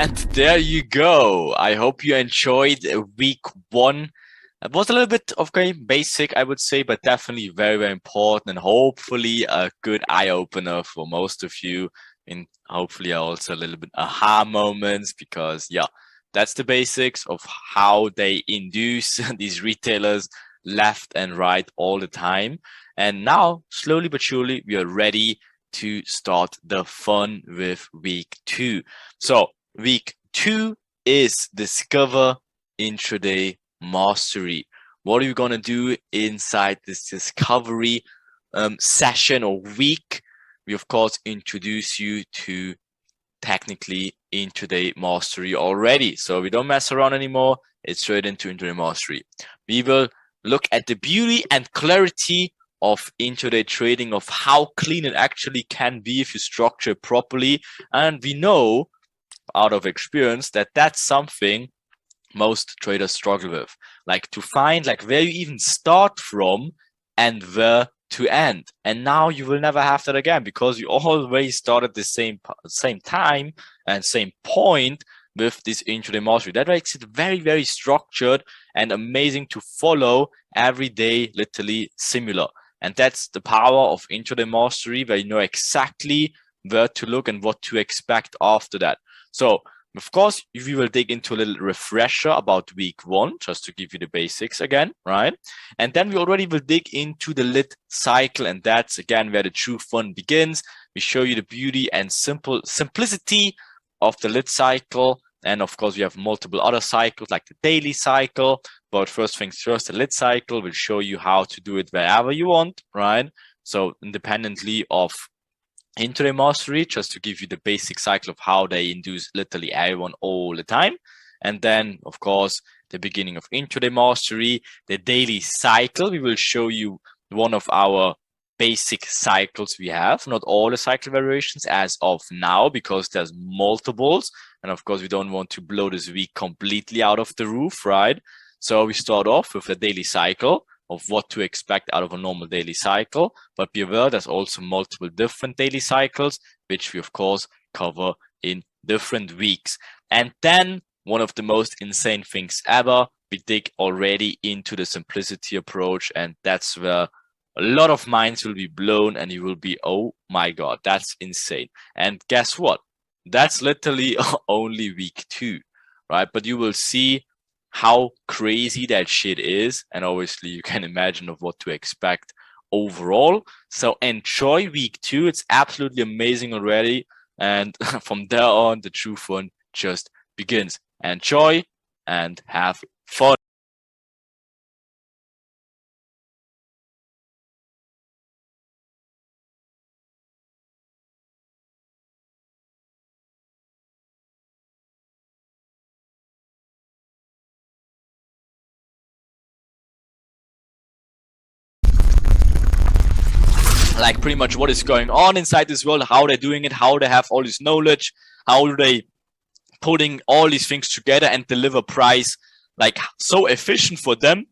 And there you go. I hope you enjoyed week one. It was a little bit of basic, I would say, but definitely very, very important and hopefully a good eye opener for most of you. And hopefully also a little bit aha moments because yeah, that's the basics of how they induce these retailers left and right all the time. And now, slowly but surely, we are ready to start the fun with week two. So week two is Discover Intraday Mastery. What are you going to do inside this discovery session or week? We, of course, introduce you to technically intraday mastery already. So we don't mess around anymore. It's straight into intraday mastery. We will look at the beauty and clarity of intraday trading, of how clean it actually can be if you structure it properly. And we know out of experience that that's something most traders struggle with, like to find like where you even start from and where to end. And now you will never have that again because you always start at the same time and same point with this intraday mastery. That makes it very, very structured and amazing to follow every day, literally similar. And that's the power of intraday mastery, where you know exactly where to look and what to expect after that. So of course, we will dig into a little refresher about week one, just to give you the basics again, right? And then we already will dig into the lit cycle, and that's again where the true fun begins. We show you the beauty and simplicity of the lit cycle. And of course, we have multiple other cycles like the daily cycle. But first things first, the lit cycle will show you how to do it wherever you want, right? So independently of intraday mastery, just to give you the basic cycle of how they induce literally everyone all the time. And then, of course, the beginning of intraday mastery, the daily cycle. We will show you one of our basic cycles we have, not all the cycle variations as of now, because there's multiples. And of course, we don't want to blow this week completely out of the roof, right? So we start off with a daily cycle of what to expect out of a normal daily cycle. But be aware there's also multiple different daily cycles, which we, of course, cover in different weeks. And then one of the most insane things ever, we dig already into the simplicity approach. And that's where a lot of minds will be blown and you will be, oh my God, that's insane. And guess what? That's literally only week two, right? But you will see how crazy that shit is. And obviously you can imagine of what to expect overall. So enjoy week two. It's absolutely amazing already. And from there on, the true fun just begins. Enjoy and have fun. Like pretty much what is going on inside this world, how they're doing it, how they have all this knowledge, how do they putting all these things together and deliver price like so efficient for them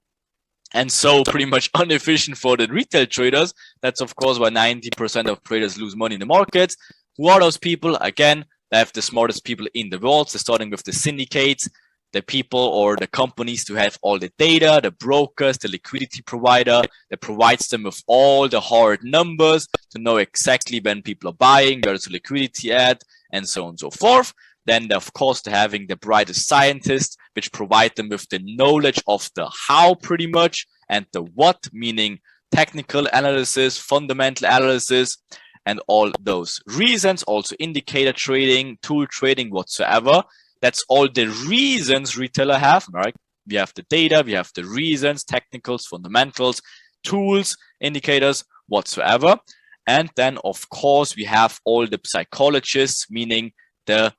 and so pretty much inefficient for the retail traders. That's of course why 90% of traders lose money in the markets. Who are those people? Again, they have the smartest people in the world. So starting with the syndicates, the people or the companies to have all the data, the brokers, the liquidity provider that provides them with all the hard numbers to know exactly when people are buying, where's the liquidity at, and so on and so forth. Then, of course, they're having the brightest scientists, which provide them with the knowledge of the how pretty much and the what, meaning technical analysis, fundamental analysis, and all those reasons, also indicator trading, tool trading, whatsoever. That's all the reasons retailer have, right? We have the data, we have the reasons, technicals, fundamentals, tools, indicators, whatsoever. And then, of course, we have all the psychologists, meaning the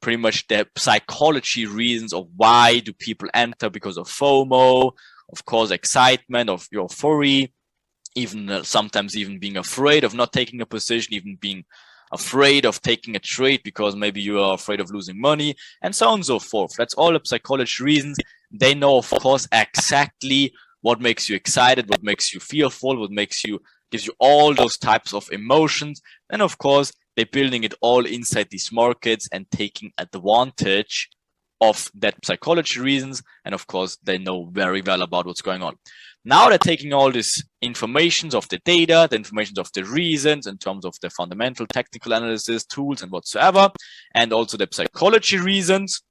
pretty much the psychology reasons of why do people enter, because of FOMO, of course, excitement, of euphoria, even sometimes even being afraid of not taking a position, even being afraid of taking a trade because maybe you are afraid of losing money, and so on and so forth. That's all the psychology reasons. They know, of course, exactly what makes you excited, what makes you fearful, what makes you gives you all those types of emotions. And of course, they're building it all inside these markets and taking advantage of that psychology reasons. And of course, they know very well about what's going on. Now they're taking all these informations of the data, the informations of the reasons in terms of the fundamental technical analysis tools and whatsoever, and also the psychology reasons.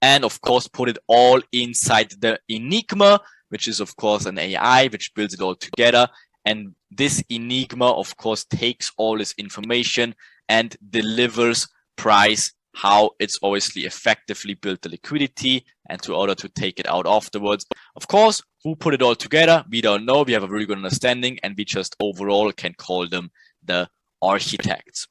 And of course, put it all inside the Enigma, which is of course an AI, which builds it all together. And this Enigma, of course, takes all this information and delivers price, how it's obviously effectively built the liquidity, and to order to take it out afterwards. Of course, who put it all together? We don't know. We have a really good understanding, and we just overall can call them the architects.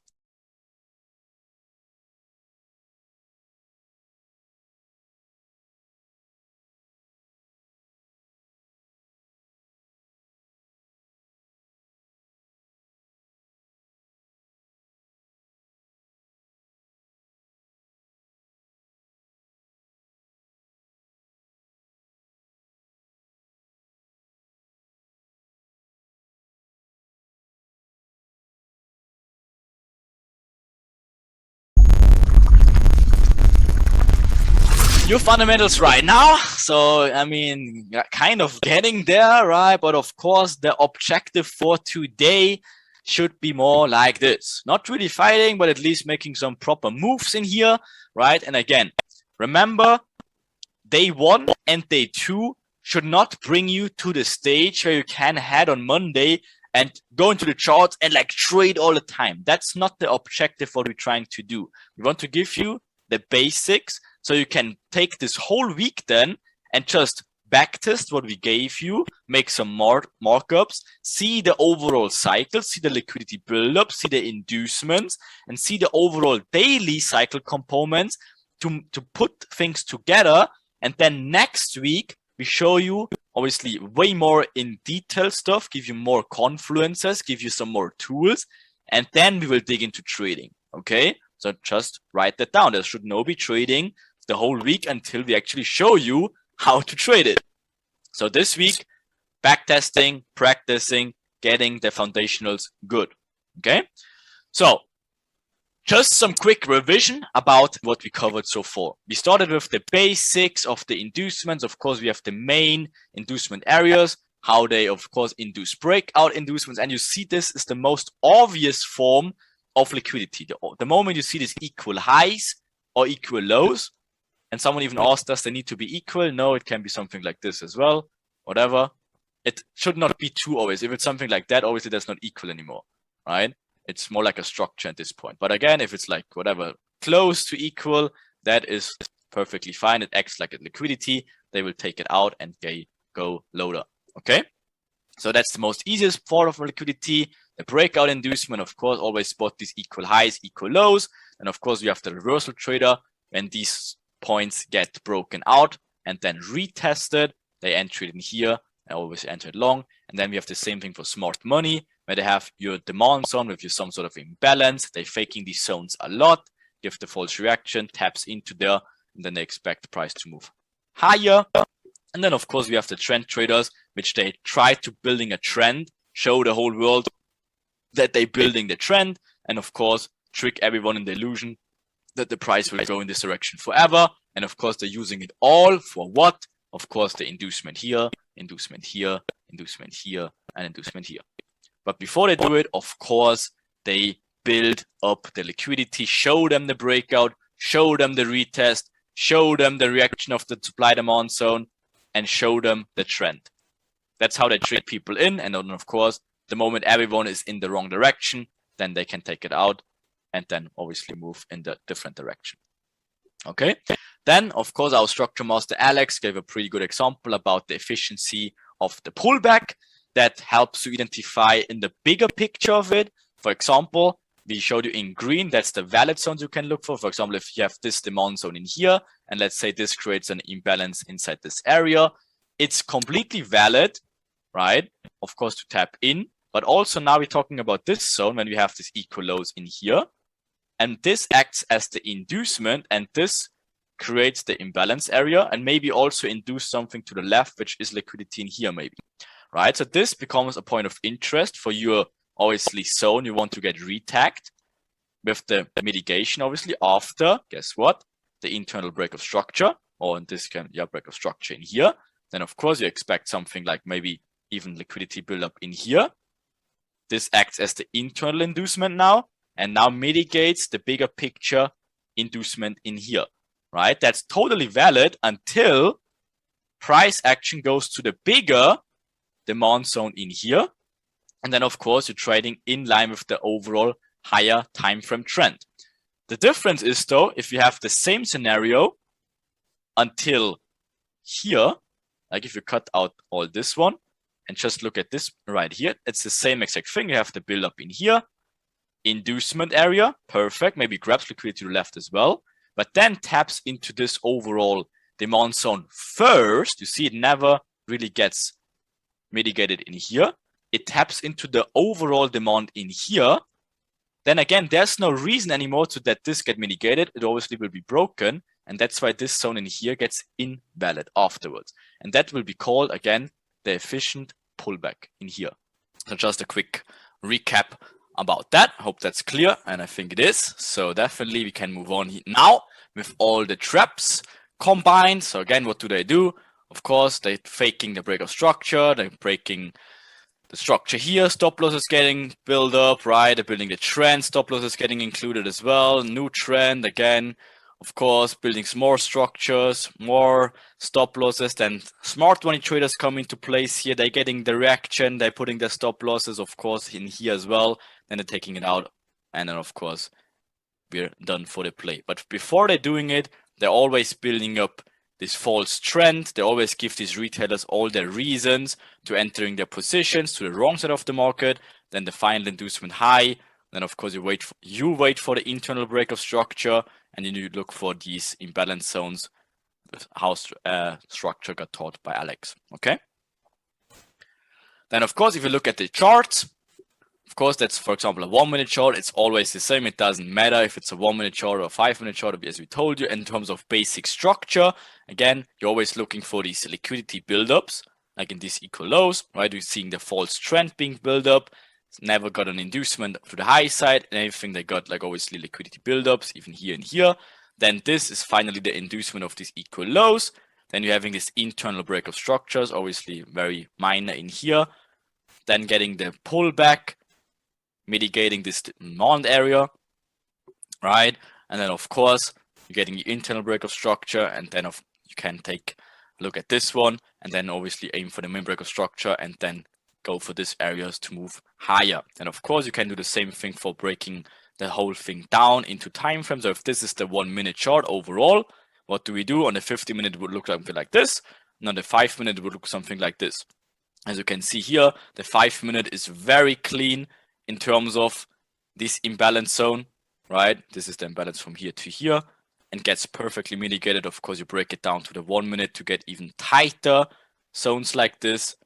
Your fundamentals right now. So, I mean, kind of getting there, right? But of course, the objective for today should be more like this. Not really fighting, but at least making some proper moves in here, right? And again, remember, day 1 and day 2 should not bring you to the stage where you can head on Monday and go into the charts and like trade all the time. That's not the objective what we're trying to do. We want to give you the basics so you can take this whole week then and just backtest what we gave you, make some markups, see the overall cycle, see the liquidity buildup, see the inducements, and see the overall daily cycle components to put things together. And then next week, we show you obviously way more in detail stuff, give you more confluences, give you some more tools, and then we will dig into trading. Okay, so just write that down. There should no be trading the whole week until we actually show you how to trade it. So this week, backtesting, practicing, getting the foundationals good. Okay, so just some quick revision about what we covered so far. We started with the basics of the inducements. Of course, we have the main inducement areas, how they, of course, induce breakout inducements. And you see this is the most obvious form of liquidity. The moment you see these equal highs or equal lows, and someone even asked us, they need to be equal. No, it can be something like this as well, whatever. It should not be too obvious. If it's something like that, obviously that's not equal anymore, right? It's more like a structure at this point. But again, if it's like whatever, close to equal, that is perfectly fine. It acts like a liquidity. They will take it out and they go lower. Okay. So that's the most easiest part of liquidity. The breakout inducement, of course, always spot these equal highs, equal lows. And of course, we have the reversal trader. When these points get broken out and then retested, they enter it in here. I always enter it long. And then we have the same thing for smart money, where they have your demand zone with your some sort of imbalance. They're faking these zones a lot, give the false reaction, taps into there, and then they expect the price to move higher. And then, of course, we have the trend traders, which they try to building a trend, show the whole world that they're building the trend, and of course, trick everyone in the illusion that the price will go in this direction forever. And of course, they're using it all for what? Of course, the inducement here, inducement here, inducement here, and inducement here. But before they do it, of course, they build up the liquidity, show them the breakout, show them the retest, show them the reaction of the supply demand zone, and show them the trend. That's how they trick people in. And then, of course, the moment everyone is in the wrong direction, then they can take it out and then obviously move in the different direction. Okay. Then, of course, our structure master Alex gave a pretty good example about the efficiency of the pullback that helps you identify in the bigger picture of it. For example, we showed you in green, that's the valid zones you can look for. For example, if you have this demand zone in here, and let's say this creates an imbalance inside this area, it's completely valid, right? Of course, to tap in, but also now we're talking about this zone when we have this equal lows in here. And this acts as the inducement, and this creates the imbalance area, and maybe also induce something to the left, which is liquidity in here maybe, right? So this becomes a point of interest for your obviously zone you want to get retagged. with the mitigation, obviously, after, guess what? The internal break of structure, or in this case, break of structure in here. Then, of course, you expect something like maybe even liquidity buildup in here. This acts as the internal inducement now, and now mitigates the bigger picture inducement in here, right? That's totally valid until price action goes to the bigger demand zone in here. And then, of course, you're trading in line with the overall higher time frame trend. The difference is, though, if you have the same scenario until here, like if you cut out all this one and just look at this right here, it's the same exact thing. You have the build-up in here, inducement area, perfect, maybe grabs liquidity to the left as well, but then taps into this overall demand zone first. You see it never really gets mitigated in here. It taps into the overall demand in here. Then again, there's no reason anymore to that this get mitigated. It obviously will be broken. And that's why this zone in here gets invalid afterwards. And that will be called, again, the efficient pullback in here. So just a quick recap about that. I hope that's clear. And I think it is. So definitely we can move on now with all the traps combined. So again, what do? Of course, they're faking the break of structure. They're breaking the structure here. Stop loss is getting built up, right? They're building the trend. Stop loss is getting included as well. New trend again. Of course, building some more structures, more stop losses. Then smart money traders come into place here. They're getting the reaction. They're putting their stop losses, of course, in here as well. Then they're taking it out. And then, of course, we're done for the play. But before they're doing it, they're always building up this false trend. They always give these retailers all their reasons to entering their positions to the wrong side of the market. Then the final inducement high. Then, of course, you wait for the internal break of structure. And then you look for these imbalance zones with how structure got taught by Alex. Okay. Then, of course, if you look at the charts, of course, that's, for example, a 1 minute chart. It's always the same. It doesn't matter if it's a 1 minute chart or a 5 minute chart, as we told you. In terms of basic structure, again, you're always looking for these liquidity buildups, like in these equal lows, right? We're seeing the false trend being built up. Never got an inducement to the high side, and everything they got, like obviously liquidity buildups, even here and here. Then this is finally the inducement of these equal lows. Then you're having this internal break of structures, obviously very minor in here. Then getting the pullback, mitigating this demand area, right? And then of course you're getting the internal break of structure, and then you can take a look at this one, and then obviously aim for the main break of structure, and then go for these areas to move higher. And of course, you can do the same thing for breaking the whole thing down into time frames. So if this is the 1 minute chart overall, what do we do? On the 50 minute, it would look something like this. And on the 5 minute, it would look something like this. As you can see here, the 5 minute is very clean in terms of this imbalance zone, right? This is the imbalance from here to here and gets perfectly mitigated. Of course, you break it down to the 1 minute to get even tighter zones like this.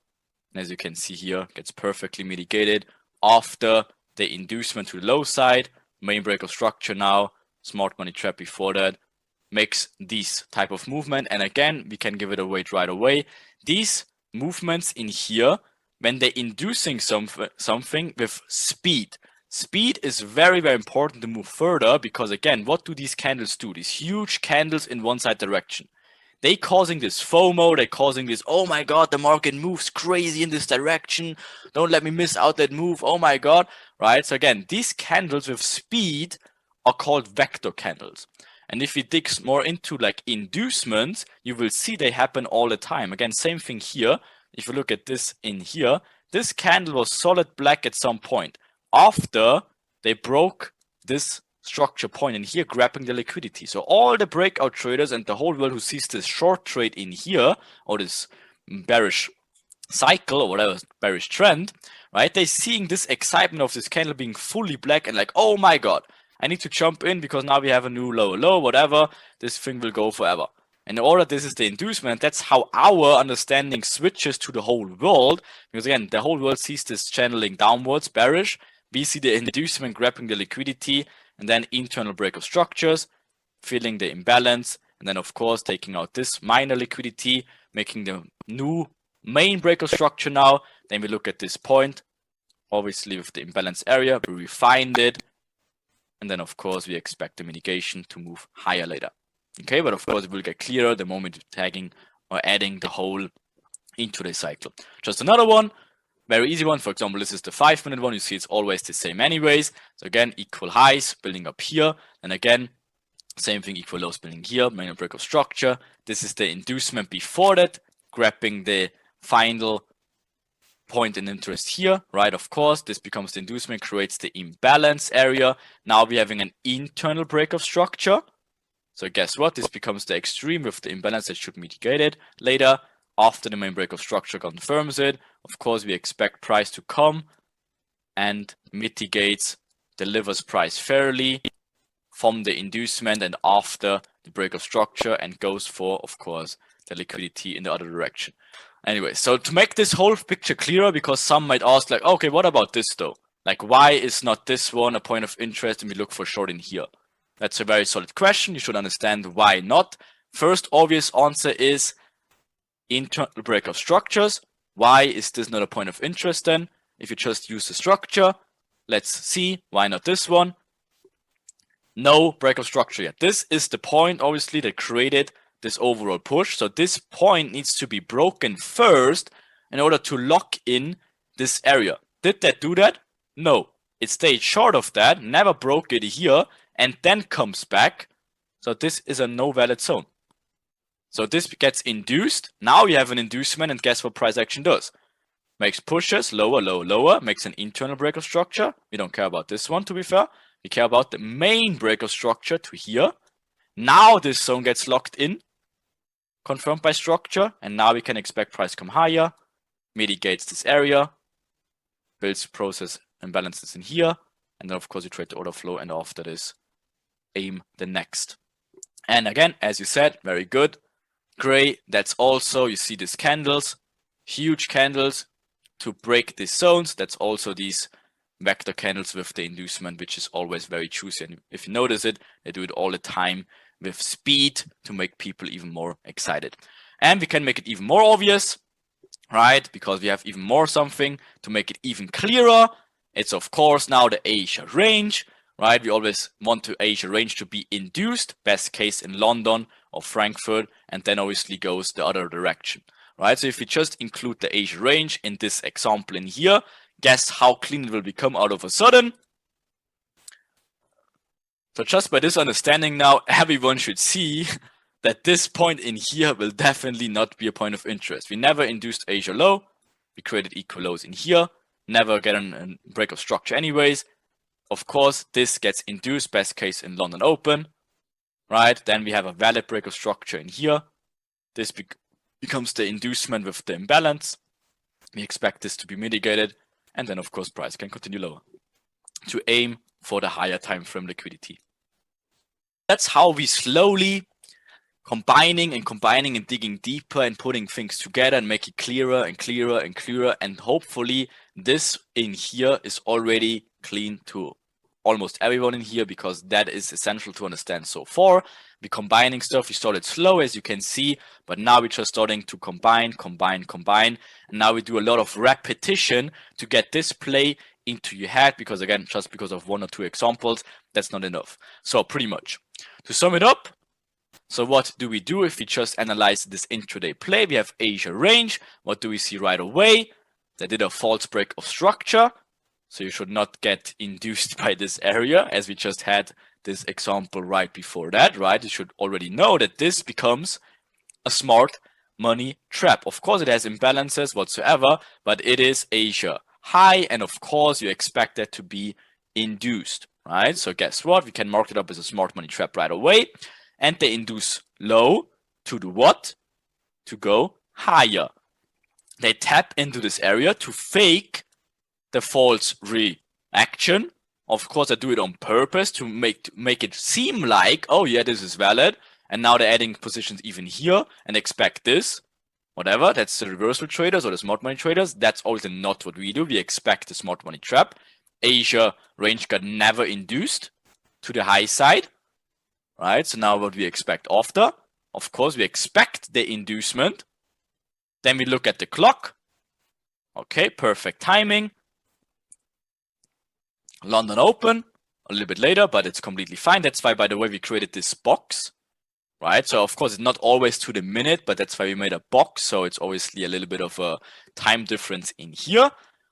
And as you can see here, gets perfectly mitigated after the inducement to the low side, main break of structure now, smart money trap before that, makes this type of movement. And again, we can give it a weight right away. These movements in here, when they're inducing something with speed. Speed is very, very important to move further because again, what do these candles do? These huge candles in one side direction. They causing this FOMO, they're causing this, oh my God, the market moves crazy in this direction. Don't let me miss out that move. Oh my God, right? So again, these candles with speed are called vector candles. And if you dig more into like inducements, you will see they happen all the time. Again, same thing here. If you look at this in here, this candle was solid black at some point. After they broke this structure point in here, grabbing the liquidity. So all the breakout traders and the whole world who sees this short trade in here, or this bearish cycle or whatever, bearish trend, right? They're seeing this excitement of this candle being fully black and like, oh my God, I need to jump in because now we have a new lower low, whatever. This thing will go forever. And in order, this is the inducement. That's how our understanding switches to the whole world. Because again, the whole world sees this channeling downwards, bearish. We see the inducement grabbing the liquidity, and then internal break of structures, filling the imbalance, and then of course taking out this minor liquidity, making the new main break of structure now. Then we look at this point, obviously with the imbalance area, we refined it, And then of course we expect the mitigation to move higher later. Okay, but of course it will get clearer the moment you're tagging or adding the whole into the cycle. Just another one, very easy one. For example, this is the 5-minute one. You see it's always the same anyways. So again, equal highs building up here. And again, same thing, equal lows building here, main break of structure. This is the inducement before that, grabbing the final point in interest here, right? Of course, this becomes the inducement, creates the imbalance area. Now we're having an internal break of structure. So guess what? This becomes the extreme with the imbalance that should mitigate it later. After the main break of structure confirms it, of course, we expect price to come and mitigates, delivers price fairly from the inducement and after the break of structure and goes for, of course, the liquidity in the other direction. Anyway, so to make this whole picture clearer, because some might ask like, okay, what about this though? Like, why is not this one a point of interest and we look for short in here? That's a very solid question. You should understand why not. First obvious answer is internal break of structures. Why is this not a point of interest then? If you just use the structure, let's see, why not this one? No break of structure yet. This is the point, obviously, that created this overall push. So this point needs to be broken first in order to lock in this area. Did that do that? No. It stayed short of that, never broke it here, and then comes back. So this is a no valid zone. So this gets induced. Now you have an inducement, and guess what price action does? Makes pushes lower, lower, lower, makes an internal break of structure. We don't care about this one, to be fair. We care about the main break of structure to here. Now this zone gets locked in, confirmed by structure, and now we can expect price come higher, mitigates this area, builds process imbalances in here, and then of course you trade the order flow, and after this, aim the next. And again, as you said, very good. Gray, that's also, you see these candles, huge candles to break these zones. That's also these vector candles with the inducement, which is always very juicy. And if you notice it, they do it all the time with speed to make people even more excited. And we can make it even more obvious, right? Because we have even more something to make it even clearer. It's of course now the Asia range, right? We always want the Asia range to be induced, best case in London or Frankfurt, and then obviously goes the other direction, right? So if we just include the Asia range in this example in here, guess how clean it will become out of a sudden? So just by this understanding now, everyone should see that this point in here will definitely not be a point of interest. We never induced Asia low. We created equal lows in here. Never get a break of structure anyways. Of course, this gets induced, best case in London Open, right? Then we have a valid break of structure in here. This becomes the inducement with the imbalance. We expect this to be mitigated. And then, of course, price can continue lower to aim for the higher time frame liquidity. That's how we slowly combining and digging deeper and putting things together and make it clearer and clearer and clearer. And hopefully this in here is already clean to almost everyone in here, because that is essential to understand so far. We're combining stuff. We started slow, as you can see, but now we're just starting to combine. And now we do a lot of repetition to get this play into your head, because again, just because of one or two examples, that's not enough. So pretty much to sum it up, so what do we do if we just analyze this intraday play? We have Asia range. What do we see right away? They did a false break of structure. So you should not get induced by this area, as we just had this example right before that, right? You should already know that this becomes a smart money trap. Of course, it has imbalances whatsoever, but it is Asia high. And of course, you expect that to be induced, right? So guess what? We can mark it up as a smart money trap right away. And they induce low to do what? To go higher. They tap into this area to fake the false reaction. Of course, I do it on purpose to make it seem like, oh yeah, this is valid. And now they're adding positions even here and expect this. Whatever, that's the reversal traders or the smart money traders. That's also not what we do. We expect the smart money trap. Asia range got never induced to the high side. Right, so now what we expect after, of course, we expect the inducement. Then we look at the clock. Okay, perfect timing. London Open, a little bit later, but it's completely fine. That's why, by the way, we created this box, right? So of course it's not always to the minute, but that's why we made a box. So it's obviously a little bit of a time difference in here,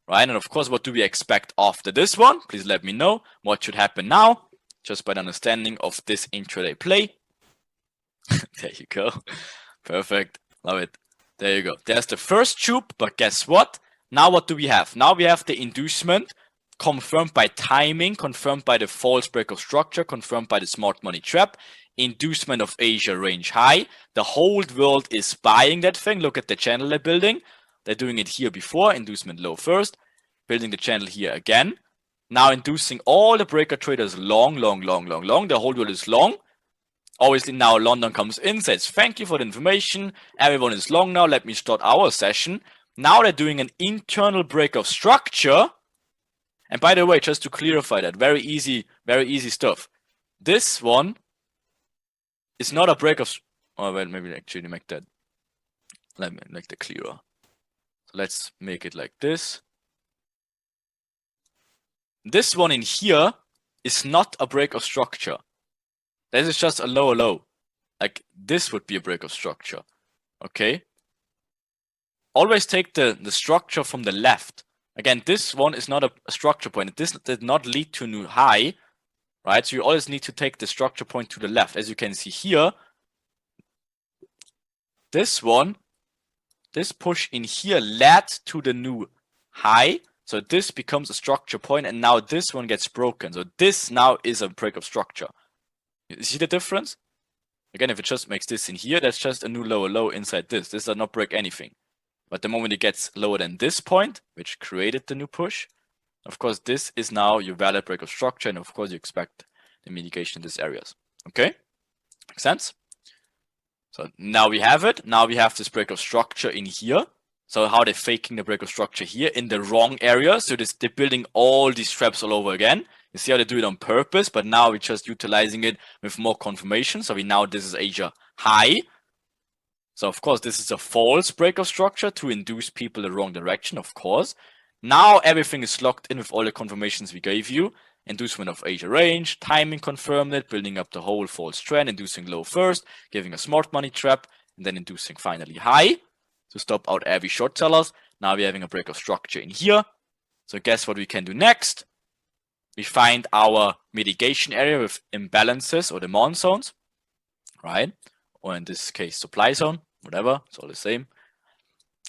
right? And of course, what do we expect after this one? Please let me know what should happen now, just by the understanding of this intraday play. There you go. Perfect. Love it. There you go. There's the first tube, but guess what? Now what do we have? Now we have the inducement confirmed by timing, confirmed by the false break of structure, confirmed by the smart money trap, inducement of Asia range high. The whole world is buying that thing. Look at the channel they're building. They're doing it here before, inducement low first, building the channel here again. Now inducing all the breaker traders long. The whole world is long. Obviously now London comes in, says thank you for the information. Everyone is long now. Let me start our session. Now they're doing an internal break of structure. And by the way, just to clarify that, very easy stuff. This one is not a break of. Oh well, maybe actually make that. Let me make that clearer. So let's make it like this. This one in here is not a break of structure. This is just a lower low. Like this would be a break of structure. Okay. Always take the structure from the left. Again, this one is not a structure point. This did not lead to a new high, right? So you always need to take the structure point to the left. As you can see here, this one, this push in here led to the new high. So this becomes a structure point, and now this one gets broken. So this now is a break of structure. You see the difference? Again, if it just makes this in here, that's just a new lower low inside this. This does not break anything. But the moment it gets lower than this point, which created the new push, of course, this is now your valid break of structure. And of course, you expect the mitigation in these areas. Okay? Makes sense? So now we have it. Now we have this break of structure in here. So how they're faking the break of structure here in the wrong area. So they're building all these traps all over again. You see how they do it on purpose, but now we're just utilizing it with more confirmation. So this is Asia high. So of course, this is a false break of structure to induce people the wrong direction, of course. Now everything is locked in with all the confirmations we gave you. Inducement of Asia range, timing confirmed it, building up the whole false trend, inducing low first, giving a smart money trap, and then inducing finally high to stop out every short sellers. Now we're having a break of structure in here. So guess what we can do next? We find our mitigation area with imbalances or demand zones, right? Or in this case, supply zone, whatever, it's all the same,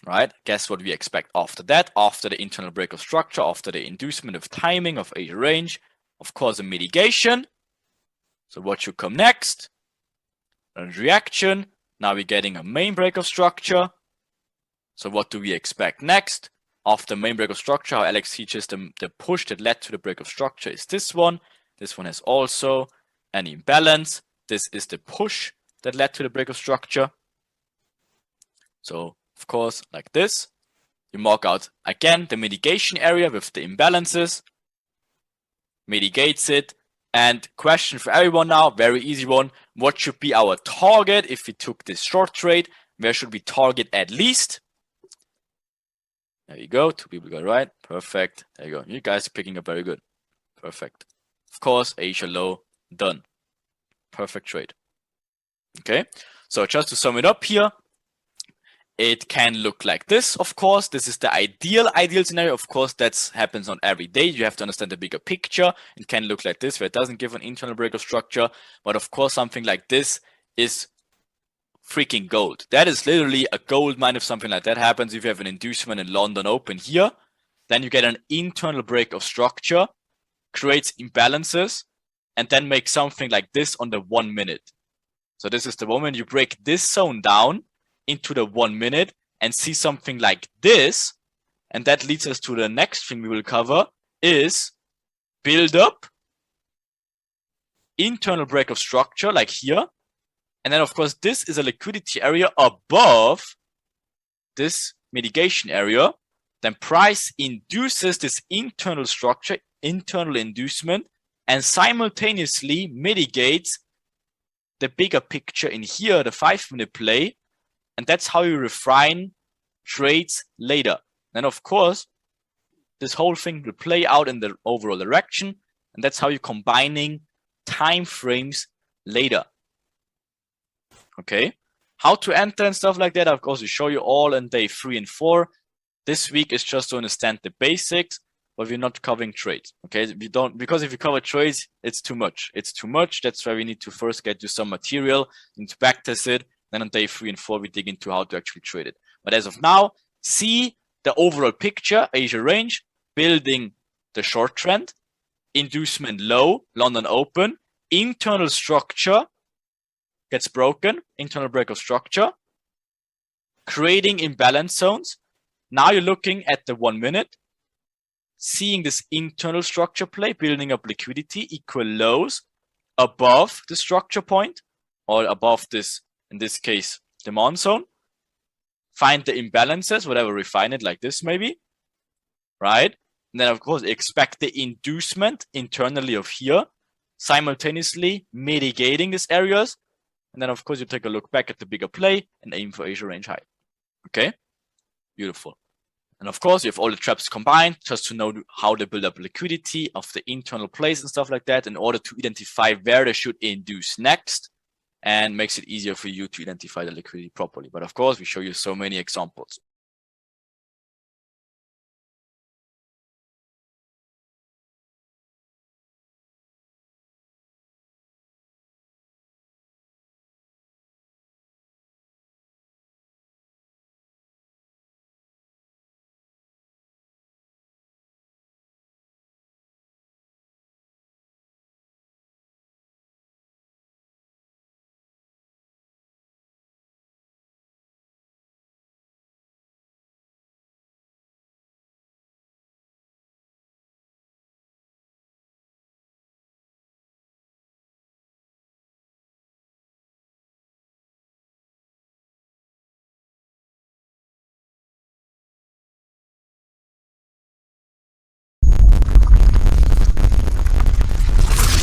right? Guess what we expect after that? After the internal break of structure, after the inducement of timing of Asia range, of course, a mitigation. So what should come next? A reaction. Now we're getting a main break of structure. So what do we expect next? After main break of structure, how Alex teaches the push that led to the break of structure is this one. This one has also an imbalance. This is the push that led to the break of structure. So of course, like this, you mark out again the mitigation area with the imbalances, mitigates it. And question for everyone now, very easy one. What should be our target if we took this short trade? Where should we target at least? There you go. 2 people got it right. Perfect. There you go. You guys are picking up very good. Perfect. Of course, Asia low, done. Perfect trade. Okay. So just to sum it up here, it can look like this, of course. This is the ideal scenario. Of course, that happens not every day. You have to understand the bigger picture. It can look like this, where it doesn't give an internal break of structure. But of course, something like this is freaking gold. That is literally a gold mine if something like that happens. If you have an inducement in London Open here, then you get an internal break of structure, creates imbalances, and then make something like this on the 1 minute. So this is the moment you break this zone down into the 1 minute and see something like this. And that leads us to the next thing we will cover is build up, internal break of structure like here. And then, of course, this is a liquidity area above this mitigation area. Then price induces this internal structure, internal inducement, and simultaneously mitigates the bigger picture in here, the 5-minute play. And that's how you refine trades later. Then, of course, this whole thing will play out in the overall direction. And that's how you're combining time frames later. Okay, how to enter and stuff like that, of course, we show you all in day 3 and 4. This week is just to understand the basics, but we're not covering trades. Okay, we don't, because if you cover trades, it's too much. It's too much. That's why we need to first get you some material, need to backtest it. Then on day 3 and 4, we dig into how to actually trade it. But as of now, see the overall picture, Asia range, building the short trend, inducement low, London open, internal structure gets broken, internal break of structure, creating imbalance zones. Now you're looking at the 1 minute, seeing this internal structure play, building up liquidity, equal lows above the structure point, or above this, in this case, demand zone. Find the imbalances, whatever, refine it like this maybe, right? And then of course expect the inducement internally of here, simultaneously mitigating these areas. And then of course you take a look back at the bigger play and aim for Asia range high. Okay, beautiful. And of course you have all the traps combined just to know how they build up liquidity of the internal plays and stuff like that in order to identify where they should induce next, and makes it easier for you to identify the liquidity properly. But of course we show you so many examples.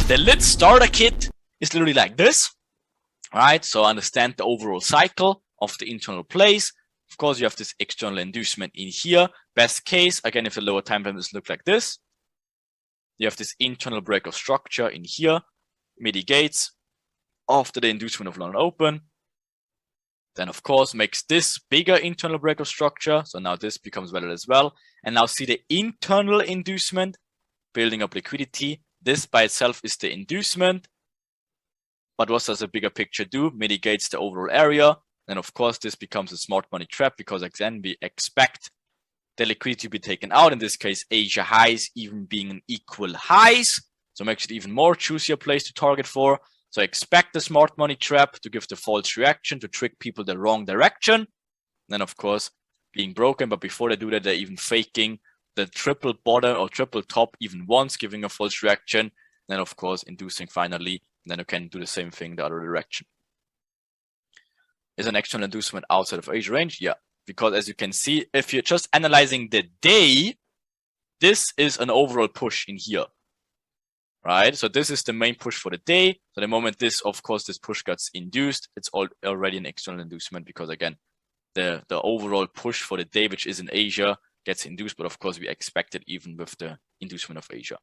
The lit starter kit is literally like this, right? So understand the overall cycle of the internal plays. Of course, you have this external inducement in here. Best case, again, if the lower time frames look like this, you have this internal break of structure in here, mitigates after the inducement of London open. Then, of course, makes this bigger internal break of structure. So now this becomes valid as well. And now see the internal inducement building up liquidity. This by itself is the inducement. But what does a bigger picture do? Mitigates the overall area. And of course, this becomes a smart money trap because again, we expect the liquidity to be taken out. In this case, Asia highs even being an equal highs. So makes it even more choosier place to target for. So expect the smart money trap to give the false reaction to trick people the wrong direction. Then of course, being broken. But before they do that, they're even faking the triple bottom or triple top even once, giving a false reaction. Then of course, inducing finally. Then you can do the same thing the other direction. Is an external inducement outside of Asia range? Yeah, because as you can see, if you're just analyzing the day, this is an overall push in here, right? So this is the main push for the day. So the moment this, of course, this push gets induced, it's already an external inducement because again, the overall push for the day, which is in Asia, gets induced. But of course, we expect it even with the inducement of Asia.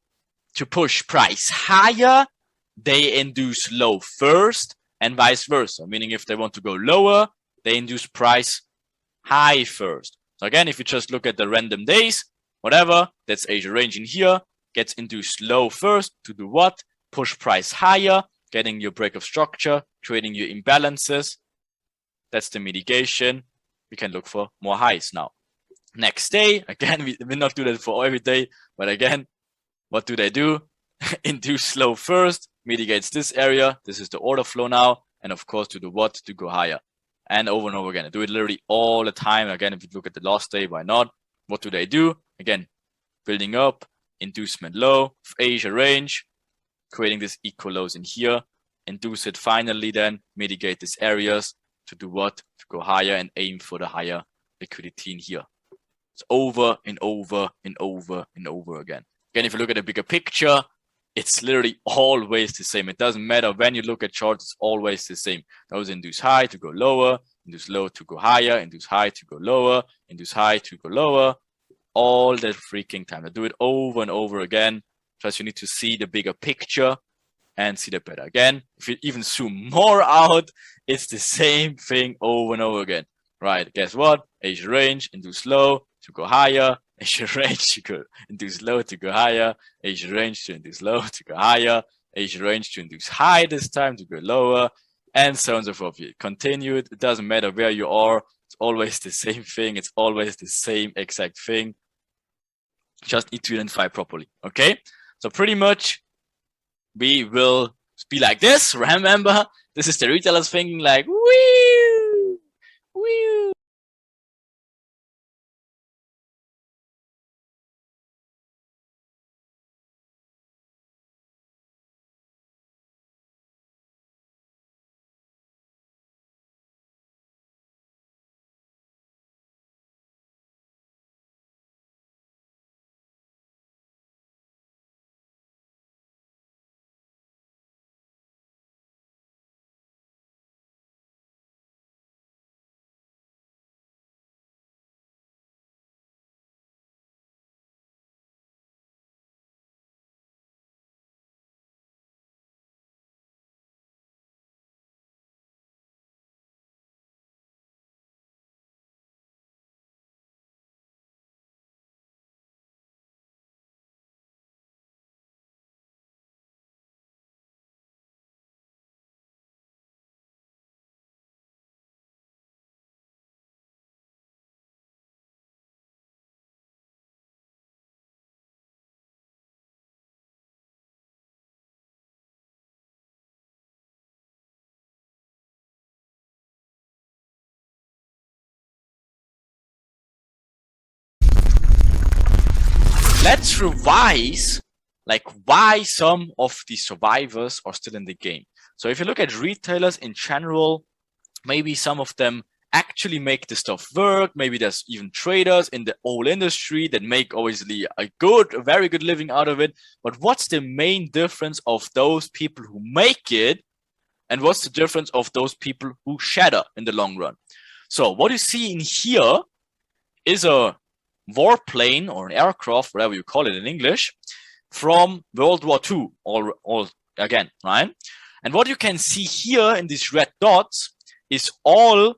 To push price higher, they induce low first and vice versa. Meaning if they want to go lower, they induce price high first. So again, if you just look at the random days, whatever, that's Asia range in here, gets induced low first to do what? Push price higher, getting your break of structure, creating your imbalances. That's the mitigation. We can look for more highs now. Next day, again, we will not do that for every day, but again, what do? Induce low first, mitigates this area. This is the order flow now. And of course, to do what? To go higher. And over again. I do it literally all the time. Again, if you look at the last day, why not? What do? Again, building up, inducement low, Asia range, creating this equal lows in here, induce it finally then, mitigate these areas to do what? To go higher and aim for the higher liquidity in here. It's over and over and over and over again. Again, if you look at the bigger picture, it's literally always the same. It doesn't matter when you look at charts, it's always the same. Those induce high to go lower, induce low to go higher, induce high to go lower, induce high to go lower, all the freaking time. I do it over and over again. Just you need to see the bigger picture and see that better. Again, if you even zoom more out, it's the same thing over and over again. Right, guess what? Asian range, induce low to go higher. Asian range to go induce low to go higher. Asian range to induce low to go higher. Asian range to induce high this time to go lower, and so on and so forth. You continue it. It doesn't matter where you are. It's always the same thing. It's always the same exact thing. Just need to identify properly. Okay, so pretty much we will be like this. Remember, this is the retailers thinking like, woo, woo. Let's revise like why some of the survivors are still in the game. So if you look at retailers in general, maybe some of them actually make the stuff work. Maybe there's even traders in the whole industry that make obviously a very good living out of it. But what's the main difference of those people who make it? And what's the difference of those people who shatter in the long run? So what you see in here is a warplane or an aircraft, whatever you call it in English, from World War II, all again, right? And what you can see here in these red dots is all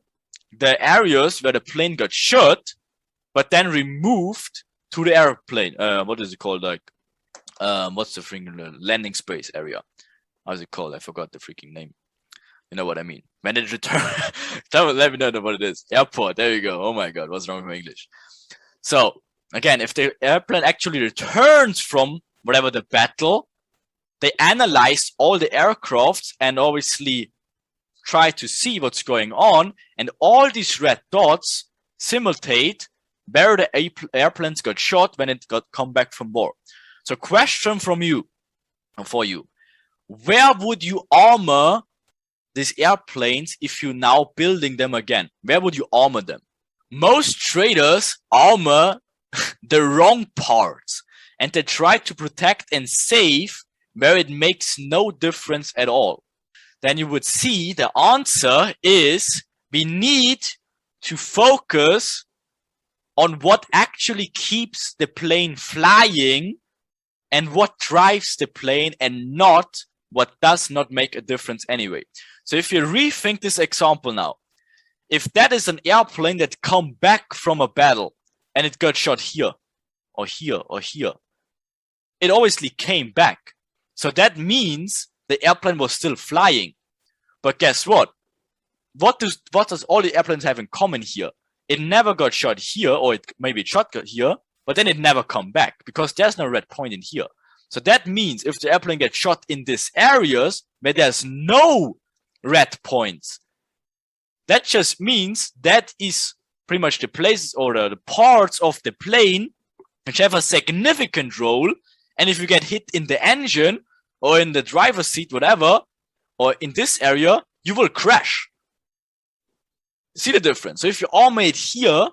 the areas where the plane got shot, but then removed to the airplane. What is it called? Like, what's the freaking landing space area? How's it called? I forgot the freaking name. You know what I mean? When it returns, let me know what it is. Airport. There you go. Oh my God, what's wrong with my English? So again, if the airplane actually returns from whatever the battle, they analyze all the aircrafts and obviously try to see what's going on. And all these red dots simulate where the airplanes got shot when it got come back from war. So question from you, for you, where would you armor these airplanes if you're now building them again? Where would you armor them? Most traders armor the wrong parts and they try to protect and save where it makes no difference at all. Then you would see the answer is we need to focus on what actually keeps the plane flying and what drives the plane and not what does not make a difference anyway. So if you rethink this example now, if that is an airplane that come back from a battle and it got shot here or here or here, it obviously came back. So that means the airplane was still flying. But guess what? What does all the airplanes have in common here? It never got shot here, or it maybe shot here, but then it never come back because there's no red point in here. So that means if the airplane gets shot in these areas where there's no red points, that just means that is pretty much the places or the parts of the plane which have a significant role. And if you get hit in the engine or in the driver's seat, whatever, or in this area, you will crash. See the difference? So if you armor it here,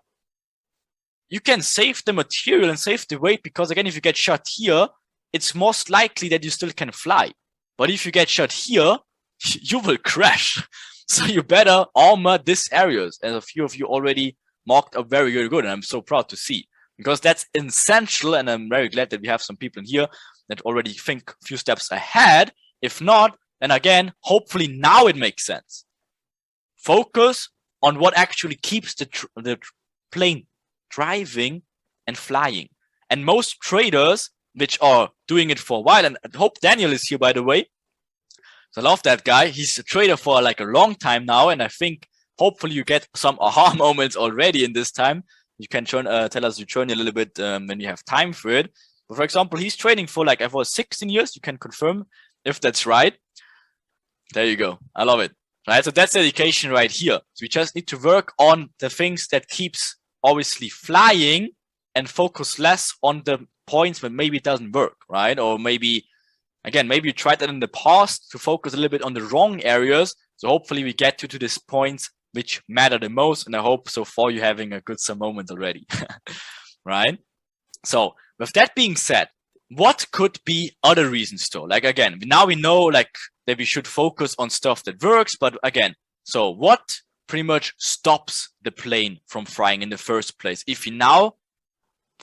you can save the material and save the weight because again, if you get shot here, it's most likely that you still can fly. But if you get shot here, you will crash. So you better armor these areas. And a few of you already marked up very, very good. And I'm so proud to see. because that's essential. And I'm very glad that we have some people here that already think a few steps ahead. If not, then again, hopefully now it makes sense. Focus on what actually keeps the plane driving and flying. And most traders, which are doing it for a while, and I hope Daniel is here, by the way. So I love that guy. He's a trader for like a long time now, and I think hopefully you get some aha moments already in this time. You can tell us your journey a little bit when you have time for it. But for example, he's trading for like, I was 16 years. You can confirm if that's right. There you go. I love it. Right. So that's dedication right here. So we just need to work on the things that keeps obviously flying and focus less on the points where maybe it doesn't work, right? Or maybe, again, maybe you tried that in the past to focus a little bit on the wrong areas. So hopefully we get to these points which matter the most. And I hope so far you're having a good some moment already, right? So with that being said, what could be other reasons though? Like, again, now we know like that we should focus on stuff that works. But again, so what pretty much stops the plane from flying in the first place? If you now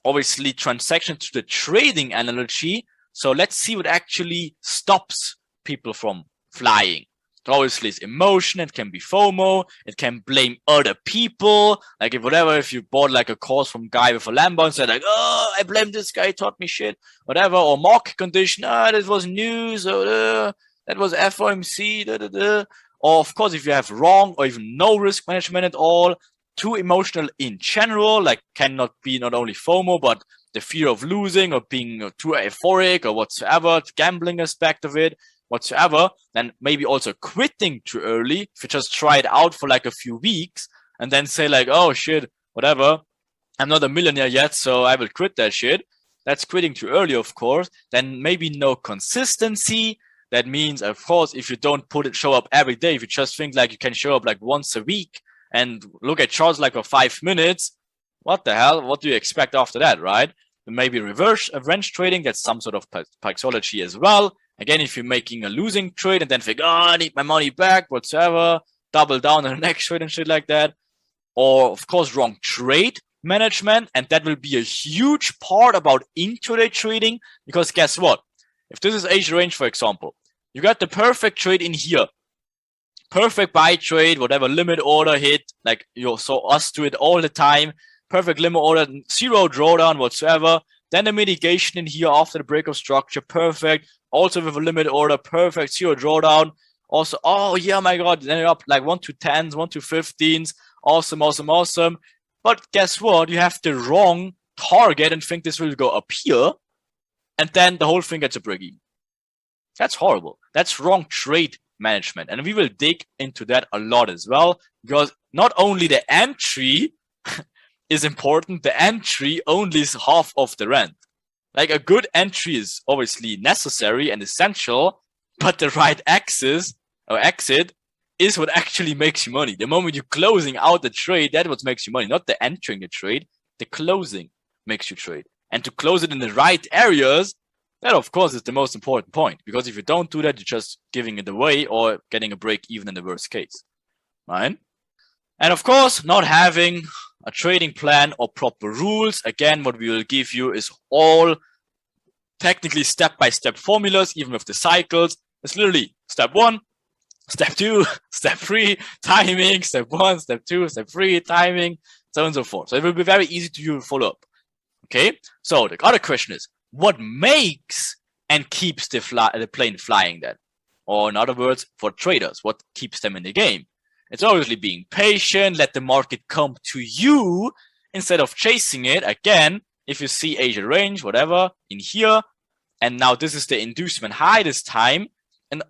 obviously transaction to the trading analogy, so let's see what actually stops people from flying. Obviously, it's emotion. It can be FOMO. It can blame other people. Like if you bought like a course from a guy with a Lambo and said like, oh, I blame this guy, he taught me shit, whatever. Or market condition. That was news. Or that was FOMC. Or of course, if you have wrong or even no risk management at all, too emotional in general, like cannot be not only FOMO, but the fear of losing or being too euphoric or whatsoever, gambling aspect of it, whatsoever, then maybe also quitting too early. If you just try it out for like a few weeks and then say like, oh shit, whatever, I'm not a millionaire yet, so I will quit that shit. That's quitting too early, of course. Then maybe no consistency. That means, of course, if you don't show up every day, if you just think like you can show up like once a week and look at charts like for 5 minutes, what the hell? What do you expect after that, right? Maybe reverse trading. That's some sort of psychology as well. Again, if you're making a losing trade and then think, oh, I need my money back, whatsoever, double down on the next trade and shit like that. Or, of course, wrong trade management. And that will be a huge part about intraday trading. Because guess what? If this is Asia range, for example, you got the perfect trade in here. Perfect buy trade, whatever limit order hit. Like you saw us do it all the time. Perfect limit order, zero drawdown whatsoever. Then the mitigation in here after the break of structure, perfect. Also with a limit order, perfect, zero drawdown. Also, oh yeah, my God, then you're up like 1 to 10s, 1 to 15s. Awesome. But guess what? You have the wrong target and think this will go up here. And then the whole thing gets a break even. That's horrible. That's wrong trade management. And we will dig into that a lot as well. Because not only the entry is important, the entry only is half of the rent. Like a good entry is obviously necessary and essential, but the right exit is what actually makes you money. The moment you're closing out the trade, that's what makes you money, not the entering the trade. The closing makes you trade. And to close it in the right areas, that of course is the most important point. Because if you don't do that, you're just giving it away or getting a break even in the worst case, right? And of course, not having a trading plan or proper rules. Again, what we will give you is all technically step-by-step formulas, even with the cycles. It's literally step 1, step 2, step 3, timing, step 1, step 2, step 3, timing, so on and so forth. So it will be very easy to follow up. Okay, so the other question is, what makes and keeps the plane flying then? Or in other words, for traders, what keeps them in the game? It's obviously being patient, let the market come to you instead of chasing it. Again, if you see Asia range, whatever, in here, and now this is the inducement high this time, and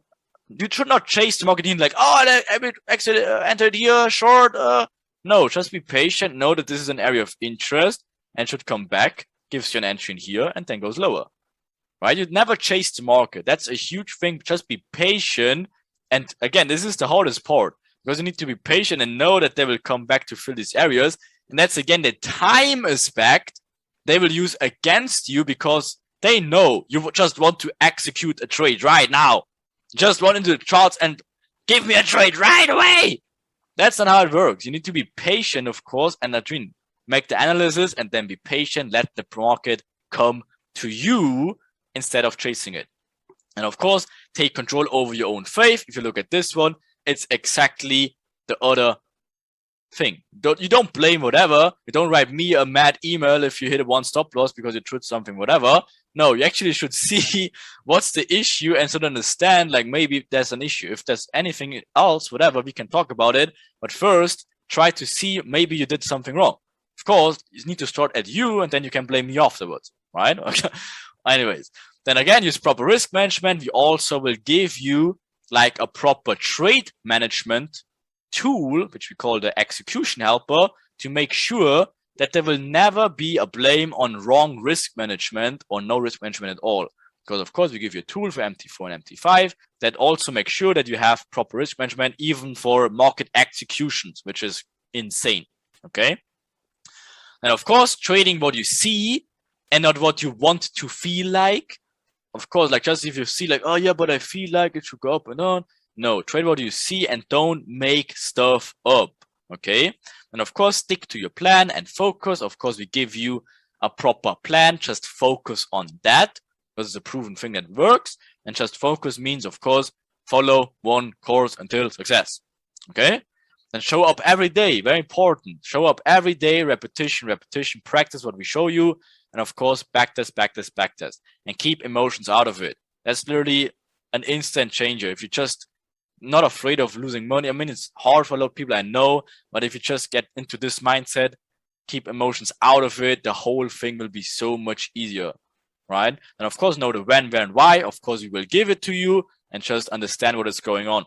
you should not chase the market in like, oh, I entered here, short. No, just be patient. Know that this is an area of interest and should come back, gives you an entry in here, and then goes lower. Right? You'd never chase the market. That's a huge thing. Just be patient. And again, this is the hardest part. Because you need to be patient and know that they will come back to fill these areas. And that's, again, the time aspect they will use against you because they know you just want to execute a trade right now. Just run into the charts and give me a trade right away. That's not how it works. You need to be patient, of course. And I mean, make the analysis, and then be patient. Let the market come to you instead of chasing it. And of course, take control over your own faith. If you look at this one, it's exactly the other thing. You don't blame whatever. You don't write me a mad email if you hit a one stop loss because you tried something, whatever. No, you actually should see what's the issue and sort of understand, like, maybe there's an issue. If there's anything else, whatever, we can talk about it. But first, try to see maybe you did something wrong. Of course, you need to start at you, and then you can blame me afterwards, right? Anyways, then again, use proper risk management. We also will give you like a proper trade management tool, which we call the execution helper, to make sure that there will never be a blame on wrong risk management or no risk management at all. Because of course we give you a tool for MT4 and MT5 that also makes sure that you have proper risk management even for market executions, which is insane. Okay. And of course, trading what you see and not what you want to feel like. Of course, like just if you see like, oh yeah, but I feel like it should go up and on. No, trade what you see and don't make stuff up. Okay. And of course, stick to your plan and focus. Of course, we give you a proper plan. Just focus on that because it's a proven thing that works. And just focus means, of course, follow one course until success. Okay. Then show up every day. Very important. Show up every day. Repetition, practice what we show you. And of course, backtest. And keep emotions out of it. That's literally an instant changer. If you just not afraid of losing money. I mean, it's hard for a lot of people, I know, but if you just get into this mindset, keep emotions out of it, the whole thing will be so much easier, right? And of course, know the when, where, and why. Of course, we will give it to you and just understand what is going on.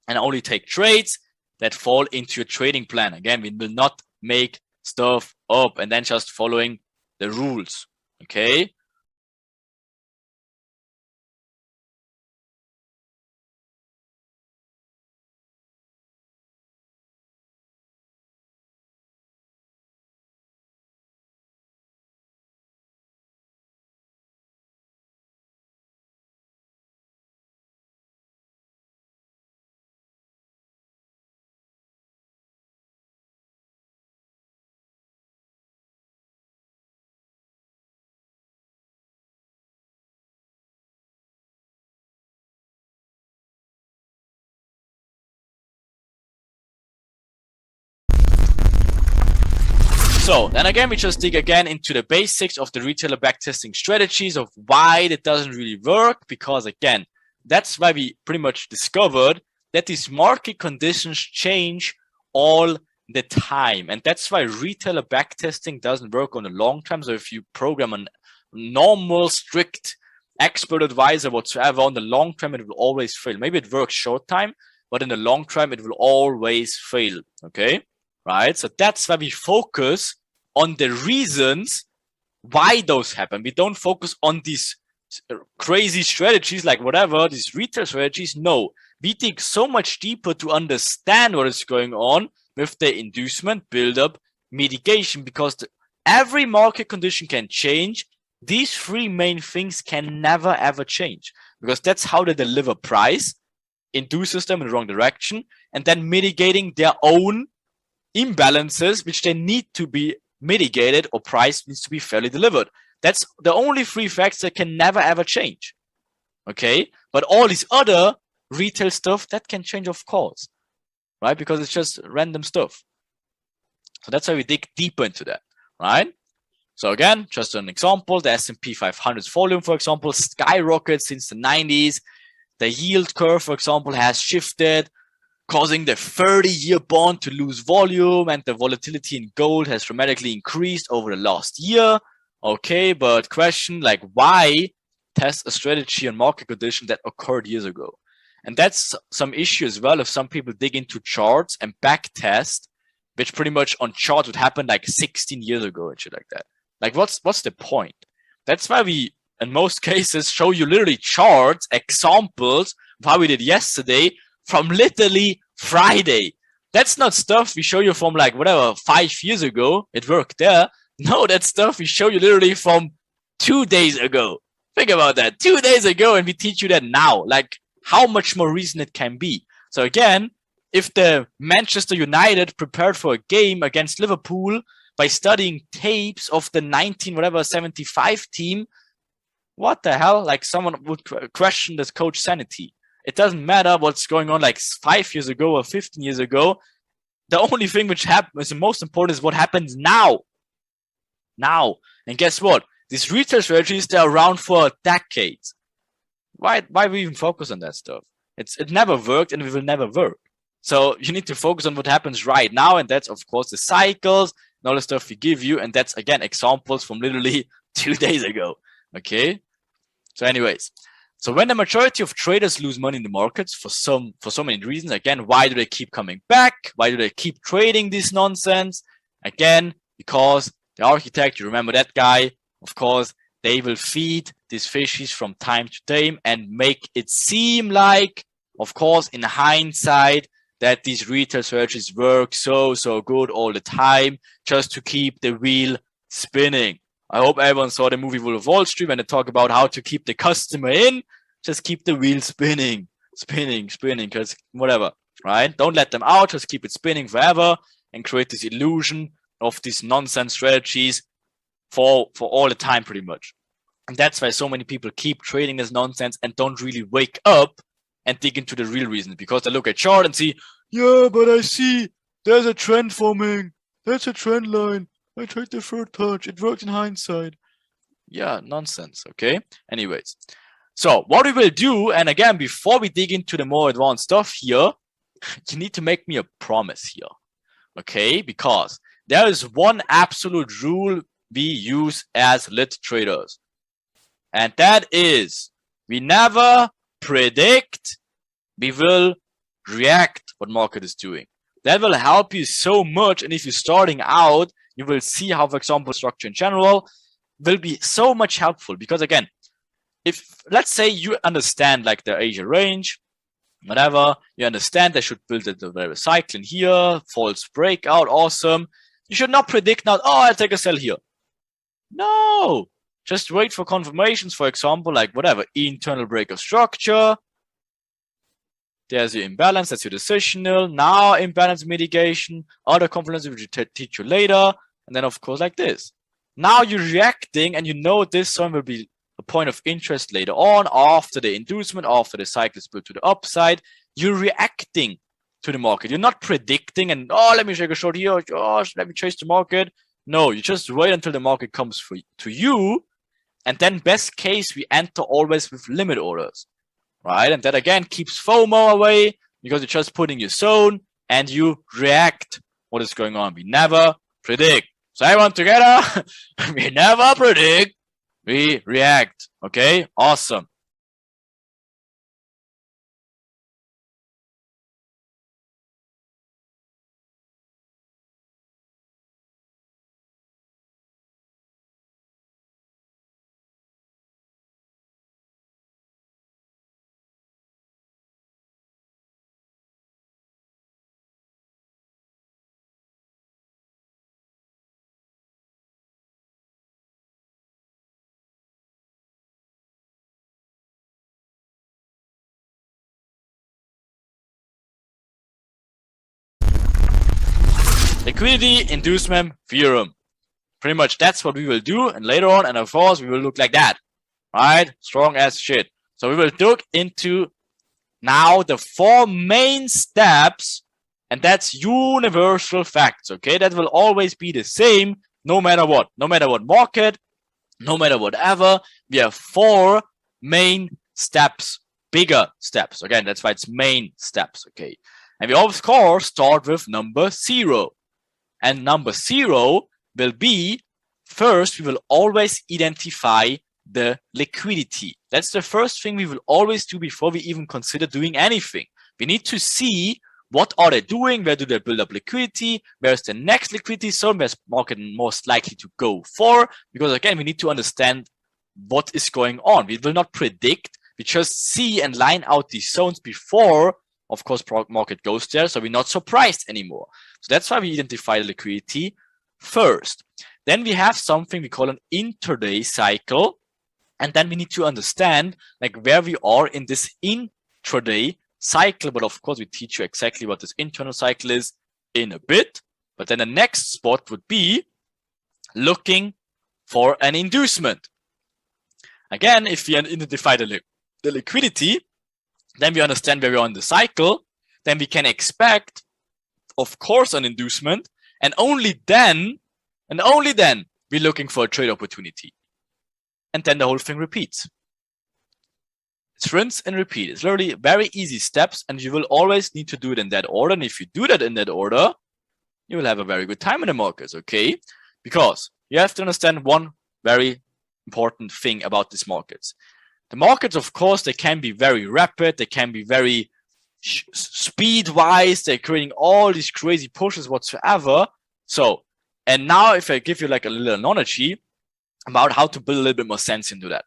And only take trades that fall into your trading plan. Again, we will not make stuff up and then just following the rules, okay? So then again, we just dig again into the basics of the retailer backtesting strategies of why it doesn't really work. Because again, that's why we pretty much discovered that these market conditions change all the time. And that's why retailer backtesting doesn't work on the long term. So if you program a normal, strict expert advisor whatsoever, on the long term, it will always fail. Maybe it works short time, but in the long term, it will always fail. Okay. Right. So that's why we focus on the reasons why those happen. We don't focus on these crazy strategies, like whatever, these retail strategies. No, we dig so much deeper to understand what is going on with the inducement, build-up, mitigation, because every market condition can change. These three main things can never, ever change because that's how they deliver price, induces them in the wrong direction, and then mitigating their own imbalances, which they need to be mitigated, or price needs to be fairly delivered. That's the only three facts that can never ever change. Okay, but all these other retail stuff that can change, of course, right? Because it's just random stuff. So that's why we dig deeper into that, right? So again, just an example, the S&P 500's volume, for example, skyrocketed since the 90s. The yield curve, for example, has shifted, causing the 30-year bond to lose volume, and the volatility in gold has dramatically increased over the last year. Okay, but question, like, why test a strategy on market condition that occurred years ago? And that's some issue as well if some people dig into charts and back test, which pretty much on charts would happen like 16 years ago and shit like that. Like, what's the point? That's why we, in most cases, show you literally charts, examples of how we did yesterday, from literally Friday. That's not stuff we show you from like whatever 5 years ago. It worked there. No, that's stuff we show you literally from 2 days ago. Think about that. 2 days ago, and we teach you that now. Like how much more recent it can be. So again, if the Manchester United prepared for a game against Liverpool by studying tapes of the 1975 team, what the hell? Like someone would question this coach sanity. It doesn't matter what's going on like 5 years ago or 15 years ago. The only thing which is the most important is what happens now. Now. And guess what? These retail strategies, they're around for decades. Why we even focus on that stuff? It never worked and it will never work. So you need to focus on what happens right now. And that's, of course, the cycles and all the stuff we give you. And that's, again, examples from literally 2 days ago. Okay? So anyways, so when the majority of traders lose money in the markets for so many reasons, again, why do they keep coming back? Why do they keep trading this nonsense? Again, because the architect, you remember that guy, of course, they will feed these fishes from time to time and make it seem like, of course, in hindsight, that these retail strategies work so good all the time just to keep the wheel spinning. I hope everyone saw the movie Wolf of Wall Street when they talk about how to keep the customer in. Just keep the wheel spinning, because whatever, right? Don't let them out. Just keep it spinning forever and create this illusion of these nonsense strategies for all the time, pretty much. And that's why so many people keep trading this nonsense and don't really wake up and dig into the real reason, because they look at chart and see, yeah, but I see there's a trend forming. That's a trend line. I tried the third touch. It worked in hindsight. Yeah, nonsense. Okay. Anyways, so what we will do, and again, before we dig into the more advanced stuff here, you need to make me a promise here. Okay, because there is one absolute rule we use as lit traders, and that is we never predict, we will react what market is doing. That will help you so much. And if you're starting out, you will see how, for example, structure in general will be so much helpful. Because again, if let's say you understand like the Asia range, whatever, you understand they should build a very cycle in here, false breakout, awesome. You should not predict now, oh, I'll take a sell here. No, just wait for confirmations, for example, like whatever, internal break of structure. There's your imbalance, that's your decisional. Now imbalance mitigation, other components which will teach you later. And then of course like this. Now you're reacting and you know this zone will be a point of interest later on after the inducement, after the cycle is built to the upside. You're reacting to the market. You're not predicting and, oh, let me take a short here. Oh, let me chase the market. No, you just wait until the market comes to you. And then best case, we enter always with limit orders. Right? And that again keeps FOMO away because you're just putting your zone and you react what is going on. We never predict. So everyone together, we never predict, we react. Okay? Awesome. Liquidity inducement theorem. Pretty much that's what we will do. And later on, and of course, we will look like that. Right? Strong as shit. So we will look into now the 4 main steps, and that's universal facts. Okay? That will always be the same no matter what. No matter what market, no matter whatever. We have 4 main steps, bigger steps. Again, that's why it's main steps. Okay? And we of course start with number 0. And number 0 will be, first, we will always identify the liquidity. That's the first thing we will always do before we even consider doing anything. We need to see what are they doing, where do they build up liquidity, where's the next liquidity zone, where's market most likely to go for, because again, we need to understand what is going on. We will not predict, we just see and line out these zones before, of course, market goes there, so we're not surprised anymore. So that's why we identify the liquidity first. Then we have something we call an intraday cycle. And then we need to understand like where we are in this intraday cycle. But of course, we teach you exactly what this internal cycle is in a bit. But then the next spot would be looking for an inducement. Again, if we identify the liquidity, then we understand where we are in the cycle, then we can expect, of course, an inducement, and only then, we're looking for a trade opportunity. And then the whole thing repeats. It's rinse and repeat. It's literally very easy steps, and you will always need to do it in that order. And if you do that in that order, you will have a very good time in the markets, okay? Because you have to understand one very important thing about these markets. The markets, of course, they can be very rapid. They can be very speed-wise. They're creating all these crazy pushes whatsoever. So, and now if I give you like a little analogy about how to build a little bit more sense into that.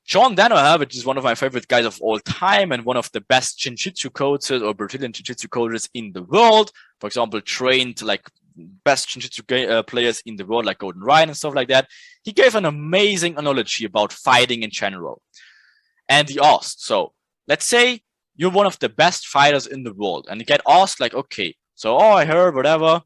John Danaher, which is one of my favorite guys of all time and one of the best Jiu-Jitsu coaches or Brazilian Jiu-Jitsu coaches in the world, for example, trained like best Jiu-Jitsu players in the world like Gordon Ryan and stuff like that. He gave an amazing analogy about fighting in general. And he asked, so let's say you're one of the best fighters in the world, and you get asked like, okay, so I heard whatever,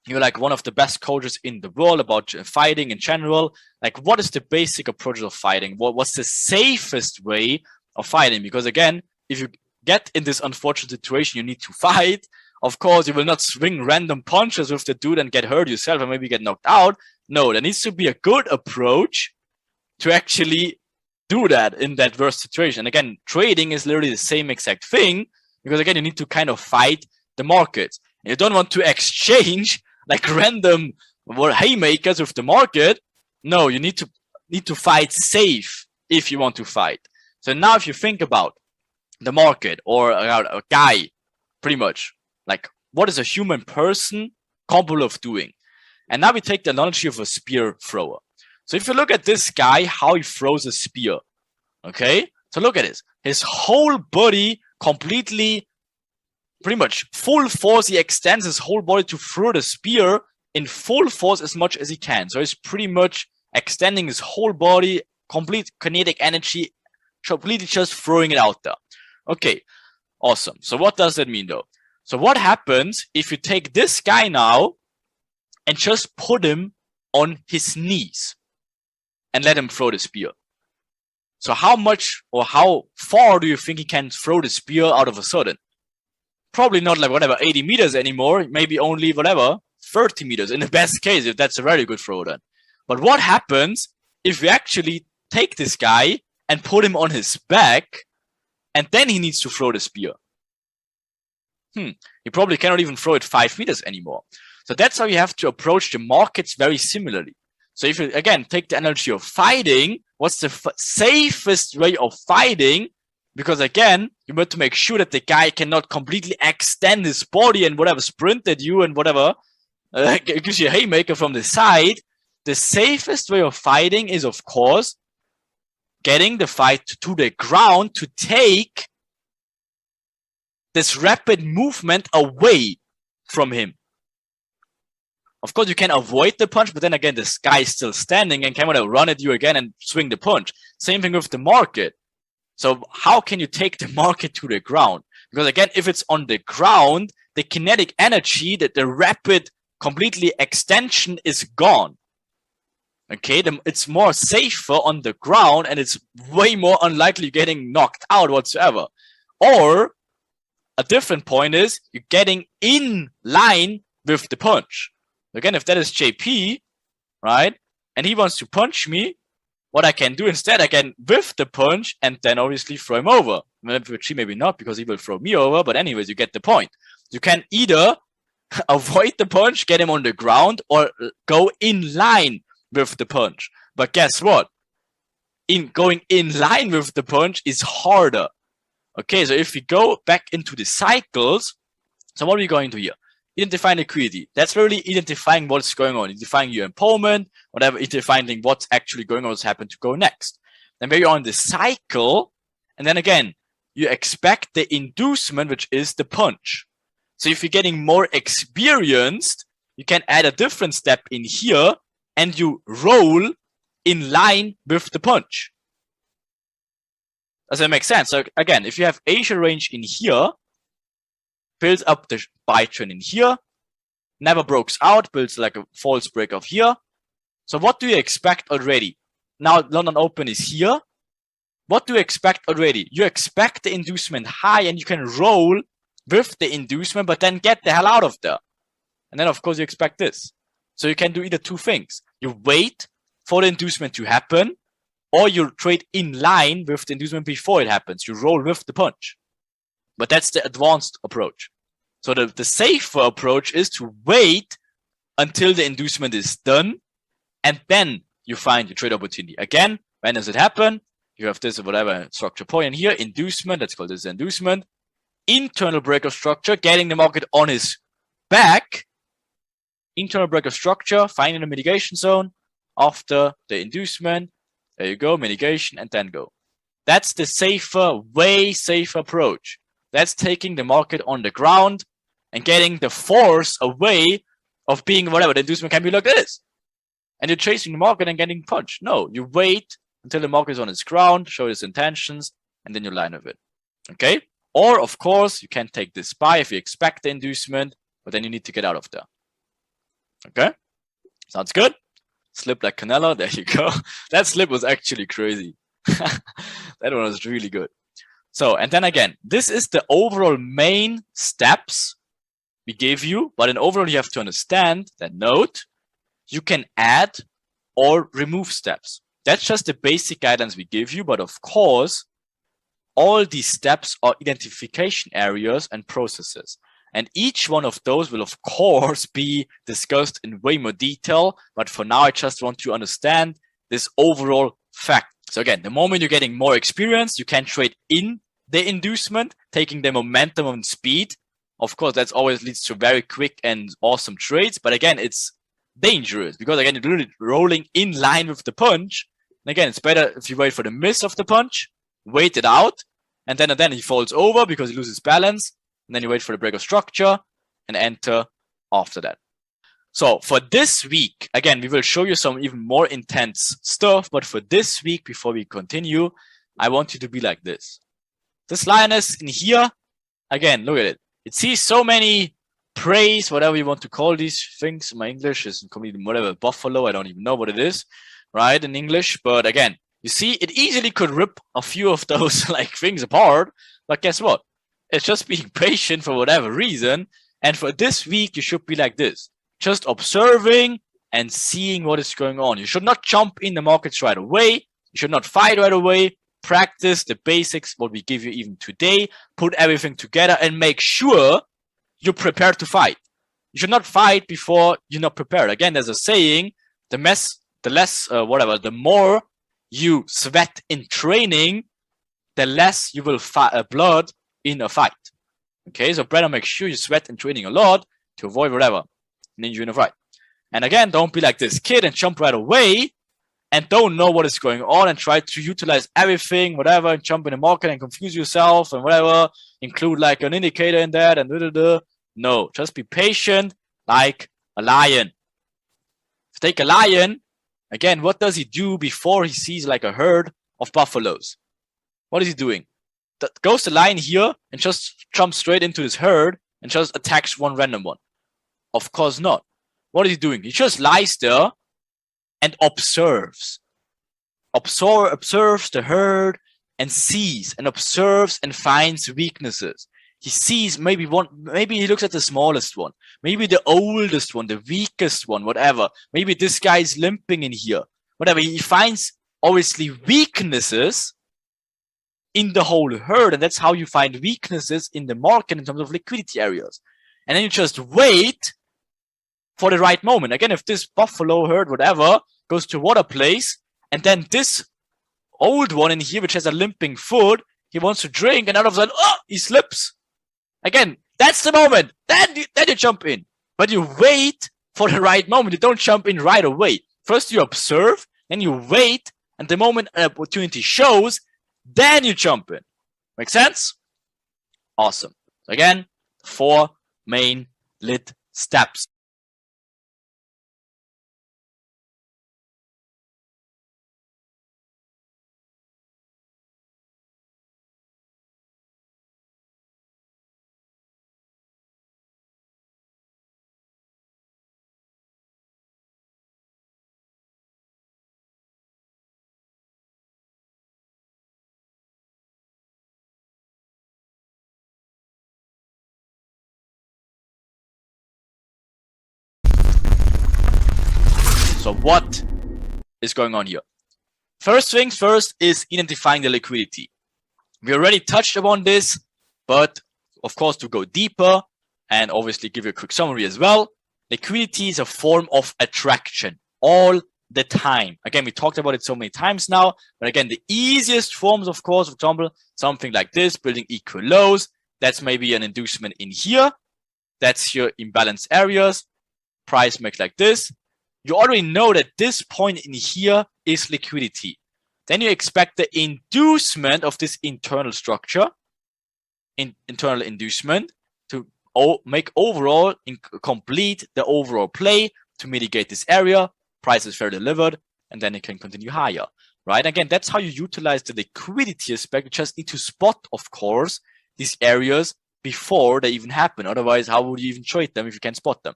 you're like one of the best coaches in the world about fighting in general. Like, what is the basic approach of fighting? What's the safest way of fighting? Because again, if you get in this unfortunate situation, you need to fight. Of course, you will not swing random punches with the dude and get hurt yourself and maybe get knocked out. No, there needs to be a good approach to actually do that in that worst situation. Again, trading is literally the same exact thing, because again, you need to kind of fight the market. You don't want to exchange like random haymakers with the market. No, you need to fight safe if you want to fight. So now if you think about the market or a guy, pretty much, like what is a human person capable of doing? And now we take the analogy of a spear thrower. So if you look at this guy, how he throws a spear, okay? So look at this. His whole body completely, pretty much full force, he extends his whole body to throw the spear in full force as much as he can. So he's pretty much extending his whole body, complete kinetic energy, completely just throwing it out there. Okay, awesome. So what does that mean though? So what happens if you take this guy now and just put him on his knees and let him throw the spear? So how much or how far do you think he can throw the spear out of a sudden? Probably not like whatever 80 meters anymore, maybe only whatever 30 meters in the best case, if that's a very good throw then. But what happens if we actually take this guy and put him on his back and then he needs to throw the spear? He probably cannot even throw it 5 meters anymore. So that's how you have to approach the markets very similarly. So if you, again, take the analogy of fighting, what's the safest way of fighting? Because again, you want to make sure that the guy cannot completely extend his body and whatever sprint at you and whatever gives you a haymaker from the side. The safest way of fighting is, of course, getting the fight to the ground to take this rapid movement away from him. Of course, you can avoid the punch, but then again, this guy is still standing and can run at you again and swing the punch. Same thing with the market. So how can you take the market to the ground? Because again, if it's on the ground, the kinetic energy, that the rapid completely extension is gone. Okay, it's more safer on the ground and it's way more unlikely getting knocked out whatsoever. Or a different point is you're getting in line with the punch. Again, if that is JP, right, and he wants to punch me, what I can do instead, I can whiff the punch and then obviously throw him over. Maybe not, because he will throw me over, but anyways, you get the point. You can either avoid the punch, get him on the ground, or go in line with the punch. But guess what? Going in line with the punch is harder. Okay, so if we go back into the cycles, so what are we going to here? Identifying liquidity. That's really identifying what's going on, identifying your empowerment, whatever, identifying what's actually going on, what's happened to go next. Then when you're on the cycle, and then again, you expect the inducement, which is the punch. So if you're getting more experienced, you can add a different step in here, and you roll in line with the punch. Does that make sense? So again, if you have Asia range in here, builds up the buy trend in here, never breaks out, builds like a false break of here, So what do you expect already? Now London Open is here. What do you expect already? You expect the inducement high and you can roll with the inducement, but then get the hell out of there. And then of course you expect this. So you can do either two things. You wait for the inducement to happen, or you trade in line with the inducement before it happens. You roll with the punch. But that's the advanced approach. So the safer approach is to wait until the inducement is done, and then you find your trade opportunity. Again, when does it happen? You have this or whatever structure point here, inducement, let's call this inducement, internal breaker structure, getting the market on his back, internal breaker structure, finding the mitigation zone after the inducement. There you go, mitigation, and then go. That's the safer, way safer approach. That's taking the market on the ground and getting the force away of being whatever. The inducement can be like this. And you're chasing the market and getting punched. No, you wait until the market is on its ground, show its intentions, and then you line with it. Okay? Or, of course, you can take this buy if you expect the inducement, but then you need to get out of there. Okay? Sounds good? Slip like Canelo. There you go. That slip was actually crazy. That one was really good. So, and then again, this is the overall main steps we gave you, but in overall you have to understand that note, you can add or remove steps. That's just the basic guidance we give you, but of course, all these steps are identification areas and processes. And each one of those will, of course, be discussed in way more detail. But for now, I just want to understand this overall fact. So again, the moment you're getting more experience, you can trade in the inducement, taking the momentum and speed. Of course, that always leads to very quick and awesome trades. But again, it's dangerous because, again, you're literally rolling in line with the punch. And again, it's better if you wait for the miss of the punch, wait it out, and then he falls over because he loses balance. And then you wait for the break of structure and enter after that. So for this week, again, we will show you some even more intense stuff. But for this week, before we continue, I want you to be like this. This lioness in here, again, look at it. It sees so many preys, whatever you want to call these things. My English is completely whatever, buffalo. I don't even know what it is, right, in English. But again, you see, it easily could rip a few of those like things apart. But guess what? It's just being patient for whatever reason. And for this week, you should be like this. Just observing and seeing what is going on. You should not jump in the markets right away. You should not fight right away. Practice the basics, what we give you even today. Put everything together and make sure you're prepared to fight. You should not fight before you're not prepared. Again, there's a saying, the more you sweat in training, the less you will blood in a fight. Okay, so better make sure you sweat in training a lot to avoid whatever an injury in a fight. And again, don't be like this kid and jump right away and don't know what is going on and try to utilize everything, whatever, and jump in the market and confuse yourself and whatever, include like an indicator in that and da-da-da. No, just be patient like a lion. Take a lion, again, what does he do before he sees like a herd of buffaloes? What is he doing? Goes the lion here and just jumps straight into his herd and just attacks one random one? Of course not. What is he doing? He just lies there and observes. Observes the herd and sees and observes and finds weaknesses. He sees maybe he looks at the smallest one, maybe the oldest one, the weakest one, whatever. Maybe this guy is limping in here, whatever. He finds obviously weaknesses in the whole herd, and that's how you find weaknesses in the market in terms of liquidity areas. And then you just wait for the right moment. Again, if this buffalo herd, whatever, goes to water place, and then this old one in here, which has a limping foot, he wants to drink, and all of a sudden, he slips. Again, that's the moment. Then you jump in. But you wait for the right moment. You don't jump in right away. First you observe, then you wait, and the moment an opportunity shows, then you jump in. Make sense? Awesome. Again, 4 main lit steps. So what is going on here? First things first is identifying the liquidity. We already touched upon this, but of course, to go deeper and obviously give you a quick summary as well, liquidity is a form of attraction all the time. Again, we talked about it so many times now, but again, the easiest forms, of course, for example, something like this, building equal lows, that's maybe an inducement in here. That's your imbalance areas. Price makes like this. You already know that this point in here is liquidity. Then you expect the inducement of this internal structure, internal inducement, to make overall complete the overall play to mitigate this area. Price is fair delivered, and then it can continue higher, right? Again, that's how you utilize the liquidity aspect. You just need to spot, of course, these areas before they even happen. Otherwise, how would you even trade them if you can't spot them?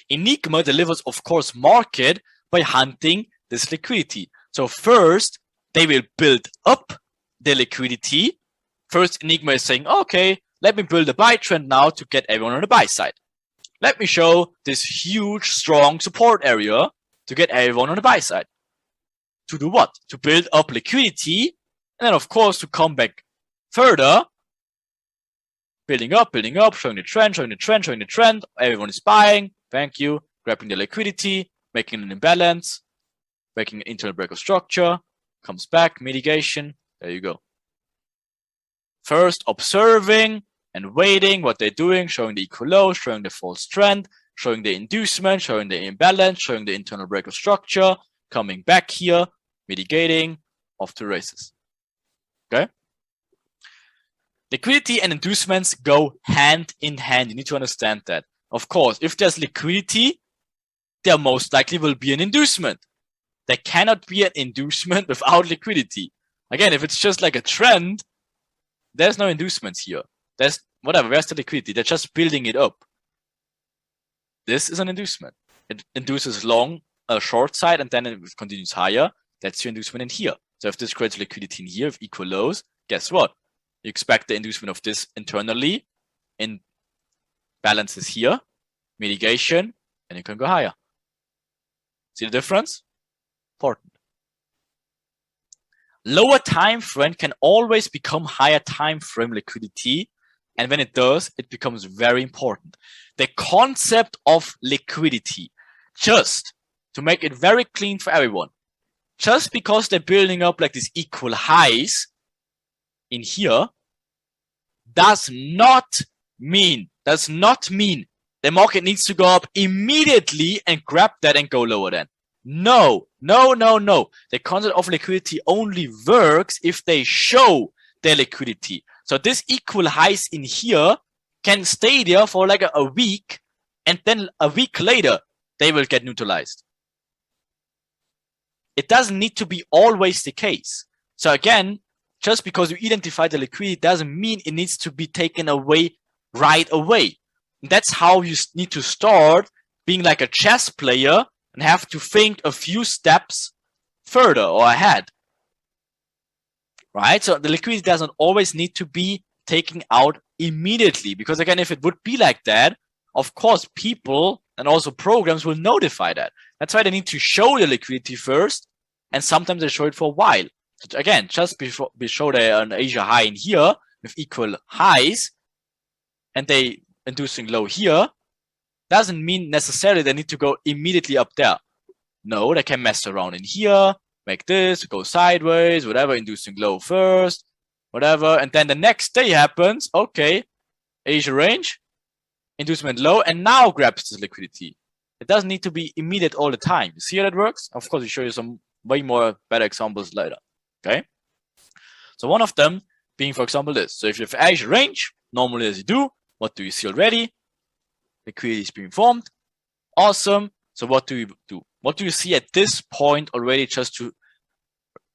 Enigma delivers, of course, market by hunting this liquidity. So first, they will build up the liquidity. First, Enigma is saying, okay, let me build a buy trend now to get everyone on the buy side. Let me show this huge, strong support area to get everyone on the buy side. To do what? To build up liquidity, and then, of course, to come back further, building up, showing the trend. Everyone is buying. Thank you. Grabbing the liquidity, making an imbalance, making an internal break of structure, comes back, mitigation. There you go. First, observing and waiting what they're doing, showing the equal low, showing the false trend, showing the inducement, showing the imbalance, showing the internal break of structure, coming back here, mitigating, off to races. Okay? Liquidity and inducements go hand in hand. You need to understand that. Of course, if there's liquidity, there most likely will be an inducement. There cannot be an inducement without liquidity. Again, if it's just like a trend, there's no inducements here. There's whatever, where's the liquidity? They're just building it up. This is an inducement. It induces long, short side, and then it continues higher. That's your inducement in here. So if this creates liquidity in here with equal lows, guess what? You expect the inducement of this internally in balances here, mitigation, and you can go higher. See the difference? Important. Lower time frame can always become higher time frame liquidity, and when it does, it becomes very important. The concept of liquidity, just to make it very clean for everyone, just because they're building up like these equal highs in here, does not mean the market needs to go up immediately and grab that and go lower then. No. The concept of liquidity only works if they show their liquidity. So this equal highs in here can stay there for like a week, and then a week later, they will get neutralized. It doesn't need to be always the case. So again, just because you identify the liquidity doesn't mean it needs to be taken away right away. And that's how you need to start being like a chess player and have to think a few steps further or ahead. Right? So the liquidity doesn't always need to be taken out immediately, because again, if it would be like that, of course, people and also programs will notify that. That's why they need to show the liquidity first, and sometimes they show it for a while. So again, just before we show an Asia high in here with equal highs, and they inducing low here, doesn't mean necessarily they need to go immediately up there. No, they can mess around in here, make this, go sideways, whatever, inducing low first, whatever, and then the next day happens, okay, Asia range, inducement low, and now grabs this liquidity. It doesn't need to be immediate all the time. You see how that works? Of course, we show you some way more better examples later. Okay? So one of them being, for example, this. So if you have Asia range, normally as you do, what do you see already? Liquidity is being formed. Awesome. So what do you do? What do you see at this point already, just to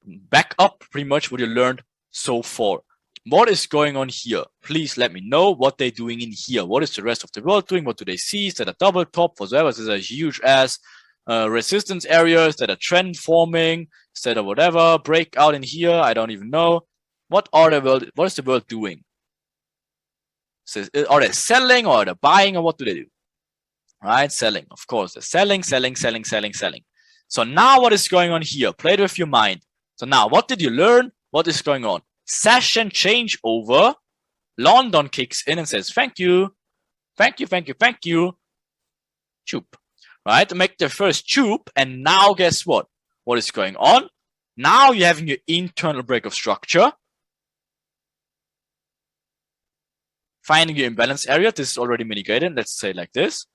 back up pretty much what you learned so far? What is going on here? Please let me know what they're doing in here. What is the rest of the world doing? What do they see? Is that a double top? Whatever. Is there a huge ass resistance areas that are trend forming? Is that a whatever breakout in here? I don't even know. What is the world doing? So are they selling, or are they buying, or what do they do? Right, selling. Of course, they're selling. So now what is going on here? Play it with your mind. So now what did you learn? What is going on? Session changeover. London kicks in and says, thank you. Thank you, thank you, thank you. Tube. Right? To make the first tube. And now guess what? What is going on? Now you're having your internal break of structure. Finding your imbalance area. This is already mitigated. Let's say like this.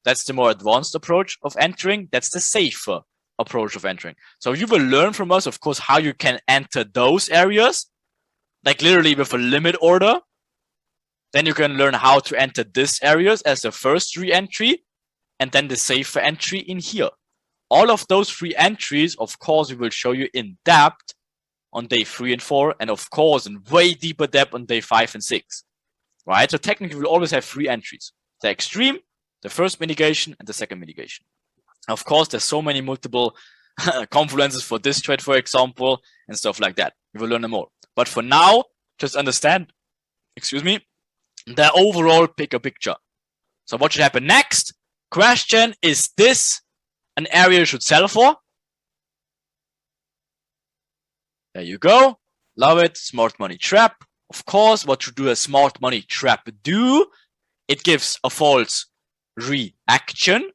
That's the more advanced approach of entering. That's the safer approach of entering. So you will learn from us, of course, how you can enter those areas, like literally with a limit order. Then you can learn how to enter these areas as the first re-entry, and then the safer entry in here. All of those 3 entries, of course, we will show you in depth on day 3 and 4, and of course, in way deeper depth on day 5 and 6. Right? So technically, we'll always have 3 entries. The extreme, the first mitigation, and the second mitigation. Of course, there's so many multiple confluences for this trade, for example, and stuff like that. We will learn them more. But for now, just understand, the overall bigger picture. So what should happen next? Question, is this an area you should sell for? There you go. Love it. Smart money trap. Of course, what should do a smart money trap do? It gives a false reaction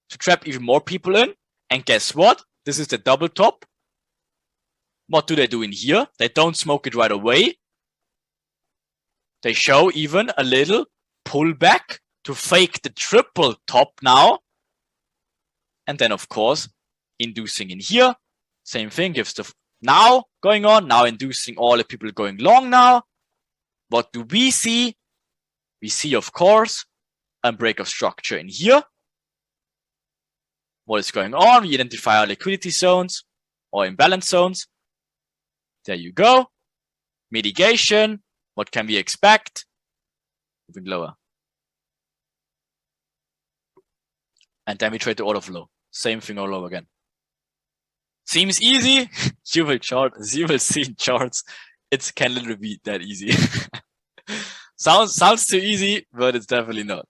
to trap even more people in. And guess what? This is the double top. What do they do in here? They don't smoke it right away. They show even a little pullback to fake the triple top now. And then, of course, inducing in here. Same thing, gives the now going on. Now inducing all the people going long now. What do we see? We see, of course, a break of structure in here. What is going on? We identify our liquidity zones or imbalance zones. There you go. Mitigation. What can we expect? Moving lower. And then we trade the order flow. Same thing all over again. Seems easy. You will see in charts. It can literally be that easy. Sounds too easy, but it's definitely not.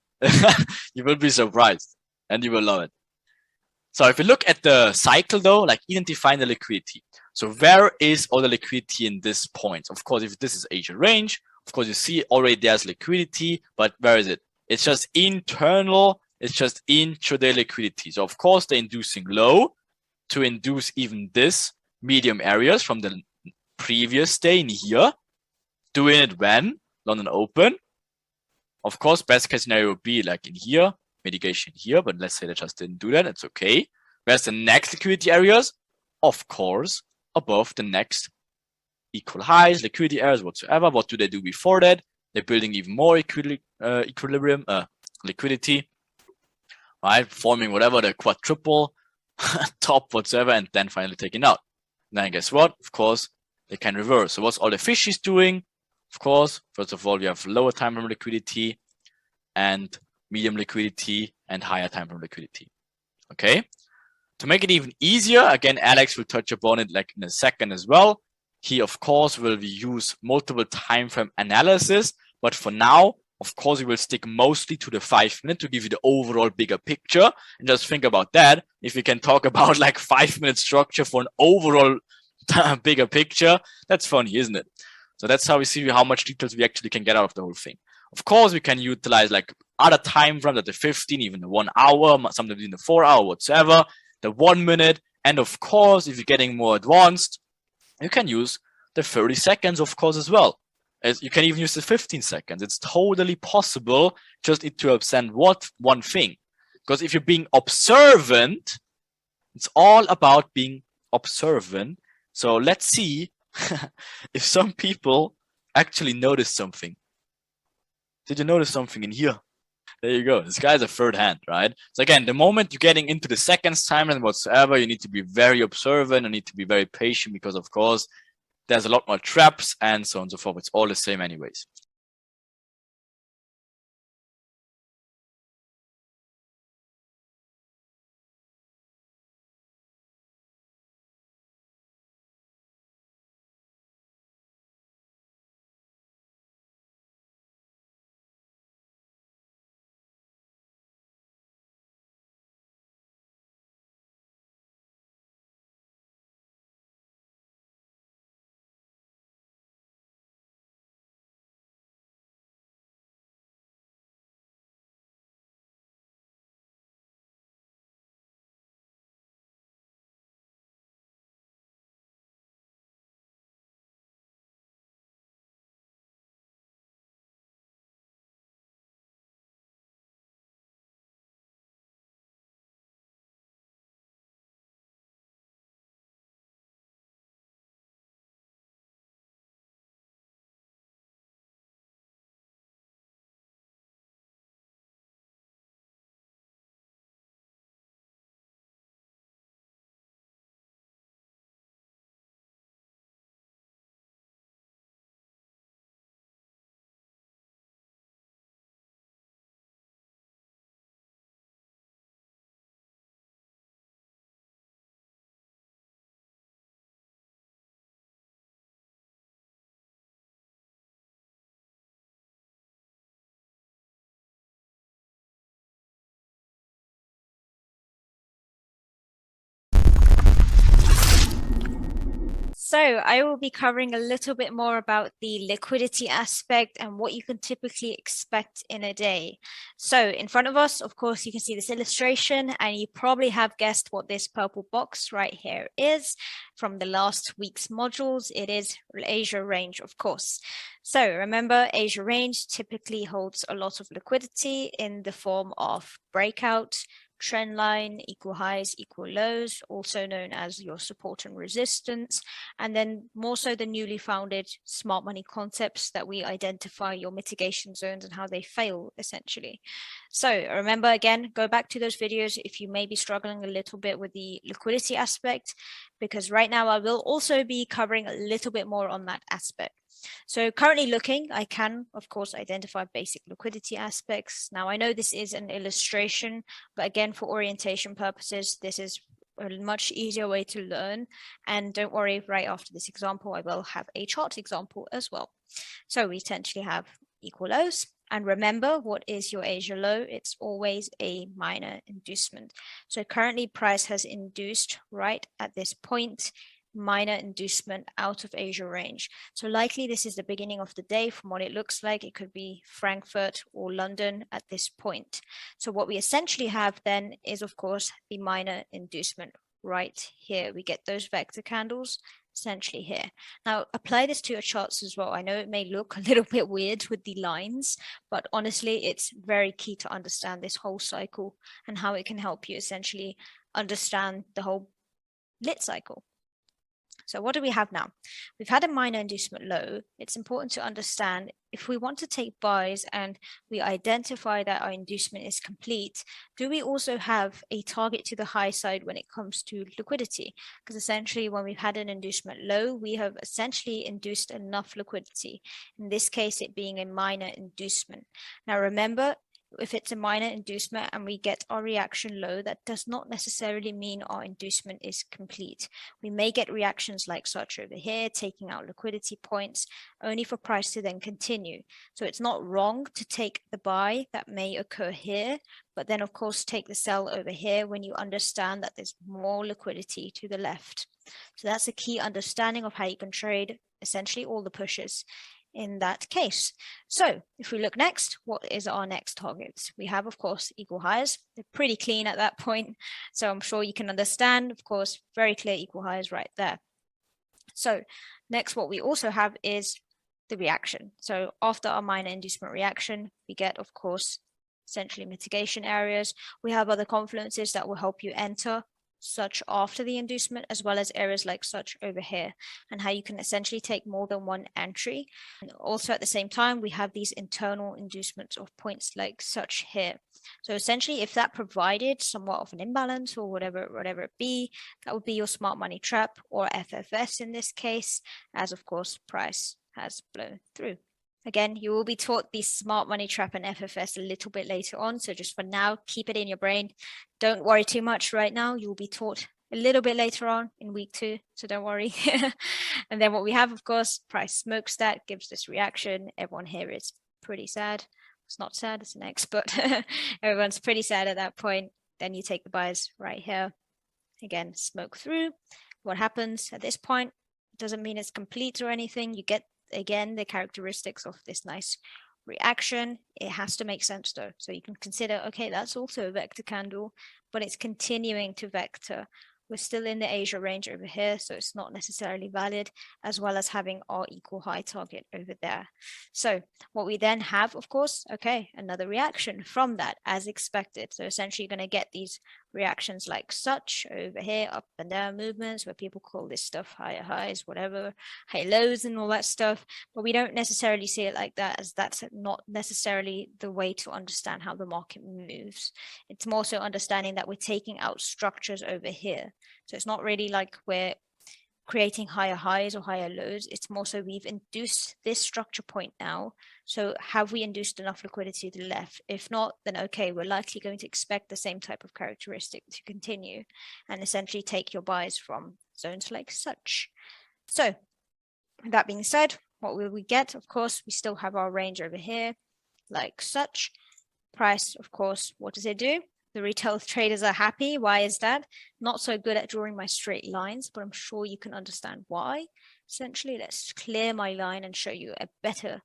You will be surprised and you will love it. So if you look at the cycle though, like identifying the liquidity. So where is all the liquidity in this point? Of course, if this is Asia range, of course you see already there's liquidity, but where is it? It's just internal, it's just intraday liquidity. So of course they're inducing low to induce even this medium areas from the previous day in here. Doing it when? London open. Of course, best case scenario would be like in here, mitigation here, but let's say they just didn't do that. It's okay. Where's the next liquidity areas? Of course, above the next equal highs, liquidity areas whatsoever. What do they do before that? They're building even more equilibrium, liquidity, right? Forming whatever the quadruple top whatsoever, and then finally taking out. Then guess what? Of course, they can reverse. So what's all the fishies doing? Of course, first of all, we have lower time frame liquidity and medium liquidity and higher time frame liquidity. Okay. To make it even easier, again, Alex will touch upon it like in a second as well. He, of course, will use multiple time frame analysis, but for now, of course, we will stick mostly to the 5 minute to give you the overall bigger picture. And just think about that. If we can talk about like 5 minute structure for an overall bigger picture, that's funny, isn't it? So that's how we see how much details we actually can get out of the whole thing. Of course, we can utilize like other time frames, like the 15, even the 1 hour, sometimes in the 4 hour, whatsoever, the 1 minute. And of course, if you're getting more advanced, you can use the 30 seconds, of course, as well. As you can even use the 15 seconds. It's totally possible. Just need to understand one thing. Because if you're being observant, it's all about being observant. So let's see if some people actually notice something. Did you notice something in here? There you go. This guy's a third hand, right? So again, the moment you're getting into the seconds time and whatsoever, you need to be very observant. You need to be very patient because, of course, there's a lot more traps and so on and so forth. It's all the same anyways. So I will be covering a little bit more about the liquidity aspect and what you can typically expect in a day. So in front of us, of course, you can see this illustration, and you probably have guessed what this purple box right here is from the last week's modules. It is Asia range, of course. So remember, Asia range typically holds a lot of liquidity in the form of breakout, trend line, equal highs, equal lows, also known as your support and resistance, and then more so the newly founded smart money concepts that we identify your mitigation zones and how they fail, essentially. So remember, again, go back to those videos if you may be struggling a little bit with the liquidity aspect, because right now I will also be covering a little bit more on that aspect. So currently looking, I can, of course, identify basic liquidity aspects. Now, I know this is an illustration, but again, for orientation purposes, this is a much easier way to learn. And don't worry, right after this example, I will have a chart example as well. So we essentially have equal lows. And remember, what is your Asia low? It's always a minor inducement. So currently price has induced right at this point, minor inducement out of Asia range. So likely this is the beginning of the day from what it looks like. It could be Frankfurt or London at this point. So what we essentially have then is, of course, the minor inducement right here. We get those vector candles essentially here. Now apply this to your charts as well. I know it may look a little bit weird with the lines, but honestly, it's very key to understand this whole cycle and how it can help you essentially understand the whole lit cycle. So what do we have now? We've had a minor inducement low. It's important to understand if we want to take buys and we identify that our inducement is complete, do we also have a target to the high side when it comes to liquidity? Because essentially when we've had an inducement low, we have essentially induced enough liquidity. In this case, it being a minor inducement. Now remember, if it's a minor inducement and we get our reaction low, that does not necessarily mean our inducement is complete. We may get reactions like such over here, taking out liquidity points, only for price to then continue. So it's not wrong to take the buy that may occur here, but then of course take the sell over here when you understand that there's more liquidity to the left. So that's a key understanding of how you can trade essentially all the pushes in that case. So if we look next, what is our next targets? We have, of course, equal highs. They're pretty clean at that point. So I'm sure you can understand, of course, very clear equal highs right there. So next, what we also have is the reaction. So after our minor inducement reaction, we get, of course, essentially mitigation areas. We have other confluences that will help you enter such after the inducement, as well as areas like such over here, and how you can essentially take more than one entry. And also at the same time, we have these internal inducements of points like such here. So essentially, if that provided somewhat of an imbalance or whatever it be, that would be your smart money trap or FFS in this case, as of course price has blown through. Again, you will be taught the smart money trap and FFS a little bit later on. So just for now, keep it in your brain. Don't worry too much right now. You'll be taught a little bit later on in week 2. So don't worry. And then what we have, of course, price smokestack gives this reaction. Everyone here is pretty sad. It's not sad, it's an X, but everyone's pretty sad at that point. Then you take the buys right here. Again, smoke through. What happens at this point doesn't mean it's complete or anything. You get again the characteristics of this nice reaction. It has to make sense though, so you can consider, okay, that's also a vector candle, but it's continuing to vector. We're still in the Asia range over here, so it's not necessarily valid, as well as having our equal high target over there. So what we then have, of course, okay, another reaction from that as expected. So essentially you're going to get these reactions like such over here, up and down movements, where people call this stuff higher highs, whatever, high lows and all that stuff, but we don't necessarily see it like that, as that's not necessarily the way to understand how the market moves. It's more so understanding that we're taking out structures over here. So it's not really like we're creating higher highs or higher lows. It's more so we've induced this structure point now. So have we induced enough liquidity to the left? If not, then okay, we're likely going to expect the same type of characteristic to continue and essentially take your buys from zones like such. So that being said, what will we get? Of course, we still have our range over here like such. Price, of course, what does it do? The retail traders are happy. Why is that? Not so good at drawing my straight lines, but I'm sure you can understand why. Essentially, let's clear my line and show you a better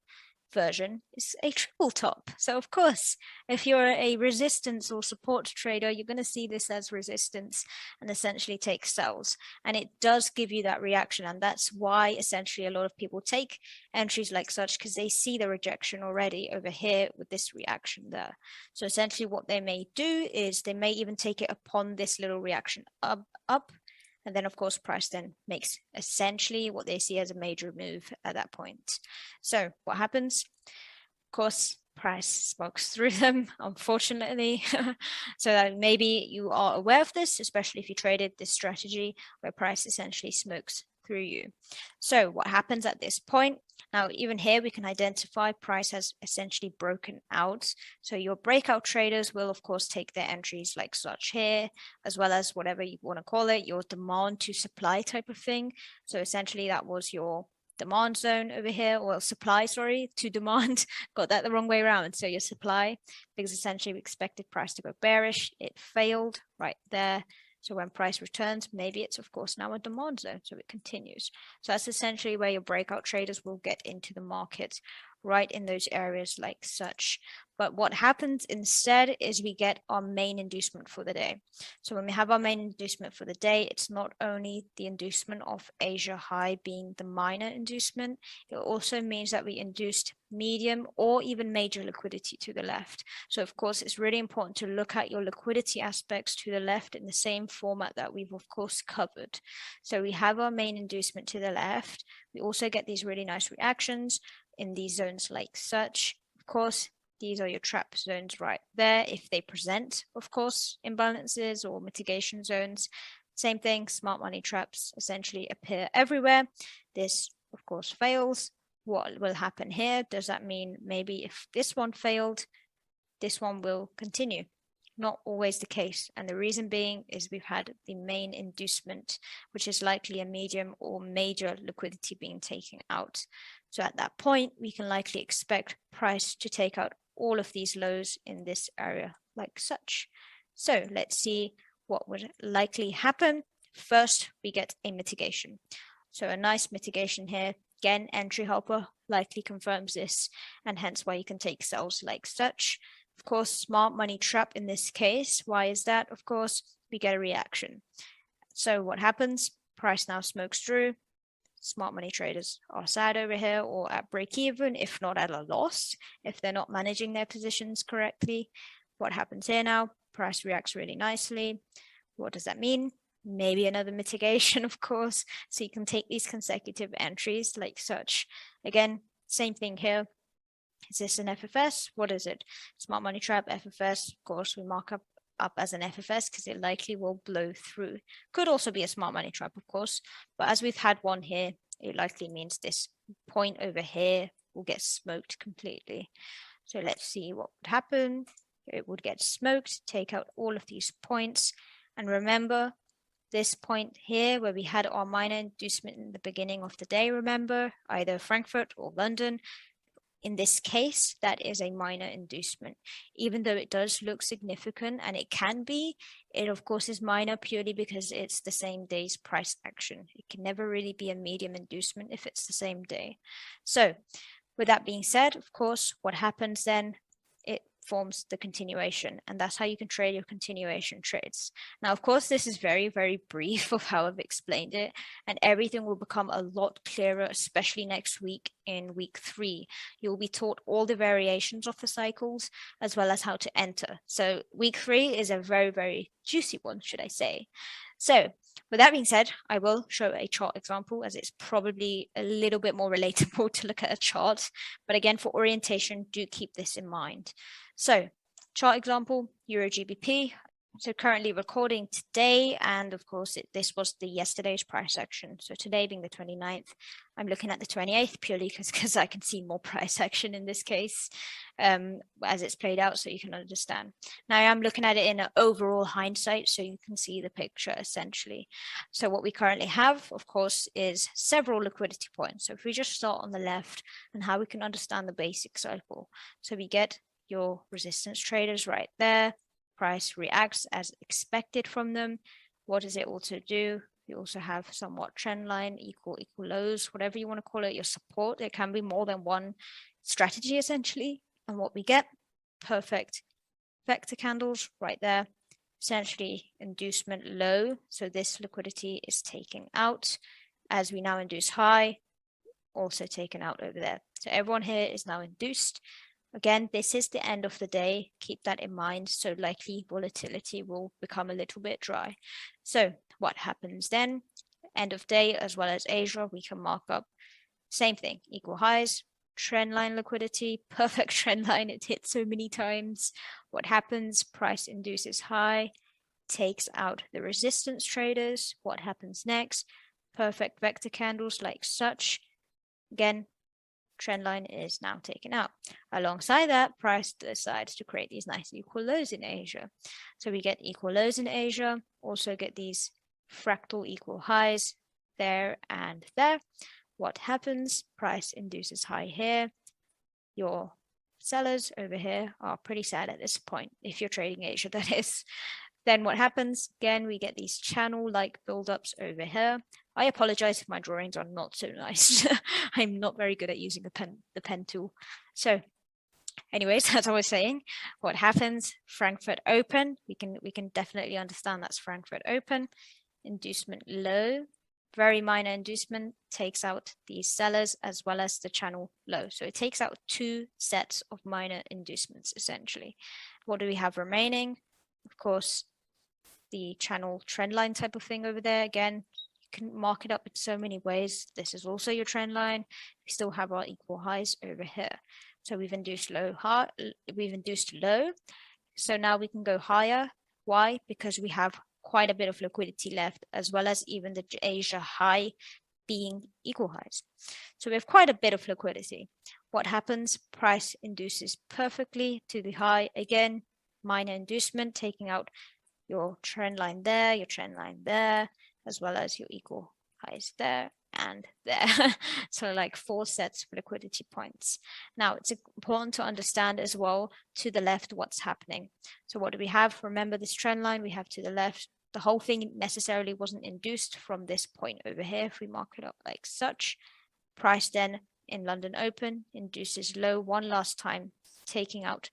version is a triple top. So of course, if you're a resistance or support trader, you're going to see this as resistance and essentially take sells. And it does give you that reaction. And that's why essentially a lot of people take entries like such, because they see the rejection already over here with this reaction there. So essentially what they may do is they may even take it upon this little reaction up. And then, of course, price then makes essentially what they see as a major move at that point. So what happens? Of course, price smokes through them, unfortunately. So that maybe you are aware of this, especially if you traded this strategy where price essentially smokes through you. So what happens at this point? Now, even here, we can identify price has essentially broken out. So your breakout traders will, of course, take their entries like such here, as well as whatever you want to call it, your demand to supply type of thing. So essentially that was your demand zone over here, or supply, sorry, to demand. Got that the wrong way around. So your supply, because essentially we expected price to go bearish. It failed right there. So when price returns, maybe it's of course now a demand zone, so it continues. So that's essentially where your breakout traders will get into the market, right in those areas like such. But what happens instead is we get our main inducement for the day. So when we have our main inducement for the day, it's not only the inducement of Asia high being the minor inducement, it also means that we induced medium or even major liquidity to the left. So of course, it's really important to look at your liquidity aspects to the left in the same format that we've of course covered. So we have our main inducement to the left. We also get these really nice reactions in these zones like such. Of course, these are your trap zones right there. If they present, of course, imbalances or mitigation zones, same thing, smart money traps essentially appear everywhere. This, of course, fails. What will happen here? Does that mean maybe if this one failed, this one will continue? Not always the case. And the reason being is we've had the main inducement, which is likely a medium or major liquidity being taken out. So at that point, we can likely expect price to take out all of these lows in this area like such. So let's see what would likely happen. First, we get a mitigation. So a nice mitigation here. Again, entry helper likely confirms this, and hence why you can take sells like such. Of course, smart money trap in this case. Why is that? Of course, we get a reaction. So what happens? Price now smokes through. Smart money traders are sad over here or at break even, if not at a loss, if they're not managing their positions correctly. What happens here now? Price reacts really nicely. What does that mean? Maybe another mitigation, of course. So you can take these consecutive entries like such. Again, same thing here. Is this an FFS? What is it? Smart money trap, FFS. Of course, we mark up as an FFS because it likely will blow through. Could also be a smart money trap, of course, but as we've had one here, it likely means this point over here will get smoked completely. So let's see what would happen. It would get smoked, take out all of these points. And remember, this point here where we had our minor inducement in the beginning of the day, remember, either Frankfurt or London. In this case, that is a minor inducement. Even though it does look significant, and it can be, it of course is minor purely because it's the same day's price action. It can never really be a medium inducement if it's the same day. So with that being said, of course, what happens then? It forms the continuation, and that's how you can trade your continuation trades. Now, of course, this is very, very brief of how I've explained it, and everything will become a lot clearer, especially next week in week 3. You'll be taught all the variations of the cycles as well as how to enter. So week 3 is a very, very juicy one, should I say. So with that being said, I will show a chart example as it's probably a little bit more relatable to look at a chart. But again, for orientation, do keep this in mind. So chart example, Euro GBP. So currently recording today, and of course this was the yesterday's price action. So today being the 29th, I'm looking at the 28th purely because I can see more price action in this case as it's played out, so you can understand. Now I'm looking at it in an overall hindsight, so you can see the picture essentially. So what we currently have, of course, is several liquidity points. So if we just start on the left and how we can understand the basic cycle. So we get your resistance traders right there. Price reacts as expected from them. What does it also do? You also have somewhat trend line, equal lows, whatever you want to call it, your support. It can be more than one strategy essentially. And what we get, perfect vector candles right there, essentially inducement low. So this liquidity is taken out as we now induce high, also taken out over there. So everyone here is now induced. Again, this is the end of the day. Keep that in mind. So likely volatility will become a little bit dry. So what happens then? End of day, as well as Asia, we can mark up same thing, equal highs, trend line liquidity, perfect trend line. It hit so many times. What happens? Price induces high, takes out the resistance traders. What happens next? Perfect vector candles like such. Again, trend line is now taken out. Alongside that, price decides to create these nice equal lows in Asia. So we get equal lows in Asia, also get these fractal equal highs there and there. What happens? Price induces high here. Your sellers over here are pretty sad at this point, if you're trading Asia, that is. Then what happens? Again, we get these channel-like buildups over here. I apologize if my drawings are not so nice. I'm not very good at using the pen tool. So anyways, as I was saying, what happens? Frankfurt open. We can definitely understand that's Frankfurt open. Inducement low. Very minor inducement takes out these sellers as well as the channel low. So it takes out two sets of minor inducements essentially. What do we have remaining? Of course, the channel trend line type of thing over there. Again, you can mark it up in so many ways. This is also your trend line. We still have our equal highs over here. So we've induced low, high, we've induced low. So now we can go higher. Why? Because we have quite a bit of liquidity left, as well as even the Asia high being equal highs. So we have quite a bit of liquidity. What happens? Price induces perfectly to the high. Again, minor inducement, taking out your trend line there, your trend line there, as well as your equal highs there and there. So like 4 sets of liquidity points. Now it's important to understand as well to the left what's happening. So what do we have? Remember this trend line we have to the left. The whole thing necessarily wasn't induced from this point over here. If we mark it up like such, price then in London Open induces low one last time, taking out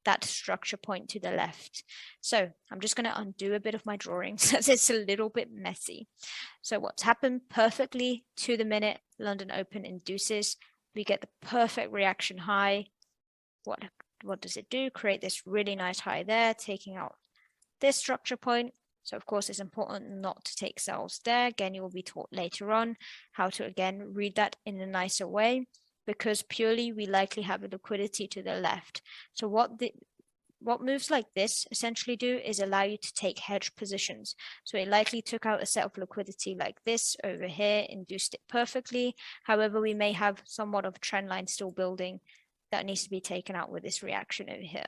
that structure point to the left. So I'm just going to undo a bit of my drawings as it's a little bit messy. So what's happened perfectly to the minute, London Open induces, we get the perfect reaction high. What does it do? Create this really nice high there, taking out this structure point. So of course it's important not to take sells there. Again, you will be taught later on how to again read that in a nicer way, because purely we likely have a liquidity to the left. So what moves like this essentially do is allow you to take hedge positions. So it likely took out a set of liquidity like this over here, induced it perfectly. However, we may have somewhat of a trend line still building that needs to be taken out with this reaction over here.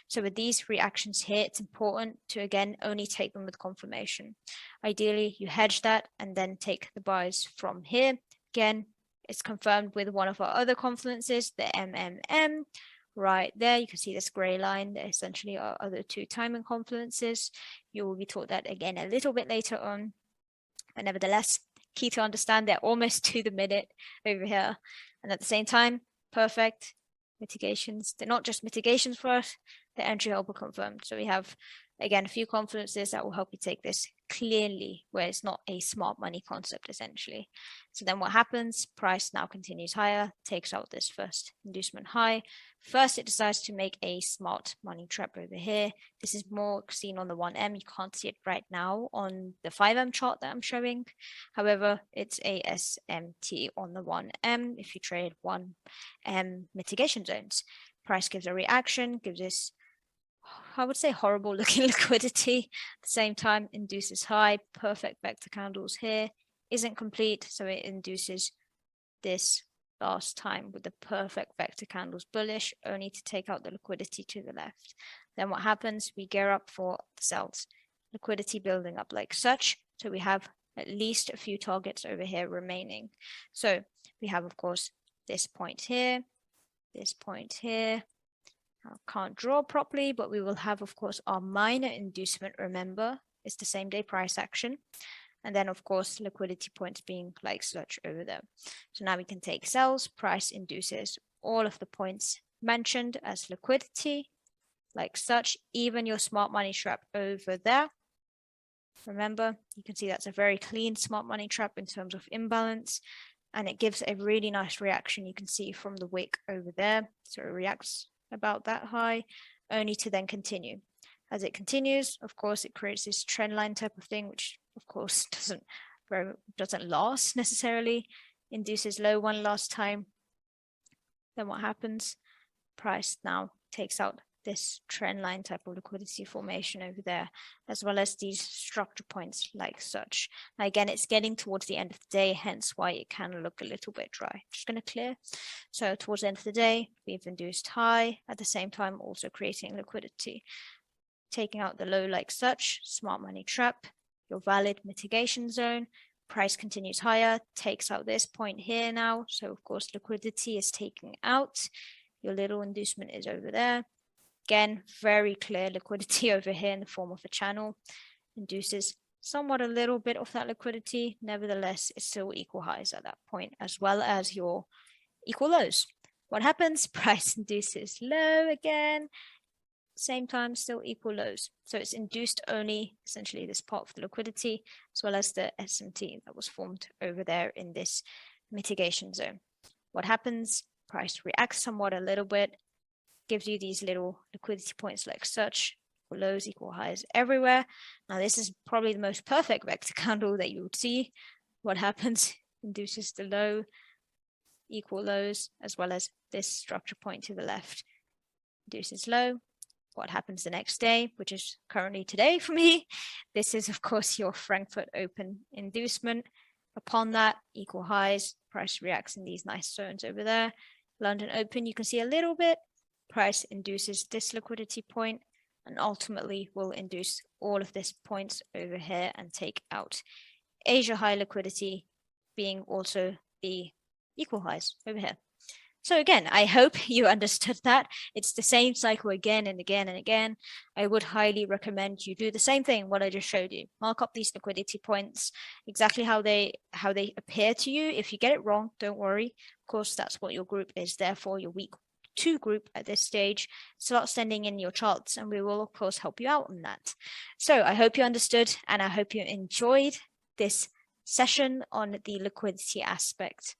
So with these reactions here, it's important to again only take them with confirmation. Ideally, you hedge that and then take the buys from here. Again, it's confirmed with one of our other confluences, the MMM. Right there, you can see this gray line. They're essentially our other 2 timing confluences. You will be taught that again a little bit later on. But nevertheless, key to understand, they're almost to the minute over here. And at the same time, perfect mitigations. They're not just mitigations for us, they're entry helper confirmed. So we have, again, a few confluences that will help you take this clearly, where it's not a smart money concept essentially. So then what happens? Price now continues higher, takes out this first inducement high. First, it decides to make a smart money trap over here. This is more seen on the 1M. You can't see it right now on the 5M chart that I'm showing. However, it's a SMT on the 1M if you trade 1M mitigation zones. Price gives a reaction, gives this, I would say, horrible looking liquidity. At the same time, induces high, perfect vector candles here. Isn't complete, so it induces this last time with the perfect vector candles bullish, only to take out the liquidity to the left. Then what happens? We gear up for the sells. Liquidity building up like such. So we have at least a few targets over here remaining. So we have, of course, this point here, can't draw properly, but we will have, of course, our minor inducement. Remember, it's the same day price action. And then, of course, liquidity points being like such over there. So now we can take sells, price induces all of the points mentioned as liquidity, like such, even your smart money trap over there. Remember, you can see that's a very clean smart money trap in terms of imbalance, and it gives a really nice reaction. You can see from the wick over there. So it reacts about that high, only to then continue. As it continues, of course, it creates this trend line type of thing, which of course doesn't last necessarily. Induces low one last time. Then what happens? Price now takes out this trend line type of liquidity formation over there, as well as these structure points like such. Now, again, it's getting towards the end of the day, hence why it can look a little bit dry. Just going to clear. So towards the end of the day, we've induced high, at the same time also creating liquidity. Taking out the low like such, smart money trap, your valid mitigation zone. Price continues higher, takes out this point here now. So of course, liquidity is taken out. Your little inducement is over there. Again, very clear liquidity over here in the form of a channel. Induces somewhat a little bit of that liquidity. Nevertheless, it's still equal highs at that point, as well as your equal lows. What happens? Price induces low again. Same time, still equal lows. So it's induced only essentially this part of the liquidity, as well as the SMT that was formed over there in this mitigation zone. What happens? Price reacts somewhat a little bit, gives you these little liquidity points like such, equal lows, equal highs everywhere. Now this is probably the most perfect vector candle that you would see. What happens? Induces the low, equal lows, as well as this structure point to the left. Induces low. What happens the next day, which is currently today for me? This is, of course, your Frankfurt Open inducement. Upon that, equal highs, price reacts in these nice zones over there. London Open, you can see a little bit. Price induces this liquidity point and ultimately will induce all of this points over here and take out Asia high liquidity being also the equal highs over here. So again, I hope you understood that. It's the same cycle again and again and again. I would highly recommend you do the same thing, what I just showed you. Mark up these liquidity points, exactly how they appear to you. If you get it wrong, don't worry. Of course, that's what your group is there for, your week 2 group at this stage. Start sending in your charts and we will, of course, help you out on that. So I hope you understood and I hope you enjoyed this session on the liquidity aspect.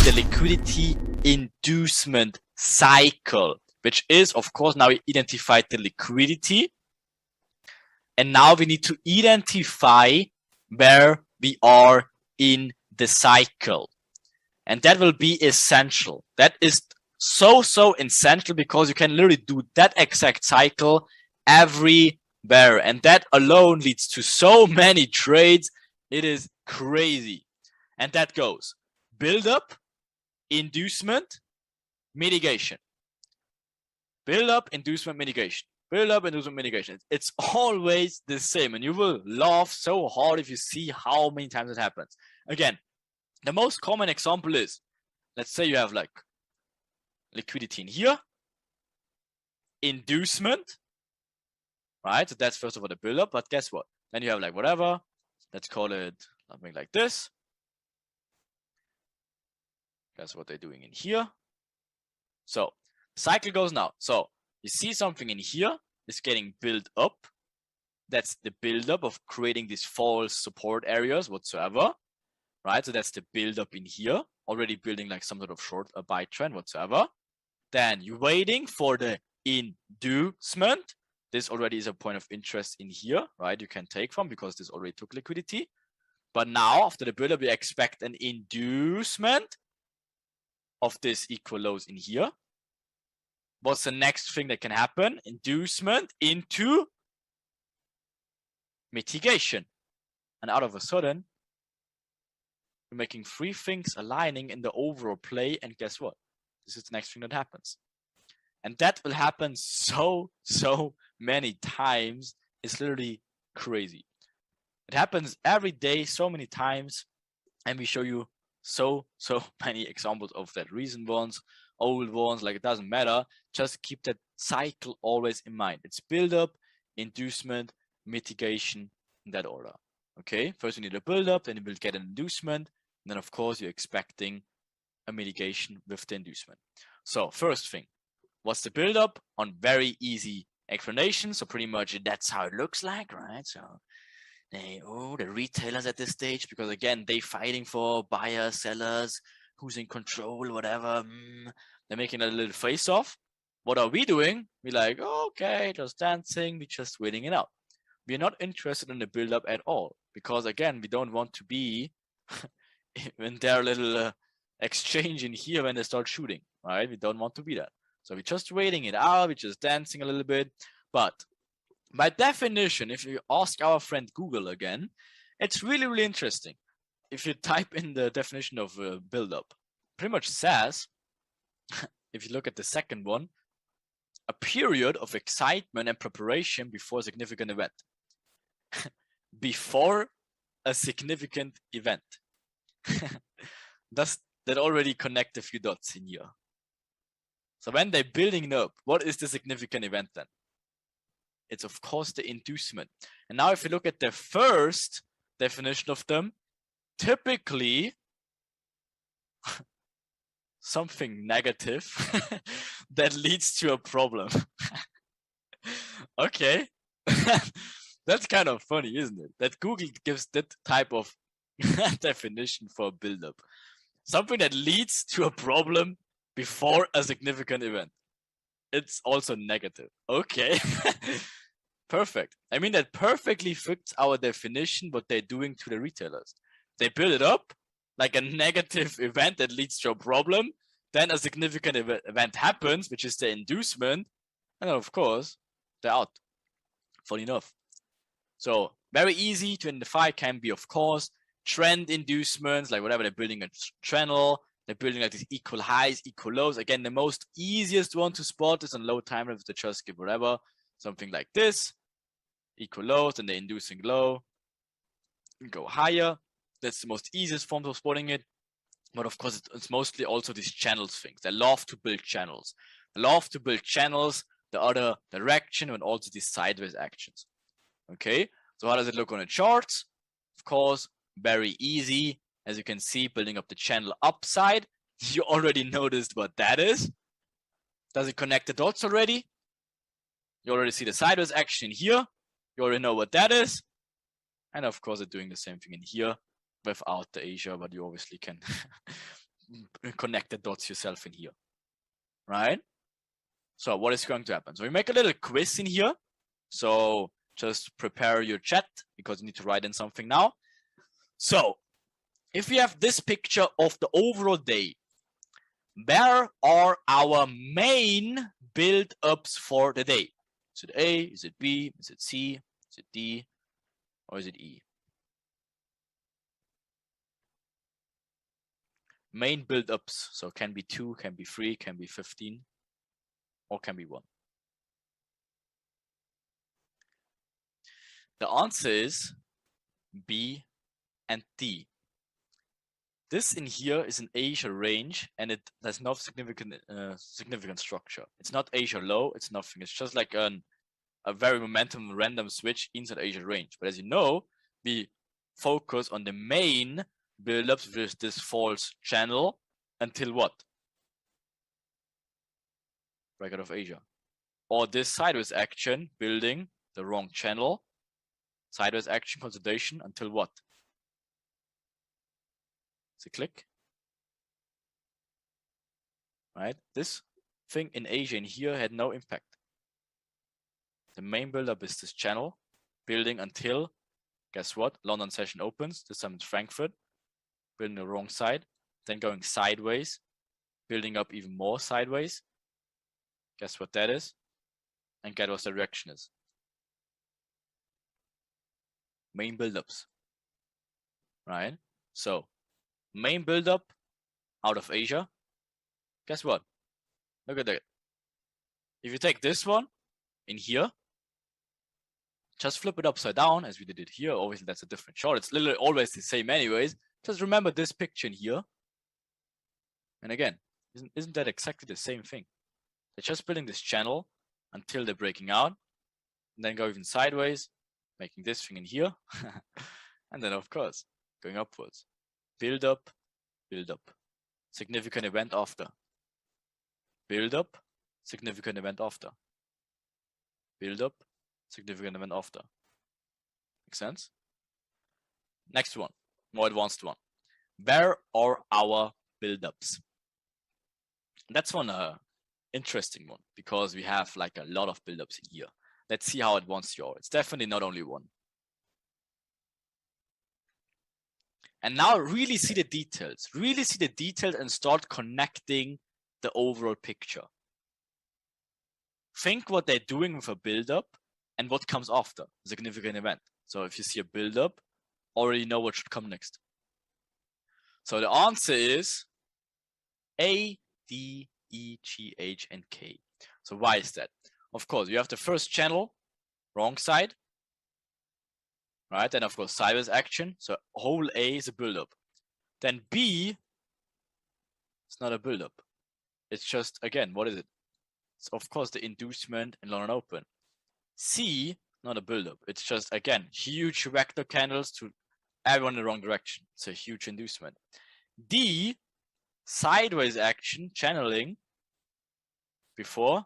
The liquidity inducement cycle, which is, of course, now we identified the liquidity. And now we need to identify where we are in the cycle. And that will be essential. That is so essential because you can literally do that exact cycle everywhere. And that alone leads to so many trades. It is crazy. And that goes build up, inducement, mitigation. Build up, inducement, mitigation. Build up, inducement, mitigation. It's always the same. And you will laugh so hard if you see how many times it happens. Again, the most common example is, let's say you have like liquidity in here, inducement, right? So that's first of all the build up, but guess what? Then you have like whatever, let's call it something like this. That's what they're doing in here. So cycle goes now. So you see something in here is getting built up. That's the buildup of creating these false support areas whatsoever, right? So that's the buildup in here, already building like some sort of short buy trend whatsoever. Then you're waiting for the inducement. This already is a point of interest in here, right? You can take from because this already took liquidity. But now after the buildup, we expect an inducement of this equal lows in here. What's the next thing that can happen? Inducement into mitigation. And out of a sudden, we're making three things aligning in the overall play. And guess what? This is the next thing that happens. And that will happen so many times. It's literally crazy. It happens every day, so many times. And we show you so many examples of that. Recent ones, old ones, like it doesn't matter. Just keep that cycle always in mind. It's build up, inducement, mitigation in that order. Okay, first we need a build up, then you will get an inducement. And then of course you're expecting a mitigation with the inducement. So first thing, what's the build up? On very easy explanation. So pretty much that's how it looks like, right? So the retailers at this stage, because again, they fighting for buyers, sellers, who's in control, whatever. They're making a little face off. What are we doing? We're like, okay, just dancing. We're just waiting it out. We're not interested in the build up at all, because again, we don't want to be in their little exchange in here when they start shooting, right? We don't want to be that. So we're just waiting it out. We're just dancing a little bit. But by definition, if you ask our friend Google again, it's really interesting. If you type in the definition of build-up, pretty much says, if you look at the second one, a period of excitement and preparation before a significant event. Before a significant event. Does that already connect a few dots in here? So when they're building it up, what is the significant event then? It's of course the inducement. And now if you look at the first definition of them, typically something negative that leads to a problem. Okay. That's kind of funny, isn't it? That Google gives that type of definition for a build-up. Something that leads to a problem before a significant event. It's also negative. Okay. Perfect. I mean, that perfectly fits our definition, what they're doing to the retailers. They build it up like a negative event that leads to a problem. Then a significant event happens, which is the inducement. And then, of course, they're out. Funny enough. So very easy to identify can be, of course, trend inducements, like whatever they're building a channel. They're building like these equal highs, equal lows. Again, the most easiest one to spot is on low time frames to just give whatever. Something like this. Equal lows, and they're inducing low. Go higher. That's the most easiest form of spotting it. But of course, it's mostly also these channels things. They love to build channels. They love to build channels the other direction and also these sideways actions. Okay, so how does it look on the charts? Of course, very easy. As you can see, building up the channel upside. You already noticed what that is. Does it connect the dots already? You already see the sideways action here. You already know what that is. And of course, it's doing the same thing in here without the Asia, but you obviously can connect the dots yourself in here, right? So what is going to happen? So we make a little quiz in here. So just prepare your chat because you need to write in something now. So if we have this picture of the overall day, where are our main build-ups for the day? Is it A? Is it B? Is it C? Is it D? Or is it E? Main build-ups. So can be 2, can be 3, can be 15, or can be 1. The answer is B and D. This in here is an Asia range, and it has no significant structure. It's not Asia low. It's nothing. It's just like a very momentum random switch inside Asia range. But as you know, we focus on the main build-ups with this false channel until what? Breakout of Asia. Or this sideways action building the wrong channel Sideways action, consolidation until what? It's a click. Right? This thing in Asia in here had no impact. The main build-up is this channel building until, guess what? London session opens. This time it's Frankfurt, building the wrong side, then going sideways, building up even more sideways. Guess what that is? And guess what the direction is? Main build-ups, right? So main build-up out of Asia. Guess what? Look at that. If you take this one in here, just flip it upside down as we did it here. Obviously, that's a different shot. It's literally always the same anyways. Just remember this picture in here. And again, isn't that exactly the same thing? They're just building this channel until they're breaking out. And then go even sideways, making this thing in here. And then, of course, going upwards. Build up, build up. Significant event after. Build up, significant event after. Build up, significant event after. Make sense? Next one, more advanced one. Where are our build-ups? That's one interesting one because we have like a lot of build-ups in here. Let's see how advanced you are. It's definitely not only one. And now really see the details. Really see the details and start connecting the overall picture. Think what they're doing with a build-up and what comes after, a significant event. So if you see a build-up, already know what should come next. So the answer is A, D, E, G, H, and K. So why is that? Of course, you have the first channel, wrong side, right? Then of course, sideways action. So whole A is a build-up. Then B, it's not a build-up. It's just, again, what is it? It's of course the inducement in London Open. C, not a build-up. It's just, again, huge vector candles to everyone in the wrong direction. It's a huge inducement. D, sideways action, channeling before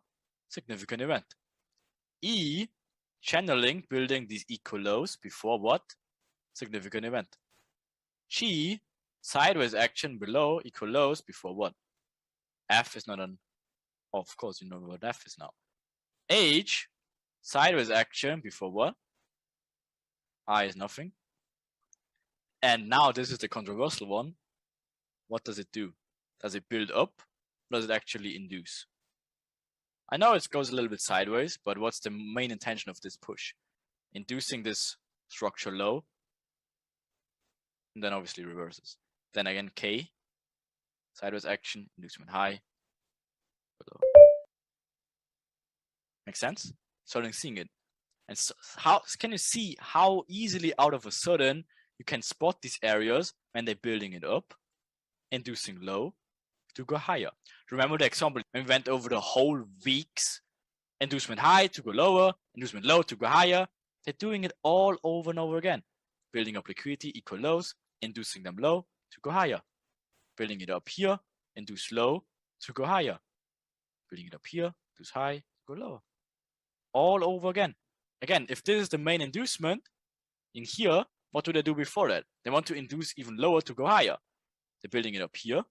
significant event. E, channeling, building these equal lows before what? Significant event. G, sideways action below equal lows before what? F is not an, of course you know what F is now. H, sideways action before what? I is nothing. And now this is the controversial one. What does it do? Does it build up? Or does it actually induce? I know it goes a little bit sideways, but what's the main intention of this push? Inducing this structure low, and then obviously reverses. Then again, K, sideways action, inducement high, below. Make sense? Starting seeing it. And so how can you see how easily out of a sudden you can spot these areas when they're building it up, inducing low to go higher. Remember the example when we went over the whole weeks, inducement high to go lower, inducement low to go higher. They're doing it all over and over again. Building up liquidity, equal lows, inducing them low to go higher. Building it up here, induce low to go higher. Building it up here, induce high, go lower. All over again. Again, if this is the main inducement in here, what do they do before that? They want to induce even lower to go higher. They're building it up here,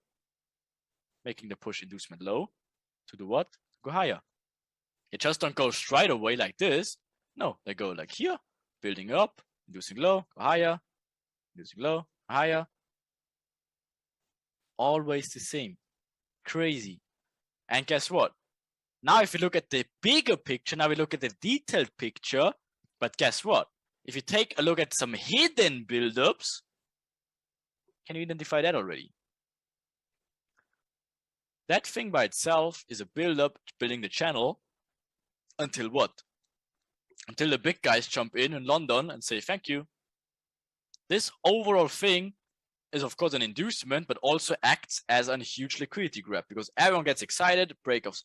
making the push inducement low to do what? To go higher. It just don't go straight away like this. No, they go like here, building up, inducing low, go higher, inducing low, higher. Always the same. Crazy. And guess what? Now if you look at the bigger picture, now we look at the detailed picture, but guess what? If you take a look at some hidden buildups, can you identify that already? That thing by itself is a buildup building the channel until what? Until the big guys jump in London and say thank you. This overall thing is of course an inducement, but also acts as a huge liquidity grab because everyone gets excited, break of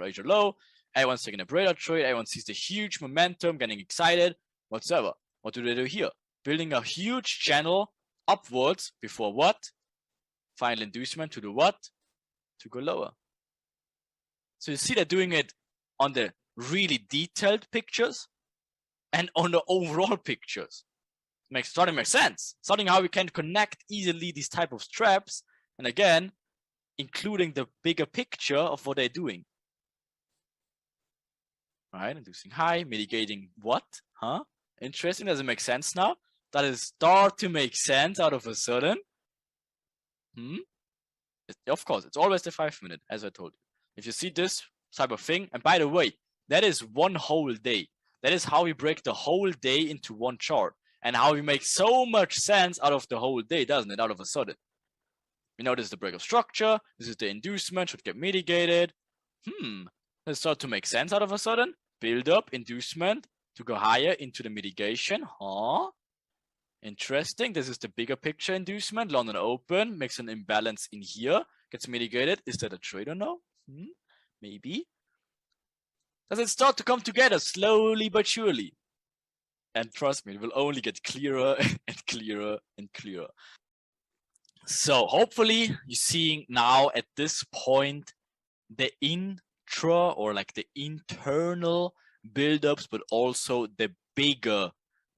Asia low, everyone's taking a breakout trade, everyone sees the huge momentum, getting excited, whatsoever. What do they do here? Building a huge channel upwards before what? Final inducement to do what? To go lower. So you see they're doing it on the really detailed pictures and on the overall pictures. Starting makes sense. Starting how we can connect easily these type of straps, and again, including the bigger picture of what they're doing. Right, inducing high, mitigating what? Huh? Interesting. Does it make sense now? Does it start to make sense out of a sudden? Of course, it's always the 5 minute, as I told you. If you see this type of thing, and by the way, that is one whole day. That is how we break the whole day into one chart, and how we make so much sense out of the whole day, doesn't it? Out of a sudden. We know this is the break of structure. This is the inducement, should get mitigated. Does it start to make sense out of a sudden? Build up, inducement, to go higher into the mitigation. Interesting. This is the bigger picture inducement. London Open makes an imbalance in here. Gets mitigated. Is that a trade or no? Maybe. Does it start to come together slowly but surely? And trust me, it will only get clearer and clearer and clearer. So hopefully you're seeing now at this point the intra or like the internal buildups, but also the bigger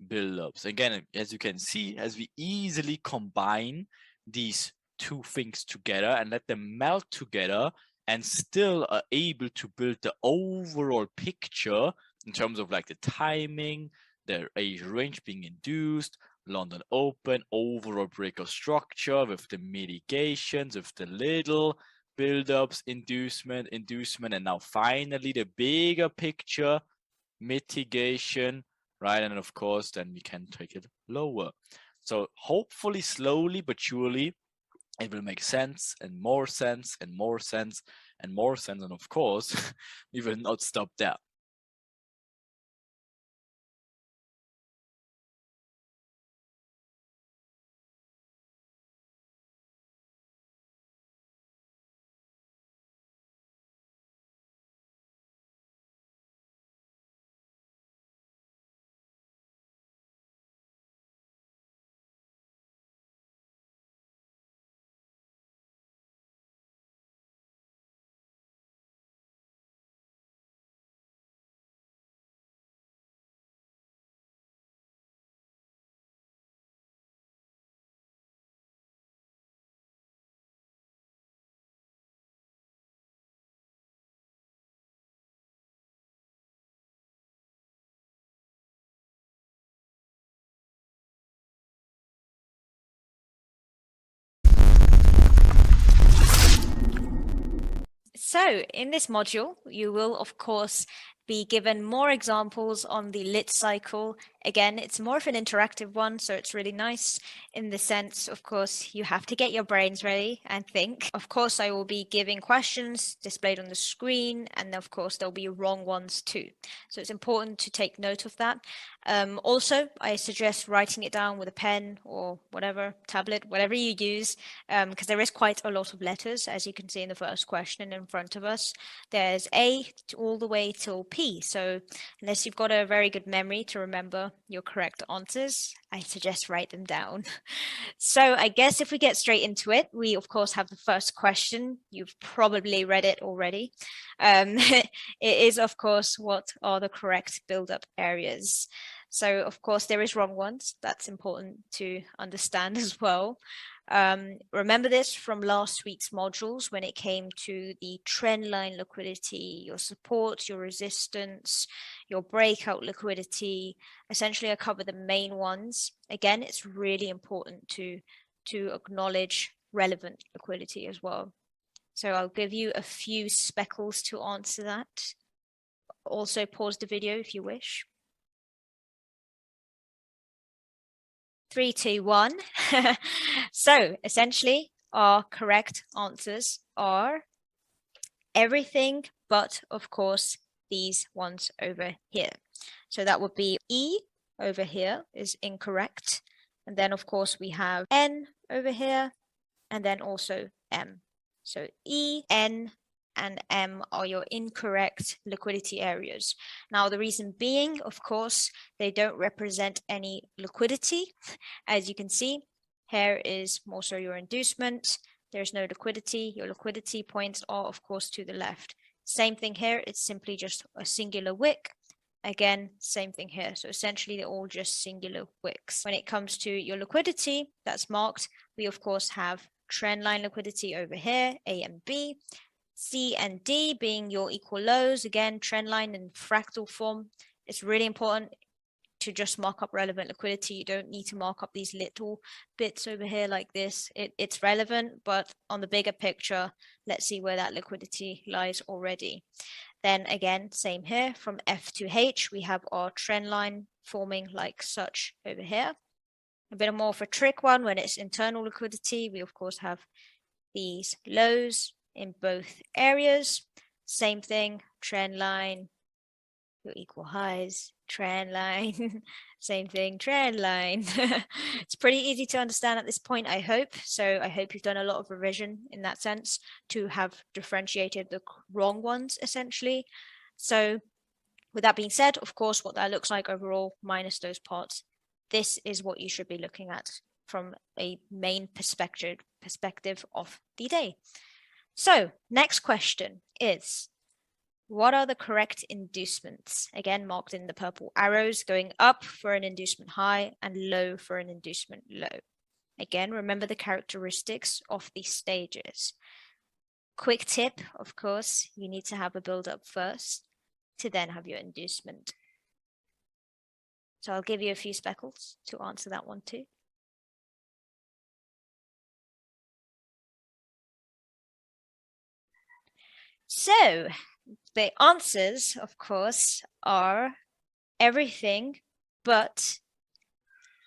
buildups. Again, as you can see, as we easily combine these two things together and let them melt together and still are able to build the overall picture in terms of like the timing, the age range being induced, London Open, overall break of structure with the mitigations, with the little buildups, inducement, and now finally the bigger picture, mitigation, right? And of course, then we can take it lower. So hopefully slowly but surely, it will make sense and more sense and more sense and more sense. And of course, we will not stop there. So in this module, you will, of course, be given more examples on the lit cycle. Again, it's more of an interactive one, so it's really nice in the sense, of course, you have to get your brains ready and think. Of course, I will be giving questions displayed on the screen, and of course, there'll be wrong ones too. So it's important to take note of that. Also, I suggest writing it down with a pen or whatever, tablet, whatever you use, because there is quite a lot of letters, as you can see in the first question in front of us. There's A all the way till P. So unless you've got a very good memory to remember your correct answers, I suggest write them down. So I guess if we get straight into it, we of course have the first question. You've probably read it already. It is, of course, what are the correct build-up areas? So of course there is wrong ones. That's important to understand as well. Remember this from last week's modules when it came to the trend line liquidity, your support, your resistance, your breakout liquidity. Essentially, I cover the main ones. Again, it's really important to acknowledge relevant liquidity as well. So I'll give you a few speckles to answer that. Also pause the video if you wish. 3, 2, 1. So essentially, our correct answers are everything but, of course, these ones over here. So that would be E over here is incorrect. And then, of course, we have N over here, and then also M. So E, N, and M are your incorrect liquidity areas. Now, the reason being, of course, they don't represent any liquidity. As you can see, here is more so your inducement. There's no liquidity. Your liquidity points are, of course, to the left. Same thing here. It's simply just a singular wick. Again, same thing here. So essentially, they're all just singular wicks. When it comes to your liquidity, that's marked. We, of course, have trend line liquidity over here, A and B. C and D being your equal lows. Again, trend line in fractal form. It's really important to just mark up relevant liquidity. You don't need to mark up these little bits over here like this. It's relevant, but on the bigger picture, let's see where that liquidity lies already. Then again, same here, from F to H, we have our trend line forming like such over here. A bit more of a trick one when it's internal liquidity. We of course have these lows in both areas. Same thing, trend line, your equal highs, trend line, same thing, trend line. It's pretty easy to understand at this point, I hope. So I hope you've done a lot of revision in that sense to have differentiated the wrong ones, essentially. So with that being said, of course, what that looks like overall, minus those parts, this is what you should be looking at from a main perspective of the day. So next question is, what are the correct inducements? Again, marked in the purple arrows, going up for an inducement high and low for an inducement low. Again, remember the characteristics of these stages. Quick tip, of course, you need to have a build-up first to then have your inducement. So I'll give you a few speckles to answer that one too. So the answers, of course, are everything but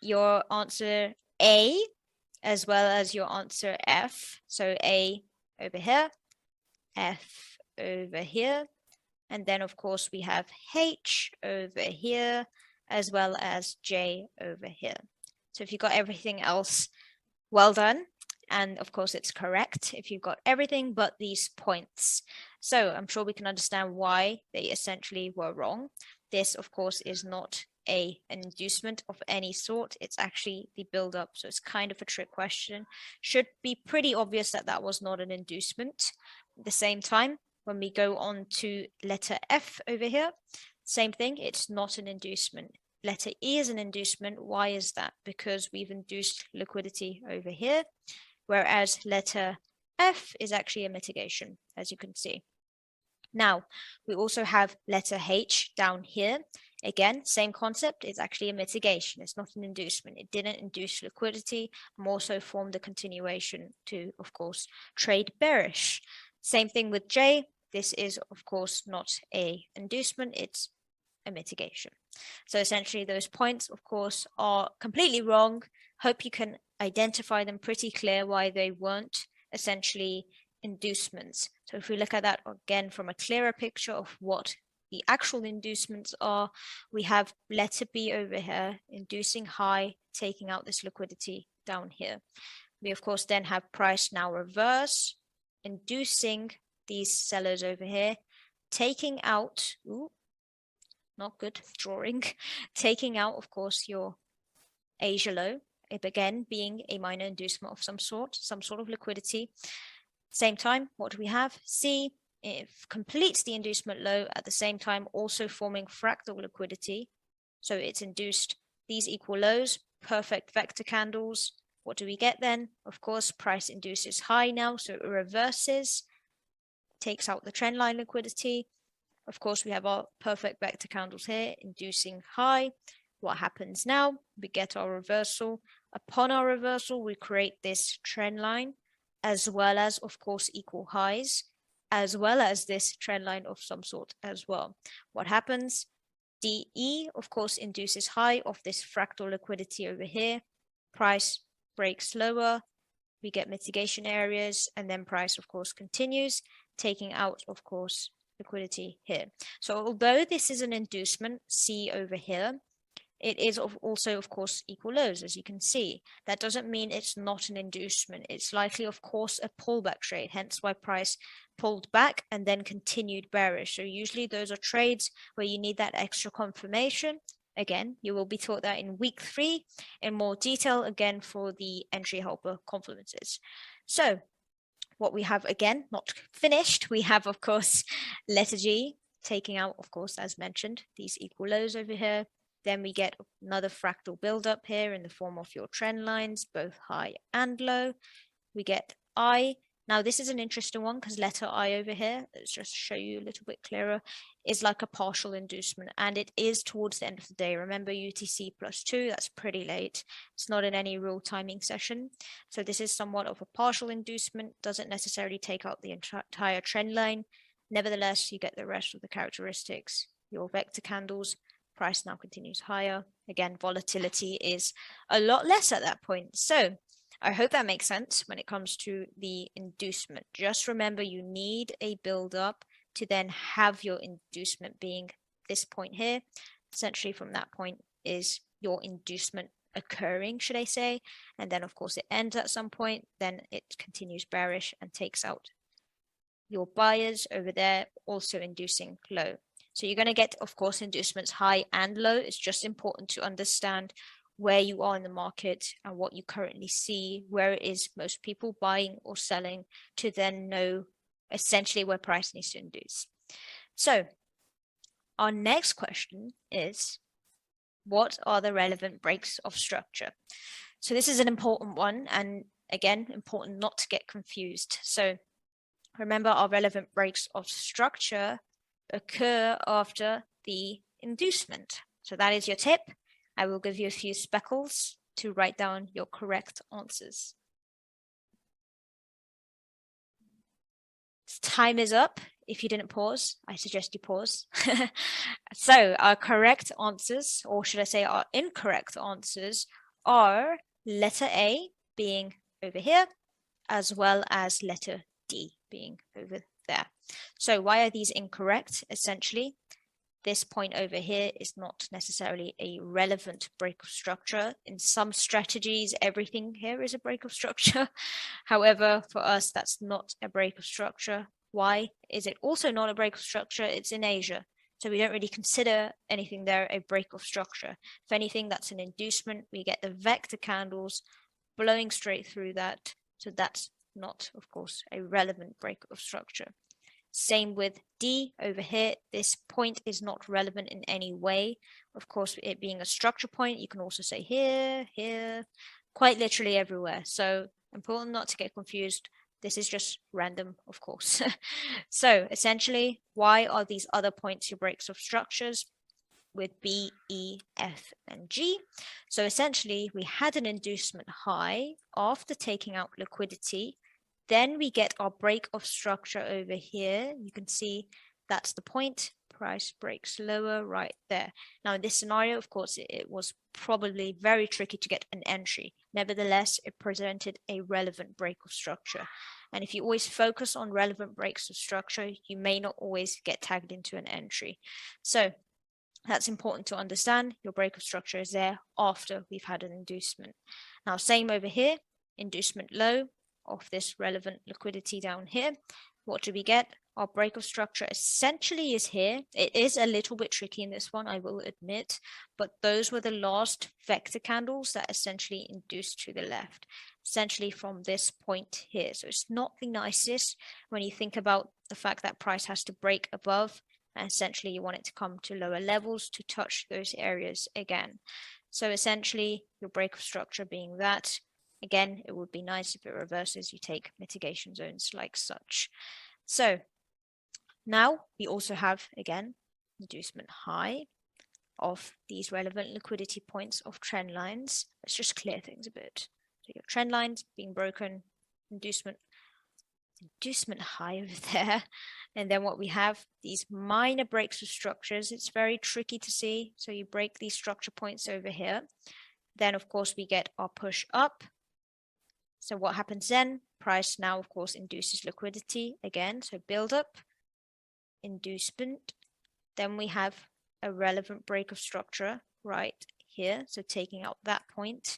your answer A as well as your answer F. So A over here, F over here, and then of course we have H over here as well as J over here. So if you got everything else, well done. And of course, it's correct if you've got everything but these points. So I'm sure we can understand why they essentially were wrong. This, of course, is not an inducement of any sort. It's actually the build-up. So it's kind of a trick question. Should be pretty obvious that that was not an inducement. At the same time, when we go on to letter F over here, same thing. It's not an inducement. Letter E is an inducement. Why is that? Because we've induced liquidity over here, whereas letter F is actually a mitigation, as you can see. Now, we also have letter H down here. Again, same concept. It's actually a mitigation. It's not an inducement. It didn't induce liquidity, more so formed a continuation to, of course, trade bearish. Same thing with J. This is, of course, not a inducement. It's a mitigation. So essentially those points, of course, are completely wrong. Hope you can identify them pretty clear why they weren't essentially inducements. So if we look at that again from a clearer picture of what the actual inducements are, we have letter B over here, inducing high, taking out this liquidity down here. We of course then have price now reverse, inducing these sellers over here, taking out, not good drawing, taking out, of course, your Asia low, it again being a minor inducement of some sort of liquidity. Same time, what do we have? C, it completes the inducement low at the same time, also forming fractal liquidity. So it's induced these equal lows, perfect vector candles. What do we get then? Of course, price induces high now, so it reverses, takes out the trend line liquidity. Of course, we have our perfect vector candles here, inducing high. What happens now? We get our reversal. Upon our reversal, we create this trend line, as well as, of course, equal highs, as well as this trend line of some sort as well. What happens? DE, of course, induces high of this fractal liquidity over here. Price breaks lower. We get mitigation areas, and then price, of course, continues, taking out, of course, liquidity here. So although this is an inducement, C over here, it is also, of course, equal lows, as you can see. That doesn't mean it's not an inducement. It's likely, of course, a pullback trade, hence why price pulled back and then continued bearish. So usually those are trades where you need that extra confirmation. Again, you will be taught that in week 3 in more detail, again, for the entry helper confluences. So what we have, again, not finished, we have, of course, letter G, taking out, of course, as mentioned, these equal lows over here. Then we get another fractal buildup here in the form of your trend lines, both high and low. We get I. Now, this is an interesting one because letter I over here, let's just show you a little bit clearer, is like a partial inducement, and it is towards the end of the day. Remember, UTC +2, that's pretty late. It's not in any real timing session. So this is somewhat of a partial inducement, doesn't necessarily take out the entire trend line. Nevertheless, you get the rest of the characteristics. Your vector candles, price now continues higher. Again, volatility is a lot less at that point. So I hope that makes sense when it comes to the inducement. Just remember, you need a build up to then have your inducement being this point here. Essentially from that point is your inducement occurring, should I say. And then of course it ends at some point, then it continues bearish and takes out your buyers over there, also inducing low. So you're going to get, of course, inducements high and low. It's just important to understand where you are in the market and what you currently see, where it is most people buying or selling, to then know essentially where price needs to induce. So our next question is, what are the relevant breaks of structure? So this is an important one, and again, important not to get confused. So remember, our relevant breaks of structure occur after the inducement. So that is your tip. I will give you a few speckles to write down your correct answers. Time is up. If you didn't pause, I suggest you pause. So our correct answers, or should I say our incorrect answers, are letter A being over here, as well as letter D being over there. So why are these incorrect? Essentially, this point over here is not necessarily a relevant break of structure. In some strategies, everything here is a break of structure. However, for us, that's not a break of structure. Why is it also not a break of structure? It's in Asia. So we don't really consider anything there a break of structure. If anything, that's an inducement. We get the vector candles blowing straight through that. So that's not, of course, a relevant break of structure. Same with D over here. This point is not relevant in any way. Of course, it being a structure point, you can also say here, here, quite literally everywhere. So important not to get confused. This is just random, of course. So essentially, why are these other points your breaks of structures with B, E, F, and G? So essentially, we had an inducement high after taking out liquidity. Then we get our break of structure over here. You can see that's the point. Price breaks lower right there. Now in this scenario, of course, it was probably very tricky to get an entry. Nevertheless, it presented a relevant break of structure. And if you always focus on relevant breaks of structure, you may not always get tagged into an entry. So that's important to understand. Your break of structure is there after we've had an inducement. Now, same over here, inducement low of this relevant liquidity down here. What do we get? Our break of structure essentially is here. It is a little bit tricky in this one, I will admit, but those were the last vector candles that essentially induced to the left, essentially from this point here. So it's not the nicest when you think about the fact that price has to break above, and essentially you want it to come to lower levels to touch those areas again. So essentially your break of structure being that. Again, it would be nice if it reverses, you take mitigation zones like such. So now we also have, again, inducement high of these relevant liquidity points of trend lines. Let's just clear things a bit. So your trend lines being broken, inducement high over there. And then what we have, these minor breaks of structures. It's very tricky to see. So you break these structure points over here. Then, of course, we get our push up. So what happens then? Price now, of course, induces liquidity again. So build up, inducement. Then we have a relevant break of structure right here. So taking out that point,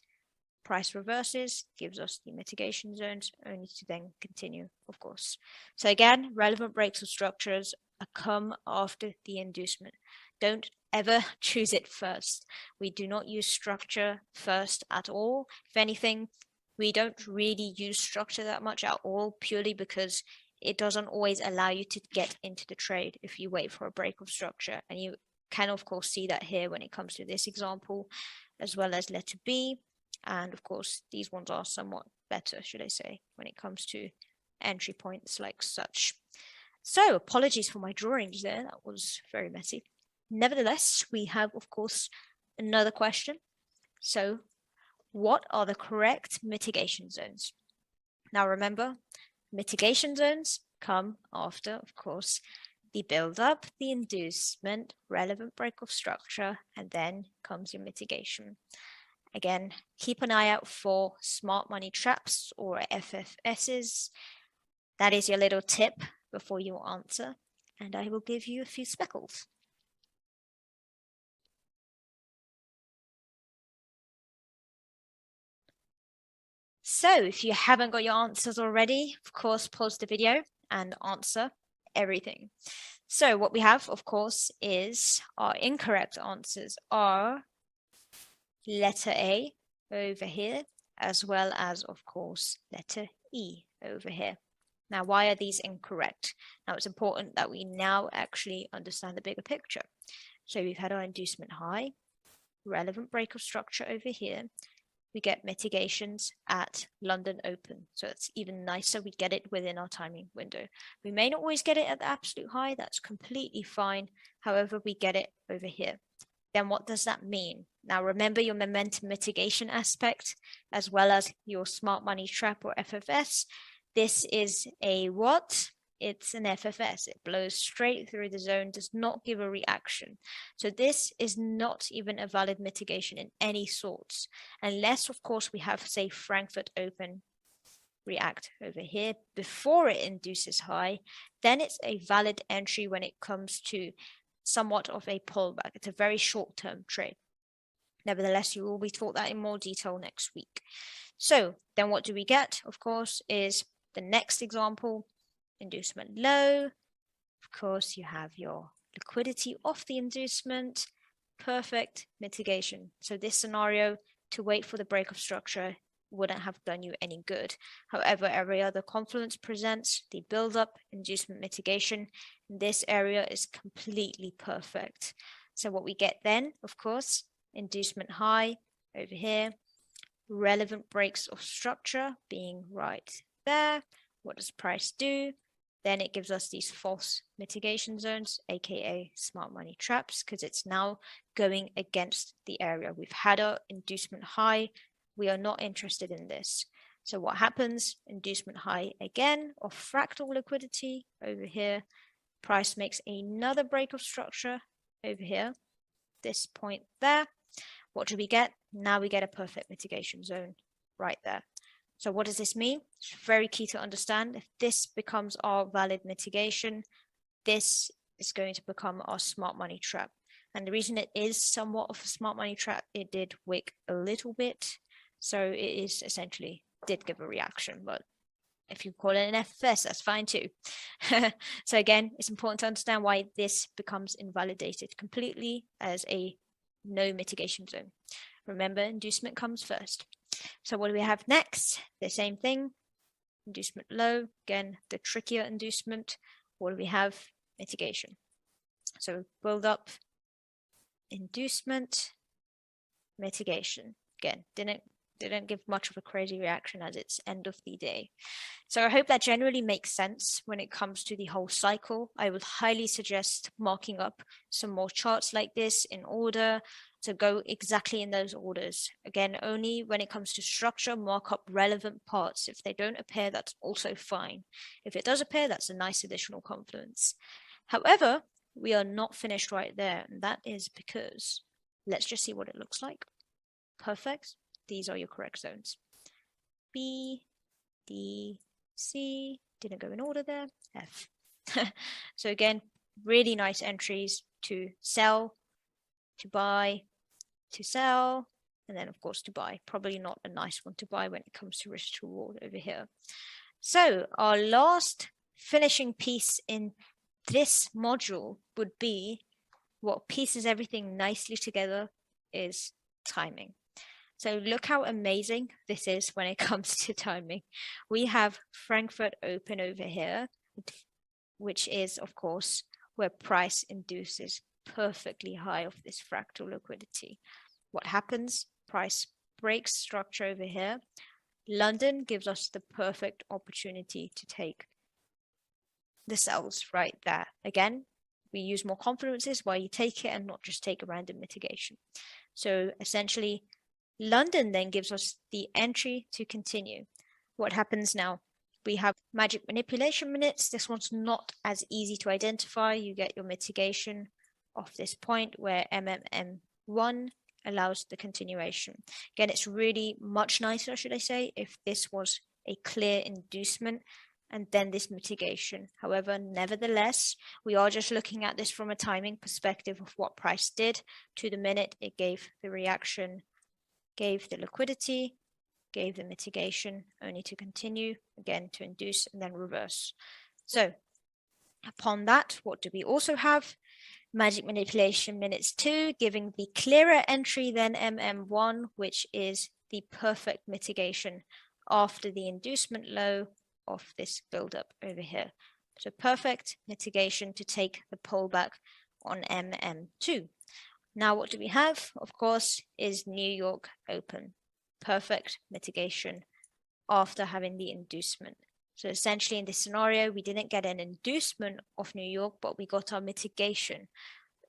price reverses, gives us the mitigation zones, only to then continue, of course. So again, relevant breaks of structures come after the inducement. Don't ever choose it first. We do not use structure first at all. If anything, we don't really use structure that much at all, purely because it doesn't always allow you to get into the trade if you wait for a break of structure. And you can, of course, see that here when it comes to this example, as well as letter B. And of course, these ones are somewhat better, should I say, when it comes to entry points like such. So apologies for my drawings there. That was very messy. Nevertheless, we have, of course, another question. So what are the correct mitigation zones? Now remember, mitigation zones come after, of course, the build-up, the inducement, relevant break of structure, and then comes your mitigation. Again, keep an eye out for smart money traps or FFSs. That is your little tip before you answer, and I will give you a few speckles. So if you haven't got your answers already, of course, pause the video and answer everything. So what we have, of course, is our incorrect answers are letter A over here, as well as, of course, letter E over here. Now, why are these incorrect? Now, it's important that we now actually understand the bigger picture. So we've had our inducement high, relevant break of structure over here. We get mitigations at London Open. So it's even nicer. We get it within our timing window. We may not always get it at the absolute high. That's completely fine. However, we get it over here. Then what does that mean? Now, remember your momentum mitigation aspect, as well as your smart money trap or FFS. This is a what? It's an FFS. It blows straight through the zone, does not give a reaction. So this is not even a valid mitigation in any sorts, unless, of course, we have, say, Frankfurt Open react over here before it induces high. Then it's a valid entry when it comes to somewhat of a pullback. It's a very short-term trade. Nevertheless, you will be taught that in more detail next week. So then what do we get, of course, is the next example, inducement low. Of course, you have your liquidity off the inducement, perfect mitigation. So this scenario, to wait for the break of structure wouldn't have done you any good. However, every other confluence presents the build-up, inducement mitigation. This area is completely perfect. So what we get then, of course, inducement high over here, relevant breaks of structure being right there. What does price do? Then it gives us these false mitigation zones, aka smart money traps, because it's now going against the area. We've had our inducement high. We are not interested in this. So what happens? Inducement high again of fractal liquidity over here. Price makes another break of structure over here. This point there. What do we get? Now we get a perfect mitigation zone right there. So what does this mean? It's very key to understand. If this becomes our valid mitigation, this is going to become our smart money trap. And the reason it is somewhat of a smart money trap, it did wick a little bit. So it is essentially did give a reaction, but if you call it an FS, that's fine too. So again, it's important to understand why this becomes invalidated completely as a no mitigation zone. Remember, inducement comes first. So what do we have next? The same thing, inducement low, again, the trickier inducement. What do we have? Mitigation. So build up, inducement, mitigation. Again, didn't give much of a crazy reaction as it's end of the day. So I hope that generally makes sense when it comes to the whole cycle. I would highly suggest marking up some more charts like this in order to go exactly in those orders. Again, only when it comes to structure, mark up relevant parts. If they don't appear, that's also fine. If it does appear, that's a nice additional confluence. However, we are not finished right there, and that is because let's just see what it looks like. Perfect. These are your correct zones. B, D, C, didn't go in order there, F. So again, really nice entries to sell, to buy, to sell, and then of course to buy. Probably not a nice one to buy when it comes to risk to reward over here. So our last finishing piece in this module would be what pieces everything nicely together is timing. So look how amazing this is when it comes to timing. We have Frankfurt Open over here. which is, of course, where price induces perfectly high of this fractal liquidity. What happens? Price breaks structure over here. London gives us the perfect opportunity to take the sells right there. Again, we use more confluences while you take it and not just take a random mitigation. So essentially, London then gives us the entry to continue. What happens now? We have magic manipulation minutes. This one's not as easy to identify. You get your mitigation off this point where MMM1 allows the continuation. Again, it's really much nicer, should I say, if this was a clear inducement and then this mitigation. However, nevertheless, we are just looking at this from a timing perspective of what price did to the minute it gave the reaction, gave the liquidity, gave the mitigation, only to continue, again to induce and then reverse. So upon that, what do we also have? Magic manipulation minutes 2, giving the clearer entry than MM1, which is the perfect mitigation after the inducement low of this buildup over here. So perfect mitigation to take the pullback on MM2. Now what do we have? Of course, is New York open. Perfect mitigation after having the inducement. So essentially in this scenario, we didn't get an inducement of New York, but we got our mitigation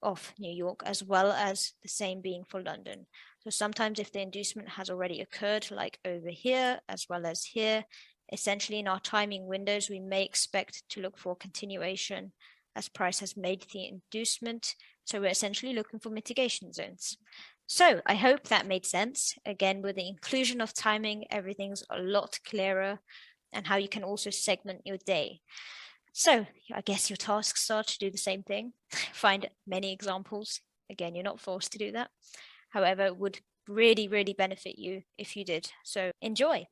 of New York, as well as the same being for London. So sometimes if the inducement has already occurred, like over here, as well as here, essentially in our timing windows, we may expect to look for continuation as price has made the inducement. So we're essentially looking for mitigation zones. So I hope that made sense. Again, with the inclusion of timing, everything's a lot clearer, and how you can also segment your day. So I guess your tasks are to do the same thing. Find many examples. Again, you're not forced to do that. However, it would really, really benefit you if you did. So enjoy.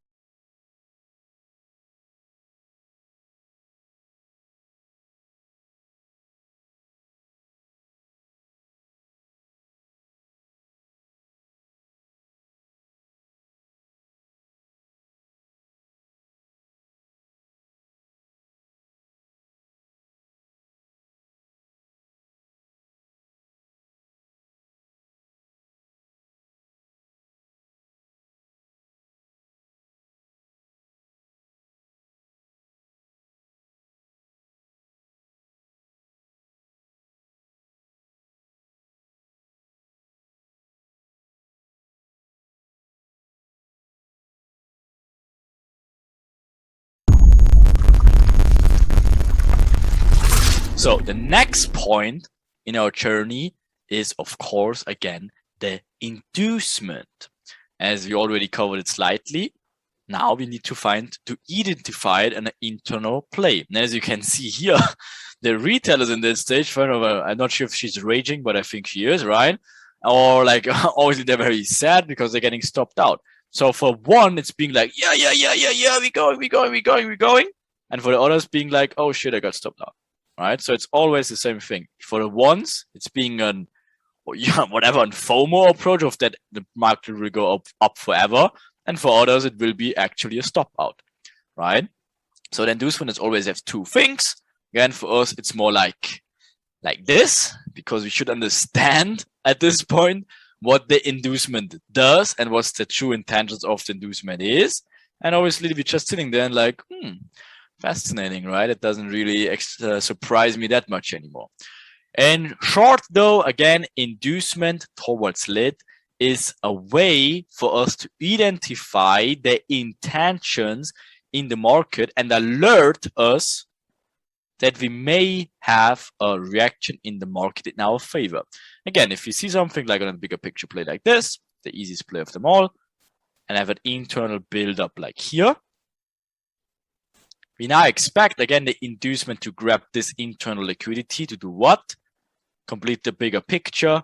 So the next point in our journey is, of course, again, the inducement. As we already covered it slightly, now we need to identify an internal play. And as you can see here, the retailers in this stage, I'm not sure if she's raging, but I think she is, right? Or like, obviously they're very sad because they're getting stopped out. So for one, it's being like, yeah, we're going. And for the others being like, oh shit, I got stopped out, right? So it's always the same thing. For the ones, it's being an FOMO approach of that the market will go up forever. And for others, it will be actually a stop out, right? So the inducement is always have two things. Again, for us, it's more like this, because we should understand at this point what the inducement does and what's the true intentions of the inducement is. And obviously, we're just sitting there and like, fascinating, right? It doesn't really surprise me that much anymore. In short, though, again, inducement towards lit is a way for us to identify the intentions in the market and alert us that we may have a reaction in the market in our favor. Again, if you see something like on a bigger picture play like this, the easiest play of them all, and have an internal build-up like here, we now expect, again, the inducement to grab this internal liquidity to do what? Complete the bigger picture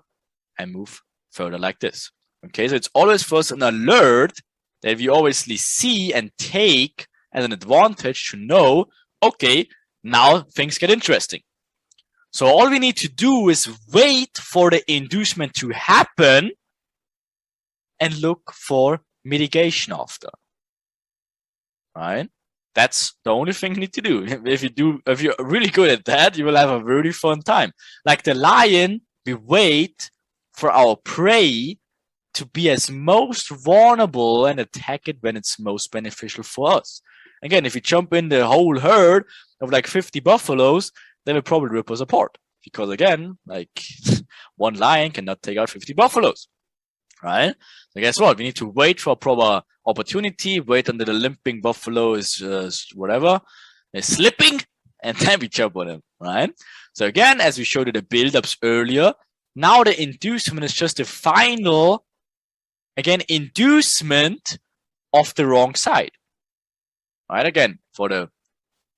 and move further like this. Okay, so it's always first an alert that we obviously see and take as an advantage to know, okay, now things get interesting. So all we need to do is wait for the inducement to happen and look for mitigation after, right? That's the only thing you need to do. If you're really good at that, you will have a really fun time. Like the lion, we wait for our prey to be as most vulnerable and attack it when it's most beneficial for us. Again, if you jump in the whole herd of like 50 buffaloes, they will probably rip us apart. Because again, like one lion cannot take out 50 buffaloes, right? So guess what? We need to wait for a proper opportunity, wait until the limping buffalo is whatever, is slipping, and then we jump on him, right? So again, as we showed in the build-ups earlier, now the inducement is just the final, again, inducement of the wrong side, right? Again, for the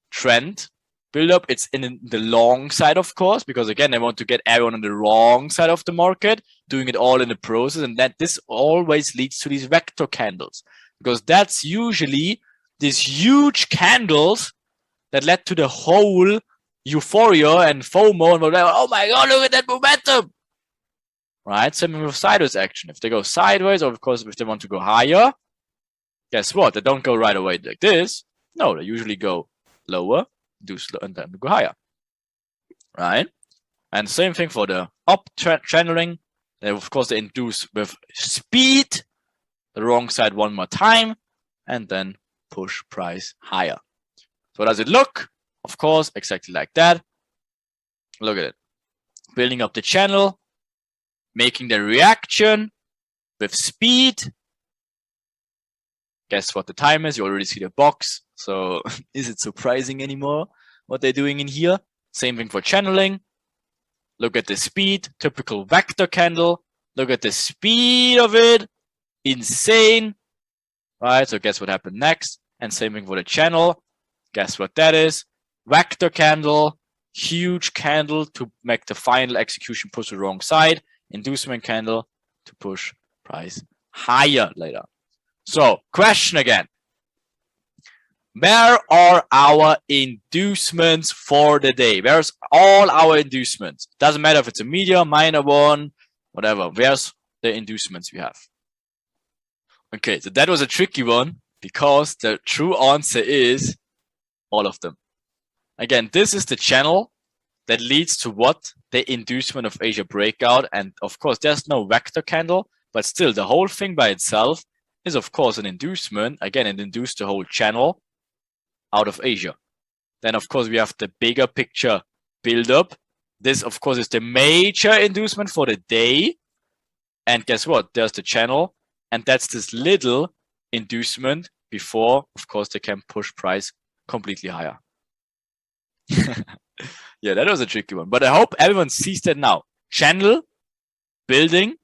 trend build-up, it's in the long side, of course, because again, they want to get everyone on the wrong side of the market, doing it all in the process, and that this always leads to these vector candles, because that's usually these huge candles that led to the whole euphoria and FOMO and whatever. Oh my God, look at that momentum, right? Same with sideways action. If they go sideways, or of course, if they want to go higher, guess what? They don't go right away like this. No, they usually go lower, do slow, and then go higher, right? And same thing for the up channeling. They, of course, they induce with speed, the wrong side one more time, and then push price higher. So does it look? Of course, exactly like that. Look at it. Building up the channel, making the reaction with speed. Guess what the time is? You already see the box. So is it surprising anymore what they're doing in here? Same thing for channeling. Look at the speed, typical vector candle. Look at the speed of it. Insane. Right, so guess what happened next? And same thing for the channel. Guess what that is? Vector candle, huge candle to make the final execution push the wrong side. Inducement candle to push price higher later. So, question again. Where are our inducements for the day? Where's all our inducements? Doesn't matter if it's a medium, minor one, whatever. Where's the inducements we have? Okay, so that was a tricky one because the true answer is all of them. Again, this is the channel that leads to what? The inducement of Asia breakout. And of course, there's no vector candle, but still the whole thing by itself is of course an inducement. Again, it induced the whole channel out of Asia. Then of course we have the bigger picture build up. This of course is the major inducement for the day. And guess what? There's the channel. And that's this little inducement before, of course, they can push price completely higher. Yeah, that was a tricky one. But I hope everyone sees that now. Channel, building,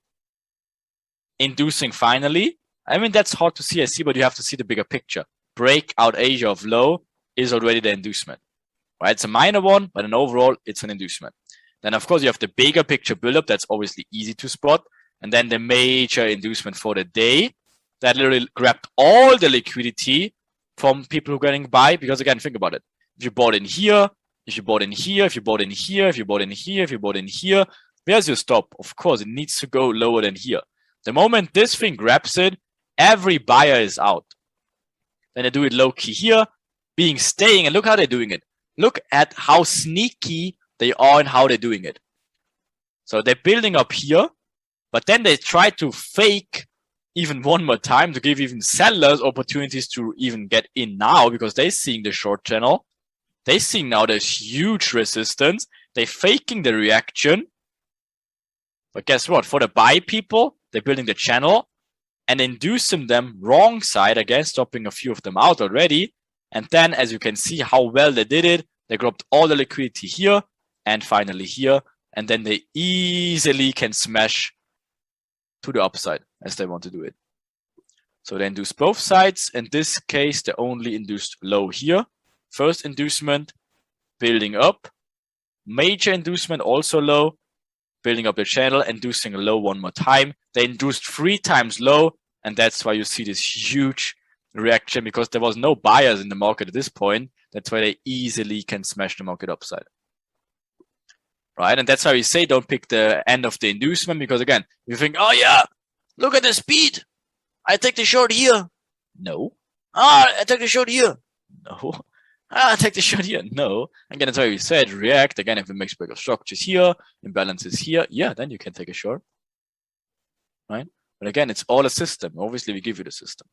inducing finally. I mean, that's hard to see, I see, but you have to see the bigger picture. Breakout Asia of low is already the inducement, right? It's a minor one, but in overall, it's an inducement. Then, of course, you have the bigger picture buildup. That's obviously easy to spot. And then the major inducement for the day that literally grabbed all the liquidity from people who are getting buy. Because again, think about it. If you bought in here, if you bought in here, if you bought in here, if you bought in here, if you bought in here, where's your stop? Of course, it needs to go lower than here. The moment this thing grabs it, every buyer is out. Then they do it low key here, staying, and look how they're doing it. Look at how sneaky they are and how they're doing it. So they're building up here, but then they try to fake even one more time to give even sellers opportunities to even get in now because they're seeing the short channel. They're seeing now there's huge resistance. They're faking the reaction. But guess what? For the buy people, they're building the channel and inducing them wrong side, again, stopping a few of them out already. And then, as you can see how well they did it, they grabbed all the liquidity here and finally here. And then they easily can smash to the upside as they want to do it. So they induce both sides. In this case, they only induced low here. First inducement, building up. Major inducement, also low. Building up the channel, inducing a low one more time. They induced 3 times low. And that's why you see this huge reaction because there was no buyers in the market at this point. That's why they easily can smash the market upside. Right? And that's why we say don't pick the end of the inducement because again, you think, oh yeah, look at the speed. I take the short here. No. I take the short here. No. Take the shot here. No. Again, that's why we said react. Again, if it makes break of structures here, imbalances here, yeah, then you can take a shot. Right? But again, it's all a system. Obviously, we give you the system.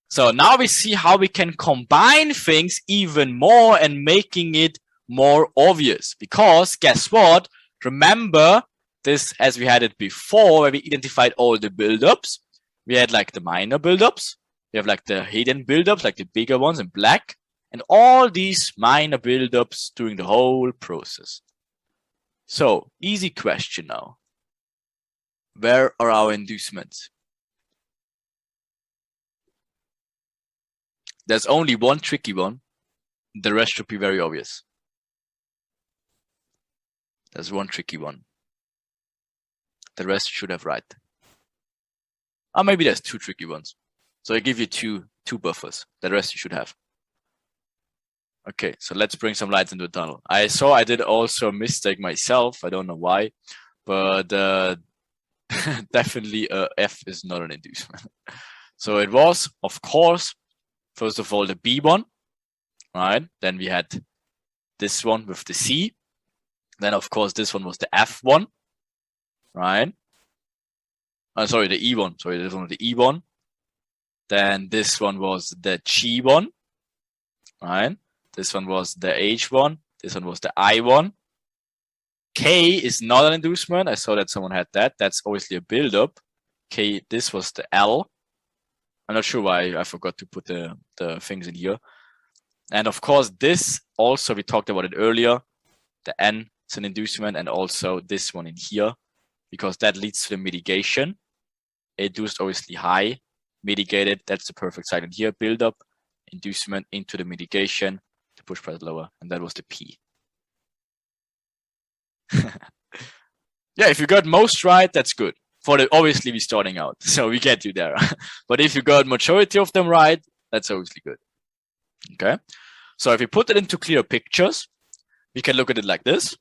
So now we see how we can combine things even more and making it more obvious. Because guess what? Remember this as we had it before, where we identified all the buildups. We had like the minor buildups. We have like the hidden buildups, like the bigger ones in black. And all these minor buildups during the whole process. So, easy question now. Where are our inducements? There's only one tricky one. The rest should be very obvious. There's one tricky one. The rest should have right. Or maybe there's two tricky ones. So I give you two buffers. The rest you should have. Okay, so let's bring some lights into the tunnel. I saw I did also a mistake myself. I don't know why, but definitely F is not an inducement. So it was, of course, first of all, the B one, right? Then we had this one with the C. Then, of course, this one was the F one, right? Sorry, the E one. Sorry, this one was the E one. Then this one was the G one, right? This one was the H one. This one was the I one. K is not an inducement. I saw that someone had that. That's obviously a buildup. K, this was the L. I'm not sure why I forgot to put the things in here. And of course, this also, we talked about it earlier. The N is an inducement, and also this one in here, because that leads to the mitigation. Induced obviously high, mitigated. That's the perfect cycle here. Buildup, inducement into the mitigation to push price lower. And that was the P. Yeah, if you got most right, that's good. For the obviously we're starting out, so we get you there. But if you got majority of them right, that's obviously good. Okay, so if we put it into clear pictures, we can look at it like this.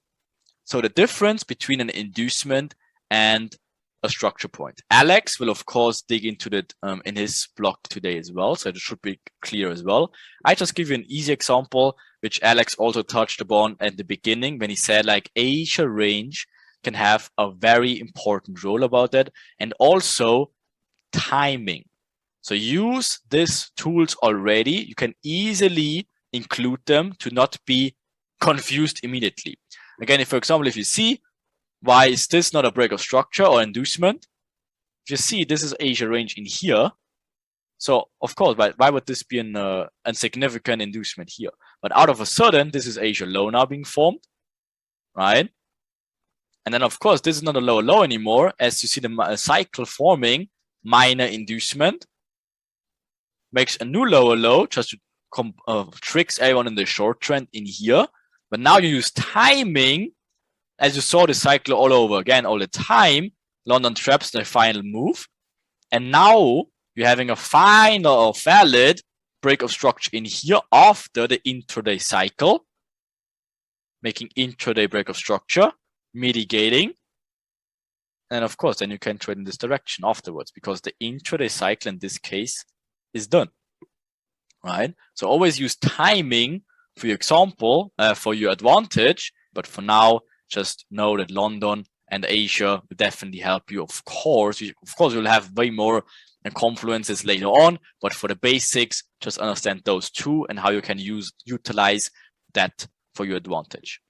So the difference between an inducement and a structure point. Alex will of course dig into that in his blog today as well, so it should be clear as well. I just give you an easy example, which Alex also touched upon at the beginning when he said like Asia range can have a very important role about that, and also timing. So use these tools already. You can easily include them to not be confused immediately. Again, if, for example, if you see, why is this not a break of structure or inducement? If you see, this is Asia range in here. So, of course, why would this be an insignificant inducement here? But out of a sudden, this is Asia low now being formed, right? And then, of course, this is not a lower low anymore. As you see the cycle forming, minor inducement makes a new lower low just to tricks everyone in the short trend in here. But now you use timing, as you saw the cycle all over again all the time. London traps the final move. And now you're having a final or valid break of structure in here after the intraday cycle, making intraday break of structure, mitigating. And of course, then you can trade in this direction afterwards, because the intraday cycle in this case is done, right? So always use timing for your example, for your advantage. But for now, just know that London and Asia will definitely help you. Of course, you'll have way more confluences later on, but for the basics, just understand those two and how you can utilize that for your advantage.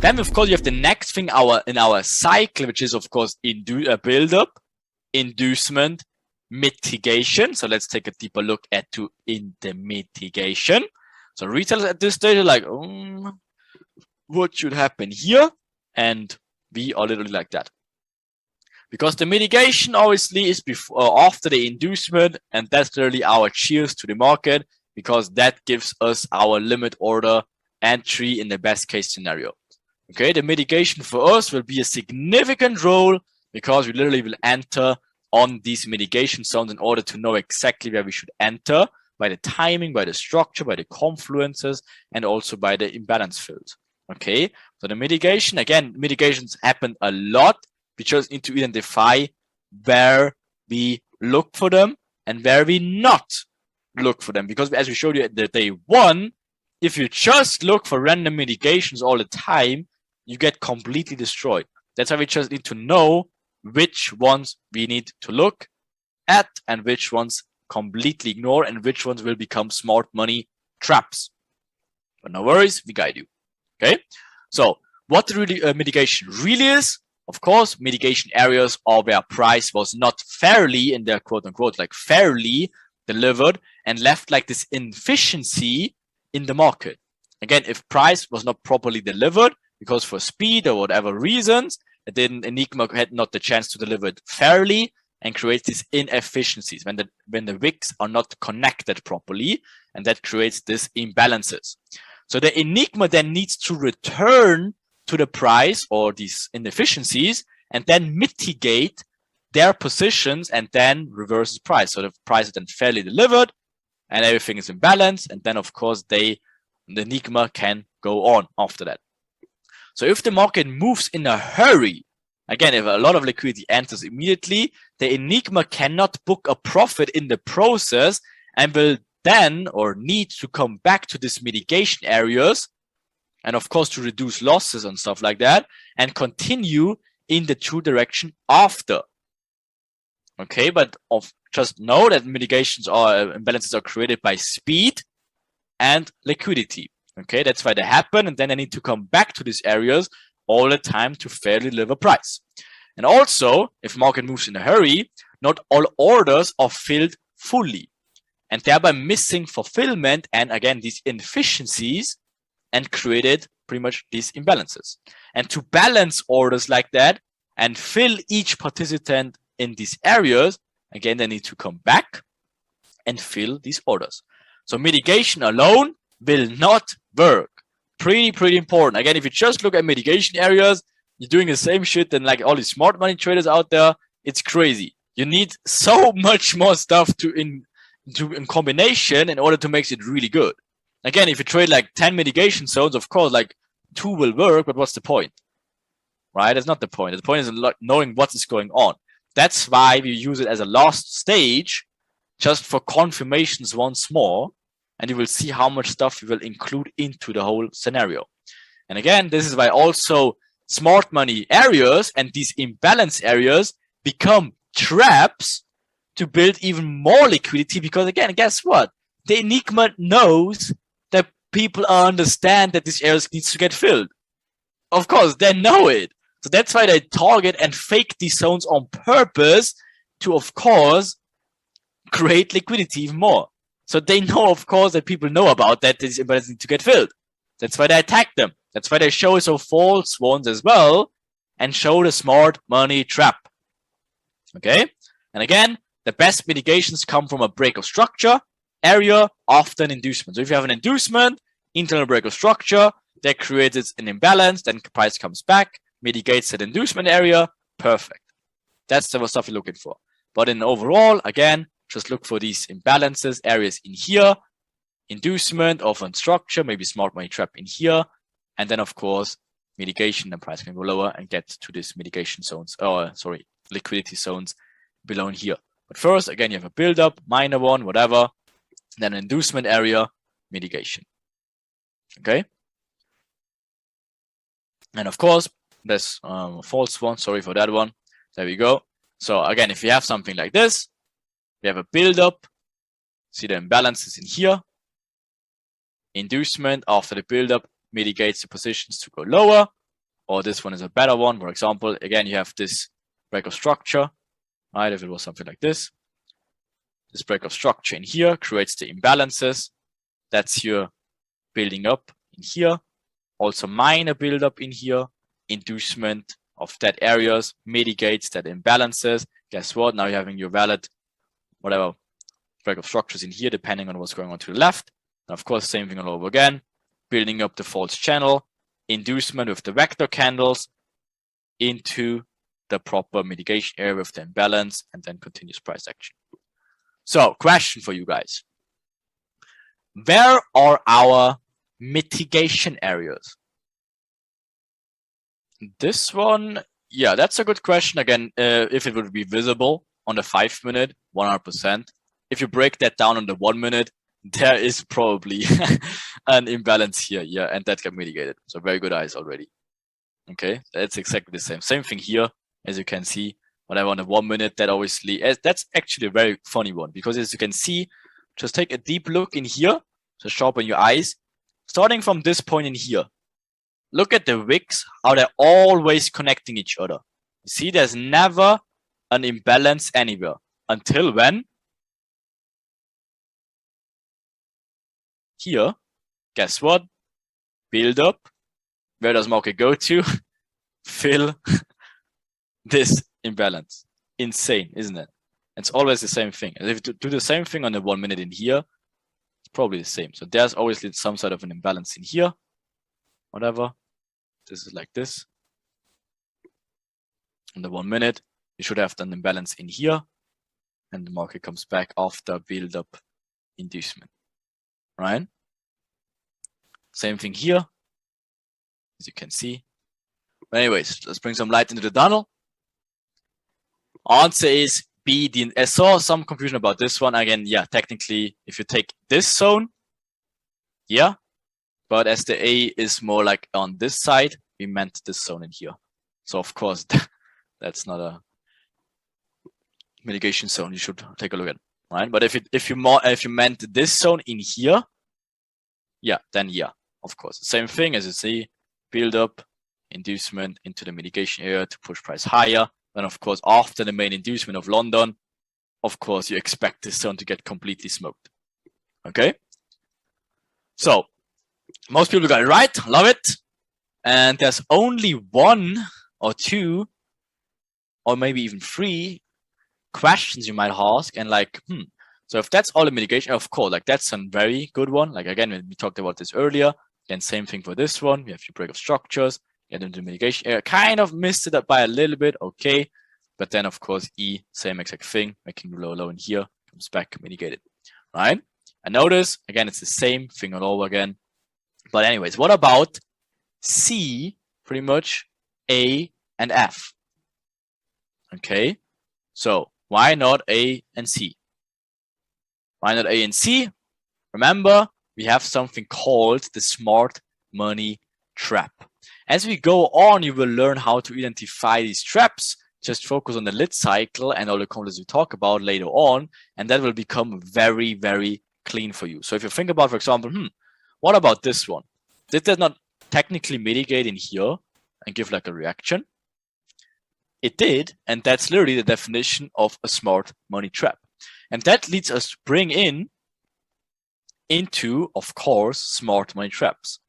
Then, of course, you have the next thing in our cycle, which is, of course, build-up, inducement, mitigation. So let's take a deeper look in the mitigation. So retailers at this stage are like, what should happen here? And we are literally like that. Because the mitigation obviously is before after the inducement, and that's literally our cheers to the market, because that gives us our limit order entry in the best case scenario. Okay, the mitigation for us will be a significant role because we literally will enter on these mitigation zones in order to know exactly where we should enter by the timing, by the structure, by the confluences, and also by the imbalance fields. Okay, so the mitigation, again, mitigations happen a lot. We just need to identify where we look for them and where we not look for them. Because as we showed you at the day one, if you just look for random mitigations all the time, you get completely destroyed. That's why we just need to know which ones we need to look at and which ones completely ignore and which ones will become smart money traps. But no worries, we guide you. Okay, so what really mitigation really is, of course, mitigation areas are where price was not fairly, in their quote unquote, like fairly delivered and left like this inefficiency in the market. Again, if price was not properly delivered because for speed or whatever reasons, Enigma had not the chance to deliver it fairly and creates these inefficiencies when the wicks are not connected properly, and that creates these imbalances. So the Enigma then needs to return to the price or these inefficiencies and then mitigate their positions and then reverses price. So the price is then fairly delivered and everything is in balance. And then, of course, the Enigma can go on after that. So if the market moves in a hurry, again, if a lot of liquidity enters immediately, the Enigma cannot book a profit in the process and will then or need to come back to these mitigation areas and of course to reduce losses and stuff like that and continue in the true direction after. Okay, but just know that mitigations or imbalances are created by speed and liquidity. Okay, that's why they happen, and then they need to come back to these areas all the time to fairly deliver price. And also, if market moves in a hurry, not all orders are filled fully, and thereby missing fulfillment and again these inefficiencies, and created pretty much these imbalances. And to balance orders like that and fill each participant in these areas, again, they need to come back and fill these orders. So mitigation alone will not work. Pretty important. Again, if you just look at mitigation areas, you're doing the same shit than like all these smart money traders out there. It's crazy. You need so much more stuff in combination in order to make it really good. Again, if you trade like 10 mitigation zones, of course, like 2 will work, but what's the point? Right? That's not the point. The point is knowing what is going on. That's why we use it as a last stage, just for confirmations once more, and you will see how much stuff we will include into the whole scenario. And again, this is why also smart money areas and these imbalance areas become traps to build even more liquidity, because again, guess what? The Enigma knows that people understand that these areas needs to get filled. Of course, they know it. So that's why they target and fake these zones on purpose to, of course, create liquidity even more. So they know, of course, that people know about that these imbalances need to get filled. That's why they attack them. That's why they show so false ones as well and show the smart money trap. Okay? And again, the best mitigations come from a break of structure area after an inducement. So if you have an inducement, internal break of structure, that creates an imbalance, then price comes back, mitigates that inducement area, perfect. That's the stuff you're looking for. But in overall, again, just look for these imbalances, areas in here, inducement of a structure, maybe smart money trap in here, and then of course, mitigation, and price can go lower and get to this mitigation zones, liquidity zones below in here. But first, again, you have a build-up, minor one, whatever, then an inducement area, mitigation. Okay? And of course, there's a false one, sorry for that one. There we go. So again, if you have something like this, we have a build-up, see the imbalances in here, inducement after the build-up mitigates the positions to go lower, or this one is a better one. For example, again, you have this break of structure, right? If it was something like this break of structure in here creates the imbalances. That's your building up in here. Also minor buildup in here. Inducement of that areas mitigates that imbalances. Guess what? Now you're having your valid, whatever, break of structures in here, depending on what's going on to the left. And of course, same thing all over again. Building up the false channel. Inducement with the vector candles into the proper mitigation area with the imbalance, and then continuous price action. So, question for you guys. Where are our mitigation areas? This one, yeah, that's a good question. Again, if it would be visible on the 5 minute, 100%. If you break that down on the 1 minute, there is probably an imbalance here, yeah, and that can mitigated. So very good eyes already. Okay, that's exactly the same. Same thing here, as you can see. Whatever on the 1 minute, that obviously, that's actually a very funny one, because as you can see, just take a deep look in here, to sharpen your eyes, starting from this point in here. Look at the wicks, how they're always connecting each other. You see, there's never an imbalance anywhere. Until when? Here, guess what? Build up. Where does market go to? Fill this imbalance. Insane, isn't it? It's always the same thing. And if you do the same thing on the 1 minute in here, it's probably the same. So there's obviously some sort of an imbalance in here. Whatever. This is like this. On the 1 minute, you should have an imbalance in here. And the market comes back after build up inducement. Right? Same thing here. As you can see. But anyways, let's bring some light into the tunnel. Answer is B. I saw some confusion about this one. Again, yeah, technically, if you take this zone, yeah, but as the A is more like on this side, we meant this zone in here. So of course, that's not a mitigation zone. You should take a look at, right? But if you meant this zone in here, yeah, then yeah, of course, same thing as you see, build up, inducement into the mitigation area to push price higher. Then of course, after the main inducement of London, of course, you expect this zone to get completely smoked. Okay. So most people got it right. Love it. And there's only 1 or 2 or maybe even 3 questions you might ask. And like, so if that's all the mitigation, of course, like that's a very good one. Like again, we talked about this earlier. Again, same thing for this one. We have your break of structures, get into the mitigation area. Kind of missed it up by a little bit. Okay. But then of course, E, same exact thing, making the low in here, comes back, mitigated, right? And notice, again, it's the same thing all over again. But anyways, what about C, pretty much A and F? Okay, so why not A and C? Why not A and C? Remember, we have something called the smart money trap. As we go on, you will learn how to identify these traps. Just focus on the lit cycle and all the concepts we talk about later on, and that will become very, very clean for you. So if you think about, for example, what about this one? Did that not technically mitigate in here and give like a reaction? It did, and that's literally the definition of a smart money trap. And that leads us to bring into, of course, smart money traps.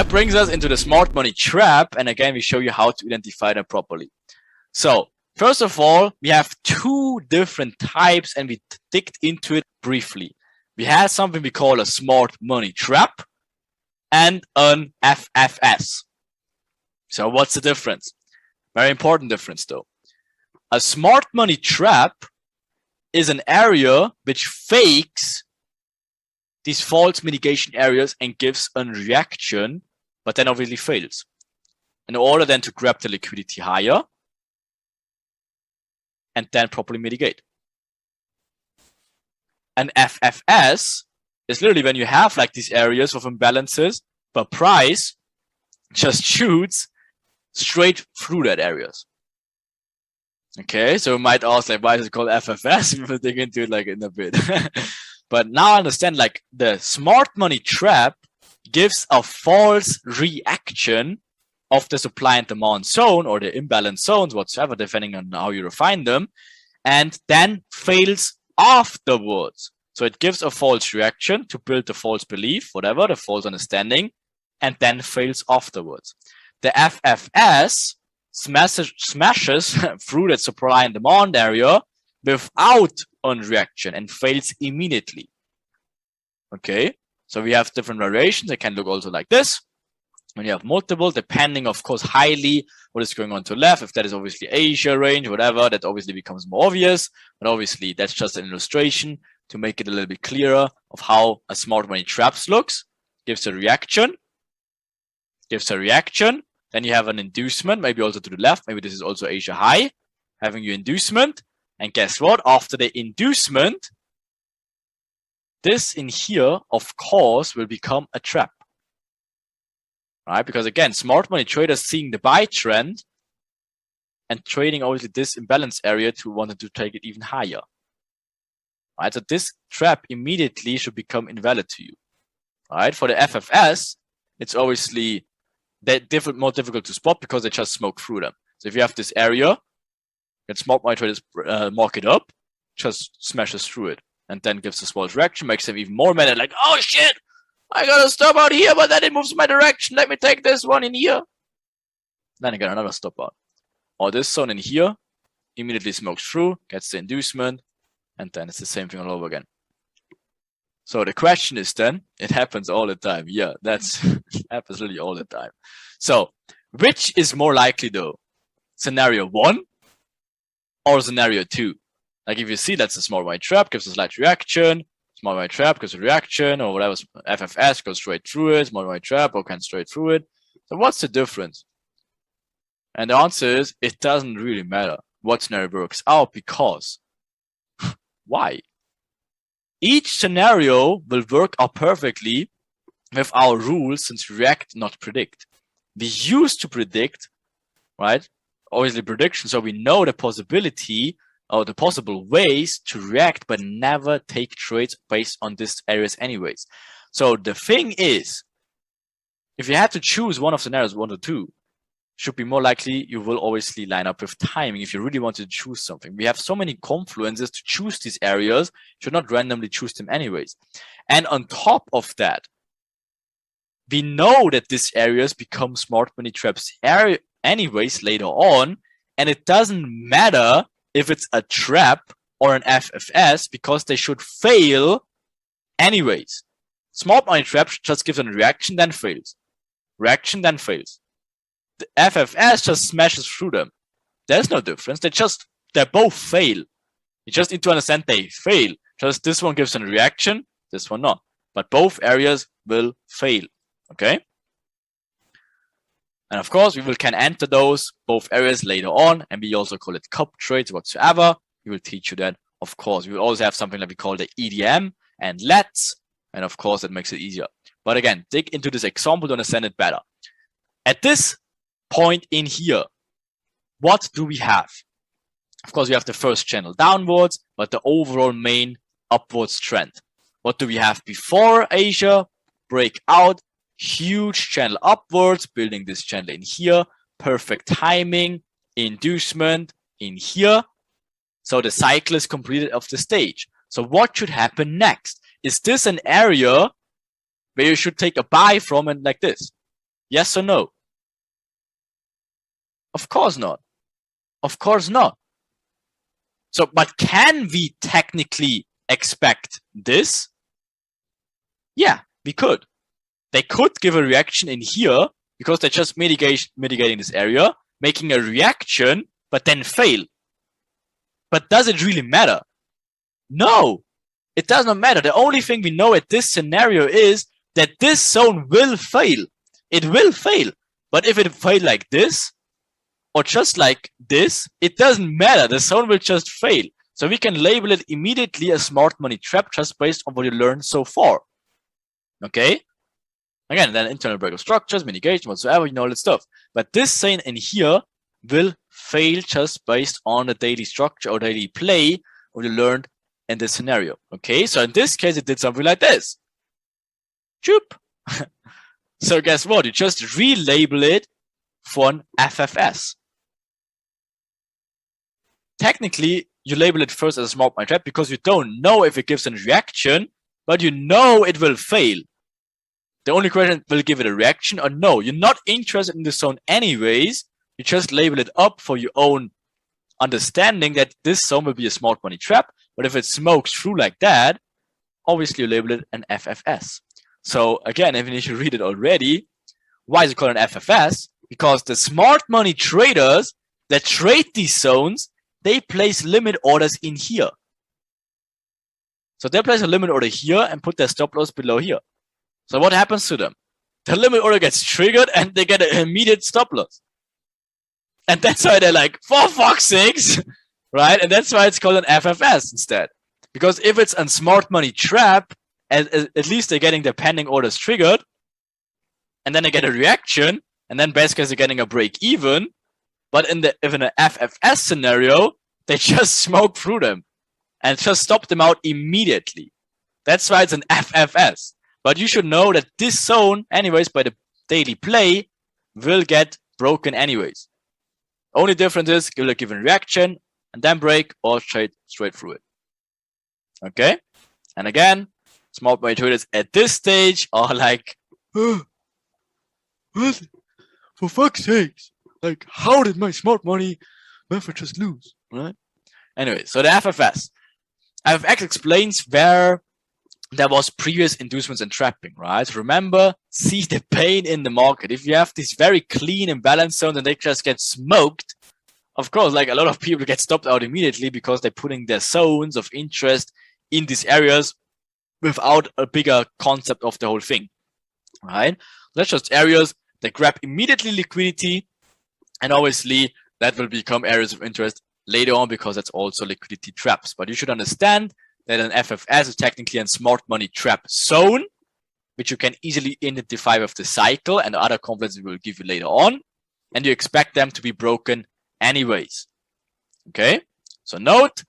That brings us into the smart money trap. And again, we show you how to identify them properly. So first of all, we have two different types and we digged into it briefly. We have something we call a smart money trap and an FFS. So what's the difference? Very important difference though. A smart money trap is an area which fakes these false mitigation areas and gives a reaction, but then obviously fails. In order then to grab the liquidity higher and then properly mitigate. An FFS is literally when you have like these areas of imbalances, but price just shoots straight through that areas. Okay, so you might ask like, why is it called FFS? We will dig into it like in a bit. But now I understand like the smart money trap gives a false reaction of the supply and demand zone or the imbalance zones whatsoever, depending on how you refine them, and then fails afterwards. So it gives a false reaction to build the false belief, whatever, the false understanding, and then fails afterwards. The FFS smashes through that supply and demand area without a reaction and fails immediately. Okay, so we have different variations. It can look also like this. When you have multiple, depending, of course, highly what is going on to left. If that is obviously Asia range, whatever, that obviously becomes more obvious. But obviously, that's just an illustration to make it a little bit clearer of how a smart money traps looks. Gives a reaction. Then you have an inducement, maybe also to the left. Maybe this is also Asia high, having your inducement. And guess what? After the inducement, this in here, of course, will become a trap. Right? Because again, smart money traders seeing the buy trend and trading obviously this imbalance area to wanting to take it even higher. Right? So this trap immediately should become invalid to you. Right? For the FFS, it's obviously more difficult to spot because they just smoke through them. So if you have this area, then smart money traders mark it up, just smashes through it, and then gives a small reaction, makes them even more mad, like, oh shit, I gotta stop out here, but then it moves my direction. Let me take this one in here. Then again, another stop out. Or this zone in here immediately smokes through, gets the inducement, and then it's the same thing all over again. So the question is then, it happens all the time. Yeah, that's happens really all the time. So which is more likely though? Scenario 1 or scenario 2? Like if you see that's a small white trap, gives a slight reaction, small white trap gives a reaction, or whatever, FFS goes straight through it, small white trap or can straight through it. So what's the difference? And the answer is, it doesn't really matter what scenario works out, because why? Each scenario will work out perfectly with our rules, since react, not predict. We used to predict, right? Obviously prediction, so we know the possibility or the possible ways to react, but never take trades based on these areas anyways. So the thing is, if you had to choose one of scenarios, 1 or 2, should be more likely you will obviously line up with timing if you really want to choose something. We have so many confluences to choose these areas, you should not randomly choose them anyways. And on top of that, we know that these areas become smart money traps anyways later on, and it doesn't matter if it's a trap or an FFS, because they should fail anyways. Smart money trap just gives a reaction, then fails. Reaction, then fails. The FFS just smashes through them. There's no difference. They both fail. You just need to understand they fail. Just this one gives a reaction, this one not. But both areas will fail. Okay? And of course, we can enter those both areas later on, and we also call it cup trades whatsoever. We will teach you that, of course. We will also have something that we call the EDM and LETs, and of course, that makes it easier. But again, dig into this example to understand it better. At this point in here, what do we have? Of course, we have the first channel downwards, but the overall main upwards trend. What do we have before Asia? Breakout, huge channel upwards, building this channel in here, perfect timing, inducement in here. So the cycle is completed of the stage. So what should happen next? Is this an area where you should take a buy from and like this? Yes or no? Of course not. Of course not. So, but can we technically expect this? Yeah, we could. They could give a reaction in here because they're just mitigating this area, making a reaction, but then fail. But does it really matter? No, it does not matter. The only thing we know at this scenario is that this zone will fail. It will fail. But if it failed like this, or just like this, it doesn't matter. The zone will just fail. So we can label it immediately a smart money trap just based on what you learned so far. Okay? Again, then internal break of structures, mitigation, whatsoever, you know all that stuff. But this zone in here will fail just based on the daily structure or daily play what you learned in this scenario. Okay, so in this case, it did something like this. Choop. So guess what? You just relabel it for an FFS. Technically, you label it first as a smart money trap because you don't know if it gives a reaction, but you know it will fail. The only question, will give it a reaction or no? You're not interested in the zone anyways. You just label it up for your own understanding that this zone will be a smart money trap. But if it smokes through like that, obviously you label it an FFS. So again, even if you read it already, why is it called an FFS? Because the smart money traders that trade these zones, they place limit orders in here. So they place a limit order here and put their stop loss below here. So what happens to them? The limit order gets triggered and they get an immediate stop loss. And that's why they're like, for fuck's sakes, right? And that's why it's called an FFS instead. Because if it's a smart money trap, at least they're getting their pending orders triggered, and then they get a reaction, and then basically they're getting a break even. But in an FFS scenario, they just smoke through them and just stop them out immediately. That's why it's an FFS. But you should know that this zone, anyways, by the daily play, will get broken anyways. Only difference is give it a given reaction and then break or trade straight through it. Okay? And again, smart money traders at this stage are like, what? For fuck's sakes. Like, how did my smart money method just lose? Right? Anyway, so the FFS. FFX explains where there was previous inducements and trapping, right? Remember, see the pain in the market. If you have these very clean and balanced zones and they just get smoked, of course, like a lot of people get stopped out immediately because they're putting their zones of interest in these areas without a bigger concept of the whole thing, right? That's just areas that grab immediately liquidity, and obviously that will become areas of interest later on because that's also liquidity traps. But you should understand that an FFS is technically a smart money trap zone, which you can easily identify with the cycle and other concepts we will give you later on, and you expect them to be broken anyways. Okay, so note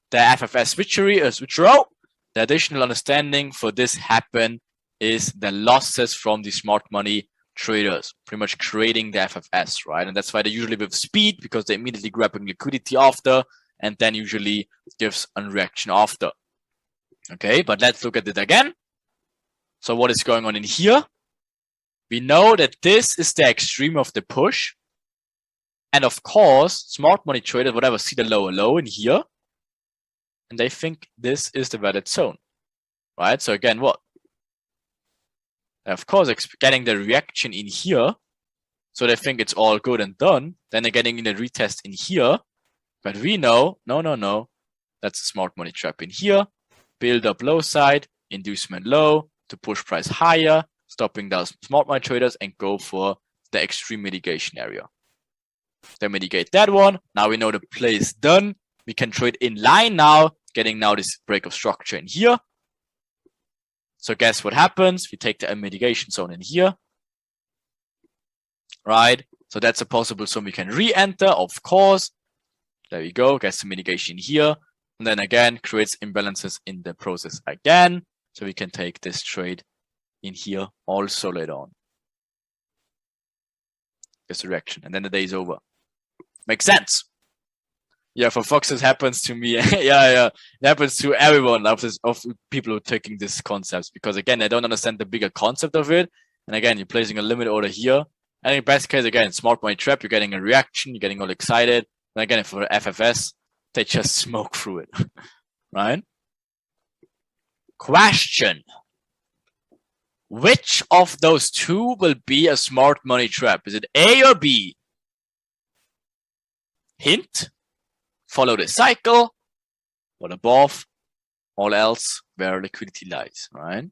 the FFS switcherow. The additional understanding for this happen is the losses from the smart money traders, pretty much creating the FFS, right? And that's why they usually with speed because they're immediately grabbing liquidity after and then usually gives a reaction after. Okay, but let's look at it again. So what is going on in here? We know that this is the extreme of the push. And of course, smart money traders, whatever, see the lower low in here. And they think this is the valid zone, right? So again, what? Of course, getting the reaction in here. So they think it's all good and done. Then they're getting in a retest in here. But we know, no. That's a smart money trap in here. Build up low side, inducement low to push price higher, stopping those smart money traders and go for the extreme mitigation area. They mitigate that one. Now we know the play is done. We can trade in line now, getting now this break of structure in here. So guess what happens? We take the mitigation zone in here. Right? So that's a possible zone we can re-enter, of course. There we go. Gets the mitigation here. And then again, creates imbalances in the process again. So we can take this trade in here also later on. This direction. And then the day is over. Makes sense. Yeah, for Foxes happens to me. yeah. It happens to everyone of people who are taking these concepts. Because again, they don't understand the bigger concept of it. And again, you're placing a limit order here. And in best case, again, smart money trap, you're getting a reaction, you're getting all excited. And again, for FFS, they just smoke through it, right? Question. Which of those two will be a smart money trap? Is it A or B? Hint, follow the cycle, or above, all else where liquidity lies, right?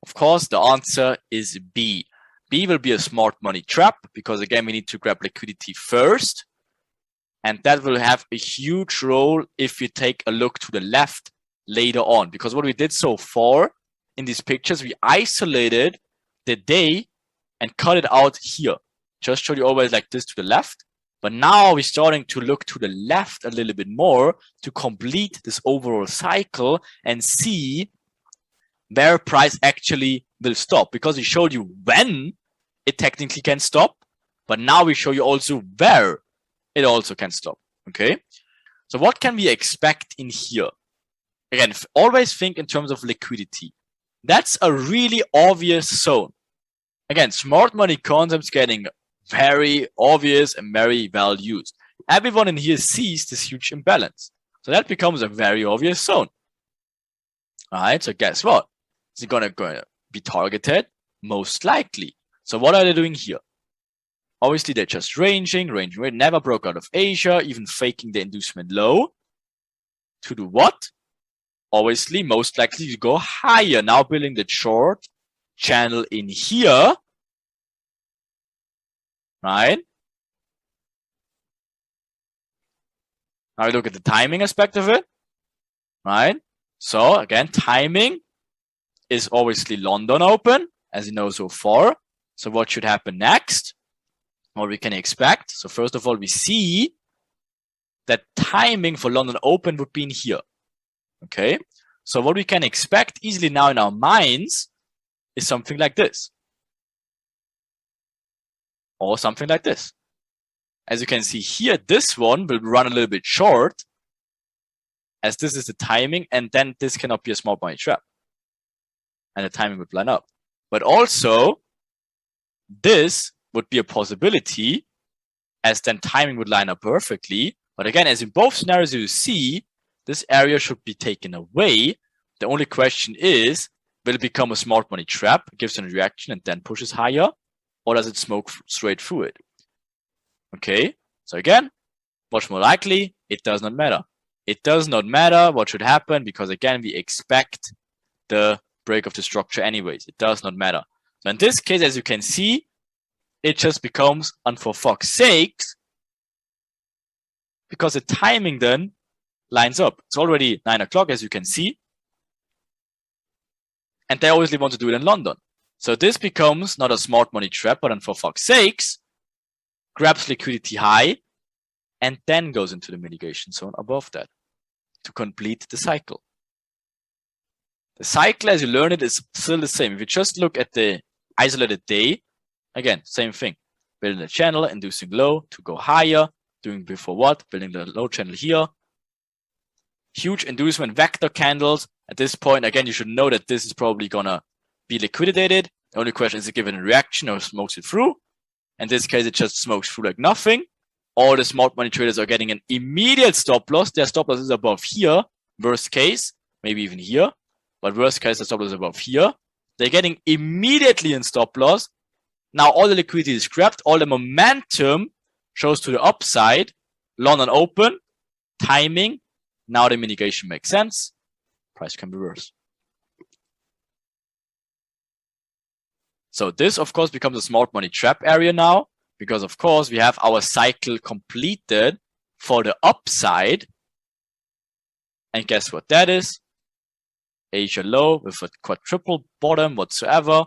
Of course, the answer is B. B will be a smart money trap because again, we need to grab liquidity first. And that will have a huge role if you take a look to the left later on. Because what we did so far in these pictures, we isolated the day and cut it out here. Just showed you always like this to the left. But now we're starting to look to the left a little bit more to complete this overall cycle and see where price actually will stop. Because we showed you when it technically can stop. But now we show you also where it also can stop, okay? So what can we expect in here? Again, always think in terms of liquidity. That's a really obvious zone. Again, smart money concepts getting very obvious and very well used. Everyone in here sees this huge imbalance. So that becomes a very obvious zone. All right, so guess what? Is it gonna be targeted? Most likely. So what are they doing here? Obviously, they're just ranging, never broke out of Asia, even faking the inducement low. To do what? Obviously, most likely to go higher. Now building the short channel in here. Right? Now we look at the timing aspect of it. Right? So again, timing is obviously London open, as you know so far. So what should happen next? What we can expect. So first of all, we see that timing for London Open would be in here. Okay. So what we can expect easily now in our minds is something like this. Or something like this. As you can see here, this one will run a little bit short, as this is the timing, and then this cannot be a smart money trap. And the timing would line up. But also, this would be a possibility, as then timing would line up perfectly. But again, as in both scenarios you see, this area should be taken away. The only question is, will it become a smart money trap, gives a reaction and then pushes higher, or does it smoke straight through it? Okay, so again, what's more likely? It does not matter. It does not matter what should happen because again, we expect the break of the structure anyways. It does not matter. So in this case, as you can see, it just becomes, and for fuck's sakes, because the timing then lines up. It's already 9 o'clock, as you can see. And they obviously want to do it in London. So this becomes not a smart money trap, but then for fuck's sakes, grabs liquidity high, and then goes into the mitigation zone above that to complete the cycle. The cycle, as you learn it, is still the same. If you just look at the isolated day, again, same thing. Building a channel, inducing low to go higher, doing before what? Building the low channel here. Huge inducement vector candles. At this point, again, you should know that this is probably gonna be liquidated. The only question is it given a reaction or smokes it through. In this case, it just smokes through like nothing. All the smart money traders are getting an immediate stop loss. Their stop loss is above here. Worst case, maybe even here. But worst case, the stop loss is above here. They're getting immediately in stop loss. Now all the liquidity is grabbed. All the momentum shows to the upside. London open. Timing. Now the mitigation makes sense. Price can reverse. So this, of course, becomes a smart money trap area now. Because, of course, we have our cycle completed for the upside. And guess what that is? Asia low with a quadruple bottom whatsoever.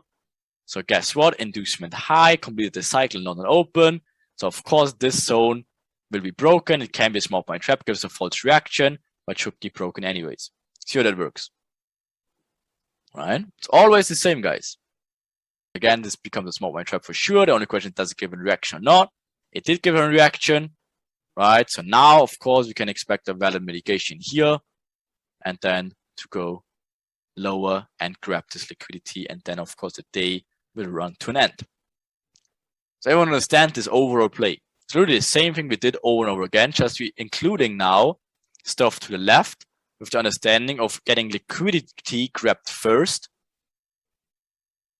So guess what? Inducement high, completed the cycle, London open. So, of course, this zone will be broken. It can be a smart money trap, gives a false reaction, but should be broken anyways. See how that works. Right? It's always the same, guys. Again, this becomes a smart money trap for sure. The only question is, does it give a reaction or not? It did give a reaction, right? So now, of course, we can expect a valid mitigation here and then to go lower and grab this liquidity. And then, of course, the day will run to an end. So everyone understand this overall play. It's literally the same thing we did over and over again, just we including now stuff to the left with the understanding of getting liquidity grabbed first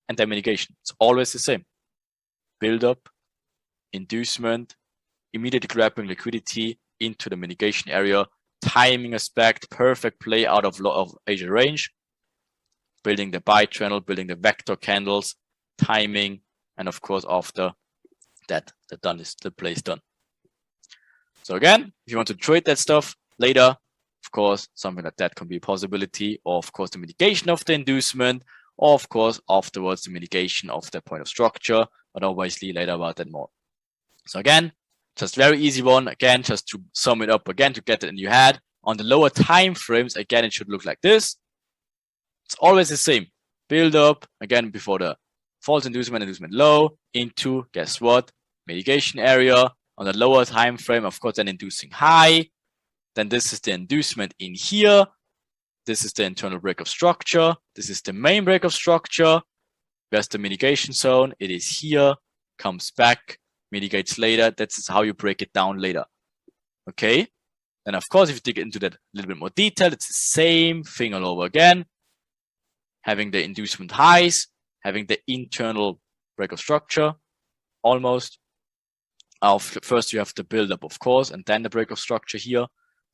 and then mitigation. It's always the same. Build up, inducement, immediately grabbing liquidity into the mitigation area, timing aspect, perfect play out of Asia range, building the buy channel, building the vector candles, timing, and of course after that, the play is done. So again, if you want to trade that stuff later, of course, something like that can be a possibility, or of course the mitigation of the inducement, or of course afterwards the mitigation of the point of structure, but obviously later about that more. So again, just very easy one. Again, just to sum it up again, to get it in your head. On the lower time frames, again, it should look like this. It's always the same. Build up, again, before the false inducement low, into, guess what? Mitigation area. On the lower time frame, of course, then inducing high. Then this is the inducement in here. This is the internal break of structure. This is the main break of structure. Where's the mitigation zone? It is here, comes back, mitigates later. That's how you break it down later. Okay. And of course, if you dig into that a little bit more detail, it's the same thing all over again. Having the inducement highs, having the internal break of structure, almost. First, you have the build up, of course, and then the break of structure here.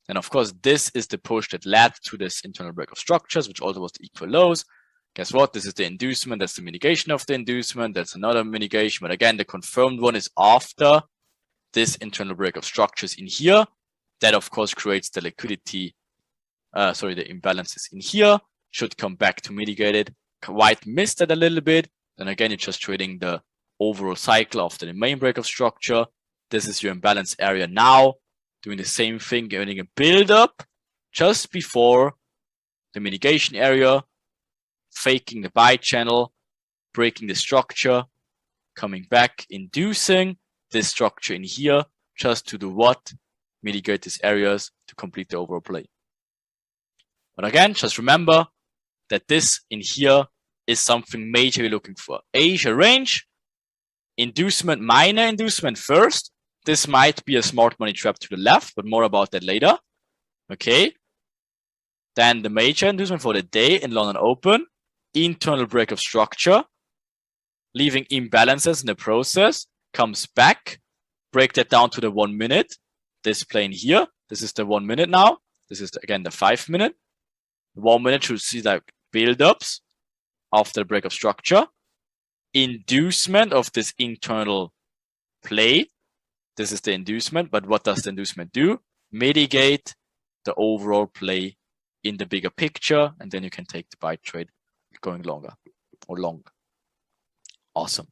And of course, this is the push that led to this internal break of structures, which also was the equal lows. Guess what? This is the inducement. That's the mitigation of the inducement. That's another mitigation. But again, the confirmed one is after this internal break of structures in here. That, of course, creates the liquidity, the imbalances in here. Should come back to mitigate it. Quite missed it a little bit. Then again, you're just trading the overall cycle after the main break of structure. This is your imbalance area now. Doing the same thing, getting a build up just before the mitigation area, faking the buy channel, breaking the structure, coming back, inducing this structure in here, just to do what? Mitigate these areas to complete the overall play. But again, just remember that this in here is something major you're looking for. Asia range, inducement, minor inducement first. This might be a smart money trap to the left, but more about that later. Okay. Then the major inducement for the day in London Open, internal break of structure, leaving imbalances in the process, comes back, break that down to the 1 minute. This plane here, this is the 1 minute now. This is again the 5 minute. 1 minute should see like build-ups after the break of structure, inducement of this internal play. This is the inducement, but what does the inducement do? Mitigate the overall play in the bigger picture, and then you can take the buy trade going longer or long. Awesome.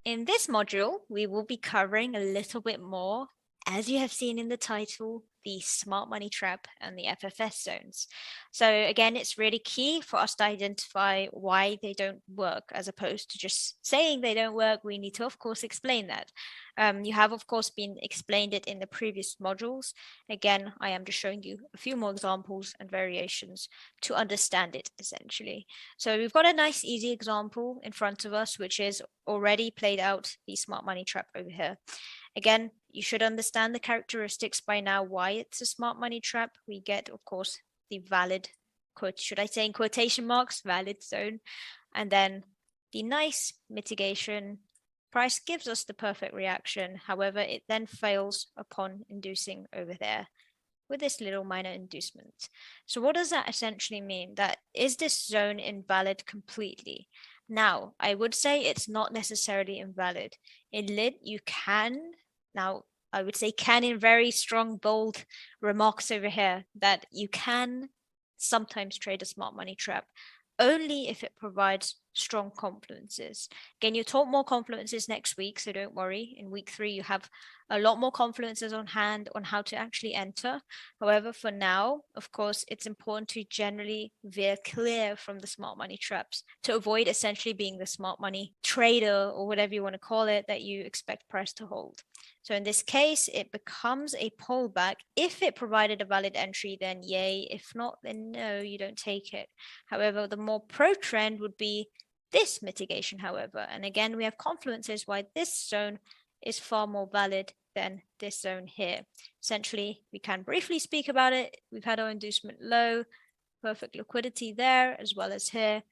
In this module, we will be covering a little bit more, as you have seen in the title, the smart money trap and the FFS zones. So again, it's really key for us to identify why they don't work, as opposed to just saying they don't work. We need to, of course, explain that. You have, of course, been explained it in the previous modules. Again, I am just showing you a few more examples and variations to understand it, essentially. So we've got a nice, easy example in front of us, which is already played out the smart money trap over here. Again, you should understand the characteristics by now, why it's a smart money trap. We get, of course, the valid, should I say in quotation marks, valid zone, and then the nice mitigation. Price gives us the perfect reaction. However, it then fails upon inducing over there with this little minor inducement. So what does that essentially mean? That is this zone invalid completely? Now, I would say it's not necessarily invalid. In lit, you can, now I would say can in very strong, bold remarks over here, that you can sometimes trade a smart money trap only if it provides strong confluences. Again, you're taught more confluences next week, so don't worry. In week 3, you have a lot more confluences on hand on how to actually enter. However, for now, of course, it's important to generally veer clear from the smart money traps to avoid essentially being the smart money trader, or whatever you want to call it, that you expect price to hold. So in this case, it becomes a pullback. If it provided a valid entry, then yay. If not, then no, you don't take it. However, the more pro trend would be this mitigation, however. And again, we have confluences why this zone is far more valid than this zone here. Essentially, we can briefly speak about it. We've had our inducement low, perfect liquidity there, as well as here.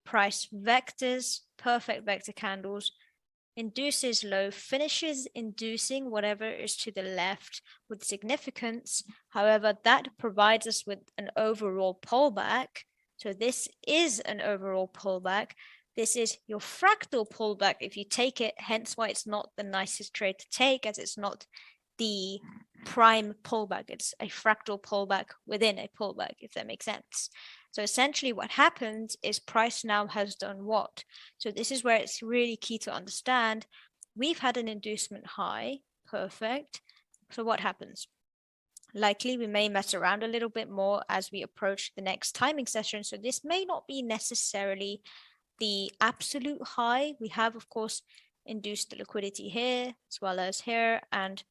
Price vectors, perfect vector candles, induces low, finishes inducing whatever is to the left with significance. However, that provides us with an overall pullback. So this is an overall pullback. This is your fractal pullback if you take it, hence why it's not the nicest trade to take, as it's not the prime pullback. It's a fractal pullback within a pullback, if that makes sense. So essentially what happens is price now has done what? So this is where it's really key to understand. We've had an inducement high, perfect. So what happens? Likely we may mess around a little bit more as we approach the next timing session. So this may not be necessarily the absolute high. We have, of course, induced the liquidity here as well as here, and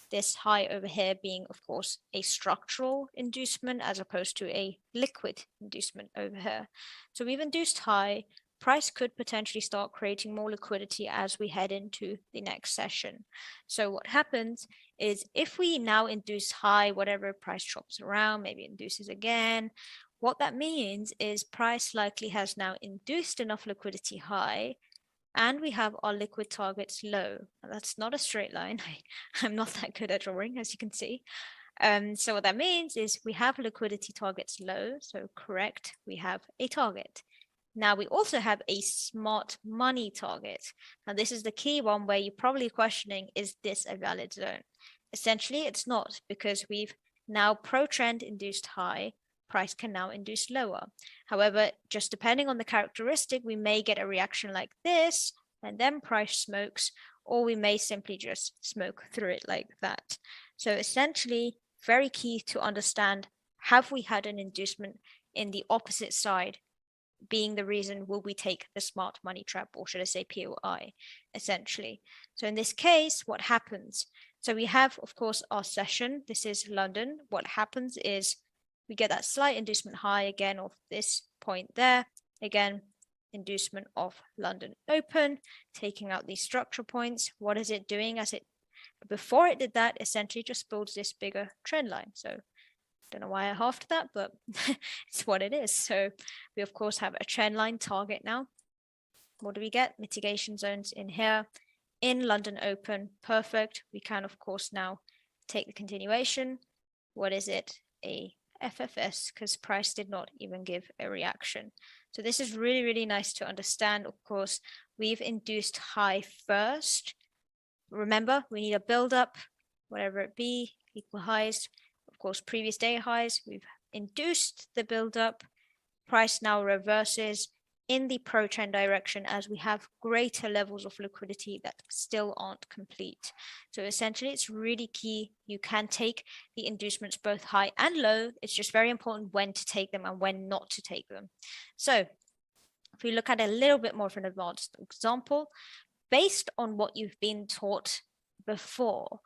this high over here being, of course, a structural inducement as opposed to a liquid inducement over here. So we've induced high. Price could potentially start creating more liquidity as we head into the next session. So what happens is if we now induce high, whatever price chops around, maybe induces again, what that means is price likely has now induced enough liquidity high, and we have our liquid targets low. That's not a straight line. I'm not that good at drawing, as you can see. So what that means is we have liquidity targets low. So correct, we have a target. Now we also have a smart money target. Now this is the key one where you're probably questioning, is this a valid zone? Essentially, it's not, because we've now pro-trend induced high. Price can now induce lower. However, just depending on the characteristic, we may get a reaction like this, and then price smokes, or we may simply just smoke through it like that. So essentially, very key to understand, have we had an inducement in the opposite side, being the reason will we take the smart money trap, or should I say POI, essentially. So in this case, what happens? So we have, of course, our session. This is London. What happens is we get that slight inducement high again of this point there. Again, inducement of London open, taking out these structure points. What is it doing? Before it did that, essentially just builds this bigger trend line. So don't know why I halved that, but it's what it is. So we, of course, have a trend line target now. What do we get? Mitigation zones in here. In London open, perfect. We can, of course, now take the continuation. What is it? A FFS, because price did not even give a reaction. So this is really, really nice to understand. Of course, we've induced high first. Remember, we need a build up, whatever it be, equal highs. Of course, previous day highs. We've induced the build up. Price now reverses, in the pro trend direction as we have greater levels of liquidity that still aren't complete. So essentially, it's really key. You can take the inducements both high and low. It's just very important when to take them and when not to take them. So if we look at a little bit more of an advanced example, based on what you've been taught before,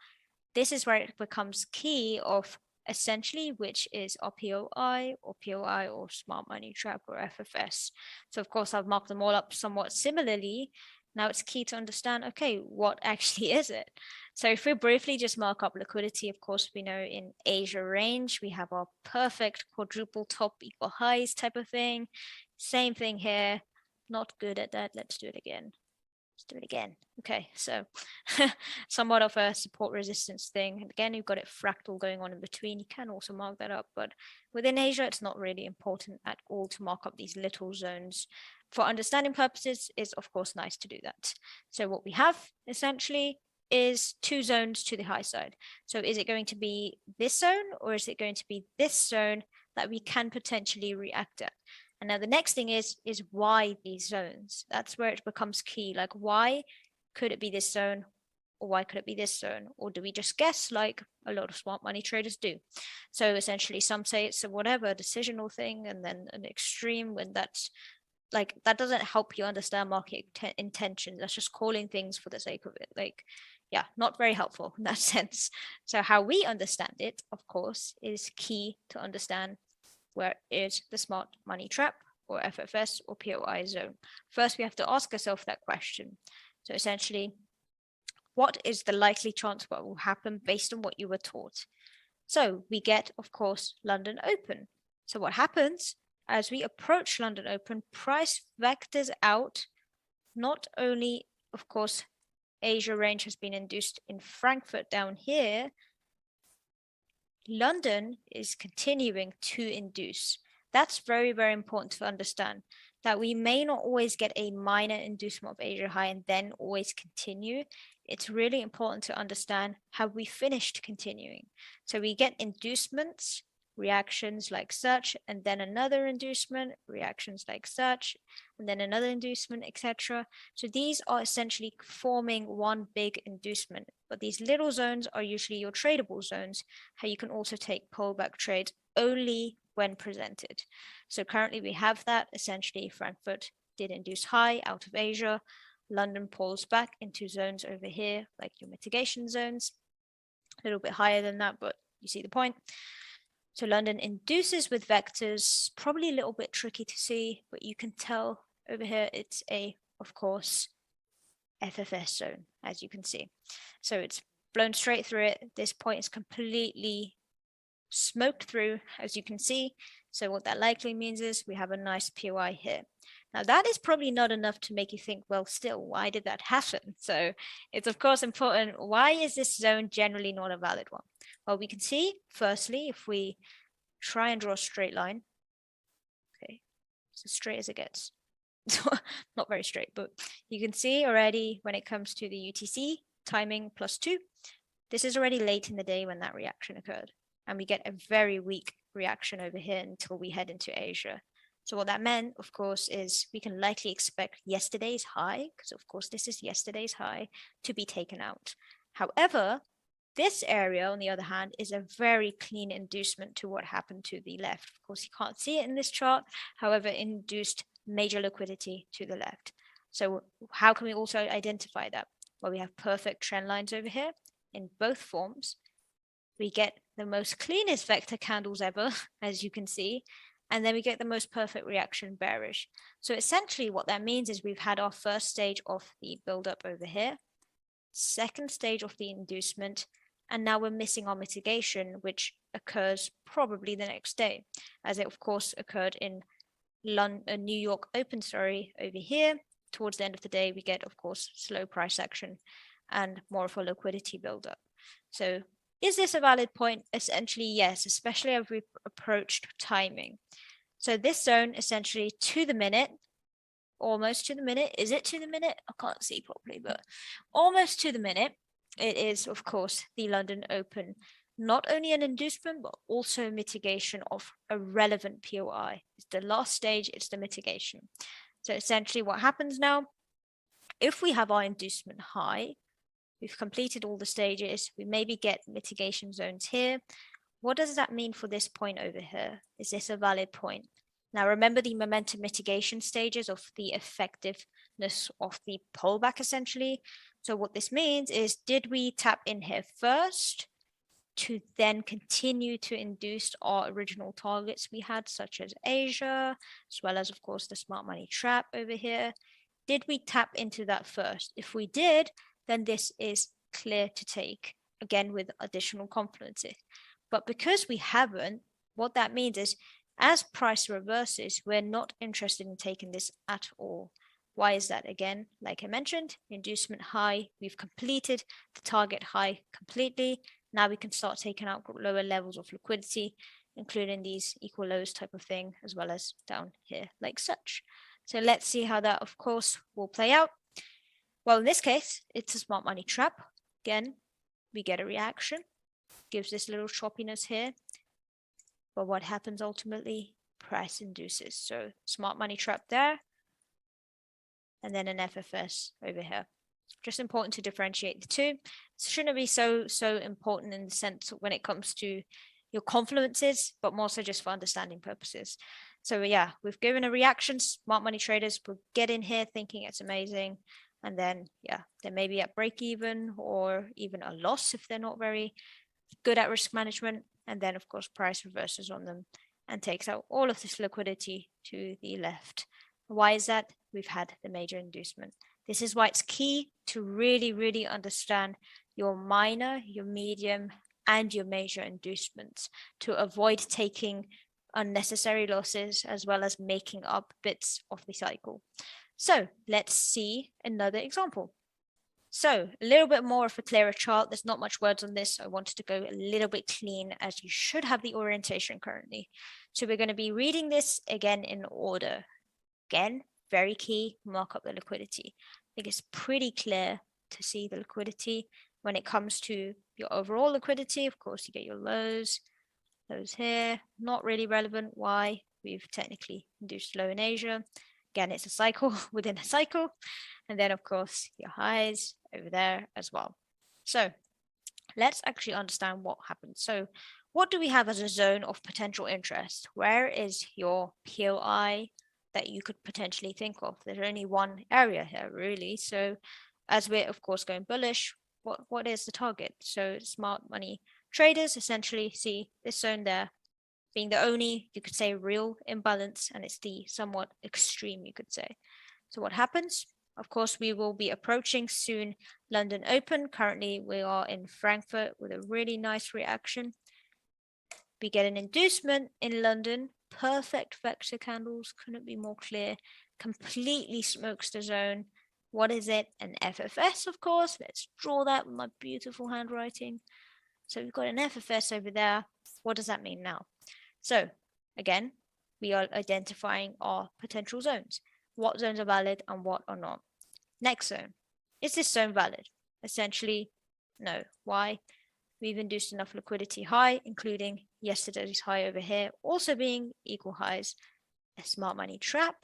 this is where it becomes key of essentially which is RPOI or POI or Smart Money Trap or FFS. So of course I've marked them all up somewhat similarly. Now it's key to understand, okay, what actually is it? So if we briefly just mark up liquidity, of course, we know in Asia range, we have our perfect quadruple top equal highs type of thing. Same thing here. Not good at that. Let's do it again. Let's do it again. Okay, so somewhat of a support resistance thing. And again, you've got it fractal going on in between. You can also mark that up, but within Asia, it's not really important at all to mark up these little zones. For understanding purposes, it's of course nice to do that. So what we have essentially is two zones to the high side. So is it going to be this zone or is it going to be this zone that we can potentially react at? And now the next thing is why these zones? That's where it becomes key. Like, why could it be this zone? Or why could it be this zone? Or do we just guess like a lot of smart money traders do? So essentially, some say it's a whatever decisional thing, and then an extreme when that's like, that doesn't help you understand market intentions. That's just calling things for the sake of it. Like, yeah, not very helpful in that sense. So how we understand it, of course, is key to understand where is the smart money trap or FFS or POI zone. First, we have to ask ourselves that question. So essentially, what is the likely chance what will happen based on what you were taught? So we get, of course, London Open. So what happens as we approach London Open, price vectors out. Not only, of course, Asia range has been induced in Frankfurt down here, London is continuing to induce. That's very, very important to understand, that we may not always get a minor inducement of Asia high and then always continue. It's really important to understand how we finished continuing. So we get inducements, reactions like such, and then another inducement, reactions like such, and then another inducement, etc. So these are essentially forming one big inducement, but these little zones are usually your tradable zones, how you can also take pullback trades only when presented. So currently we have that. Essentially, Frankfurt did induce high out of Asia. London pulls back into zones over here, like your mitigation zones, a little bit higher than that, but you see the point. So London induces with vectors, probably a little bit tricky to see, but you can tell over here it's a, of course, FFS zone, as you can see. So it's blown straight through it. This point is completely smoked through, as you can see. So what that likely means is we have a nice POI here. Now that is probably not enough to make you think, well, still, why did that happen? So it's of course important, why is this zone generally not a valid one? Well, we can see, firstly, if we try and draw a straight line, okay, it's as straight as it gets. Not very straight, but you can see already when it comes to the UTC, timing +2, this is already late in the day when that reaction occurred. And we get a very weak reaction over here until we head into Asia. So what that meant, of course, is we can likely expect yesterday's high, because of course this is yesterday's high, to be taken out. However, this area, on the other hand, is a very clean inducement to what happened to the left. Of course, you can't see it in this chart. However, induced major liquidity to the left. So how can we also identify that? Well, we have perfect trend lines over here in both forms. We get the most cleanest vector candles ever, as you can see, and then we get the most perfect reaction bearish. So essentially what that means is we've had our first stage of the build-up over here, second stage of the inducement, and now we're missing our mitigation, which occurs probably the next day, as it of course occurred in New York Open, over here. Towards the end of the day, we get, of course, slow price action and more of a liquidity buildup. So is this a valid point? Essentially, yes, especially as we approached timing. So this zone, essentially to the minute, almost to the minute. Is it to the minute? I can't see properly, but almost to the minute. It is, of course, the London Open. Not only an inducement, but also mitigation of a relevant POI. It's the last stage, it's the mitigation. So essentially what happens now, if we have our inducement high, we've completed all the stages, we maybe get mitigation zones here. What does that mean for this point over here? Is this a valid point? Now remember the momentum mitigation stages of the effectiveness of the pullback essentially. So what this means is, did we tap in here first to then continue to induce our original targets we had, such as Asia, as well as of course the smart money trap over here? Did we tap into that first? If we did, then this is clear to take, again with additional confidence. But because we haven't, what that means is, as price reverses, we're not interested in taking this at all. Why is that? Again, like I mentioned, inducement high, we've completed the target high completely. Now we can start taking out lower levels of liquidity, including these equal lows type of thing, as well as down here like such. So let's see how that, of course, will play out. Well, in this case, it's a smart money trap. Again, we get a reaction, gives this little choppiness here. But what happens ultimately? Price induces. So smart money trap there, and then an FFS over here. Just important to differentiate the two. It shouldn't be so important in the sense when it comes to your confluences, but more so just for understanding purposes. So yeah, we've given a reaction. Smart money traders will get in here thinking it's amazing, and then yeah, they may be at break even or even a loss if they're not very good at risk management. And then of course price reverses on them and takes out all of this liquidity to the left. Why is that? We've had the major inducement. This is why it's key to really understand your minor, your medium, and your major inducements to avoid taking unnecessary losses as well as making up bits of the cycle. So let's see another example. So a little bit more of a clearer chart. There's not much words on this. So I wanted to go a little bit clean, as you should have the orientation currently. So we're going to be reading this again in order. Again, very key, mark up the liquidity. I think it's pretty clear to see the liquidity when it comes to your overall liquidity. Of course, you get your lows here, not really relevant. Why? We've technically induced low in Asia. Again, it's a cycle within a cycle. And then of course your highs over there as well. So let's actually understand what happened. So what do we have as a zone of potential interest? Where is your POI that you could potentially think of? There's only one area here really. So as we're of course going bullish, what is the target? So smart money traders essentially see this zone there being the only, you could say, real imbalance, and it's the somewhat extreme, you could say. So what happens? Of course, we will be approaching soon London Open. Currently, we are in Frankfurt with a really nice reaction. We get an inducement in London. Perfect vector candles, couldn't be more clear. Completely smokes the zone. What is it? An FFS, of course. Let's draw that with my beautiful handwriting. So we've got an FFS over there. What does that mean now? So again, we are identifying our potential zones. What zones are valid and what are not. Next zone. Is this zone valid? Essentially, no. Why? We've induced enough liquidity high, including yesterday's high over here, also being equal highs. A smart money trap,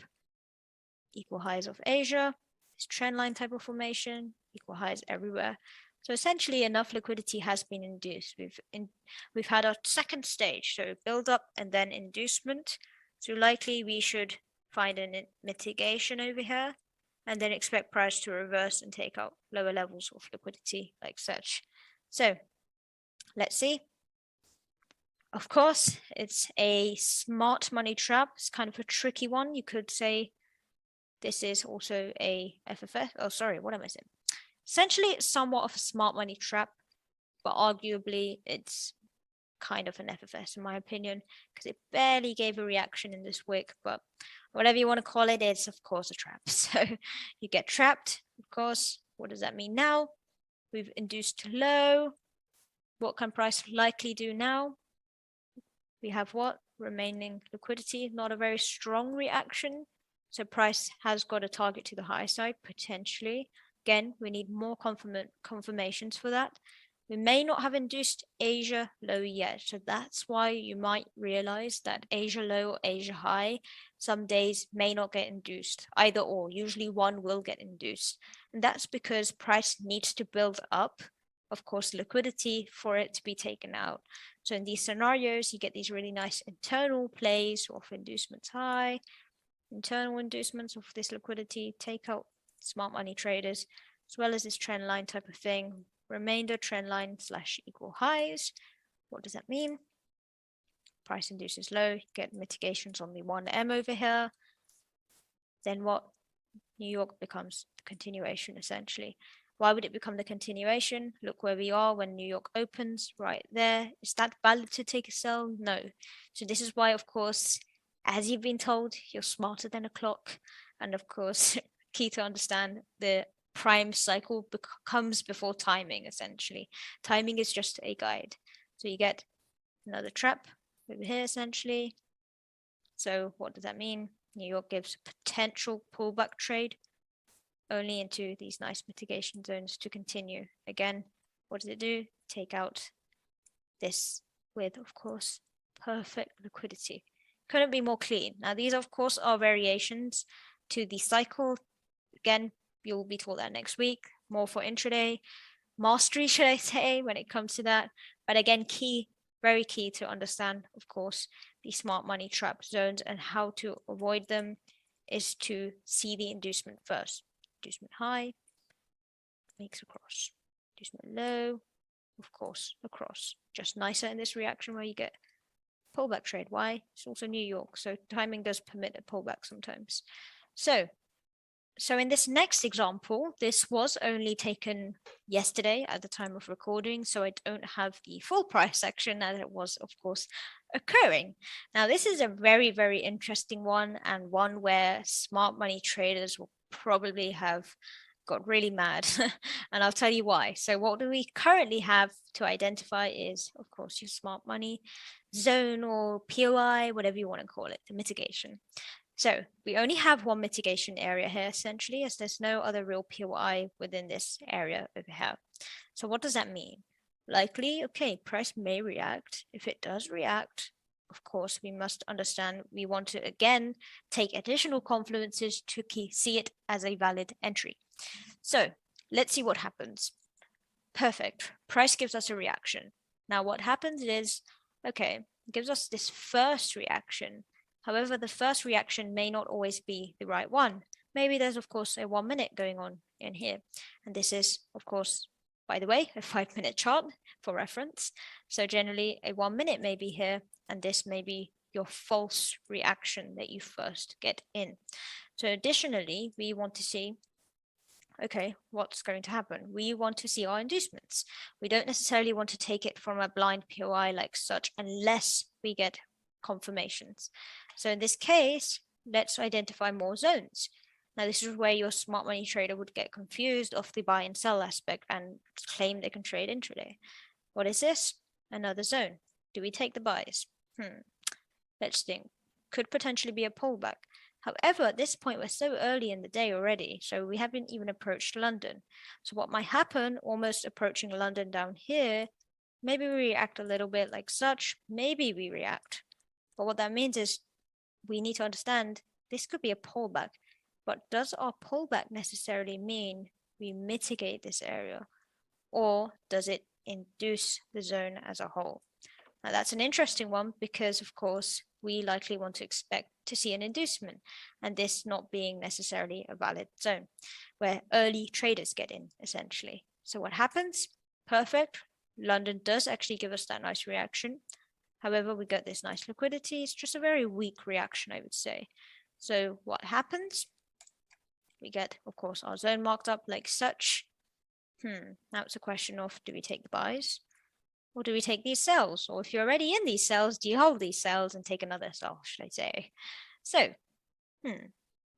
equal highs of Asia, this trend line type of formation, equal highs everywhere. So essentially enough liquidity has been induced. We've had our second stage, so build up and then inducement. So likely we should find a mitigation over here and then expect price to reverse and take out lower levels of liquidity like such. So let's see. Of course, it's a smart money trap. It's kind of a tricky one. You could say this is also a FFS. Oh, sorry, what am I saying? Essentially, it's somewhat of a smart money trap, but arguably it's kind of an FFS in my opinion, because it barely gave a reaction in this wick, but whatever you want to call it, it's of course a trap. So you get trapped, of course. What does that mean now? We've induced low. What can price likely do now? We have what? Remaining liquidity, not a very strong reaction. So price has got a target to the high side, potentially. Again, we need more confirmations for that. We may not have induced Asia low yet. So that's why you might realize that Asia low or Asia high some days may not get induced, either or. Usually one will get induced. And that's because price needs to build up, of course, liquidity for it to be taken out. So in these scenarios, you get these really nice internal plays of inducements high, internal inducements of this liquidity, take out smart money traders, as well as this trend line type of thing. Remainder trend line slash equal highs. What does that mean? Price induces low, you get mitigations on the 1M over here. Then what? New York becomes the continuation essentially. Why would it become the continuation? Look where we are when New York opens, right there. Is that valid to take a sell? No. So this is why, of course, as you've been told, you're smarter than a clock. And of course, key to understand, the prime cycle comes before timing, essentially. Timing is just a guide. So you get another trap over here, essentially. So what does that mean? New York gives potential pullback trade only into these nice mitigation zones to continue. Again, what does it do? Take out this with, of course, perfect liquidity. Couldn't be more clean. Now, these, of course, are variations to the cycle. Again, you'll be taught that next week. More for intraday mastery, should I say, when it comes to that. But again, key, very key to understand, of course, the smart money trap zones and how to avoid them is to see the inducement first. Inducement high, makes a cross. Inducement low, of course, across. Just nicer in this reaction where you get pullback trade. Why? It's also New York, so timing does permit a pullback sometimes. So in this next example, this was only taken yesterday at the time of recording, so I don't have the full price section as it was, of course, occurring. Now, this is a very, very interesting one and one where smart money traders will probably have got really mad, and I'll tell you why. So what do we currently have to identify is, of course, your smart money zone or POI, whatever you want to call it, the mitigation. So we only have one mitigation area here, essentially, as there's no other real POI within this area over here. So what does that mean? Likely, okay, price may react. If it does react, of course, we must understand we want to, again, take additional confluences to see it as a valid entry. So let's see what happens. Perfect. Price gives us a reaction. Now what happens is, okay, it gives us this first reaction. However, the first reaction may not always be the right one. Maybe there's, of course, a 1 minute going on in here. And this is, of course, by the way, a 5-minute chart for reference. So generally a 1 minute may be here, and this may be your false reaction that you first get in. So additionally, we want to see, okay, what's going to happen? We want to see our inducements. We don't necessarily want to take it from a blind POI like such unless we get confirmations. So in this case, let's identify more zones. Now, this is where your smart money trader would get confused of the buy and sell aspect and claim they can trade intraday. What is this? Another zone. Do we take the buys? Let's think. Could potentially be a pullback. However, at this point, we're so early in the day already, so we haven't even approached London. So what might happen, almost approaching London down here, maybe we react a little bit like such, maybe we react. But what that means is we need to understand this could be a pullback. But does our pullback necessarily mean we mitigate this area? Or does it induce the zone as a whole? Now that's an interesting one because, of course, we likely want to expect to see an inducement, and this not being necessarily a valid zone where early traders get in, essentially. So what happens? Perfect. London does actually give us that nice reaction. However, we get this nice liquidity. It's just a very weak reaction, I would say. So what happens? We get, of course, our zone marked up like such. Now it's a question of, do we take the buys? Or do we take these sells? Or if you're already in these sells, do you hold these sells and take another sell, should I say? So,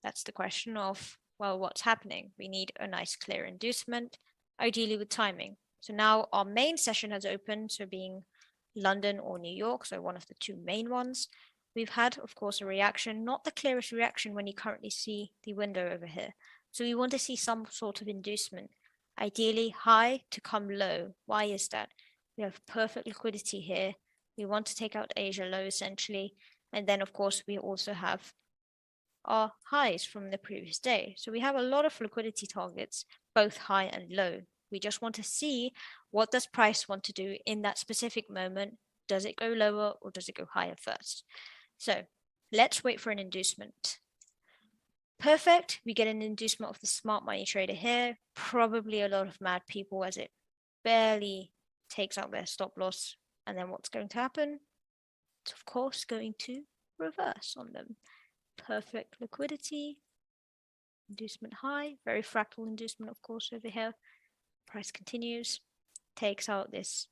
that's the question of, well, what's happening? We need a nice clear inducement, ideally with timing. So now our main session has opened, so being London or New York, so one of the two main ones. We've had, of course, a reaction, not the clearest reaction when you currently see the window over here. So we want to see some sort of inducement ideally high to come low. Why is that? We have perfect liquidity here. We want to take out Asia low essentially. And then of course we also have our highs from the previous day. So we have a lot of liquidity targets, both high and low. We just want to see what does price want to do in that specific moment. Does it go lower or does it go higher first? So let's wait for an inducement. Perfect. We get an inducement of the smart money trader here. Probably a lot of mad people as it barely takes out their stop loss. And then what's going to happen? It's of course going to reverse on them. Perfect liquidity. Inducement high. Very fractal inducement, of course, over here. Price continues. Takes out this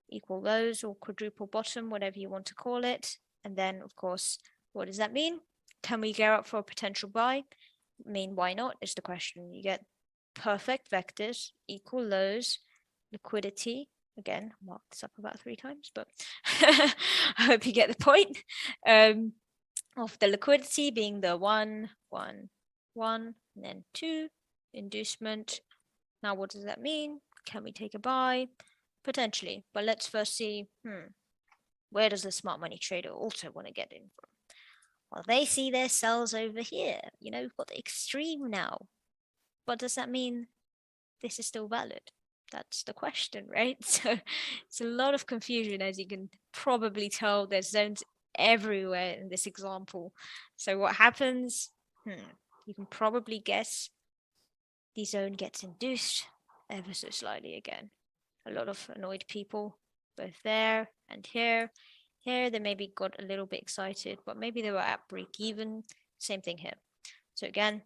equal lows or quadruple bottom, whatever you want to call it. And then, of course, what does that mean? Can we gear up for a potential buy? I mean, why not is the question. You get perfect vectors, equal lows, liquidity. Again, I marked this up about 3 times, but I hope you get the point. Of the liquidity being the 1, 1, 1, and then 2, inducement. Now, what does that mean? Can we take a buy? Potentially, but let's first see, where does the smart money trader also want to get in from? Well, they see their sells over here. You know, we've got the extreme now. But does that mean this is still valid? That's the question, right? So it's a lot of confusion, as you can probably tell. There's zones everywhere in this example. So what happens? You can probably guess the zone gets induced ever so slightly again. A lot of annoyed people, both there and here. Here, they maybe got a little bit excited, but maybe they were at break even. Same thing here. So again,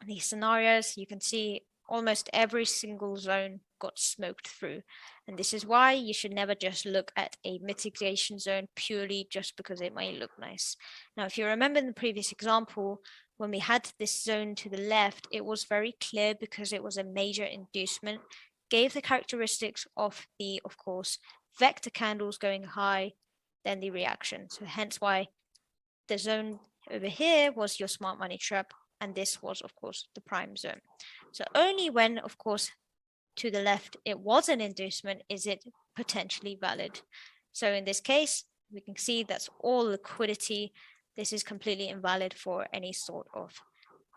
these scenarios, you can see almost every single zone got smoked through. And this is why you should never just look at a mitigation zone purely just because it might look nice. Now, if you remember in the previous example, when we had this zone to the left, it was very clear because it was a major inducement, gave the characteristics of the, of course, vector candles going high, then the reaction. So hence why the zone over here was your smart money trap, and this was, of course, the prime zone. So only when, of course, to the left it was an inducement is it potentially valid. So in this case, we can see that's all liquidity. This is completely invalid for any sort of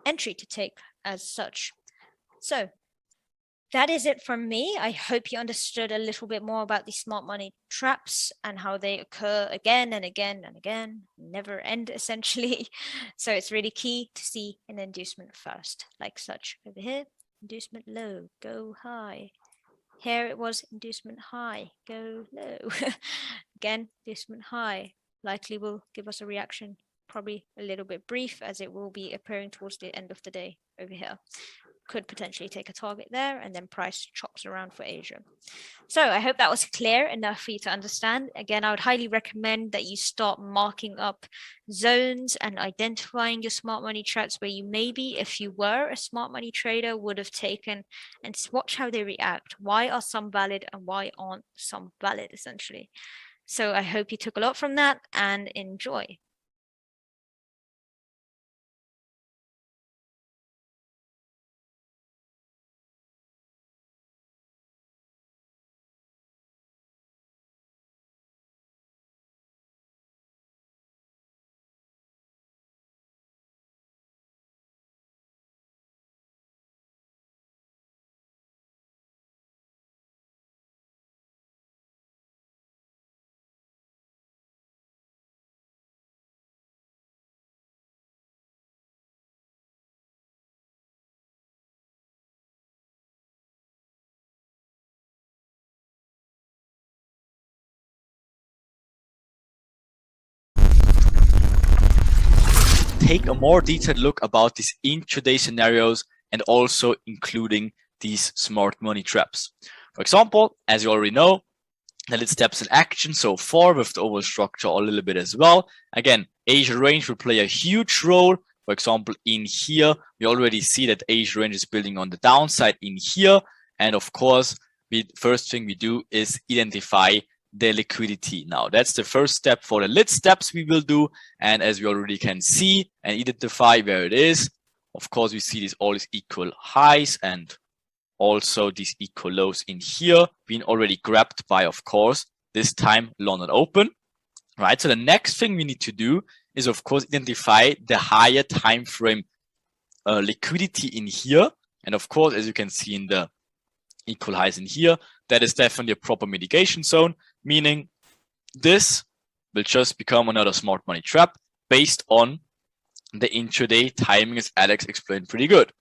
entry to take as such. So that is it from me. I hope you understood a little bit more about the smart money traps and how they occur again and again and again, never end essentially. So it's really key to see an inducement first, like such. Over here, inducement low, go high. Here it was inducement high, go low. Again, inducement high, likely will give us a reaction, probably a little bit brief as it will be appearing towards the end of the day over here. Could potentially take a target there, and then price chops around for Asia. So I hope that was clear enough for you to understand. Again, I would highly recommend that you start marking up zones and identifying your smart money traps where you maybe, if you were a smart money trader, would have taken, and watch how they react. Why are some valid and why aren't some valid, essentially? So I hope you took a lot from that and enjoy. Take a more detailed look about these intraday scenarios and also including these smart money traps. For example, as you already know, the lit steps in action so far with the overall structure a little bit as well. Again, Asia range will play a huge role. For example, in here, we already see that Asia range is building on the downside in here. And of course, the first thing we do is identify the liquidity. Now, that's the first step for the lit steps we will do. And as we already can see and identify where it is, of course, we see all these equal highs and also these equal lows in here being already grabbed by, of course, this time London Open, right? So the next thing we need to do is, of course, identify the higher time frame liquidity in here. And of course, as you can see in the equal highs in here, that is definitely a proper mitigation zone, meaning this will just become another smart money trap based on the intraday timing, as Alex explained pretty good,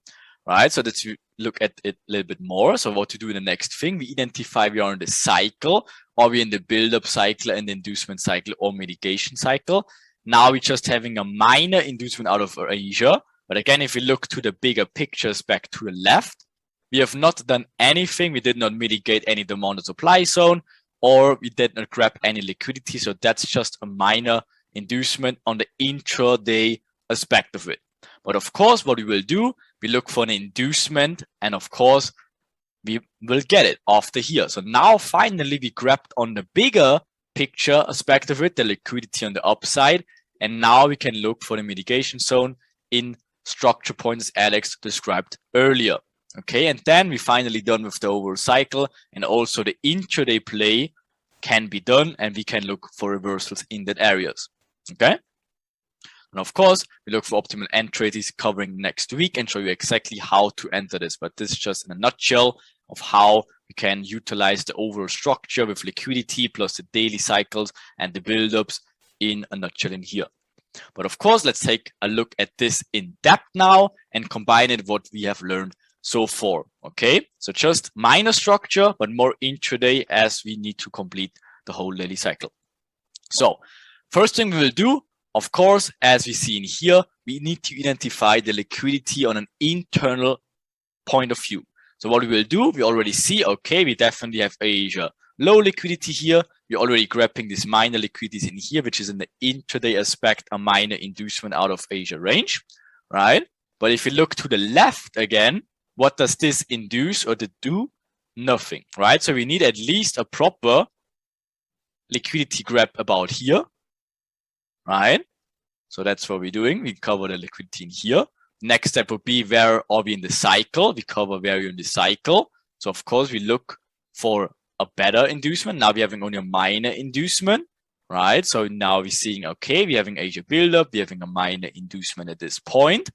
right? So let's look at it a little bit more. So what to do in the next thing, we identify we are in the cycle, or we're in the build-up cycle and the inducement cycle or mitigation cycle. Now we're just having a minor inducement out of Asia. But again, if we look to the bigger pictures back to the left, we have not done anything. We did not mitigate any demand or supply zone, or we did not grab any liquidity. So that's just a minor inducement on the intraday aspect of it. But of course, what we will do, we look for an inducement, and of course, we will get it after here. So now finally we grabbed on the bigger picture aspect of it, the liquidity on the upside, and now we can look for the mitigation zone in structure points Alex described earlier. Okay, and then we finally done with the overall cycle, and also the intraday play can be done, and we can look for reversals in that areas. Okay. And of course, we look for optimal entries covering next week and show you exactly how to enter this. But this is just in a nutshell of how we can utilize the overall structure with liquidity plus the daily cycles and the buildups in a nutshell in here. But of course, let's take a look at this in depth now and combine it with what we have learned so far. Okay, so just minor structure, but more intraday as we need to complete the whole daily cycle. So first thing we will do, of course, as we see in here, we need to identify the liquidity on an internal point of view. So what we will do, we already see, okay, we definitely have Asia low liquidity here. We're already grabbing these minor liquidities in here, which is in the intraday aspect, a minor inducement out of Asia range, right? But if you look to the left again, what does this induce or do? Nothing, right? So we need at least a proper liquidity grab about here, right? So that's what we're doing. We cover the liquidity in here. Next step would be, where are we in the cycle? We cover where you're in the cycle. So of course we look for a better inducement. Now we're having only a minor inducement, right? So now we're seeing, okay, we're having Asia buildup. We're having a minor inducement at this point,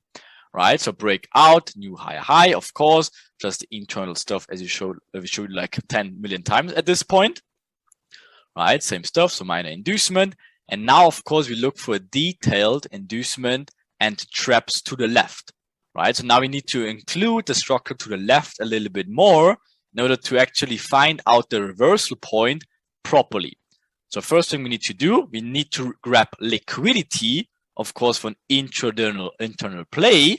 right? So breakout, new high, of course, just the internal stuff as we showed like 10 million times at this point, right? Same stuff, so minor inducement. And now, of course, we look for a detailed inducement and traps to the left, right? So now we need to include the structure to the left a little bit more in order to actually find out the reversal point properly. So first thing we need to do, we need to grab liquidity, of course, for an internal play.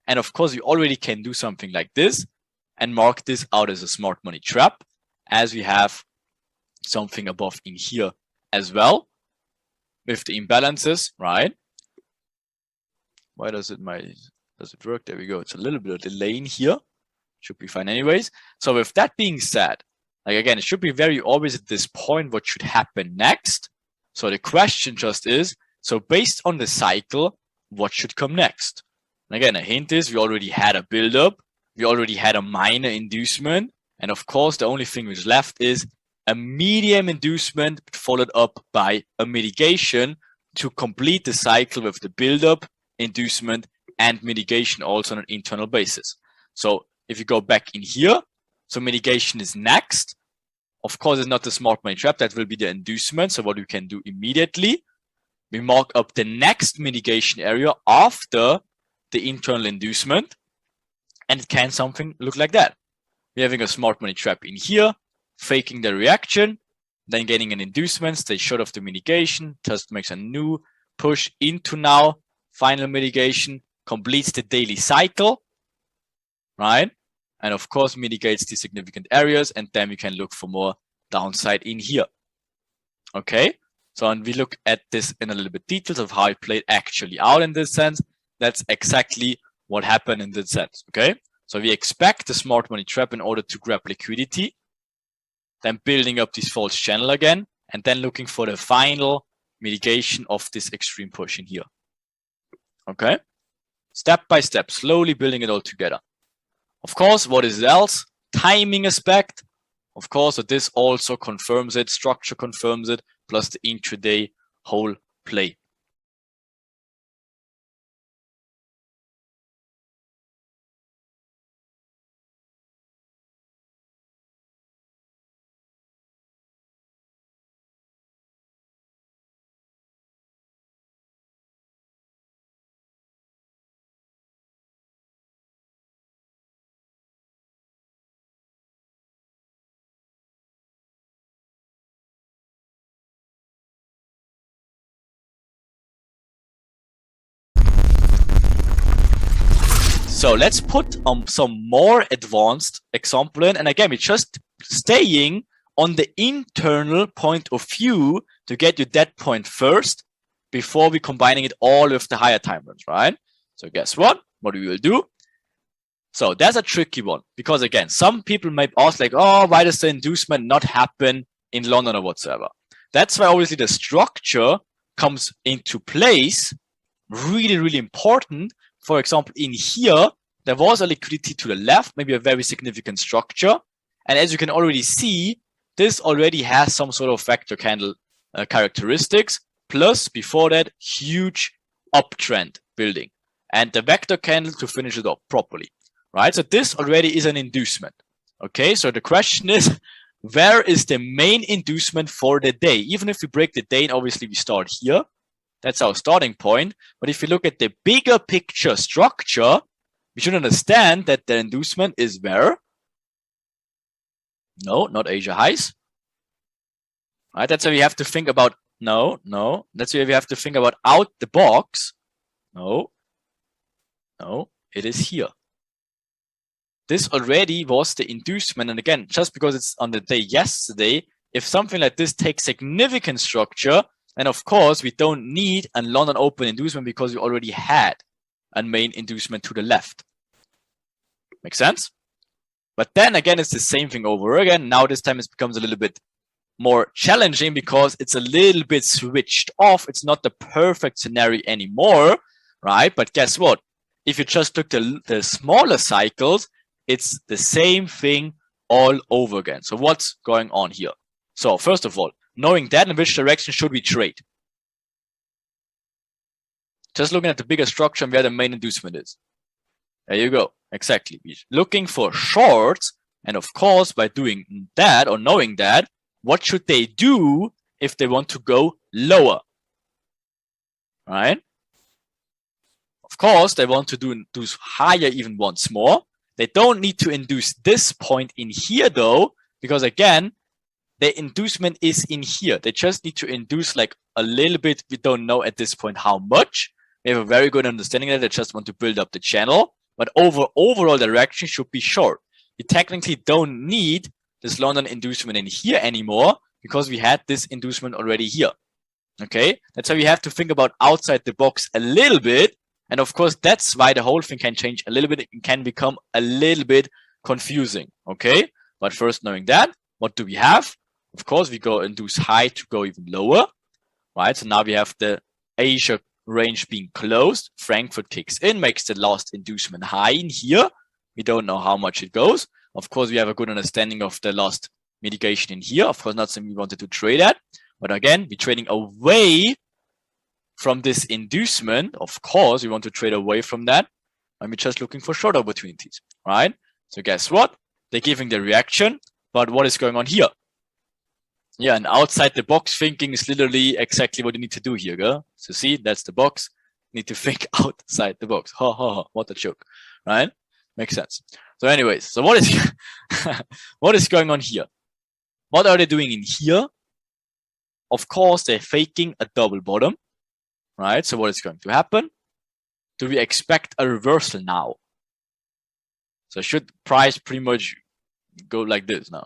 And of course, we already can do something like this and mark this out as a smart money trap, as we have something above in here as well with the imbalances, right? Why does it work? There we go. It's a little bit of delay in here. Should be fine anyways. So with that being said, like again, it should be very obvious at this point what should happen next. So the question just is, so based on the cycle, what should come next? And again, a hint is we already had a buildup. We already had a minor inducement. And of course, the only thing which is left is a medium inducement followed up by a mitigation to complete the cycle with the buildup, inducement, and mitigation also on an internal basis. So if you go back in here, so mitigation is next. Of course, it's not the smart money trap. That will be the inducement. So what we can do immediately, we mark up the next mitigation area after the internal inducement, and it can something look like that. We're having a smart money trap in here, faking the reaction, then getting an inducement, stay short of the mitigation, just makes a new push into now, final mitigation, completes the daily cycle, right? And of course, mitigates the significant areas, and then we can look for more downside in here. Okay, so and we look at this in a little bit details of how it played actually out in this sense. That's exactly what happened in this sense. Okay, so we expect the smart money trap in order to grab liquidity, then building up this false channel again, and then looking for the final mitigation of this extreme push in here. Okay, step by step, slowly building it all together. Of course, what is else? timing aspect, of course. So this also confirms it, structure confirms it, plus the intraday whole play. So let's put some more advanced example in. And again, we're just staying on the internal point of view to get you that point first before we combining it all with the higher time runs, right? So guess what? What we will do? So that's a tricky one because again, some people might ask like, oh, why does the inducement not happen in London or whatsoever? That's why obviously the structure comes into place. Really, really important. For example, in here, there was a liquidity to the left, maybe a very significant structure. And as you can already see, this already has some sort of vector candle characteristics. Plus, before that, huge uptrend building. And the vector candle to finish it off properly, right? So this already is an inducement. Okay, so the question is, where is the main inducement for the day? Even if we break the day, and obviously we start here. That's our starting point. But if you look at the bigger picture structure, we should understand that the inducement is where? No, not Asia highs. Right? That's why we have to think about, no. That's why we have to think about out the box. No, it is here. This already was the inducement. And again, just because it's on the day yesterday, if something like this takes significant structure, and of course, we don't need a London Open inducement because we already had a main inducement to the left. Make sense? But then again, it's the same thing over again. Now this time it becomes a little bit more challenging because it's a little bit switched off. It's not the perfect scenario anymore, right? But guess what? If you just took the smaller cycles, it's the same thing all over again. So what's going on here? So first of all, knowing that, in which direction should we trade? Just looking at the bigger structure and where the main inducement is. There you go. Exactly. We're looking for shorts. And of course, by doing that or knowing that, what should they do if they want to go lower? Right? Of course, they want to do higher even once more. They don't need to induce this point in here though, because again, the inducement is in here. They just need to induce like a little bit. We don't know at this point how much. We have a very good understanding that they just want to build up the channel. But overall direction should be short. You technically don't need this London inducement in here anymore because we had this inducement already here. Okay, that's why we have to think about outside the box a little bit. And of course, that's why the whole thing can change a little bit. It can become a little bit confusing. Okay, but first knowing that, what do we have? Of course, we go induce high to go even lower, right? So now we have the Asia range being closed. Frankfurt kicks in, makes the last inducement high in here. We don't know how much it goes. Of course, we have a good understanding of the last mitigation in here. Of course, not something we wanted to trade at. But again, we're trading away from this inducement. Of course, we want to trade away from that. And we're just looking for short opportunities, right? So guess what? They're giving the reaction. But what is going on here? Yeah, and outside the box thinking is literally exactly what you need to do here, girl. So see, that's the box. You need to think outside the box. Ha ha ha, what a joke, right? Makes sense. So anyways, so what is what is going on here? What are they doing in here? Of course, they're faking a double bottom, right? So what is going to happen? Do we expect a reversal now? So should price pretty much go like this now?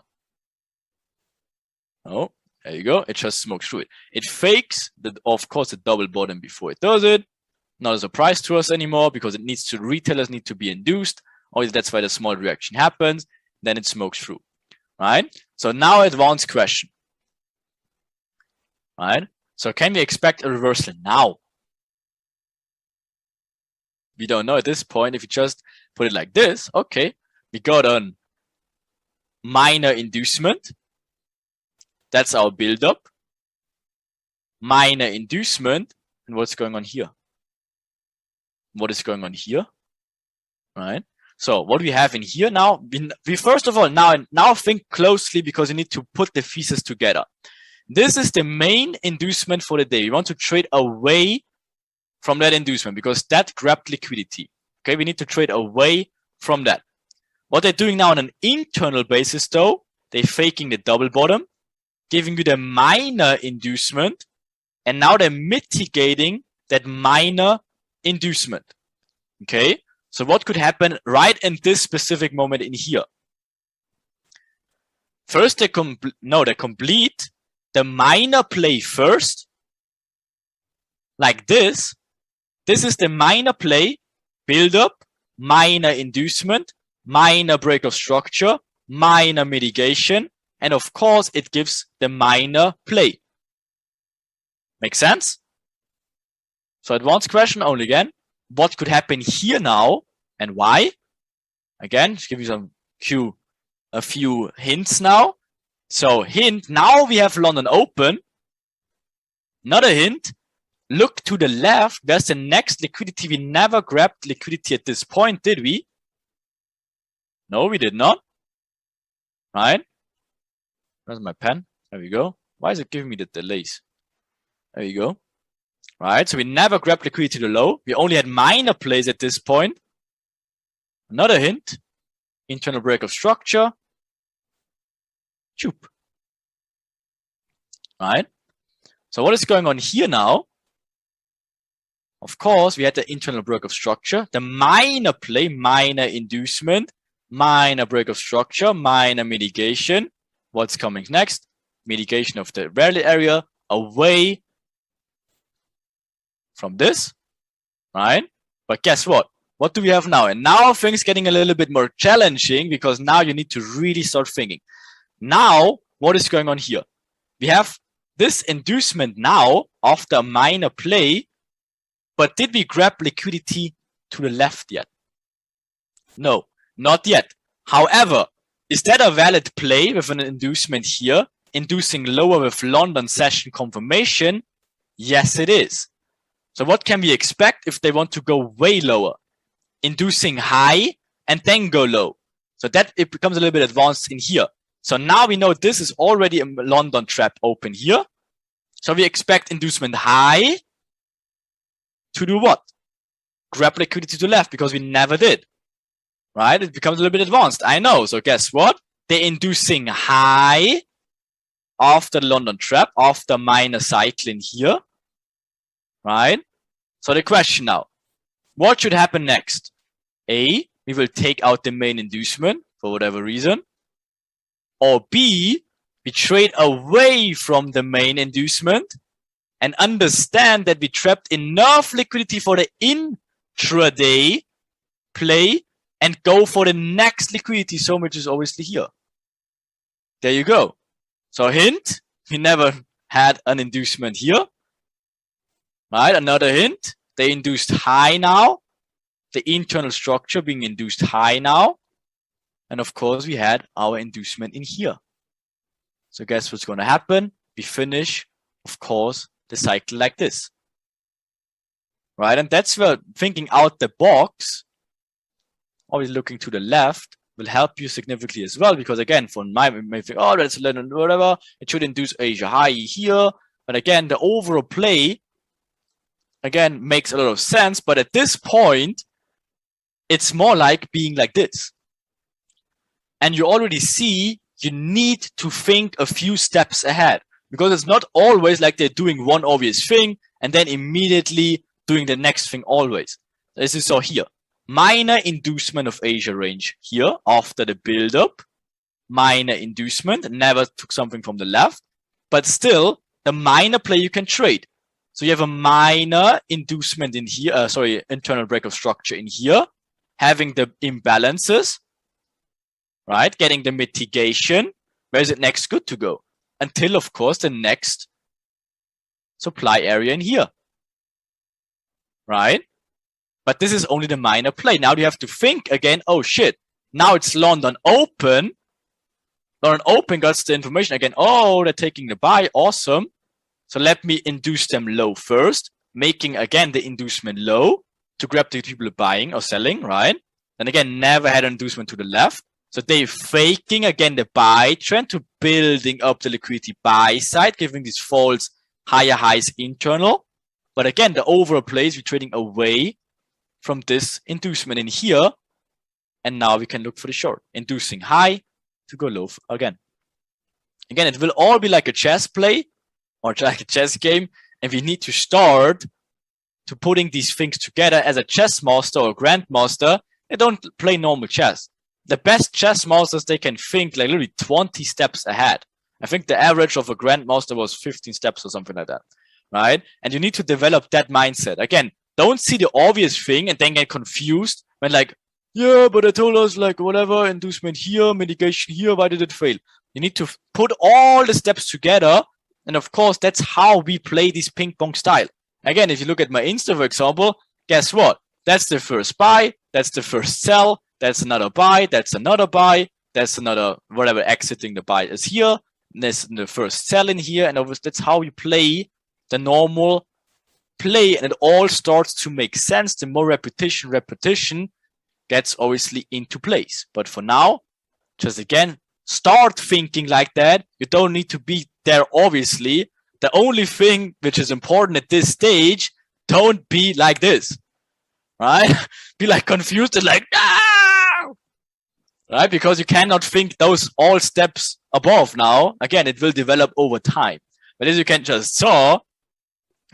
Oh, there you go. It just smokes through it. It fakes, of course, the double bottom before it does it. Not a surprise to us anymore because it needs to, retailers need to be induced. Obviously, that's why the small reaction happens. Then it smokes through, right? So now advanced question, right? So can we expect a reversal now? We don't know at this point. If you just put it like this, okay, we got an minor inducement. That's our build-up. Minor inducement. And what's going on here? What is going on here? Right? So what we have in here now, we first of all, now think closely because you need to put the pieces together. This is the main inducement for the day. We want to trade away from that inducement because that grabbed liquidity. Okay, we need to trade away from that. What they're doing now on an internal basis though, they're faking the double bottom, giving you the minor inducement, and now they're mitigating that minor inducement. Okay, so what could happen right in this specific moment in here? First, they complete the minor play first, like this. This is the minor play, build up, minor inducement, minor break of structure, minor mitigation, and of course it gives the minor play. Make sense? So advanced question only again. What could happen here now and why? Again, just give you a few hints now. So hint, now we have London open. Another hint, look to the left. There's the next liquidity. We never grabbed liquidity at this point, did we? No, we did not. Right? Where's my pen? There we go. Why is it giving me the delays? There you go. Right, so we never grabbed liquidity to the low. We only had minor plays at this point. Another hint, internal break of structure. Choop. Right, so what is going on here now? Of course, we had the internal break of structure, the minor play, minor inducement, minor break of structure, minor mitigation. What's coming next? Mitigation of the rally area away from this, right? But guess what? What do we have now? And now things getting a little bit more challenging because now you need to really start thinking. Now, what is going on here? We have this inducement now after a minor play, but did we grab liquidity to the left yet? No, not yet. However, is that a valid play with an inducement here, inducing lower with London session confirmation? Yes, it is. So what can we expect if they want to go way lower? Inducing high and then go low. So that it becomes a little bit advanced in here. So now we know this is already a London trap open here. So we expect inducement high to do what? Grab liquidity to left because we never did. Right? It becomes a little bit advanced. I know. So guess what? They're inducing high after the London trap, after minor cycling here. Right? So the question now, what should happen next? A, we will take out the main inducement for whatever reason. Or B, we trade away from the main inducement and understand that we trapped enough liquidity for the intraday play and go for the next liquidity zone, which is obviously here. There you go. So hint, we never had an inducement here. Right, another hint, they induced high now. The internal structure being induced high now. And of course, we had our inducement in here. So guess what's going to happen? We finish, of course, the cycle like this. Right, and that's where thinking out the box, always looking to the left, will help you significantly as well. Because again, for my, you may think, oh, that's a little whatever. It should induce Asia high here. But again, the overall play, again, makes a lot of sense. But at this point, it's more like being like this. And you already see you need to think a few steps ahead. Because it's not always like they're doing one obvious thing and then immediately doing the next thing always. As you saw here. Minor inducement of Asia range here after the build-up. Minor inducement. Never took something from the left. But still, the minor play you can trade. So you have a minor inducement in here, internal break of structure in here, having the imbalances, right? Getting the mitigation. Where is it next good to go? Until, of course, the next supply area in here, right? But this is only the minor play. Now you have to think again, oh shit, now it's London open. Now an open gets the information again. Oh, they're taking the buy. Awesome. So let me induce them low first, making again the inducement low to grab the people buying or selling, right? Then again, never had an inducement to the left. So they faking again the buy trend to building up the liquidity buy side, giving these false higher highs internal. But again, the overall plays, we're trading away from this inducement in here. And now we can look for the short, inducing high to go low again. Again, it will all be like a chess play or like a chess game. And we need to start to putting these things together as a chess master or grandmaster. They don't play normal chess. The best chess masters, they can think like literally 20 steps ahead. I think the average of a grandmaster was 15 steps or something like that, right? And you need to develop that mindset. Again, don't see the obvious thing and then get confused when like, yeah, but I told us like whatever, inducement here, mitigation here, why did it fail? You need to put all the steps together. And of course, that's how we play this ping pong style. Again, if you look at my Insta, for example, guess what? That's the first buy. That's the first sell. That's another buy. That's another buy. That's another whatever exiting the buy is here. And there's the first sell in here. And obviously, that's how you play the normal play. And it all starts to make sense. The more repetition gets obviously into place. But for now, just again, start thinking like that. You don't need to be there, obviously. The only thing which is important at this stage, don't be like this, right? Be like confused and like, no! Right? Because you cannot think those all steps above now. Again, it will develop over time. But as you can just saw,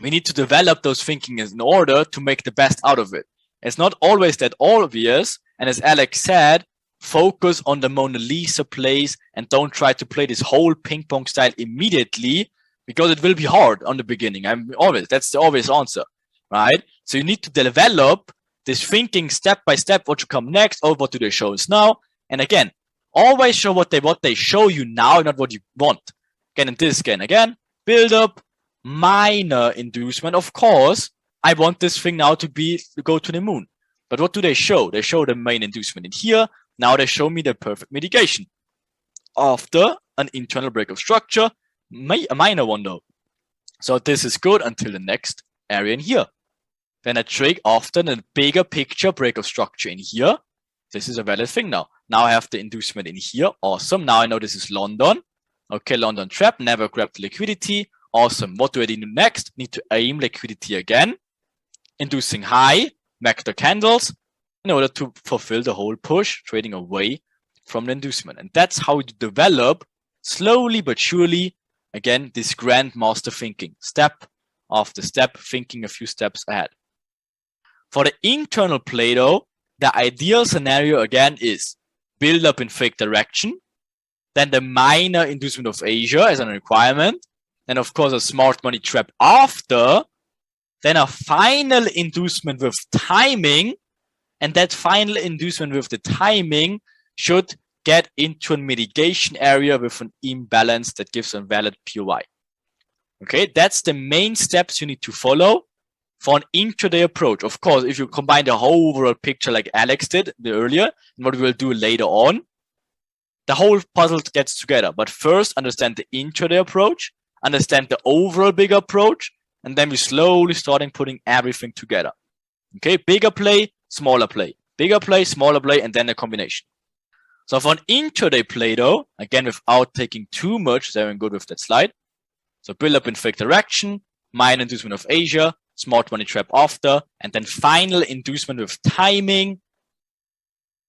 we need to develop those thinking in order to make the best out of it. It's not always that obvious. And as Alex said, focus on the Mona Lisa plays and don't try to play this whole ping pong style immediately because it will be hard on the beginning. That's the obvious answer, right? So you need to develop this thinking step by step, what should come next, or what do they show us now? And again, always show what they show you now, not what you want. Again, in this again, build up, minor inducement. Of course, I want this thing now to go to the moon. But what do they show? They show the main inducement in here. Now they show me the perfect mitigation. After an internal break of structure, a minor one though. So this is good until the next area in here. Then I trade after the bigger picture break of structure in here. This is a valid thing now. Now I have the inducement in here. Awesome. Now I know this is London. Okay, London trap. Never grabbed liquidity. Awesome. What do I do next? Need to aim liquidity again. Inducing high. Make the candles in order to fulfill the whole push, trading away from the inducement. And that's how you develop slowly but surely, again, this grandmaster thinking, step after step, thinking a few steps ahead. For the internal play though, the ideal scenario again is build up in fake direction, then the minor inducement of Asia as a requirement, then of course a smart money trap after, then a final inducement with timing, and that final inducement with the timing should get into a mitigation area with an imbalance that gives a valid POI. Okay, that's the main steps you need to follow for an intraday approach. Of course, if you combine the whole overall picture like Alex did earlier, and what we will do later on, the whole puzzle gets together. But first, understand the intraday approach, understand the overall big approach, and then we slowly starting putting everything together. Okay, bigger play, smaller play, bigger play, smaller play, and then a combination. So for an intraday play though, again, without taking too much, very good with that slide. So build up in fake direction, minor inducement of Asia, smart money trap after, and then final inducement with timing,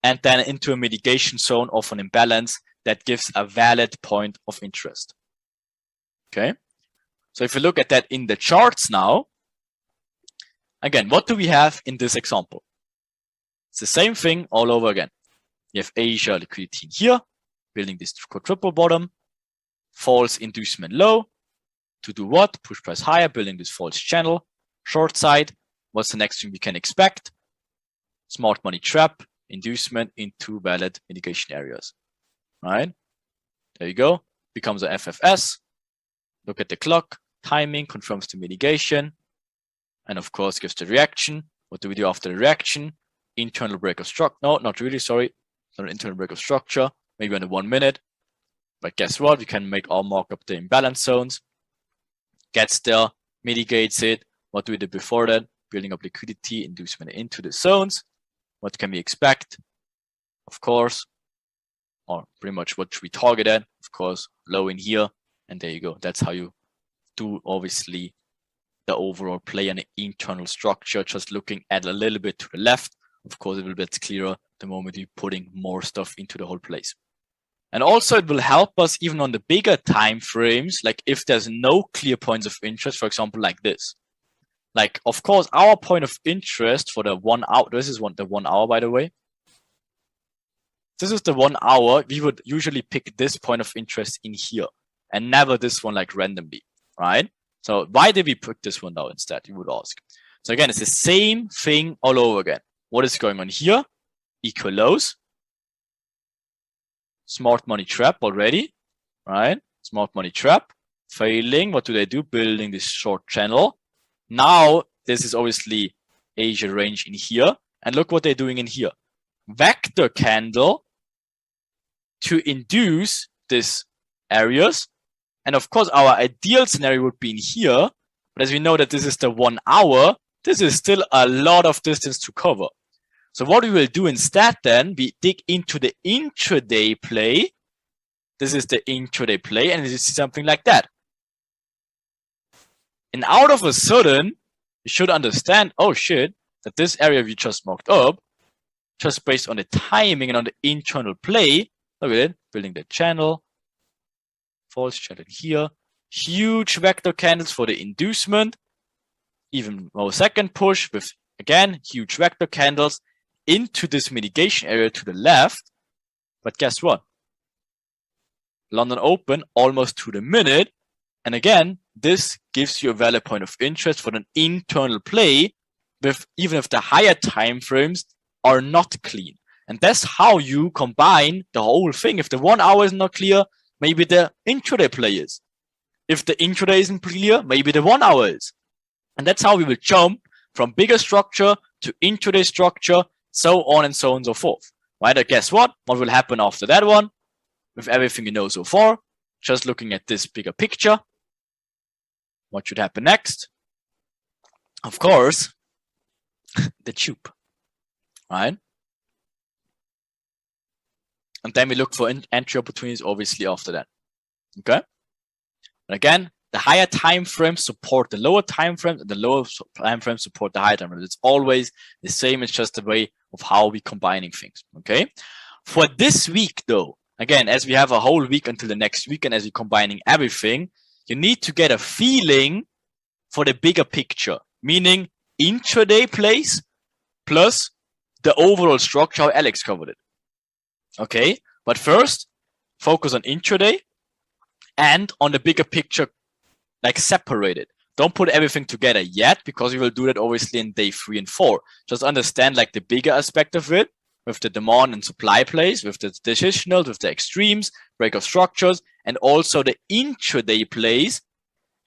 and then into a mitigation zone of an imbalance that gives a valid point of interest. Okay. So if you look at that in the charts now, again, what do we have in this example? It's the same thing all over again. You have Asia liquidity in here, building this quadruple bottom, false inducement low. To do what? Push price higher, building this false channel. Short side, what's the next thing we can expect? Smart money trap, inducement into valid mitigation areas. Right? There you go. Becomes a FFS. Look at the clock. Timing confirms the mitigation. And of course, gives the reaction. What do we do after the reaction? Internal break of structure. No, not really, sorry. Not an internal break of structure. Maybe on the 1 minute. But guess what? We can make our markup the imbalance zones. Gets there, mitigates it. What we did before that? Building up liquidity, inducement into the zones. What can we expect? Of course, or pretty much what we target at, of course, low in here. And there you go. That's how you do, obviously, the overall play and the internal structure. Just looking at a little bit to the left. Of course, it will be clearer the moment you're putting more stuff into the whole place. And also it will help us even on the bigger time frames, like if there's no clear points of interest, for example, like this. Like, of course, our point of interest for the 1 hour, this is the 1 hour, by the way. This is the 1 hour. We would usually pick this point of interest in here and never this one like randomly, right? So why did we pick this one now instead, you would ask. So again, it's the same thing all over again. What is going on here? Equal lows. Smart money trap already, right? Smart money trap. Failing. What do they do? Building this short channel. Now, this is obviously Asia range in here. And look what they're doing in here. Vector candle to induce these areas. And of course, our ideal scenario would be in here. But as we know that this is the 1 hour, this is still a lot of distance to cover. So what we will do instead then, we dig into the intraday play. This is the intraday play, and you see something like that. And out of a sudden, you should understand, oh shit, that this area we just marked up, just based on the timing and on the internal play, look at it, building the channel, false channel here, huge vector candles for the inducement, even more second push with, again, huge vector candles into this mitigation area to the left. But guess what? London Open almost to the minute. And again, this gives you a valid point of interest for an internal play with even if the higher time frames are not clean. And that's how you combine the whole thing. If the 1 hour is not clear, maybe the intraday play is. If the intraday isn't clear, maybe the 1 hour is. And that's how we will jump from bigger structure to intraday structure, so on and so on and so forth. Right? And guess what? What will happen after that one? With everything you know so far, just looking at this bigger picture, what should happen next? Of course, the tube, right? And then we look for entry opportunities, obviously, after that. Okay? And again, the higher time frames support the lower time frames, and the lower time frames support the higher time frames. It's always the same. It's just a way of how we're combining things. Okay? For this week, though, again, as we have a whole week until the next week, and as we're combining everything, you need to get a feeling for the bigger picture, meaning intraday plays plus the overall structure, how Alex covered it. Okay, but first, focus on intraday and on the bigger picture, like separate it. Don't put everything together yet, because we will do that obviously in day 3 and 4. Just understand like the bigger aspect of it, with the demand and supply plays, with the decisionals, with the extremes, break of structures, and also the intraday plays.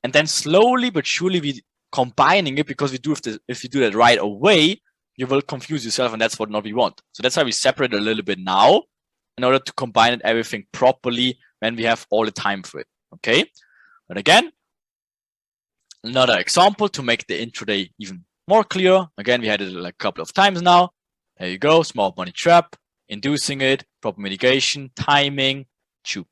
And then slowly but surely we combining it, because if you do that right away, you will confuse yourself, and that's what not we want. So that's why we separate a little bit now in order to combine everything properly when we have all the time for it. Okay. But again, another example to make the intraday even more clear. Again, we had it like a couple of times now. There you go. Smart money trap, inducing it, proper mitigation, timing, tube.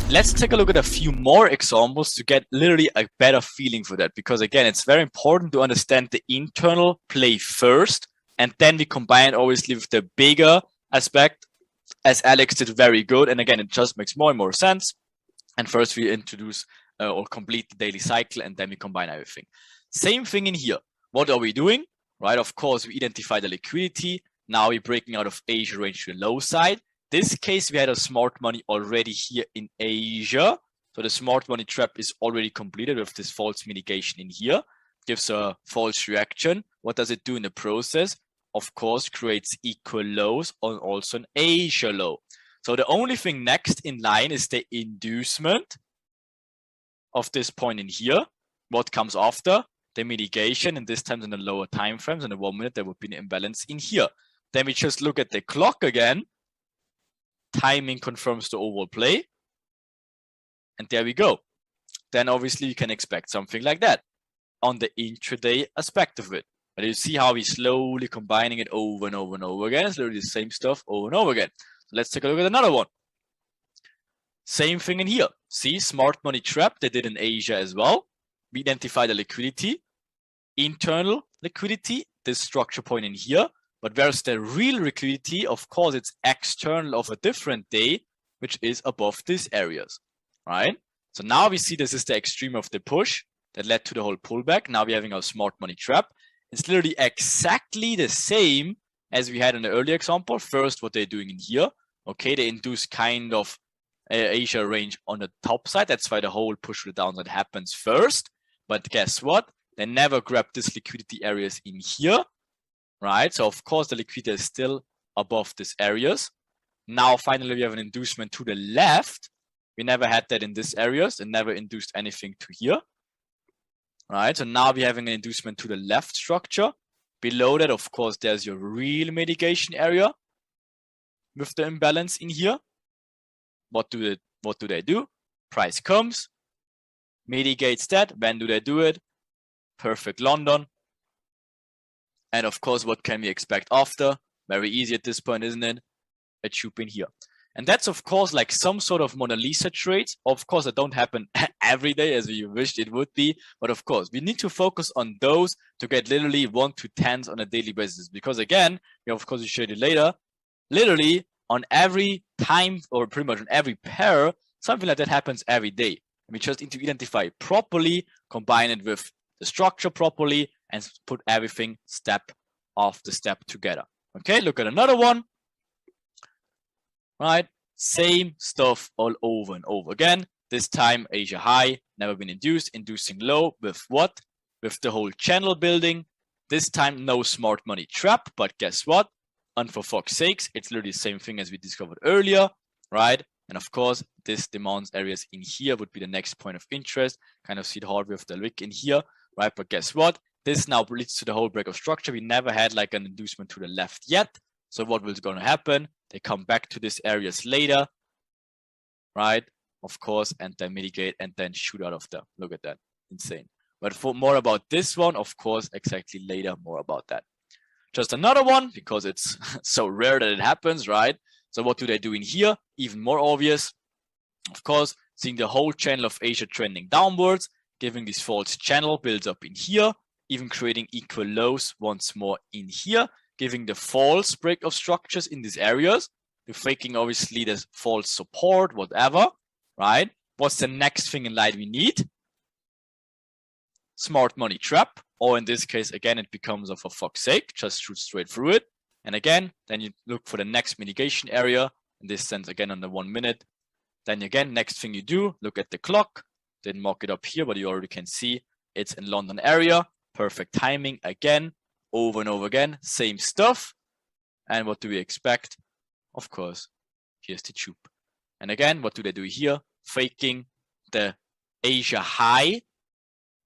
Let's take a look at a few more examples to get literally a better feeling for that. Because again, it's very important to understand the internal play first, and then we combine it obviously with the bigger aspect, as Alex did very good. And again, it just makes more and more sense. And first we introduce or complete the daily cycle, and then we combine everything. Same thing in here. What are we doing? Right, of course, we identify the liquidity. Now we're breaking out of Asia range to the low side. This case, we had a smart money already here in Asia. So the smart money trap is already completed with this false mitigation in here. Gives a false reaction. What does it do in the process? Of course, creates equal lows on also an Asia low. So the only thing next in line is the inducement of this point in here. What comes after? The mitigation, and this time in the lower time frames. In the 1 minute, there would be an imbalance in here. Then we just look at the clock again. Timing confirms the overall play. And there we go. Then obviously you can expect something like that on the intraday aspect of it. But you see how we're slowly combining it over and over and over again. It's literally the same stuff over and over again. So let's take a look at another one. Same thing in here. See, smart money trap, they did in Asia as well. We identify the liquidity, internal liquidity, this structure point in here. But where's the real liquidity? Of course, it's external of a different day, which is above these areas, right? So now we see this is the extreme of the push that led to the whole pullback. Now we're having our smart money trap. It's literally exactly the same as we had in the earlier example. First, what they're doing in here. Okay, they induce kind of Asia range on the top side. That's why the whole push to the downside happens first. But guess what? They never grab this liquidity areas in here, right? So of course the liquidity is still above these areas. Now finally we have an inducement to the left. We never had that in these areas and never induced anything to here, right? So now we're having an inducement to the left structure. Below that, of course, there's your real mitigation area with the imbalance in here. What do they do? Price comes, mitigates that. When do they do it? Perfect London. And of course, what can we expect after? Very easy at this point, isn't it? A tube in here. And that's, of course, like some sort of Mona Lisa trades. Of course, that don't happen every day as we wished it would be. But of course, we need to focus on those to get literally 1 to 10s on a daily basis. Because again, of course, we showed it later, literally on every time or pretty much on every pair, something like that happens every day. And we just need to identify it properly, combine it with the structure properly, and put everything step after step together. Okay, look at another one. Right, same stuff all over and over again. This time Asia high, never been induced, inducing low with what? With the whole channel building. This time no smart money trap, but guess what? And for fuck's sakes, it's literally the same thing as we discovered earlier, right? And of course, this demands areas in here would be the next point of interest. Kind of see the hardware of the wick in here, right? But guess what? This now leads to the whole break of structure. We never had like an inducement to the left yet. So what was going to happen? They come back to these areas later, right? Of course, and then mitigate and then shoot out of them. Look at that, insane. But for more about this one, of course, exactly later, more about that. Just another one, because it's so rare that it happens, right? So what do they do in here? Even more obvious. Of course, seeing the whole channel of Asia trending downwards, giving this false channel builds up in here, even creating equal lows once more in here, giving the false break of structures in these areas, to faking obviously the false support, whatever, right? What's the next thing in line we need? Smart money trap, or in this case, again, it becomes of a fuck's sake, just shoot straight through it. And again, then you look for the next mitigation area, in this sense, again, on the 1 minute. Then again, next thing you do, look at the clock. Didn't mark it up here, but you already can see it's in London area. Perfect timing again, over and over again, same stuff. And what do we expect? Of course, here's the tube. And again, what do they do here? Faking the Asia high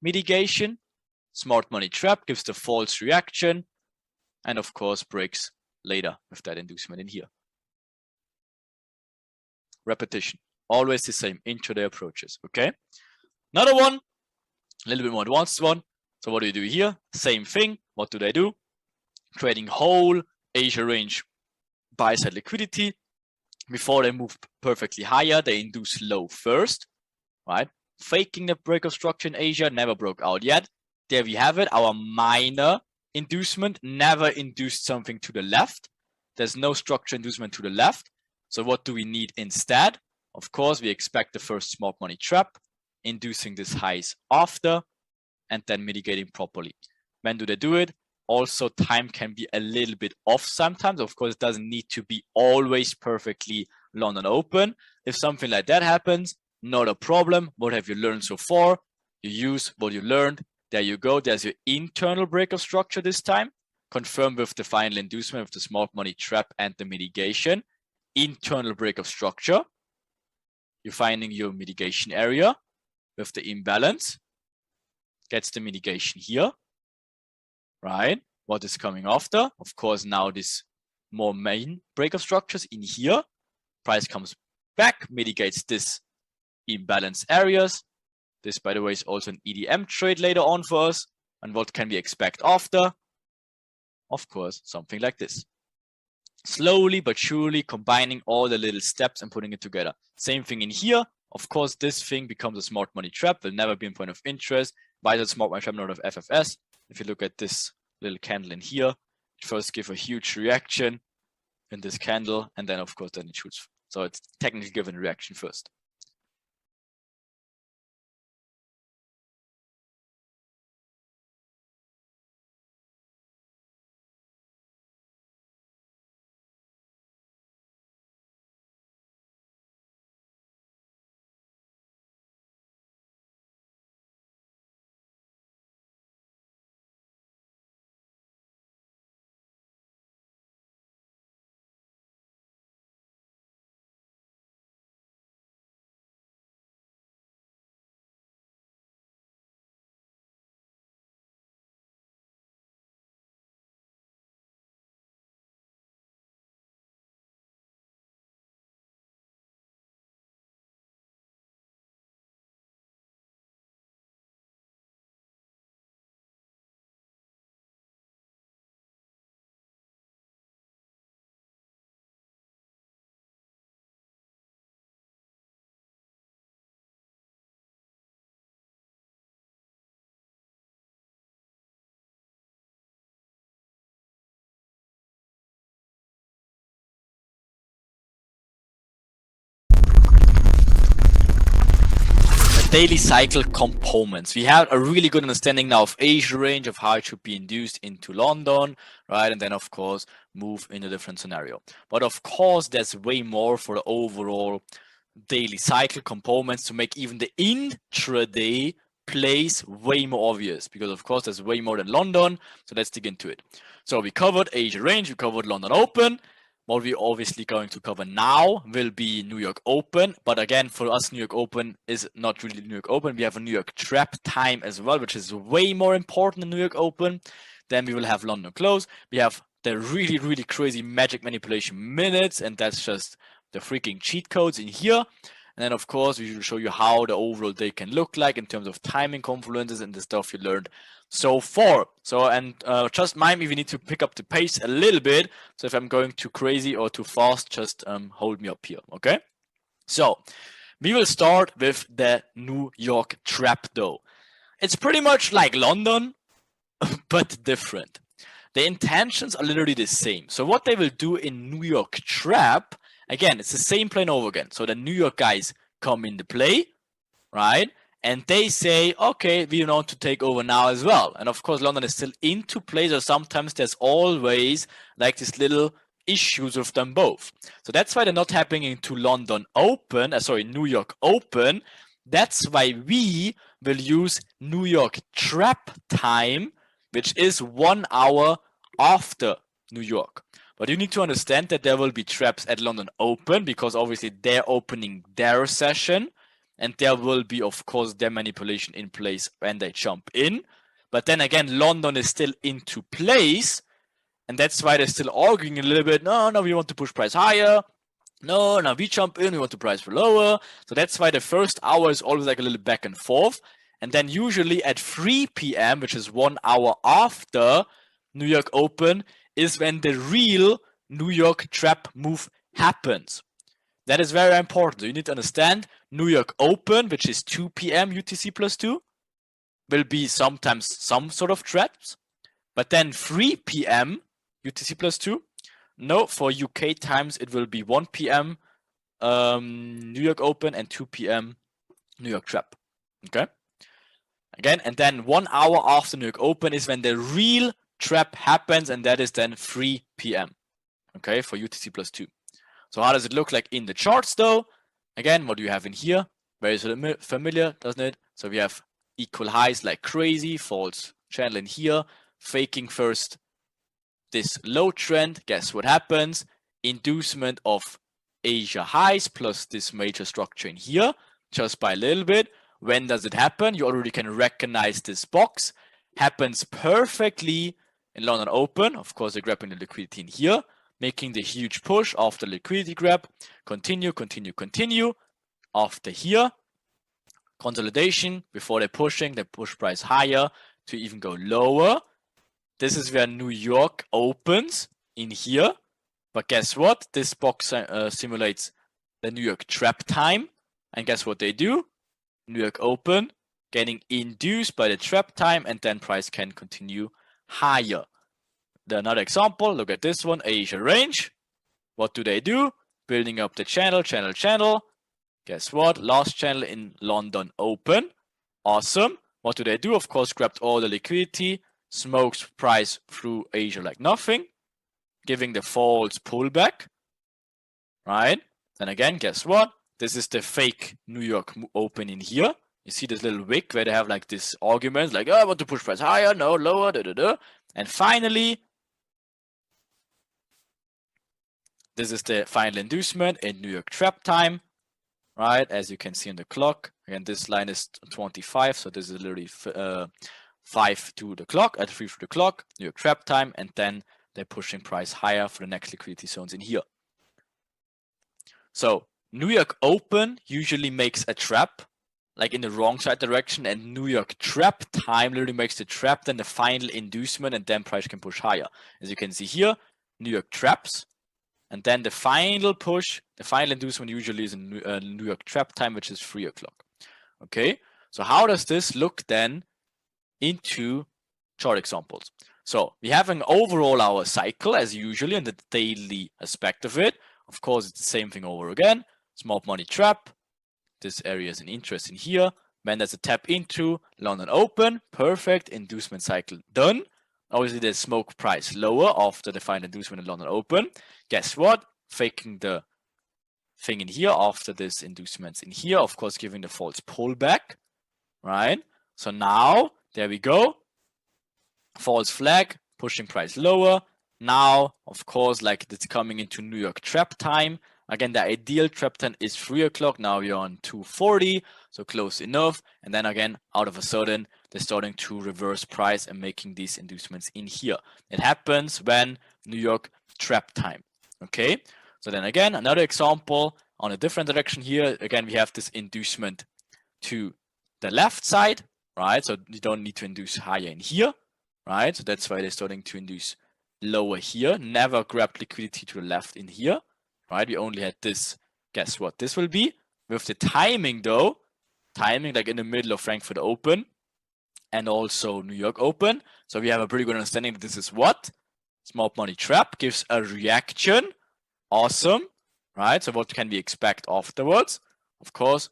mitigation. Smart money trap gives the false reaction. And of course, breaks later with that inducement in here. Repetition. Always the same intraday approaches. Okay. Another one, a little bit more advanced one. So what do you do here? Same thing. What do they do? Creating whole Asia range buy side liquidity, Before they move perfectly higher, they induce low first, right? Faking the breakout structure in Asia, never broke out yet. There we have it. Our minor inducement never induced something to the left. There's no structure inducement to the left. So what do we need instead? Of course, we expect the first smart money trap, inducing these highs after, and then mitigating properly. When do they do it? Also, time can be a little bit off sometimes. Of course, it doesn't need to be always perfectly London open. If something like that happens, not a problem. What have you learned so far? You use what you learned. There you go. There's your internal breakout structure this time. Confirm with the final inducement of the smart money trap and the mitigation. Internal breakout structure. You're finding your mitigation area with the imbalance. Gets the mitigation here. Right? What is coming after? Of course, now this more main breakout structures in here. Price comes back, mitigates this imbalance areas. This, by the way, is also an EDM trade later on for us. And what can we expect after? Of course, something like this. Slowly but surely combining all the little steps and putting it together. Same thing in here. Of course, this thing becomes a smart money trap, will never be a point of interest. Why is it smart money trap, not of FFS? If you look at this little candle in here, it first gives a huge reaction in this candle, and then of course then it shoots. So it's technically given a reaction first. Daily cycle components. We have a really good understanding now of Asia range, of how it should be induced into London, right? And then of course move in a different scenario. But of course there's way more for the overall daily cycle components to make even the intraday plays way more obvious, because of course there's way more than London. So let's dig into it. So we covered Asia range, we covered London open. What we're obviously going to cover now will be New York Open. But again, for us, New York Open is not really New York Open. We have a New York trap time as well, which is way more important than New York Open. Then we will have London close. We have the really, really crazy magic manipulation minutes, and that's just the freaking cheat codes in here. And then, of course, we will show you how the overall day can look like in terms of timing confluences and the stuff you learned so far. So, and just mind me, we need to pick up the pace a little bit. So if I'm going too crazy or too fast, just hold me up here, okay? So we will start with the New York trap though. It's pretty much like London, but different. The intentions are literally the same. So what they will do in New York trap, again, it's the same plane over again. So the New York guys come into play, right? And they say, okay, we want to take over now as well. And of course, London is still into play. So sometimes there's always like this little issues with them both. So that's why they're not happening into London Open, New York Open. That's why we will use New York trap time, which is 1 hour after New York. But you need to understand that there will be traps at London Open, because obviously they're opening their session. And there will be, of course, their manipulation in place when they jump in. But then again, London is still into place. And that's why they're still arguing a little bit. No, we want to push price higher. No, we jump in, we want to price for lower. So that's why the first hour is always like a little back and forth. And then usually at 3 p.m., which is 1 hour after New York Open, is when the real New York trap move happens. That is very important. So you need to understand New York Open, which is 2 p.m. UTC plus 2, will be sometimes some sort of traps. But then 3 p.m. UTC plus 2, no, for UK times it will be 1 p.m. New York Open and 2 p.m. New York Trap. Okay. Again, and then 1 hour after New York Open is when the real trap happens, and that is then 3 p.m. Okay, for UTC plus 2. So how does it look like in the charts though? Again, what do you have in here? Very familiar, doesn't it? So we have equal highs like crazy, false channel in here, faking first this low trend. Guess what happens? Inducement of Asia highs plus this major structure in here, just by a little bit. When does it happen? You already can recognize this box. Happens perfectly in London Open. Of course, they're grabbing the liquidity in here, making the huge push after liquidity grab. Continue. After here, consolidation. Before they're pushing, they push price higher to even go lower. This is where New York opens in here. But guess what? This box simulates the New York trap time. And guess what they do? New York Open getting induced by the trap time, and then price can continue higher. Another example, look at this one, Asia range. What do? Building up the channel. Guess what? Last channel in London Open. Awesome. What do? Of course, grabbed all the liquidity, smokes price through Asia like nothing, giving the false pullback, right? Then again, guess what? This is the fake New York Open in here. You see this little wick where they have like this argument, like, oh, I want to push price higher, no, lower, And finally, this is the final inducement in New York trap time, right? As you can see on the clock. Again, this line is 25, so this is literally 5 to the clock, at 3 to the clock, New York trap time, and then they're pushing price higher for the next liquidity zones in here. So New York Open usually makes a trap, like in the wrong side direction, and New York trap time literally makes the trap, then the final inducement, and then price can push higher. As you can see here, New York traps, and then the final push, the final inducement usually is in New York trap time, which is 3 o'clock. Okay, so how does this look then into chart examples? So we have an overall hour cycle as usually in the daily aspect of it. Of course, it's the same thing over again. Smart money trap. This area is an interest in here. When there's a tap into London Open, perfect inducement cycle done. Obviously, there's smoke price lower after the final inducement in London Open. Guess what? Faking the thing in here after this inducements in here. Of course, giving the false pullback, right? So now there we go. False flag, pushing price lower. Now, of course, like it's coming into New York trap time. Again, the ideal trap time is 3 o'clock. Now we're on 2:40, so close enough. And then again, out of a sudden, they're starting to reverse price and making these inducements in here. It happens when New York trap time. Okay, so then again, another example on a different direction here. Again, we have this inducement to the left side, right? So you don't need to induce higher in here, right? So that's why they're starting to induce lower here. Never grabbed liquidity to the left in here, right? We only had this. Guess what this will be? With the timing though, timing like in the middle of Frankfurt Open and also New York Open. So we have a pretty good understanding that this is what? Smart money trap gives a reaction. Awesome, right? So what can we expect afterwards? Of course,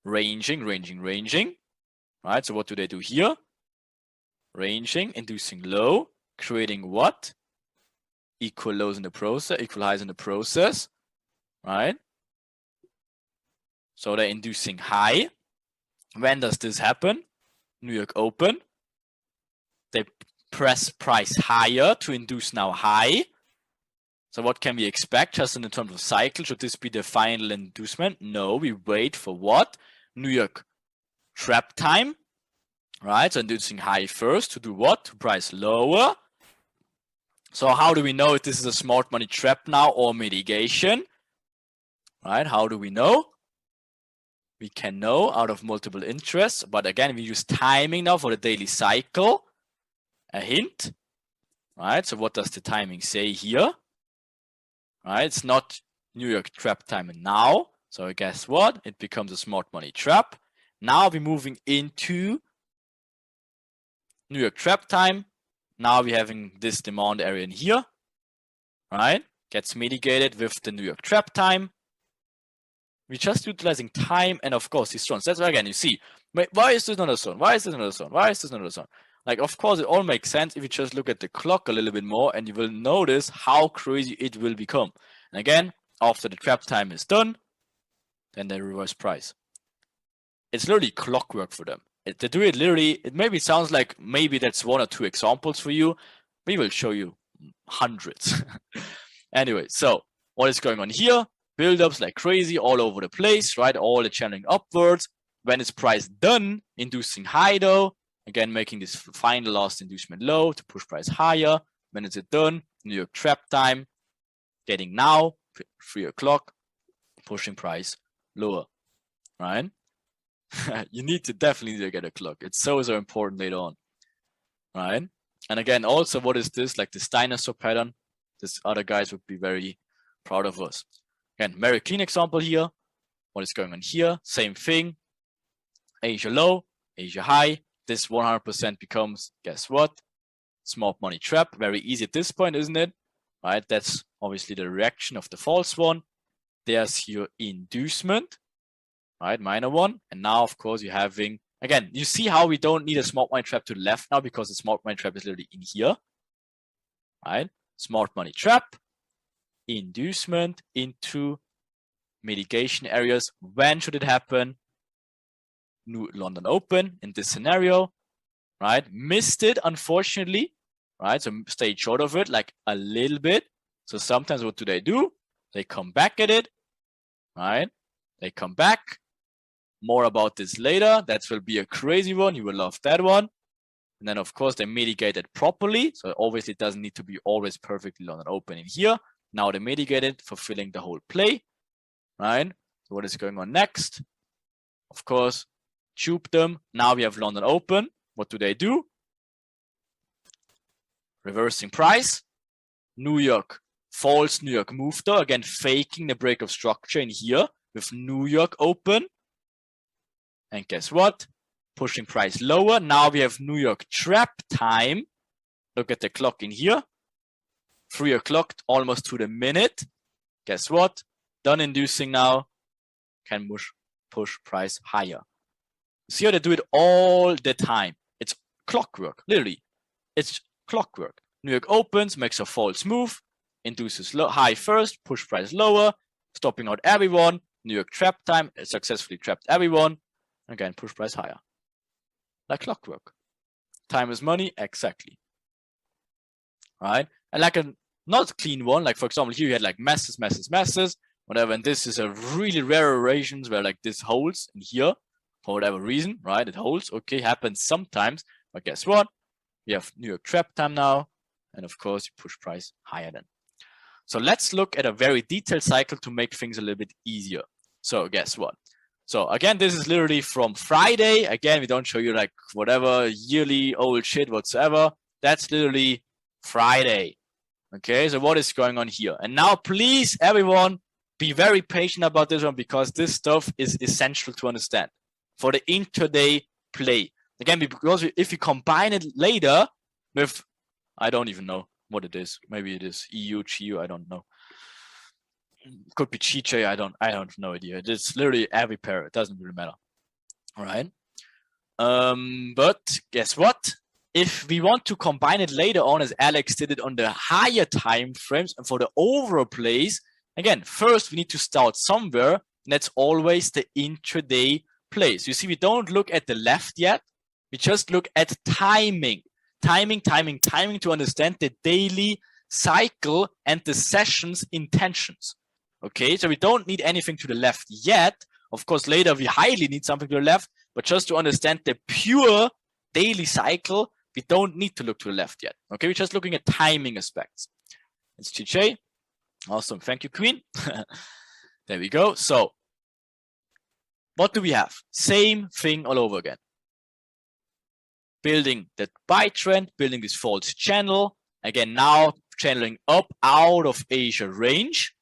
ranging, right? So what do they do here? Ranging, inducing low, creating what? Equal lows in the process, equal highs in the process, right? So they're inducing high. When does this happen? New York Open. They press price higher to induce now high. So what can we expect just in terms of cycle? Should this be the final inducement? No, we wait for what? New York trap time, right? So inducing high first to do what? To price lower. So how do we know if this is a smart money trap now or mitigation? Right? How do we know? We can know out of multiple interests, but again, we use timing now for the daily cycle. A hint, right? So what does the timing say here? Right? It's not New York trap time now. So guess what? It becomes a smart money trap. Now we're moving into New York trap time. Now we're having this demand area in here, right? Gets mitigated with the New York trap time. We're just utilizing time and of course these zones. That's why again you see, why is this not a zone? Why is this not a zone? Why is this not a zone? Like of course it all makes sense if you just look at the clock a little bit more and you will notice how crazy it will become. And again, after the trap time is done, then they reverse price. It's literally clockwork for them. They do it literally. It maybe sounds like maybe that's one or two examples for you. We will show you hundreds. Anyway, so what is going on here? Build-ups like crazy all over the place, right? All the channeling upwards. When is price done? Inducing high though. Again, making this final last inducement low to push price higher. When is it done? New York trap time. Getting now, 3 o'clock, pushing price lower, right? You need to definitely get a clock. It's so important later on, right? And again, also, what is this? Like this dinosaur pattern. This other guys would be very proud of us. Again, very clean example here. What is going on here? Same thing. Asia low, Asia high. This 100% becomes, guess what? Smart money trap. Very easy at this point, isn't it? Right? That's obviously the reaction of the false one. There's your inducement, right? Minor one. And now, of course, you're having, again, you see how we don't need a smart money trap to the left now because the smart money trap is literally in here, right? Smart money trap, inducement into mitigation areas. When should it happen? New London Open in this scenario, right? Missed it, unfortunately, right? So stayed short of it like a little bit. So sometimes what do? They come back at it, right? They come back. More about this later. That will be a crazy one. You will love that one. And then, of course, they mitigate it properly. So obviously, it doesn't need to be always perfectly London Open in here. Now they mitigate it, fulfilling the whole play, right? So what is going on next? Of course, tube them. Now we have London Open. What do? Reversing price. New York, false New York move though. Again, faking the break of structure in here with New York Open. And guess what? Pushing price lower. Now we have New York trap time. Look at the clock in here. 3 o'clock, almost to the minute. Guess what? Done inducing now. Can push price higher. See how they do it all the time. It's clockwork, literally. It's clockwork. New York opens, makes a false move, induces high first, push price lower, stopping out everyone. New York trap time, successfully trapped everyone. Again, push price higher. Like clockwork. Time is money, exactly. Right? And like a not clean one, like for example, here you had like masses, whatever, and this is a really rare arrangements where like this holds in here for whatever reason, right? It holds, okay, happens sometimes, but guess what? We have New York trap time now, and of course, you push price higher then. So let's look at a very detailed cycle to make things a little bit easier. So guess what? So again, this is literally from Friday. Again, we don't show you like whatever yearly old shit whatsoever. That's literally Friday. Okay, so what is going on here? And now please, everyone, be very patient about this one because this stuff is essential to understand for the intraday play. Again, because if you combine it later with, I don't even know what it is. Maybe it is EU, GU, I don't know. Could be GJ, I don't have no idea. It's literally every pair. It doesn't really matter. All right. But guess what? If we want to combine it later on, as Alex did it on the higher time frames and for the overall plays, again, first we need to start somewhere, and that's always the intraday plays. You see, we don't look at the left yet. We just look at timing to understand the daily cycle and the session's intentions. Okay, so we don't need anything to the left yet. Of course, later we highly need something to the left, but just to understand the pure daily cycle, we don't need to look to the left yet. Okay, we're just looking at timing aspects. It's TJ. Awesome. Thank you, Queen. There we go. So what do we have? Same thing all over again. Building that buy trend, building this false channel. Again, now channeling up out of Asia range.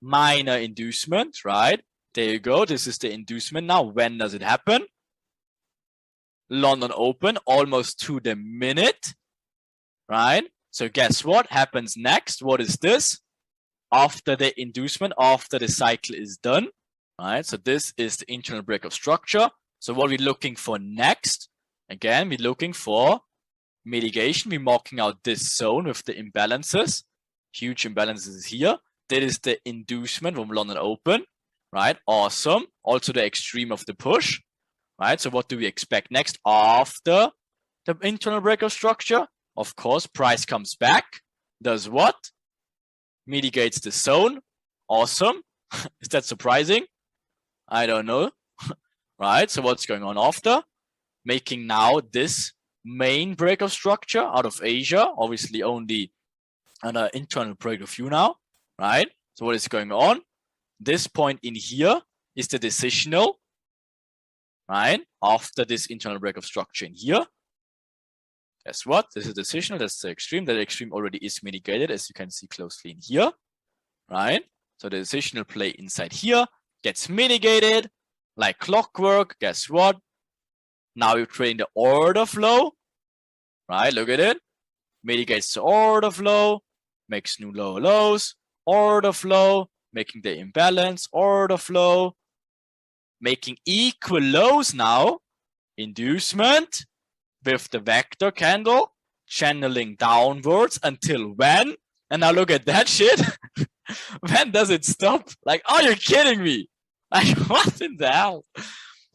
minor inducement, right? There you go. This is the inducement now. When does it happen? London Open, almost to the minute, right? So guess what happens next? What is this? After the inducement, after the cycle is done, right? So this is the internal breakup structure. So what we're looking for next, again, we're looking for mitigation. We're marking out this zone with the imbalances, huge imbalances here. That is the inducement from London Open, right? Awesome. Also the extreme of the push, right? So what do we expect next after the internal breakup structure? Of course, price comes back, does what? Mitigates the zone. Awesome. Is that surprising? I don't know. Right, so what's going on after? Making now this main breakup structure out of Asia, obviously only an internal breakup view now, right? So what is going on? This point in here is the decisional, right? After this internal breakup structure in here. Guess what? This is decisional, that's the extreme. The extreme already is mitigated, as you can see closely in here, right? So the decisional play inside here gets mitigated like clockwork. Guess what? Now you're trading the order flow, right? Look at it. Mitigates the order flow, makes new lower lows, order flow, making the imbalance, order flow, making equal lows now, inducement with the vector candle, channeling downwards until when? And now look at that shit. When does it stop? Like, are you kidding me? Like, what in the hell?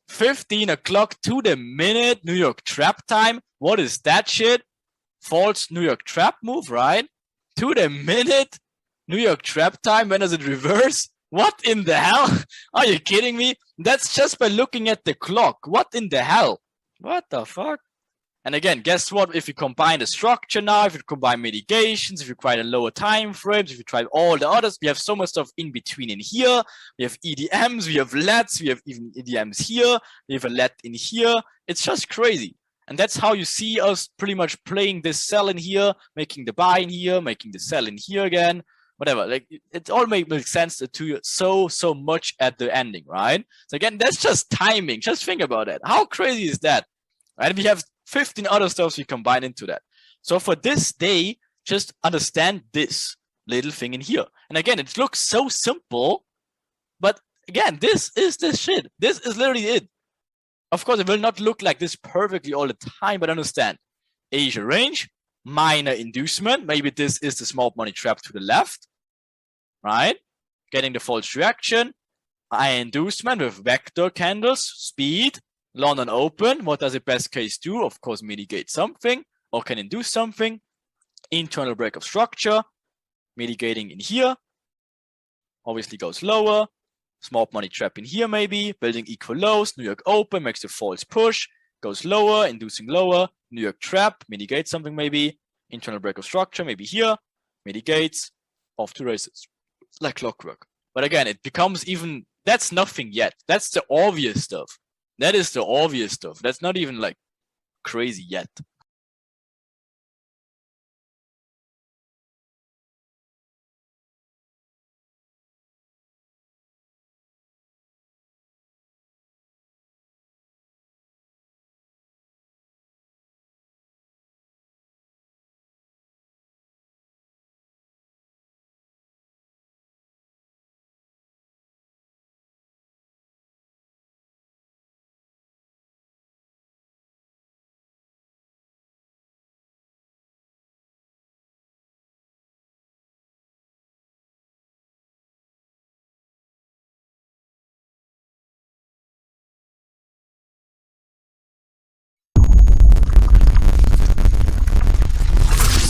15 o'clock to the minute, New York trap time. What is that shit? False New York trap move, right? To the minute, New York trap time. When does it reverse? What in the hell? Are you kidding me? That's just by looking at the clock. What in the hell? What the fuck? And again, guess what? If you combine the structure now, if you combine mitigations, if you try the lower time frames, if you try all the others, we have so much stuff in between in here. We have EDMs, we have LEDs, we have even EDMs here, we have a LED in here. It's just crazy. And that's how you see us pretty much playing this sell in here, making the buy in here, making the sell in here again, whatever. Like it all makes sense to you so much at the ending, right? So again, that's just timing. Just think about it. How crazy is that? Right? We have 15 other stuffs we combine into that. So for this day, just understand this little thing in here. And again, it looks so simple, but again, this is the shit. This is literally it. Of course, it will not look like this perfectly all the time, but understand. Asia range, minor inducement. Maybe this is the small money trap to the left, right? Getting the false reaction. High inducement with vector candles, speed. London Open, what does it best case do? Of course, mitigate something or can induce something. Internal breakup structure, mitigating in here. Obviously goes lower. Small money trap in here maybe. Building equal lows. New York Open makes the false push. Goes lower, inducing lower. New York trap, mitigates something maybe. Internal breakup structure, maybe here. Mitigates. Off to races. Like clockwork. But again, it becomes even, that's nothing yet. That's the obvious stuff. That is the obvious stuff. That's not even like crazy yet.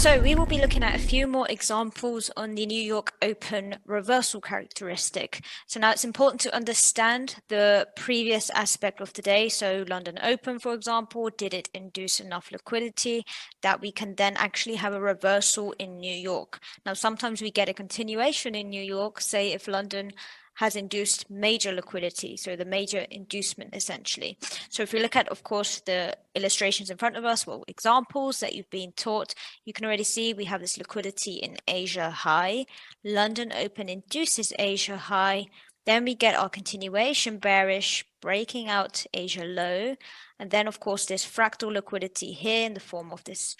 So we will be looking at a few more examples on the New York Open reversal characteristic. So now it's important to understand the previous aspect of the day. So London Open, for example, did it induce enough liquidity that we can then actually have a reversal in New York? Now, sometimes we get a continuation in New York, say if London has induced major liquidity, so the major inducement essentially. So if we look at, of course, the illustrations in front of us, well, examples that you've been taught, you can already see we have this liquidity in Asia high. London Open induces Asia high. Then we get our continuation bearish, breaking out Asia low. And then, of course, there's fractal liquidity here in the form of this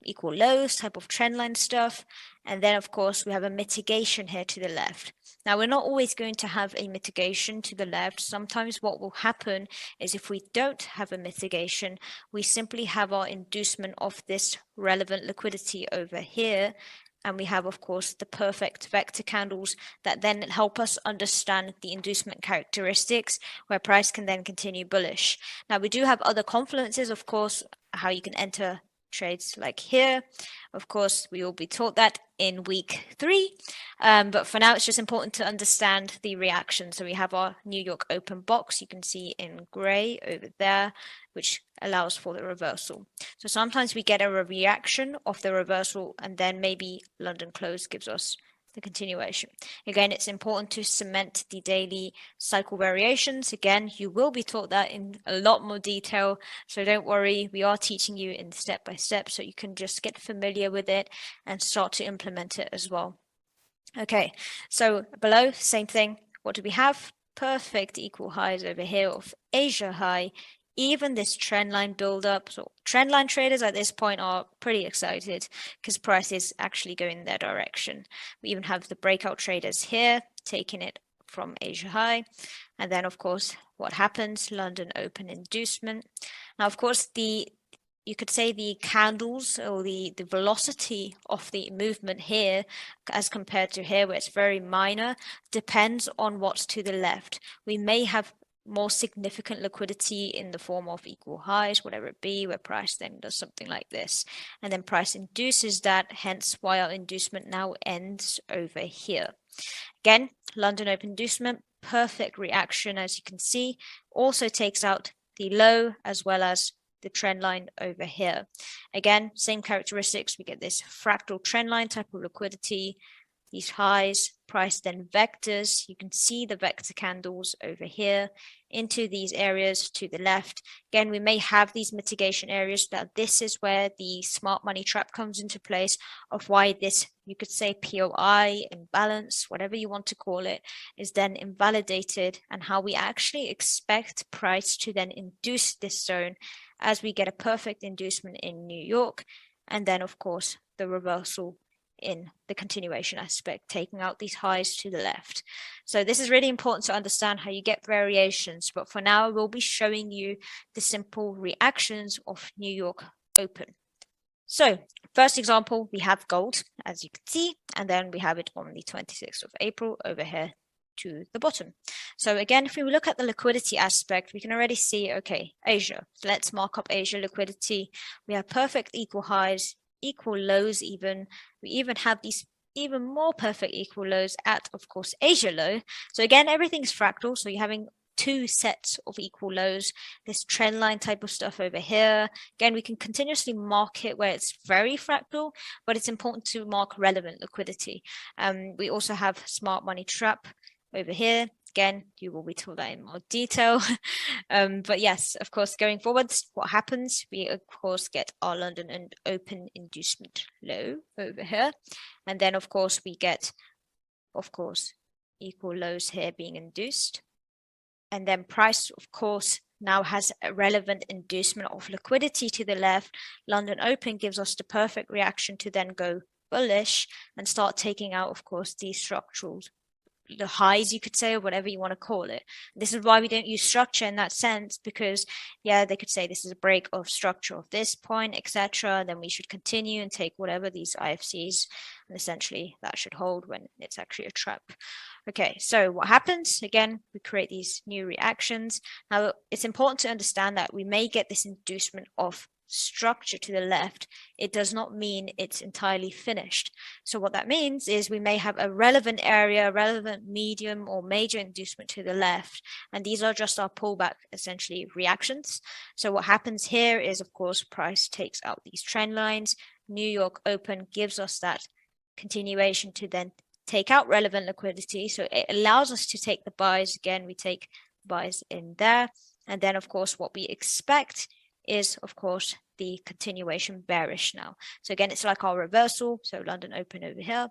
equal lows type of trendline stuff. And then, of course, we have a mitigation here to the left. Now, we're not always going to have a mitigation to the left. Sometimes what will happen is if we don't have a mitigation, we simply have our inducement of this relevant liquidity over here. And we have, of course, the perfect vector candles that then help us understand the inducement characteristics where price can then continue bullish. Now, we do have other confluences, of course, how you can enter trades like here. Of course, we will be taught that in week 3. But for now, it's just important to understand the reaction. So we have our New York open box, you can see in gray over there, which allows for the reversal. So sometimes we get a reaction of the reversal, and then maybe London close gives us the continuation. Again, it's important to cement the daily cycle variations. Again, you will be taught that in a lot more detail, so don't worry, we are teaching you in step by step, so you can just get familiar with it and start to implement it as well. Okay, so below, same thing. What do we have? Perfect equal highs over here of Asia high, even this trend line build up. So trend line traders at this point are pretty excited because price is actually going their direction. We even have the breakout traders here taking it from Asia high. And then, of course, what happens? London open inducement. Now, of course, you could say the candles or the velocity of the movement here as compared to here where it's very minor depends on what's to the left. We may have more significant liquidity in the form of equal highs, whatever it be, where price then does something like this. And then price induces that, hence why our inducement now ends over here. Again, London open inducement, perfect reaction as you can see, also takes out the low as well as the trend line over here. Again, same characteristics, we get this fractal trend line type of liquidity, these highs, price then vectors. You can see the vector candles over here into these areas to the left. Again, we may have these mitigation areas. Now, this is where the smart money trap comes into place of why this, you could say POI, imbalance, whatever you want to call it, is then invalidated, and how we actually expect price to then induce this zone as we get a perfect inducement in New York. And then, of course, the reversal in the continuation aspect, taking out these highs to the left. So this is really important to understand how you get variations, but for now we'll be showing you the simple reactions of New York open. So first example, we have gold, as you can see, and then we have it on the 26th of April over here to the bottom. So again, if we look at the liquidity aspect, we can already see, okay, Asia. So let's mark up Asia liquidity. We have perfect equal highs, equal lows even. We even have these even more perfect equal lows at, of course, Asia low. So again, everything's fractal. So you're having 2 sets of equal lows, this trend line type of stuff over here. Again, we can continuously mark it where it's very fractal, but it's important to mark relevant liquidity. We also have smart money trap over here. Again, you will be told that in more detail. But yes, of course, going forwards, what happens? We, of course, get our London and open inducement low over here. And then, of course, we get, of course, equal lows here being induced. And then price, of course, now has a relevant inducement of liquidity to the left. London open gives us the perfect reaction to then go bullish and start taking out, of course, these structurals, the highs, you could say, or whatever you want to call it. This is why we don't use structure in that sense, because yeah, they could say this is a break of structure of this point, etc. Then we should continue and take whatever these IFCs, and essentially that should hold when it's actually a trap. Okay, so what happens? Again, we create these new reactions. Now, it's important to understand that we may get this inducement of structure to the left. It does not mean it's entirely finished. So what that means is we may have a relevant area, relevant medium or major inducement to the left, and these are just our pullback, essentially, reactions. So what happens here is, of course, price takes out these trend lines. New York open gives us that continuation to then take out relevant liquidity. So it allows us to take the buys. Again, we take buys in there. And then, of course, what we expect is, of course, the continuation bearish now. So again, it's like our reversal. So London open over here.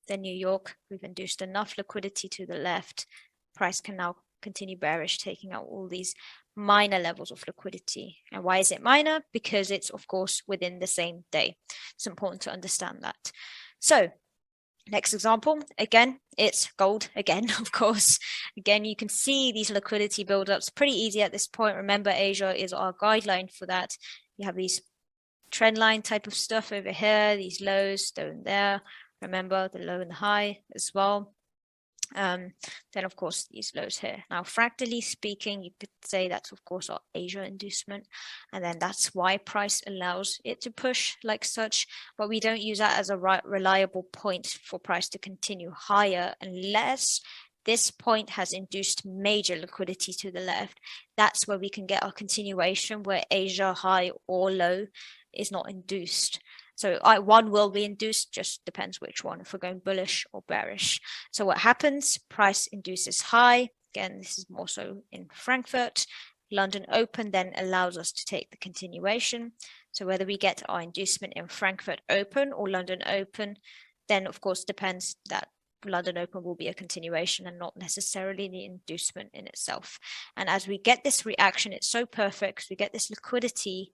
Then New York, we've induced enough liquidity to the left. Price can now continue bearish, taking out all these minor levels of liquidity. And why is it minor? Because it's, of course, within the same day. It's important to understand that. So next example, again, it's gold again, of course. Again, you can see these liquidity buildups pretty easy at this point. Remember, Asia is our guideline for that. You have these trend line type of stuff over here, these lows down there. Remember the low and the high as well. Then, of course, these lows here. Now, fractally speaking, you could say that's, of course, our Asia inducement. And then that's why price allows it to push like such. But we don't use that as a reliable point for price to continue higher unless this point has induced major liquidity to the left. That's where we can get our continuation where Asia high or low is not induced. So one will be induced, just depends which one, if we're going bullish or bearish. So what happens? Price induces high. Again, this is more so in Frankfurt. London open then allows us to take the continuation. So whether we get our inducement in Frankfurt open or London open, then of course depends that London open will be a continuation and not necessarily the inducement in itself. And as we get this reaction, it's so perfect because we get this liquidity.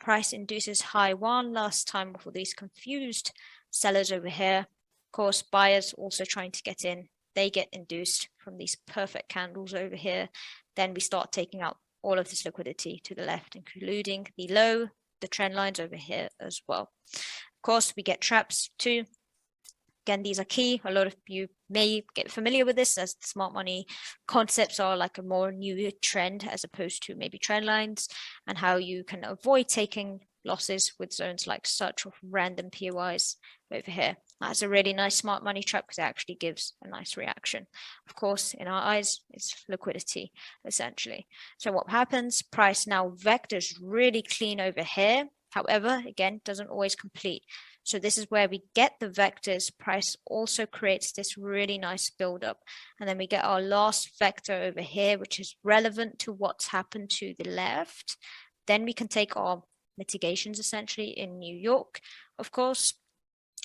Price induces high one last time before these confused sellers over here. Of course, buyers also trying to get in. They get induced from these perfect candles over here. Then we start taking out all of this liquidity to the left, including the low, the trend lines over here as well. Of course, we get traps too. Again, these are key. A lot of you may get familiar with this as smart money concepts are like a more new trend as opposed to maybe trend lines, and how you can avoid taking losses with zones like such or random POIs over here. That's a really nice smart money trap because it actually gives a nice reaction. Of course, in our eyes, it's liquidity essentially. So what happens? Price now vectors really clean over here. However, again, doesn't always complete. So this is where we get the vectors. Price also creates this really nice buildup. And then we get our last vector over here, which is relevant to what's happened to the left. Then we can take our mitigations essentially in New York, of course.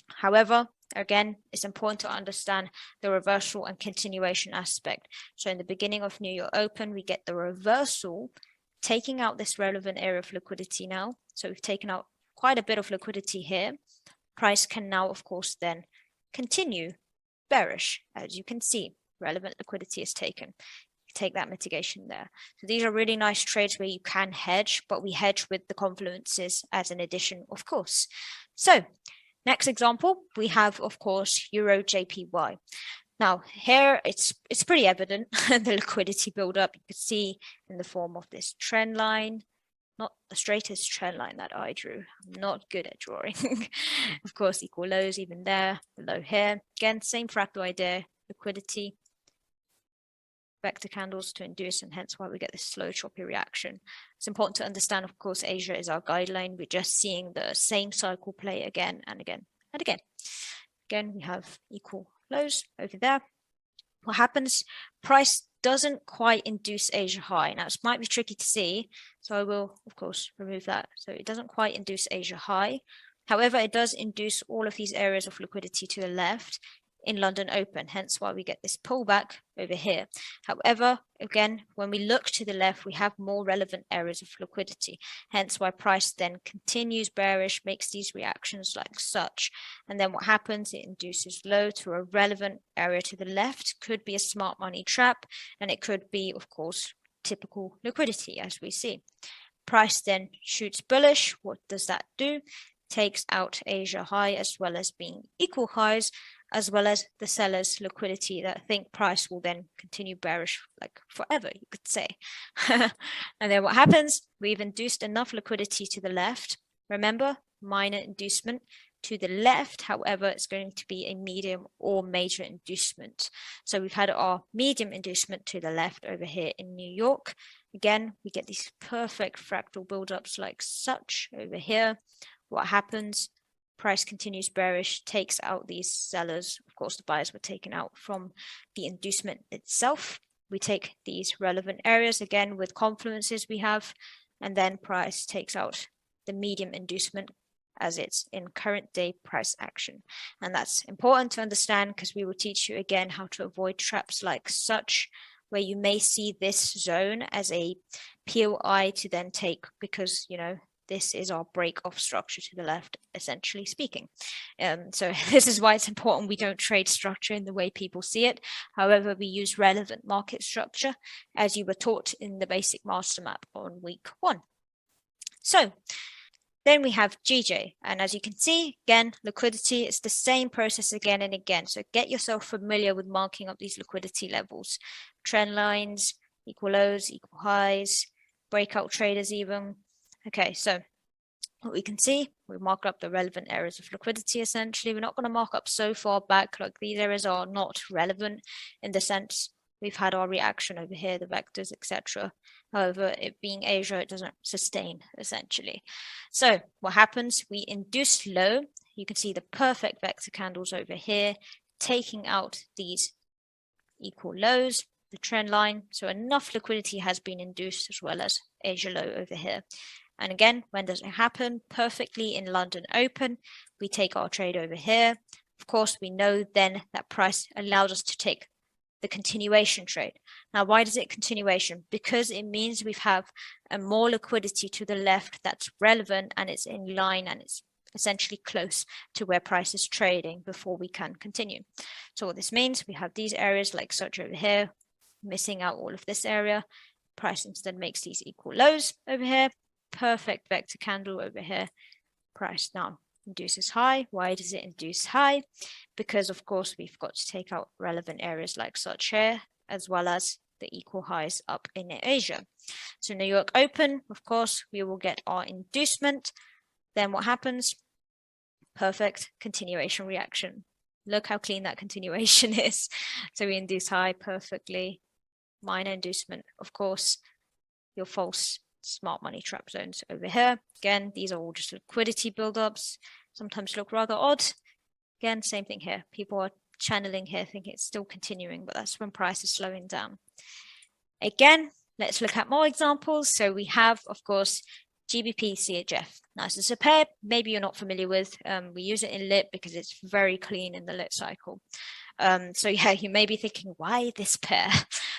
However, again, it's important to understand the reversal and continuation aspect. So in the beginning of New York Open, we get the reversal, taking out this relevant area of liquidity now. So we've taken out quite a bit of liquidity here. Price can now, of course, then continue bearish. As you can see, relevant liquidity is taken. Take that mitigation there. So these are really nice trades where you can hedge, but we hedge with the confluences as an addition, of course. So next example, we have, of course, Euro JPY. Now here it's pretty evident the liquidity buildup. You can see in the form of this trend line. Not the straightest trend line that I drew. I'm not good at drawing. Of course, equal lows even there, below here. Again, same fractal idea, liquidity, vector candles to induce, and hence why we get this slow choppy reaction. It's important to understand, of course, Asia is our guideline. We're just seeing the same cycle play again and again and again. Again, we have equal lows over there. What happens? Price doesn't quite induce Asia high. Now, it might be tricky to see, so I will, of course, remove that. So it doesn't quite induce Asia high. However, it does induce all of these areas of liquidity to the left in London Open, hence why we get this pullback over here. However, again, when we look to the left, we have more relevant areas of liquidity, hence why price then continues bearish, makes these reactions like such. And then what happens? It induces low to a relevant area to the left, could be a smart money trap, and it could be, of course, typical liquidity as we see. Price then shoots bullish. What does that do? Takes out Asia high as well as being equal highs, as well as the sellers' liquidity that think price will then continue bearish like forever, you could say. And then what happens? We've induced enough liquidity to the left. Remember, minor inducement to the left. However, it's going to be a medium or major inducement. So we've had our medium inducement to the left over here in New York. Again, we get these perfect fractal buildups like such over here. What happens? Price continues bearish, takes out these sellers, of of course, the buyers were taken out from the inducement itself. We take these relevant areas again with confluences we have, and then price takes out the medium inducement as it's in current day price action. And that's important to understand because we will teach you again how to avoid traps like such, where you may see this zone as a POI to then take because, you know, this is our break off structure to the left, essentially speaking. So this is why it's important we don't trade structure in the way people see it. However, we use relevant market structure as you were taught in the basic master map on week 1. So then we have GJ, and as you can see, again, liquidity is the same process again and again. So get yourself familiar with marking up these liquidity levels. Trend lines, equal lows, equal highs, breakout traders even. Okay, so what we can see, we mark up the relevant areas of liquidity essentially. We're not going to mark up so far back, like these areas are not relevant in the sense we've had our reaction over here, the vectors, etc. However, it being Asia, it doesn't sustain essentially. So what happens? We induce low. You can see the perfect vector candles over here, taking out these equal lows, the trend line. So enough liquidity has been induced as well as Asia low over here. And again, when does it happen? Perfectly in London Open. We take our trade over here. Of course, we know then that price allows us to take the continuation trade. Now, why does it continuation? Because it means we have a more liquidity to the left that's relevant and it's in line and it's essentially close to where price is trading before we can continue. So what this means, we have these areas like such over here, missing out all of this area. Price instead makes these equal lows over here. Perfect vector candle over here. Price now induces high. Why does it induce high? Because of course we've got to take out relevant areas like such here, as well as the equal highs up in Asia. So New York Open, of course, we will get our inducement. Then what happens? Perfect continuation reaction. Look how clean that continuation is. So we induce high perfectly. Minor inducement, of course, your false smart money trap zones over here. Again, these are all just liquidity buildups. Sometimes look rather odd. Again, same thing here. People are channeling here, thinking it's still continuing, but that's when price is slowing down. Again, let's look at more examples. So we have, of course, GBP CHF. Now, this is a pair maybe you're not familiar with. We use it in lit because it's very clean in the lit cycle. So yeah, you may be thinking, why this pair?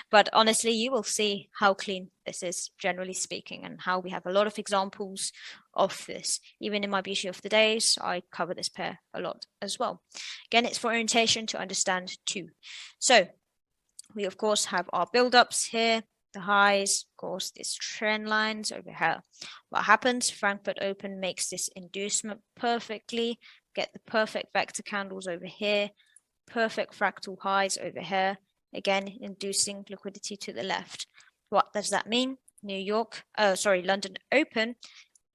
But honestly, you will see how clean this is, generally speaking, and how we have a lot of examples of this. Even in my beauty of the days, I cover this pair a lot as well. Again, it's for orientation to understand too. So we, of course, have our build-ups here, the highs, of course, these trend lines over here. What happens? Frankfurt Open makes this inducement perfectly. Get the perfect vector candles over here, perfect fractal highs over here. Again, inducing liquidity to the left. What does that mean? London Open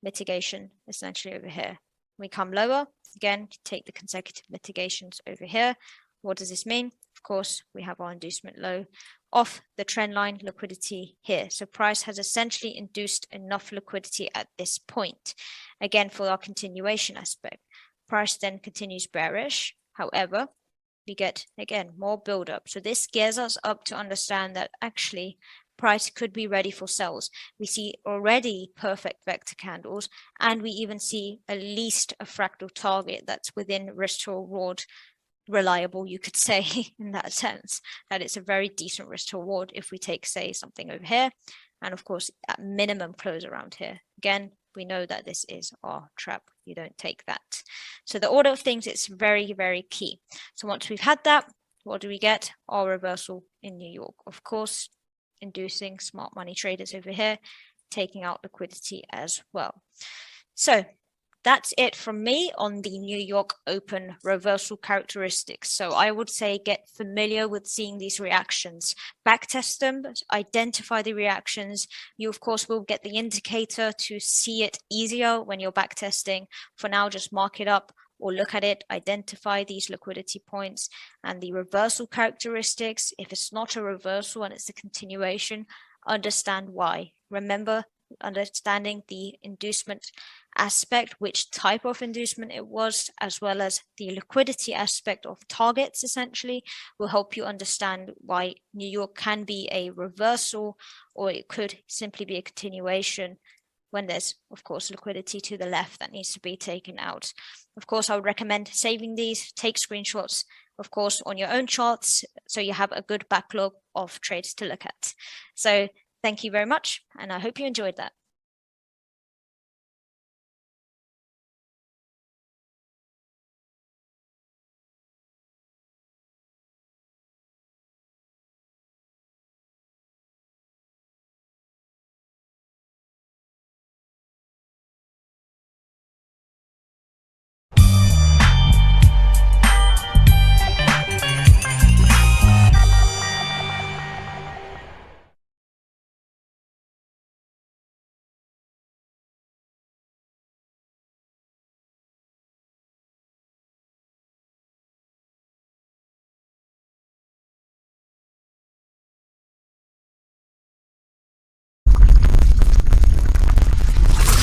mitigation essentially over here. We come lower, again, take the consecutive mitigations over here. What does this mean? Of course, we have our inducement low off the trend line liquidity here. So price has essentially induced enough liquidity at this point. Again, for our continuation aspect, price then continues bearish. However, we get, again, more build-up. So this gears us up to understand that actually price could be ready for sells. We see already perfect vector candles, and we even see at least a fractal target that's within risk to reward reliable, you could say, in that sense, that it's a very decent risk to reward if we take, say, something over here, and of course, at minimum close around here. Again, we know that this is our trap. You don't take that. So the order of things is very, very key. So once we've had that, what do we get? Our reversal in New York. Of course, inducing smart money traders over here, taking out liquidity as well. So that's it from me on the New York Open reversal characteristics. So I would say get familiar with seeing these reactions, backtest them, identify the reactions. You, of course, will get the indicator to see it easier when you're backtesting. For now, just mark it up or look at it, identify these liquidity points and the reversal characteristics. If it's not a reversal and it's a continuation, understand why. Remember, understanding the inducement aspect, which type of inducement it was, as well as the liquidity aspect of targets, essentially, will help you understand why New York can be a reversal, or it could simply be a continuation when there's, of course, liquidity to the left that needs to be taken out. Of course, I would recommend saving these, take screenshots, of course, on your own charts, so you have a good backlog of trades to look at. So thank you very much, and I hope you enjoyed that.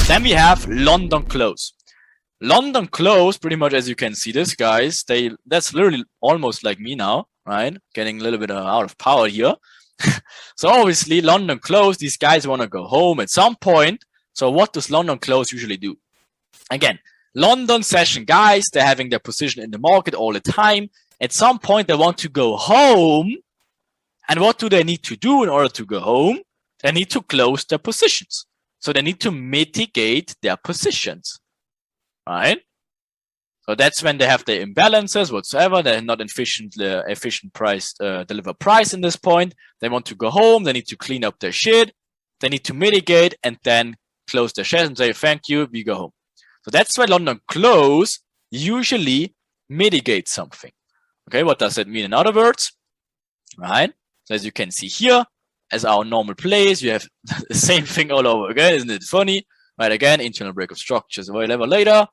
Then we have London close. London close, pretty much as you can see this, guys, that's literally almost like me now, right? Getting a little bit out of power here. So obviously London close, these guys want to go home at some point. So what does London close usually do? Again, London session guys, they're having their position in the market all the time. At some point they want to go home. And what do they need to do in order to go home? They need to close their positions. So they need to mitigate their positions, right? So that's when they have the imbalances whatsoever. They're not efficient price, deliver price in this point. They want to go home. They need to clean up their shit. They need to mitigate and then close their shares and say, thank you, we go home. So that's why London close usually mitigates something. Okay, what does that mean in other words? Right? So as you can see here, as our normal plays, you have the same thing all over again. Isn't it funny? Right, again, internal break of structures, whatever later.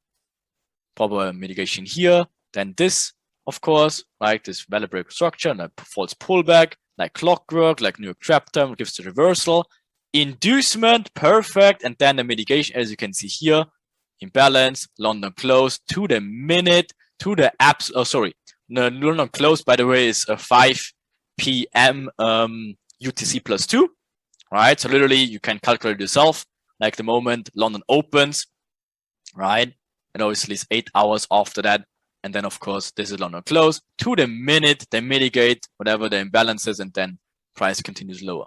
Proper mitigation here. Then this, of course, like this valid break of structure, and a false pullback, like clockwork, like New York trap term, gives the reversal. Inducement, perfect. And then the mitigation, as you can see here, imbalance, London close to the minute, to the no, London close, by the way, is a 5 p.m. UTC plus 2, right? So literally you can calculate yourself, like the moment London opens, right? And obviously it's 8 hours after that. And then of course, this is London close. To the minute they mitigate whatever the imbalances and then price continues lower,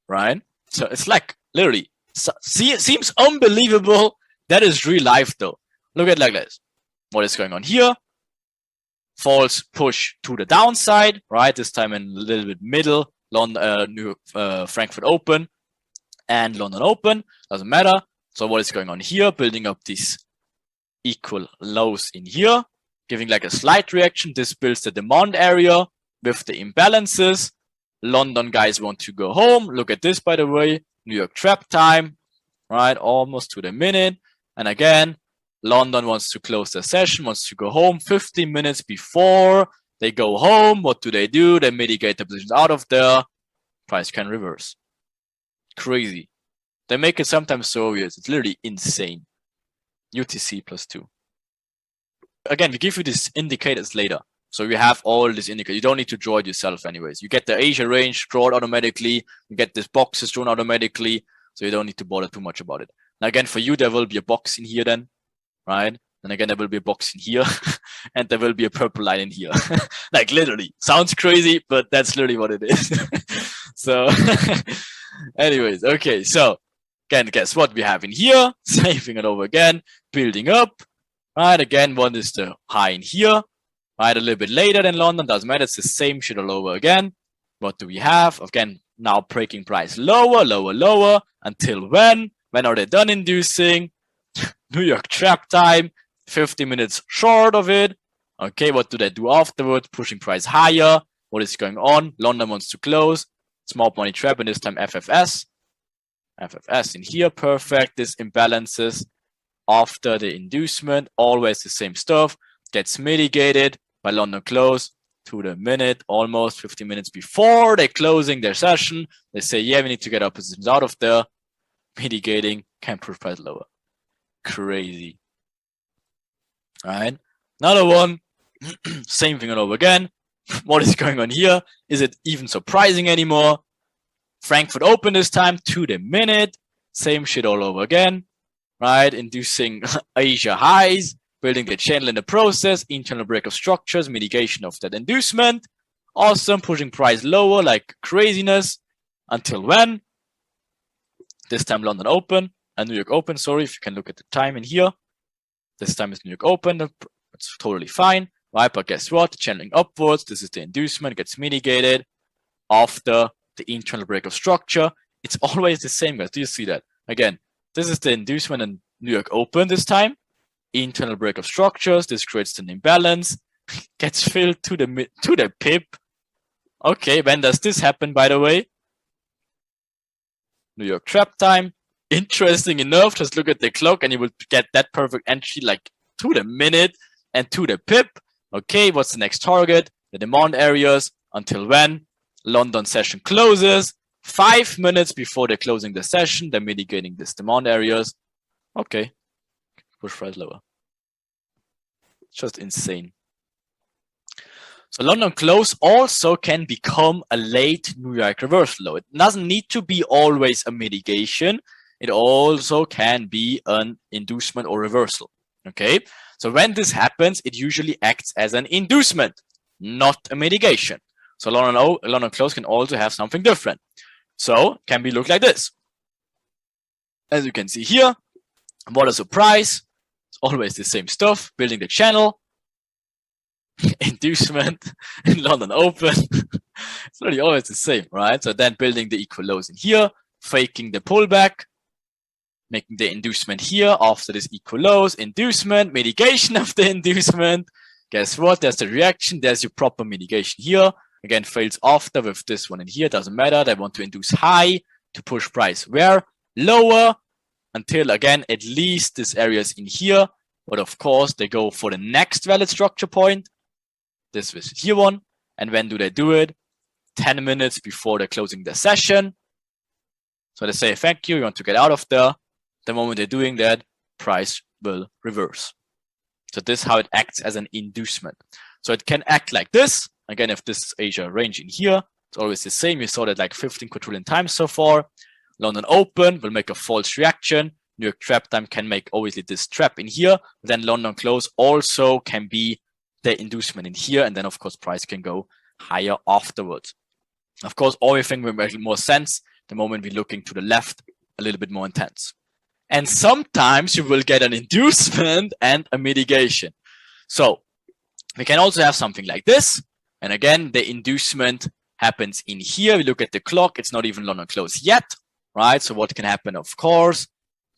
right? So it's like literally, it seems unbelievable. That is real life though. Look at it like this. What is going on here? False push to the downside, right? This time in a little bit middle. Frankfurt Open and London Open, doesn't matter. So what is going on here? Building up these equal lows in here, giving like a slight reaction. This builds the demand area with the imbalances. London guys want to go home. Look at this, by the way, New York trap time, right? Almost to the minute. And again, London wants to close the session, wants to go home 15 minutes before they go home. What do? They mitigate the positions out of there. Price can reverse. Crazy. They make it sometimes so obvious. It's literally insane. UTC plus 2. Again, we give you these indicators later. So you have all these indicators. You don't need to draw it yourself anyways. You get the Asia range drawn automatically. You get these boxes drawn automatically. So you don't need to bother too much about it. Now again, for you, there will be a box in here then, right? And again, there will be a box in here and there will be a purple line in here. Like literally, sounds crazy, but that's literally what it is. So anyways, okay. So again, guess what we have in here? Saving it over again, building up, right? Again, one is the high in here, right? A little bit later than London, doesn't matter. It's the same shit all over again. What do we have? Again, now breaking price lower, lower, lower until when? When are they done inducing? New York trap time. 50 minutes short of it. Okay, what do they do afterwards? Pushing price higher. What is going on? London wants to close. Small money trap, and this time FFS. FFS in here, perfect. This imbalances after the inducement. Always the same stuff. Gets mitigated by London close to the minute, almost 50 minutes before they're closing their session. They say, yeah, we need to get our positions out of there. Mitigating, can push price lower. crazy. All right, another one. Same thing all over again. What is going on here? Is it even surprising anymore? Frankfurt open this time to the minute. Same shit all over again, right? Inducing Asia highs, building the channel in the process, internal break of structures, mitigation of that inducement. Awesome, pushing price lower like craziness. Until when? This time London open, New York open, sorry, if you can look at the time in here. This time is New York open, it's totally fine, right? But guess what? Channeling upwards, this is the inducement, gets mitigated after the internal break of structure. It's always the same, guys. Do you see that? Again, this is the inducement in New York open this time. Internal break of structures, this creates an imbalance, gets filled to the pip. Okay, when does this happen, by the way? New York trap time. Interesting enough, just look at the clock and you will get that perfect entry like to the minute and to the pip. Okay, what's the next target? The demand areas. Until when? London session closes. 5 minutes before they're closing the session, they're mitigating this demand areas. Okay, push price lower. Just insane. So London close also can become a late New York reversal low. It doesn't need to be always a mitigation. It also can be an inducement or reversal. Okay, so when this happens, it usually acts as an inducement, not a mitigation. So London close can also have something different. So can be look like this. As you can see here, what a surprise. It's always the same stuff, building the channel, inducement in London open. It's really always the same, right? So then building the equal lows in here, faking the pullback, making the inducement here after this equal lows, inducement, mitigation of the inducement. Guess what? There's the reaction. There's your proper mitigation here. Again, fails after with this one in here. Doesn't matter. They want to induce high to push price where? Lower until, again, at least this area is in here. But of course, they go for the next valid structure point. This was here one. And when do they do it? 10 minutes before they're closing the session. So they say, thank you. You want to get out of there. The moment they're doing that, price will reverse. So this is how it acts as an inducement. So it can act like this. Again, if this is Asia range in here, it's always the same. You saw that like 15 quadrillion times so far. London open will make a false reaction. New York trap time can make obviously this trap in here. Then London close also can be the inducement in here. And then of course price can go higher afterwards. Of course, everything will make more sense the moment we're looking to the left, a little bit more intense. And sometimes you will get an inducement and a mitigation. So we can also have something like this. And again, the inducement happens in here. We look at the clock. It's not even London close yet, right? So what can happen? Of course,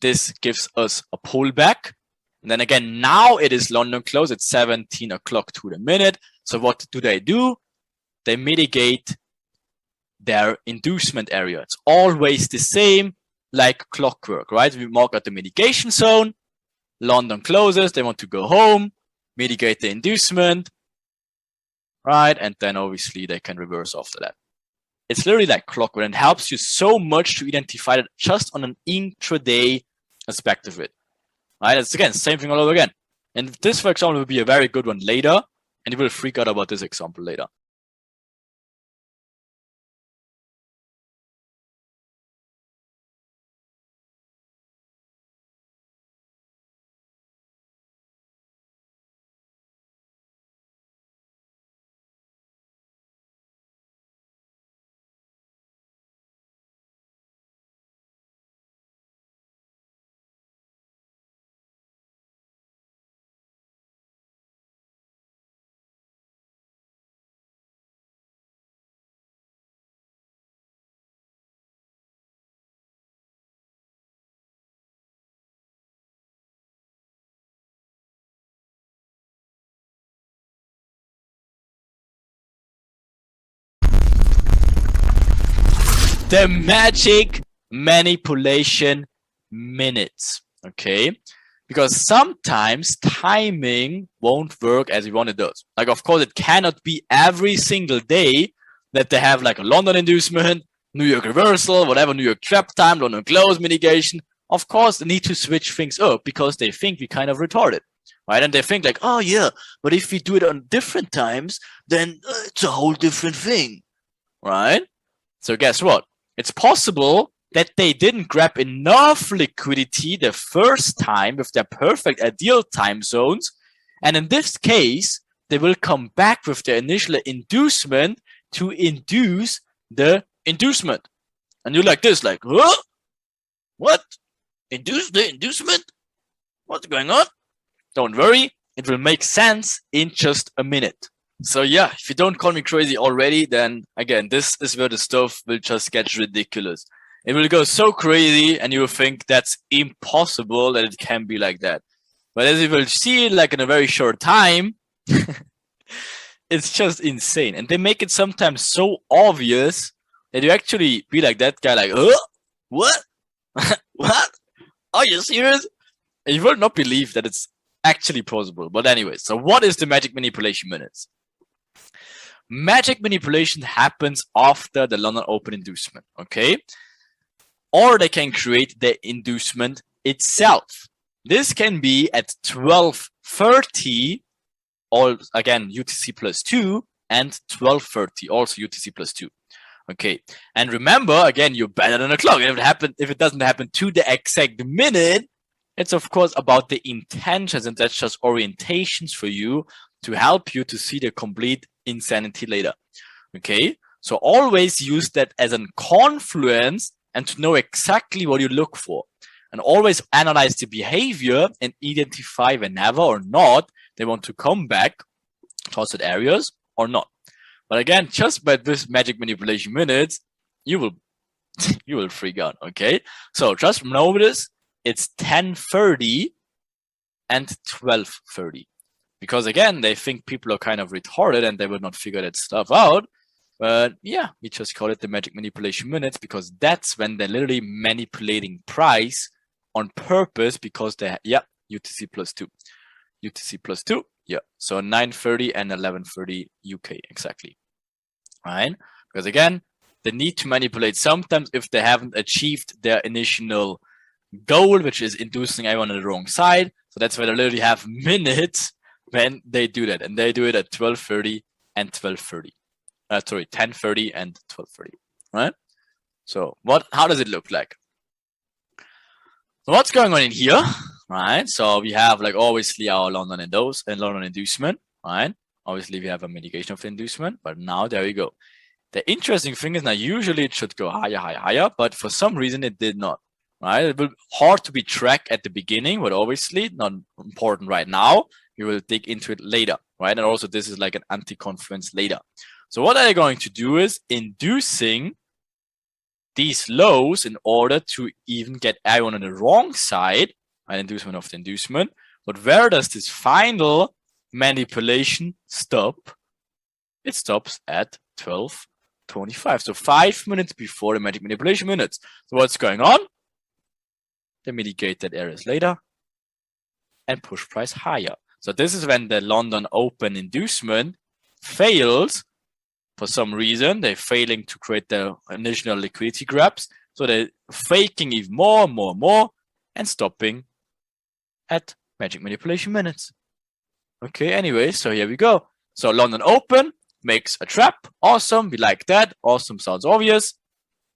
this gives us a pullback. And then again, now it is London close. It's 17 o'clock to the minute. So what do? They mitigate their inducement area. It's always the same, like clockwork, right? We mark out the mitigation zone. London closes. They want to go home, mitigate the inducement, right? And then obviously they can reverse after that. It's literally like clockwork and helps you so much to identify it just on an intraday aspect of it, right? It's again, same thing all over again. And this, for example, will be a very good one later, and you will freak out about this example later. The magic manipulation minutes, okay? Because sometimes timing won't work as we want it does. Like, of course, it cannot be every single day that they have like a London inducement, New York reversal, whatever, New York trap time, London close mitigation. of course, they need to switch things up because they think we kind of retarded, right? And they think like, oh yeah, but if we do it on different times, then it's a whole different thing, right? So guess what? It's possible that they didn't grab enough liquidity the first time with their perfect ideal time zones. And in this case, they will come back with their initial inducement to induce the inducement. And you're like this, like, huh? What? Induce the inducement? What's going on? Don't worry, it will make sense in just a minute. So yeah, if you don't call me crazy already, then again, this is where the stuff will just get ridiculous. It will go so crazy and you will think that's impossible that it can be like that. But as you will see, like in a very short time, it's just insane. And they make it sometimes so obvious that you actually be like that guy, like, what? What? Are you serious? And you will not believe that it's actually possible. But anyway, so what is the magic manipulation minutes? Magic manipulation happens after the London Open inducement, okay? Or they can create the inducement itself. This can be at 12:30, or again UTC plus 2, and 12:30, also UTC plus 2. Okay, and remember, again, you're better than a clock. If it doesn't happen to the exact minute, it's of course about the intentions, and that's just orientations for you to help you to see the complete insanity later. Okay, so always use that as a confluence and to know exactly what you look for. And always analyze the behavior and identify whenever or not they want to come back towards that areas or not. But again, just by this magic manipulation minutes, you will freak out. Okay, so just know this: it's 10:30 and 12:30, because again, they think people are kind of retarded and they will not figure that stuff out. But yeah, we just call it the magic manipulation minutes because that's when they're literally manipulating price on purpose, because they UTC plus 2, UTC plus 2, so 9:30 and 11:30 UK exactly, right? Because again, they need to manipulate sometimes if they haven't achieved their initial goal, which is inducing everyone on the wrong side. So that's why they literally have minutes when they do that, and they do it at 12:30 and 12:30. 10:30 and 12:30, right? So how does it look like? So what's going on in here, right? So we have like obviously our London inducement, right? Obviously we have a mitigation of the inducement, but now there we go. The interesting thing is now usually it should go higher, higher, higher, but for some reason it did not, right? It will be hard to be tracked at the beginning, but obviously not important right now. We will dig into it later, right? And also this is like an anti-confluence later. So what they're going to do is inducing these lows in order to even get everyone on the wrong side, an inducement of the inducement. But where does this final manipulation stop? It stops at 12:25. So 5 minutes before the magic manipulation minutes. So what's going on? They mitigate that areas later and push price higher. So this is when the London Open inducement fails. For some reason, they're failing to create the initial liquidity grabs. So they're faking even more, and stopping at magic manipulation minutes. Okay, anyway, so here we go. So London Open makes a trap. Awesome, we like that. Awesome sounds obvious.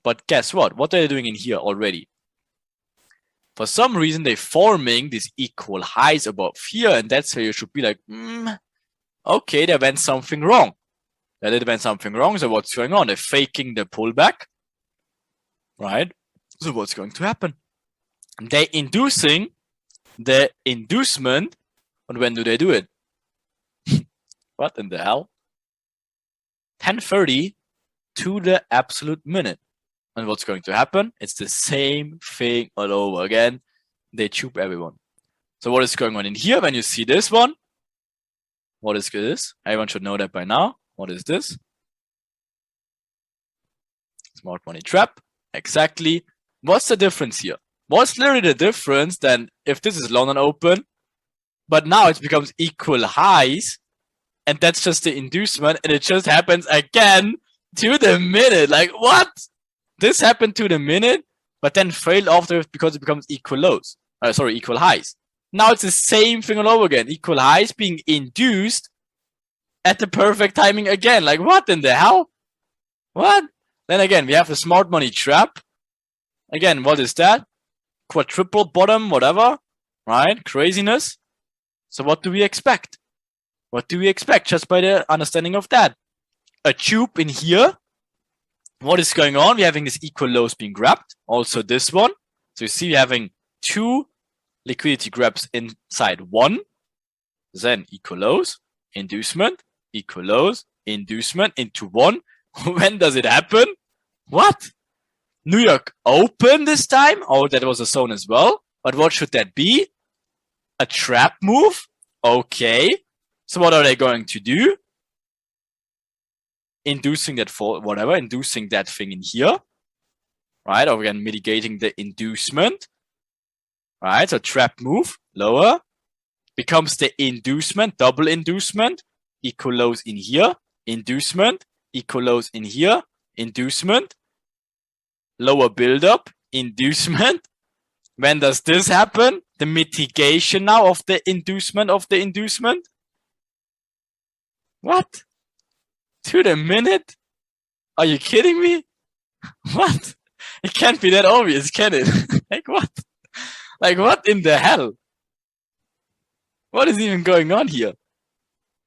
But guess what? What are they doing in here already? For some reason, they're forming these equal highs above here. And that's where you should be like, okay, there went something wrong. There went something wrong. So what's going on? They're faking the pullback, right? So what's going to happen? They're inducing the inducement. And when do they do it? What in the hell? 10:30 to the absolute minute. And what's going to happen? It's the same thing all over again. They chup everyone. So what is going on in here when you see this one? What is this? Everyone should know that by now. What is this? Smart money trap. Exactly. What's the difference here? What's literally the difference then if this is London Open, but now it becomes equal highs, and that's just the inducement, and it just happens again to the minute. Like, what? This happened to the minute, but then failed after because it becomes equal lows. Equal highs. Now it's the same thing all over again. Equal highs being induced at the perfect timing again. Like, what in the hell? What? Then again, we have the smart money trap. Again, what is that? Quadruple bottom, whatever. Right? Craziness. So what do we expect? What do we expect just by the understanding of that? A tube in here. What is going on? We're having this equal lows being grabbed. Also this one. So you see we're having two liquidity grabs inside one. Then equal lows, inducement, equal lows, inducement into one. When does it happen? What? New York open this time? Oh, that was a zone as well. But what should that be? A trap move? Okay. So what are they going to do? Inducing that for whatever, inducing that thing in here. Right? Or again, mitigating the inducement. Right? So trap move, lower. Becomes the inducement, double inducement. Equal lows in here. Inducement. Equal lows in here. Inducement. Lower buildup. Inducement. When does this happen? The mitigation now of the inducement of the inducement. What? To the minute? Are you kidding me? What? It can't be that obvious, can it? Like what? Like what in the hell? What is even going on here?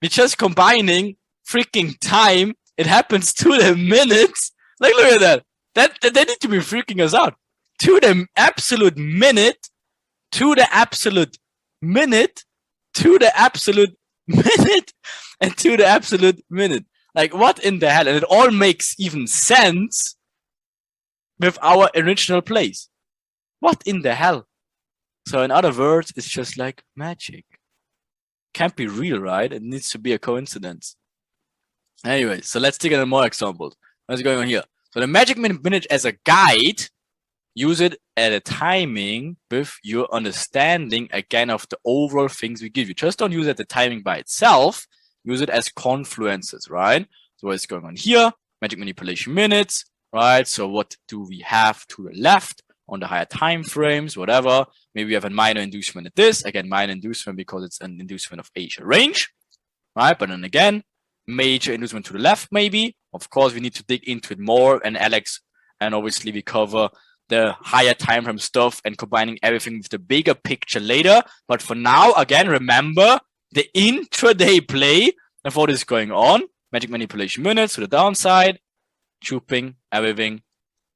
We're just combining freaking time. It happens to the minutes. Like look at that. They need to be freaking us out. To the absolute minute. To the absolute minute. To the absolute minute. And to the absolute minute. Like what in the hell? And it all makes even sense with our original plays. What in the hell? So in other words, it's just like magic. Can't be real, right? It needs to be a coincidence. Anyway, so let's take more examples. What's going on here? So the magic minute as a guide, use it at a timing with your understanding again of the overall things we give you. Just don't use it at the timing by itself. Use it as confluences, right? So what's going on here? Magic manipulation minutes, right? So what do we have to the left on the higher time frames, whatever? Maybe we have a minor inducement at this. Again, minor inducement because it's an inducement of Asia range, right? But then again, major inducement to the left, maybe. Of course, we need to dig into it more. And Alex, and obviously we cover the higher time frame stuff and combining everything with the bigger picture later. But for now, again, remember the intraday play of what is going on. Magic manipulation minutes to the downside, chooping everything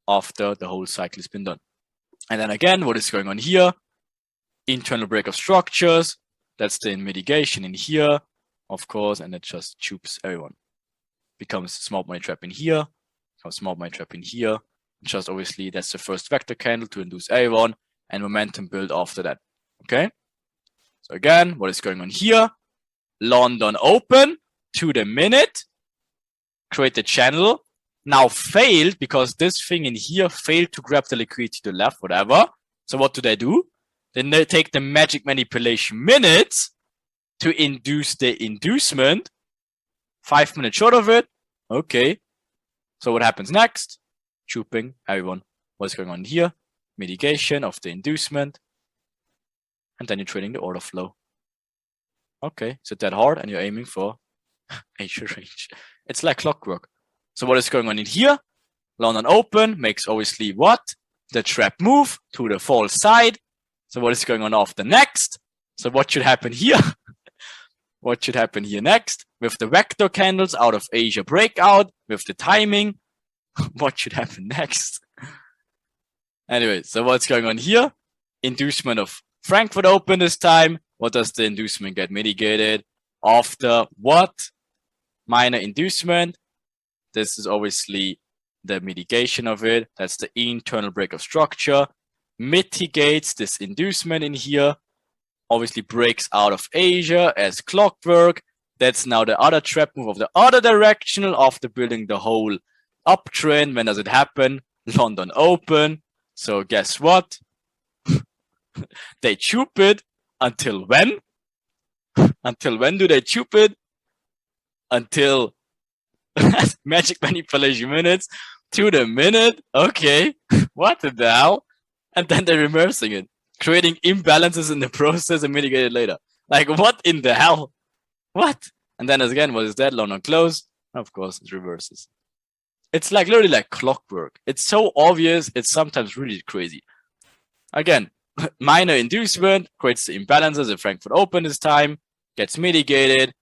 after the whole cycle has been done. And then again, what is going on here? Internal break of structures. That's the mitigation in here, of course, and it just choops everyone. Becomes smart money trap in here, becomes smart money trap in here. Just obviously, that's the first vector candle to induce everyone and momentum build after that. Okay? So again, what is going on here? London open to the minute, create the channel. Now failed because this thing in here failed to grab the liquidity to the left, whatever. So what do? Then they take the magic manipulation minutes to induce the inducement. 5 minutes short of it. Okay. So what happens next? Chooping everyone. What's going on here? Mitigation of the inducement. And then you're trading the order flow. Okay. So that hard and you're aiming for Asia range. It's like clockwork. So what is going on in here? London open makes obviously what? The trap move to the false side. So what is going on after next? So what should happen here? What should happen here next? With the vector candles out of Asia breakout, with the timing, what should happen next? Anyway, so what's going on here? Inducement of Frankfurt open this time. What does the inducement get mitigated? After what? Minor inducement. This is obviously the mitigation of it. That's the internal break of structure. Mitigates this inducement in here. Obviously breaks out of Asia as clockwork. That's now the other trap move of the other directional after building the whole uptrend. When does it happen? London open. So guess what? They choop it until when? Until when do they choop it? Until magic manipulation minutes to the minute. Okay. What the hell? and then they're reversing it, creating imbalances in the process and mitigate it later. Like, what in the hell? What? And then again, what is that? London close. Of course, it reverses. It's like literally like clockwork. It's so obvious. It's sometimes really crazy. Again, minor inducement creates the imbalances in Frankfurt Open this time, gets mitigated.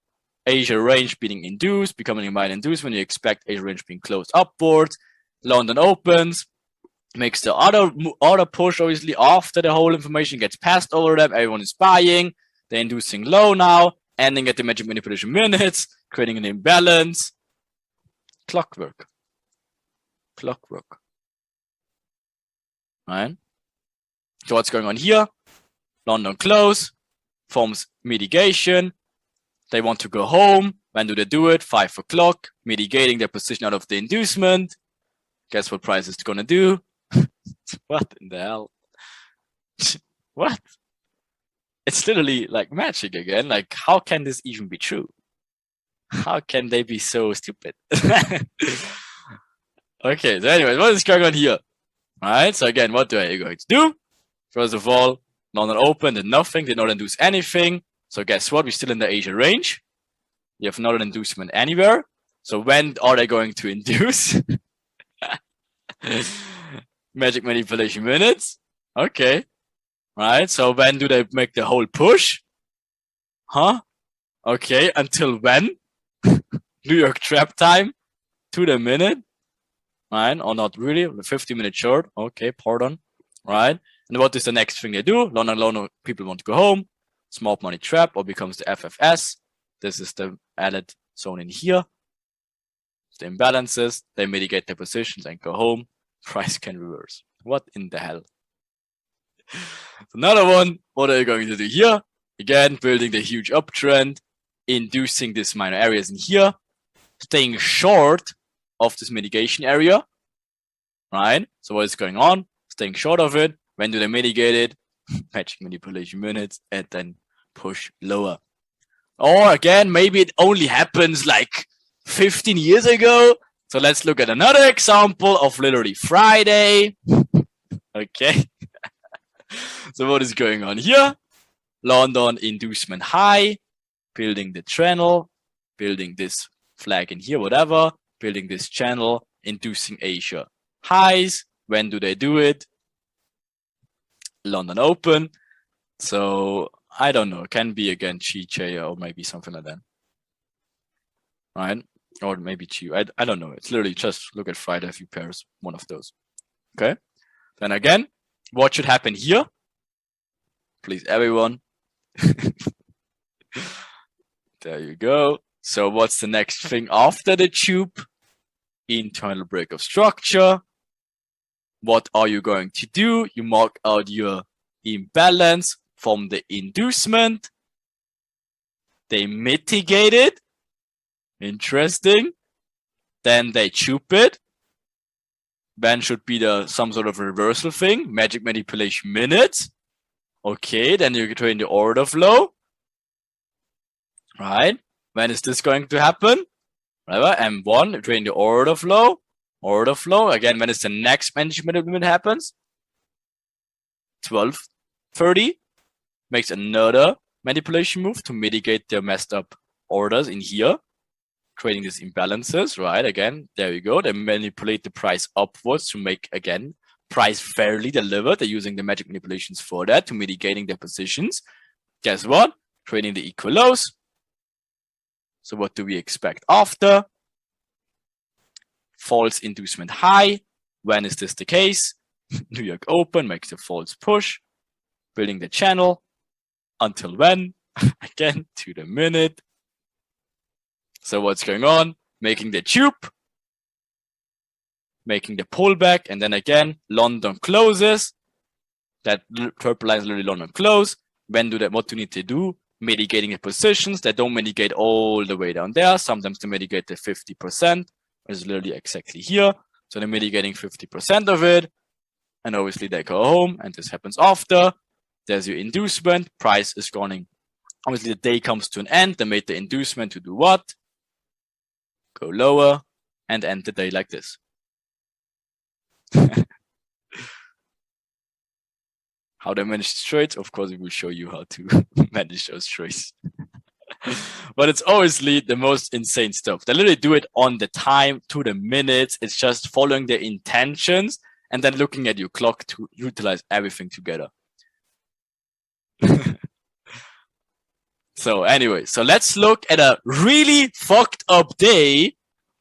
Asia range being induced, becoming a minor inducement. You expect Asia range being closed upwards. London opens, makes the other push obviously after the whole information gets passed over them. Everyone is buying. They're inducing low now, ending at the magic manipulation minutes, creating an imbalance. Clockwork. Right? So what's going on here? London close, forms mitigation. They want to go home. When do they do it? 5 o'clock, mitigating their position out of the inducement. Guess what price is gonna do? What in the hell? What? It's literally like magic again. Like, how can this even be true? How can they be so stupid? Okay, so anyway, what is going on here? All right, so again, what are you going to do? First of all, London open, did nothing, did not induce anything. So guess what? We're still in the Asia range. You have not an inducement anywhere. So when are they going to induce? Magic manipulation minutes. Okay. Right. So when do they make the whole push? Huh? Okay. Until when? New York trap time to the minute. Right. Or not really. 50-minute short. Okay. Pardon. Right. And what is the next thing they do? London people want to go home. Smart money trap or becomes the FFS. This is the added zone in here. The imbalances, they mitigate their positions and go home. Price can reverse. What in the hell? Another one. What are you going to do here? Again, building the huge uptrend, inducing these minor areas in here, staying short of this mitigation area. Right? So what is going on? Staying short of it. When do they mitigate it? Magic manipulation minutes and then push lower. Or again, maybe it only happens like 15 years ago. So let's look at another example of literally Friday. Okay. So what is going on here? London inducement high, building the channel, building this flag in here, whatever, building this channel, inducing Asia highs. When do they do it? London open. So I don't know. It can be again Chi or maybe something like that. Right? Or maybe Chi. I don't know. It's literally just look at Friday a few pairs, one of those. Okay. Then again, what should happen here? Please, everyone. There you go. So what's the next thing after the tube? Internal break of structure. What are you going to do? You mark out your imbalance from the inducement. They mitigate it. Interesting. Then they tube it. Then should be some sort of reversal thing. Magic manipulation minutes. Okay, then you train the order flow. Right? When is this going to happen? Whatever. M1, train the order flow. Order flow. Again, when is the next management movement happens? 12:30. Makes another manipulation move to mitigate their messed up orders in here. Creating these imbalances, right? Again, there you go. They manipulate the price upwards to make, again, price fairly delivered. They're using the magic manipulations for that to mitigating their positions. Guess what? Creating the equal lows. So what do we expect after? False inducement high. When is this the case? New York open makes a false push, building the channel. Until when? Again, to the minute. So what's going on? Making the tube, making the pullback, and then again, London closes. That purple line is literally London close. When do they? What do you need to do? Mitigating the positions. They don't mitigate all the way down there. Sometimes they mitigate the 50%, which is literally exactly here. So they're mitigating 50% of it. And obviously they go home, and this happens after. There's your inducement. Price is going. Obviously, the day comes to an end. They made the inducement to do what? Go lower and end the day like this. How they manage these trades? Of course, we will show you how to manage those trades. But it's obviously the most insane stuff. They literally do it on the time to the minutes. It's just following their intentions and then looking at your clock to utilize everything together. So anyway, so let's look at a really fucked up day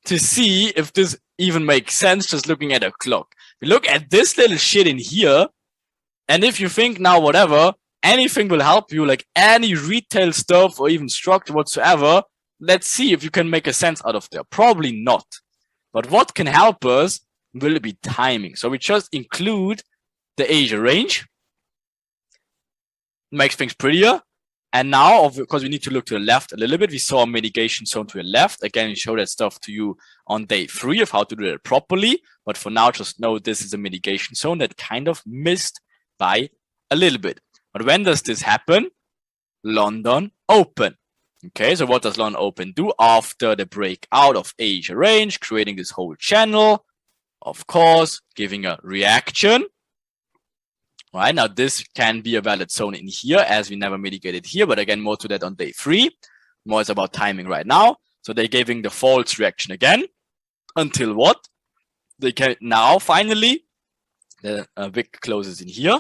to see if this even makes sense just looking at a clock. We look at this little shit in here, and if you think now whatever, anything will help you, like any retail stuff or even structure whatsoever, let's see if you can make a sense out of there. Probably not. But what can help us will be timing. So we just include the Asia range. Makes things prettier. And now, of course, we need to look to the left a little bit. We saw a mitigation zone to the left. Again, we show that stuff to you on day 3 of how to do it properly. But for now, just know this is a mitigation zone that kind of missed by a little bit. But when does this happen? London open. Okay, so what does London open do after the breakout of Asia range, creating this whole channel? Of course, giving a reaction. All right, now this can be a valid zone in here as we never mitigated here, but again, more to that on day 3. More is about timing right now. So they're giving the false reaction again until what? They can now finally, the wick closes in here.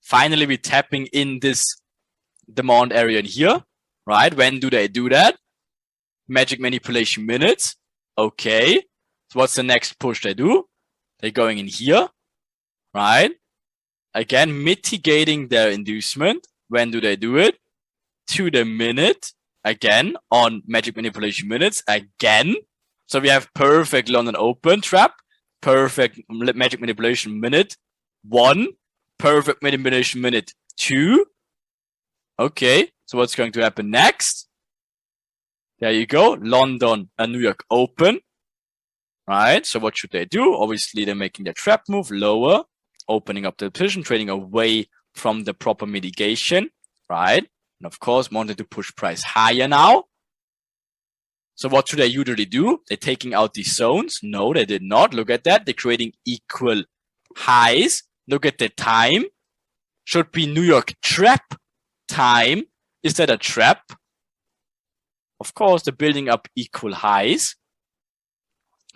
Finally, we're tapping in this demand area in here, right? When do they do that? Magic manipulation minutes. Okay. So what's the next push they do? They're going in here, right? Again, mitigating their inducement. When do they do it? To the minute. Again, on magic manipulation minutes. Again. So we have perfect London open trap. Perfect magic manipulation minute 1. Perfect manipulation minute 2. Okay. So what's going to happen next? There you go. London and New York open. Right. So what should they do? Obviously, they're making their trap move lower. Opening up the position, trading away from the proper mitigation, right? And of course, wanted to push price higher now. So what should they usually do? They're taking out these zones. No, they did not. Look at that. They're creating equal highs. Look at the time. Should be New York trap time. Is that a trap? Of course, they're building up equal highs.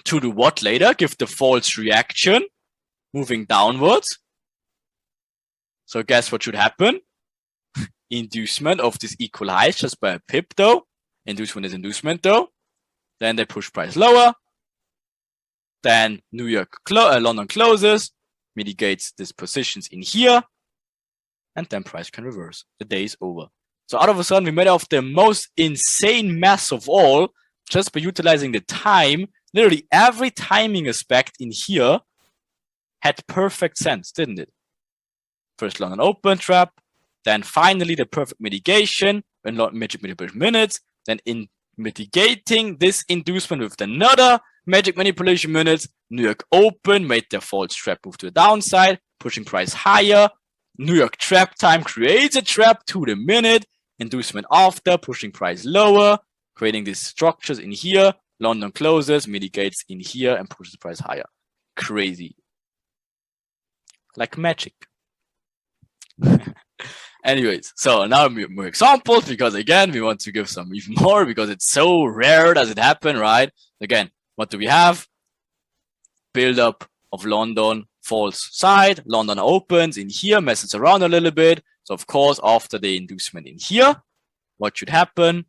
To do what later? Give the false reaction. Moving downwards. So guess what should happen? Inducement of this equal highs just by a pip though. Inducement is inducement though. Then they push price lower. Then London closes, mitigates these positions in here. And then price can reverse. The day is over. So out of a sudden we made off the most insane mess of all just by utilizing the time. Literally every timing aspect in here had perfect sense, didn't it? First London open trap, then finally the perfect mitigation when magic manipulation minutes, then in mitigating this inducement with another magic manipulation minutes, New York open made their false trap move to the downside, pushing price higher. New York trap time creates a trap to the minute, inducement after, pushing price lower, creating these structures in here. London closes, mitigates in here, and pushes the price higher. Crazy. Like magic. Anyways, so now more examples because again, we want to give some even more because it's so rare does it happen, right? Again, what do we have? Build up of London false side. London opens in here, messes around a little bit. So of course, after the inducement in here, what should happen?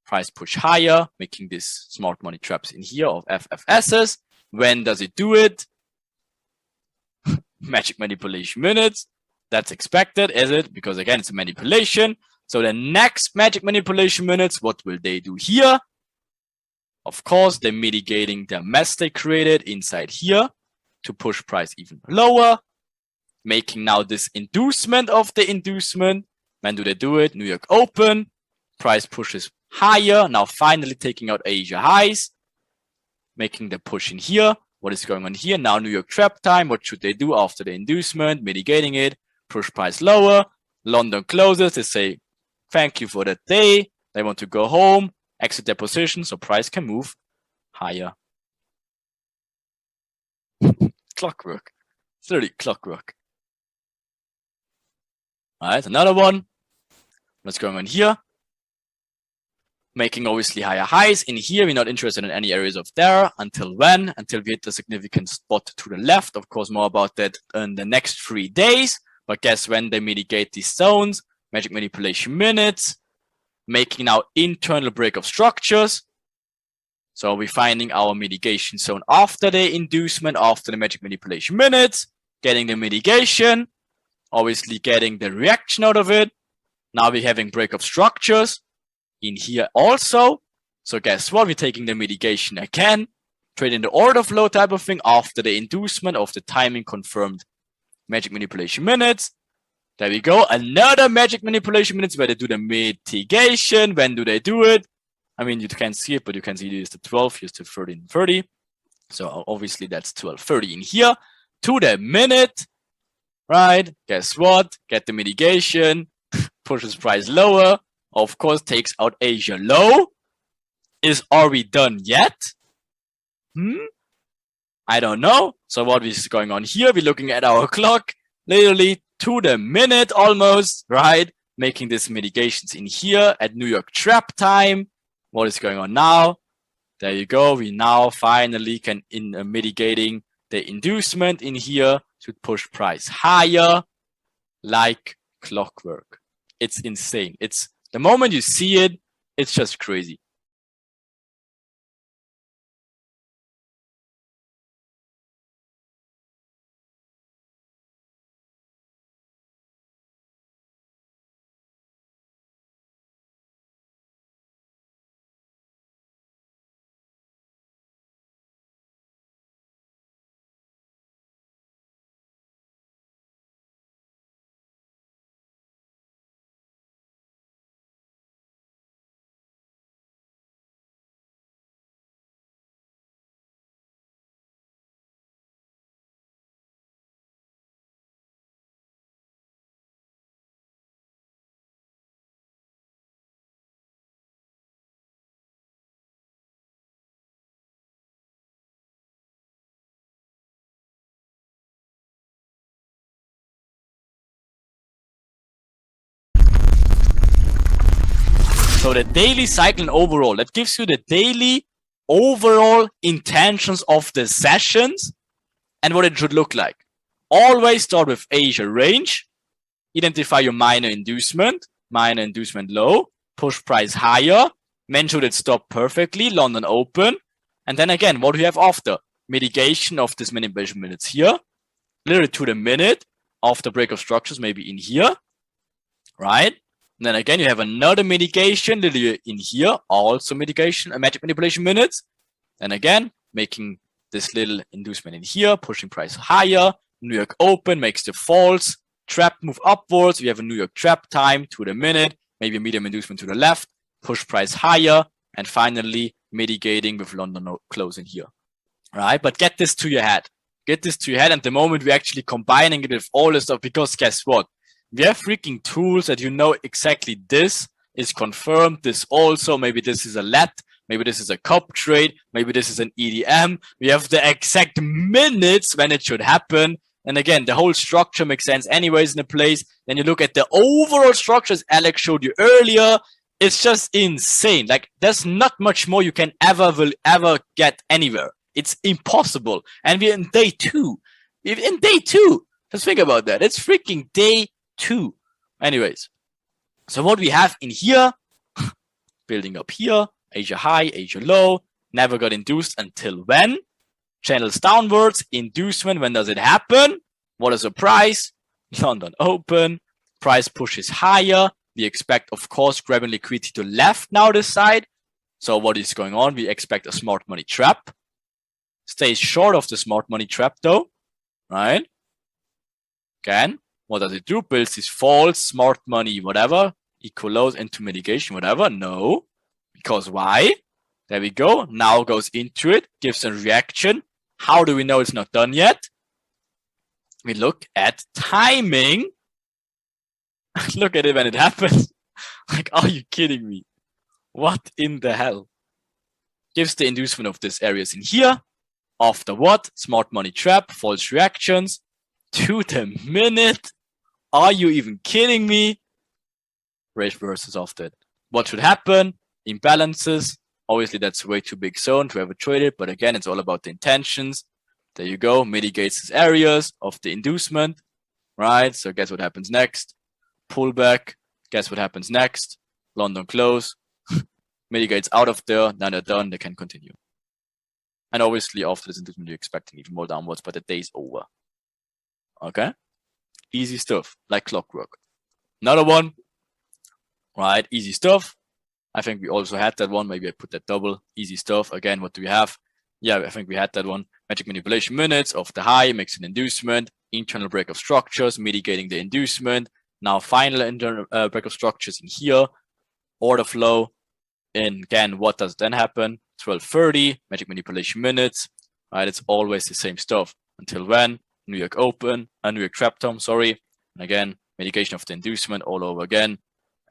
Price push higher, making these smart money traps in here of FFSs. When does it do it? Magic manipulation minutes. That's expected, is it? Because again, it's a manipulation. So the next magic manipulation minutes, what will they do here? Of course, they're mitigating the mess they created inside here to push price even lower, making now this inducement of the inducement. When do they do it? New York open, price pushes higher. Now finally taking out Asia highs, making the push in here. What is going on here? Now New York trap time. What should they do after the inducement? Mitigating it, push price lower. London closes. They say, thank you for that day. They want to go home, exit their position so price can move higher. Clockwork. It's literally clockwork. All right, another one. What's going on here? Making obviously higher highs. In here, we're not interested in any areas of there. Until when? Until we hit the significant spot to the left. Of course, more about that in the next 3 days. But guess when they mitigate these zones? Magic manipulation minutes. Making now internal break of structures. So we're finding our mitigation zone after the inducement, after the magic manipulation minutes. Getting the mitigation. Obviously getting the reaction out of it. Now we're having break of structures in here also. So guess what? We're taking the mitigation again, trading the order flow type of thing after the inducement of the timing confirmed magic manipulation minutes. There we go. Another magic manipulation minutes where they do the mitigation. When do they do it? I mean, you can't see it, but you can see here's the 12, here's the 13:30. So obviously that's 12:30 in here to the minute, right? Guess what? Get the mitigation, pushes price lower. Of course, takes out Asia low. Are we done yet? I don't know. So what is going on here? We're looking at our clock, literally to the minute almost, right? Making these mitigations in here at New York Chap time. What is going on now? There you go. We now finally can mitigating the inducement in here to push price higher like clockwork. It's insane. It's the moment you see it, it's just crazy. So the daily cycle and overall, that gives you the daily overall intentions of the sessions and what it should look like. Always start with Asia range, identify your minor inducement low, push price higher, men should it stop perfectly, London open, and then again, what do you have after? Mitigation of this manipulation minutes here, literally to the minute, after break of structures, maybe in here, right? And then again, you have another mitigation literally in here, also mitigation, magic manipulation minutes. And again, making this little inducement in here, pushing price higher. New York open makes the false trap move upwards. We have a New York trap time to the minute, maybe a medium inducement to the left, push price higher, and finally mitigating with London closing here. Right? But get this to your head. Get this to your head. And the moment we're actually combining it with all this stuff, because guess what? We have freaking tools that you know exactly this is confirmed. This also, maybe this is a let, maybe this is a cup trade, maybe this is an EDM. We have the exact minutes when it should happen. And again, the whole structure makes sense anyways in the place. Then you look at the overall structure as Alex showed you earlier. It's just insane. Like there's not much more you can will ever get anywhere. It's impossible. And we're in day 2. We're in day 2. Just think about that. It's freaking day 2. Anyways, so what we have in here, building up here, Asia high, Asia low, never got induced until when? Channels downwards, inducement, when does it happen? What is the price? London open, price pushes higher. We expect, of course, grabbing liquidity to left now this side. So what is going on? We expect a smart money trap. Stays short of the smart money trap though, right? Again, what does it do? Builds these false smart money, whatever, equal lows into mitigation, whatever. No, because why? There we go. Now goes into it, gives a reaction. How do we know it's not done yet? We look at timing. Look at it when it happens. Like, are you kidding me? What in the hell? Gives the inducement of these areas in here. After what? Smart money trap, false reactions. To the minute. Are you even kidding me? Reverses of that. What should happen? Imbalances. Obviously, that's way too big zone to ever trade it. But again, it's all about the intentions. There you go. Mitigates his areas of the inducement. Right? So guess what happens next? Pullback. Guess what happens next? London close. Mitigates out of there. Now they're done. They can continue. And obviously, after this inducement, you're expecting even more downwards, but the day's over. Okay? Easy stuff, like clockwork. Another one. Right? Easy stuff. I think we also had that one. Maybe I put that double. Easy stuff. Again, what do we have? Yeah, I think we had that one. Magic manipulation minutes of the high, makes an inducement. Internal break of structures, mitigating the inducement. Now final internal break of structures in here. Order flow. And again, what does then happen? 12:30, magic manipulation minutes. Right, it's always the same stuff. Until when? New York Open, New York Trap Tom, sorry. And again, mitigation of the inducement all over again.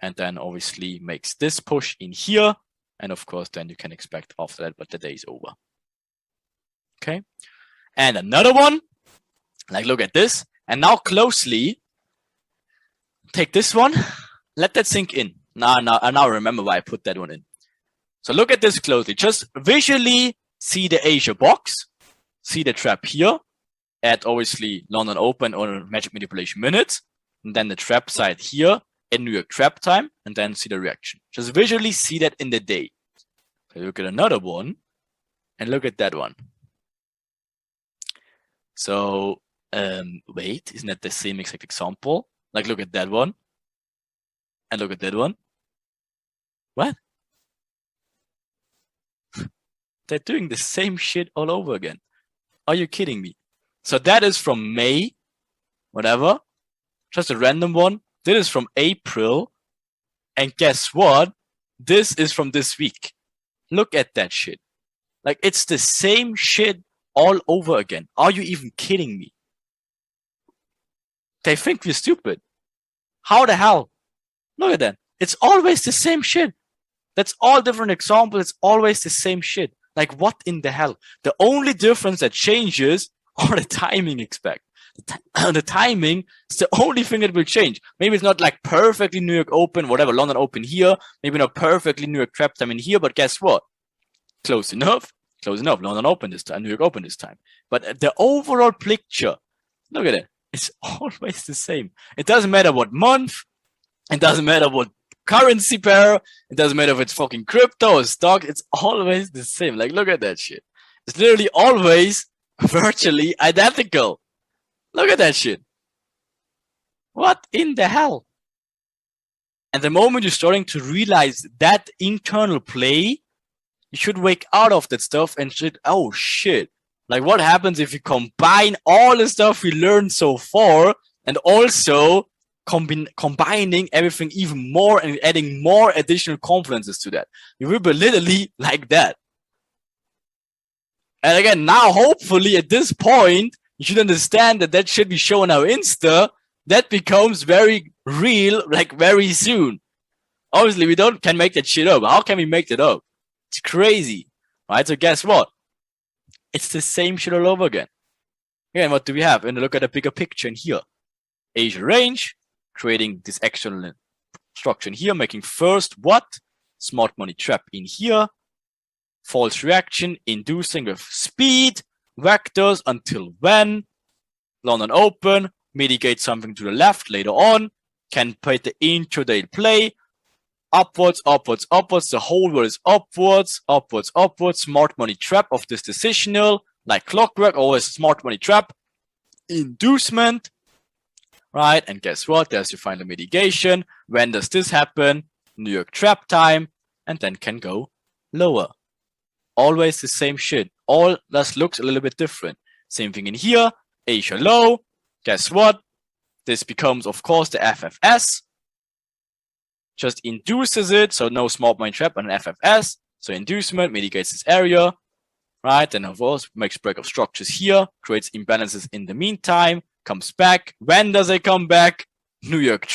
And then obviously makes this push in here. And of course, then you can expect after that, but the day is over. Okay. And another one, like look at this. And now closely, take this one, let that sink in. I now remember why I put that one in. So look at this closely. Just visually see the Asia box, see the trap here at obviously London Open or Magic Manipulation minutes, and then the trap side here in New York trap time, and then see the reaction. Just visually see that in the day. So look at another one, and look at that one. So wait, isn't that the same exact example? Like look at that one, and look at that one. What? They're doing the same shit all over again. Are you kidding me? So that is from May, whatever. Just a random one. This is from April. And guess what? This is from this week. Look at that shit. Like it's the same shit all over again. Are you even kidding me? They think we're stupid. How the hell? Look at that. It's always the same shit. That's all different examples. It's always the same shit. Like what in the hell? The only difference that changes are the timing expect. The timing is the only thing that will change. Maybe it's not like perfectly New York Open, whatever, London Open here. Maybe not perfectly New York Trap time in here, but guess what? Close enough. Close enough. London Open this time, New York Open this time. But the overall picture, look at it. It's always the same. It doesn't matter what month. It doesn't matter what currency pair. It doesn't matter if it's fucking crypto or stock. It's always the same. Like, look at that shit. It's literally always virtually identical. Look at that shit. What in the hell? And the moment you're starting to realize that internal play, you should wake out of that stuff and shit. Oh shit. Like what happens if you combine all the stuff we learned so far and also combining everything even more and adding more additional confidences to that? You will be literally like that. And again, now hopefully at this point, you should understand that that shit we show on our Insta, that becomes very real, like very soon. Obviously, we can make that shit up. How can we make that up? It's crazy, right? So guess what? It's the same shit all over again. Again, what do we have? And look at the bigger picture in here. Asia range, creating this external structure in here, making first what? Smart money trap in here. False reaction, inducing with speed, vectors until when? London Open, mitigate something to the left later on, can play the intraday play, upwards, upwards, upwards, the whole world is upwards, upwards, upwards, smart money trap of this decisional, like clockwork, always smart money trap, inducement, right? And guess what? There's your final mitigation. When does this happen? New York trap time, and then can go lower. Always the same shit. All just looks a little bit different. Same thing in here. Asia low. Guess what? This becomes, of course, the FFS. Just induces it. So no smart money trap on an FFS. So inducement mitigates this area. Right? And of course, makes break of structures here. Creates imbalances in the meantime. Comes back. When does it come back? New York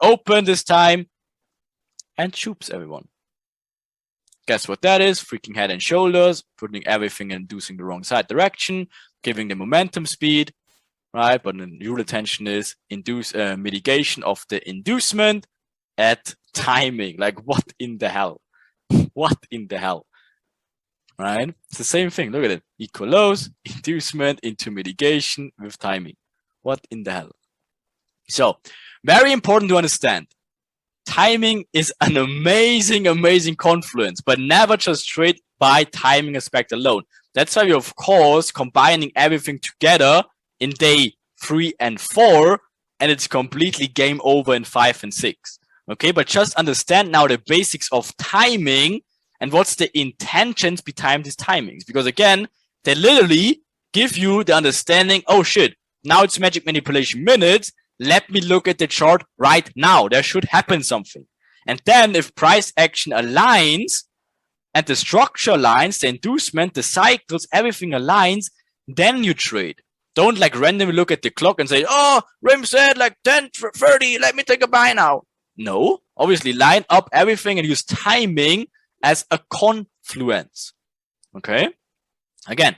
Open this time. And shoops everyone. Guess what that is? Freaking head and shoulders, putting everything and inducing the wrong side direction, giving the momentum speed, right? But the rule attention is mitigation of the inducement at timing. Like, what in the hell? What in the hell? Right? It's the same thing. Look at it. Equal lows, inducement into mitigation with timing. What in the hell? So, very important to understand. Timing is an amazing, amazing confluence, but never just trade by timing aspect alone. That's why we're, of course, combining everything together in day 3 and 4, and it's completely game over in 5 and 6. Okay, but just understand now the basics of timing and what's the intentions behind these timings. Because again, they literally give you the understanding, oh shit, now it's magic manipulation minutes. Let me look at the chart right now. There should happen something. And then if price action aligns and the structure aligns, the inducement, the cycles, everything aligns, then you trade. Don't like randomly look at the clock and say, oh, Rim said like 10:30, let me take a buy now. No, obviously line up everything and use timing as a confluence. Okay? Again,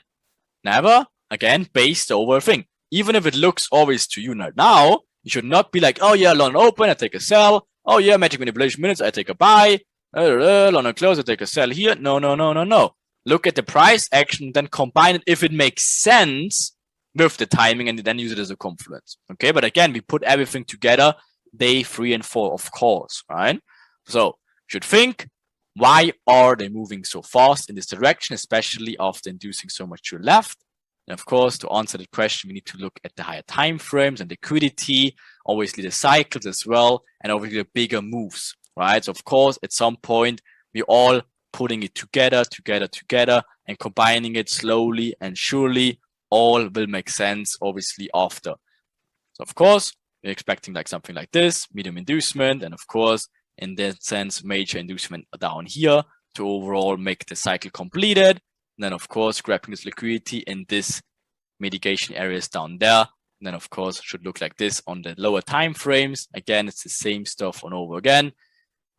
never, again, based over a thing. Even if it looks always to you right now, you should not be like, oh yeah, London open, I take a sell. Oh yeah, magic manipulation minutes, I take a buy. London close, I take a sell here. No. Look at the price action, then combine it if it makes sense with the timing and then use it as a confluence. Okay, but again, we put everything together day 3 and 4, of course, right? So you should think, why are they moving so fast in this direction, especially after inducing so much to the left? And of course, to answer the question, we need to look at the higher time frames and liquidity, obviously the cycles as well, and obviously the bigger moves, right? So of course, at some point, we're all putting it together, and combining it slowly and surely, all will make sense, obviously, after. So of course, we're expecting like something like this, medium inducement, and of course, in that sense, major inducement down here to overall make the cycle completed. And then, of course, grabbing this liquidity in this mitigation areas down there. And then, of course, should look like this on the lower time frames. Again, it's the same stuff on over again.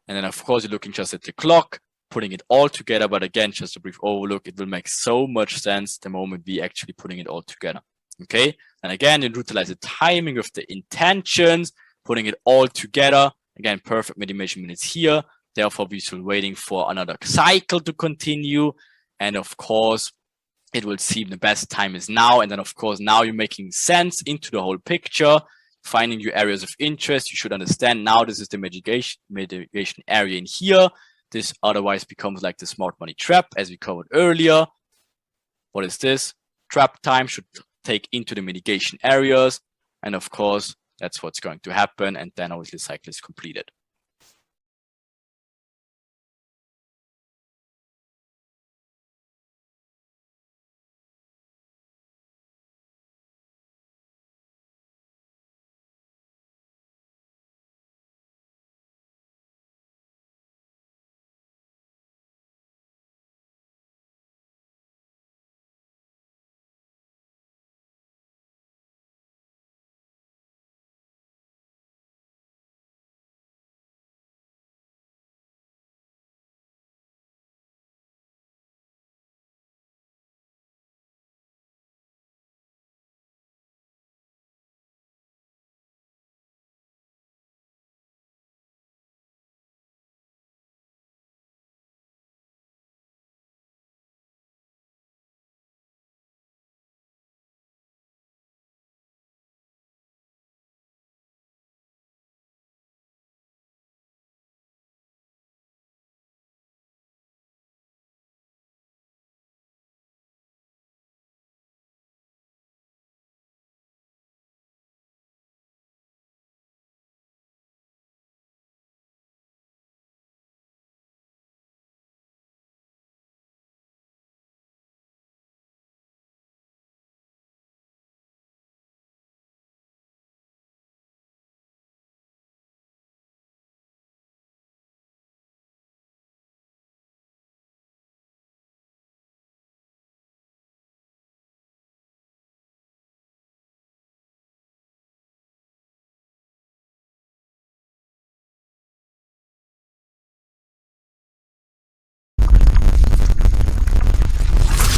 And then, of course, you're looking just at the clock, putting it all together. But again, just a brief overlook, it will make so much sense the moment we actually putting it all together. Okay. And again, you utilize the timing of the intentions, putting it all together. Again, perfect mitigation minutes here. Therefore, we're still waiting for another cycle to continue. And of course, it will seem the best time is now. And then, of course, now you're making sense into the whole picture, finding your areas of interest. You should understand now this is the mitigation area in here. This otherwise becomes like the smart money trap, as we covered earlier. What is this? Trap time should take into the mitigation areas. And of course, that's what's going to happen. And then obviously the cycle is completed.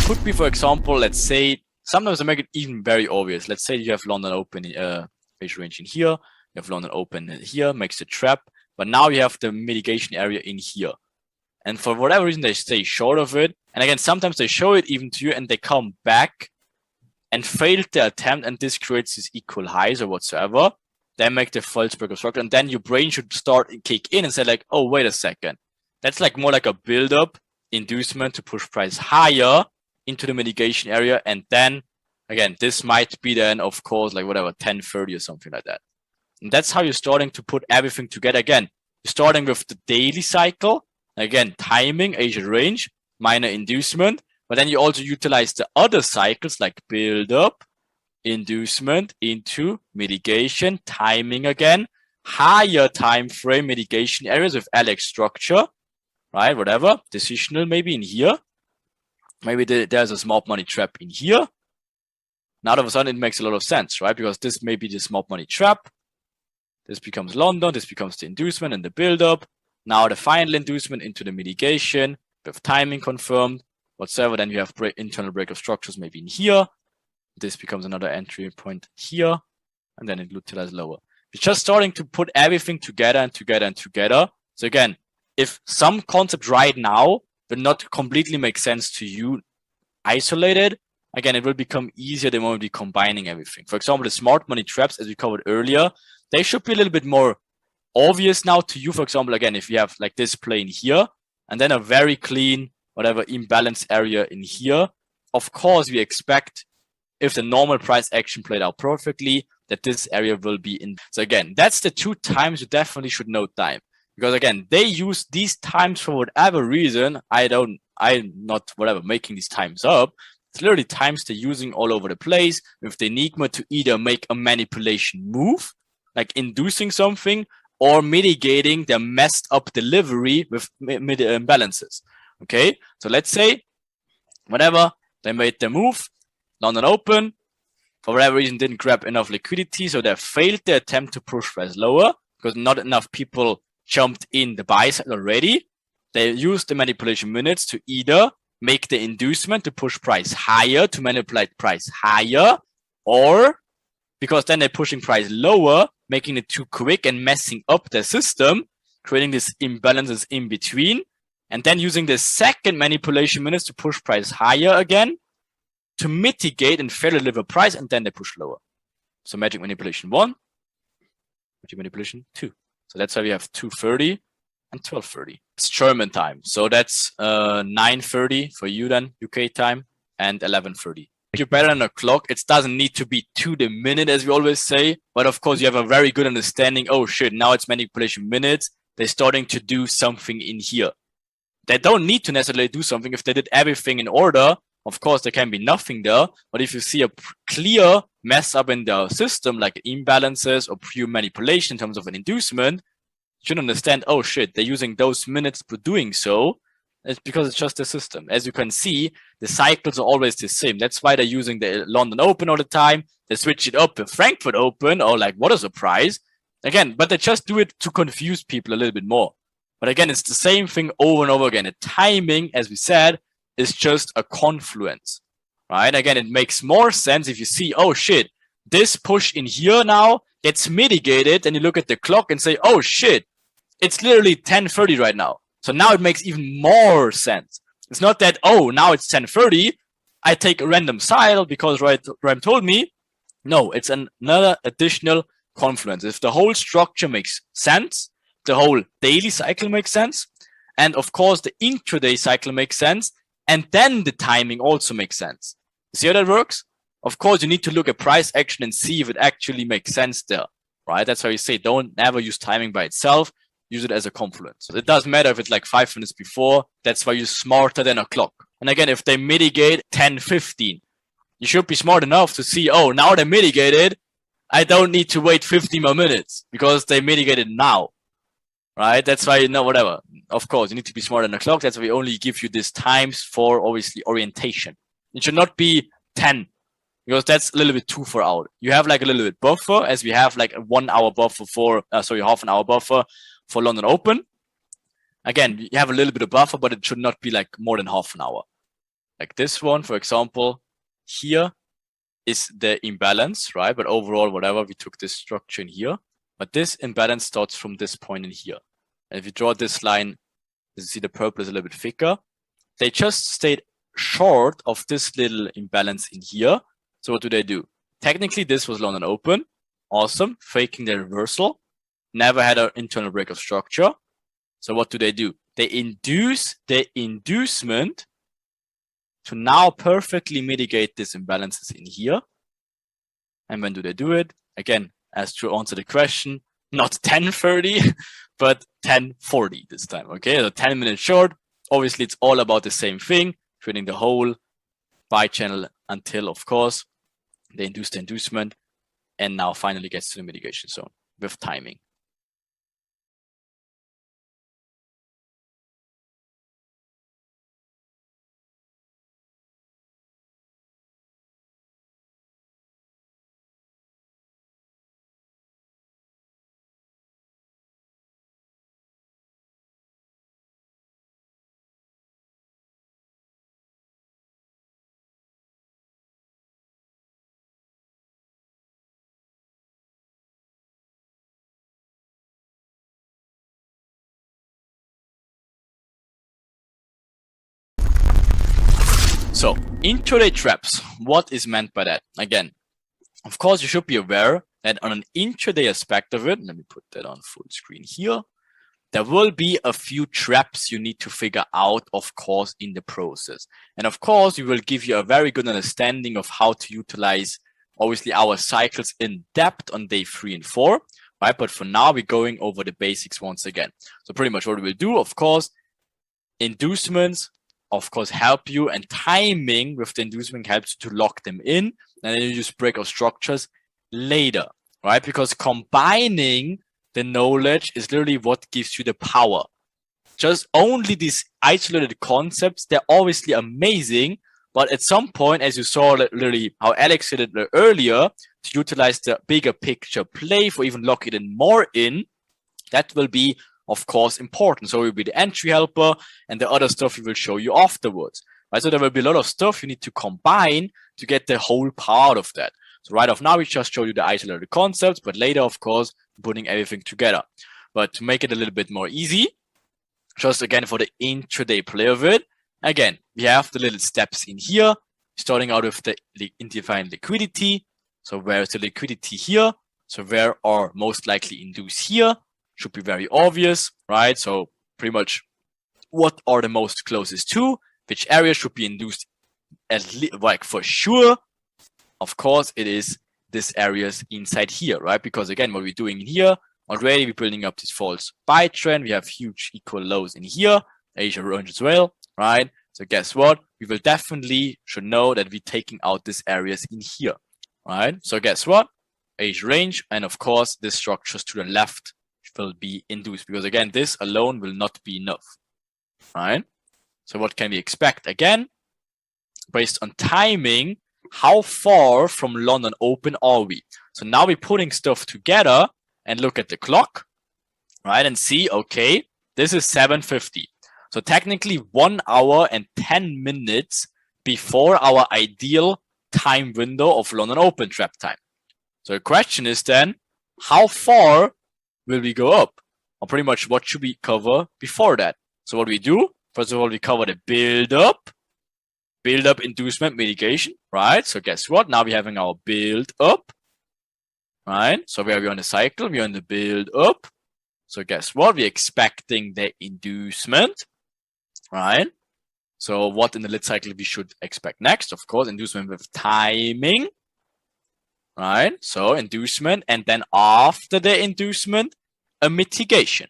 Could be, for example, let's say sometimes they make it even very obvious. Let's say you have London open Asia range in here, you have London open here, makes a trap, but now you have the mitigation area in here. And for whatever reason, they stay short of it. And again, sometimes they show it even to you and they come back and failed the attempt, and this creates these equal highs or whatsoever. Then make the false break of structure, and then your brain should start and kick in and say like, oh, wait a second. That's like more like a build-up inducement to push price higher into the mitigation area. And then again, this might be then, of course, like whatever, 1030 or something like that. And that's how you're starting to put everything together. Again, you're starting with the daily cycle. Again, timing, Asian range, minor inducement. But then you also utilize the other cycles like build up, inducement into mitigation, timing again, higher time frame mitigation areas with Alex structure, right? Whatever, decisional maybe in here. Maybe there's a smart money trap in here. Now all of a sudden it makes a lot of sense, right? Because this may be the smart money trap. This becomes London, this becomes the inducement and the build up. Now the final inducement into the mitigation with timing confirmed. Whatsoever, then you have internal break of structures maybe in here. This becomes another entry point here, and then it utilizes lower. It's just starting to put everything together and together and together. So again, if some concept right now will not completely make sense to you isolated, again, it will become easier the moment we're combining everything. For example, the smart money traps, as we covered earlier, they should be a little bit more obvious now to you. For example, again, if you have like this plane here, and then a very clean whatever imbalance area in here, of course we expect, if the normal price action played out perfectly, that this area will be in. So again, that's the 2 times you definitely should note time, because again, they use these times for whatever reason. I'm not whatever making these times up. It's literally times they're using all over the place with the enigma to either make a manipulation move, like inducing something, or mitigating their messed up delivery with imbalances. Okay, so let's say whatever, they made the move, London open, for whatever reason didn't grab enough liquidity, so they failed the attempt to push price lower because not enough people jumped in the buy side already. They used the manipulation minutes to either make the inducement to push price higher, to manipulate price higher, or because then they're pushing price lower, making it too quick and messing up the system, creating these imbalances in between, and then using the second manipulation minutes to push price higher again to mitigate and fairly deliver price, and then they push lower. So magic manipulation 1, magic manipulation 2. So that's why we have 2:30 and 12:30. It's German time. So that's 9:30 for you then, UK time, and 11:30. You're better than a clock. It doesn't need to be to the minute, as we always say. But of course, you have a very good understanding. Oh shit, now it's manipulation minutes. They're starting to do something in here. They don't need to necessarily do something. If they did everything in order, of course, there can be nothing there. But if you see a clear mess up in the system, like imbalances or pure manipulation in terms of an inducement, you should understand, oh shit, they're using those minutes for doing so. It's because it's just a system. As you can see, the cycles are always the same. That's why they're using the London Open all the time. They switch it up with Frankfurt Open, or like, what a surprise. Again, but they just do it to confuse people a little bit more. But again, it's the same thing over and over again. The timing, as we said, is just a confluence, right? Again, it makes more sense if you see, oh shit, this push in here now gets mitigated, and you look at the clock and say, oh shit, it's literally 10:30 right now. So now it makes even more sense. It's not that, oh, now it's 10:30, I take a random side because Ryan told me. No, it's another additional confluence. If the whole structure makes sense, the whole daily cycle makes sense, and of course the intraday cycle makes sense, and then the timing also makes sense. You see how that works? Of course, you need to look at price action and see if it actually makes sense there, right? That's why you say don't never use timing by itself. Use it as a confluence. So it doesn't matter if it's like 5 minutes before. That's why you're smarter than a clock. And again, if they mitigate 10:15, you should be smart enough to see, oh, now they mitigated. I don't need to wait 50 more minutes because they mitigated now, right? That's why, whatever. Of course, you need to be smarter than a clock. That's why we only give you these times for obviously orientation. It should not be 10 because that's a little bit too far out. You have like a little bit buffer, as we have like a 1 hour buffer for, half an hour buffer for London Open. Again, you have a little bit of buffer, but it should not be like more than half an hour. Like this one, for example, here, is the imbalance, right? But overall, whatever, we took this structure in here. But this imbalance starts from this point in here. And if you draw this line, you see the purple is a little bit thicker. They just stayed short of this little imbalance in here. So what do? Technically, this was London Open. Awesome. Faking the reversal. Never had an internal break of structure. So what do? They induce the inducement to now perfectly mitigate these imbalances in here. And when do they do it? Again, as to answer the question, not 10:30, but 10:40 this time. Okay, so 10 minutes short. Obviously, it's all about the same thing, creating the whole buy channel until, of course, they induce the inducement and now finally gets to the mitigation zone with timing. So, intraday traps, what is meant by that? Again, of course, you should be aware that on an intraday aspect of it, let me put that on full screen here, there will be a few traps you need to figure out, of course, in the process. And of course, we will give you a very good understanding of how to utilize, obviously, our cycles in depth on day 3 and 4, right? But for now, we're going over the basics once again. So pretty much what we will do, of course, inducements, of course, help you, and timing with the inducement helps you to lock them in, and then you use breakout structures later, right? Because combining the knowledge is literally what gives you the power. Just only these isolated concepts, they're obviously amazing, but at some point, as you saw literally how Alex did it earlier, to utilize the bigger picture play for even lock it in more in, that will be, of course, important. So it will be the entry helper and the other stuff we will show you afterwards. Right? So there will be a lot of stuff you need to combine to get the whole part of that. So right off now, we just show you the isolated concepts, but later, of course, putting everything together. But to make it a little bit more easy, just again for the intraday play of it, again, we have the little steps in here, starting out with the defined liquidity. So where is the liquidity here? So where are most likely induced here? Should be very obvious, right? So pretty much what are the most closest to? Which area should be induced like for sure? Of course, it is this areas inside here, right? Because again, what we're doing here, already we're building up this false buy trend. We have huge equal lows in here, Asia range as well, right? So guess what? We will definitely should know that we're taking out these areas in here, right? So guess what? Asia range, and of course, this structures to the left will be induced, because again, this alone will not be enough, right? So what can we expect? Again, based on timing, how far from London Open are we? So now we're putting stuff together and look at the clock, right? And see, okay, this is 7:50. So technically 1 hour and 10 minutes before our ideal time window of London Open trap time. So the question is then, how far will we go up? Or pretty much what should we cover before that? So what we do, first of all, we cover the build up inducement mitigation, right? So guess what? Now we're having our build up, right? So where are we on the cycle? We're on the build up. So guess what? We're expecting the inducement, right? So what in the lit cycle we should expect next? Of course, inducement with timing, right? So inducement, and then after the inducement, a mitigation.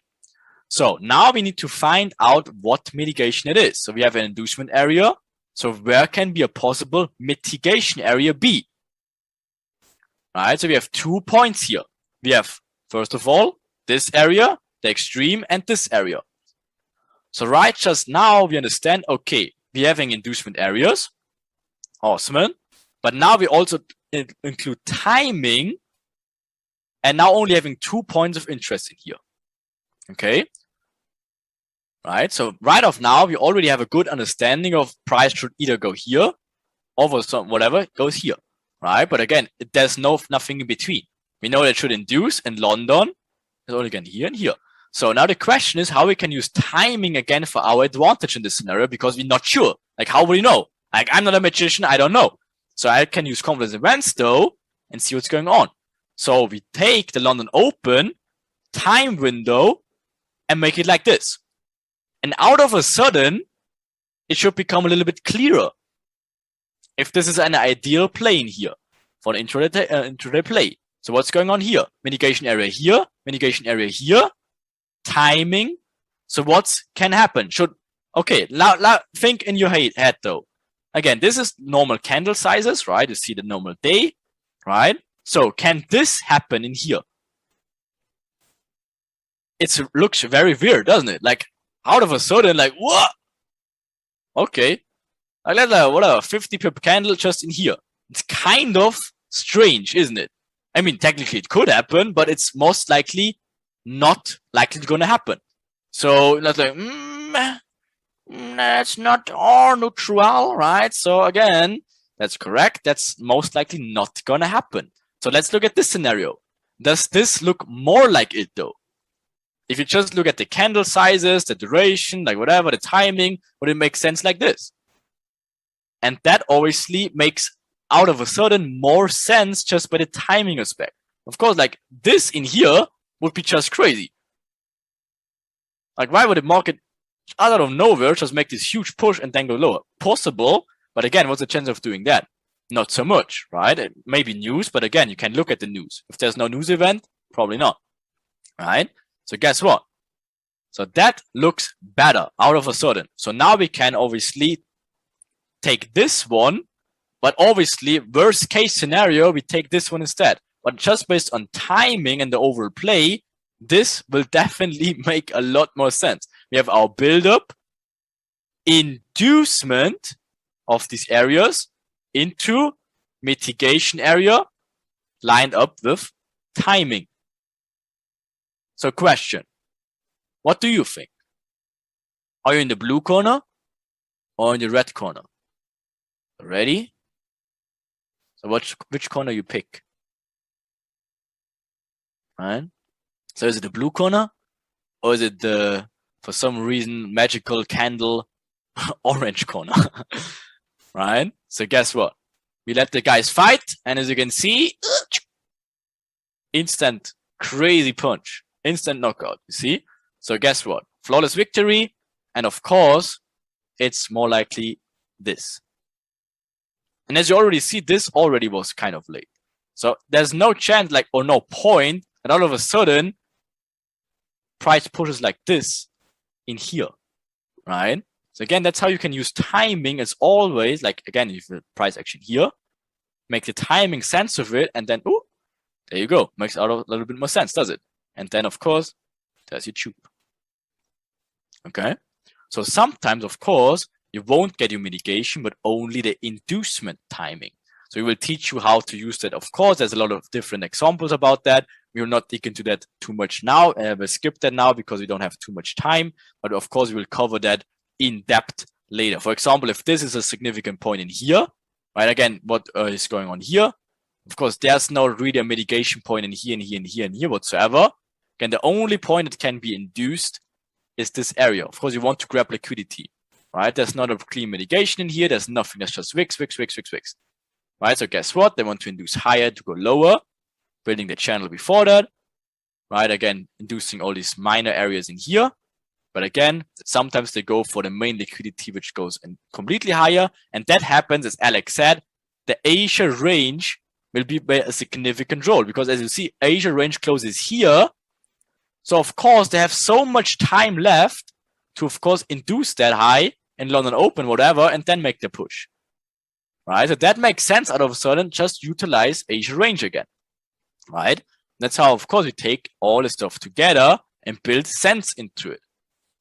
So now we need to find out what mitigation it is. So we have an inducement area. So where can be a possible mitigation area be? Right, so we have 2 points here. We have, first of all, this area, the extreme, and this area. So right just now we understand, okay, we're having inducement areas. Awesome. But now we also include timing, and now only having 2 points of interest in here. Okay. Right. So right off now, we already have a good understanding of price should either go here or for some whatever goes here. right? But again, there's nothing in between. We know that it should induce in London. It's only again here and here. So now the question is how we can use timing again for our advantage in this scenario, because we're not sure. Like, how will you know? Like, I'm not a magician, I don't know. So I can use confidence events though and see what's going on. So we take the London Open time window and make it like this. And out of a sudden, it should become a little bit clearer. If this is an ideal plane here for an intraday play. So what's going on here? Mitigation area here, mitigation area here, timing. So what can happen? Okay, think in your head though. Again, this is normal candle sizes, right? You see the normal day, right? So can this happen in here? It looks very weird, doesn't it? Like out of a sudden, like what? Okay, like whatever, 50 pip candle just in here. It's kind of strange, isn't it? I mean, technically it could happen, but it's most likely not likely going to happen. So that's like, that's not all neutral, right? So again, that's correct. That's most likely not going to happen. So let's look at this scenario. Does this look more like it though? If you just look at the candle sizes, the duration, like whatever, the timing, would it make sense like this? And that obviously makes out of a sudden more sense just by the timing aspect. Of course, like this in here would be just crazy. Like why would the market out of nowhere just make this huge push and then go lower? Possible, but again, what's the chance of doing that? Not so much, right? It may be news, but again, you can look at the news. If there's no news event, probably not, right? So guess what? So that looks better out of a sudden. So now we can obviously take this one, but obviously worst case scenario, we take this one instead. But just based on timing and the overall play, this will definitely make a lot more sense. We have our build-up, inducement of these areas into mitigation area lined up with timing. So question, what do you think? Are you in the blue corner or in the red corner? Ready? So which corner you pick? Right? So is it the blue corner or is it the, for some reason, magical candle orange corner? Right? So guess what? We let the guys fight, and as you can see, instant crazy punch, instant knockout, you see? So guess what? Flawless victory, and of course, it's more likely this. And as you already see, this already was kind of late. So there's no chance, like, or no point that all of a sudden price pushes like this in here, right? So again, that's how you can use timing as always. Like again, if the price action here, make the timing sense of it, and then oh, there you go. Makes a little bit more sense, does it? And then of course, there's your tube. Okay. So sometimes, of course, you won't get your mitigation, but only the inducement timing. So we will teach you how to use that. Of course, there's a lot of different examples about that. We will not dig into that too much now. We'll skip that now because we don't have too much time. But of course, we will cover that in depth later. For example, if this is a significant point in here, right? Again, what is going on here? Of course, there's no really a mitigation point in here and here and here and here whatsoever. Again, the only point that can be induced is this area. Of course, you want to grab liquidity, right? There's not a clean mitigation in here. There's nothing. That's just wicks, wicks, wicks, wicks, wicks. Right? So guess what? They want to induce higher to go lower, building the channel before that, right? Again, inducing all these minor areas in here. But again, sometimes they go for the main liquidity, which goes in completely higher. And that happens, as Alex said, the Asia range will be a significant role because as you see, Asia range closes here. So of course, they have so much time left to, of course, induce that high in London Open, whatever, and then make the push. Right? So that makes sense out of a sudden, just utilize Asia range again. Right? That's how, of course, we take all the stuff together and build sense into it.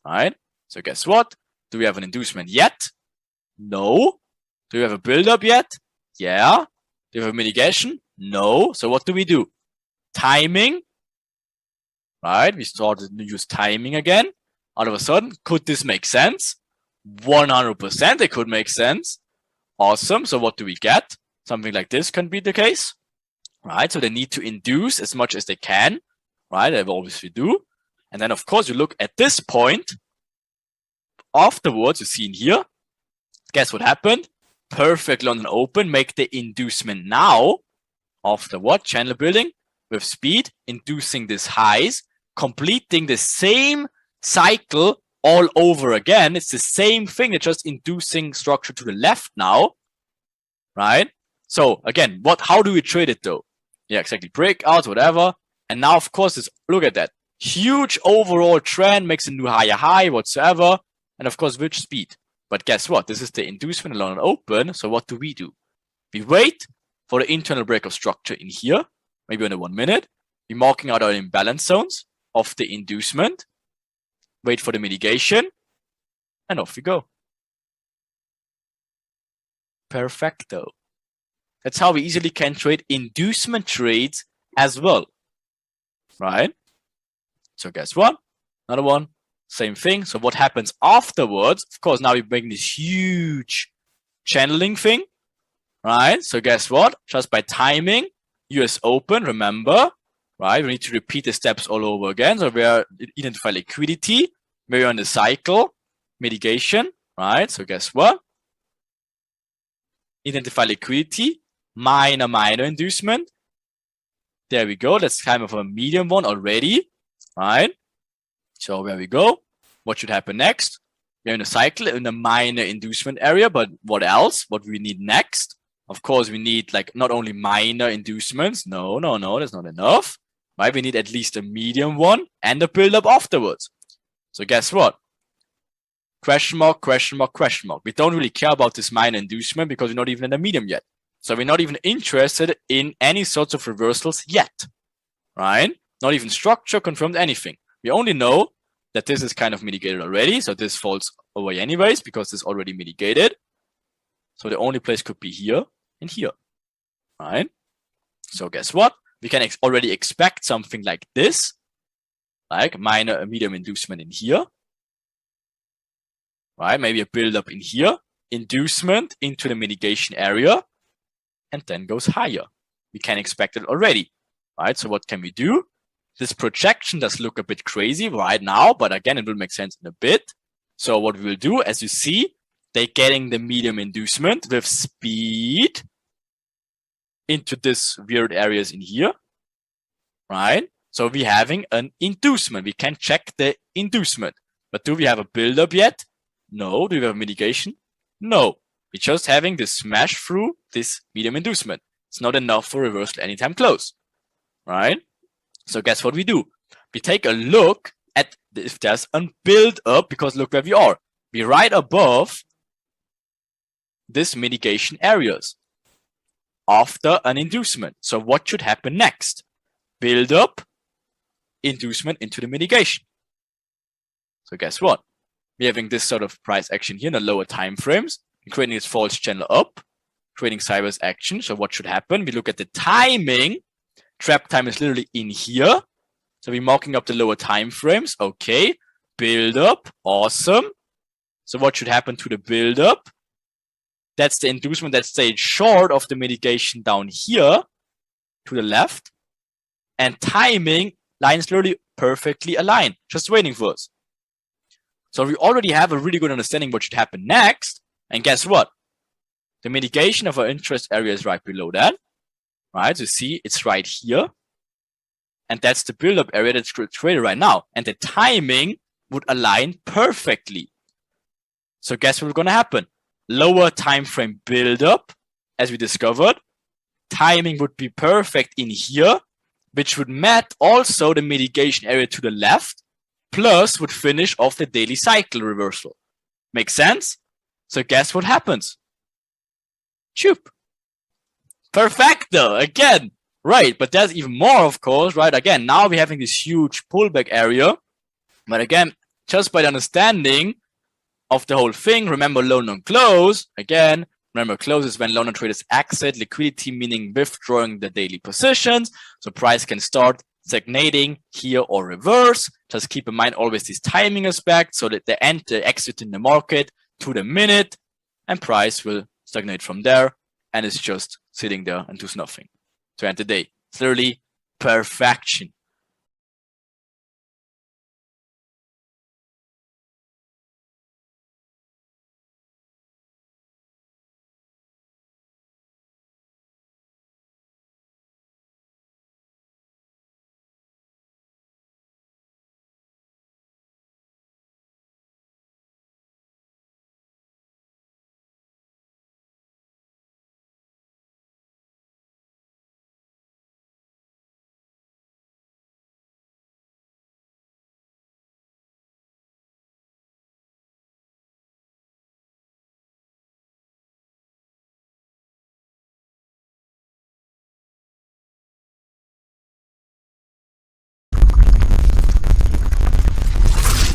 Right? So guess what? Do we have an inducement yet? No. Do we have a build-up yet? Yeah. Do we have a mitigation? No. So what do? Timing. Right? We started to use timing again. All of a sudden, could this make sense? 100% it could make sense. Awesome. So what do we get? Something like this can be the case, right? So they need to induce as much as they can, right? They obviously do. And then, of course, you look at this point. Afterwards, you see in here, guess what happened? Perfect London Open, make the inducement now. After what? Channel building with speed, inducing these highs, completing the same cycle all over again. It's the same thing, it's just inducing structure to the left now, right? So again, how do we trade it though? Yeah, exactly, breakouts, whatever. And now, of course, look at that. Huge overall trend, makes a new higher high, whatsoever. And of course, which speed? But guess what? This is the inducement along an open. So what do? We wait for the internal break of structure in here, maybe in 1 minute. We're marking out our imbalance zones of the inducement. Wait for the mitigation. And off we go. Perfecto. That's how we easily can trade inducement trades as well. Right? So guess what? Another one. Same thing. So what happens afterwards? Of course, now we're making this huge channeling thing. Right? So guess what? Just by timing, US Open, remember, right? We need to repeat the steps all over again. So we identify liquidity, we're on the cycle, mitigation, right? So guess what? Identify liquidity, minor inducement. There we go. That's kind of a medium one already, right? So there we go. What should happen next? We're in a cycle in a minor inducement area, but what else? What we need next? Of course, we need like not only minor inducements. No, that's not enough. Right? We need at least a medium one and a build-up afterwards. So guess what? Question mark, question mark, question mark. We don't really care about this minor inducement because we're not even in the medium yet. So we're not even interested in any sorts of reversals yet. Right? Not even structure confirmed anything. We only know that this is kind of mitigated already. So this falls away anyways because it's already mitigated. So the only place could be here and here. Right? So guess what? We can already expect something like this. Like minor, medium inducement in here. Right? Maybe a build up in here. Inducement into the mitigation area. And then goes higher. We can expect it already. Right? So what can we do? This projection does look a bit crazy right now, but again, it will make sense in a bit. So what we will do, as you see, they're getting the medium inducement with speed into this weird areas in here, right? So we're having an inducement. We can check the inducement. But do we have a build-up yet? No. Do we have mitigation? No. We're just having this smash through this medium inducement. It's not enough for reversal anytime close, right? So guess what we do? We take a look at if there's a build-up, because look where we are. We're right above this mitigation areas after an inducement. So what should happen next? Build up, inducement into the mitigation. So guess what? We're having this sort of price action here in the lower time frames, creating this false channel up, creating sideways action. So what should happen? We look at the timing. Trap time is literally in here. So we're marking up the lower time frames. Okay. Build up. Awesome. So what should happen to the build up? That's the inducement that stayed short of the mitigation down here to the left. And timing lines literally perfectly aligned, just waiting for us. So we already have a really good understanding what should happen next. And guess what? The mitigation of our interest area is right below that. Right? So see, it's right here. And that's the build-up area that's created right now. And the timing would align perfectly. So guess what's going to happen? Lower time frame build-up, as we discovered. Timing would be perfect in here, which would match also the mitigation area to the left, plus would finish off the daily cycle reversal. Make sense? So guess what happens? Choop. Perfecto. Again. Right. But there's even more, of course, right? Again, now we're having this huge pullback area. But again, just by the understanding of the whole thing, remember London close. Again, remember close is when London traders exit liquidity, meaning withdrawing the daily positions. So price can start stagnating here or reverse. Just keep in mind always this timing aspect so that the exit in the market to the minute, and price will stagnate from there and it's just sitting there and does nothing to end the day. It's literally perfection.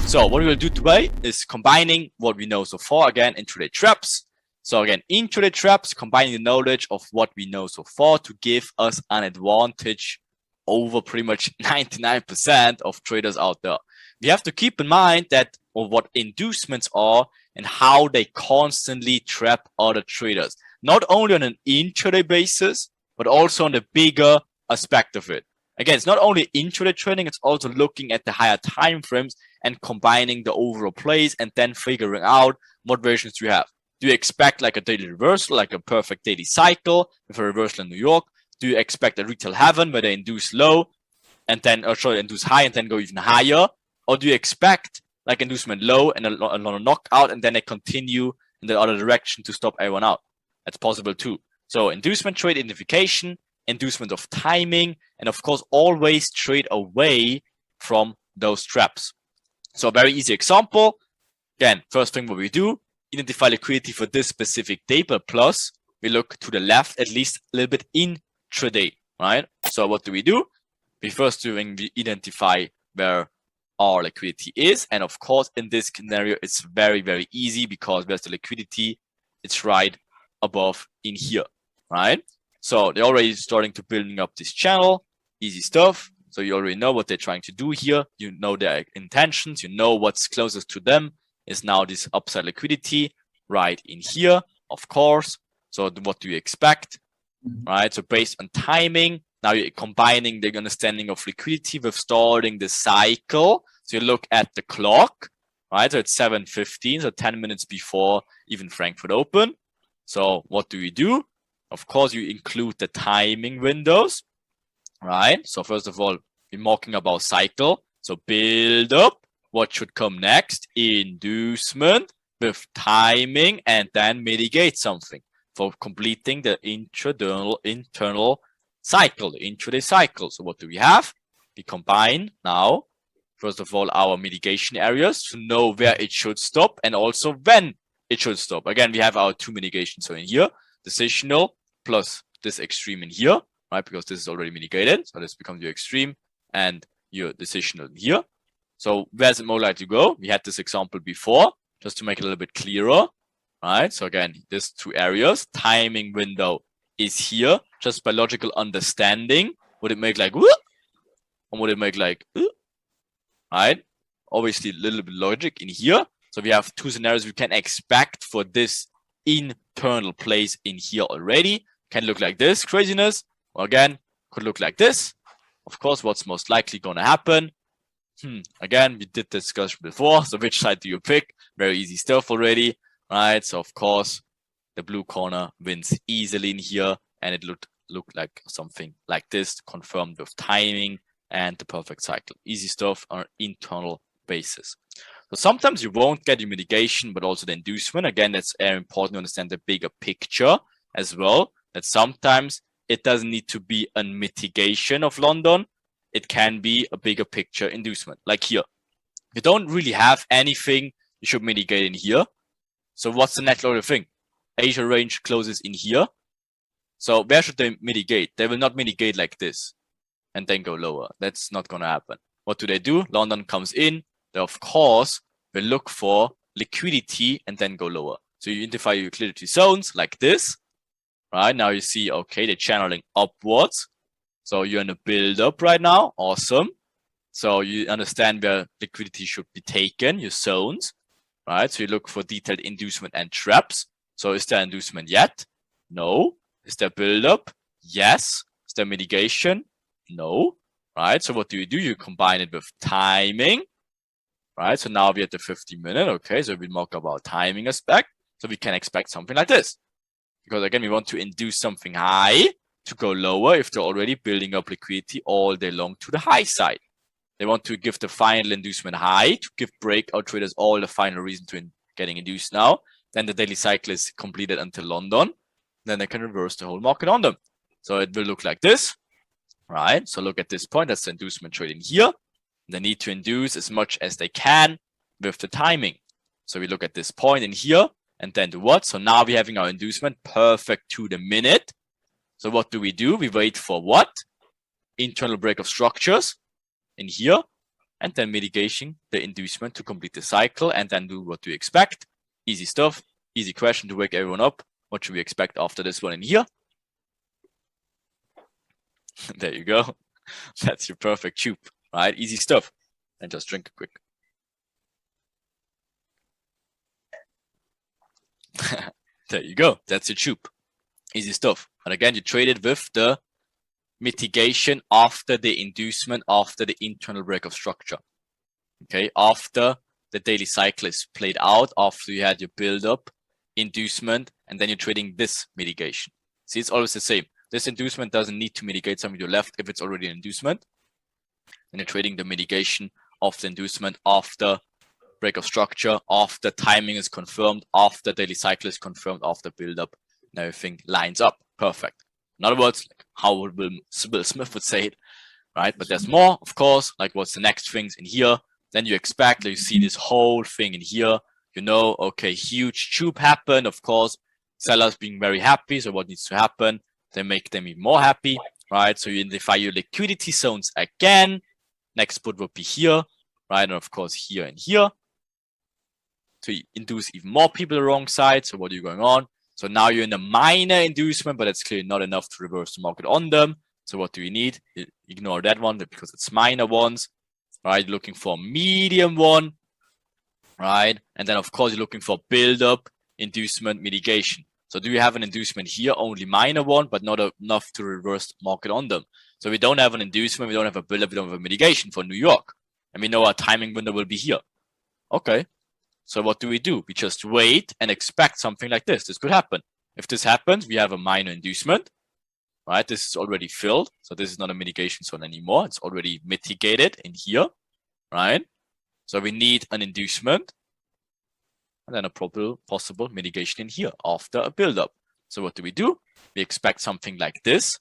So what we will do today is combining what we know so far again intraday traps. So again, intraday traps, combining the knowledge of what we know so far to give us an advantage over pretty much 99% of traders out there. We have to keep in mind that of what inducements are and how they constantly trap other traders, not only on an intraday basis, but also on the bigger aspect of it. Again, it's not only intraday trading, it's also looking at the higher time frames and combining the overall plays and then figuring out what versions do you have. Do you expect like a daily reversal, like a perfect daily cycle with a reversal in New York? Do you expect a retail heaven where they induce low and then, or sorry, induce high and then go even higher? Or do you expect like inducement low and a knockout and then they continue in the other direction to stop everyone out? That's possible too. So inducement trade identification, inducement of timing, and of course, always trade away from those traps. So a very easy example. Again, first thing what we do, identify liquidity for this specific day, but plus we look to the left at least a little bit intraday, right? So what do? We first doing we identify where our liquidity is, and of course in this scenario it's very, very easy because where's the liquidity? It's right above in here, right? So they're already starting to building up this channel, easy stuff. So you already know what they're trying to do here. You know their intentions. You know what's closest to them is now this upside liquidity right in here, of course. So what do you expect, right? So based on timing, now you're combining the understanding of liquidity with starting the cycle. So you look at the clock, right? So it's 7:15, so 10 minutes before even Frankfurt Open. So what do? Of course, you include the timing windows, right? So first of all, we're talking about cycle. So build up, what should come next? Inducement with timing and then mitigate something for completing the internal cycle, the intraday cycle. So what do we have? We combine now, first of all, our mitigation areas to know where it should stop and also when it should stop. Again, we have our two mitigations. So in here, decisional plus this extreme in here, right? Because this is already mitigated. So this becomes your extreme and your decisional in here. So where's it more likely to go? We had this example before, just to make it a little bit clearer, right? So again, these two areas, timing window is here. Just by logical understanding, would it make like whoop? Or would it make like whoop? Right? Obviously a little bit logic in here. So we have two scenarios we can expect for this internal place in here already. Can look like this craziness, or again, could look like this. Of course, what's most likely going to happen? Again, we did discuss before. So which side do you pick? Very easy stuff already, right? So of course, the blue corner wins easily in here, and it look like something like this, confirmed with timing and the perfect cycle. Easy stuff on an internal basis. So sometimes you won't get your mitigation, but also the inducement. Again, that's very important to understand the bigger picture as well. That sometimes it doesn't need to be a mitigation of London. It can be a bigger picture inducement, like here. You don't really have anything you should mitigate in here. So what's the next logical thing? Asia range closes in here. So where should they mitigate? They will not mitigate like this and then go lower. That's not going to happen. What do? London comes in. They, of course, will look for liquidity and then go lower. So you identify your liquidity zones like this. Right now you see, okay, they're channeling upwards. So you're in a build up right now. Awesome. So you understand where liquidity should be taken, your zones, right? So you look for detailed inducement and traps. So is there inducement yet? No. Is there build-up? Yes. Is there mitigation? No. Right? So what do? You combine it with timing. Right? So now we're at the 50-minute. Okay, so we mock up our timing aspect. So we can expect something like this. Because again, we want to induce something high to go lower if they're already building up liquidity all day long to the high side. They want to give the final inducement high to give breakout traders all the final reason to getting induced now. Then the daily cycle is completed until London. Then they can reverse the whole market on them. So it will look like this, right? So look at this point. That's the inducement trading here. They need to induce as much as they can with the timing. So we look at this point in here and then do what? So now we're having our inducement perfect to the minute. So what do? We wait for what? Internal break of structures in here, and then mitigation the inducement to complete the cycle, and then do what do we expect? Easy stuff, easy question to wake everyone up. What should we expect after this one in here? There you go. That's your perfect tube, right? Easy stuff. And just drink it quick. There you go. That's your tube. Easy stuff. And again, you trade it with the mitigation after the inducement, after the internal break of structure. Okay, after the daily cycle is played out, after you had your build up, inducement, and then you're trading this mitigation. See, it's always the same. This inducement doesn't need to mitigate something to your left if it's already an inducement. And you're trading the mitigation of the inducement after break of structure, after timing is confirmed, after daily cycle is confirmed, after build up, and everything lines up. Perfect. In other words, like how Will Smith would say it, right? But there's more, of course, like what's the next things in here. Then you expect that you see this whole thing in here. You know, okay, huge tube happen. Of course, sellers being very happy. So what needs to happen? They make them even more happy, right? So you identify your liquidity zones again. Next put would be here, right? And of course, here and here. To induce even more people the wrong side. So what are you going on? So now you're in a minor inducement, but it's clearly not enough to reverse the market on them. So what do you need? Ignore that one because it's minor ones, right? You're looking for a medium one, right? And then of course you're looking for build up, inducement, mitigation. So do you have an inducement here? Only minor one, but not enough to reverse the market on them. So we don't have an inducement, we don't have a build up, we don't have a mitigation for New York. And we know our timing window will be here. Okay. So what do? We just wait and expect something like this. This could happen. If this happens, we have a minor inducement, right? This is already filled. So this is not a mitigation zone anymore. It's already mitigated in here, right? So we need an inducement and then a possible mitigation in here after a build-up. So what do? We expect something like this,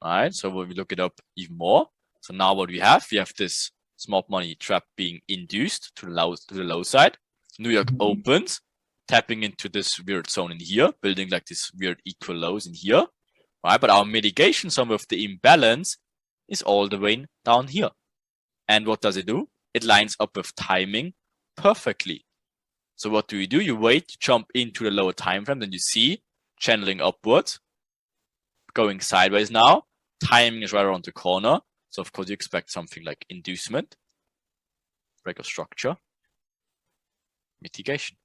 right? So when we look it up even more. So now what we have this smart money trap being induced to the low side. New York opens, tapping into this weird zone in here, building like this weird equal lows in here, right? But our mitigation zone with the imbalance is all the way down here. And what does it do? It lines up with timing perfectly. So what do? You wait, you jump into the lower time frame, then you see channeling upwards, going sideways now. Timing is right around the corner. So of course you expect something like inducement, break of structure, mitigation.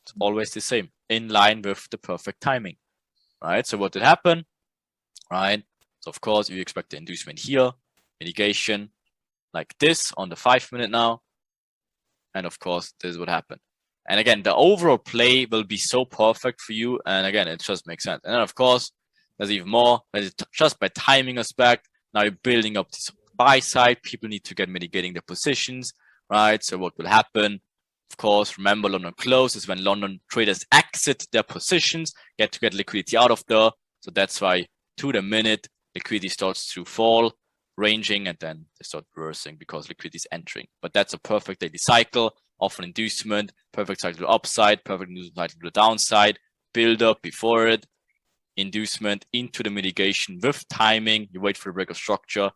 It's always the same, in line with the perfect timing, right? So what did happen, right? So of course you expect the inducement here, mitigation, like this on the 5-minute now. And of course, this is what happened. And again, the overall play will be so perfect for you. And again, it just makes sense. And then of course, there's even more. Just by timing aspect, now you're building up this buy side. People need to get mitigating their positions, right? So what will happen? Of course, remember London close is when London traders exit their positions, get liquidity out of there. So that's why to the minute, liquidity starts to fall, ranging, and then they start reversing because liquidity is entering. But that's a perfect daily cycle of an inducement, perfect cycle to upside, perfect cycle to the downside, build up before it, inducement into the mitigation with timing. You wait for the break of structure,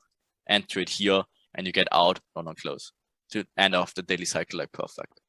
enter it here, and you get out London close to end of the daily cycle like perfect.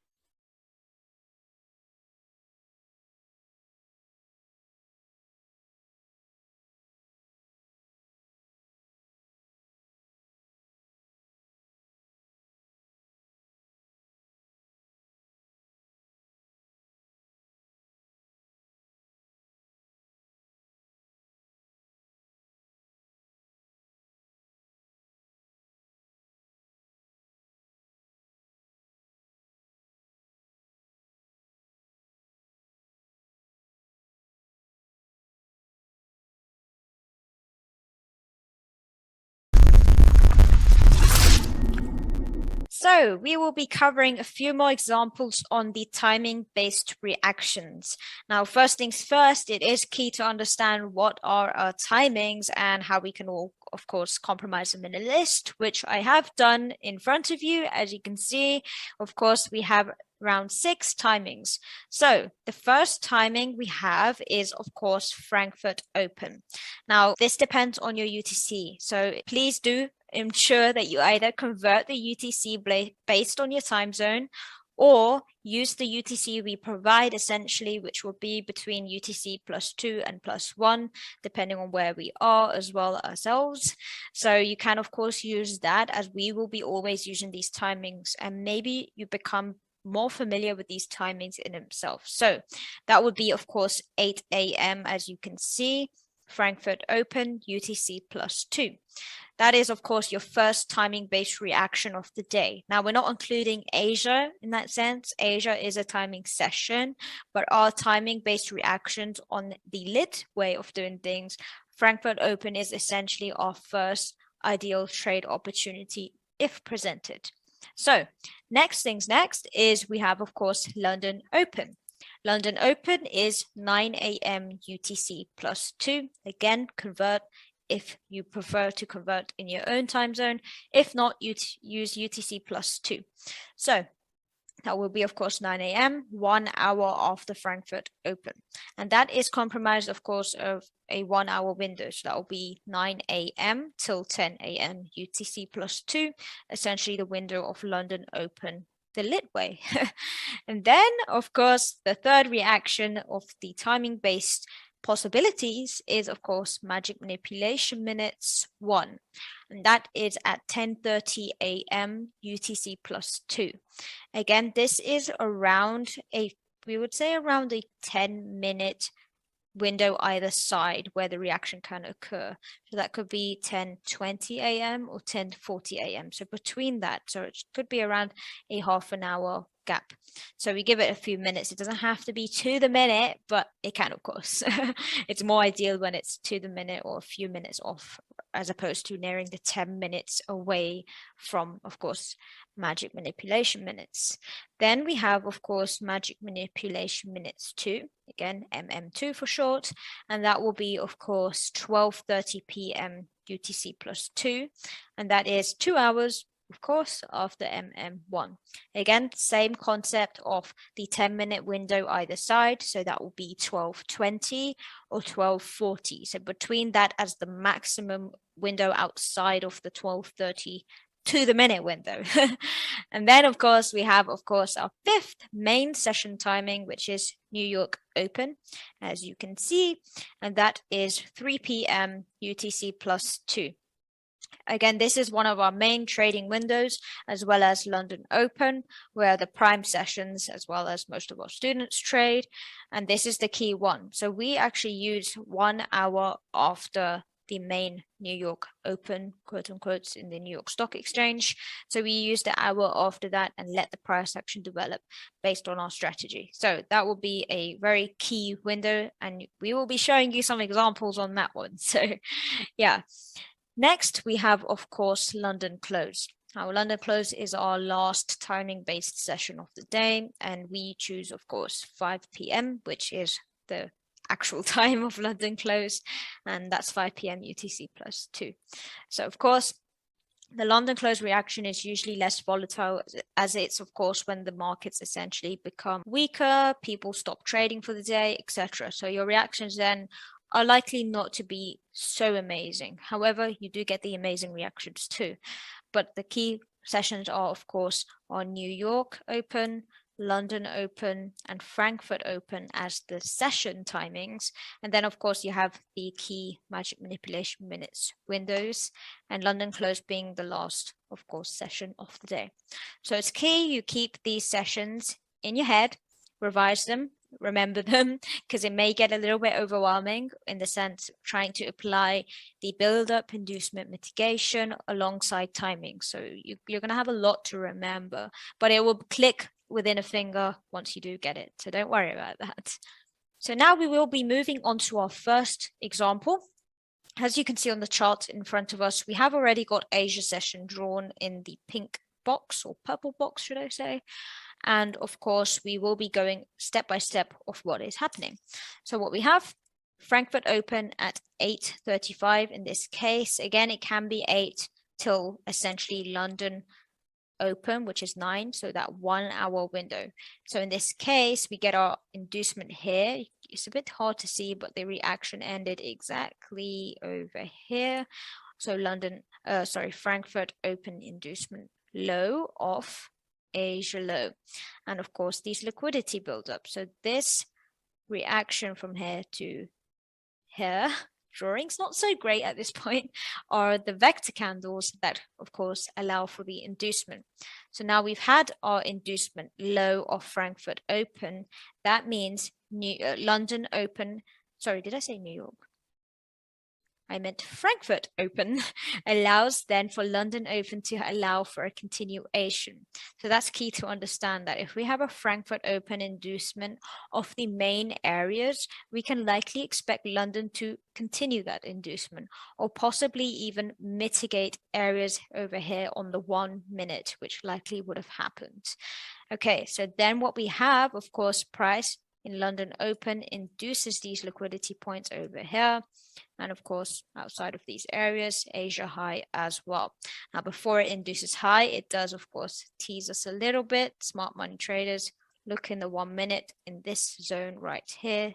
So we will be covering a few more examples on the timing-based reactions. Now, first things first, it is key to understand what are our timings and how we can all, of course, compromise them in a list, which I have done in front of you. As you can see, of course, we have around 6 timings. So the first timing we have is, of course, Frankfurt Open. Now, this depends on your UTC. So please do ensure that you either convert the UTC based on your time zone or use the UTC we provide essentially, which will be between UTC +2 and +1, depending on where we are as well ourselves. So you can, of course, use that, as we will be always using these timings, and maybe you become more familiar with these timings in themselves. So that would be, of course, 8 a.m. as you can see, Frankfurt Open, UTC +2. That is, of course, your first timing-based reaction of the day. Now, we're not including Asia in that sense. Asia is a timing session, but our timing-based reactions on the lit way of doing things, Frankfurt Open is essentially our first ideal trade opportunity if presented. So next things next is we have, of course, London Open. London Open is 9 a.m. UTC +2. Again, convert if you prefer to convert in your own time zone. If not, you use UTC +2. So that will be, of course, 9 a.m., 1 hour after Frankfurt Open. And that is comprised, of course, of a 1 hour window. So that will be 9 a.m. till 10 a.m. UTC +2, essentially the window of London Open the lit way. And then, of course, the third reaction of the timing-based possibilities is, of course, magic manipulation minutes 1, and that is at 10:30 a.m. UTC +2. Again, this is around we would say around a 10-minute window either side where the reaction can occur. So that could be 10:20 a.m. or 10:40 a.m. So between that, so it could be around a half an hour gap. So we give it a few minutes. It doesn't have to be to the minute, but it can, of course. It's more ideal when it's to the minute or a few minutes off, as opposed to nearing the 10 minutes away from, of course, magic manipulation minutes. Then we have, of course, magic manipulation minutes 2, again, MM2 for short, and that will be, of course, 12:30 p.m. UTC +2, and that is 2 hours, of course, after MM1. Again, same concept of the 10-minute window either side, so that will be 12:20 or 12:40. So between that as the maximum window outside of the 12:30 to the minute window. And then, of course, we have, of course, our fifth main session timing, which is New York Open, as you can see, and that is 3 p.m. UTC +2. Again, this is one of our main trading windows, as well as London Open, where the prime sessions, as well as most of our students trade. And this is the key one. So we actually use 1 hour after the main New York Open, quote unquote, in the New York Stock Exchange. So we use the hour after that and let the price action develop based on our strategy. So that will be a very key window, and we will be showing you some examples on that one. So yeah. Next, we have, of course, London Close. Our London Close is our last timing-based session of the day, and we choose, of course, 5 p.m., which is the actual time of London Close, and that's 5 p.m. UTC +2. So, of course, the London Close reaction is usually less volatile, as it's, of course, when the markets essentially become weaker, people stop trading for the day, etc. So your reactions then are likely not to be so amazing. However, you do get the amazing reactions too. But the key sessions are, of course, on New York Open, London Open, and Frankfurt Open as the session timings. And then, of course, you have the key magic manipulation minutes windows, and London Close being the last, of course, session of the day. So it's key you keep these sessions in your head, revise them, remember them, because it may get a little bit overwhelming in the sense of trying to apply the build-up, inducement, mitigation alongside timing. So you're going to have a lot to remember, but it will click within a finger once you do get it. So don't worry about that. So now we will be moving on to our first example. As you can see on the chart in front of us, we have already got Asia session drawn in the pink box, or purple box, should I say. And of course, we will be going step by step of what is happening. So what we have, Frankfurt open at 8:35 in this case. Again, it can be 8 till essentially London open, which is 9, so that 1 hour window. So in this case, we get our inducement here. It's a bit hard to see, but the reaction ended exactly over here. So Frankfurt open inducement low of Asia low. And of course, these liquidity build up. So this reaction from here to here, drawing's not so great at this point, are the vector candles that, of course, allow for the inducement. So now we've had our inducement low of Frankfurt open. That means London open. Sorry, did I say New York? I meant Frankfurt open allows then for London open to allow for a continuation. So that's key to understand, that if we have a Frankfurt open inducement of the main areas, we can likely expect London to continue that inducement, or possibly even mitigate areas over here on the 1 minute, which likely would have happened. Okay, so then what we have, of course, price in London open induces these liquidity points over here. And of course, outside of these areas, Asia high as well. Now, before it induces high, it does, of course, tease us a little bit. Smart money traders, look in the 1 minute in this zone right here.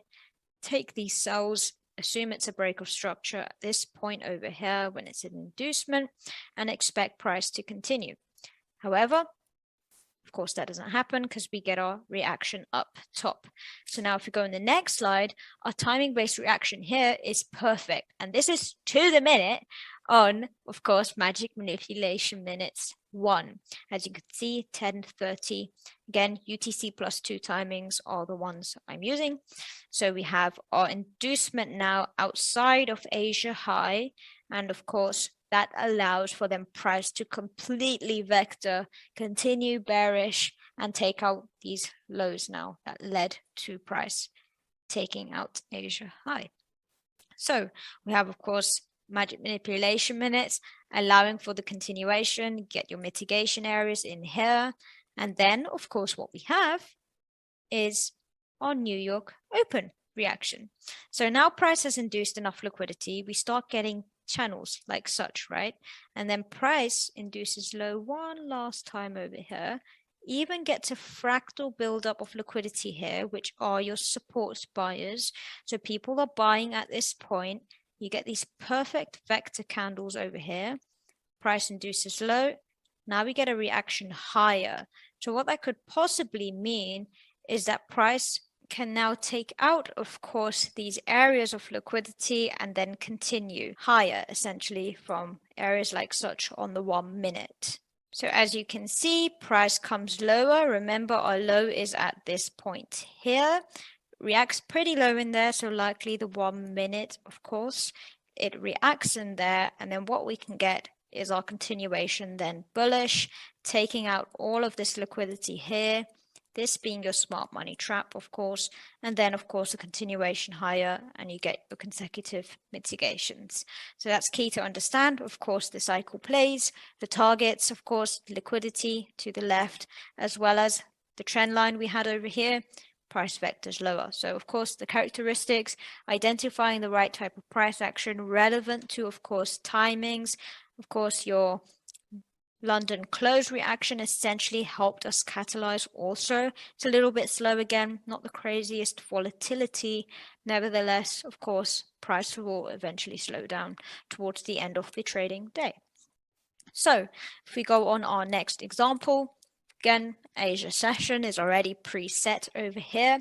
Take these sells, assume it's a break of structure at this point over here when it's an inducement, and expect price to continue. However, of course, that doesn't happen because we get our reaction up top. So now if we go in the next slide, our timing-based reaction here is perfect. And this is to the minute on, of course, magic manipulation minutes 1. As you can see, 10:30. Again, UTC plus 2 timings are the ones I'm using. So we have our inducement now outside of Asia high. And of course, that allows for them price to completely vector, continue bearish, and take out these lows now that led to price taking out Asia high. So we have, of course, magic manipulation minutes, allowing for the continuation, get your mitigation areas in here. And then, of course, what we have is our New York open reaction. So now price has induced enough liquidity, we start getting channels like such, right? And then price induces low one last time over here, even gets a fractal buildup of liquidity here, which are your support buyers. So people are buying at this point. You get these perfect vector candles over here. Price induces low. Now we get a reaction higher. So what that could possibly mean is that price can now take out, of course, these areas of liquidity and then continue higher, essentially, from areas like such on the 1 minute. So as you can see, price comes lower. Remember, our low is at this point here. Reacts pretty low in there, so likely the 1 minute, of course. It reacts in there, and then what we can get is our continuation then bullish, taking out all of this liquidity here. This being your smart money trap, of course, and then, of course, a continuation higher, and you get your consecutive mitigations. So that's key to understand. Of course, the cycle plays, the targets, of course, liquidity to the left, as well as the trend line we had over here, price vectors lower. So, of course, the characteristics, identifying the right type of price action relevant to, of course, timings, of course, your London close reaction essentially helped us catalyze also. It's a little bit slow again, not the craziest volatility. Nevertheless, of course, price will eventually slow down towards the end of the trading day. So if we go on our next example, again, Asia session is already preset over here.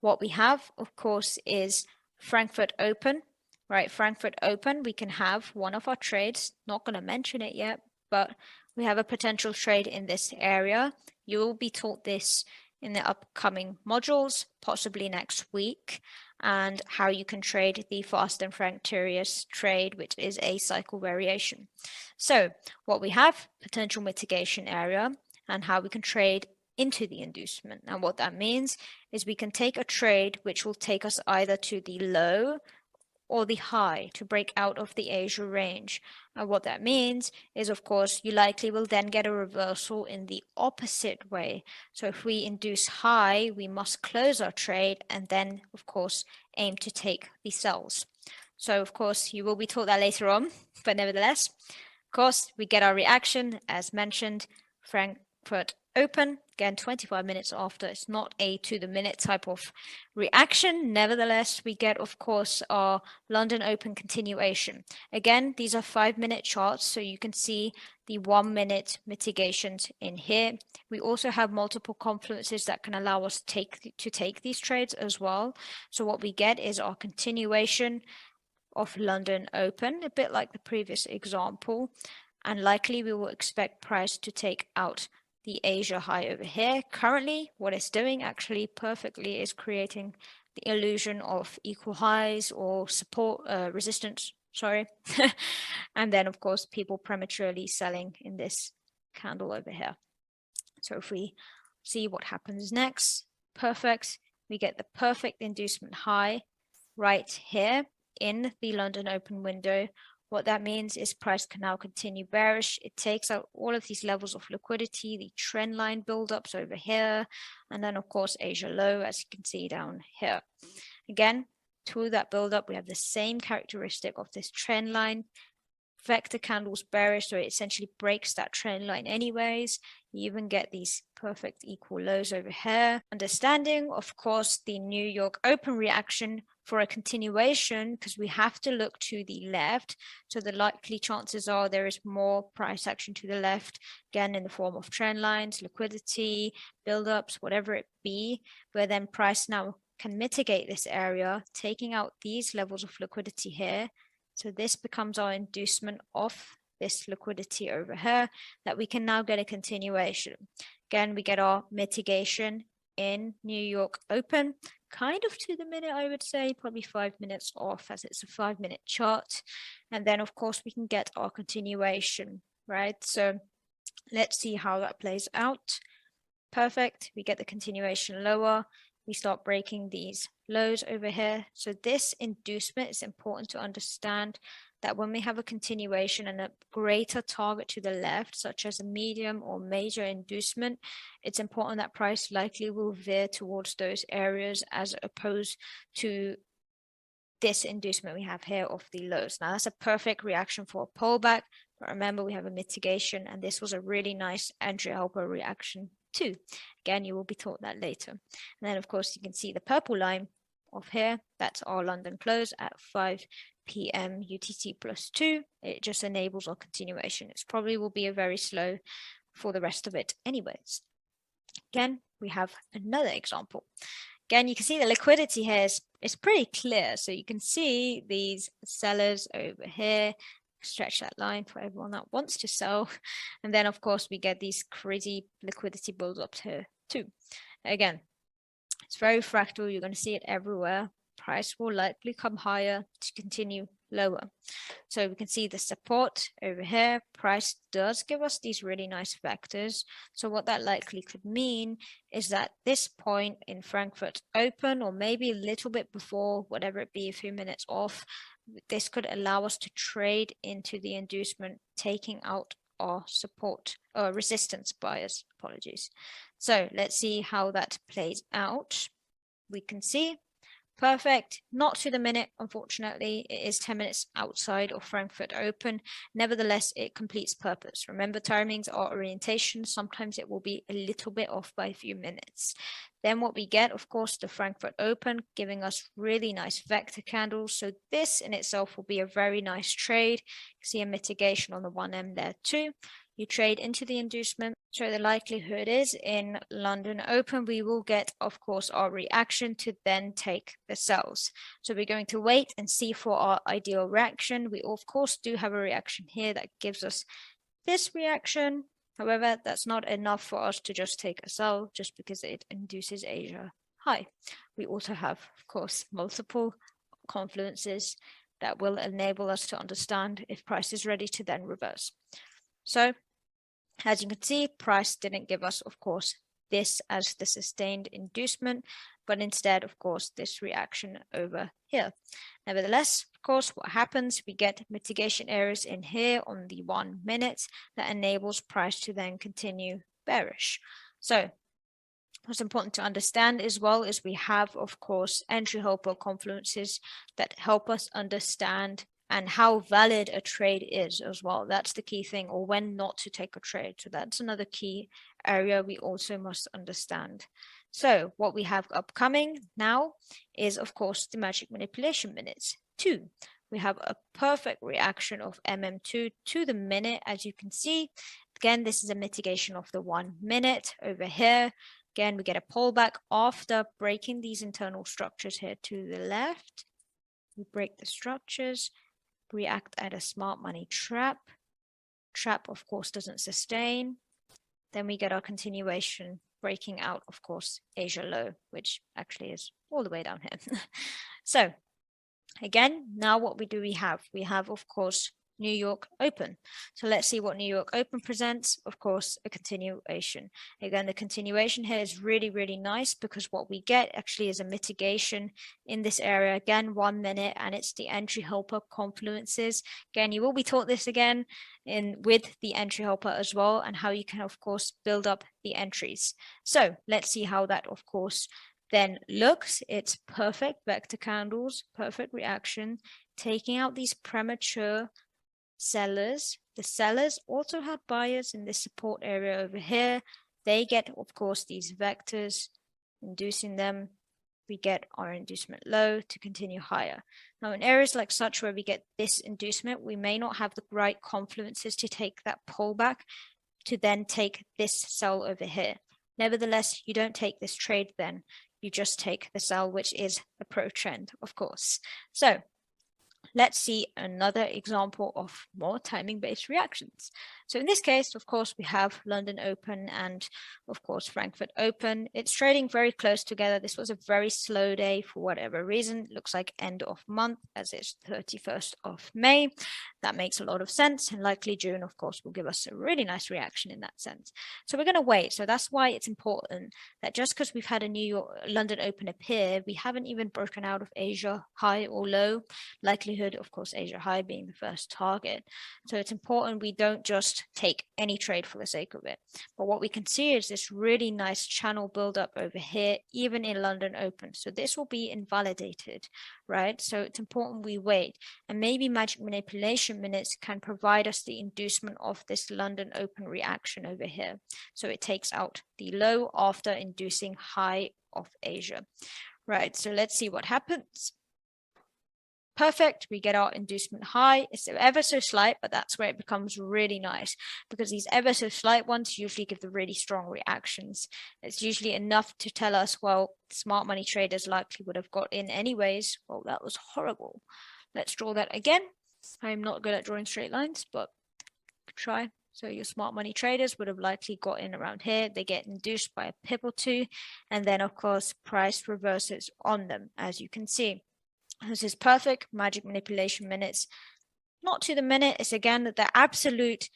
What we have, of course, is Frankfurt open, right? Frankfurt open, we can have one of our trades, not going to mention it yet, but we have a potential trade in this area. You will be taught this in the upcoming modules, possibly next week, and how you can trade the fast and furious trade, which is a cycle variation. So what we have, potential mitigation area, and how we can trade into the inducement. And what that means is we can take a trade which will take us either to the low or the high to break out of the Asia range. And what that means is, of course, you likely will then get a reversal in the opposite way. So if we induce high, we must close our trade and then, of course, aim to take the sells. So, of course, you will be taught that later on, but nevertheless, of course, we get our reaction as mentioned, Frankfurt Open, again 25 minutes after. It's not a to the minute type of reaction. Nevertheless, we get, of course, our London Open continuation. Again, these are 5-minute charts, so you can see the 1-minute mitigations in here. We also have multiple confluences that can allow us to take these trades as well. So what we get is our continuation of London Open, a bit like the previous example, and likely we will expect price to take out the Asia high over here. Currently, what it's doing actually perfectly is creating the illusion of equal highs or support, resistance, sorry. And then, of course, people prematurely selling in this candle over here. So if we see what happens next, perfect, we get the perfect inducement high right here in the London Open window. What that means is price can now continue bearish. It takes out all of these levels of liquidity, the trend line buildups over here, and then of course Asia low, as you can see down here. Again, through that buildup, we have the same characteristic of this trend line. Vector candles bearish, so it essentially breaks that trend line anyways. You even get these perfect equal lows over here. Understanding, of course, the New York Open reaction for a continuation, because we have to look to the left. So the likely chances are there is more price action to the left, again, in the form of trend lines, liquidity, buildups, whatever it be, where then price now can mitigate this area, taking out these levels of liquidity here. So this becomes our inducement of this liquidity over here that we can now get a continuation. Again, we get our mitigation in New York Open, kind of to the minute, I would say, probably 5 minutes off as it's a 5-minute chart. And then, of course, we can get our continuation, right? So let's see how that plays out. Perfect. We get the continuation lower. We start breaking these lows over here. So this inducement is important to understand that when we have a continuation and a greater target to the left, such as a medium or major inducement, it's important that price likely will veer towards those areas as opposed to this inducement we have here of the lows. Now that's a perfect reaction for a pullback, but remember we have a mitigation, and this was a really nice entry helper reaction too. Again, you will be taught that later. And then of course you can see the purple line of here, that's our London close at 5 p.m. UTC +2. It just enables our continuation. It probably will be a very slow for the rest of it anyways. Again, we have another example. Again, you can see the liquidity here is pretty clear. So you can see these sellers over here. Stretch that line for everyone that wants to sell. And then, of course, we get these crazy liquidity builds up here too. Again, it's very fractal. You're going to see it everywhere. Price will likely come higher to continue lower. So we can see the support over here. Price does give us these really nice vectors. So what that likely could mean is that this point in Frankfurt Open, or maybe a little bit before, whatever it be, a few minutes off, this could allow us to trade into the inducement, taking out our support or resistance bias, apologies. So let's see how that plays out. We can see perfect, not to the minute, unfortunately. It is 10 minutes outside of Frankfurt Open. Nevertheless, it completes purpose. Remember, timings are orientation. Sometimes it will be a little bit off by a few minutes. Then what we get, of course, the Frankfurt Open, giving us really nice vector candles. So this in itself will be a very nice trade. You see a mitigation on the 1M there too. You trade into the inducement. So the likelihood is in London Open, we will get, of course, our reaction to then take the sells. So we're going to wait and see for our ideal reaction. We, of course, do have a reaction here that gives us this reaction. However, that's not enough for us to just take a sell just because it induces Asia high. We also have, of course, multiple confluences that will enable us to understand if price is ready to then reverse. So as you can see, price didn't give us, of course, this as the sustained inducement, but instead, of course, this reaction over here. Nevertheless, of course, what happens, we get mitigation areas in here on the 1 minute that enables price to then continue bearish. So what's important to understand as well is we have, of course, entry hopper confluences that help us understand and how valid a trade is as well. That's the key thing, or when not to take a trade. So that's another key area we also must understand. So what we have upcoming now is, of course, the magic manipulation minutes 2. We have a perfect reaction of MM2 to the minute, as you can see. Again, this is a mitigation of the 1 minute over here. Again, we get a pullback after breaking these internal structures here to the left. We break the structures, react at a smart money trap. Trap, of course, doesn't sustain. Then we get our continuation breaking out, of course, Asia low, which actually is all the way down here. So again, now what we have, of course, New York Open. So let's see what New York Open presents. Of course, a continuation. Again, the continuation here is really, really nice because what we get actually is a mitigation in this area. Again, 1 minute, and it's the entry helper confluences. Again, you will be taught this again with the entry helper as well, and how you can, of course, build up the entries. So let's see how that, of course, then looks. It's perfect vector candles, perfect reaction, taking out these premature sellers. The sellers also had buyers in this support area over here. They get, of course, these vectors, inducing them. We get our inducement low to continue higher. Now, in areas like such where we get this inducement, we may not have the right confluences to take that pullback to then take this sell over here. Nevertheless, you don't take this trade then. You just take the sell, which is a pro trend, of course. So let's see another example of more timing-based reactions. So in this case, of course, we have London Open and, of course, Frankfurt Open. It's trading very close together. This was a very slow day for whatever reason. It looks like end of month, as it's 31st of May. That makes a lot of sense. And likely June, of course, will give us a really nice reaction in that sense. So we're going to wait. So that's why it's important that just because we've had a London Open appear, we haven't even broken out of Asia high or low. Likelihood, of course, Asia high being the first target. So it's important we don't just take any trade for the sake of it. But what we can see is this really nice channel build up over here, even in London Open. So this will be invalidated, right? So it's important we wait. And maybe magic manipulation minutes can provide us the inducement of this London Open reaction over here. So it takes out the low after inducing high of Asia, right? So let's see what happens. Perfect, we get our inducement high. It's ever so slight, but that's where it becomes really nice because these ever so slight ones usually give the really strong reactions. It's usually enough to tell us, well, smart money traders likely would have got in anyways. Well, that was horrible. Let's draw that again. I'm not good at drawing straight lines, but try. So your smart money traders would have likely got in around here. They get induced by a pip or two, and then of course price reverses on them, as you can see. This is perfect magic manipulation minutes. Not to the minute. It's again the absolute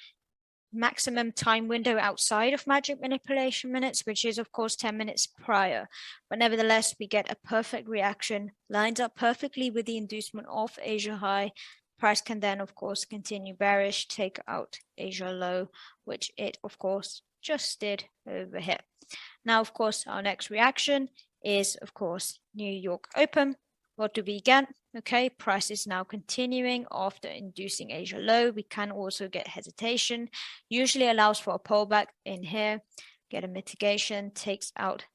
maximum time window outside of magic manipulation minutes, which is of course 10 minutes prior. But nevertheless, we get a perfect reaction, lines up perfectly with the inducement of Asia high. Price can then of course continue bearish, take out Asia low, which it of course just did over here. Now, of course, our next reaction is of course New York Open. What do we get? Okay, price is now continuing after inducing Asia low. We can also get hesitation, usually allows for a pullback in here, get a mitigation, takes out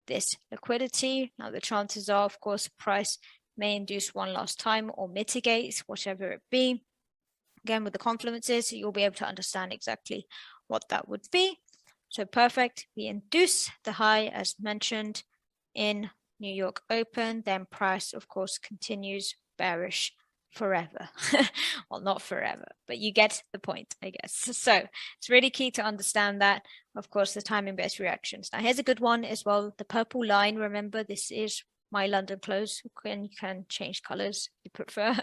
this liquidity. Now the chances are, of course, price may induce one last time or mitigate, whatever it be. Again, with the confluences, you'll be able to understand exactly what that would be. So perfect, we induce the high as mentioned in New York Open, then price, of course, continues bearish forever. Well, not forever, but you get the point, I guess. So it's really key to understand that, of course, the timing-based reactions. Now, here's a good one as well. The purple line, remember, this is my London close. You can change colors if you prefer.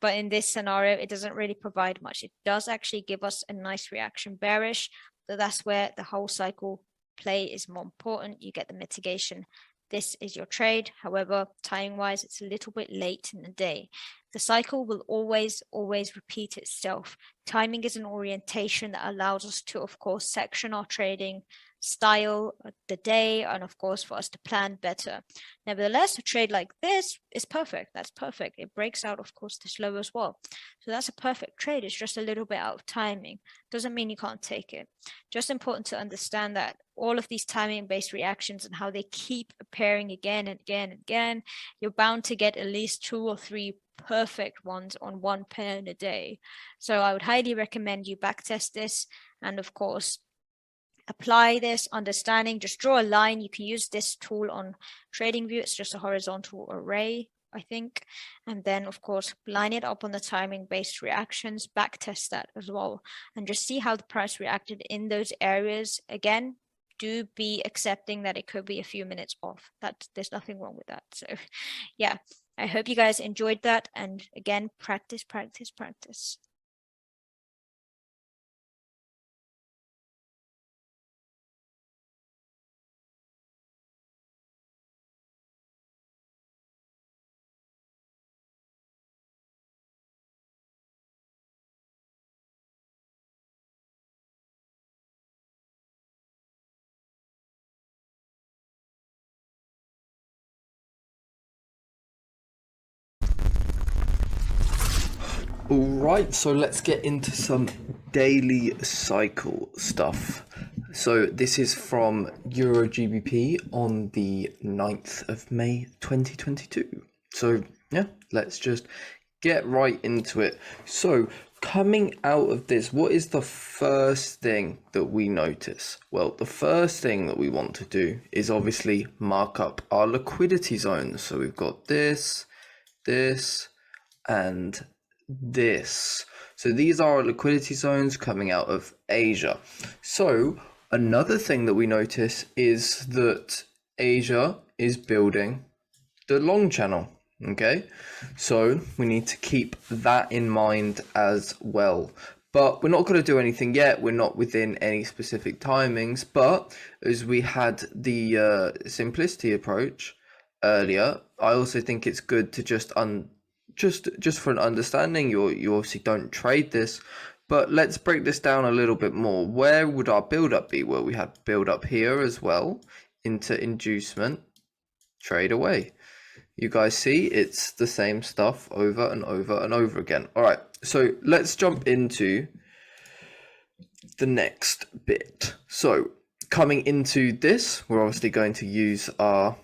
But in this scenario, it doesn't really provide much. It does actually give us a nice reaction bearish. So that's where the whole cycle play is more important. You get the mitigation. This is your trade. However, timing wise, it's a little bit late in the day. The cycle will always repeat itself. Timing is an orientation that allows us to, of course, section our trading style, the day, and of course, for us to plan better. Nevertheless, a trade like this is perfect. That's perfect. It breaks out, of course, this low as well. So that's a perfect trade. It's just a little bit out of timing. Doesn't mean you can't take it. Just important to understand that all of these timing-based reactions and how they keep appearing again and again and again, you're bound to get at least 2 or 3 perfect ones on one pair in a day. So I would highly recommend you backtest this, and of course apply this understanding. Just draw a line. You can use this tool on TradingView. It's just a horizontal array, I think, and then of course line it up on the timing based reactions, backtest that as well, and just see how the price reacted in those areas. Again, do be accepting that it could be a few minutes off. That there's nothing wrong with that. So yeah, I hope you guys enjoyed that, and again, practice. Alright, so let's get into some daily cycle stuff. So this is from Euro GBP on the 9th of May 2022. So yeah, let's just get right into it. So coming out of this, what is the first thing that we notice? Well, the first thing that we want to do is obviously mark up our liquidity zones. So we've got this, and this. So these are our liquidity zones coming out of Asia. So another thing that we notice is that Asia is building the long channel. Okay, so we need to keep that in mind as well. But we're not going to do anything yet. We're not within any specific timings. But as we had the simplicity approach earlier, I also think it's good to just for an understanding. You obviously don't trade this, but let's break this down a little bit more. Where would our build up be? Well, we had build up here as well into inducement, trade away. You guys see it's the same stuff over and over and over again. All right, so let's jump into the next bit. So coming into this, we're obviously going to use our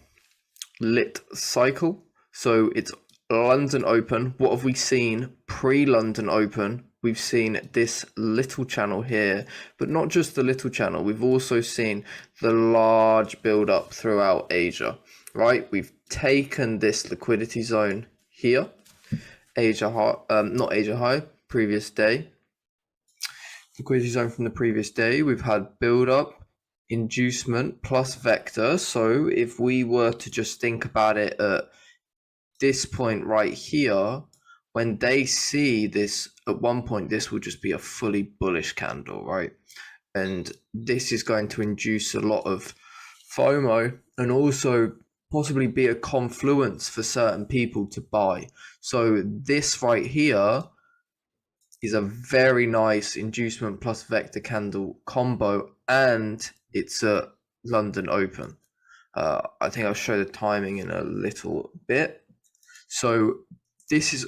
lit cycle. So it's London Open. What have we seen pre-London Open? We've seen this little channel here, but not just the little channel. We've also seen the large build up throughout Asia, right? We've taken this liquidity zone here, Asia high, not Asia high, previous day. Liquidity zone from the previous day. We've had build up, inducement plus vector. So if we were to just think about it at this point right here, when they see this at one point, this will just be a fully bullish candle, right? And this is going to induce a lot of FOMO and also possibly be a confluence for certain people to buy. So this right here is a very nice inducement plus vector candle combo, and it's a London Open. I think I'll show the timing in a little bit. So this is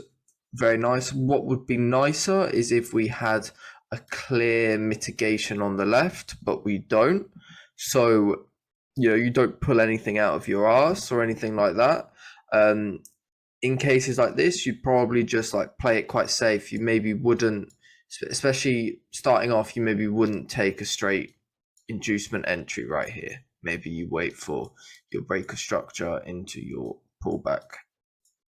very nice. What would be nicer is if we had a clear mitigation on the left, but we don't. So, you don't pull anything out of your ass or anything like that. In cases like this, you'd probably just like play it quite safe. You maybe wouldn't, especially starting off, you maybe wouldn't take a straight inducement entry right here. Maybe you wait for your breaker structure into your pullback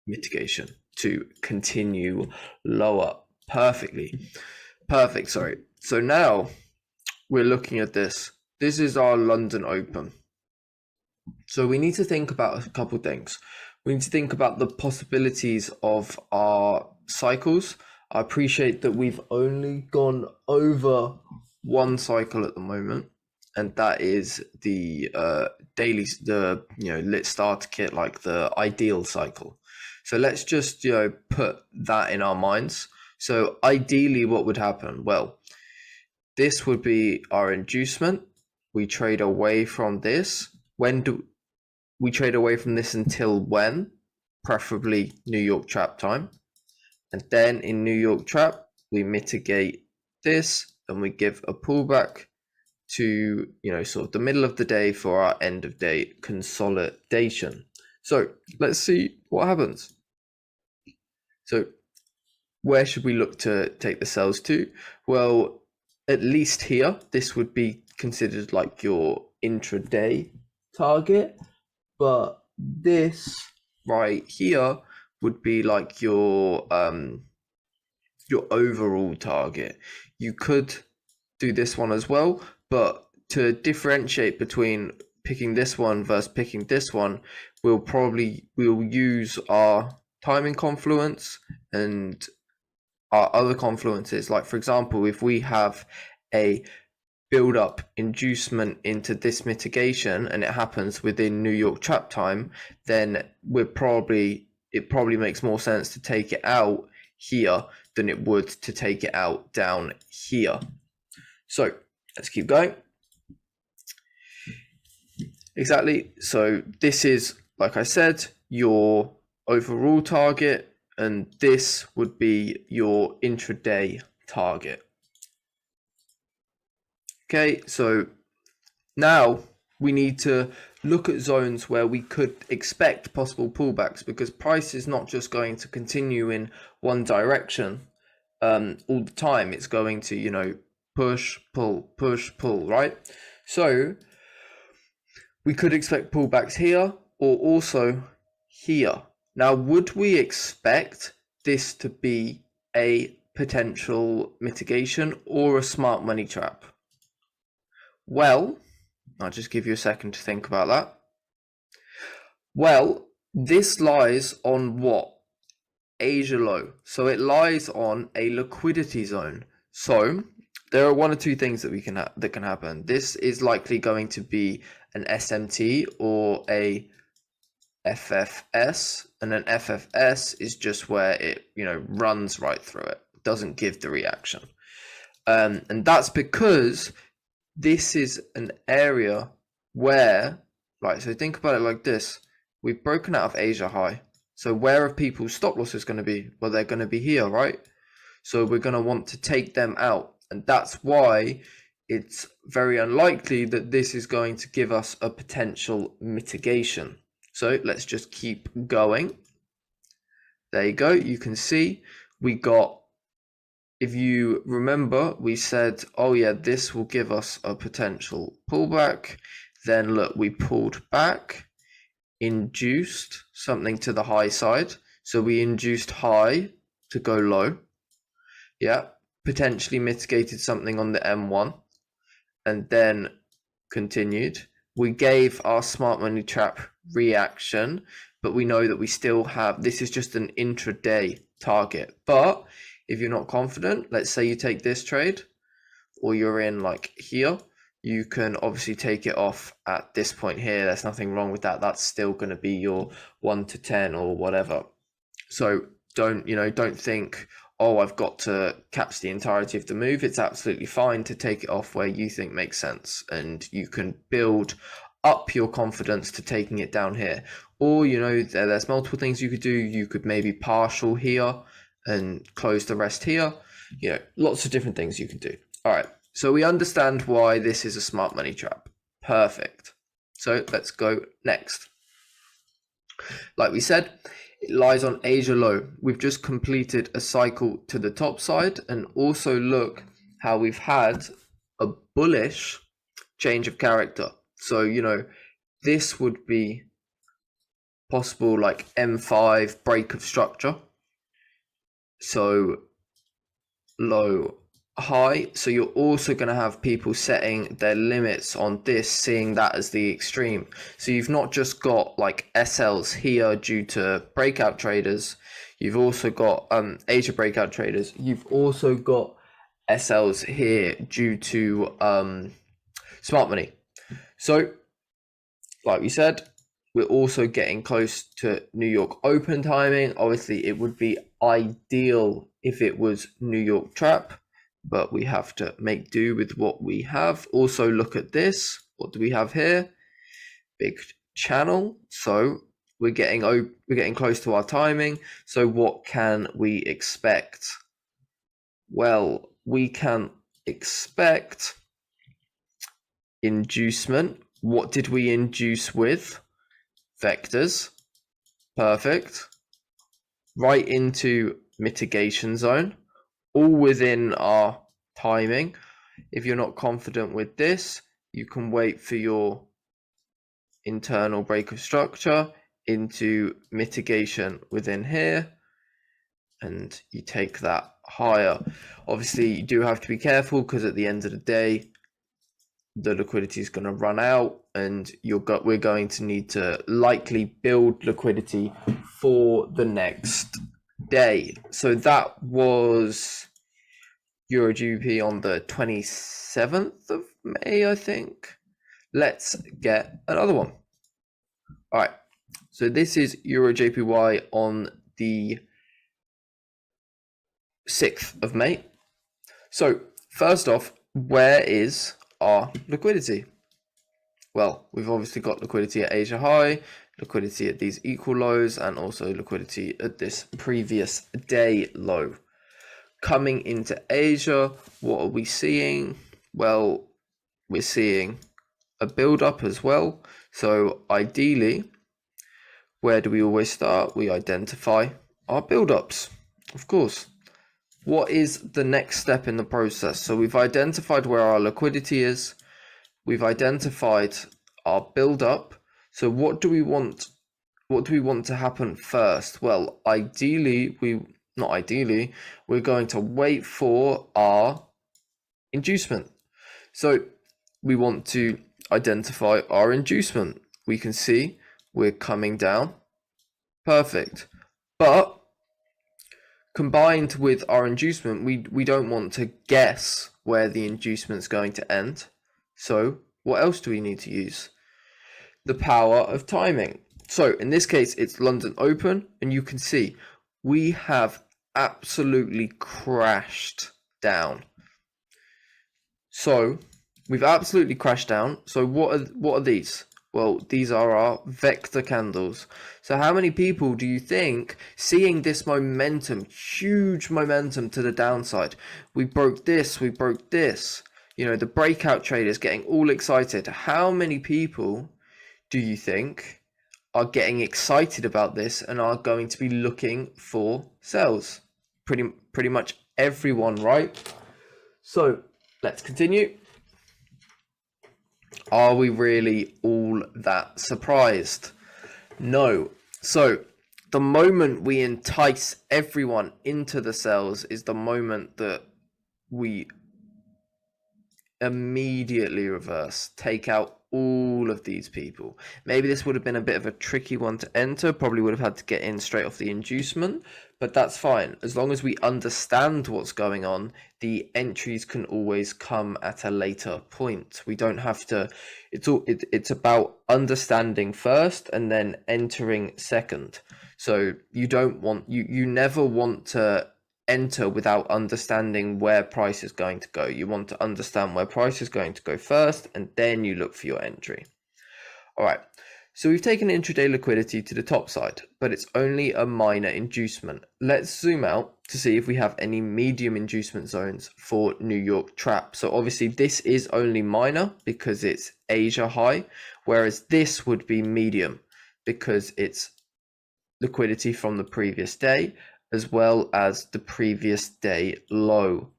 mitigation to continue lower. Perfect, sorry. So now we're looking at this. This is our London Open. So we need to think about a couple things. We need to think about the possibilities of our cycles. I appreciate that we've only gone over one cycle at the moment, and that is the daily, lit starter kit, like the ideal cycle. So let's just, put that in our minds. So ideally what would happen? Well, this would be our inducement. We trade away from this. When do we trade away from this until when? Preferably New York Trap time. And then in New York Trap, we mitigate this and we give a pullback to, sort of the middle of the day for our end of day consolidation. So let's see what happens. So where should we look to take the sells to? Well, at least here, this would be considered like your intraday target, but this right here would be like your overall target. You could do this one as well, but to differentiate between picking this one versus picking this one, we'll use our timing confluence and our other confluences. Like, for example, if we have a build up inducement into this mitigation and it happens within New York Trap time, then it probably makes more sense to take it out here than it would to take it out down here. So let's keep going. Exactly. So this is, like I said, your overall target, and this would be your intraday target. Okay, so now we need to look at zones where we could expect possible pullbacks, because price is not just going to continue in one direction all the time. It's going to, push, pull, right? So we could expect pullbacks here or also here. Now, would we expect this to be a potential mitigation or a smart money trap? Well, I'll just give you a second to think about that. Well, this lies on what? Asia low. So it lies on a liquidity zone. So there are one or two things that can happen. This is likely going to be an SMT or a FFS, and an FFS is just where it runs right through it, doesn't give the reaction, and that's because this is an area where, right, so think about it like this. We've broken out of Asia high. So where are people's stop losses going to be? Well, they're going to be here, right? So we're going to want to take them out. And that's why it's very unlikely that this is going to give us a potential mitigation. So let's just keep going. There you go. You can see we got, if you remember, we said, oh yeah, this will give us a potential pullback. Then look, we pulled back, induced something to the high side. So we induced high to go low. Yeah, potentially mitigated something on the M1 and then continued. We gave our smart money trap reaction, but we know that we still have, this is just an intraday target. But if you're not confident, let's say you take this trade or you're in like here, you can obviously take it off at this point here. There's nothing wrong with that. That's still going to be your 1 to 10 or whatever. So don't think, oh, I've got to catch the entirety of the move. It's absolutely fine to take it off where you think makes sense, and you can build up your confidence to taking it down here. Or, there's multiple things you could do. You could maybe partial here and close the rest here. Lots of different things you can do. All right. So we understand why this is a smart money trap. Perfect. So let's go next. Like we said, it lies on Asia low. We've just completed a cycle to the top side, and also look how we've had a bullish change of character. So, this would be possible like M5 break of structure. So low, high. So you're also going to have people setting their limits on this, seeing that as the extreme. So you've not just got like SLs here due to breakout traders. You've also got Asia breakout traders. You've also got SLs here due to smart money. So like we said, we're also getting close to New York Open timing. Obviously, it would be ideal if it was New York Trap, but we have to make do with what we have. Also, look at this. What do we have here? Big channel. So we're getting close to our timing. So what can we expect? Well, we can expect inducement. What did we induce with? Vectors. Perfect. Right into mitigation zone, all within our timing. If you're not confident with this, you can wait for your internal break of structure into mitigation within here, and you take that higher. Obviously, you do have to be careful because at the end of the day, the liquidity is going to run out, and we're going to need to likely build liquidity for the next day. So that was Euro GBP on the 27th of May, I think. Let's get another one. All right, so this is Euro JPY on the 6th of May. So first off, where is our liquidity? Well, we've obviously got liquidity at Asia high, liquidity at these equal lows, and also liquidity at this previous day low. Coming into Asia, what are we seeing? Well, we're seeing a build up as well. So ideally, where do we always start? We identify our build ups, of course. What is the next step in the process? So we've identified where our liquidity is. We've identified our build up. So what do we want? What do we want to happen first? Well, ideally, we're going to wait for our inducement. So we want to identify our inducement. We can see we're coming down. Perfect. But combined with our inducement, we don't want to guess where the inducement's going to end. So what else do we need to use? The power of timing. So in this case, it's London Open, and you can see we have absolutely crashed down. So we've absolutely crashed down. So what are these? Well, these are our vector candles. So how many people do you think, seeing this momentum, huge momentum to the downside, we broke this, you know, the breakout traders getting all excited. How many people do you think are getting excited about this and are going to be looking for sells? Pretty much everyone, right? So let's continue. Are we really all that surprised? No. So the moment we entice everyone into the sells is the moment that we immediately reverse, take out all of these people. Maybe this would have been a bit of a tricky one to enter, probably would have had to get in straight off the inducement, but that's fine. As long as we understand what's going on, the entries can always come at a later point. We don't have to, it's about understanding first and then entering second. So you never want to enter without understanding where price is going to go. You want to understand where price is going to go first, and then you look for your entry. All right, so we've taken intraday liquidity to the top side, but it's only a minor inducement. Let's zoom out to see if we have any medium inducement zones for New York Trap. So obviously this is only minor because it's Asia high, whereas this would be medium because it's liquidity from the previous day as well as the previous day low.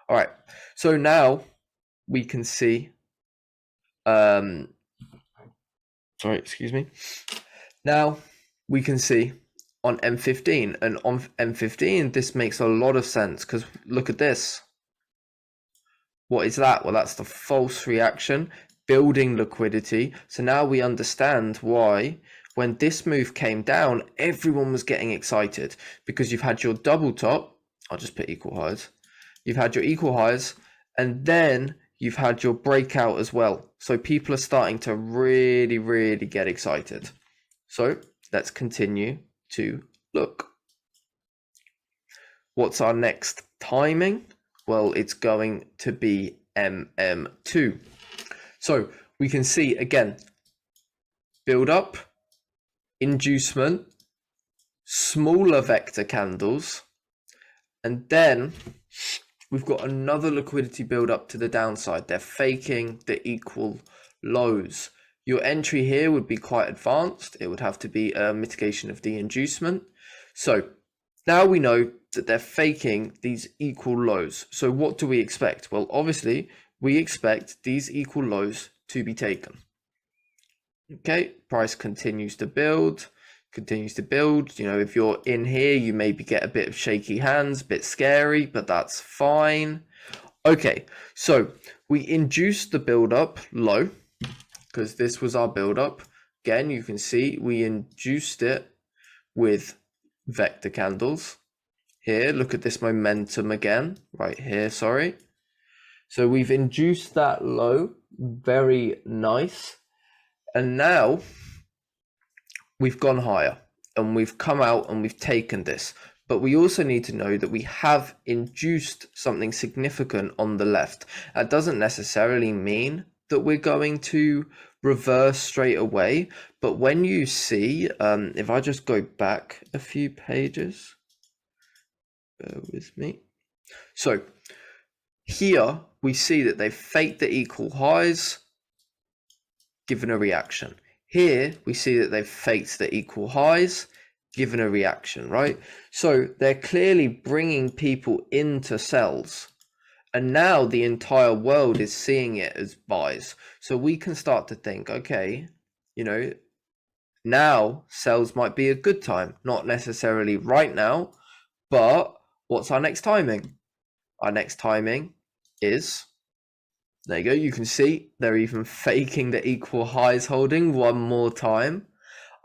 All right, so now we can see, now we can see on M15, and on M15, this makes a lot of sense because look at this. What is that? Well, that's the false reaction, building liquidity. So now we understand why when this move came down, everyone was getting excited because you've had your double top. I'll just put equal highs. You've had your equal highs, and then you've had your breakout as well. So people are starting to really, really get excited. So let's continue to look. What's our next timing? Well, it's going to be MM2. So we can see again, build up, inducement, smaller vector candles, and then we've got another liquidity build up to the downside. They're faking the equal lows. Your entry here would be quite advanced. It would have to be a mitigation of the inducement. So now we know that they're faking these equal lows. So what do we expect? Well, obviously we expect these equal lows to be taken. Okay, price continues to build. You know, if you're in here, you maybe get a bit of shaky hands, a bit scary, but that's fine. Okay, so we induced the build up low because this was our build up. Again, you can see we induced it with vector candles. Here, look at this momentum again, right here, sorry. So we've induced that low, very nice. And now we've gone higher and we've come out and we've taken this. But we also need to know that we have induced something significant on the left. That doesn't necessarily mean that we're going to reverse straight away. But when you see, if I just go back a few pages, bear with me. So here we see that they've faked the equal highs, given a reaction. Here we see that they've faked the equal highs, given a reaction, right? So they're clearly bringing people into sells. And now the entire world is seeing it as buys. So we can start to think, okay, you know, now sells might be a good time. Not necessarily right now, but what's our next timing? Our next timing is, there you go. You can see they're even faking the equal highs holding one more time.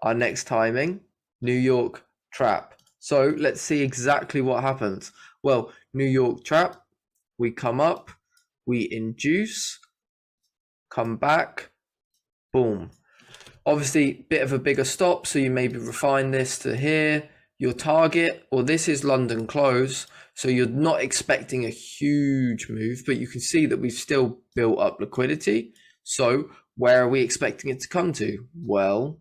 Our next timing, New York trap. So let's see exactly what happens. Well, New York trap, we come up, we induce, come back, boom. Obviously, bit of a bigger stop, so you maybe refine this to here. Your target, or this is London close, so you're not expecting a huge move, but you can see that we've still built up liquidity. So where are we expecting it to come to? Well,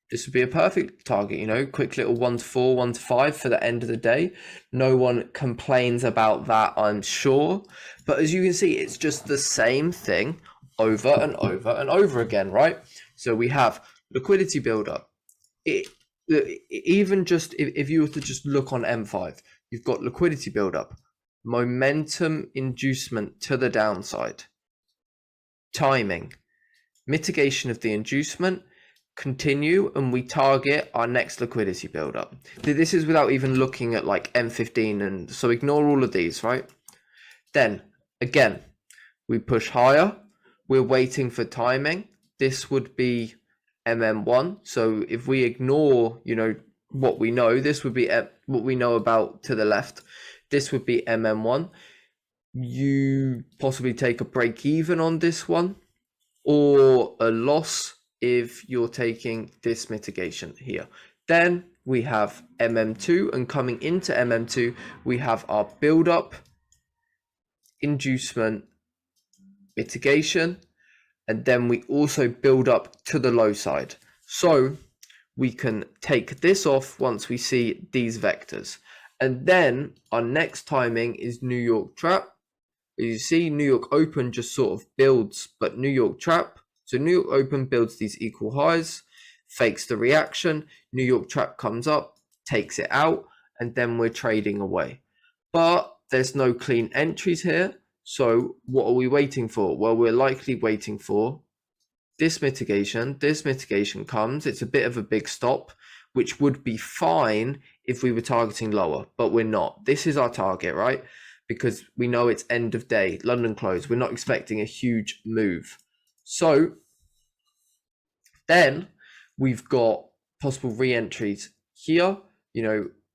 this would be a perfect target, you know, quick little 1 to 4, 1 to 5 for the end of the day. No one complains about that, I'm sure. But as you can see, it's just the same thing over and over and over again, right? So we have liquidity buildup. Even just if you were to just look on M5, you've got liquidity buildup, momentum inducement to the downside, timing, mitigation of the inducement, continue, and we target our next liquidity buildup. This is without even looking at like M15, and so ignore all of these, right? Then again, we push higher, we're waiting for timing. This would be MM1. So if we ignore, you know, what we know, this would be what we know about to the left. This would be MM1. You possibly take a break even on this one, or a loss if you're taking this mitigation here. Then we have MM2, and coming into MM2, we have our build up, inducement, mitigation, and then we also build up to the low side. So we can take this off once we see these vectors. And then our next timing is New York trap. As you see, New York open just sort of builds, but New York trap. So New York open builds these equal highs, fakes the reaction. New York trap comes up, takes it out, and then we're trading away. But there's no clean entries here. So what are we waiting for? Well, we're likely waiting for this mitigation. This mitigation comes. It's a bit of a big stop, which would be fine if we were targeting lower, but we're not. This is our target, right? Because we know it's end of day, London close. We're not expecting a huge move. So then we've got possible re-entries here,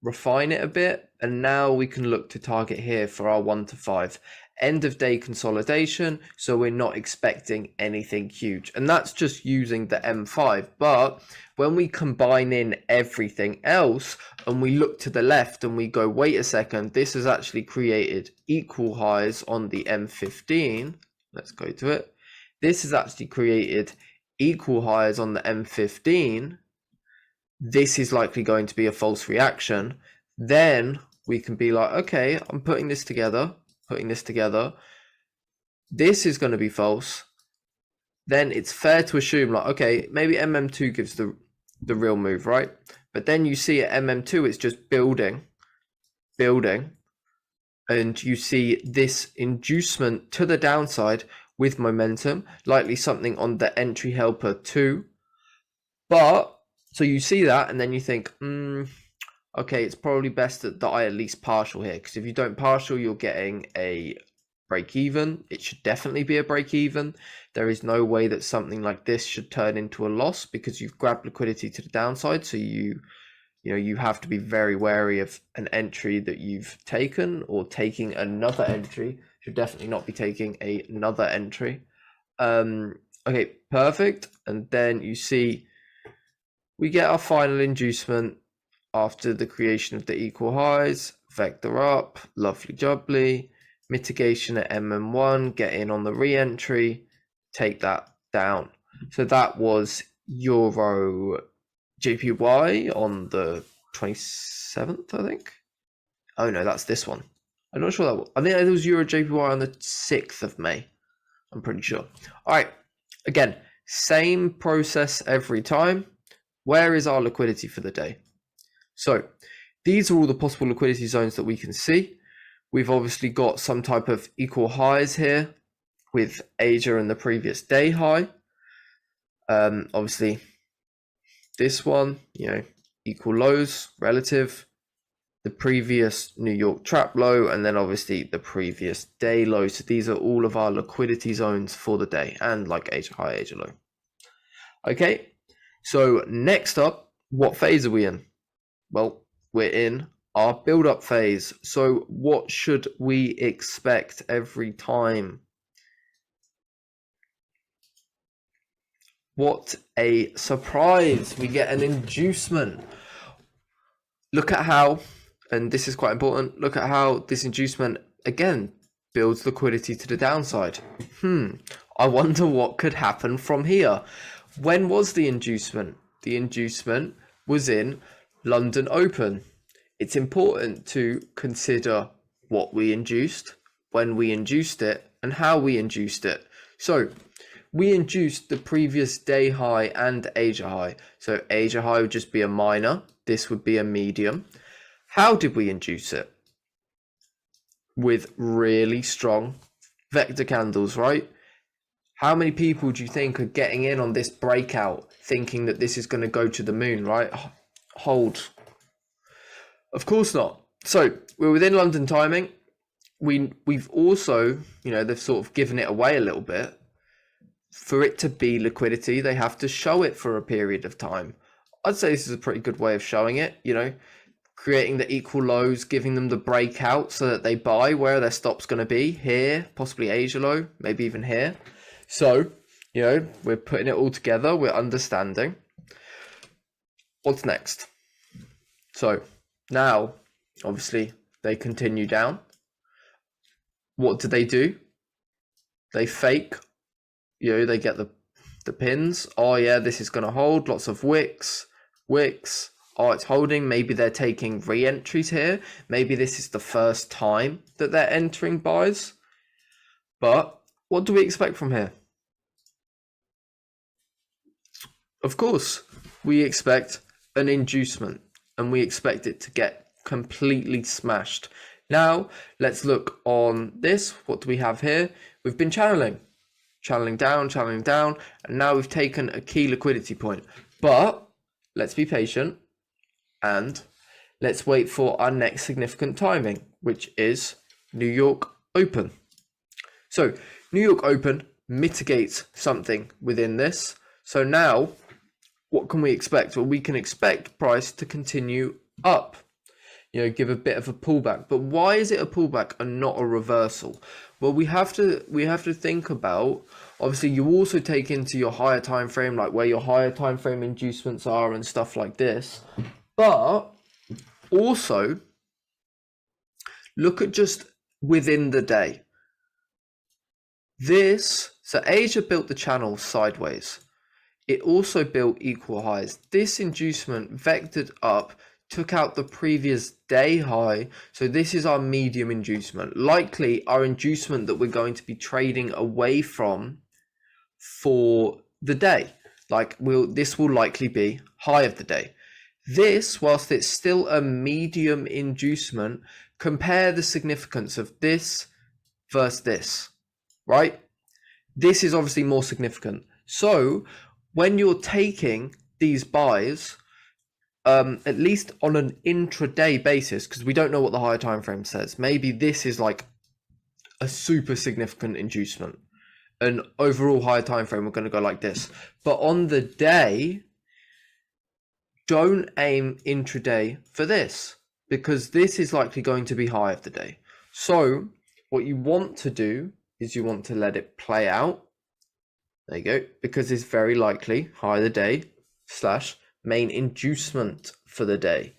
refine it a bit. And now we can look to target here for our 1 to 5. end of day consolidation, so we're not expecting anything huge. And that's just using the M5. But when we combine in everything else and we look to the left and we go, wait a second, this has actually created equal highs on the M15. Let's go to it. This has actually created equal highs on the M15. This is likely going to be a false reaction. Then we can be like, okay, I'm putting this together. This is going to be false. Then it's fair to assume like, okay, maybe MM2 gives the real move, right? But then you see at MM2, it's just building. And you see this inducement to the downside with momentum, likely something on the entry helper too. But, so you see that and then you think, okay, it's probably best that I at least partial here, because if you don't partial, you're getting a break even. It should definitely be a break even. There is no way that something like this should turn into a loss because you've grabbed liquidity to the downside. So you have to be very wary of an entry that you've taken, or taking another entry. Should definitely not be taking another entry. Okay, perfect. And then you see we get our final inducement after the creation of the equal highs. Vector up, lovely jubbly. Mitigation at MM1, get in on the re-entry, take that down. So that was Euro JPY on the 27th, I think. Oh no, that's this one. I'm not sure that was. I think it was Euro JPY on the 6th of May. I'm pretty sure. All right. Again, same process every time. Where is our liquidity for the day? So these are all the possible liquidity zones that we can see. We've obviously got some type of equal highs here with Asia and the previous day high. Obviously this one, equal lows relative, the previous New York trap low, and then obviously the previous day low. So these are all of our liquidity zones for the day, and like Asia high, Asia low. Okay, so next up, what phase are we in? Well, we're in our build-up phase. So what should we expect every time? What a surprise! We get an inducement. Look at how, and this is quite important, look at how this inducement, again, builds liquidity to the downside. I wonder what could happen from here. When was the inducement? The inducement was in London Open. It's important to consider what we induced, when we induced it, and how we induced it. So we induced the previous day high and Asia high. So Asia high would just be a minor. This would be a medium. How did we induce it? With really strong vector candles, right? How many people do you think are getting in on this breakout thinking that this is going to go to the moon, right? Hold. Of course not. So we're within London timing. We've also, they've sort of given it away a little bit. For it to be liquidity, they have to show it for a period of time. I'd say this is a pretty good way of showing it, creating the equal lows, giving them the breakout so that they buy where their stop's going to be, here, possibly Asia low, maybe even here. So, we're putting it all together, we're understanding. What's next? So now, obviously, they continue down. What do? They fake. They get the pins. Oh yeah, this is going to hold. Lots of wicks. Oh, it's holding. Maybe they're taking re-entries here. Maybe this is the first time that they're entering buys. But what do we expect from here? Of course, we expect an inducement, and we expect it to get completely smashed. Now, let's look on this. What do we have here? We've been channeling down, and now we've taken a key liquidity point. But let's be patient, and let's wait for our next significant timing, which is New York Open. So New York Open mitigates something within this. So now, what can we expect? Well, we can expect price to continue up. give a bit of a pullback. But why is it a pullback and not a reversal? Well, we have to think about, obviously you also take into your higher time frame, like where your higher time frame inducements are and stuff like this. But also look at just within the day. So Asia built the channel sideways. It also built equal highs. This inducement vectored up, took out the previous day high. So this is our medium inducement, likely our inducement that we're going to be trading away from for the day. This will likely be high of the day. This, whilst it's still a medium inducement, compare the significance of this versus this, right? This is obviously more significant. So when you're taking these buys, at least on an intraday basis, because we don't know what the higher time frame says, maybe this is like a super significant inducement. An overall higher time frame, we're going to go like this. But on the day, don't aim intraday for this, because this is likely going to be high of the day. So what you want to do is you want to let it play out. There you go, because it's very likely high of the day / main inducement for the day.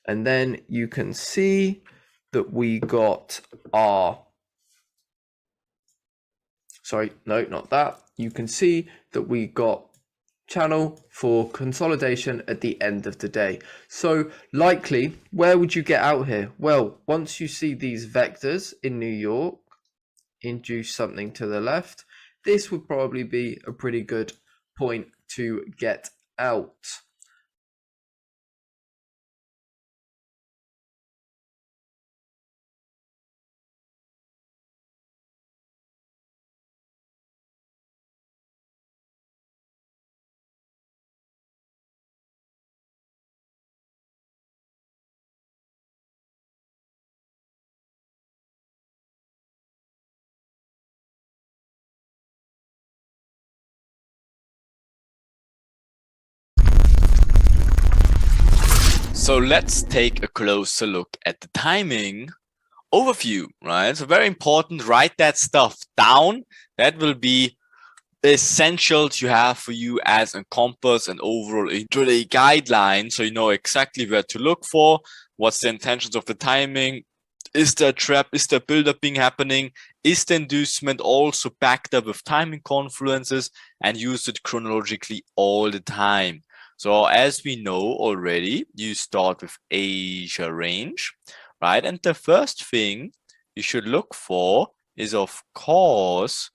And then you can see that we got our, sorry, no, not that. You can see that we got channel for consolidation at the end of the day. So likely, where would you get out here? Well, once you see these vectors in New York induce something to the left, this would probably be a pretty good point to get out. So let's take a closer look at the timing overview, right? So very important, write that stuff down. That will be essential to have for you as a compass and overall intraday guideline, so you know exactly where to look for, what's the intentions of the timing, is there a trap, is there build-up being happening, is the inducement also backed up with timing confluences, and use it chronologically all the time. So as we know already, you start with Asia range, right? And the first thing you should look for is, of course,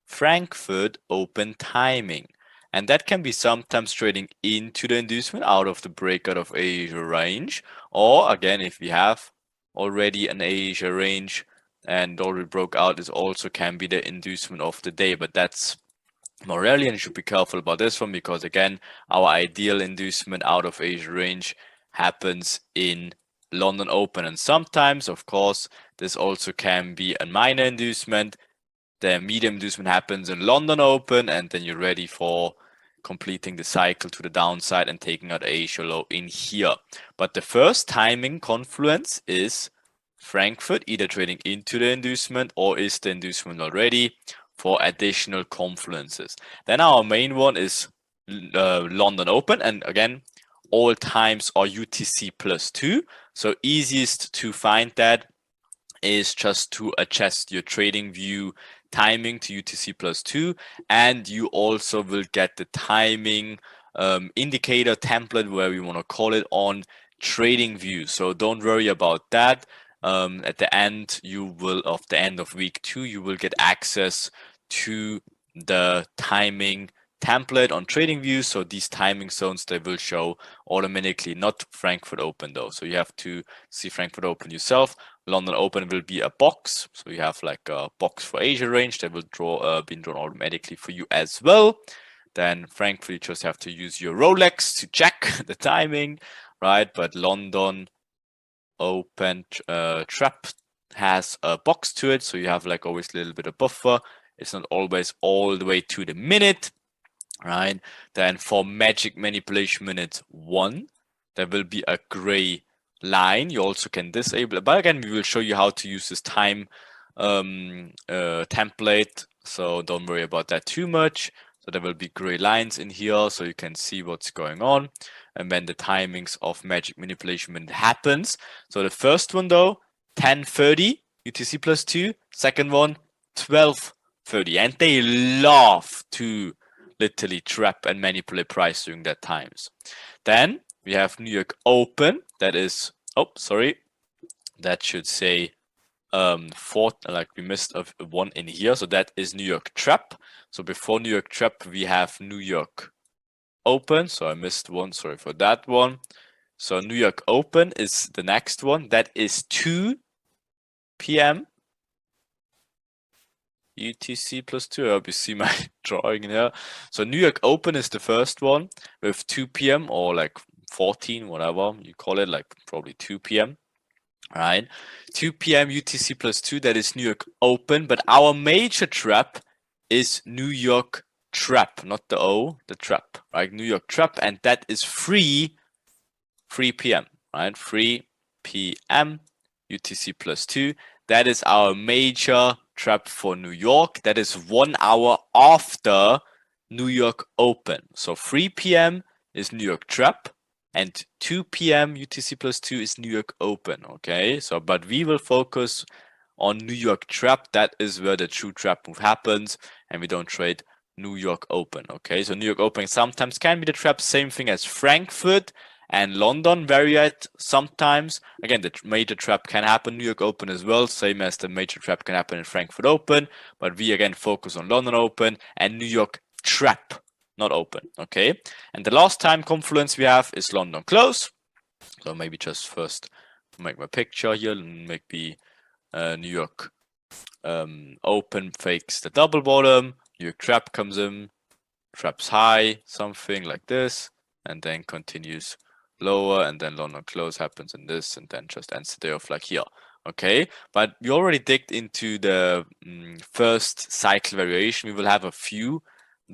Frankfurt open timing. And that can be sometimes trading into the inducement out of the breakout of Asia range. Or again, if we have already an Asia range and already broke out, this also can be the inducement of the day. But that's more rarely, and you should be careful about this one, because again, our ideal inducement out of Asia range happens in London open. And sometimes, of course, this also can be a minor inducement. The medium inducement happens in London open, and then you're ready for completing the cycle to the downside and taking out Asia low in here. But the first timing confluence is Frankfurt, either trading into the inducement or is the inducement already, for additional confluences. Then our main one is London open, and again, all times are UTC +2. So easiest to find that is just to adjust your trading view timing to UTC +2, and you also will get the timing indicator template, where we want to call it, on trading view. So don't worry about that. At the end of the end of week 2, you will get access to the timing template on trading view. So these timing zones, they will show automatically, not Frankfurt open though. So you have to see Frankfurt open yourself. London open will be a box. So you have like a box for Asia range that will be drawn automatically for you as well. Then Frankfurt, you just have to use your Rolex to check the timing, right? But London open trap has a box to it, so you have like always a little bit of buffer. It's not always all the way to the minute, right? Then for magic manipulation minute 1, there will be a gray line. You also can disable it, but again, we will show you how to use this time template, so don't worry about that too much. So there will be gray lines in here so you can see what's going on and when the timings of magic manipulation when it happens. So the first one though, 10:30 UTC plus 2, second one 12:30, and they love to literally trap and manipulate price during that times. Then we have New York Open, that is, oh sorry, that should say fourth, like we missed a one in here, so that is New York Trap. So before New York Trap we have New York Open, so I missed one, sorry for that one. So New York Open is the next one, that is 2 p.m. UTC plus 2. I hope you see my drawing here. So New York Open is the first one with 2 p.m. or like 14, whatever you call it, like probably 2 p.m. Right, 2 p.m. UTC plus 2, that is New York Open, but our major trap is New York Trap, not the O, the trap, right? New York Trap, and that is 3 p.m., right? 3 p.m. UTC plus 2, that is our major trap for New York. That is 1 hour after New York Open. So 3 p.m. is New York Trap, and 2 p.m. UTC plus 2 is New York Open, okay? So, but we will focus on New York Trap. That is where the true trap move happens, and we don't trade New York Open, okay? So New York Open sometimes can be the trap, same thing as Frankfurt and London variate sometimes. Again, the major trap can happen New York Open as well, same as the major trap can happen in Frankfurt Open, but we again focus on London Open and New York Trap, not open, okay? And the last time confluence we have is London Close. So maybe just first make my picture here, and maybe New York Open fakes the double bottom, New York Trap comes in, traps high, something like this, and then continues lower, and then London Close happens in this, and then just ends the day off like here. Okay, but we already digged into the first cycle variation. We will have a few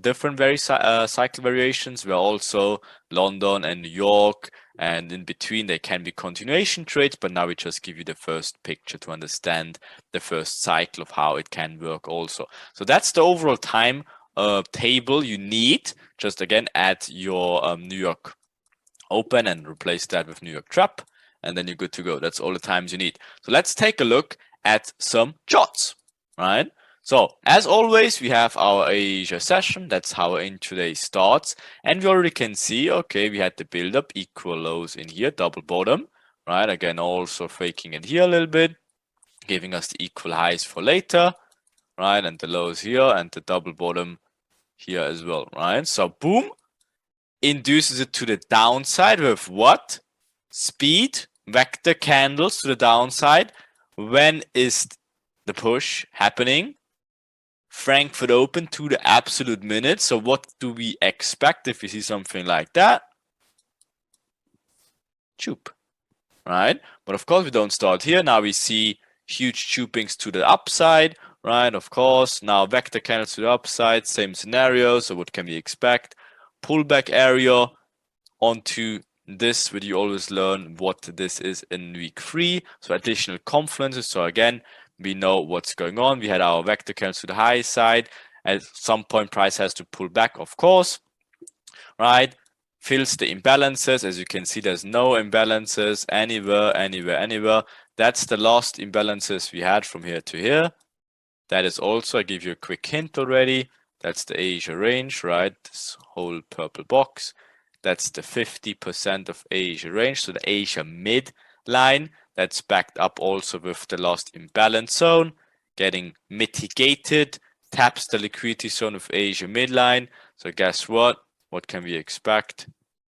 different cycle variations where also London and New York, and in between they can be continuation trades, but now we just give you the first picture to understand the first cycle of how it can work also. So that's the overall time table you need. Just again add your New York Open and replace that with New York Trap, and then you're good to go. That's all the times you need. So let's take a look at some charts, right? So as always, we have our Asia session. That's how our intraday starts, and we already can see, okay, we had the build up, equal lows in here, double bottom, right? Again, also faking it here a little bit, giving us the equal highs for later, right? And the lows here and the double bottom here as well, right? So boom, induces it to the downside with what? Speed, vector candles to the downside. When is the push happening? Frankfurt Open to the absolute minute. So what do we expect if we see something like that? Chup, right? But of course we don't start here. Now we see huge chupings to the upside, right? Of course, now vector candles to the upside, same scenario. So what can we expect? Pullback area onto this, where you always learn what this is in week 3. So additional confluences. So again, we know what's going on. We had our vector candles to the high side. At some point, price has to pull back, of course, right? Fills the imbalances. As you can see, there's no imbalances anywhere. That's the last imbalances we had from here to here. That is also, I give you a quick hint already. That's the Asia range, right? This whole purple box. That's the 50% of Asia range. So the Asia mid line, that's backed up also with the last imbalance zone, getting mitigated, taps the liquidity zone of Asia midline. So guess what? What can we expect?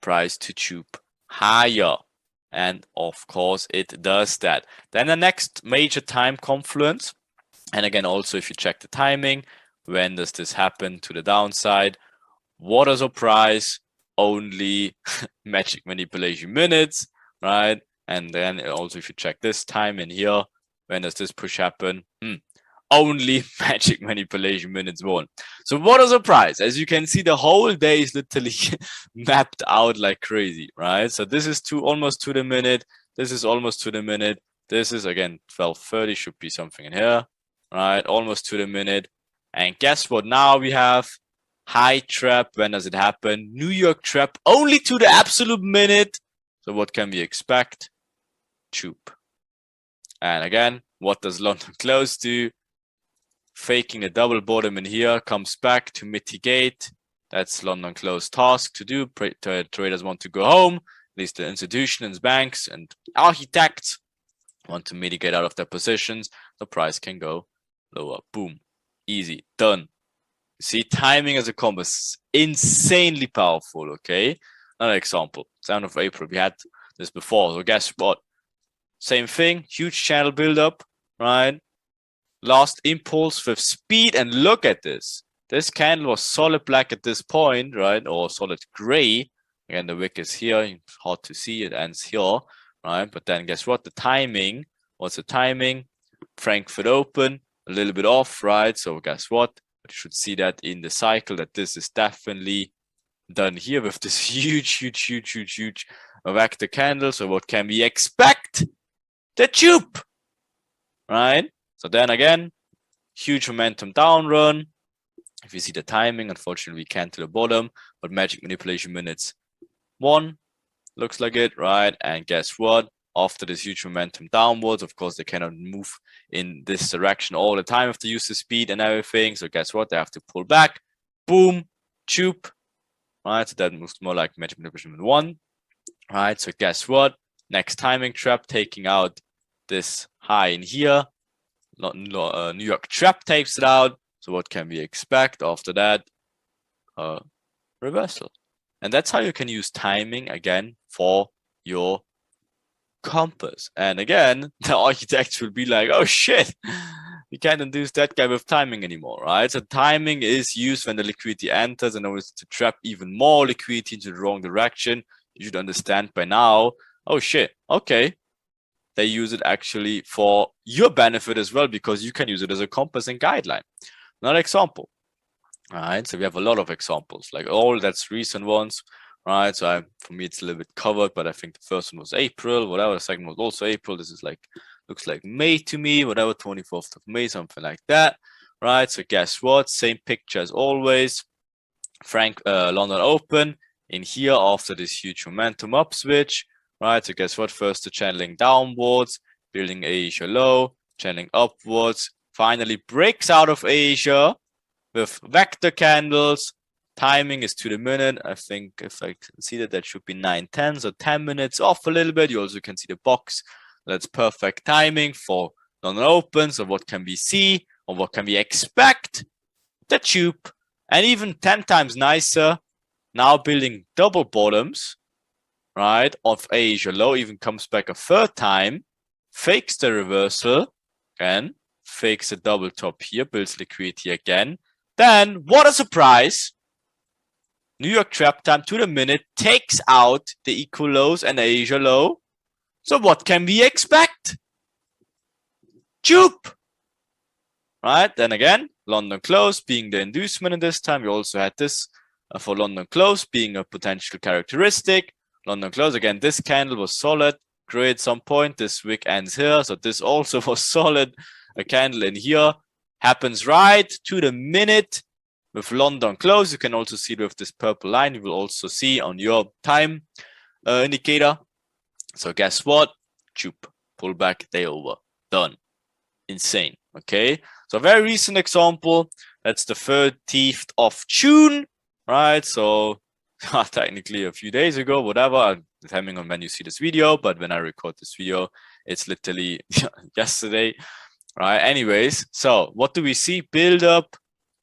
Price to chup higher. And of course it does that. Then the next major time confluence. And again, also if you check the timing, when does this happen to the downside? What a surprise. Only magic manipulation minutes, right? And then also if you check this time in here, when does this push happen? Only magic manipulation minutes one. So what a surprise. As you can see, the whole day is literally mapped out like crazy, right? So this is almost to the minute. This is almost to the minute. This is again 12:30, should be something in here. Right, almost to the minute. And guess what? Now we have high trap. When does it happen? New York trap only to the absolute minute. So what can we expect? Chap. And again, what does London close do? Faking a double bottom in here, comes back to mitigate. That's London close task to do. Traders want to go home. At least the institutions, banks, and architects want to mitigate out of their positions. The price can go lower. Boom. Easy. Done. See, timing as a compass, insanely powerful, okay? Another example. 7th of April. We had this before. So guess what? Same thing. Huge channel buildup, right? Last impulse with speed, and look at this. This candle was solid black at this point, right? Or solid gray. Again, the wick is here. It's hard to see. It ends here, right? But then guess what? The timing. What's the timing? Frankfurt Open. A little bit off, right? So guess what? You should see that in the cycle that this is definitely done here with this huge vector candle. So what can we expect? The Chap, right? So then again, huge momentum down run. If you see the timing, unfortunately we can't to the bottom, but magic manipulation minutes 1 looks like it, right? And guess what? After this huge momentum downwards, of course, they cannot move in this direction all the time if they use the speed and everything. So guess what? They have to pull back. Boom, Chap, right? So that moves more like magic manipulation 1, right? So guess what? Next timing trap, taking out this high in here. New York trap takes it out. So what can we expect after that? Reversal. And that's how you can use timing again for your compass. And again, the architects will be like, oh shit, you can't induce that guy with timing anymore, right? So timing is used when the liquidity enters in order to trap even more liquidity into the wrong direction. You should understand by now, oh shit, okay. They use it actually for your benefit as well, because you can use it as a compass and guideline. Another example, right? So we have a lot of examples, like all that's recent ones, right? So for me, it's a little bit covered, but I think the first one was April, whatever. The second was also April. This is like, looks like May to me, whatever, 24th of May, something like that, right? So guess what? Same picture as always. London Open in here after this huge momentum upswitch. Right, so guess what? First the channeling downwards, building Asia low, channeling upwards, finally breaks out of Asia with vector candles. Timing is to the minute. I think if I can see that should be 9:10, so 10 minutes off a little bit. You also can see the box. That's perfect timing for London Open. So what can we see or what can we expect? The Chap, and even 10 times nicer, now building double bottoms, right, of Asia low, even comes back a third time, fakes the reversal, again, fakes a double top here, builds liquidity again. Then, what a surprise! New York trap time to the minute takes out the equal lows and Asia low. So what can we expect? Chap! Right, then again, London close being the inducement in this time. We also had this for London close being a potential characteristic. London close, again, this candle was solid, great at some point. This wick ends here, so this also was solid. A candle in here happens right to the minute with London close. You can also see it with this purple line. You will also see on your time indicator. So guess what? Chap, pull back, day over, done. Insane, okay? So a very recent example. That's the 13th of June, right? So technically a few days ago, whatever, depending on when you see this video, but when I record this video, it's literally yesterday, right? Anyways, so what do we see? Build up,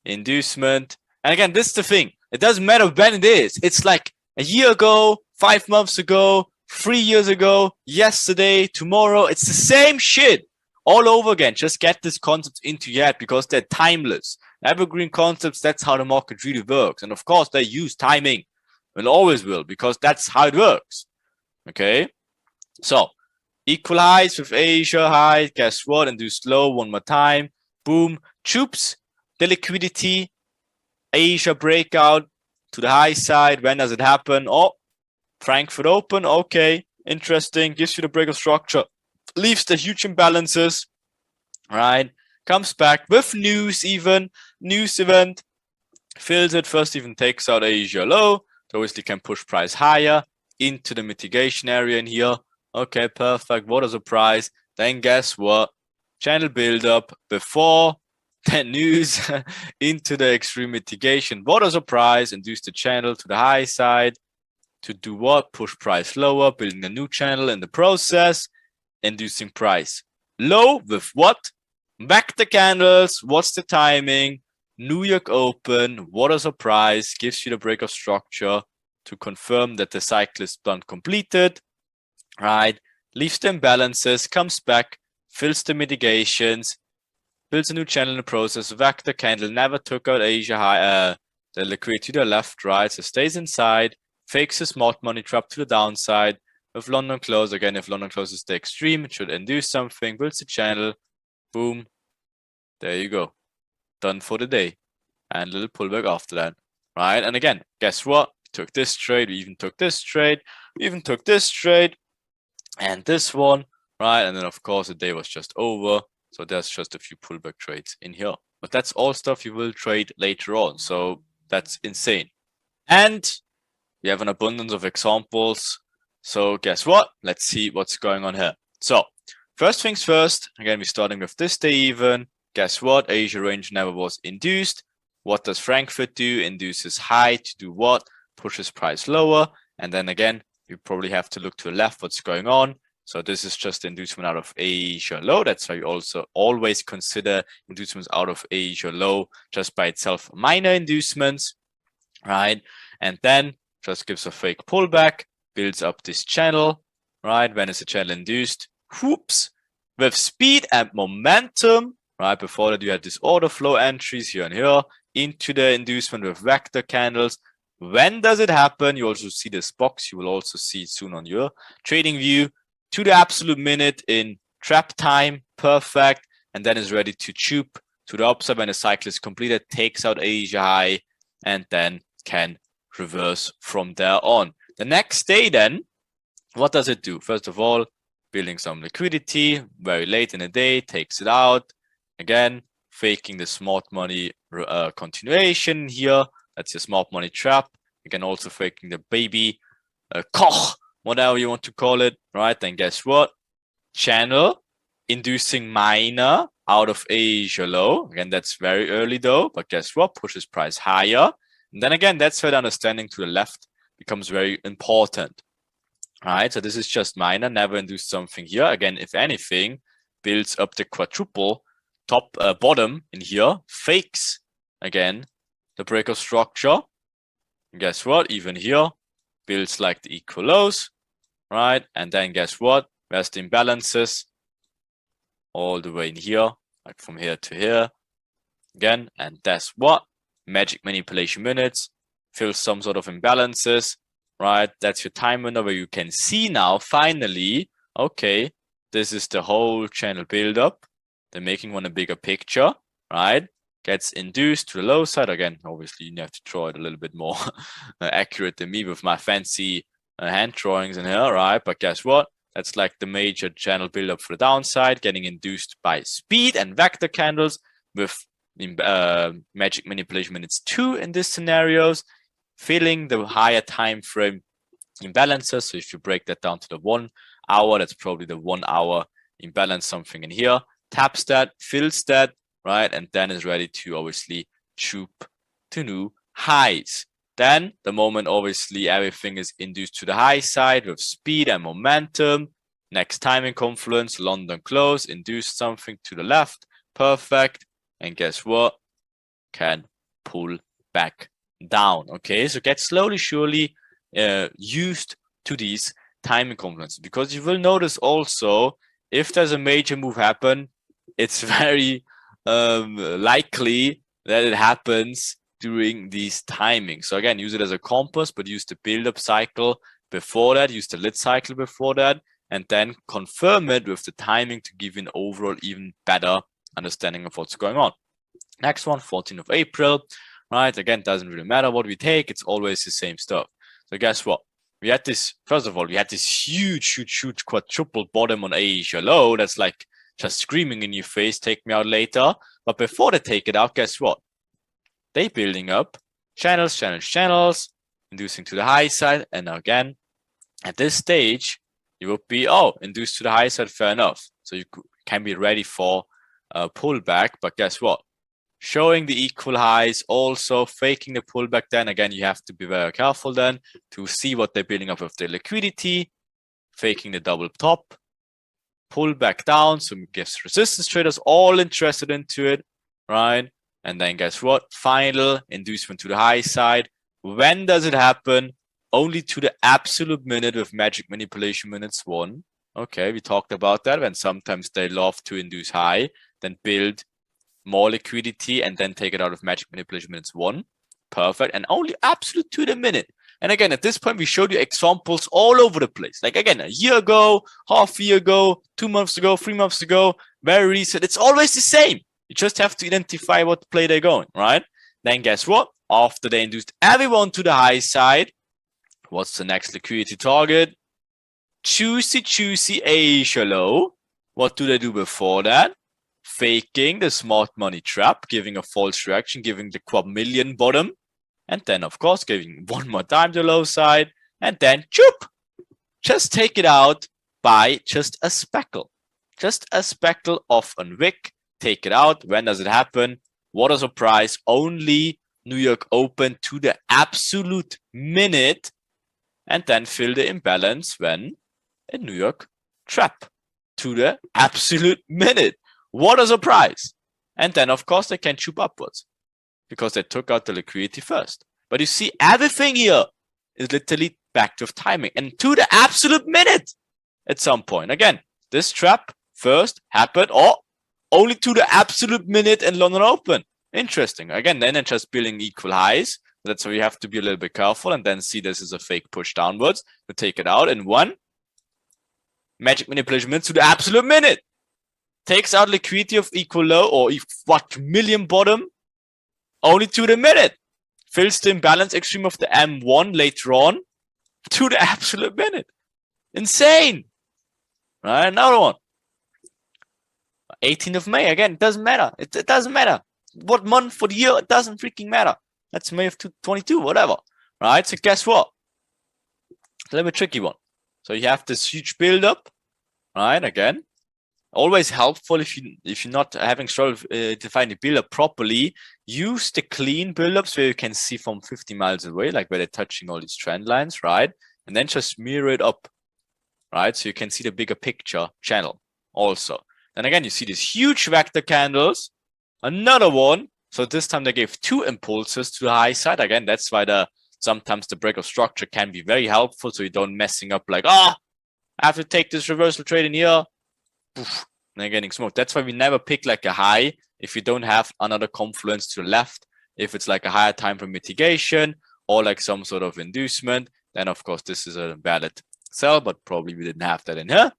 inducement. And again, this is the thing. It doesn't matter when it is. It's like a year ago, 5 months ago, 3 years ago, yesterday, tomorrow. It's the same shit all over again. Just get this concept into your head because they're timeless. Evergreen concepts, that's how the market really works. And of course, they use timing. Will always will, because that's how it works. Okay, so equal highs with Asia high. Guess what? And do slow one more time. Boom. Chaps, the liquidity. Asia breakout to the high side. When does it happen? Oh, Frankfurt Open. Okay, Interesting. Gives you the break of structure. Leaves the huge imbalances. Right. Comes back with news even. News event. Fills it. First even takes out Asia low. So obviously can push price higher into the mitigation area in here. Okay, perfect. What a surprise. Then guess what? Channel build up before the news into the extreme mitigation. What a surprise. Induce the channel to the high side. To do what? Push price lower, building a new channel in the process, inducing price low with what? Vector candles. What's the timing? New York open. What a surprise. Gives you the break of structure to confirm that the cycle is done completed. Right. Leaves the imbalances, comes back, fills the mitigations, builds a new channel in the process. Vector candle never took out Asia high, the liquidity to the left, right. So stays inside, fakes a smart money trap to the downside. With London close, again, if London closes the extreme, it should induce something, builds the channel, boom. There you go. Done for the day. And a little pullback after that. Right. And again, guess what? We took this trade, we even took this trade, we even took this trade. And this one, right? And then of course the day was just over. So there's just a few pullback trades in here. But that's all stuff you will trade later on. So that's insane. And we have an abundance of examples. So guess what? Let's see what's going on here. So first things first, again, we're starting with this day even. Guess what? Asia range never was induced. What does Frankfurt do? Induces high to do what? Pushes price lower. And then again, you probably have to look to the left what's going on. So this is just inducement out of Asia low. That's why you also always consider inducements out of Asia low just by itself minor inducements, right? And then just gives a fake pullback, builds up this channel, right? When is the channel induced? Whoops. With speed and momentum, right? Before that you had this order flow entries here and here into the inducement with vector candles. When does it happen? You also see this box. You will also see it soon on your trading view to the absolute minute in trap time. Perfect. And then is ready to chup to the upside when the cycle is completed, takes out Asia high, and then can reverse from there on. The next day then, what does it do? First of all, building some liquidity very late in the day, takes it out. Again, faking the smart money continuation here. That's your smart money trap. Again, also faking the baby Koch, whatever you want to call it, right? Then guess what? Channel inducing minor out of Asia low. Again, that's very early though, but guess what? Pushes price higher. And then again, that's where the understanding to the left becomes very important. All right, so this is just minor, never induced something here. Again, if anything, builds up the quadruple top bottom in here, fakes again the break of structure. And guess what? Even here, builds like the equal lows, right? And then guess what? Where's the imbalances? All the way in here, like from here to here. Again, and that's what? Magic manipulation minutes, fills some sort of imbalances, right? That's your time window where you can see now, finally, okay, this is the whole channel build-up. They're making one a bigger picture, right? Gets induced to the low side. Again, obviously, you have to draw it a little bit more accurate than me with my fancy hand drawings in here, right? But guess what? That's like the major channel build-up for the downside, getting induced by speed and vector candles with magic manipulation minutes 2 in these scenarios, filling the higher time frame imbalances. So if you break that down to the 1 hour, that's probably the 1 hour imbalance something in here. Taps that, fills that, right? And then is ready to obviously chup to new highs. Then the moment obviously everything is induced to the high side with speed and momentum. Next timing confluence, London close, induce something to the left. Perfect. And guess what? Can pull back down. Okay, so get slowly, surely used to these timing confluences, because you will notice also if there's a major move happen, it's very likely that it happens during these timings. So again, use it as a compass, but use the build-up cycle before that, use the lit cycle before that, and then confirm it with the timing to give you an overall even better understanding of what's going on. Next one, 14th of April, right? Again, doesn't really matter what we take. It's always the same stuff. So guess what? we had this, first of all, we had this huge quadruple bottom on Asia low. That's like just screaming in your face, take me out later. But before they take it out, guess what? They building up channels, inducing to the high side. And again, at this stage, you would be, induced to the high side, fair enough. So you can be ready for a pullback. But guess what? Showing the equal highs, also faking the pullback. Then again, you have to be very careful then to see what they're building up with their liquidity, faking the double top, pull back down. So it gives resistance traders all interested into it, right? And then guess what? Final inducement to the high side. When does it happen? Only to the absolute minute with magic manipulation minutes 1. Okay, we talked about that, when sometimes they love to induce high, then build more liquidity and then take it out of magic manipulation minutes 1. Perfect. And only absolute to the minute. And again, at this point, we showed you examples all over the place. Like again, a year ago, half a year ago, 2 months ago, 3 months ago, very recent. It's always the same. You just have to identify what play they're going, right? Then guess what? After they induced everyone to the high side, what's the next liquidity target? Juicy Asia low. What do they do before that? Faking the smart money trap, giving a false reaction, giving the quad million bottom, and then of course giving one more time the low side, and then choop, just take it out by just a speckle of a wick. Take it out. When does it happen? What is a price? Only New York Open to the absolute minute, and then fill the imbalance when a New York trap to the absolute minute. What a surprise. And then, of course, they can choop upwards because they took out the liquidity first. But you see, everything here is literally back to timing and to the absolute minute at some point. Again, this trap first happened only to the absolute minute in London Open. Interesting. Again, then they're just building equal highs. That's why you have to be a little bit careful and then see this is a fake push downwards to take it out in 1. Magic manipulation minutes to the absolute minute. Takes out liquidity of equal low or what million bottom only to the minute. Fills the imbalance extreme of the M1 later on to the absolute minute. Insane. Right, another one. 18th of May. Again, it doesn't matter. It doesn't matter. What month for the year? It doesn't freaking matter. That's May of 2022, whatever. Right, so guess what? It's a little bit tricky one. So you have this huge build-up. Right, again. Always helpful if you're not having struggle to find the build-up properly. Use the clean build-ups where you can see from 50 miles away, like where they're touching all these trend lines, right? And then just mirror it up, right? So you can see the bigger picture channel also. And again, you see these huge vector candles, another one. So this time they gave 2 impulses to the high side. Again, that's why sometimes the break of structure can be very helpful. So you don't messing up like, I have to take this reversal trade in here. Poof, and they're getting smoked. That's why we never pick like a high if you don't have another confluence to the left. If it's like a higher time for mitigation or like some sort of inducement, then of course this is a valid sell, but probably we didn't have that in here.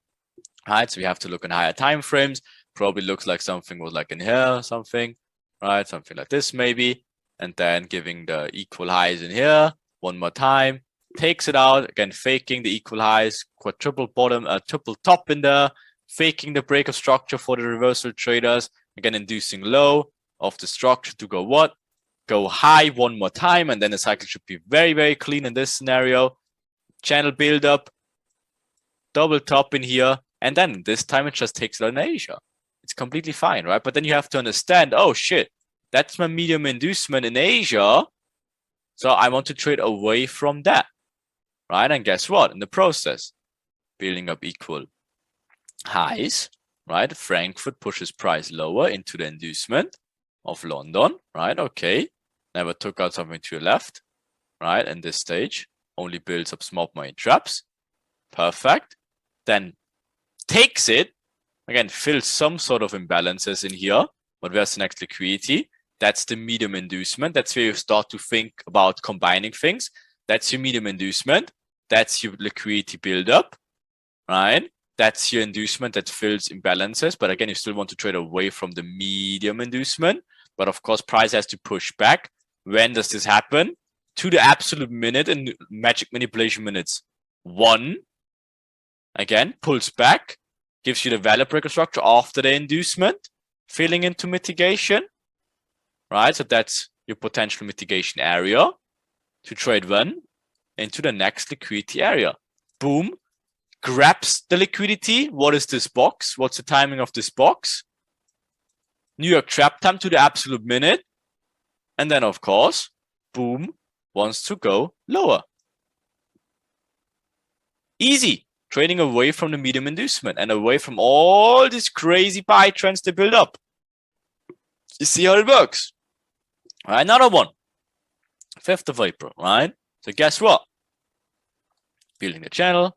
Right, so we have to look in higher time frames. Probably looks like something was like in here, something, right? Something like this maybe. And then giving the equal highs in here one more time. Takes it out, again, faking the equal highs, quadruple bottom, triple top in there. Faking the break of structure for the reversal traders. Again, inducing low of the structure to go what? Go high one more time. And then the cycle should be very, very clean in this scenario. Channel build up. Double top in here. And then this time it just takes it on Asia. It's completely fine, right? But then you have to understand, oh shit, that's my medium inducement in Asia. So I want to trade away from that, right? And guess what? In the process, building up equal highs, right? Frankfurt pushes price lower into the inducement of London, right? Okay. Never took out something to your left, right? And this stage only builds up small money traps. Perfect. Then takes it, again, fills some sort of imbalances in here. But where's the next liquidity? That's the medium inducement. That's where you start to think about combining things. That's your medium inducement. That's your liquidity buildup, right? That's your inducement that fills imbalances. But again, you still want to trade away from the medium inducement. But of course, price has to push back. When does this happen? To the absolute minute in magic manipulation minutes 1. Again, pulls back, gives you the value breaker structure after the inducement, filling into mitigation, right? So that's your potential mitigation area to trade when into the next liquidity area. Boom, grabs the liquidity. What is this box? What's the timing of this box? New York trap time to the absolute minute. And then, of course, boom, wants to go lower. Easy. Trading away from the medium inducement and away from all these crazy buy trends they build up. You see how it works? All right, another one. 5th of April, right? So guess what? Building the channel,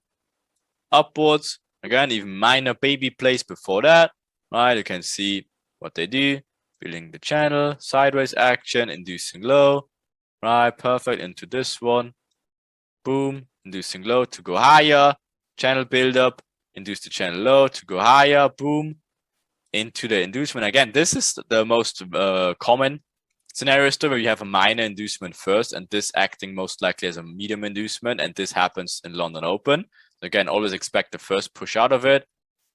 upwards. Again, even minor baby plays before that, right? You can see what they do. Building the channel, sideways action, inducing low, right? Perfect, into this one. Boom, inducing low to go higher. Channel build up, induce the channel low to go higher, boom, into the inducement. Again, this is the most common scenario still, where you have a minor inducement first and this acting most likely as a medium inducement, and this happens in London Open. So again, always expect the first push out of it,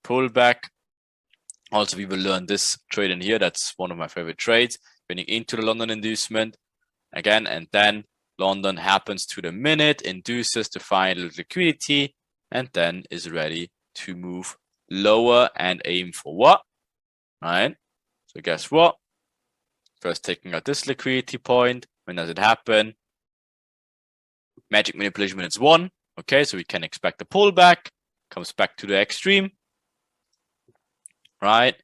pull back. Also, we will learn this trade in here. That's one of my favorite trades, getting into the London inducement again, and then London happens to the minute, induces the final liquidity, and then is ready to move lower and aim for what? Right? So guess what? First taking out this liquidity point. When does it happen? Magic manipulation minutes 1. Okay, so we can expect a pullback. Comes back to the extreme. Right?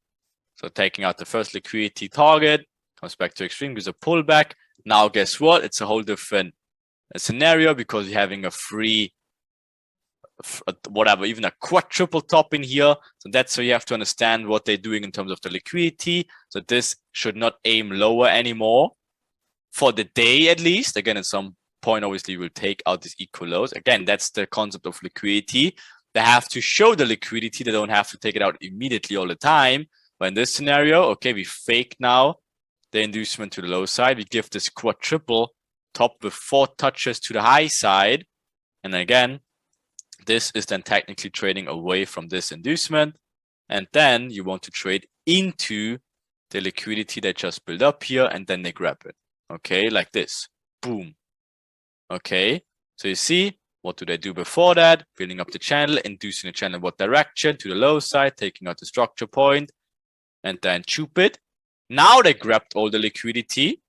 So taking out the first liquidity target. Comes back to extreme, gives a pullback. Now guess what? It's a whole different scenario because you're having a free whatever, even a quadruple top in here. So that's so you have to understand what they're doing in terms of the liquidity. So this should not aim lower anymore for the day, at least. Again, at some point, obviously, we'll take out these equal lows. Again, that's the concept of liquidity. They have to show the liquidity. They don't have to take it out immediately all the time. But in this scenario, okay, we fake now the inducement to the low side. We give this quadruple top with 4 touches to the high side. And again, this is then technically trading away from this inducement. And then you want to trade into the liquidity that just built up here, and then they grab it. Okay, like this. Boom. Okay, so you see, what do they do before that? Building up the channel, inducing the channel in what direction? To the low side, taking out the structure point, and then chup it. Now they grabbed all the liquidity,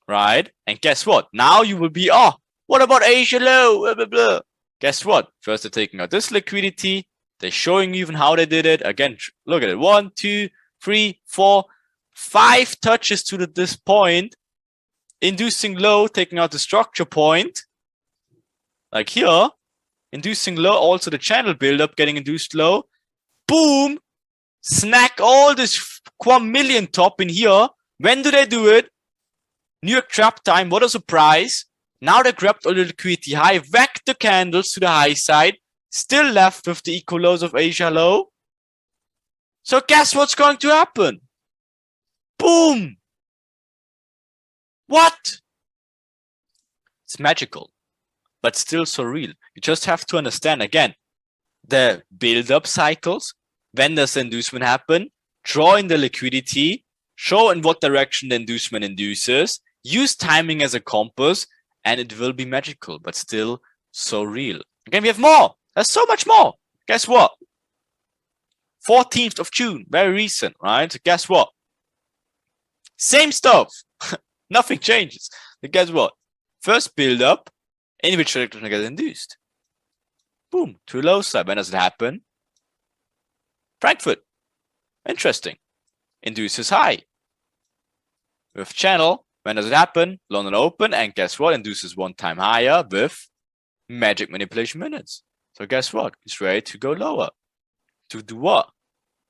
right? And guess what? Now you will be, oh, what about Asia low? Blah, blah, blah. Guess what? First, they're taking out this liquidity. They're showing you even how they did it. Again, look at it. 1, 2, 3, 4, 5 touches to this point. Inducing low, taking out the structure point. Like here. Inducing low, also the channel buildup, getting induced low. Boom. Snack all this quam million top in here. When do they do it? New York trap time. What a surprise. Now they grabbed all the liquidity high, whacked the candles to the high side, still left with the equal lows of Asia low. So guess what's going to happen? Boom! What? It's magical, but still so real. You just have to understand, again, the build-up cycles. When does the inducement happen? Draw in the liquidity, show in what direction the inducement induces, use timing as a compass, and it will be magical, but still so real. Again, we have more. There's so much more. Guess what? 14th of June, very recent, right? So guess what? Same stuff. Nothing changes. But guess what? First build up, in which direction it gets induced. Boom, to a low side. When does it happen? Frankfurt. Interesting. Induces high. With channel. When does it happen? London Open, and guess what? Induces 1 time higher with magic manipulation minutes. So guess what? It's ready to go lower. To do what?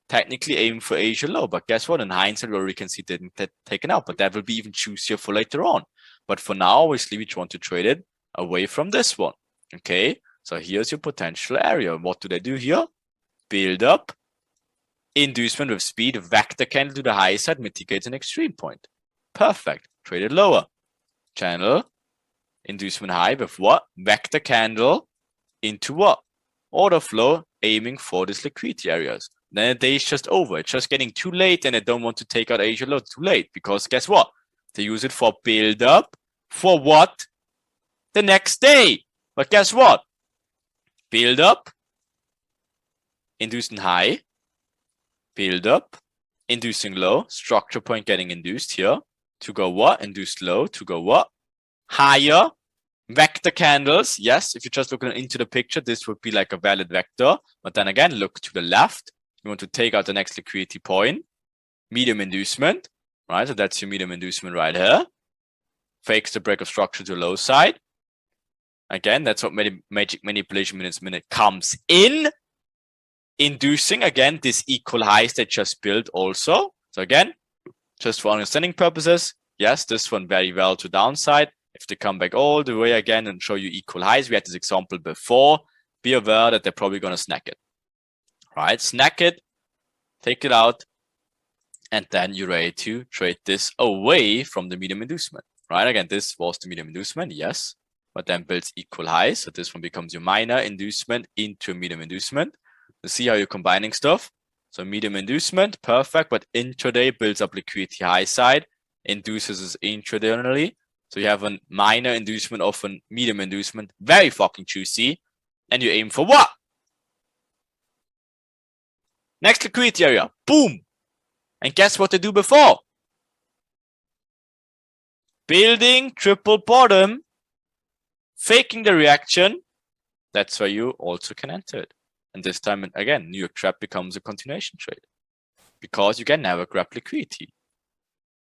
Technically aim for Asia low, but guess what? In hindsight, we already can see it didn't get taken out, but that will be even juicier for later on. But for now, obviously, we want to trade it away from this one. Okay, so here's your potential area. What do they do here? Build up, inducement with speed, vector candle to the high side, mitigates an extreme point. Perfect. Traded lower. Channel. Inducement high with what? Vector candle. into what? Order flow, aiming for these liquidity areas. Then the day is just over. It's just getting too late and they don't want to take out Asia low too late because guess what? They use it for build up for what? The next day. But guess what? Build up, inducing high, build up, inducing low, structure point getting induced here to go what? Induced low to go what? Higher, vector candles. Yes, if you're just looking into the picture, this would be like a valid vector. But then again, look to the left. You want to take out the next liquidity point, medium inducement, right? So that's your medium inducement right here. Fakes the break of structure to low side. Again, that's what magic manipulation minute comes in. Inducing, again, this equal highs that just built also. So again, just for understanding purposes, yes, this one very well to downside. If they come back all the way again and show you equal highs, we had this example before, be aware that they're probably going to snack it. Right? Snack it, take it out, and then you're ready to trade this away from the medium inducement. Right? Again, this was the medium inducement, yes, but then builds equal highs. So this one becomes your minor inducement into a medium inducement. You see how you're combining stuff. So medium inducement, perfect, but intraday builds up liquidity high side, induces us intradayally. So you have a minor inducement of a medium inducement, very fucking juicy, and you aim for what? Next liquidity area, boom. And guess what they do before? Building triple bottom, faking the reaction. That's where you also can enter it. And this time, again, New York Chap becomes a continuation trade because you can never grab liquidity.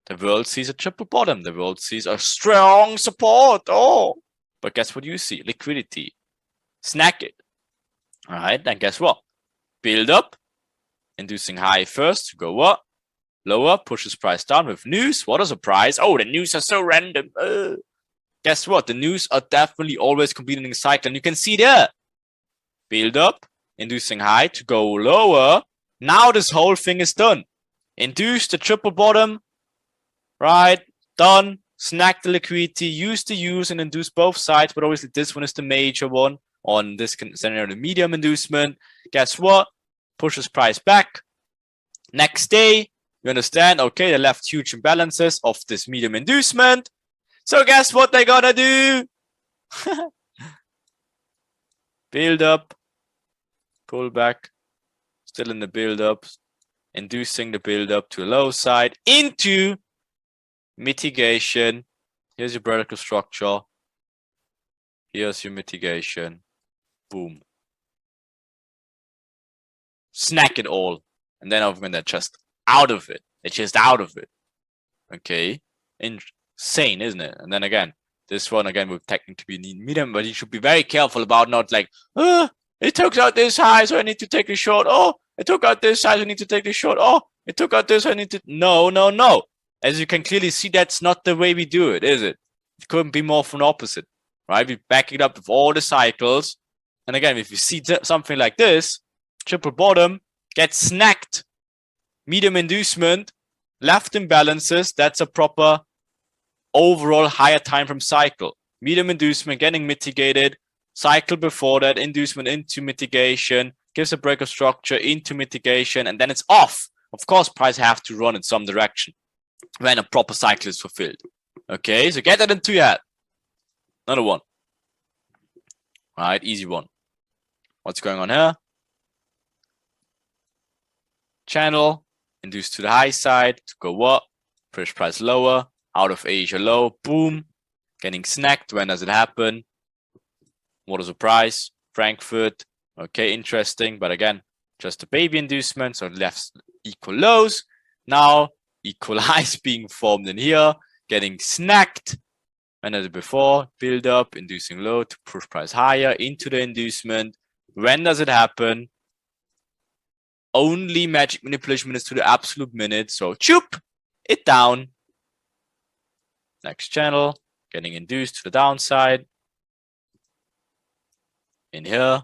The world sees a triple bottom. The world sees a strong support. Oh, but guess what you see? Liquidity. Snack it. All right, then guess what? Build up, inducing high first to go up. Lower, pushes price down with news. What a surprise. Oh, the news are so random. Guess what? The news are definitely always completing a cycle. And you can see there. Build up, inducing high to go lower. Now this whole thing is done. Induce the triple bottom. Right, done. Snack the liquidity, use the use and induce both sides, but obviously this one is the major one on this scenario, the medium inducement. Guess what? Pushes price back. Next day, you understand, okay, they left huge imbalances of this medium inducement. So guess what they're gonna do? Build up, pull back, still in the build up, inducing the build up to a low side into mitigation. Here's your vertical structure. Here's your mitigation. Boom. Snack it all. And then when they're just out of it. They're just out of it. Okay. Insane, isn't it? And then again, this one again would technically be medium, but you should be very careful about not like, it took out this high, so I need to take the short. Oh, it took out this high, so I need to take the short. Oh, it took out this, so I need to. No, no, no. As you can clearly see, that's not the way we do it, is it? It couldn't be more from the opposite, right? We back it up with all the cycles. And again, if you see something like this, triple bottom, gets snacked, medium inducement, left imbalances, that's a proper overall higher time frame cycle. Medium inducement getting mitigated, cycle before that, inducement into mitigation, gives a break of structure into mitigation, and then it's off. Of course, price have to run in some direction when a proper cycle is fulfilled. Okay, so get that into your head. Another one. All right, easy one. What's going on here? Channel, induced to the high side, to go up, push price lower, out of Asia low, boom, getting snacked. When does it happen? What is the price? Frankfurt, okay, interesting, but again, just a baby inducement, so left equal lows. Now, equal highs being formed in here, getting snacked. When as before, build up, inducing low to push price higher into the inducement. When does it happen? Only magic manipulation minutes to the absolute minute. So choop it down. Next channel, getting induced to the downside. In here,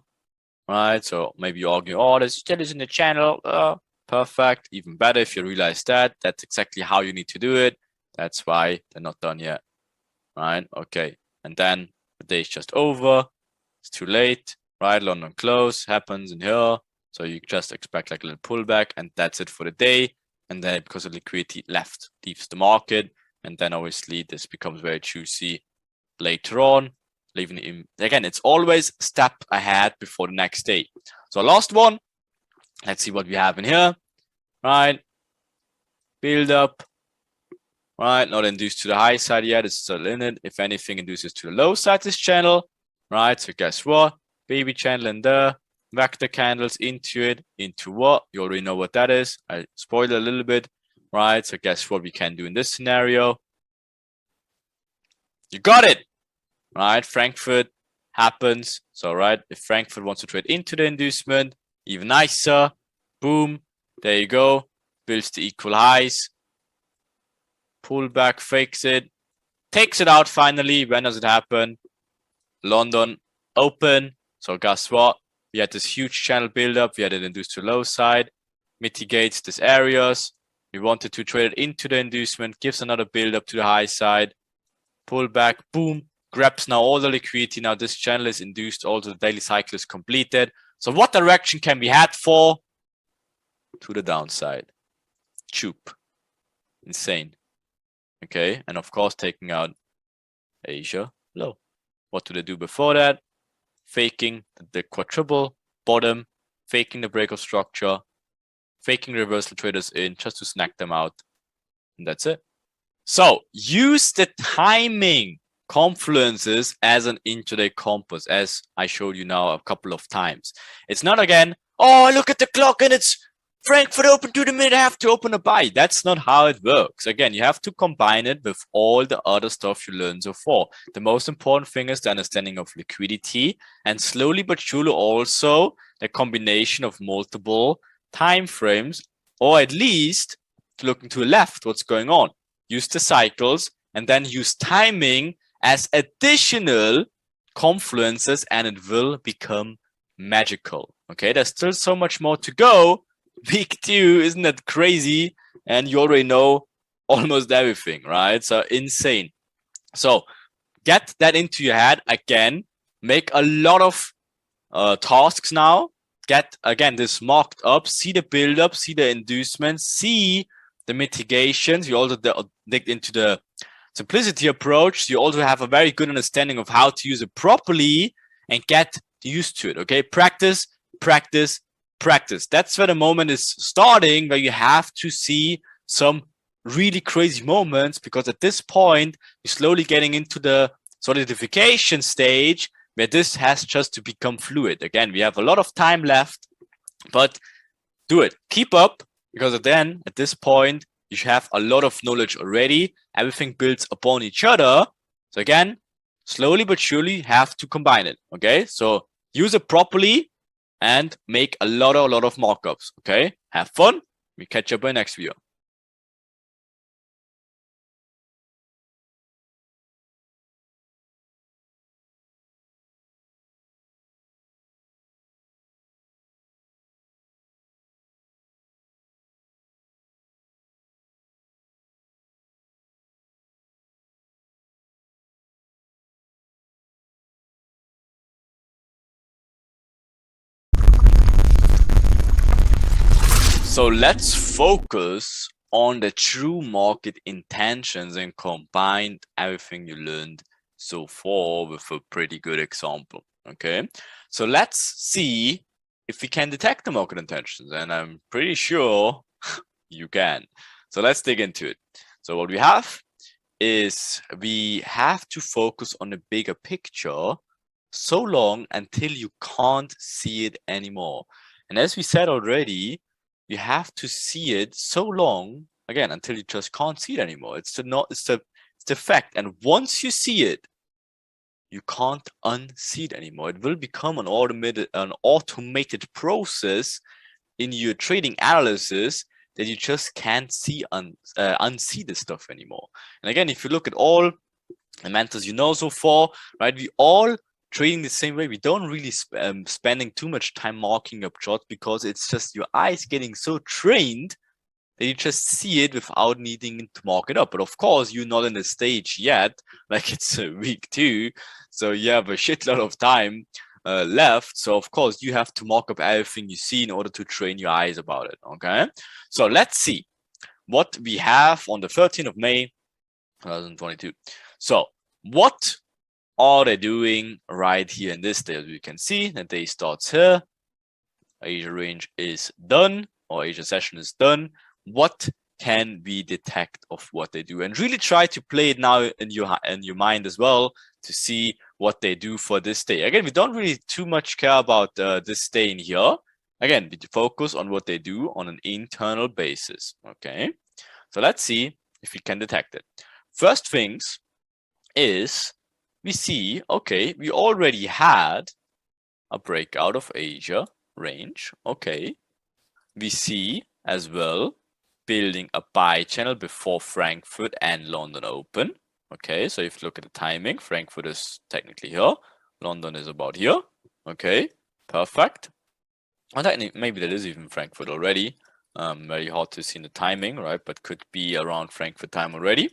right? So maybe you argue, oh, there's still is in the channel. Perfect. Even better if you realize that. That's exactly how you need to do it. That's why they're not done yet. Right? Okay. And then the day is just over. It's too late. right? London close happens in here. So you just expect like a little pullback, and that's it for the day. And then because of liquidity leaves the market, and then obviously this becomes very juicy later on. Leaving it again, it's always step ahead before the next day. So last one, let's see what we have in here, right? Build up, right? Not induced to the high side yet. It's still in it. If anything, induces to the low side this channel, right? So guess what? Baby channel in there. Vector candles into it. Into what? You already know what that is. I spoiled a little bit, right? So guess what we can do in this scenario? You got it, right? Frankfurt happens. So, right, if Frankfurt wants to trade into the inducement, even nicer. Boom. There you go. Builds the equal highs. Pullback, fakes it. Takes it out finally. When does it happen? London open. So guess what? We had this huge channel buildup. We had it induced to low side. Mitigates these areas. We wanted to trade it into the inducement. Gives another buildup to the high side. Pullback. Boom. Grabs now all the liquidity. Now this channel is induced. Also the daily cycle is completed. So what direction can we head for? To the downside. Chap. Insane. Okay. And of course taking out Asia low. What do they do before that? Faking the quadruple bottom, faking the break of structure, faking reversal traders in just to snack them out. And that's it. So use the timing confluences as an intraday compass, as I showed you now a couple of times. It's not again, oh, look at the clock and it's Frankfurt open to the minute, I have to open a buy. That's not how it works. Again, you have to combine it with all the other stuff you learned so far. The most important thing is the understanding of liquidity, and slowly but surely also the combination of multiple time frames, or at least looking to the left, what's going on. Use the cycles and then use timing as additional confluences, and it will become magical. Okay, there's still so much more to go. Week 2, isn't that crazy? And you already know almost everything, right? So insane. So get that into your head again. Make a lot of tasks now. Get again this marked up. See the build up. See the inducements. See the mitigations. You also dig into the simplicity approach. So you also have a very good understanding of how to use it properly and get used to it. Okay, practice, practice, practice. That's where the moment is starting, where you have to see some really crazy moments, because at this point you're slowly getting into the solidification stage where this has just to become fluid. Again, we have a lot of time left, but do it. Keep up, because then at this point you have a lot of knowledge already. Everything builds upon each other. So again, slowly but surely have to combine it. Okay, so use it properly and make a lot of markups. Okay, have fun. We catch up in the next video. So let's focus on the true market intentions and combine everything you learned so far with a pretty good example. Okay, so let's see if we can detect the market intentions, and I'm pretty sure you can. So let's dig into it. So what we have is we have to focus on the bigger picture so long until you can't see it anymore. And as we said already, you have to see it so long again until you just can't see it anymore. It's the fact. And once you see it, you can't unsee it anymore. It will become an automated process in your trading analysis that you just can't see unsee this stuff anymore. And again, if you look at all the mentors you know so far, right, we all trading the same way. We don't really spending too much time marking up charts, because it's just your eyes getting so trained that you just see it without needing to mark it up. But of course, you're not in the stage yet, like it's week 2, so you have a shitload of time left. So of course you have to mock up everything you see in order to train your eyes about it. Okay, so let's see what we have on the 13th of May 2022. So what are they doing right here in this day? As you can see, the day starts here. Asia range is done, or Asia session is done. What can we detect of what they do? And really try to play it now in your mind as well to see what they do for this day. Again, we don't really too much care about this day in here. Again, we focus on what they do on an internal basis. Okay, so let's see if we can detect it. First things is we see, okay, we already had a breakout of Asia range. Okay, we see as well building a buy channel before Frankfurt and London open. Okay, so if you look at the timing, Frankfurt is technically here, London is about here. Okay, perfect. And maybe that is even Frankfurt already. Very hard to see in the timing, right? But could be around Frankfurt time already.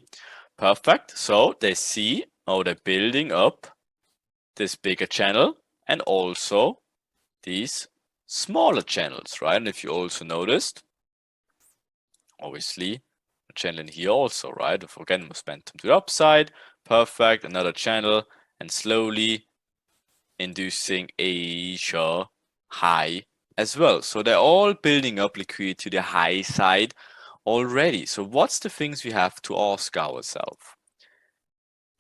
Perfect. So they see, oh, they're building up this bigger channel and also these smaller channels, right? And if you also noticed, obviously, a channel in here also, right? If again, momentum to the upside, perfect, another channel, and slowly inducing Asia high as well. So they're all building up liquidity to the high side already. So what's the things we have to ask ourselves?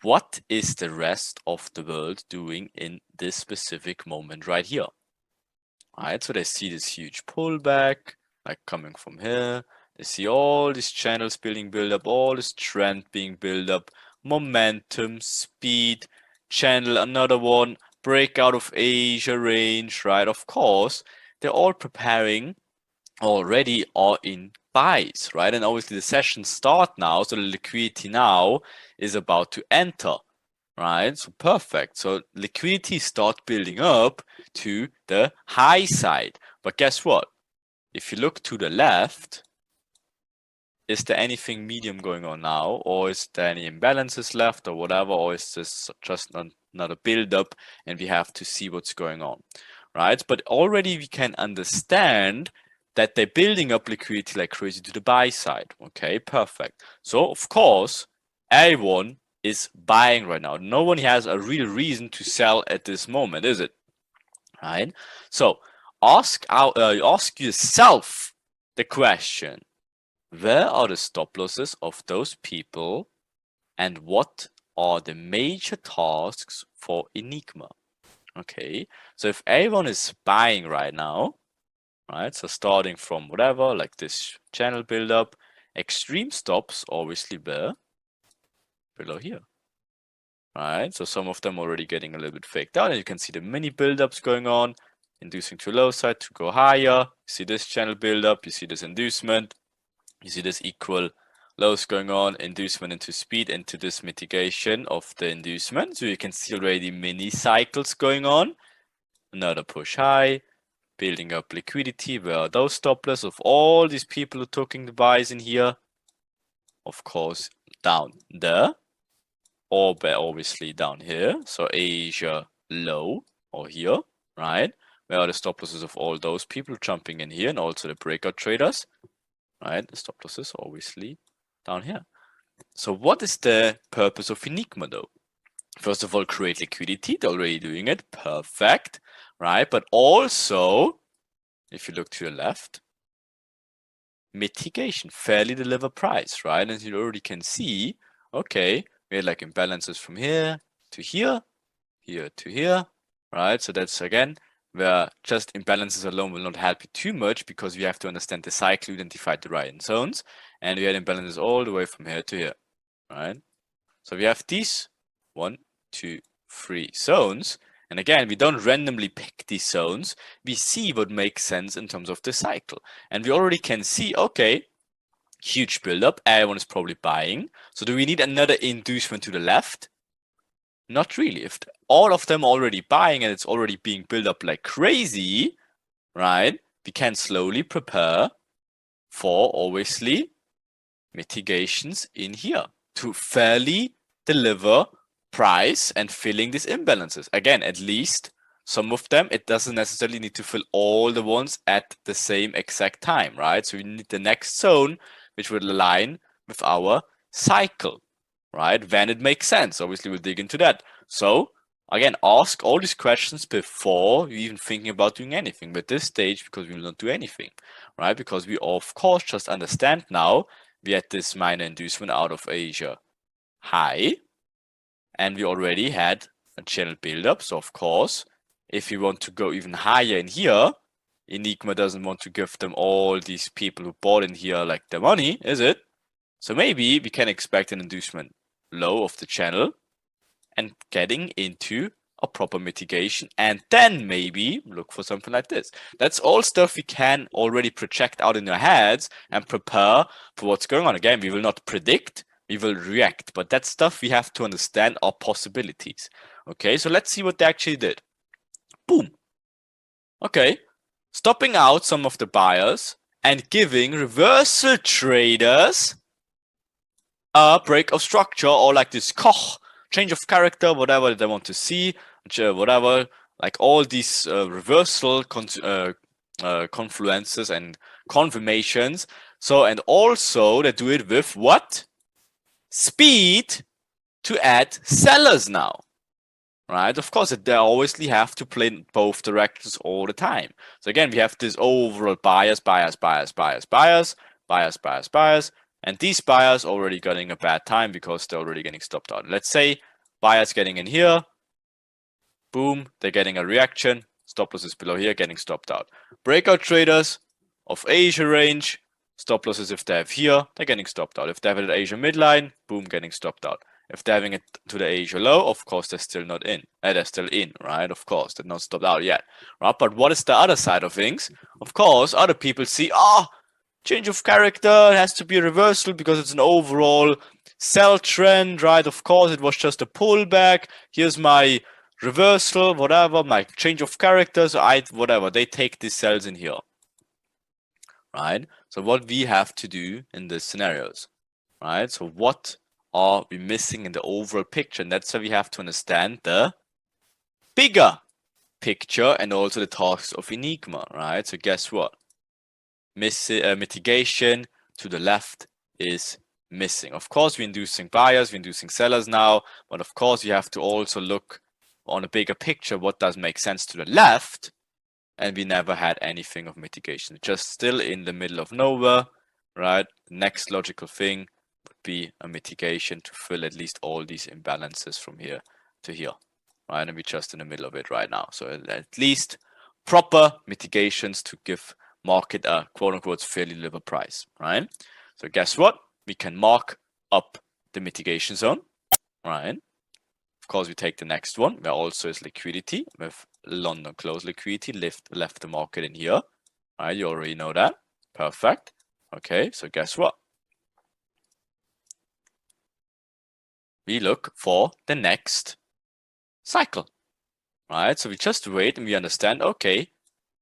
What is the rest of the world doing in this specific moment right here? Right, so they see this huge pullback, like coming from here. They see all these channels build up, all this trend being built up, momentum, speed, channel, another one, breakout of Asia range, right? Of course, they're all preparing already or in buys, right? And obviously the sessions start now, so the liquidity now is about to enter, right? So perfect. So liquidity start building up to the high side. But guess what? If you look to the left, is there anything medium going on now? Or is there any imbalances left or whatever? Or is this just another build up and we have to see what's going on, right? But already we can understand that they're building up liquidity like crazy to the buy side. Okay, perfect. So of course, everyone is buying right now. No one has a real reason to sell at this moment, is it? Right? So ask yourself the question: where are the stop losses of those people, and what are the major tasks for Enigma? Okay, so if everyone is buying right now, right? So starting from whatever, like this channel build up, extreme stops obviously were below here, right? So some of them already getting a little bit faked out, and you can see the mini build-ups going on, inducing to low side to go higher. You see this channel build up, you see this inducement, you see this equal lows going on, inducement into speed, into this mitigation of the inducement. So you can see already mini cycles going on. Another push high, building up liquidity. Where are those stop loss of all these people who took the buys in here? Of course, down there, or obviously down here. So Asia low or here, right? Where are the stop losses of all those people jumping in here, and also the breakout traders, right? The stop losses obviously down here. So what is the purpose of Enigma though? First of all, create liquidity. They're already doing it. Perfect, right? But also, if you look to the left, mitigation, fairly deliver price, right? And you already can see, okay, we had like imbalances from here to here, here to here, right? So that's again where just imbalances alone will not help you too much, because we have to understand the cycle, identify the right zones, and we had imbalances all the way from here to here, right? So we have these 1, 2, 3 zones. And again, we don't randomly pick these zones. We see what makes sense in terms of the cycle. And we already can see, okay, huge buildup. Everyone is probably buying. So do we need another inducement to the left? Not really. If all of them are already buying and it's already being built up like crazy, right? We can slowly prepare for, obviously, mitigations in here to fairly deliver price and filling these imbalances. Again, at least some of them, it doesn't necessarily need to fill all the ones at the same exact time, right? So we need the next zone, which would align with our cycle, right? When it makes sense. Obviously, we'll dig into that. So again, ask all these questions before you even thinking about doing anything. But this stage, because we will not do anything, right? Because we, of course, just understand now we had this minor inducement out of Asia high, and we already had a channel buildup. So, of course, if we want to go even higher in here, Enigma doesn't want to give them all these people who bought in here like the money, is it? So maybe we can expect an inducement low of the channel and getting into a proper mitigation, and then maybe look for something like this. That's all stuff we can already project out in our heads and prepare for what's going on. Again, we will not predict, we will react, but that stuff we have to understand are possibilities. Okay, so let's see what they actually did. Boom. Okay, stopping out some of the buyers and giving reversal traders a break of structure, or like this Koch, change of character, whatever they want to see, whatever, like all these reversal confluences and confirmations. So, and also they do it with what? Speed to add sellers now, right? Of course, they obviously have to play in both directions all the time. So again, we have this overall bias, and these buyers already getting a bad time because they're already getting stopped out. Let's say buyers getting in here, boom, they're getting a reaction, stop losses below here, getting stopped out. Breakout traders of Asia range, stop losses if they have here, they're getting stopped out. If they have it at Asia midline, boom, getting stopped out. If they're having it to the Asia low, of course, they're still not in. They're still in, right? Of course, they're not stopped out yet, right? But what is the other side of things? Of course, other people see, change of character, it has to be a reversal because it's an overall sell trend, right? Of course, it was just a pullback. Here's my reversal, whatever, my change of character. So whatever, they take these cells in here, right? So what we have to do in these scenarios, right? So what are we missing in the overall picture? And that's why we have to understand the bigger picture and also the tasks of Enigma, right? So guess what? Mitigation to the left is missing. Of course, we're inducing buyers, we're inducing sellers now, but of course, you have to also look on a bigger picture what does make sense to the left, and we never had anything of mitigation. Just still in the middle of nowhere, right? The next logical thing would be a mitigation to fill at least all these imbalances from here to here, right? And we're just in the middle of it right now. So at least proper mitigations to give market a quote-unquote fairly level price, right? So guess what? We can mark up the mitigation zone, right? Of course, we take the next one, where also is liquidity with London close liquidity, left the market in here, right? You already know that. Perfect. Okay, so guess what? We look for the next cycle, right? So we just wait and we understand, okay,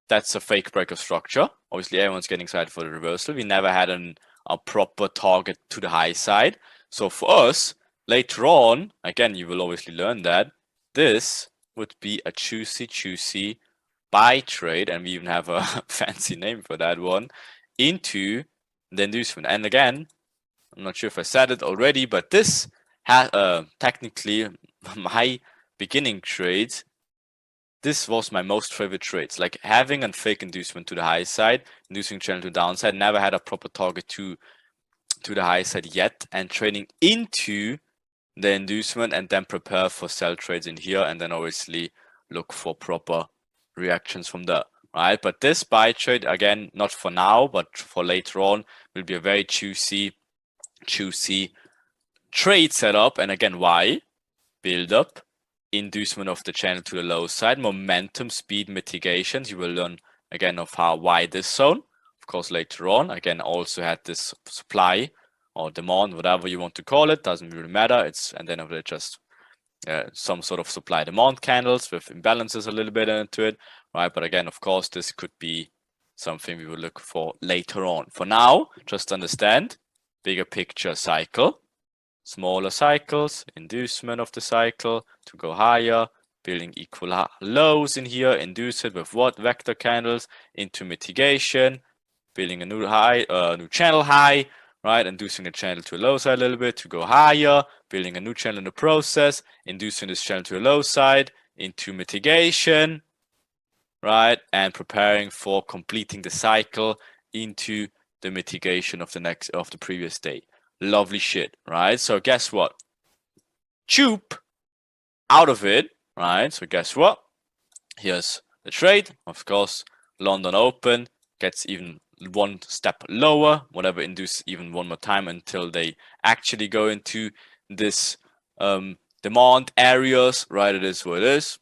that's a fake break of structure. Obviously, everyone's getting excited for the reversal. We never had a proper target to the high side. So for us, later on, again, you will obviously learn that this would be a juicy buy trade, and we even have a fancy name for that one, into the inducement. And again, I'm not sure if I said it already, but this has technically my beginning trades. This was my most favorite trades, like having a fake inducement to the high side, inducing channel to downside, never had a proper target to the high side yet, and trading into the inducement and then prepare for sell trades in here, and then obviously look for proper reactions from there, right? But this buy trade, again, not for now, but for later on, will be a very juicy trade setup. And again, why? Build up, inducement of the channel to the low side, momentum, speed, mitigations. You will learn again of why this zone. Of course, later on, again, also had this supply or demand, whatever you want to call it, doesn't really matter. It's, and then it just some sort of supply demand candles with imbalances a little bit into it, right? But again, of course, this could be something we will look for later on. For now, just understand bigger picture cycle, smaller cycles, inducement of the cycle to go higher, building equal lows in here, induce it with what? Vector candles into mitigation, building a new high, new channel high, right? Inducing the channel to a low side a little bit to go higher, building a new channel in the process, inducing this channel to a low side into mitigation, right? And preparing for completing the cycle into the mitigation of the previous day. Lovely shit, right? So guess what? Chap out of it, right? So guess what? Here's the trade. Of course, London Open gets even one step lower, whatever induce even one more time until they actually go into this demand areas, right? It is what it is.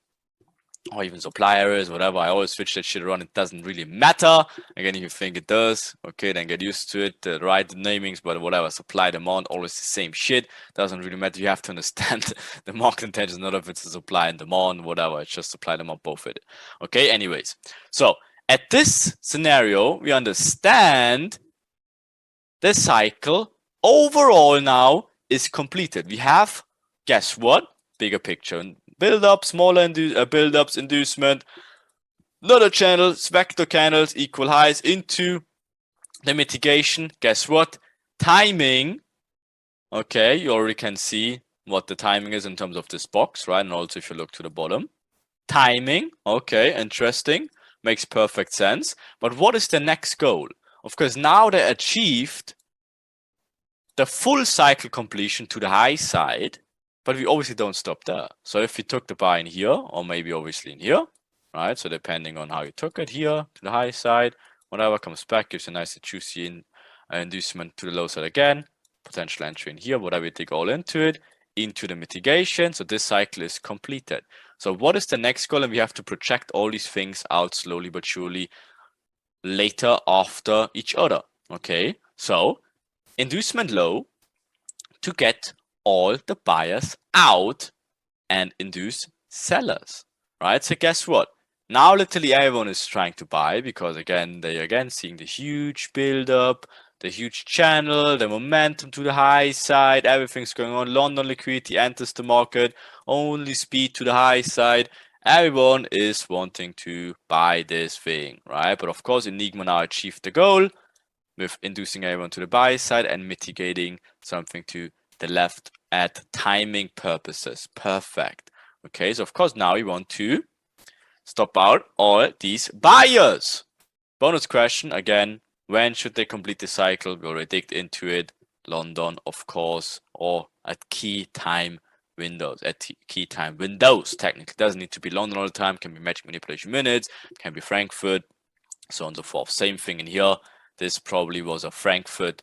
Or even supply areas, whatever. I always switch that shit around. It doesn't really matter. Again, if you think it does, okay, then get used to it. Right namings, but whatever. Supply, demand, always the same shit. Doesn't really matter. You have to understand the market intentions, not if it's a supply and demand, whatever. It's just supply, demand, both of it. Okay, anyways. So at this scenario, we understand the cycle overall now is completed. We have, guess what? Bigger picture. Build up, smaller build-ups, inducement, another channels, vector candles, equal highs into the mitigation. Guess what? Timing. Okay, you already can see what the timing is in terms of this box, right? And also if you look to the bottom. Timing. Okay, interesting. Makes perfect sense. But what is the next goal? Of course, now they achieved the full cycle completion to the high side. But we obviously don't stop there. So if we took the buy in here, or maybe obviously in here, right? So depending on how you took it here to the high side, whatever comes back gives a nice juicy inducement to the low side again, potential entry in here, whatever you take all into it, into the mitigation. So this cycle is completed. So what is the next goal? And we have to project all these things out slowly but surely later after each other. Okay, so inducement low to get all the buyers out and induce sellers, right? So guess what? Now literally everyone is trying to buy because again, they're seeing the huge build-up, the huge channel, the momentum to the high side, everything's going on. London liquidity enters the market, only speed to the high side. Everyone is wanting to buy this thing, right? But of course, Enigma now achieved the goal with inducing everyone to the buy side and mitigating something to the left at timing purposes. Perfect. Okay, so of course now we want to stop out all these buyers. Bonus question again, when should they complete the cycle? We already digged into it. London, of course, or at key time windows. Technically, doesn't need to be London all the time. Can be magic manipulation minutes. Can be Frankfurt, so on and so forth. Same thing in here. This probably was a Frankfurt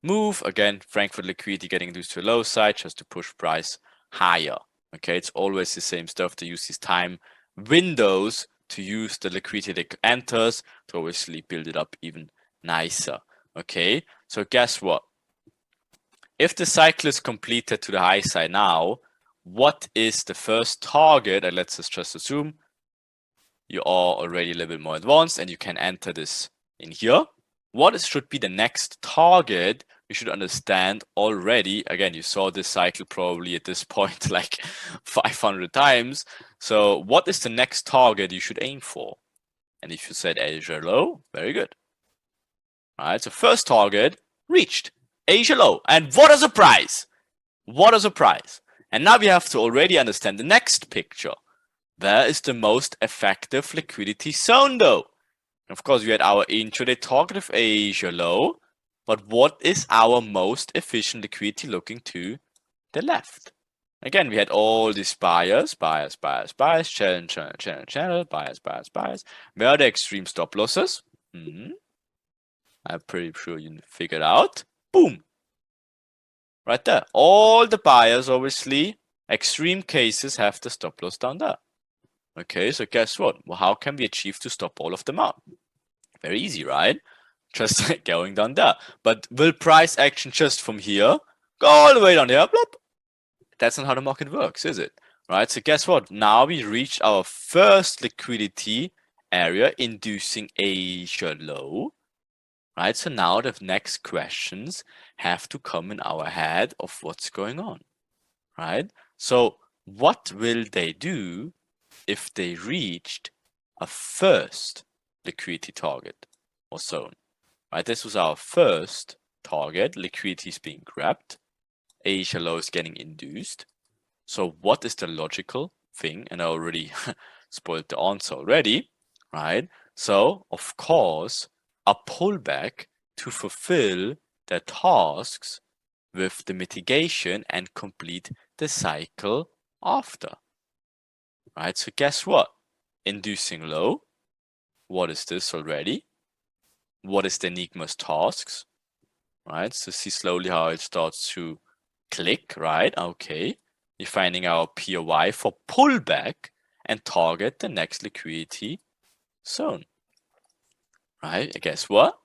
move. Again, Frankfurt liquidity getting induced to a low side just to push price higher. Okay, it's always the same stuff to use these time windows to use the liquidity that enters to obviously build it up even nicer. Okay, so guess what? If the cycle is completed to the high side now, what is the first target? And let's just assume you are already a little bit more advanced and you can enter this in here. What should be the next target? You should understand already. Again, you saw this cycle probably at this point like 500 times. So what is the next target you should aim for? And if you said Asia low, very good. All right, so first target reached, Asia low. And what a surprise! What a surprise. And now we have to already understand the next picture. Where is the most effective liquidity zone though? Of course, we had our intraday target of Asia low, but what is our most efficient liquidity looking to the left? Again, we had all these buyers, channel, buyers. Where are the extreme stop losses? I'm pretty sure you figured out. Boom. Right there. All the buyers, obviously, extreme cases have the stop loss down there. Okay, so guess what? Well, how can we achieve to stop all of them out? Very easy, right? Just going down there. But will price action just from here go all the way down here? Blop. That's not how the market works, is it? Right, so guess what? Now we reached our first liquidity area inducing Asia low. Right, so now the next questions have to come in our head of what's going on. Right, so what will they do if they reached a first liquidity target or zone. Right, this was our first target. Liquidity is being grabbed. Asia low is getting induced. So what is the logical thing? And I already spoiled the answer already, right? So of course, a pullback to fulfill their tasks with the mitigation and complete the cycle after. Right, so guess what? Inducing low. What is this already? What is the Enigma's tasks? Right, so see slowly how it starts to click, right? Okay, defining our POI for pullback and target the next liquidity zone. Right, and guess what?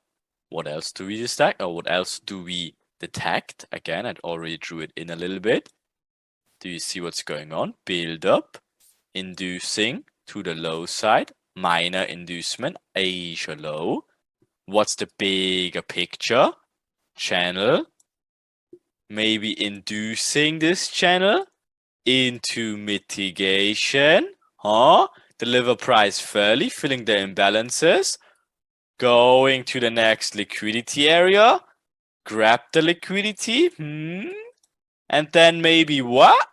What else do we detect, or what else do we detect? Again, I already drew it in a little bit. Do you see what's going on? Build up, inducing to the low side, minor inducement, Asia low. What's the bigger picture? Channel, maybe inducing this channel into mitigation, deliver price fairly, filling the imbalances, going to the next liquidity area, grab the liquidity, and then maybe what?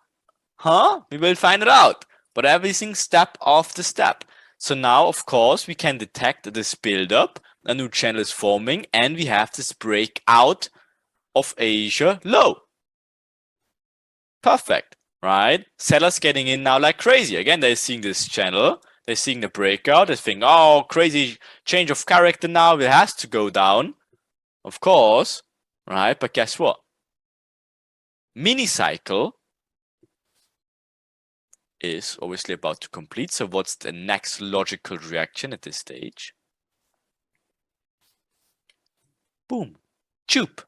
We will find it out, but everything step after step. So now, of course, we can detect this build-up, a new channel is forming, and we have this breakout of Asia low. Perfect, right? Sellers getting in now like crazy. Again, they're seeing this channel, they're seeing the breakout, they think, oh, crazy change of character now, it has to go down. Of course, right? But guess what? Mini cycle is obviously about to complete. So what's the next logical reaction at this stage? Boom, Chap,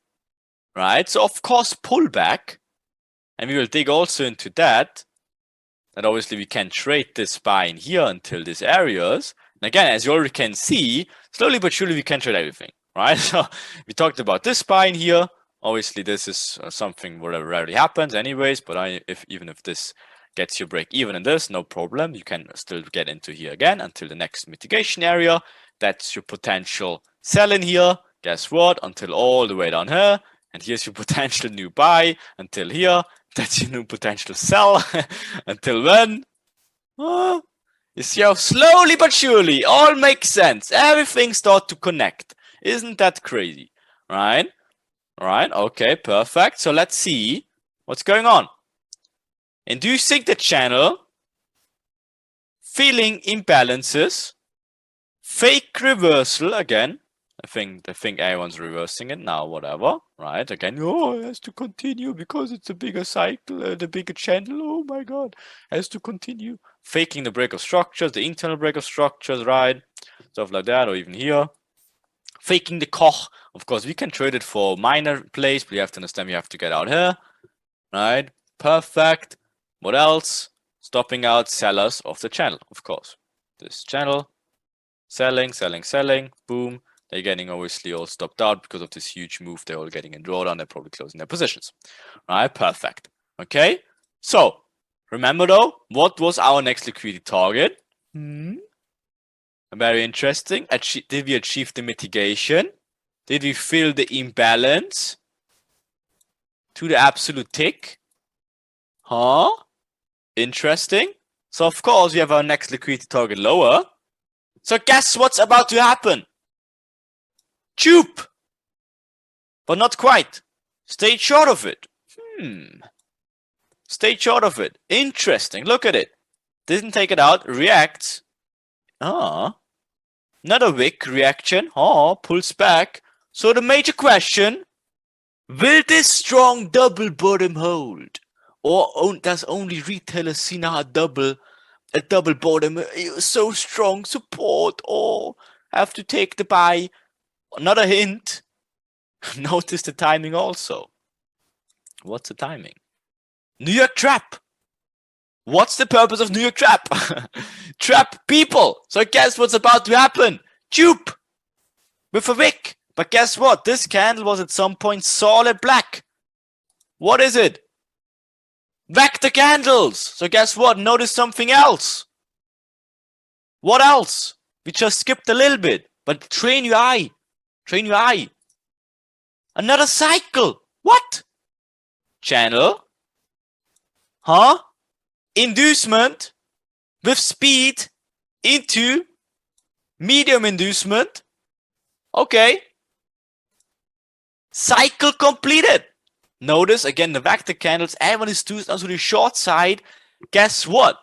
right? So of course pullback, and we will dig also into that obviously we can trade this buy in here until these areas. And again, as you already can see, slowly but surely we can trade everything, right? So we talked about this buy in here. Obviously this is something whatever rarely happens anyways, but even if this gets you break even in this, no problem. You can still get into here again until the next mitigation area. That's your potential sell in here. Guess what? Until all the way down here. And here's your potential new buy until here. That's your new potential sell. Until when? You see how slowly but surely all makes sense. Everything starts to connect. Isn't that crazy? Right? Right? Okay, perfect. So let's see what's going on. Inducing the channel, feeling imbalances, fake reversal again. I think everyone's reversing it now, whatever, right? Again, oh, it has to continue because it's a bigger cycle, the bigger channel. Oh my God, it has to continue. Faking the break of structures, the internal break of structures, right? Stuff like that, or even here. Faking the Koch. Of course, we can trade it for minor plays, but you have to understand we have to get out here, right? Perfect. What else? Stopping out sellers of the channel, of course. This channel, selling, selling, selling, boom. They're getting obviously all stopped out because of this huge move. They're all getting in drawdown. They're probably closing their positions. All right, perfect. Okay, so remember though, what was our next liquidity target? Very interesting. Did we achieve the mitigation? Did we fill the imbalance to the absolute tick? Interesting. So of course we have our next liquidity target lower. So guess what's about to happen? Chap, but not quite. Stayed short of it. Stayed short of it. Interesting. Look at it. Didn't take it out. Reacts. Not a wick reaction. Pulls back. So the major question: will this strong double bottom hold, or does only retailers see now a double bottom? So strong support, or have to take the buy? Another hint, notice the timing also. What's the timing? New York Trap. What's the purpose of New York Trap? Trap people. So guess what's about to happen? Chap with a wick. But guess what? This candle was at some point solid black. What is it? Vector candles. So guess what? Notice something else. What else? We just skipped a little bit, but train your eye. Train your eye. Another cycle. What? Channel. Huh? Inducement with speed into medium inducement. Okay. Cycle completed. Notice again the vector candles. Everyone is induced onto the short side. Guess what?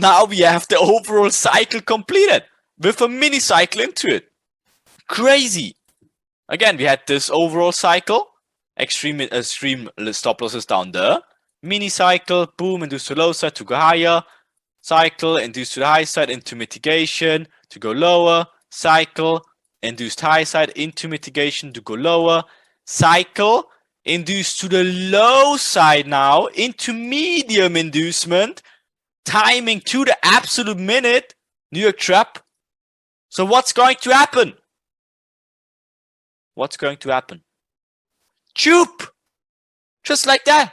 Now we have the overall cycle completed with a mini cycle into it. Crazy. Again, we had this overall cycle. Extreme stop losses down there. Mini cycle, boom, induced to low side to go higher. Cycle, induced to the high side into mitigation to go lower. Cycle, induced high side into mitigation to go lower. Cycle, induced to the low side now into medium inducement. Timing to the absolute minute. New York Chap. So what's going to happen? What's going to happen? Choop! Just like that.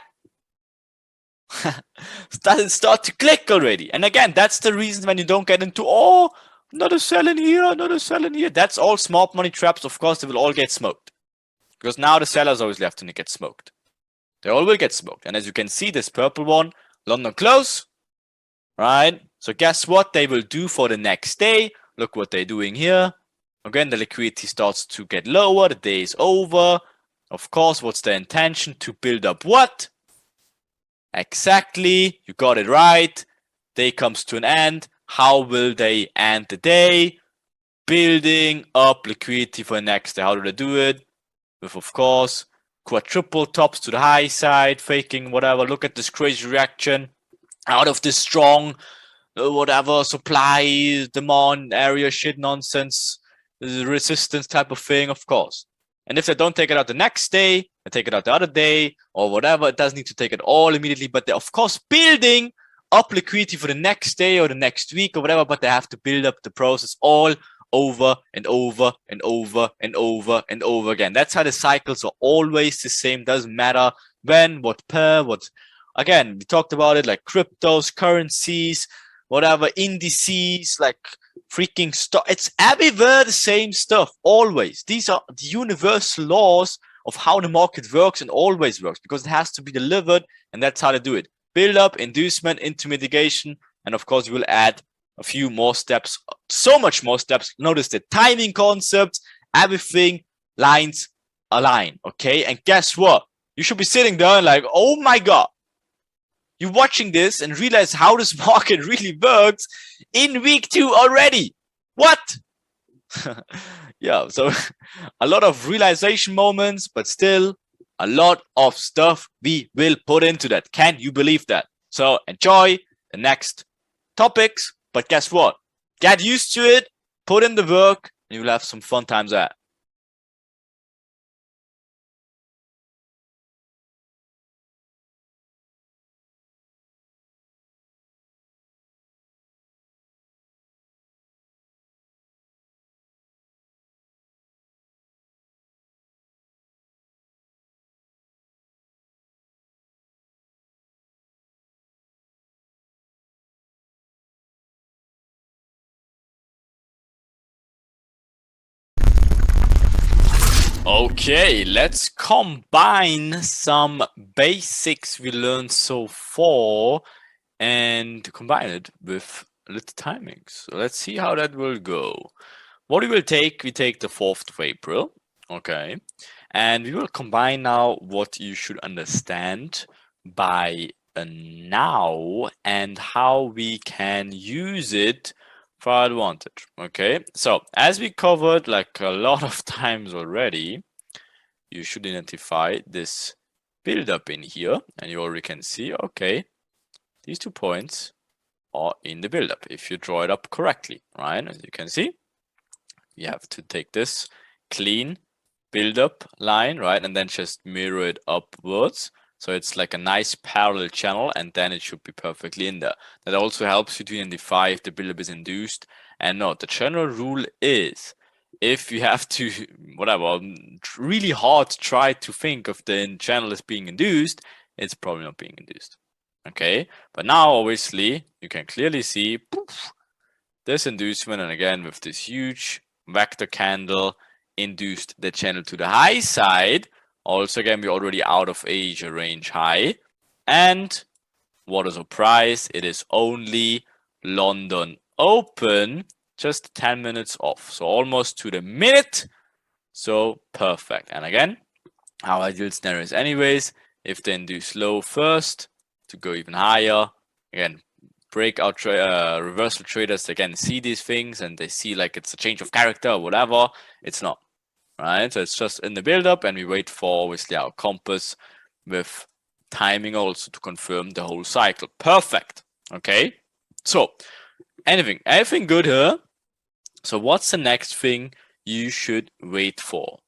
Start to click already. And again, that's the reason when you don't get into, oh, another sell in here, another sell in here. That's all smart money traps. Of course, they will all get smoked. Because now the sellers always left and they get smoked. They all will get smoked. And as you can see, this purple one, London close. Right? So guess what they will do for the next day? Look what they're doing here. Again, the liquidity starts to get lower. The day is over. Of course, what's the intention? To build up what? Exactly. You got it right. Day comes to an end. How will they end the day? Building up liquidity for the next day. How do they do it? With, of course, quadruple tops to the high side, faking whatever. Look at this crazy reaction out of this strong, whatever, supply, demand, area, shit nonsense, resistance type of thing, of course. And if they don't take it out the next day, they take it out the other day, or whatever, it doesn't need to take it all immediately, but they're, of course, building up liquidity for the next day or the next week or whatever, but they have to build up the process all over and over and over and over and over again. That's how the cycles are always the same. Doesn't matter when, what pair, what. Again, we talked about it like cryptos, currencies, whatever, indices, like freaking stuff. It's everywhere the same stuff, always. These are the universal laws of how the market works and always works because it has to be delivered, and that's how they do it. Build up, inducement, into mitigation, and of course, you will add a few more steps, so much more steps. Notice the timing concept, everything lines align, okay? And guess what? You should be sitting there and like, oh my God. You're watching this and realize how this market really works in week 2 already. What? Yeah, so a lot of realization moments, but still a lot of stuff we will put into that. Can you believe that? So enjoy the next topics, but guess what? Get used to it, put in the work, and you'll have some fun times at. Okay, let's combine some basics we learned so far and combine it with little timings. So let's see how that will go. What we will take, we take the 4th of April, okay, and we will combine now what you should understand by now and how we can use it for our advantage. Okay, so as we covered like a lot of times already, you should identify this build up in here, and you already can see, okay, these 2 points are in the build up if you draw it up correctly, right? As you can see, you have to take this clean build up line, right, and then just mirror it upwards. So it's like a nice parallel channel, and then it should be perfectly in there. That also helps you to identify if the buildup is induced and not. The general rule is if you have to, whatever, really hard to try to think of the channel as being induced, it's probably not being induced. Okay, but now obviously you can clearly see, poof, this inducement, and again with this huge vector candle, induced the channel to the high side. Also, again, we're already out of Asia range high. And what a surprise, it is only London open, just 10 minutes off. So almost to the minute. So perfect. And again, our ideal scenario is anyways, if they induce low first to go even higher, again, breakout reversal traders again see these things and they see like it's a change of character or whatever. It's not, right? So it's just in the build up, and we wait for obviously our compass with timing also to confirm the whole cycle. Perfect. Okay, so anything good here? So what's the next thing you should wait for?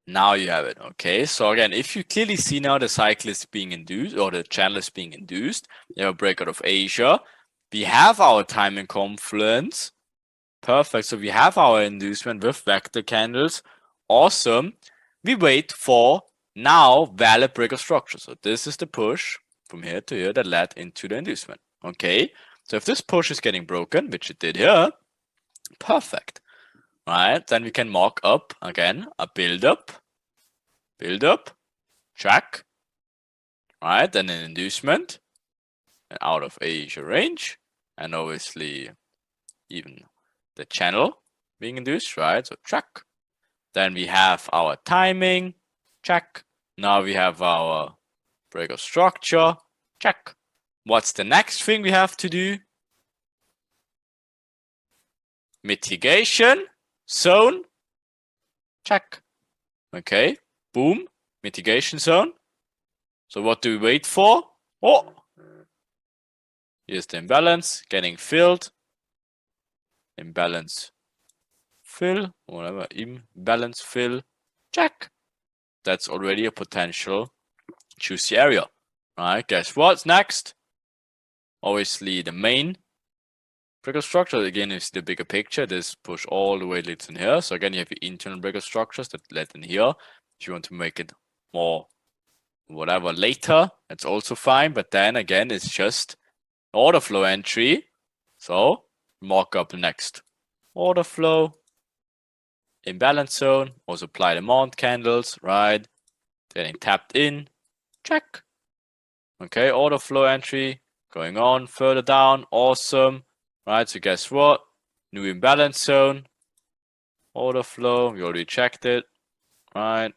Now you have it. Okay, so again, if you clearly see now the cycle is being induced, or the channel is being induced, you have a breakout of Asia. We have our timing confluence. Perfect. So we have our inducement with vector candles. Awesome. We wait for now valid breakout structure. So this is the push from here to here that led into the inducement. Okay, so if this push is getting broken, which it did here, perfect. Right, then we can mark up again a build up, check. Right, then an inducement, and out of Asia range, and obviously even the channel being induced, right? So check. Then we have our timing, check. Now we have our breakout structure, check. What's the next thing we have to do? Mitigation zone, check. Okay, boom, mitigation zone. So what do we wait for? Oh, here's the imbalance getting filled. Imbalance fill, whatever, imbalance fill, check. That's already a potential juicy area, right? Guess what's next? Obviously the main breakout structure. Again, is the bigger picture. This push all the way leads in here. So again, you have your internal breakout structures that led in here. If you want to make it more whatever later, that's also fine. But then again, it's just order flow entry. So mark up the next order flow, imbalance zone, or supply demand candles, right? Getting tapped in, check. Okay, order flow entry going on further down, awesome. Right, so guess what? New imbalance zone, order flow, we already checked it, right?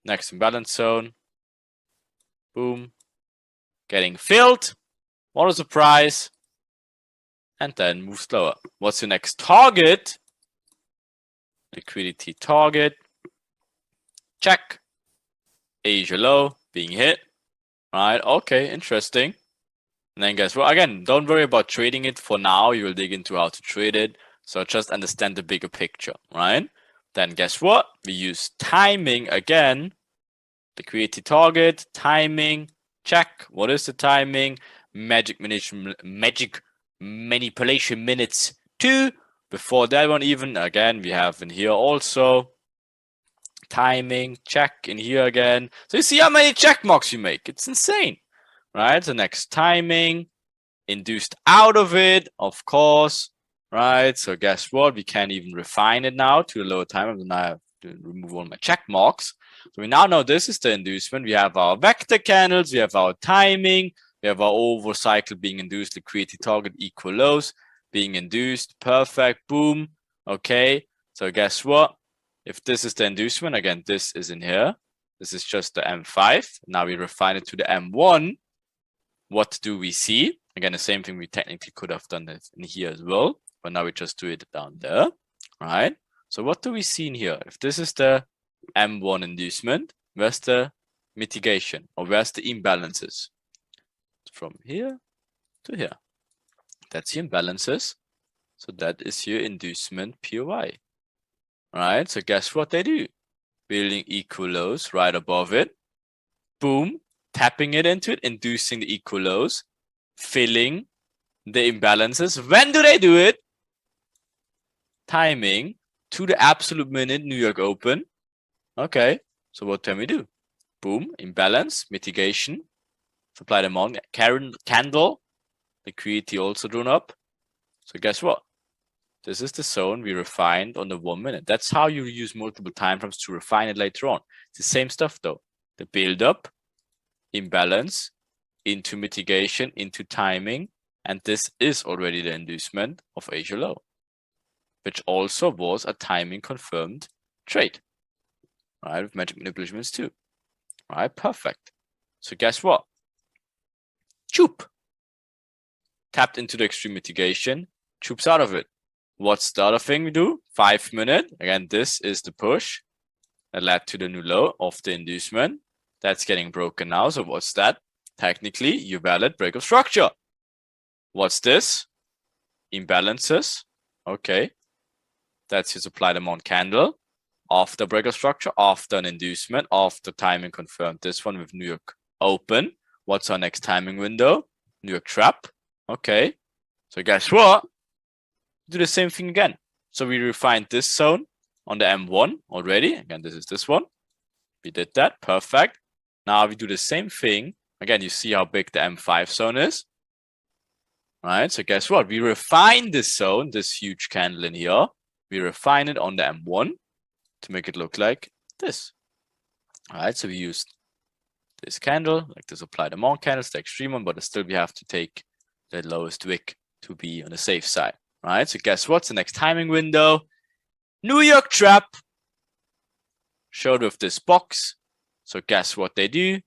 Next imbalance zone, boom, getting filled, what a surprise, and then move slower. What's your next target? Liquidity target, check. Asia low being hit, right? Okay, interesting. And then guess what? Again, don't worry about trading it for now. You will dig into how to trade it. So just understand the bigger picture, right? Then guess what? We use timing again. Liquidity target, timing, check. What is the timing? Magic manipulation minutes 2. Before that one even, again, we have in here also timing, check in here again. So you see how many check marks you make. It's insane, right? The next timing, induced out of it, of course, right? So guess what? We can't even refine it now to a lower time. And now I have to remove all my check marks. So we now know this is the inducement. We have our vector candles, we have our timing, we have our overcycle being induced, liquidity target equal lows being induced. Perfect, boom. Okay, so guess what? If this is the inducement, again, this is in here. This is just the M5. Now we refine it to the M1. What do we see? Again, the same thing we technically could have done this in here as well, but now we just do it down there, right? So what do we see in here? If this is the M1 inducement, where's the mitigation, or where's the imbalances? From here to here. That's the imbalances. So that is your inducement POI, right? So guess what they do? Building equal lows right above it. Boom, tapping it into it, inducing the equal lows, filling the imbalances. When do they do it? Timing to the absolute minute, New York Open. Okay, so what can we do? Boom, imbalance, mitigation, supply demand, candle, liquidity also drawn up. So guess what? This is the zone we refined on the 1 minute. That's how you use multiple time frames to refine it later on. It's the same stuff though. The build up, imbalance, into mitigation, into timing, and this is already the inducement of Asia low, which also was a timing confirmed trade, right? With magic manipulations too, right? Perfect. So guess what? Choop tapped into the extreme mitigation, choops out of it. What's the other thing we do? 5 minute. Again, this is the push that led to the new low of the inducement. That's getting broken now. So what's that? Technically, you valid break of structure. What's this? Imbalances. Okay. That's your supply demand candle. After break of structure, after an inducement, after timing confirmed. This one with New York open. What's our next timing window? New York trap. Okay. So guess what? Do the same thing again. So we refined this zone on the M1 already. Again, this is this one. We did that. Perfect. Now we do the same thing. Again, you see how big the M5 zone is. All right. So guess what? We refine this zone, this huge candle in here. We refine it on the M1 to make it look like this. All right. So we used this candle, like the supply demand candle, it's the extreme one, but still we have to take the lowest wick to be on the safe side. Right, so guess what's the next timing window? New York trap showed with this box. So guess what they do?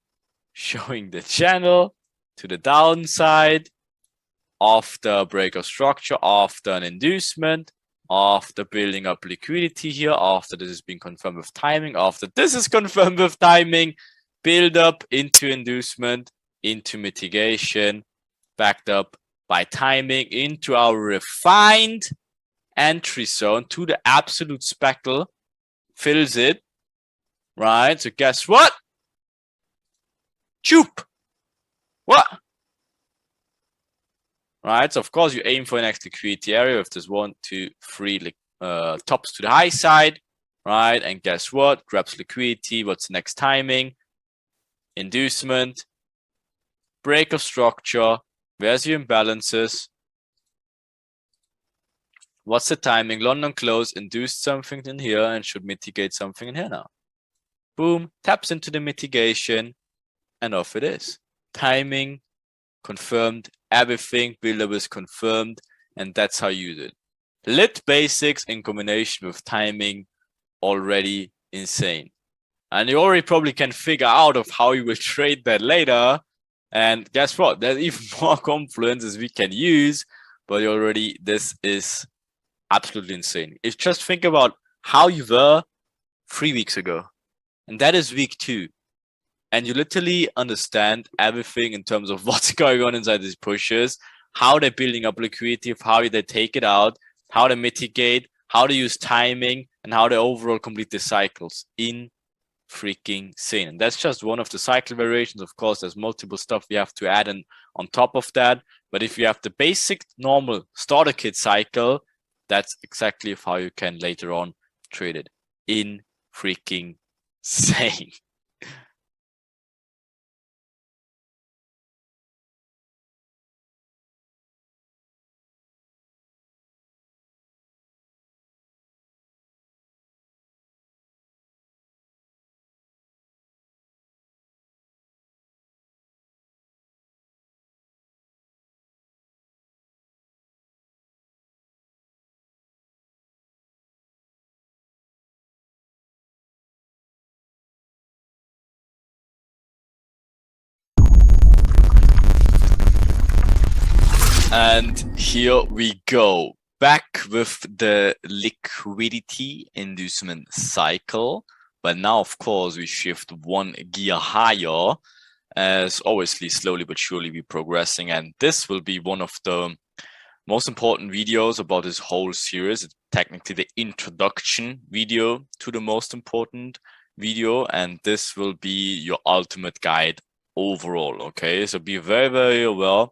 Showing the channel to the downside after break of structure, after an inducement, after building up liquidity here, after this has been confirmed with timing, after this is confirmed with timing, build up into inducement, into mitigation, backed up by timing into our refined entry zone to the absolute speckle, fills it, right? So guess what? Choop! What? Right, so of course you aim for an next liquidity area with this 1, 2, 3 tops to the high side, right? And guess what? Grabs liquidity. What's the next timing? Inducement, break of structure. Where's your imbalances? What's the timing? London close, induced something in here and should mitigate something in here now. Boom, taps into the mitigation and off it is. Timing, confirmed, everything, buildup is confirmed, and that's how you use it. Lit basics in combination with timing, already insane. And you already probably can figure out of how you will trade that later. And guess what? There's even more confluences we can use, but already this is absolutely insane. If just think about how you were 3 weeks ago, and that is week 2, and you literally understand everything in terms of what's going on inside these pushes, how they're building up liquidity, how they take it out, how they mitigate, how they use timing, and how they overall complete the cycles in freaking insane. And that's just one of the cycle variations. Of course, there's multiple stuff we have to add in on top of that. But if you have the basic normal starter kit cycle, that's exactly how you can later on trade it in freaking insane. And here we go, back with the liquidity inducement cycle. But now, of course, we shift one gear higher, as obviously slowly but surely we're progressing. And this will be one of the most important videos about this whole series. It's technically the introduction video to the most important video. And this will be your ultimate guide overall. Okay, so be very, very aware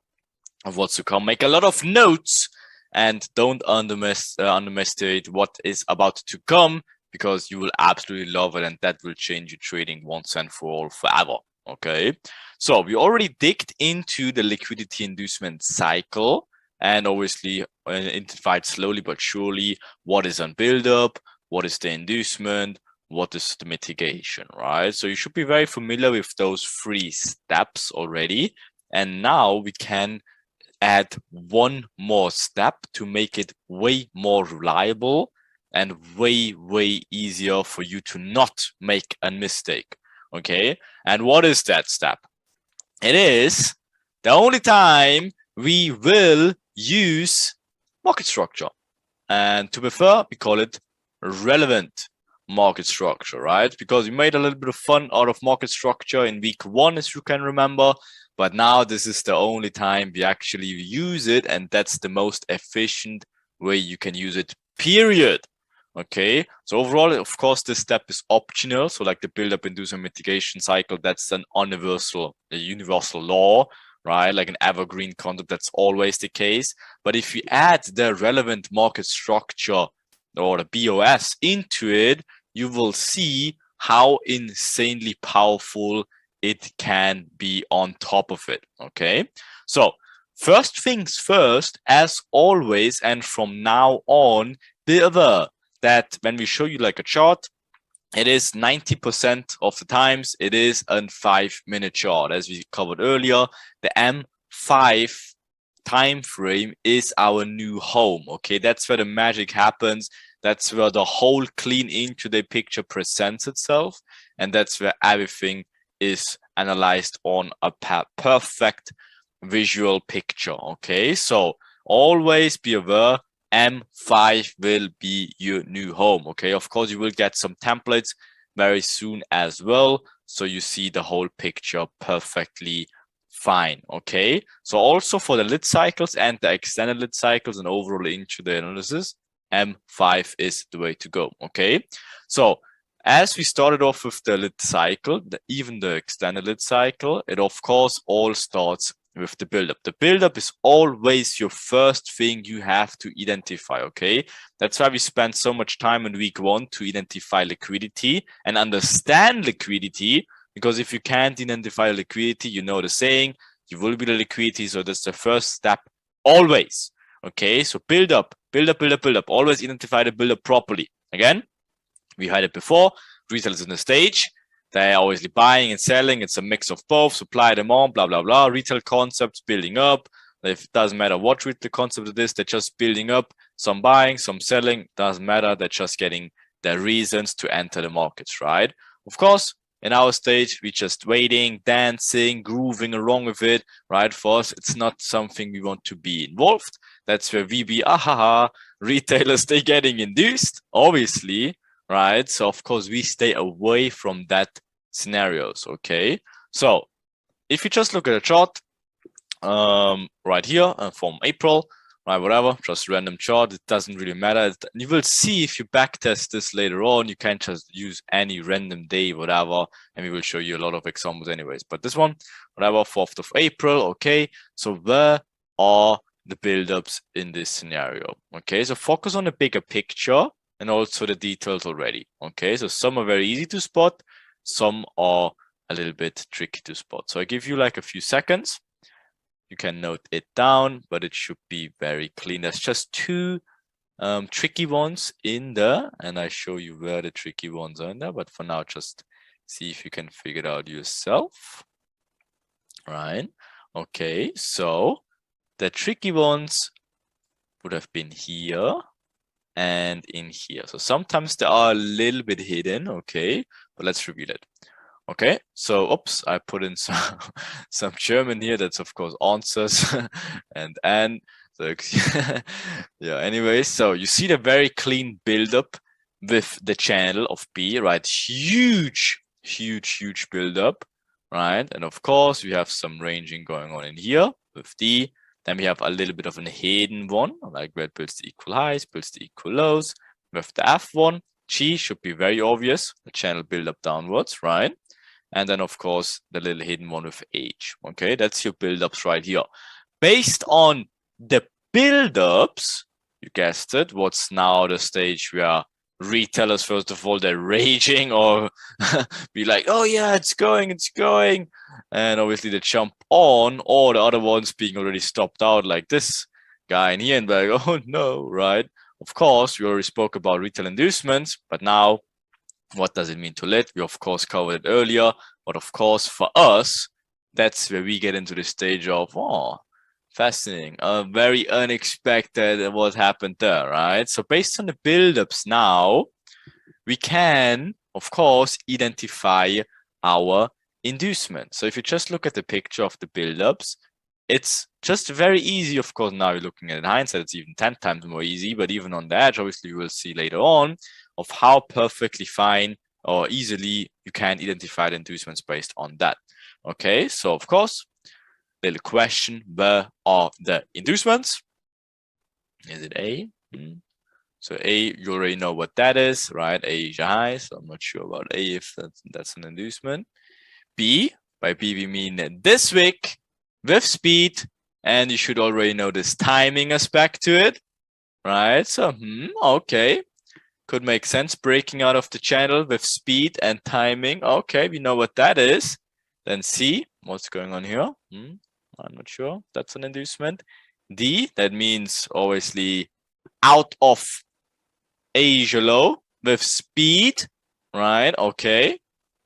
of what's to come. Make a lot of notes and don't underestimate what is about to come, because you will absolutely love it and that will change your trading once and for all forever. Okay, so we already digged into the liquidity inducement cycle and obviously identified slowly but surely what is on build-up, what is the inducement, what is the mitigation, right? So you should be very familiar with those 3 steps already. And now we can add one more step to make it way more reliable and way easier for you to not make a mistake. Okay, and what is that step? It is the only time we will use market structure, and to be fair, we call it relevant market structure, right? Because we made a little bit of fun out of market structure in week 1, as you can remember, but now this is the only time we actually use it, and that's the most efficient way you can use it, period. Okay, so overall, of course, this step is optional. So like the build-up, inducement, mitigation cycle, that's an universal law, right? Like an evergreen concept, that's always the case. But if you add the relevant market structure or the BOS into it, you will see how insanely powerful it can be on top of it. Okay, so first things first, as always, and from now on, be aware that when we show you like a chart, it is 90% of the times it is a 5-minute chart. As we covered earlier, the M5 time frame is our new home. Okay, that's where the magic happens. That's where the whole clean intraday picture presents itself, and that's where everything is analyzed on a perfect visual picture. Okay, so always be aware, M5 will be your new home. Okay, of course, you will get some templates very soon as well, so you see the whole picture perfectly fine. Okay, so also for the lit cycles and the extended lit cycles and overall intraday analysis, M5 is the way to go. Okay, so as we started off with the lit cycle, even the extended lit cycle, it of course all starts with the buildup. The buildup is always your first thing you have to identify. Okay, that's why we spend so much time in week 1 to identify liquidity and understand liquidity, because if you can't identify liquidity, you know the saying, you will be the liquidity. So that's the first step always. Okay, so build up. Always identify the build up properly. Again, we had it before. Retail is in the stage. They're obviously buying and selling. It's a mix of both, supply, demand, blah, blah, blah. Retail concepts building up. It doesn't matter what retail concept it is, they're just building up. Some buying, some selling, doesn't matter. They're just getting their reasons to enter the markets, right? Of course, in our stage, we're just waiting, dancing, grooving along with it, right? For us, it's not something we want to be involved. That's where we be, retailers, they getting induced, obviously, right? So of course we stay away from that scenarios. Okay, so if you just look at a chart right here from April, right, whatever, just random chart, it doesn't really matter. You will see if you backtest this later on, you can just use any random day, whatever, and we will show you a lot of examples anyways. But this one, whatever, 4th of April. Okay, so where are the buildups in this scenario? Okay, so focus on the bigger picture and also the details already. Okay, so some are very easy to spot, some are a little bit tricky to spot. So I give you like a few seconds. You can note it down, but it should be very clean. There's just 2 tricky ones in there, and I show you where the tricky ones are in there. But for now, just see if you can figure it out yourself. Right? Okay, so the tricky ones would have been here and in here. So sometimes they are a little bit hidden. Okay, but let's reveal it. Okay, so oops, I put in some German here. That's of course answers and so yeah. Anyway, so you see the very clean buildup with the channel of B, right? Huge buildup, right? And of course we have some ranging going on in here with D. Then we have a little bit of a hidden one, like where it builds the equal highs, builds the equal lows. With the F1, G should be very obvious, the channel build up downwards, right? And then of course the little hidden one with H. Okay, that's your buildups right here. Based on the buildups, you guessed it, what's now the stage we are retailers, first of all, they're raging or be like, oh yeah, it's going. And obviously they jump on, or the other ones being already stopped out, like this guy in here, and be like, oh no, right? Of course, we already spoke about retail inducements, but now what does it mean to lit? We of course covered it earlier, but of course for us, that's where we get into the stage of, oh, fascinating, very unexpected what happened there, right? So based on the build-ups now, we can, of course, identify our inducement. So if you just look at the picture of the build-ups, it's just very easy. Of course, now you're looking at it in hindsight, it's even 10 times more easy, but even on the edge, obviously, you will see later on of how perfectly fine or easily you can identify the inducements based on that. Okay, so of course, little question, where are the inducements? Is it A? So A, you already know what that is, right? A is high, so I'm not sure about A if that's an inducement. B, by B we mean this wick with speed, and you should already know this timing aspect to it, right? So, okay, could make sense. Breaking out of the channel with speed and timing. Okay, we know what that is. Then C, what's going on here? I'm not sure. That's an inducement. D, that means obviously out of Asia low with speed, right? Okay,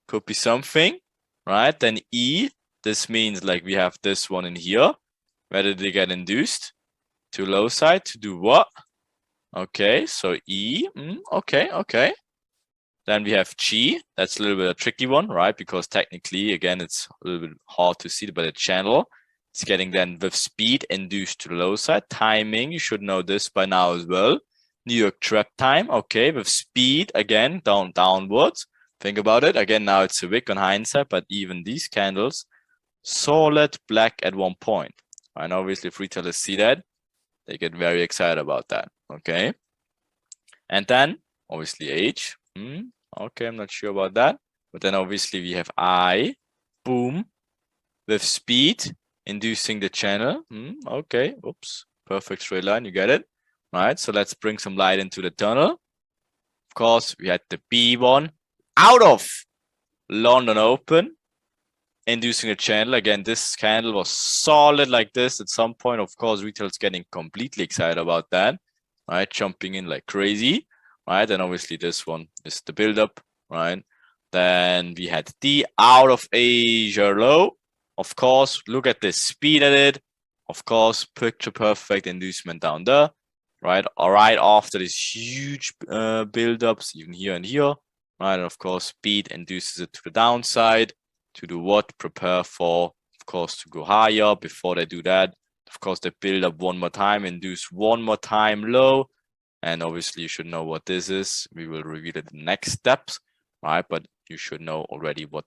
could be something, right? Then E, this means like we have this one in here. Where did they get induced? To low side to do what? Okay, so E, okay. Then we have G, that's a little bit a tricky one, right? Because technically, again, it's a little bit hard to see by the channel. It's getting then with speed induced to the low side. Timing, you should know this by now as well. New York trap time, okay, with speed, again, downwards. Think about it. Again, now it's a wick on hindsight, but even these candles, solid black at one point. And obviously, if retailers see that, they get very excited about that, okay? And then, obviously, H. Okay, I'm not sure about that. But then, obviously, we have I. Boom. With speed, inducing the channel. Okay, oops. Perfect straight line, you get it? All right, so let's bring some light into the tunnel. Of course, we had the B one out of London Open, inducing a channel. Again, this candle was solid like this. At some point, of course, retail's getting completely excited about that, right? Jumping in like crazy, right? And obviously this one is the buildup, right? Then we had D out of Asia low. Of course, look at the speed at it. Of course, picture perfect inducement down there, right? All right, after these huge buildups, even here and here, right? And of course, speed induces it to the downside. To do what? Prepare for, of course, to go higher. Before they do that, of course, they build up one more time, induce one more time low. And obviously, you should know what this is. We will reveal it in the next steps, right? But you should know already what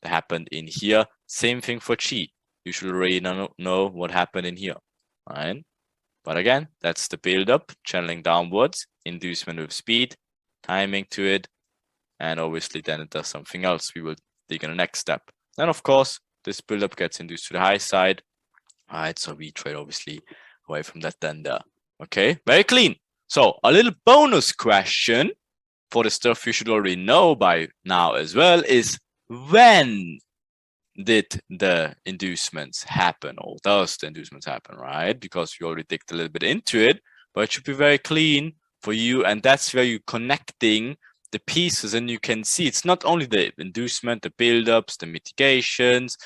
happened in here. Same thing for Chi. You should already know what happened in here, right? But again, that's the build-up, channeling downwards, inducement with speed, timing to it, and obviously then it does something else. We will dig in the next step. Then of course, this build-up gets induced to the high side. All right, so we trade obviously away from that then there. Okay, very clean. So a little bonus question for the stuff you should already know by now as well is, when did the inducements happen, or does the inducements happen, right? Because we already digged a little bit into it, but it should be very clean for you, and that's where you're connecting the pieces, and you can see it's not only the inducement, the build-ups, the mitigations,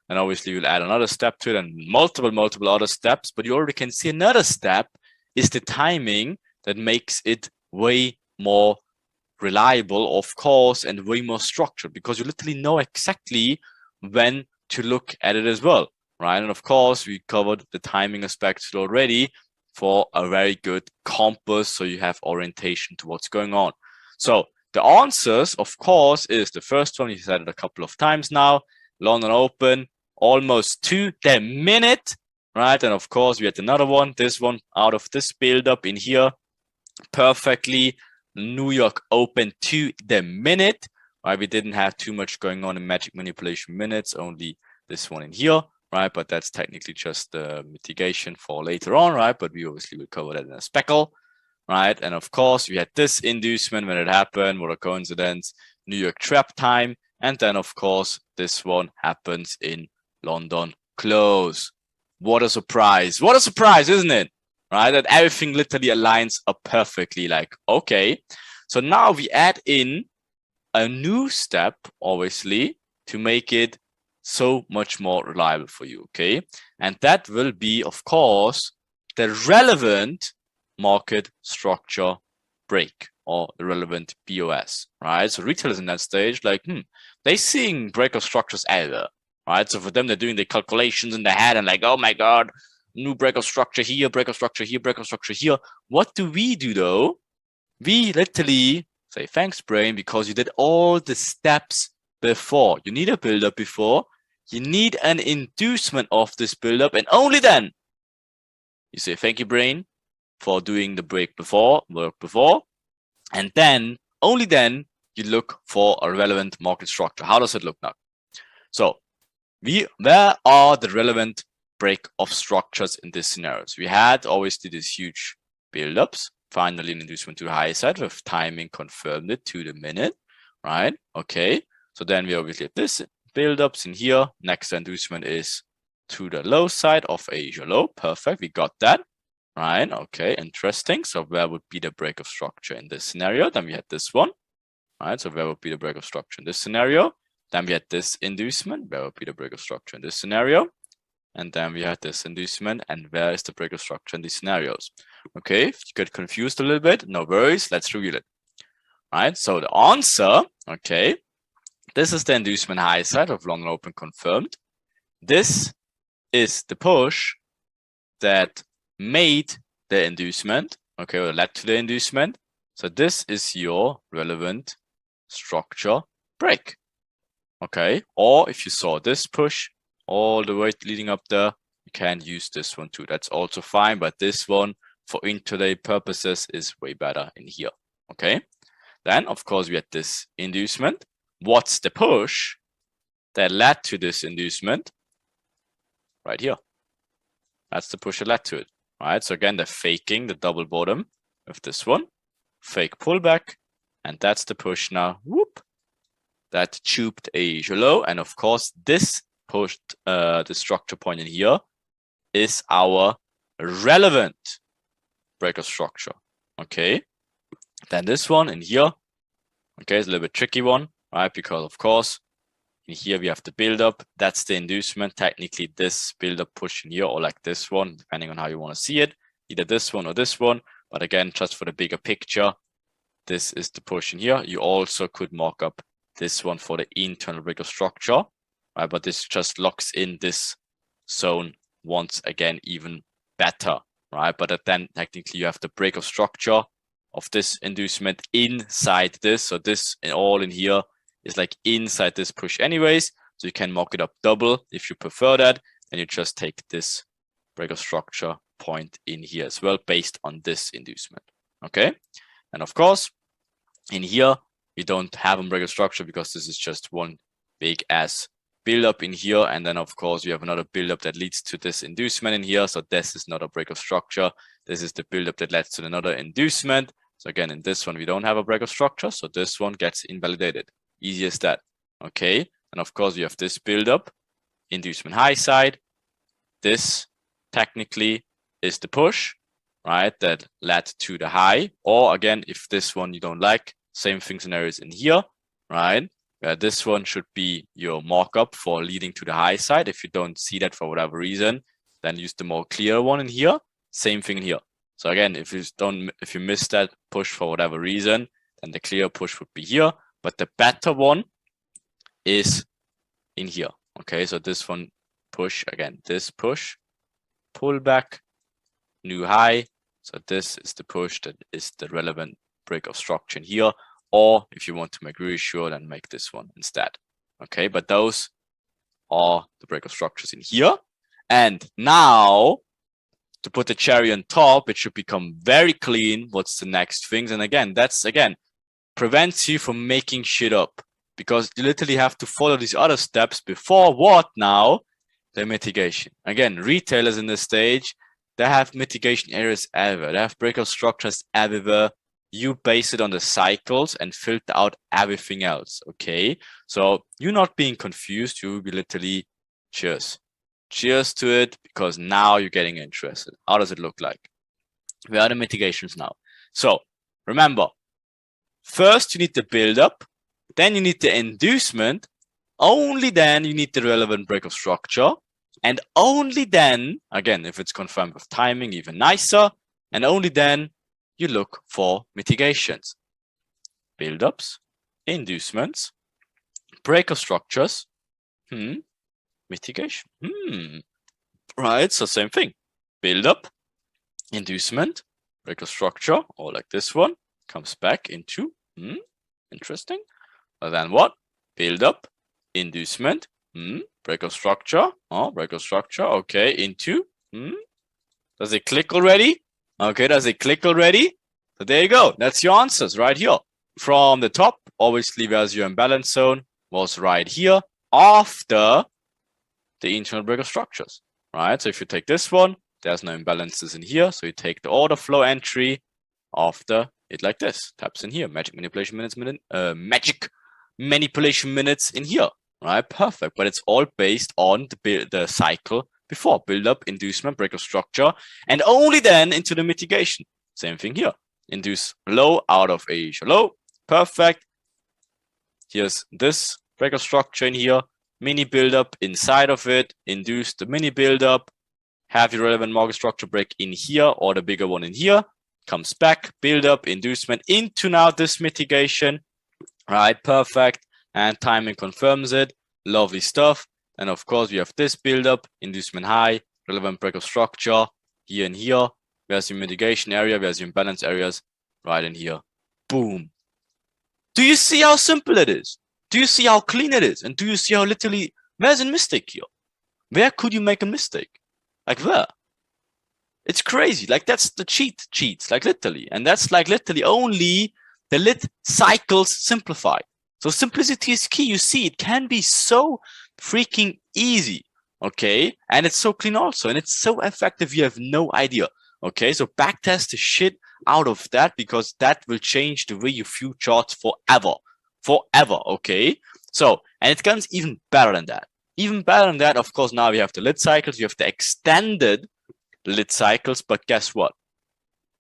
and obviously you'll add another step to it and multiple other steps, but you already can see another step is the timing that makes it way more reliable, of course, and way more structured, because you literally know exactly when to look at it as well, right? And of course, we covered the timing aspects already for a very good compass, so you have orientation to what's going on. So the answers, of course, is the first one. You said it a couple of times now. London Open, almost to the minute, right? And of course, we had another one, this one out of this build-up in here, perfectly. New York Open to the minute, right? We didn't have too much going on in magic manipulation minutes, only this one in here, right? But that's technically just the mitigation for later on, right? But we obviously will cover that in a speckle. right? And of course, we had this inducement when it happened. What a coincidence. New York Chap time. And then, of course, this one happens in London close. What a surprise. What a surprise, isn't it? Right? That everything literally aligns up perfectly. Like, okay. So now we add in a new step, obviously, to make it so much more reliable for you, okay? And that will be, of course, the relevant market structure break or the relevant BOS, right? So retailers in that stage, like, they're seeing break of structures everywhere, right? So for them, they're doing the calculations in their head and like, oh my God, new break of structure here, break of structure here, break of structure here. What do we do though? We literally say, thanks, brain, because you did all the steps before. You need a build-up before. You need an inducement of this build-up, and only then you say, thank you, brain, for doing the work before. And then, only then, you look for a relevant market structure. How does it look now? So, where are the relevant break of structures in this scenario? So we had obviously these huge build-ups. Finally, an inducement to the high side with timing confirmed it to the minute, right? Okay. So then we obviously have this build-ups in here. Next inducement is to the low side of Asia low. Perfect. We got that, right? Okay. Interesting. So where would be the break of structure in this scenario? Then we had this one, right? So where would be the break of structure in this scenario? Then we had this inducement. Where would be the break of structure in this scenario? And then we had this inducement, and where is the break of structure in these scenarios? Okay, if you get confused a little bit, no worries, let's reveal it. All right, so the answer, okay, this is the inducement high side of London Open confirmed. This is the push that made the inducement, okay, or led to the inducement. So this is your relevant structure break, okay? Or if you saw this push, all the way leading up there, you can use this one too. That's also fine, but this one for intraday purposes is way better in here, okay? Then, of course, we had this inducement. What's the push that led to this inducement? Right here. That's the push that led to it, right? So again, they're faking the double bottom with this one, fake pullback, and that's the push now, whoop, that tubed Asia low. And of course, this pushed the structure point in here is our relevant break of structure, okay? Then this one in here, okay, is a little bit tricky one, right? Because of course, in here we have the build-up. That's the inducement. Technically, this build-up push in here, or like this one, depending on how you want to see it, either this one or this one. But again, just for the bigger picture, this is the push in here. You also could mark up this one for the internal break of structure, right? But this just locks in this zone once again even better, right? But then technically you have the break of structure of this inducement inside this. So this all in here is like inside this push anyways. So you can mark it up double if you prefer that. And you just take this break of structure point in here as well based on this inducement, okay? And of course, in here, we don't have a break of structure because this is just one big ass build up in here. And then of course, we have another build up that leads to this inducement in here. So this is not a break of structure. This is the build up that leads to another inducement. So again, in this one, we don't have a break of structure. So this one gets invalidated. Easy as that, okay? And of course, we have this build up, inducement high side. This technically is the push, right? That led to the high. Or again, if this one you don't like, same thing scenarios in here, right? This one should be your markup for leading to the high side. If you don't see that for whatever reason, then use the more clear one in here. Same thing in here. So again, if you miss that push for whatever reason, then the clear push would be here. But the better one is in here. Okay, so this one push, again, this push, pull back, new high. So this is the push that is the relevant break of structure in here. Or if you want to make really sure, then make this one instead. Okay, but those are the break of structures in here. And now, to put the cherry on top, it should become very clean what's the next things. And again, that's, again, prevents you from making shit up. Because you literally have to follow these other steps before what now? The mitigation. Again, retailers in this stage, They have mitigation areas everywhere. They have breakout structures everywhere. You base it on the cycles and filter out everything else. Okay. So you're not being confused. You will be literally cheers. Cheers to it, because now you're getting interested. How does it look like? Where are the mitigations now? So remember, first you need the build up, then you need the inducement, only then you need the relevant breakout structure, and only then, again, if it's confirmed with timing, even nicer, and only then you look for mitigations. Build-ups, inducements, breakout structures, mitigation. Right, so same thing. Build-up, inducement, breakout structure, or like this one, comes back into, interesting. And then what? Build-up, inducement, breakout structure, breakout structure, okay, into, does it click already? Okay, does it click already? So there you go. That's your answers right here. From the top, obviously, where's your imbalance zone? Was right here after the internal breakout structures, right? So if you take this one, there's no imbalances in here. So you take the order flow entry after it like this. Taps in here. Magic manipulation minutes in here, right? Perfect. But it's all based on the cycle before. Build up, inducement, breakout structure, and only then into the mitigation. Same thing here. Induce low out of Asia low. Perfect. Here's this breakout structure in here. Mini build-up inside of it. Induce the mini build-up. Have your relevant market structure break in here, or the bigger one in here. Comes back, build-up, inducement into now this mitigation. Right, perfect. And timing confirms it. Lovely stuff. And of course, we have this build-up, inducement high, relevant breakout structure here and here. Where's your mitigation area? Where's your imbalance areas? Right in here. Boom. Do you see how simple it is? Do you see how clean it is? And do you see how literally, where's a mistake here? Where could you make a mistake? Like where? It's crazy. Like that's the cheats, like literally. And that's like literally only the lit cycles simplified. So simplicity is key. You see, it can be so freaking easy. Okay. And it's so clean also. And it's so effective. You have no idea. Okay. So backtest the shit out of that, because that will change the way you view charts forever. Okay. So, and it comes even better than that. Even better than that, of course, now we have the lit cycles. You have the extended lit cycles. But guess what?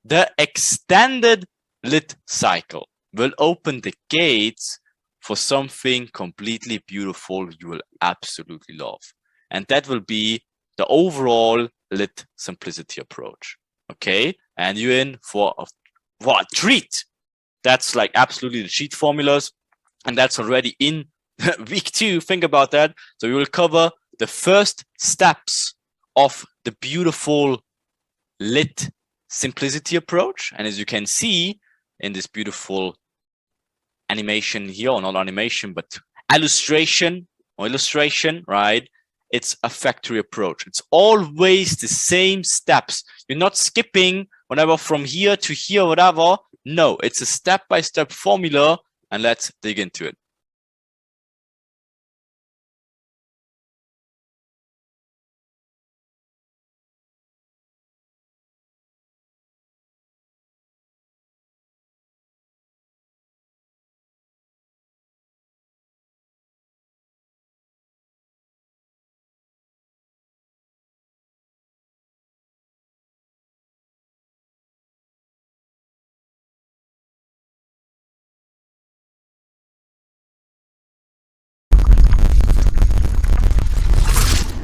The extended lit cycle will open the gates for something completely beautiful you will absolutely love. And that will be the overall lit simplicity approach. Okay. And you're in for a treat. That's like absolutely the cheat formulas. And that's already in week 2. Think about that. So we will cover the first steps of the beautiful lit simplicity approach. And as you can see in this beautiful animation here, or not animation, but illustration, right? It's a factory approach. It's always the same steps. You're not skipping whatever from here to here, whatever. No, it's a step-by-step formula, and let's dig into it.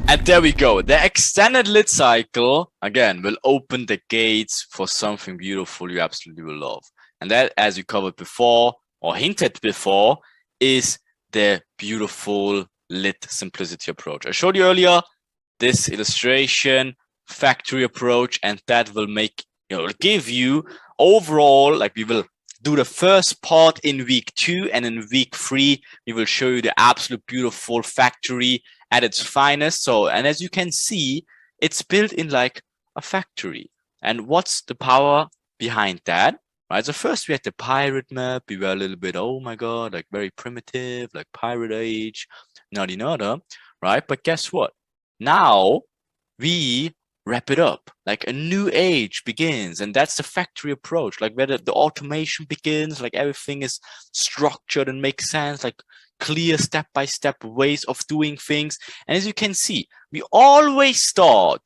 And there we go. The extended lit cycle, again, will open the gates for something beautiful you absolutely will love. And that, as we covered before, or hinted before, is the beautiful lit simplicity approach. I showed you earlier this illustration, factory approach, and that will make, give you overall, like we will do the first part in week 2, and in week 3, we will show you the absolute beautiful factory at its finest. So, and as you can see, it's built in like a factory. And what's the power behind that? Right. So first we had the pirate map. We were a little bit, oh my God, like very primitive, like pirate age, nada, right? But guess what? Now we wrap it up. Like a new age begins, and that's the factory approach, like where the automation begins, like everything is structured and makes sense, like clear step-by-step ways of doing things. And as you can see, we always start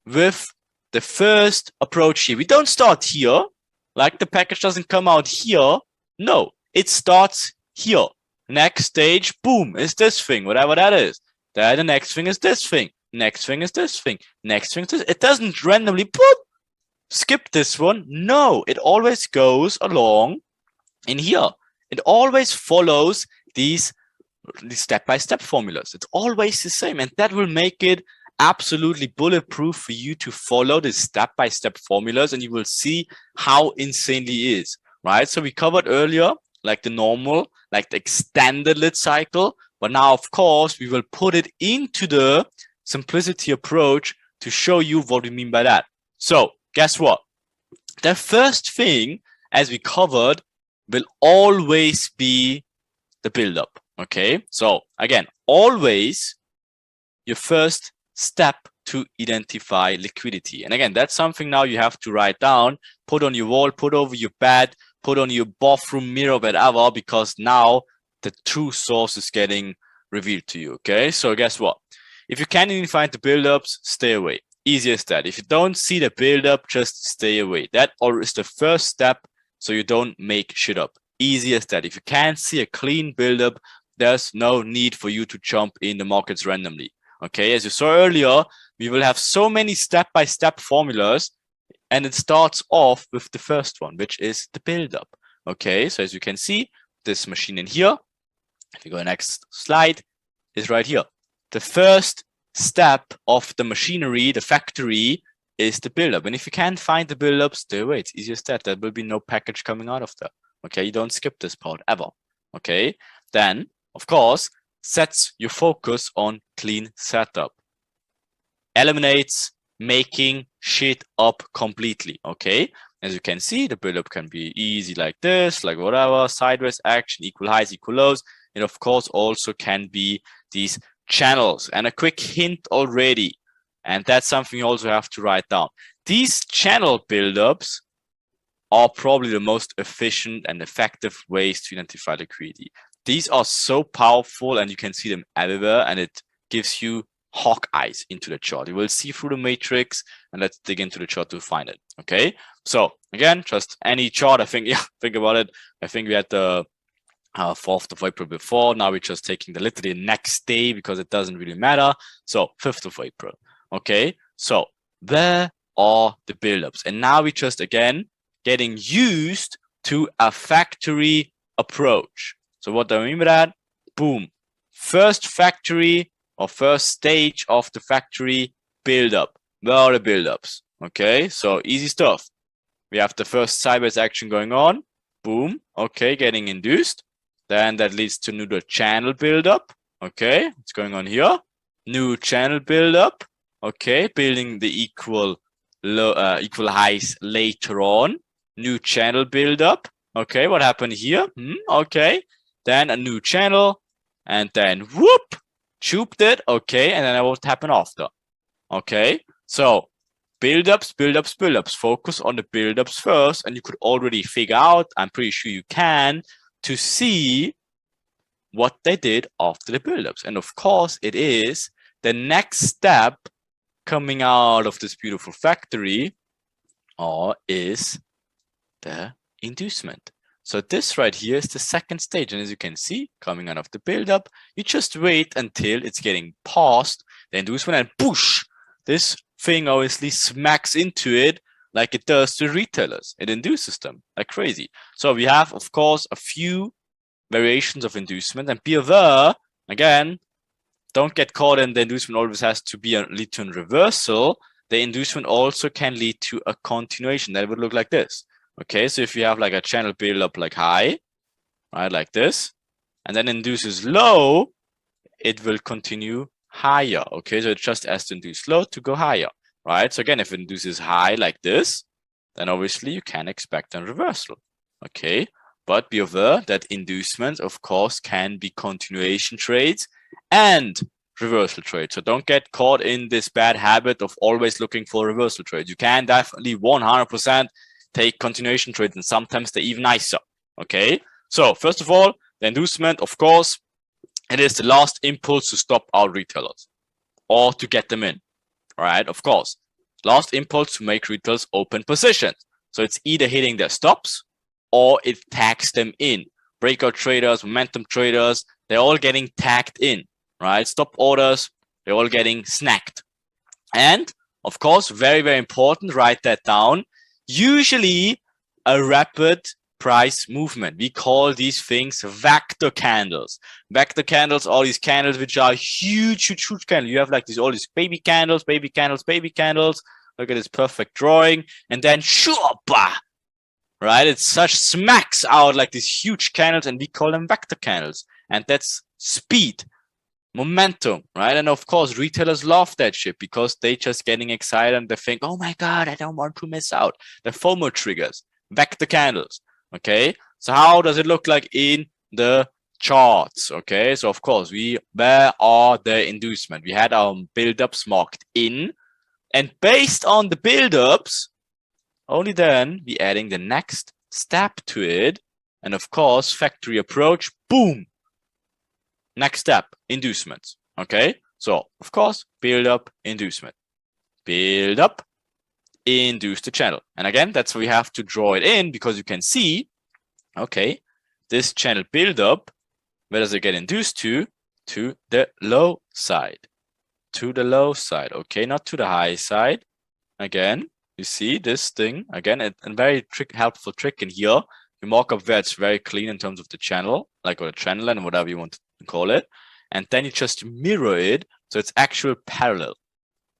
with the first approach here. We don't start here, like the package doesn't come out here. No, it starts here. Next stage, boom, is this thing, whatever that is. Then the next thing is this thing. Next thing is this thing. Next thing is this. It doesn't randomly boop, skip this one. No, it always goes along in here. It always follows these step-by-step formulas. It's always the same, and that will make it absolutely bulletproof for you to follow the step-by-step formulas, and you will see how insanely it is, right? So we covered earlier like the normal, like the extended lit cycle, but now of course we will put it into the simplicity approach to show you what we mean by that. So guess what? The first thing, as we covered, will always be the build-up. Okay, so again, always your first step to identify liquidity. And again, that's something now you have to write down, put on your wall, put over your bed, put on your bathroom mirror, whatever, because now the true source is getting revealed to you. Okay, so guess what? If you can't even find the build-ups, stay away. Easy as that. If you don't see the build-up, just stay away. That is the first step, so you don't make shit up. Easy as that. If you can't see a clean build-up, there's no need for you to jump in the markets randomly. Okay, as you saw earlier, we will have so many step-by-step formulas, and it starts off with the first one, which is the build-up. Okay, so as you can see, this machine in here, if you go next slide, is right here. The first step of the machinery, the factory, is the build-up. And if you can't find the build-up, stay away. It's easy as that. There will be no package coming out of that. Okay, you don't skip this part ever. Okay, then, of course, sets your focus on clean setup. Eliminates making shit up completely. Okay, as you can see, the build-up can be easy like this, like whatever, sideways action, equal highs, equal lows. It, of course, also can be these channels. And a quick hint already, and that's something you also have to write down. These channel build-ups are probably the most efficient and effective ways to identify liquidity. These are so powerful, and you can see them everywhere, and it gives you hawk eyes into the chart. You will see through the matrix, and let's dig into the chart to find it. Okay, so again, just any chart. I think, yeah, think about it. I think we had the 4th of April before. Now we're just taking the literally next day because it doesn't really matter. So 5th of April. Okay, so where are the build-ups? And now we just again getting used to a factory approach. So what do I mean by that? Boom. First factory or first stage of the factory build-up. Where are the build-ups? Okay, so easy stuff. We have the first sideways action going on. Boom. Okay, getting induced. Then that leads to new channel build-up. Okay, it's going on here. New channel build-up. Okay, building the equal highs later on. New channel build-up. Okay, what happened here? Okay, then a new channel, and then whoop, chooped it. Okay, and then what happened after? Okay, so build-ups, build-ups, build-ups. Focus on the build-ups first, and you could already figure out, I'm pretty sure you can, to see what they did after the build-ups. And of course, it is the next step coming out of this beautiful factory, or is the inducement. So this right here is the second stage. And as you can see, coming out of the build-up, you just wait until it's getting past the inducement, and push, this thing obviously smacks into it like it does to retailers. It induces them like crazy. So we have, of course, a few variations of inducement, and be aware, again, don't get caught in the inducement always has to be lead to a reversal. The inducement also can lead to a continuation. That would look like this. Okay, so if you have like a channel build up like high, right, like this, and then induces low, it will continue higher. Okay, so it just has to induce low to go higher, right? So again, if it induces high like this, then obviously you can expect a reversal. Okay, but be aware that inducements, of course, can be continuation trades. And reversal trade. So don't get caught in this bad habit of always looking for reversal trades. You can definitely 100% take continuation trades, and sometimes they're even nicer. Okay. So first of all, the inducement, of course, it is the last impulse to stop out retailers or to get them in. Right? Of course, last impulse to make retailers open positions. So it's either hitting their stops or it tags them in. Breakout traders, momentum traders, they're all getting tagged in, right? Stop orders, they're all getting snagged. And of course, very, very important, write that down. Usually a rapid price movement. We call these things vector candles. Vector candles, all these candles which are huge candles. You have like all these baby candles, baby candles, baby candles. Look at this perfect drawing. And then shoopa, right? It such smacks out like these huge candles, and we call them vector candles. And that's speed, momentum, right? And of course, retailers love that shit because they just getting excited and they think, oh my God, I don't want to miss out. The FOMO triggers, vector candles. Okay, so how does it look like in the charts? Okay, so of course, where are the inducement? We had our build-ups marked in, and based on the build-ups, only then we adding the next step to it. And of course, factory approach, boom. Next step, inducements. Okay, so of course, build-up, inducement. Build up, induce the channel. And again, that's where we have to draw it in, because you can see, okay, this channel build up, where does it get induced to? To the low side. To the low side, okay, not to the high side. Again, you see this thing, again, a very helpful trick in here. You mark up where it's very clean in terms of the channel, like or the trend line, whatever you want to call it. And then you just mirror it, so it's actual parallel,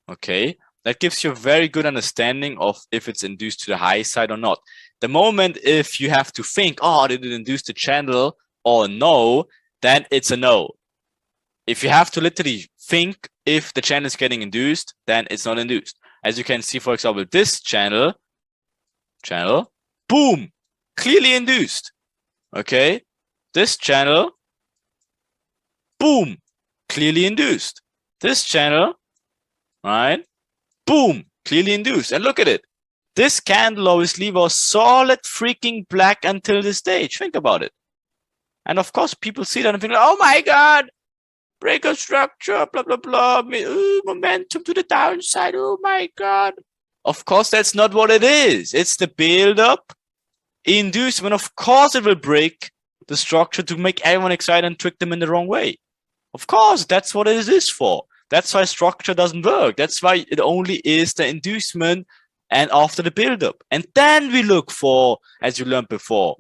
okay? That gives you a very good understanding of if it's induced to the high side or not. The moment if you have to think, oh, did it induce the channel or no, then it's a no. If you have to literally think if the channel is getting induced, then it's not induced. As you can see, for example, this channel, boom, clearly induced. Okay, this channel, boom, clearly induced. This channel, right? Boom, clearly induced. And look at it. This candle obviously was solid freaking black until this stage. Think about it. And of course, people see that and think, like, oh my God, breakout structure, blah, blah, blah, momentum to the downside. Oh my God. Of course, that's not what it is. It's the build up, inducement. Of course, it will break the structure to make everyone excited and trick them in the wrong way. Of course, that's what it is for. That's why structure doesn't work. That's why it only is the inducement and after the build-up. And then we look for, as you learned before,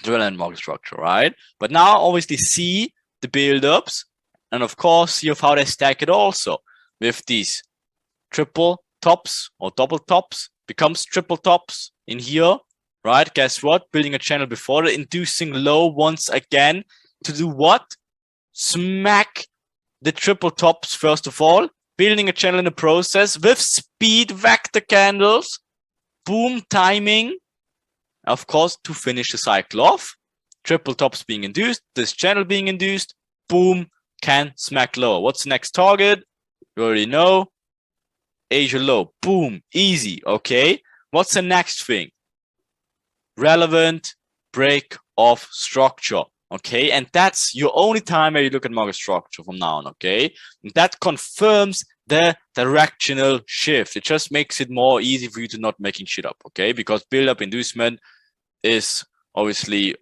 drill and market structure, right? But now obviously see the build-ups and of course see of how they stack it also with these triple tops or double tops becomes triple tops in here, right? Guess what? Building a channel before it, inducing low once again to do what? Smack the triple tops first of all, building a channel in the process with speed vector candles, boom timing, of course, to finish the cycle off. Triple tops being induced, this channel being induced, boom, can smack lower. What's the next target? You already know. Asia low, boom, easy, okay? What's the next thing? Relevant break of structure. Okay, and that's your only time where you look at market structure from now on, okay? And that confirms the directional shift. It just makes it more easy for you to not making shit up, okay? Because build-up inducement is obviously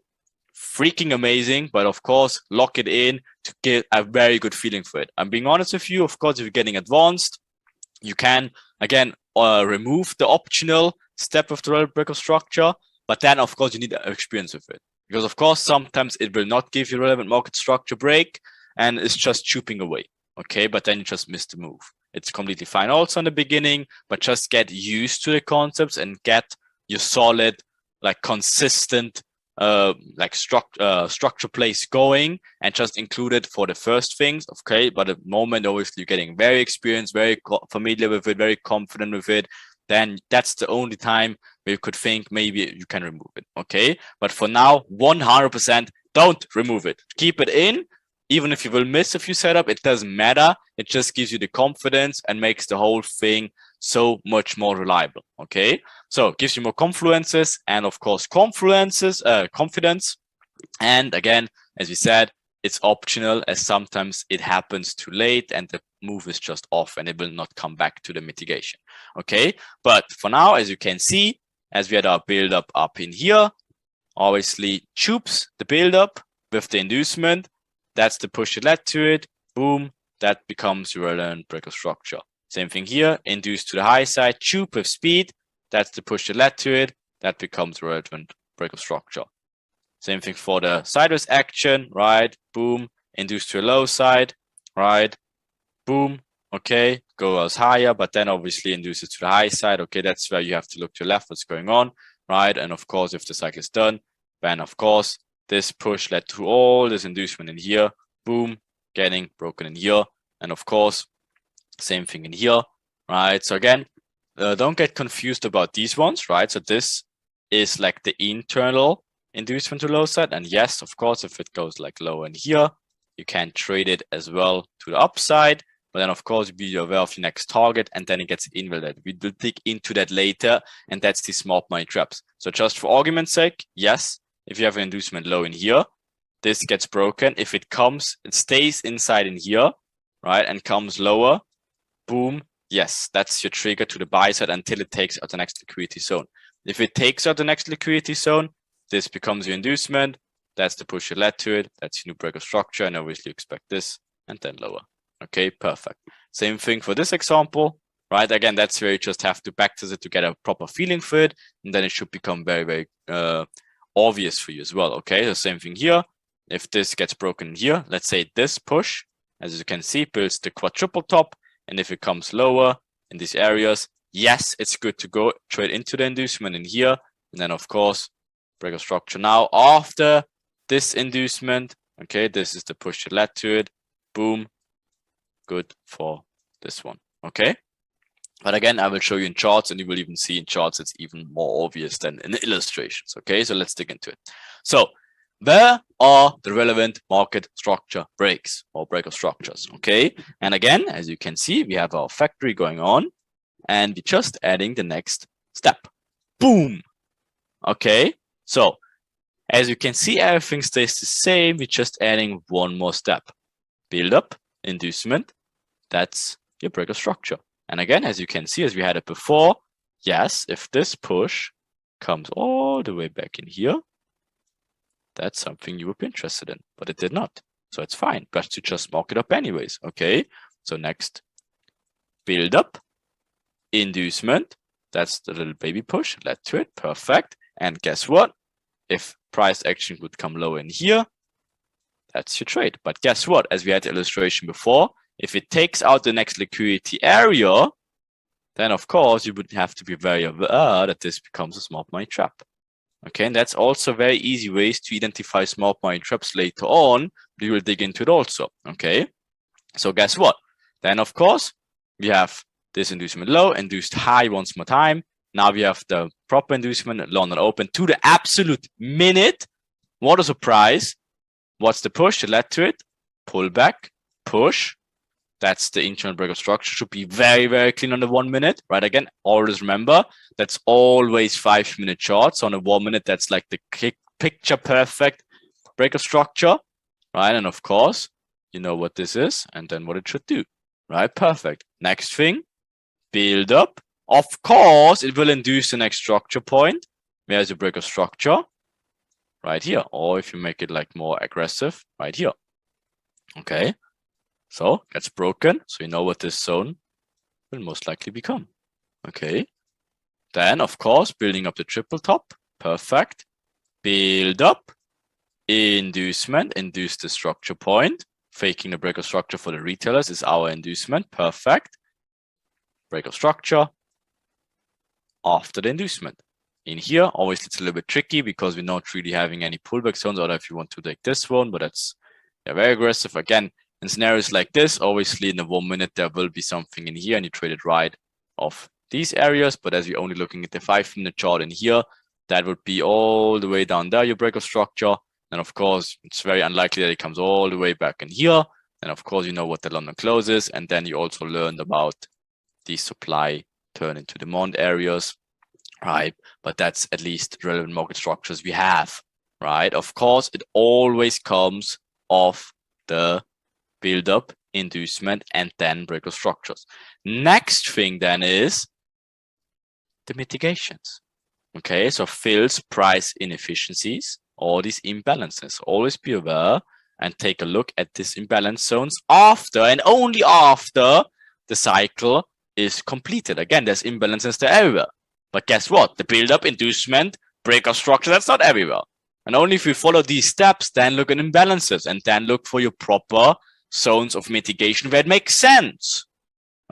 freaking amazing, but of course, lock it in to get a very good feeling for it. I'm being honest with you, of course, if you're getting advanced, you can, again, remove the optional step of the relevant break of structure, but then, of course, you need experience with it. Because of course, sometimes it will not give you relevant market structure break and it's just chopping away. Okay, but then you just miss the move. It's completely fine also in the beginning, but just get used to the concepts and get your solid, like consistent, structure plays going and just include it for the first things. Okay, but the moment obviously you're getting very experienced, very familiar with it, very confident with it, then that's the only time where you could think maybe you can remove it, okay? But for now, 100% don't remove it. Keep it in, even if you will miss a few setup, it doesn't matter. It just gives you the confidence and makes the whole thing so much more reliable. Okay, so it gives you more confluences and of course confidence. And again, as we said, it's optional, as sometimes it happens too late and the move is just off and it will not come back to the mitigation. Okay, but for now, as you can see, as we had our build up in here, obviously Chups the build up with the inducement. That's the push that led to it. Boom, that becomes your relevant break of structure. Same thing here, induced to the high side, Chup with speed. That's the push that led to it. That becomes relevant break of structure. Same thing for the sideways action, right? Boom, induced to a low side, right? Boom, okay, goes higher, but then obviously induces to the high side. Okay, that's where you have to look to the left, what's going on, right? And of course, if the cycle is done, then of course, this push led to all this inducement in here. Boom, getting broken in here. And of course, same thing in here, right? So again, don't get confused about these ones, right? So this is like the internal inducement to low side. And yes, of course, if it goes like low in here, you can trade it as well to the upside. But then, of course, be aware of your next target, and then it gets invalid. We will dig into that later, and that's the smart money traps. So just for argument's sake, yes, if you have an inducement low in here, this gets broken. If it comes, it stays inside in here, right, and comes lower, boom, yes, that's your trigger to the buy side until it takes out the next liquidity zone. If it takes out the next liquidity zone, this becomes your inducement. That's the push that led to it. That's your new break of structure, and obviously you expect this and then lower. Okay, perfect. Same thing for this example, right? Again, that's where you just have to backtest it to get a proper feeling for it, and then it should become very, very obvious for you as well. Okay, the same thing here. If this gets broken here, let's say this push, as you can see, builds the quadruple top, and if it comes lower in these areas, yes, it's good to go trade into the inducement in here, and then of course, break of structure. Now, after this inducement, okay, this is the push that led to it, boom, good for this one. Okay, but again, I will show you in charts, and you will even see in charts it's even more obvious than in the illustrations. Okay, so let's dig into it. So where are the relevant market structure breaks or break of structures? Okay, and again, as you can see, we have our factory going on, and we're just adding the next step. Boom. Okay, so as you can see, everything stays the same. We're just adding one more step. Build up, inducement, that's your break of structure. And again, as you can see, as we had it before, yes, if this push comes all the way back in here, that's something you would be interested in, but it did not. So it's fine, but to just mark it up anyways. Okay, so next, build up, inducement, that's the little baby push, led to it, perfect. And guess what? If price action would come low in here, that's your trade. But guess what? As we had the illustration before, if it takes out the next liquidity area, then of course you would have to be very aware that this becomes a smart money trap. Okay, and that's also very easy ways to identify smart money traps later on. We will dig into it also. Okay, so guess what? Then of course we have this inducement low, induced high once more time. Now we have the proper inducement, London open to the absolute minute. What a surprise. What's the push that led to it? Pullback, push. That's the internal break of structure. Should be very, very clean on the 1 minute, right? Again, always remember, that's always 5-minute charts. On a 1 minute, that's like the picture perfect break of structure, right? And of course, you know what this is and then what it should do, right? Perfect. Next thing, build up. Of course, it will induce the next structure point. Where's the break of structure? Right here. Or if you make it like more aggressive, right here. Okay. So gets broken. So you know what this zone will most likely become. Okay. Then, of course, building up the triple top. Perfect. Build up. Inducement. Induce the structure point. Faking the break of structure for the retailers is our inducement. Perfect. Break of structure. After the inducement. In here, obviously it's a little bit tricky because we're not really having any pullback zones, or if you want to take this one, but that's very aggressive. Again, in scenarios like this, obviously in the 1 minute, there will be something in here and you trade it right off these areas. But as we're only looking at the 5-minute chart in here, that would be all the way down there, your break of structure. then of course it's very unlikely that it comes all the way back in here. And of course, you know what the London close is. And then you also learned about the supply turn into demand areas, right? But that's at least relevant market structures we have, right? Of course, it always comes off the build-up, inducement, and then breaker structures. Next thing then is the mitigations. Okay, so fills, price inefficiencies, all these imbalances. Always be aware and take a look at these imbalance zones after and only after the cycle is completed. Again, there's imbalances there everywhere. But guess what? The build-up, inducement, breaker structure, that's not everywhere. And only if you follow these steps, then look at imbalances and then look for your proper zones of mitigation where it makes sense.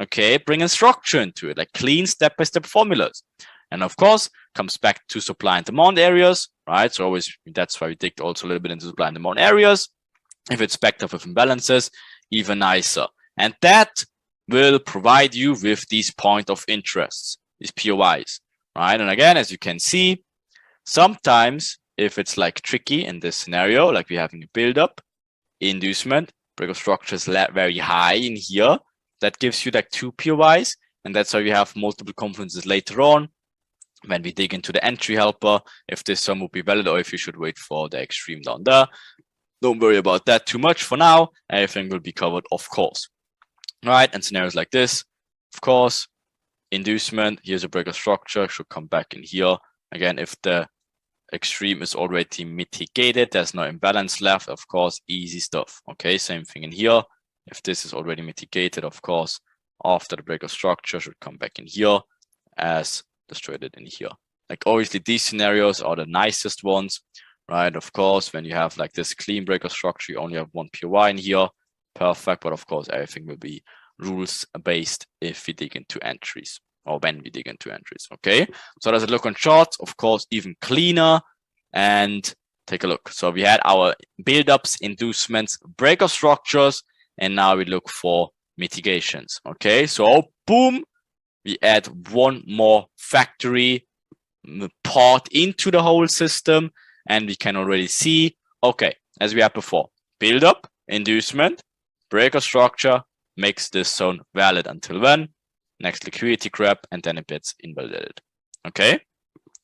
Okay, bring a structure into it, like clean step-by-step formulas. And of course, comes back to supply and demand areas, right? So always, that's why we dig also a little bit into supply and demand areas. If it's backed up with imbalances, even nicer. And that will provide you with these point of interests, these POIs, right? And again, as you can see, sometimes if it's like tricky in this scenario, like we're having a build-up, inducement, breaker structure is very high in here, that gives you like 2 POIs. And that's why we have multiple confluences later on when we dig into the entry helper, if this sum will be valid or if you should wait for the extreme down there. Don't worry about that too much for now. Everything will be covered, of course. All right, and scenarios like this, of course, inducement, here's a breaker structure, should come back in here. Again, if the extreme is already mitigated, there's no imbalance left, of course, easy stuff. Okay, same thing in here. If this is already mitigated, of course, after the breaker structure should come back in here as illustrated in here. Like obviously these scenarios are the nicest ones, right? Of course, when you have like this clean breaker structure, you only have 1 POI in here. Perfect, but of course, everything will be rules based if we dig into entries or when we dig into entries. Okay, so does it look on charts? Of course, even cleaner. And take a look. So we had our build-ups, inducements, breaker structures, and now we look for mitigations. Okay, so boom, we add one more factory part into the whole system, and we can already see, okay, as we had before, build up, inducement, breaker structure makes this zone valid until when? Next liquidity grab, and then it gets invalidated. Okay,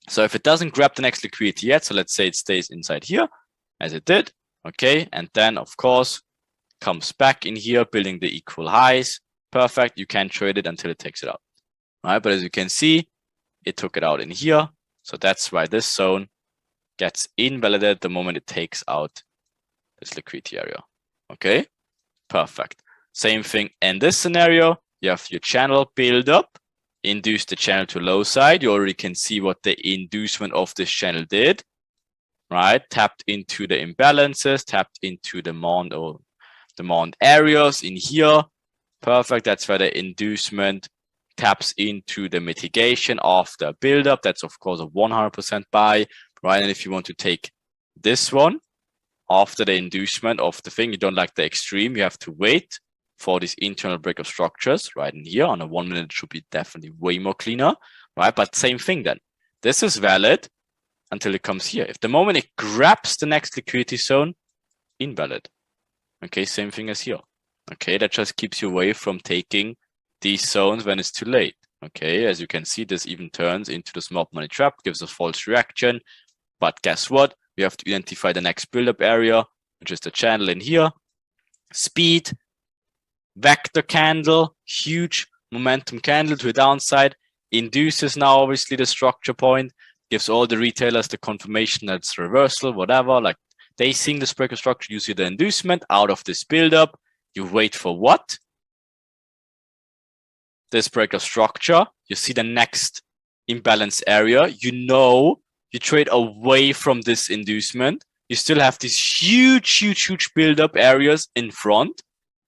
so if it doesn't grab the next liquidity yet, so let's say it stays inside here as it did, okay, and then of course comes back in here, building the equal highs. Perfect, you can trade it until it takes it out. All right, but as you can see, it took it out in here. So that's why this zone gets invalidated the moment it takes out this liquidity area. Okay, perfect. Same thing in this scenario. You have your channel build up, induce the channel to low side. You already can see what the inducement of this channel did, right? Tapped into the imbalances, tapped into demand or demand areas in here. Perfect. That's where the inducement taps into the mitigation of the buildup. That's of course a 100% buy, right? And if you want to take this one after the inducement of the thing, you don't like the extreme, you have to wait for these internal breaker structures right in here. On a 1 minute, it should be definitely way more cleaner, right? But same thing then. This is valid until it comes here. If the moment it grabs the next liquidity zone, invalid. Okay, same thing as here. Okay, that just keeps you away from taking these zones when it's too late. Okay, as you can see, this even turns into the smart money trap, gives a false reaction. But guess what? We have to identify the next build-up area, which is the channel in here. Speed, vector candle, huge momentum candle to the downside, induces now obviously the structure point, gives all the retailers the confirmation that it's reversal, whatever. Like they seeing this breaker structure, you see the inducement out of this build-up. You wait for what? This breaker structure, you see the next imbalance area, you know, you trade away from this inducement. You still have these huge build-up areas in front,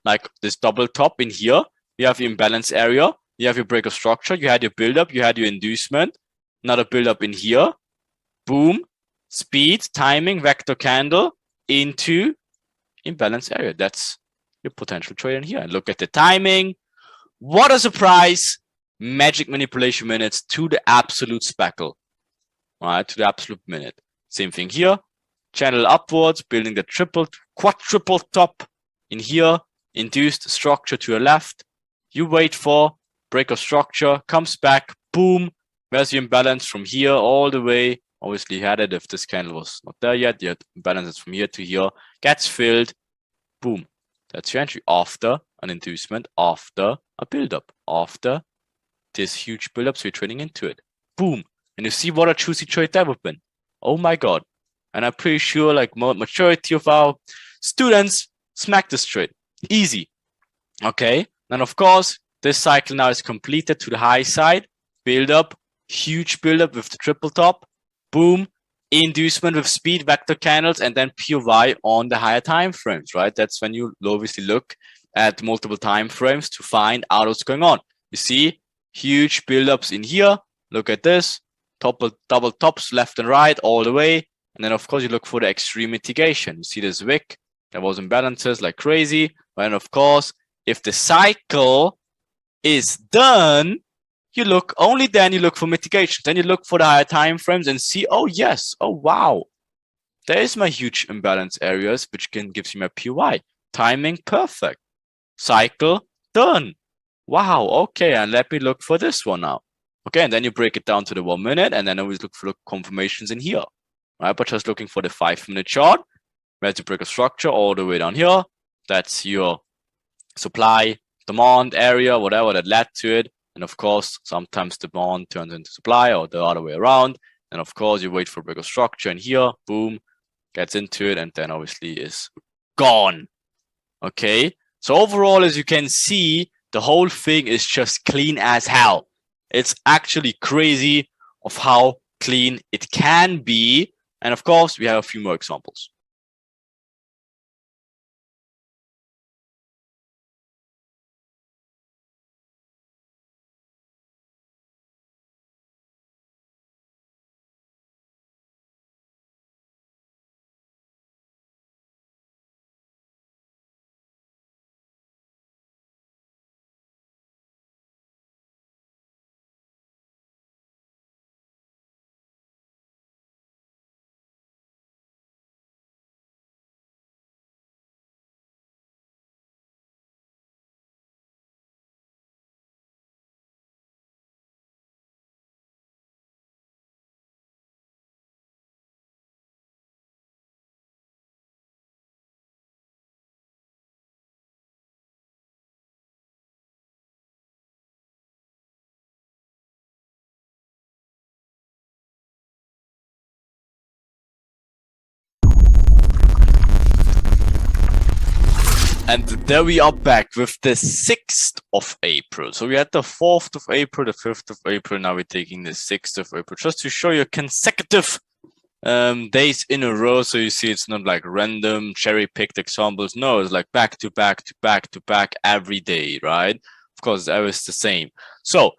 like this double top in here. You have your imbalance area, you have your breaker structure, you had your build-up, you had your inducement, another build-up in here. Boom, speed, timing, vector candle into imbalance area. That's your potential trade in here. And look at the timing. What a surprise! Magic manipulation minutes to the absolute speckle, right? To the absolute minute. Same thing here. channel upwards, building the quadruple top in here, induced structure to your left. You wait for break of structure, comes back, boom. Where's your imbalance from here all the way? Obviously, you had it if this candle was not there yet. You had imbalances from here to here, gets filled, boom. That's your entry after an inducement, after a build-up, after this huge build-up, so you're trading into it. Boom. And you see what a juicy trade that would have been. Oh my God. And I'm pretty sure like majority of our students smack this trade. Easy. Okay. And of course, this cycle now is completed to the high side. Build-up, huge build-up with the triple top. Boom. Inducement with speed vector candles and then POY on the higher time frames, right? That's when you obviously look at multiple time frames to find out what's going on. You see huge buildups in here. Look at this, double tops left and right all the way. And then of course you look for the extreme mitigation. You see this wick, there was imbalances like crazy. And of course, if the cycle is done, you look only then you look for mitigation. Then you look for the higher time frames and see, oh yes, oh wow, there is my huge imbalance areas, which can gives you my PY. Timing perfect. Cycle done. Wow, okay, and let me look for this one now. Okay, and then you break it down to the 1 minute, and then always look for the confirmations in here. Right, but just looking for the 5-minute chart, where to break a structure all the way down here. That's your supply, demand area, whatever that led to it. And of course, sometimes demand turns into supply or the other way around. And of course, you wait for a bigger structure in here, boom, gets into it, and then obviously is gone. Okay, so overall, as you can see, the whole thing is just clean as hell. It's actually crazy of how clean it can be. And of course, we have a few more examples. And there we are back with the 6th of April. So we had the 4th of April, the 5th of April. Now we're taking the 6th of April just to show you consecutive days in a row. So you see it's not like random cherry-picked examples. No, it's like back to back to back to back every day, right? Of course, that was the same. So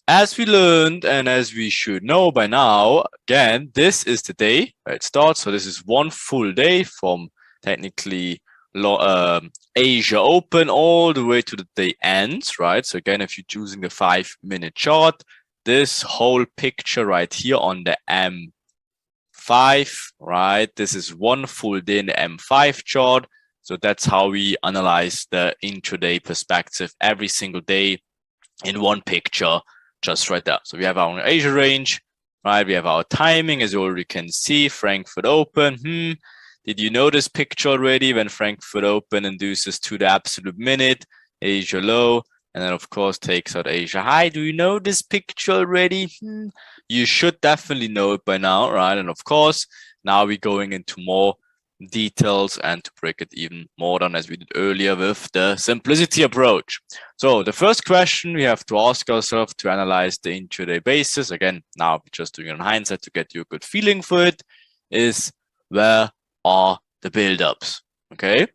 as we learned and as we should know by now, again, this is the day where it starts. So this is one full day from technically Asia Open all the way to the day ends, right? So again, if you're choosing the 5-minute chart, this whole picture right here on the M5, right? This is one full day in the M5 chart. So that's how we analyze the intraday perspective every single day in one picture, just right there. So we have our Asia range, right? We have our timing, as you already can see, Frankfurt Open. Did you know this picture already when Frankfurt Open induces to the absolute minute, Asia low, and then of course takes out Asia high? Do you know this picture already? You should definitely know it by now, right? And of course, now we're going into more details and to break it even more down as we did earlier with the simplicity approach. So the first question we have to ask ourselves to analyze the intraday basis, again, now we're just doing it in hindsight to get you a good feeling for it, is where are the build-ups? Okay,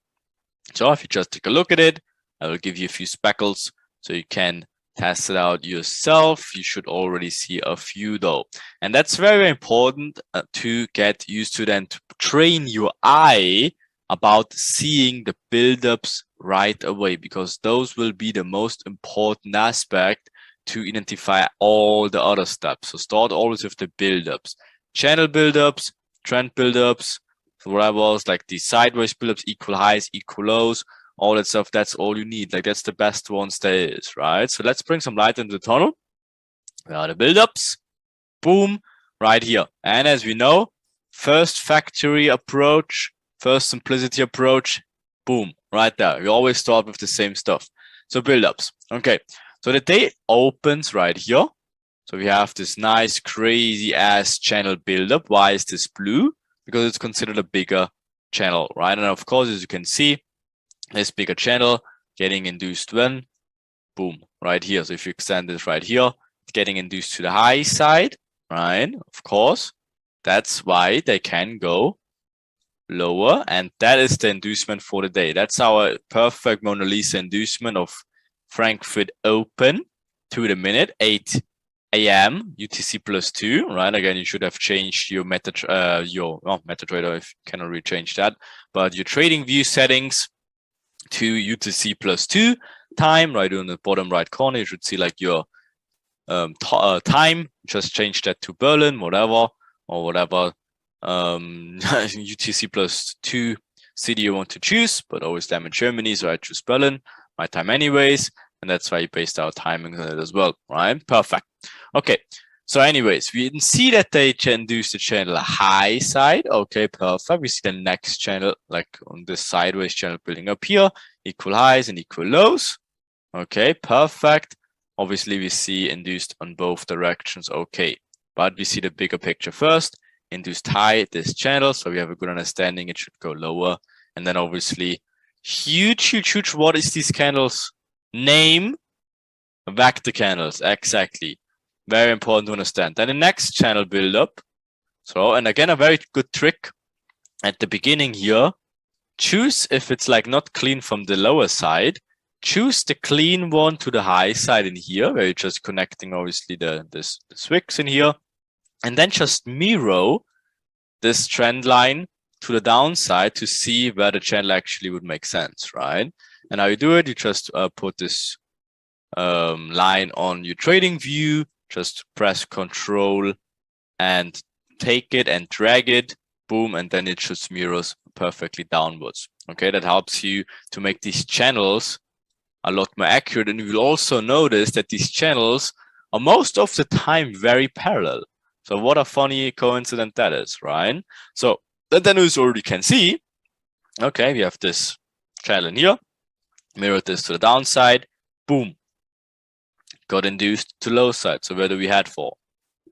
so if you just take a look at it, I will give you a few speckles so you can test it out yourself. You should already see a few though, and that's very important to get used to, then to train your eye about seeing the build-ups right away, because those will be the most important aspect to identify all the other steps. So start always with the build-ups, channel build-ups, trend build-ups, whatever else, like the sideways buildups, equal highs, equal lows, all that stuff. That's all you need. Like that's the best ones there is, right? So let's bring some light into the tunnel. Where are the buildups? Boom, right here. And as we know, first factory approach, first simplicity approach, boom, right there. We always start with the same stuff. So buildups. Okay, so the day opens right here. So we have this nice, crazy ass channel buildup. Why is this blue? Because it's considered a bigger channel, right? And of course, as you can see, this bigger channel getting induced when? Boom, right here. So if you extend this right here, it's getting induced to the high side, right? Of course, that's why they can go lower, and that is the inducement for the day. That's our perfect Mona Lisa inducement of Frankfurt Open to the minute, 8 a.m. UTC +2, right? Again, you should have changed your MetaTrader, if you cannot really change that, but your trading view settings to UTC +2 time, right on the bottom right corner. You should see like your time. Just change that to Berlin, whatever, or whatever UTC +2 city you want to choose, but always I'm in Germany, so I choose Berlin, my time anyways, and that's why you based our timing on it as well, right? Perfect. Okay, so anyways, we didn't see that they induced the channel high side. Okay, perfect. We see the next channel, like on this sideways channel building up here, equal highs and equal lows. Okay, perfect. Obviously, we see induced on both directions. Okay, but we see the bigger picture first. Induced high this channel, so we have a good understanding. It should go lower, and then obviously huge. What is these candles name? Vector candles, exactly. Very important to understand. Then the next channel build up. So, and again, a very good trick at the beginning here. Choose if it's like not clean from the lower side. Choose the clean one to the high side in here, where you're just connecting obviously the wicks in here. And then just mirror this trend line to the downside to see where the channel actually would make sense, right? And how you do it, you just put this line on your trading view, just press Control and take it and drag it, boom, and then it just mirrors perfectly downwards. Okay, that helps you to make these channels a lot more accurate. And you will also notice that these channels are most of the time very parallel. So what a funny coincidence that is, right? So then as you already can see, okay, we have this channel in here, mirrored this to the downside, boom, got induced to low side. So where do we head for?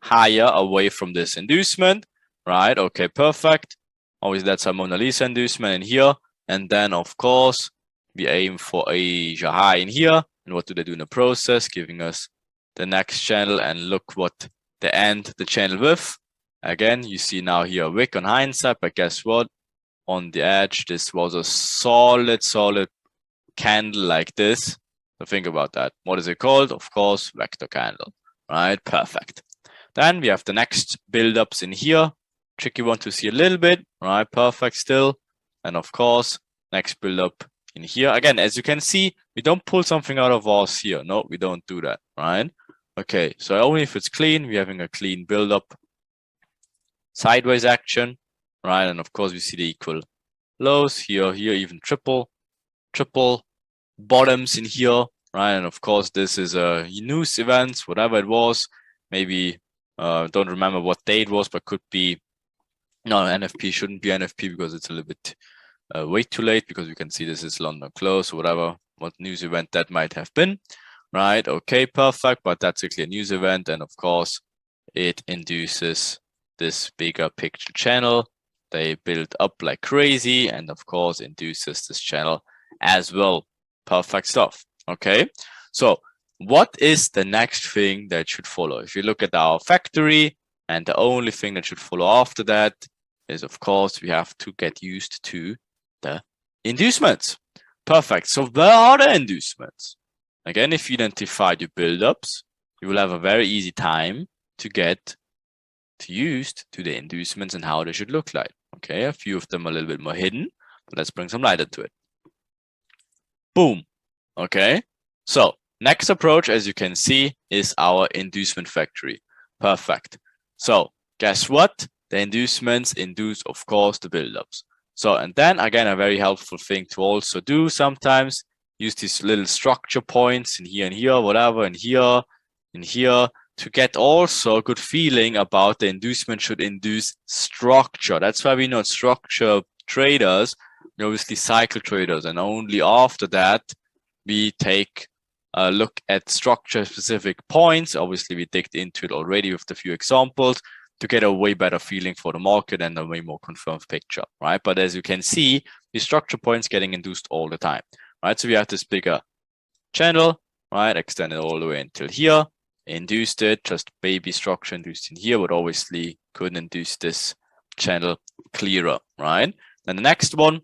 Higher away from this inducement, right? Okay, perfect. Obviously, that's our Mona Lisa inducement in here. And then, of course, we aim for Asia high in here. And what do they do in the process? Giving us the next channel, and look what they end the channel with. Again, you see now here a wick on hindsight, but guess what? On the edge, this was a solid candle like this. So think about that. What is it called? Of course, vector candle, right? Perfect. Then we have the next build-ups in here. Tricky one to see a little bit, right? Perfect still. And of course, next build-up in here. Again, as you can see, we don't pull something out of ours here. No, we don't do that, right? Okay, so only if it's clean, we're having a clean build-up sideways action, right? And of course, we see the equal lows here, even triple bottoms in here, right? And of course, this is a news event, whatever it was. Maybe don't remember what day it was, but could be no NFP. Shouldn't be NFP because it's a little bit way too late, because you can see this is London close or whatever. What news event that might have been, right? Okay, perfect. But that's a clear news event, and of course, it induces this bigger picture channel. They build up like crazy, and of course, induces this channel as well. Perfect stuff. Okay, so what is the next thing that should follow? If you look at our factory, and the only thing that should follow after that is, of course, we have to get used to the inducements. Perfect. So where are the inducements? Again, if you identify your buildups, you will have a very easy time to get used to the inducements and how they should look like. Okay, a few of them are a little bit more hidden, but let's bring some light into it. Boom. Okay, so next approach, as you can see, is our inducement factory. Perfect. So guess what? the inducements induce, of course, the buildups. So, and then again, a very helpful thing to also do sometimes, use these little structure points in here and here, whatever, and here, to get also a good feeling about the inducement should induce structure. That's why we know structure traders, obviously cycle traders, and only after that we take a look at structure specific points. Obviously we digged into it already with a few examples to get a way better feeling for the market and a way more confirmed picture, right? But as you can see, the structure points getting induced all the time, right? So we have this bigger channel, right? Extended all the way until here, induced it, just baby structure induced in here, but obviously couldn't induce this channel clearer, right? Then the next one,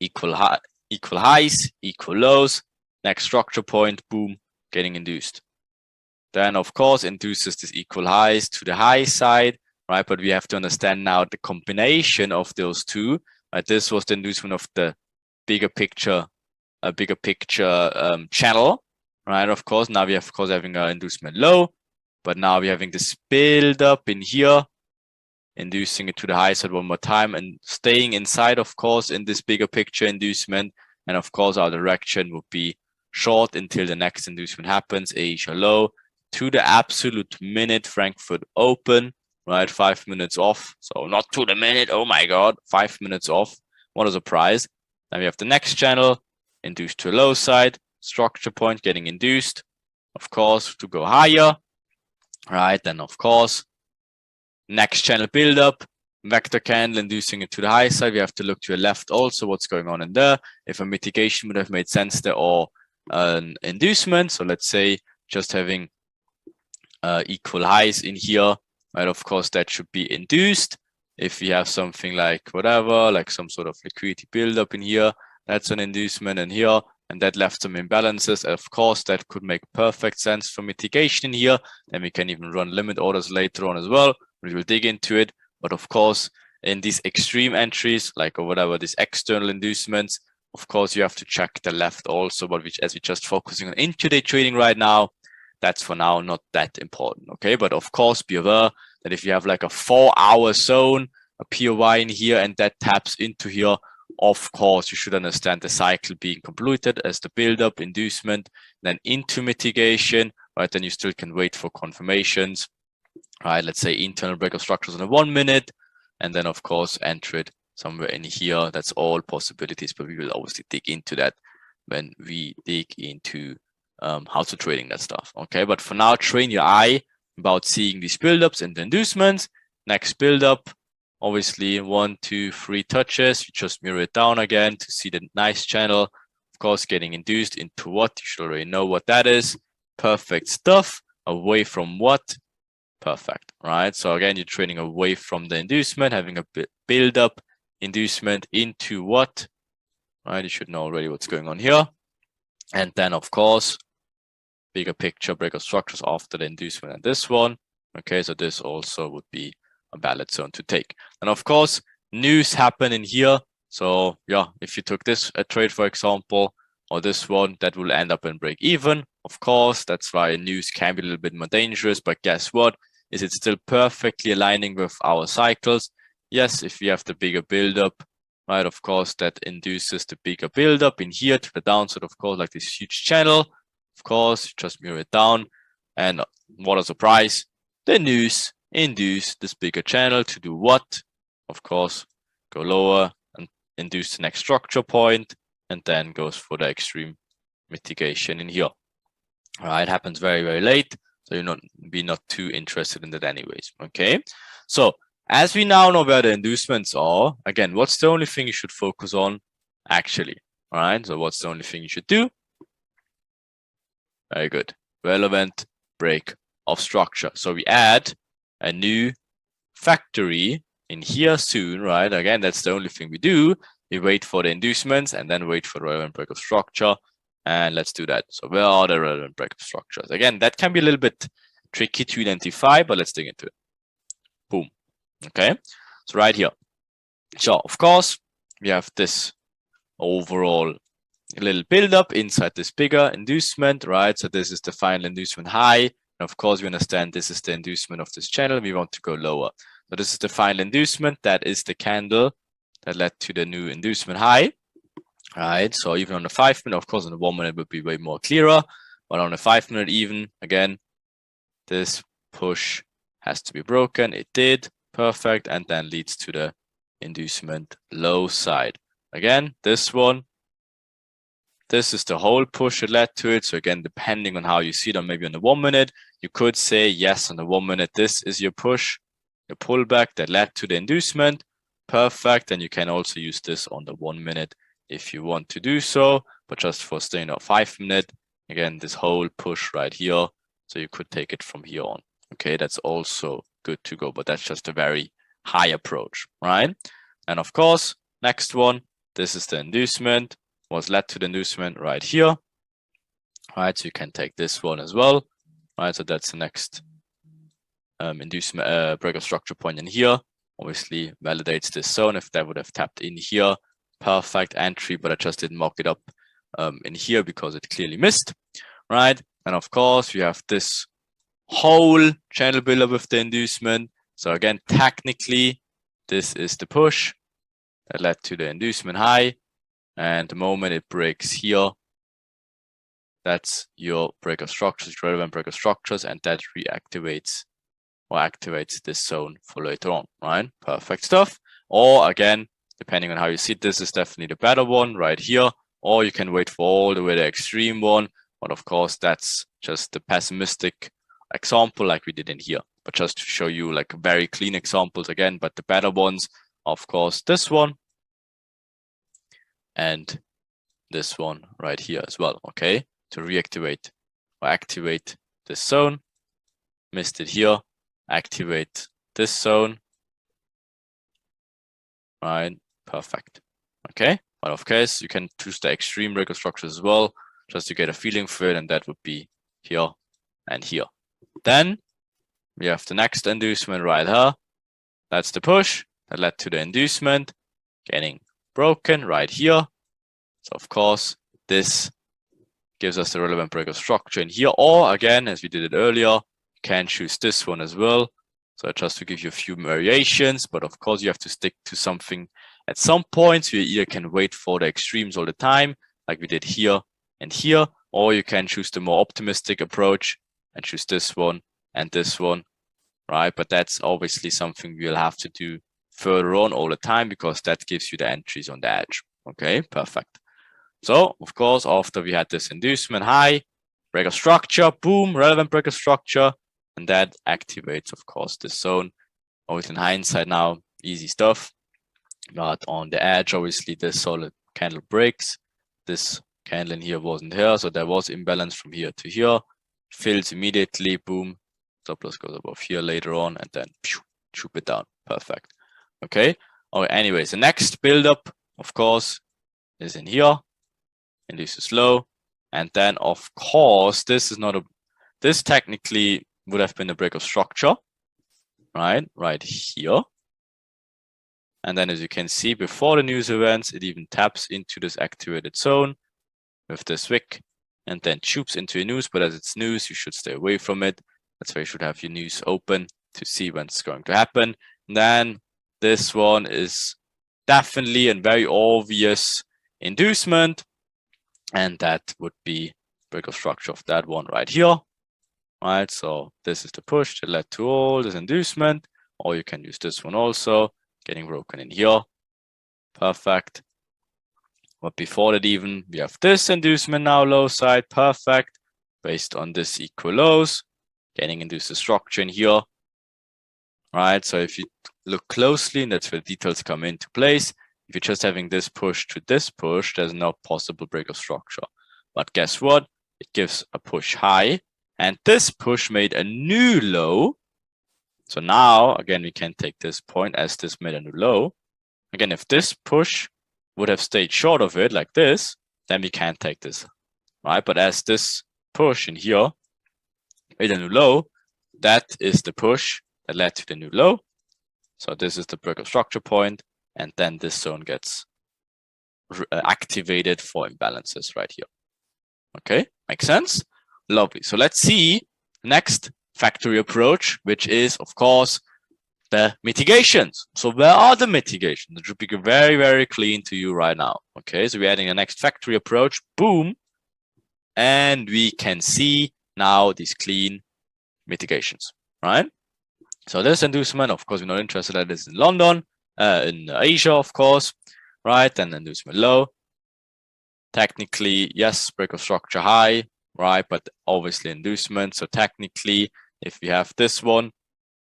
equal highs, equal lows, next structure point, boom, getting induced. Then of course induces this equal highs to the high side, right? But we have to understand now the combination of those two, right? This was the inducement of the bigger picture channel, right? Of course, now we have, of course, having an inducement low, but now we're having this build up in here, inducing it to the high side one more time and staying inside, of course, in this bigger picture inducement. And of course, our direction would be short until the next inducement happens, Asia low to the absolute minute Frankfurt open, right? 5 minutes off. So not to the minute. Oh my God, 5 minutes off. What a surprise. Then we have the next channel, induced to a low side, structure point getting induced, of course, to go higher, right? Then of course, next channel build up, vector candle inducing it to the high side. We have to look to the left also, what's going on in there. If a mitigation would have made sense there or an inducement. So let's say just having equal highs in here, right? Of course, that should be induced. If we have something like whatever, like some sort of liquidity buildup in here, that's an inducement in here, and that left some imbalances. Of course, that could make perfect sense for mitigation in here. Then we can even run limit orders later on as well. We will dig into it. But of course, in these extreme entries, like or whatever, these external inducements, of course, you have to check the left also. But as we're just focusing on intraday trading right now, that's for now not that important, okay? But of course, be aware that if you have like a 4-hour zone, a POI in here, and that taps into here, of course, you should understand the cycle being completed as the build-up, inducement, then into mitigation, right? Then you still can wait for confirmations, right? Let's say internal breakout structures on a 1 minute, and then of course, enter it somewhere in here. That's all possibilities, but we will obviously dig into that when we dig into how to trading that stuff, okay? But for now, train your eye about seeing these buildups and the inducements. Next buildup, obviously 1, 2, 3 touches. You just mirror it down again to see the nice channel. Of course, getting induced into what? You should already know what that is. Perfect stuff. Away from what? Perfect, right? So again, you're trading away from the inducement, having a build-up inducement into what? Right? You should know already what's going on here. And then, of course, bigger picture breakout structures after the inducement and this one. Okay, so this also would be a valid zone to take. And of course, news happen in here. So yeah, if you took this trade, for example, or this one, that will end up in break even. Of course, that's why news can be a little bit more dangerous. But guess what? Is it still perfectly aligning with our cycles? Yes, if we have the bigger buildup, right? Of course, that induces the bigger buildup in here to the downside, of course, like this huge channel. Of course, just mirror it down. And what a surprise. The news induce this bigger channel to do what? Of course, go lower and induce the next structure point, and then goes for the extreme mitigation in here. All right, happens very, very late. So you're not too interested in that anyways. Okay. So as we now know where the inducements are, again, what's the only thing you should focus on actually? All right. So what's the only thing you should do? Very good. Relevant break of structure. So we add a new factory in here soon, right? Again, that's the only thing we do. We wait for the inducements and then wait for the relevant break of structure. And let's do that. So where are the relevant break of structures? Again, that can be a little bit tricky to identify, but let's dig into it. Boom. Okay. So right here. So of course, we have this overall little buildup inside this bigger inducement, right? So this is the final inducement high. And of course, we understand this is the inducement of this channel. We want to go lower. So this is the final inducement. That is the candle that led to the new inducement high. Right, so even on the 5 minute, of course, on the 1 minute would be way more clearer, but on the 5 minute, even again, this push has to be broken. It did, perfect, and then leads to the inducement low side. Again, this one, this is the whole push that led to it. So again, depending on how you see it, or maybe on the 1 minute, you could say yes, on the 1 minute, this is your push, your pullback that led to the inducement, perfect, and you can also use this on the 1 minute if you want to do so, but just for staying at 5 minute, again, this whole push right here. So you could take it from here on. Okay, that's also good to go, but that's just a very high approach, right? And of course, next one, this is the inducement, was led to the inducement right here. Right, so you can take this one as well. Right, so that's the next inducement break of structure point in here. Obviously validates this zone. If that would have tapped in here, perfect entry, but I just didn't mock it up in here because it clearly missed, right? And of course, we have this whole channel builder with the inducement. So again, technically, this is the push that led to the inducement high. And the moment it breaks here, that's your break of structures, relevant break of structures, and that reactivates or activates this zone for later on, right? Perfect stuff. Or again, depending on how you see it, this is definitely the better one right here, or you can wait for all the way the extreme one. But of course, that's just the pessimistic example like we did in here. But just to show you like very clean examples again, but the better ones, of course, this one and this one right here as well, okay? To reactivate or activate this zone, missed it here, activate this zone, right? Perfect. Okay, but of course you can choose the extreme break of structures as well, just to get a feeling for it, and that would be here and here. Then we have the next inducement right here. That's the push that led to the inducement getting broken right here. So of course this gives us the relevant break of structure in here, or again, as we did it earlier, you can choose this one as well. So just to give you a few variations, but of course you have to stick to something at some point. So you either can wait for the extremes all the time, like we did here and here, or you can choose the more optimistic approach and choose this one and this one, right? But that's obviously something we'll have to do further on all the time, because that gives you the entries on the edge. Okay, perfect. So of course, after we had this inducement high, break of structure, boom, relevant break of structure, and that activates, of course, this zone. Always in hindsight now, easy stuff. But on the edge, obviously, this solid candle breaks. This candle in here wasn't here, so there was imbalance from here to here. Fills immediately, boom. Stop loss goes above here later on, and then shoot it down. Perfect. Okay. Oh, anyways, the next build-up, of course, is in here. Induces low, and then of course, this is not a. This technically would have been a break of structure, right here. And then as you can see, before the news events, it even taps into this activated zone with this wick and then tubes into a news. But as it's news, you should stay away from it. That's why you should have your news open to see when it's going to happen. And then this one is definitely a very obvious inducement. And that would be break of structure of that one right here. Right, so this is the push that led to all this inducement, or you can use this one also, getting broken in here. Perfect. But before that even, we have this inducement now low side, perfect, based on this equal lows, getting into the structure in here. Right, so if you look closely, and that's where the details come into place, if you're just having this push to this push, there's no possible break of structure. But guess what? It gives a push high. And this push made a new low. So now, again, we can take this point as this made a new low. Again, if this push would have stayed short of it like this, then we can't take this, right? But as this push in here made a new low, that is the push that led to the new low. So this is the break of structure point, and then this zone gets activated for imbalances right here. Okay, makes sense? Lovely. So let's see next factory approach, which is, of course, the mitigations. So where are the mitigations? It should be very, very clean to you right now. Okay, so we're adding the next factory approach. Boom. And we can see now these clean mitigations, right? So this inducement, of course, we're not interested in this in London, in Asia, of course, right? And inducement low. Technically, yes, break of structure high, right? But obviously inducement. So technically, if we have this one,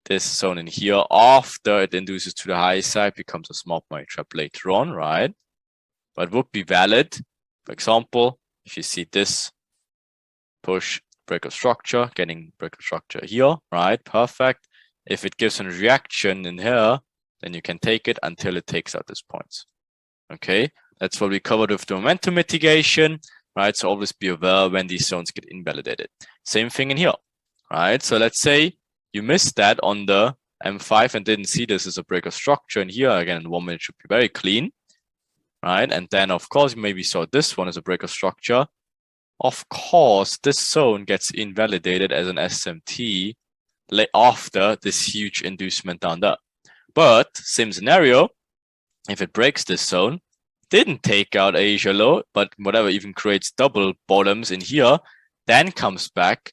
this zone in here, after it induces to the high side, becomes a small money trap later on, right? But would be valid. For example, if you see this push break of structure, getting break of structure here, right? Perfect. If it gives a reaction in here, then you can take it until it takes out this points. Okay, that's what we covered with the momentum mitigation, right? So always be aware when these zones get invalidated. Same thing in here, right? So let's say you missed that on the M5 and didn't see this as a break of structure. And here again, in 1 minute should be very clean, right? And then of course, you maybe saw this one as a break of structure. Of course, this zone gets invalidated as an SMT after this huge inducement down there. But same scenario, if it breaks this zone, didn't take out Asia low, but whatever even creates double bottoms in here, then comes back.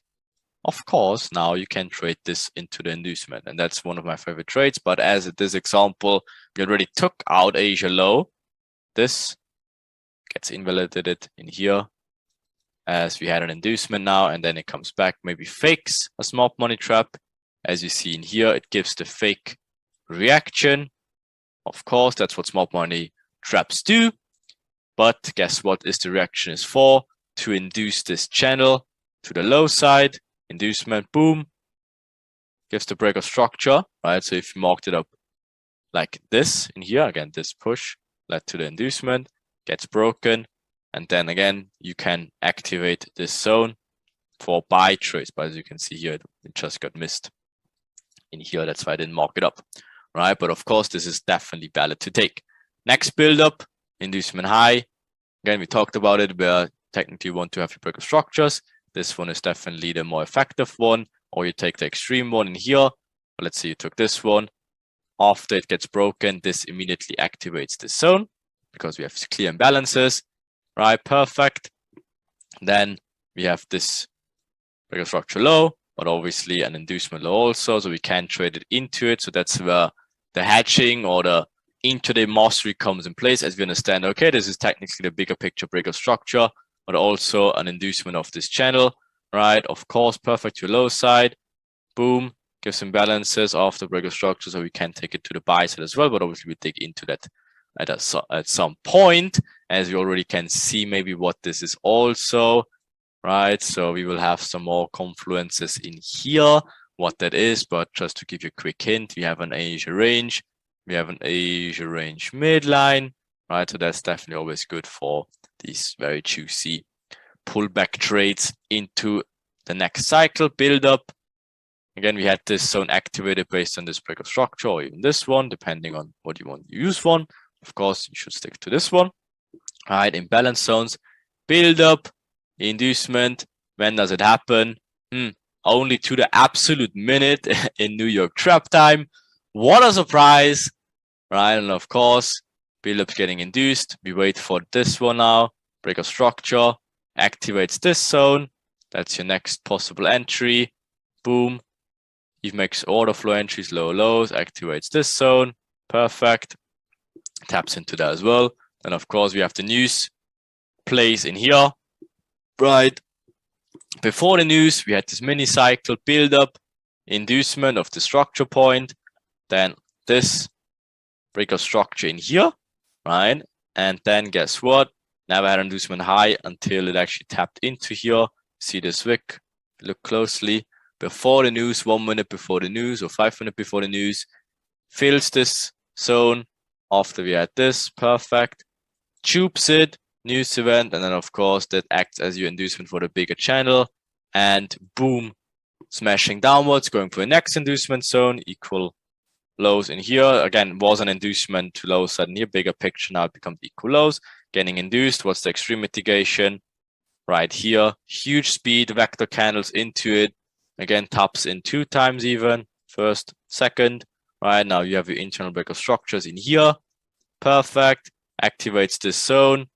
Of course, now you can trade this into the inducement. And that's one of my favorite trades. But as in this example, we already took out Asia low. This gets invalidated in here as we had an inducement now. And then it comes back, maybe fakes a small money trap. As you see in here, it gives the fake reaction. Of course, that's what small money traps do. But guess what is the reaction is for? To induce this channel to the low side. Inducement, boom, gives the break of structure, right? So if you marked it up like this in here, again, this push led to the inducement, gets broken, and then again, you can activate this zone for buy trades. But as you can see here, it just got missed in here. That's why I didn't mark it up, right? But of course, this is definitely valid to take. Next build up, inducement high. Again, we talked about it where technically you want to have your break of structures. This one is definitely the more effective one, or you take the extreme one in here. Let's say you took this one. After it gets broken, this immediately activates this zone because we have clear imbalances, right? Perfect. Then we have this break of structure low, but obviously an inducement low also, so we can trade it into it. So that's where the hedging or the intraday mastery comes in place, as we understand, okay, this is technically the bigger picture break of structure, but also an inducement of this channel, right? Of course, perfect to low side, boom, gives imbalances after break of structure, so we can take it to the buy side as well, but obviously we dig into that at some point, as we already can see maybe what this is also, right? So we will have some more confluences in here, what that is, but just to give you a quick hint, we have an Asia range, we have an Asia range midline, right? So that's definitely always good for these very juicy pullback trades into the next cycle build up. Again, we had this zone activated based on this break of structure, or even this one, depending on what you want to use one. Of course, you should stick to this one. All right, imbalance zones, build up, inducement. When does it happen? Only to the absolute minute in New York trap time. What a surprise, right? And of course, build up getting induced. We wait for this one now. Break of structure activates this zone. That's your next possible entry. Boom. He makes order flow entries, low lows, activates this zone. Perfect. Taps into that as well. And of course, we have the news plays in here. Right. Before the news, we had this mini cycle build up, inducement of the structure point. Then this break of structure in here, right? And then guess what? Never had inducement high until it actually tapped into here. See this wick, look closely. Before the news, 1 minute before the news, or 5 minutes before the news, fills this zone after we had this, perfect. Tubes it, news event, and then of course that acts as your inducement for the bigger channel. And boom, smashing downwards, going for the next inducement zone, equal lows in here. Again, was an inducement to low side in here, bigger picture, now it becomes equal lows. Getting induced, what's the extreme mitigation? Right here, huge speed, vector candles into it. Again, taps in 2 times even, first, second, right? Now you have your internal breaker structures in here. Perfect. Activates this zone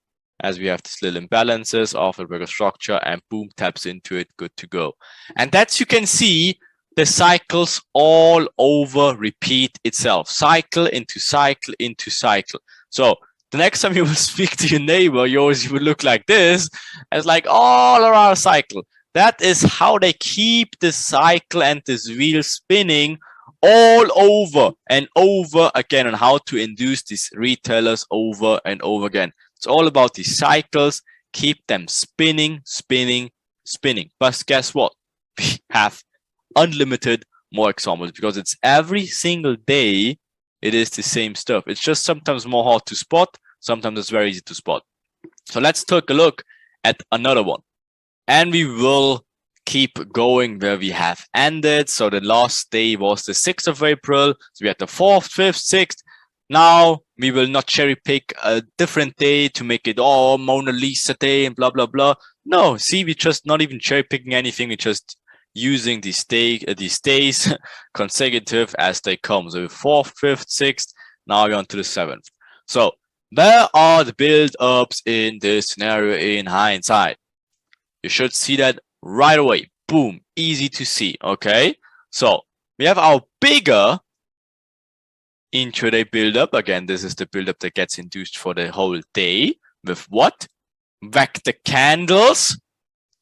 as we have this little imbalances of the breaker structure, and boom, taps into it. Good to go. And that's, you can see the cycles all over repeat itself. Cycle into cycle into cycle. So the next time you will speak to your neighbor, you will look like this, as like all around a cycle. That is how they keep the cycle and this wheel spinning all over and over again, on how to induce these retailers over and over again. It's all about these cycles. Keep them spinning, spinning, spinning. But guess what? We have unlimited more examples, because it's every single day it is the same stuff. It's just sometimes more hard to spot, sometimes it's very easy to spot. So let's take a look at another one, and we will keep going where we have ended. So the last day was the 6th of April. So we had the 4th, 5th, 6th. Now we will not cherry pick a different day to make it all Mona Lisa day and blah blah blah. No, see, we just not even cherry picking anything. We just using these days consecutive as they come. So 4th, 5th, 6th. Now we're on to the 7th. So where are the build-ups in this scenario in hindsight? You should see that right away. Boom, easy to see. Okay, so we have our bigger intraday build-up. Again, this is the build-up that gets induced for the whole day with what? Vector candles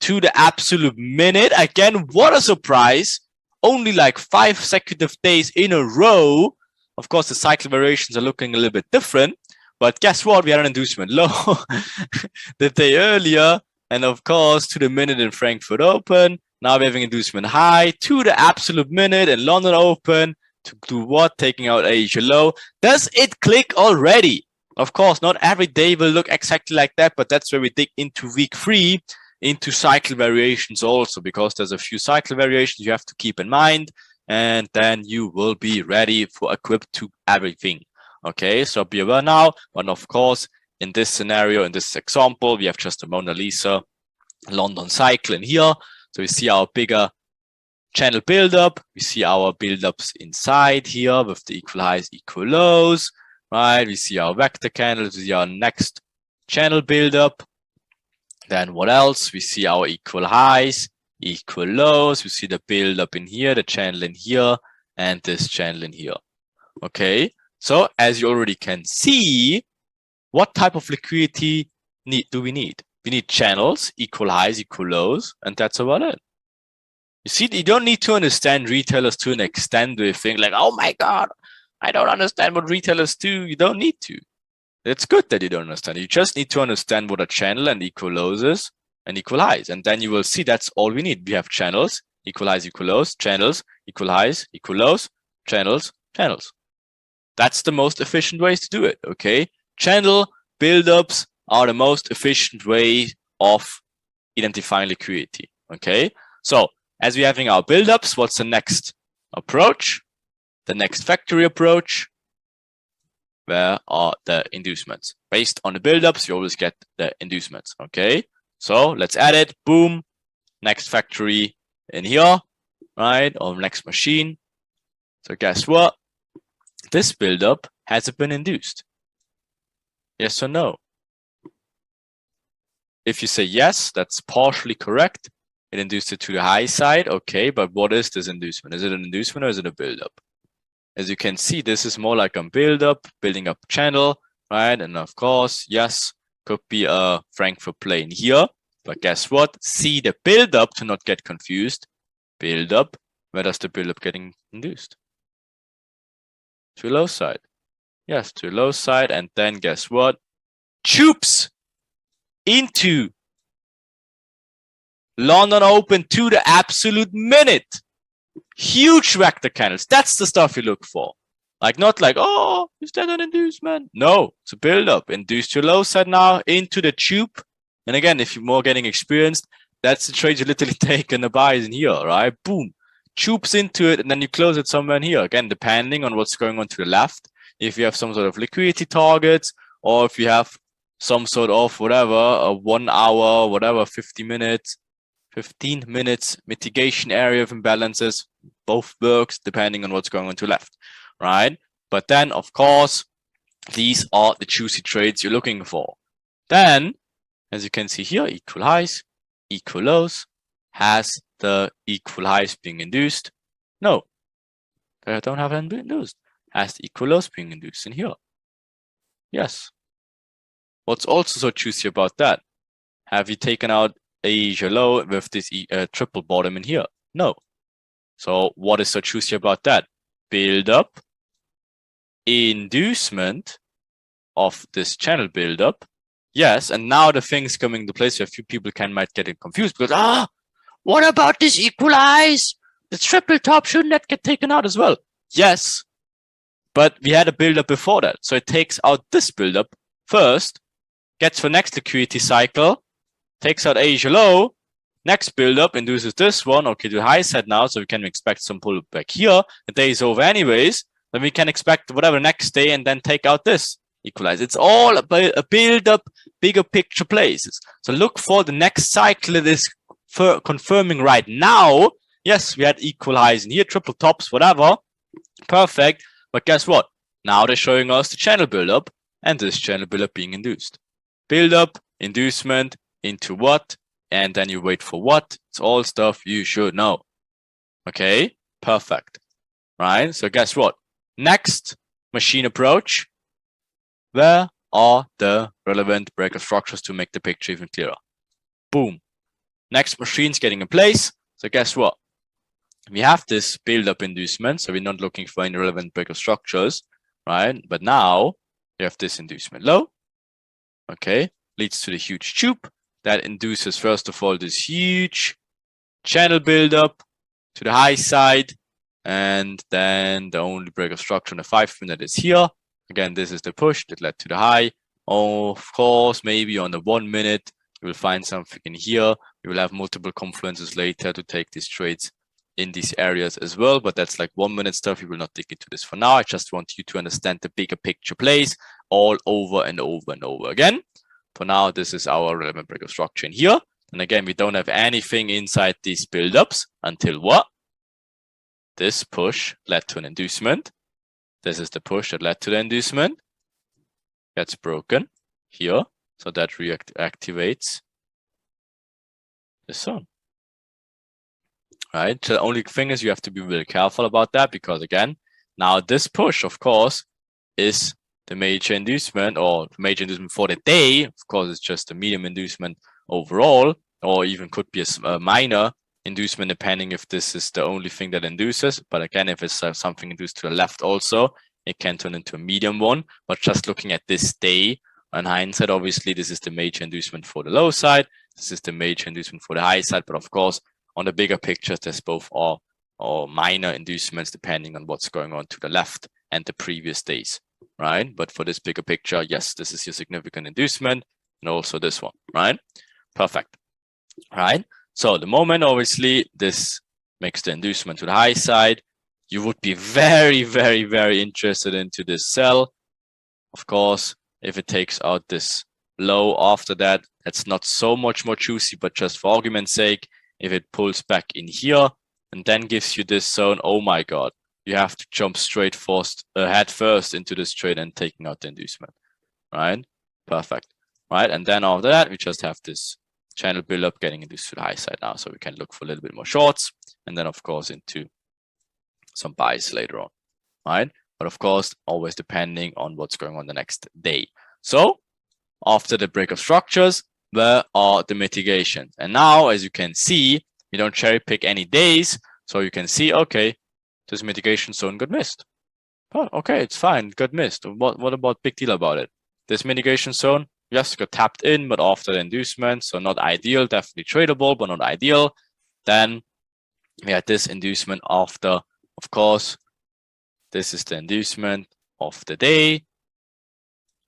to the absolute minute. Again, what a surprise. Only like 5 consecutive days in a row. Of course, the cycle variations are looking a little bit different, but guess what? We had an inducement low the day earlier, and of course to the minute in Frankfurt Open. Now we're having inducement high to the absolute minute in London Open. To do what? Taking out Asia low. Does it click already? Of course, not every day will look exactly like that, but that's where we dig into week 3, into cycle variations also, because there's a few cycle variations you have to keep in mind, and then you will be ready for equipped to everything. Okay, so be aware now. But of course, in this scenario, in this example, we have just a Mona Lisa London cycle in here. So we see our bigger channel buildup. We see our buildups inside here with the equal highs, equal lows, right? We see our vector candles. We see our next channel buildup. Then what else? We see our equal highs, equal lows. We see the buildup in here, the channel in here, and this channel in here. Okay, so as you already can see, what type of liquidity do we need? We need channels, equal highs, equal lows, and that's about it. You see, you don't need to understand retailers to an extent where you think like, oh my God, I don't understand what retailers do. You don't need to. It's good that you don't understand. You just need to understand what a channel and equal lows is and equal highs. And then you will see that's all we need. We have channels, equal highs, equal lows, channels, equal highs, equal lows, channels, channels. That's the most efficient ways to do it, okay? Channel buildups are the most efficient way of identifying liquidity, okay? So as we're having our buildups, what's the next approach? The next factory approach. Where are the inducements? Based on the buildups, you always get the inducements, okay? So let's add it, boom. Next factory in here, right? Or next machine. So guess what? This buildup hasn't been induced. Yes or no? If you say yes, that's partially correct. It induced it to the high side, okay, but what is this inducement? Is it an inducement or is it a buildup? As you can see, this is more like a buildup, building up channel, right? And of course, yes, could be a Frankfurt plane here, but guess what? See the buildup to not get confused. Buildup, where does the buildup getting induced? To low side. Yes, to low side, and then guess what? Tubes into London Open to the absolute minute. Huge vector candles. That's the stuff you look for. Like, not like, oh, is that an inducement? No, it's a build-up. Induced to low side now into the tube. And again, if you're more getting experienced, that's the trade you literally take and the buys in here, right? Boom. Tubes into it, and then you close it somewhere in here. Again, depending on what's going on to the left. If you have some sort of liquidity targets, or if you have some sort of whatever, a 1 hour, whatever, 15 minutes mitigation area of imbalances, both works depending on what's going on to left, right? But then, of course, these are the juicy trades you're looking for. Then, as you can see here, equal highs, equal lows. Has the equal highs being induced? No, I don't have any induced. Has the equal lows being induced in here? Yes. What's also so juicy about that? Have you taken out Asia low with this triple bottom in here? No. So what is so juicy about that? Build up, inducement of this channel build up. Yes, and now the thing's coming to place where a few people might get confused because what about this equalize? The triple top, shouldn't that get taken out as well? Yes, but we had a build up before that, so it takes out this build up first, gets for next liquidity cycle, takes out Asia low, next build up induces this one, okay, to the high side now, so we can expect some pullback here. The day is over anyways, then we can expect whatever next day and then take out this equalize. It's all about a build up, bigger picture places. So look for the next cycle that is confirming right now. Yes, we had equal highs in here, triple tops, whatever. Perfect. But guess what? Now they're showing us the channel build up and this channel build up being induced. Build up, inducement into what? And then you wait for what? It's all stuff you should know. Okay, perfect. Right? So guess what? Next machine approach. Where are the relevant breaker structures to make the picture even clearer? Boom. Next machine's getting in place. So guess what? We have this build-up inducement, so we're not looking for any relevant breaker structures, right? But now you have this inducement low. Okay, leads to the huge tube that induces, first of all, this huge channel build-up to the high side, and then the only breaker structure on the 5-minute is here. Again, this is the push that led to the high. Of course, maybe on the 1 minute, you will find something in here. We will have multiple confluences later to take these trades in these areas as well, but that's like 1 minute stuff. We will not dig into this for now. I just want you to understand the bigger picture plays all over and over and over again. For now, this is our relevant breaker structure in here. And again, we don't have anything inside these buildups until what? This push led to an inducement. This is the push that led to the inducement. Gets broken here. So that reactivates the zone. Right? The only thing is you have to be really careful about that because again, now this push, of course, is the major inducement or major inducement for the day. Of course, it's just a medium inducement overall, or even could be a minor inducement depending if this is the only thing that induces. But again, if it's something induced to the left also, it can turn into a medium one. But just looking at this day, on hindsight, obviously, this is the major inducement for the low side. This is the major inducement for the high side. But of course, on the bigger pictures, there's both or minor inducements depending on what's going on to the left and the previous days, right? But for this bigger picture, yes, this is your significant inducement and also this one, right? Perfect, right? So the moment, obviously, this makes the inducement to the high side, you would be very, very, very interested into this sell. Of course, if it takes out this low after that, that's not so much more juicy, but just for argument's sake, if it pulls back in here and then gives you this zone, oh my God, you have to jump straight head first into this trade and taking out the inducement, right? Perfect, right? And then after that, we just have this channel build up getting induced to the high side now. So we can look for a little bit more shorts and then of course into some buys later on, right? But of course, always depending on what's going on the next day. So after the break of structures, where are the mitigations? And now, as you can see, we don't cherry pick any days. So you can see, okay, this mitigation zone got missed. Oh, okay, it's fine, it got missed. What about big deal about it? This mitigation zone, yes, got tapped in, but after the inducement, so not ideal, definitely tradable, but not ideal. Then we had this inducement after, of course, this is the inducement of the day,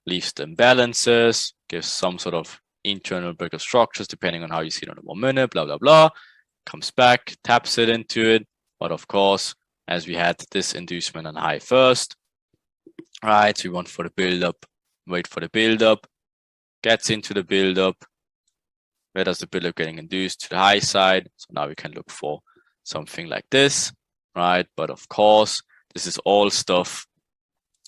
leaves the imbalances, gives some sort of internal breaker structures depending on how you see it on the 1 minute, blah, blah, blah, comes back, taps it into it. But of course, as we had this inducement on high first, right? So we want for the build up, wait for the build up, gets into the build up. Where does the build up getting induced? To the high side. So now we can look for something like this, right? But of course, this is all stuff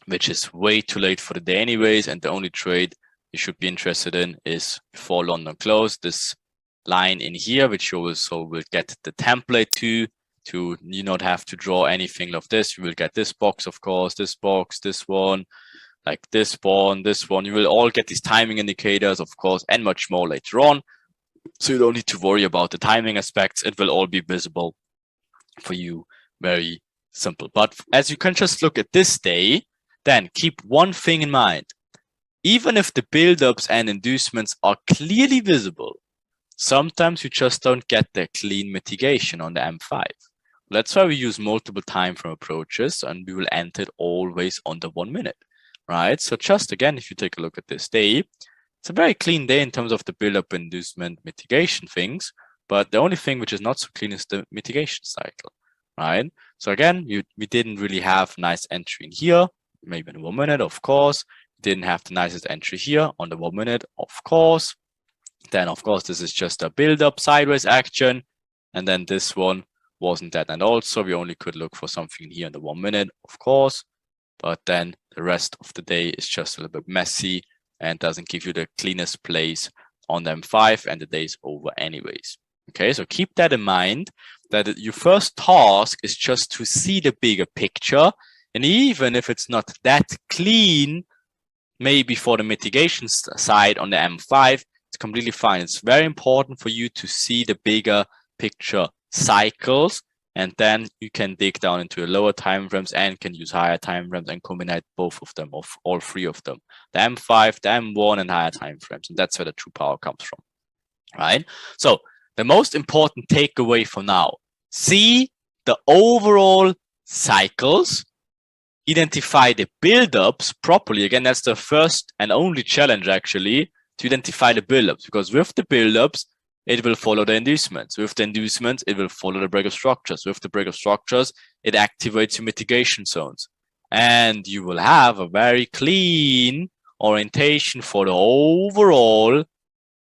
which is way too late for the day anyways, and the only trade you should be interested in is before London close, this line in here, which you also will get the template to you not have to draw anything of this. You will get this box, of course, this box, this one, like this one, this one. You will all get these timing indicators, of course, and much more later on. So you don't need to worry about the timing aspects. It will all be visible for you. Very simple. But as you can just look at this day, then keep one thing in mind. Even if the buildups and inducements are clearly visible, sometimes you just don't get the clean mitigation on the M5. That's why we use multiple time frame approaches, and we will enter it always under 1 minute, right? So just again, if you take a look at this day, it's a very clean day in terms of the build-up, inducement, mitigation things, but the only thing which is not so clean is the mitigation cycle, right? So again, we didn't really have nice entry in here, maybe in 1 minute, of course. We didn't have the nicest entry here on the 1 minute, of course. Then, of course, this is just a build-up sideways action, and then this one wasn't that. And also, we only could look for something here in the 1 minute, of course, but then the rest of the day is just a little bit messy and doesn't give you the cleanest place on the M5, and the day is over anyways. Okay, so keep that in mind, that your first task is just to see the bigger picture, and even if it's not that clean, maybe for the mitigation side on the M5, it's completely fine. It's very important for you to see the bigger picture cycles, and then you can dig down into the lower time frames and can use higher time frames and combine both of them, or all three of them, the M5, the M1, and higher time frames. And that's where the true power comes from, right? So the most important takeaway for now, see the overall cycles, identify the buildups properly. Again, that's the first and only challenge actually, to identify the buildups, because with the buildups, it will follow the inducements. With the inducements, it will follow the break of structures. With the break of structures, it activates your mitigation zones. And you will have a very clean orientation for the overall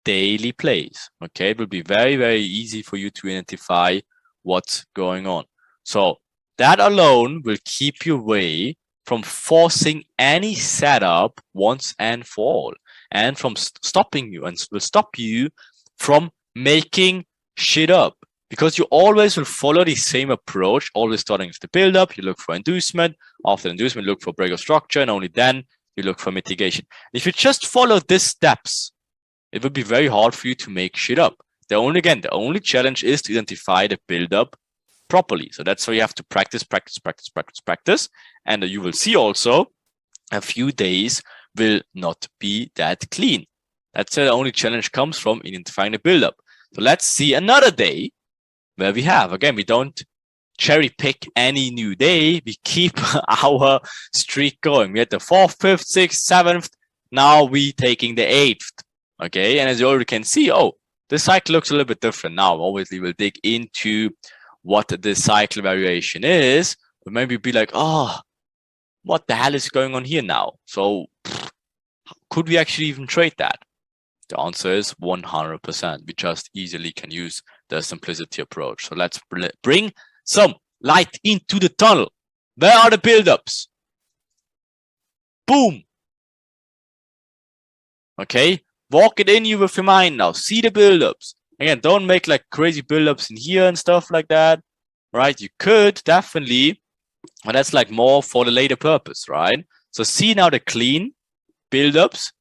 daily plays. Okay, it will be very, very easy for you to identify what's going on. So that alone will keep you away from forcing any setup once and for all, and from stopping you, and will stop you from making shit up, because you always will follow the same approach, always starting with the build up. You look for inducement, after inducement, look for break of structure, and only then you look for mitigation. If you just follow these steps, it would be very hard for you to make shit up. The only challenge is to identify the build up properly. So that's why you have to practice. And you will see also a few days will not be that clean. That's where the only challenge comes from, identifying the build-up. So let's see another day where we have, again, we don't cherry pick any new day. We keep our streak going. We had the 4th, 5th, 6th, 7th. Now we taking the 8th. Okay. And as you already can see, oh, this cycle looks a little bit different now. Obviously, we'll dig into what the cycle variation is, but maybe be like, oh, what the hell is going on here now? So could we actually even trade that? The answer is 100%. We just easily can use the simplicity approach. So let's bring some light into the tunnel. Where are the buildups? Boom. Okay, walk it in you with your mind now. See the buildups. Again, don't make like crazy buildups in here and stuff like that, right? You could definitely, but that's like more for the later purpose, right? So see now the clean buildups.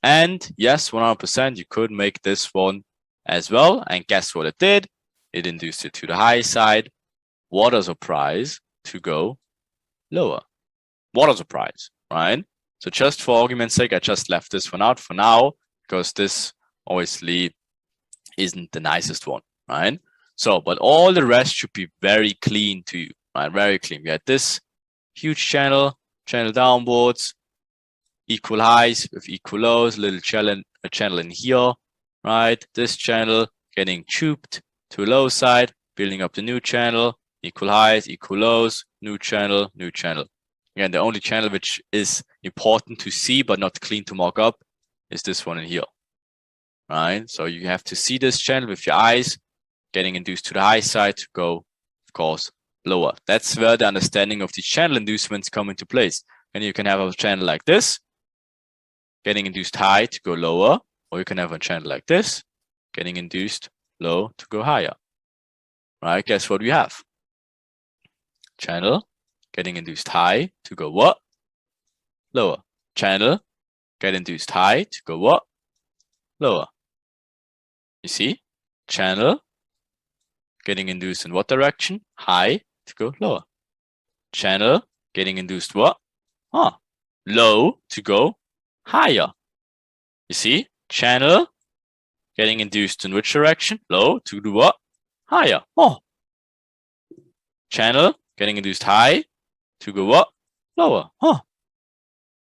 And yes, 100%, you could make this one as well. And guess what it did? It induced it to the high side. What a surprise to go lower. What a surprise, right? So just for argument's sake, I just left this one out for now, because this obviously isn't the nicest one, right? So, but all the rest should be very clean to you, right? Very clean. We had this huge channel downwards, equal highs with equal lows, little a channel in here, right? This channel getting tubed to a low side, building up the new channel, equal highs, equal lows, new channel. Again, the only channel which is important to see but not clean to mark up is this one in here, right? So you have to see this channel with your eyes, getting induced to the high side to go, of course, lower. That's where the understanding of the channel inducements come into place. And you can have a channel like this, getting induced high to go lower, or you can have a channel like this, getting induced low to go higher. Right? Guess what we have? Channel getting induced high to go what? Lower. Channel get induced high to go what? Lower. You see? Channel getting induced in what direction? High to go lower. Channel getting induced what? Low to go higher. You see? Channel getting induced in which direction? Low to do what? Higher. Channel getting induced high to go what? Lower.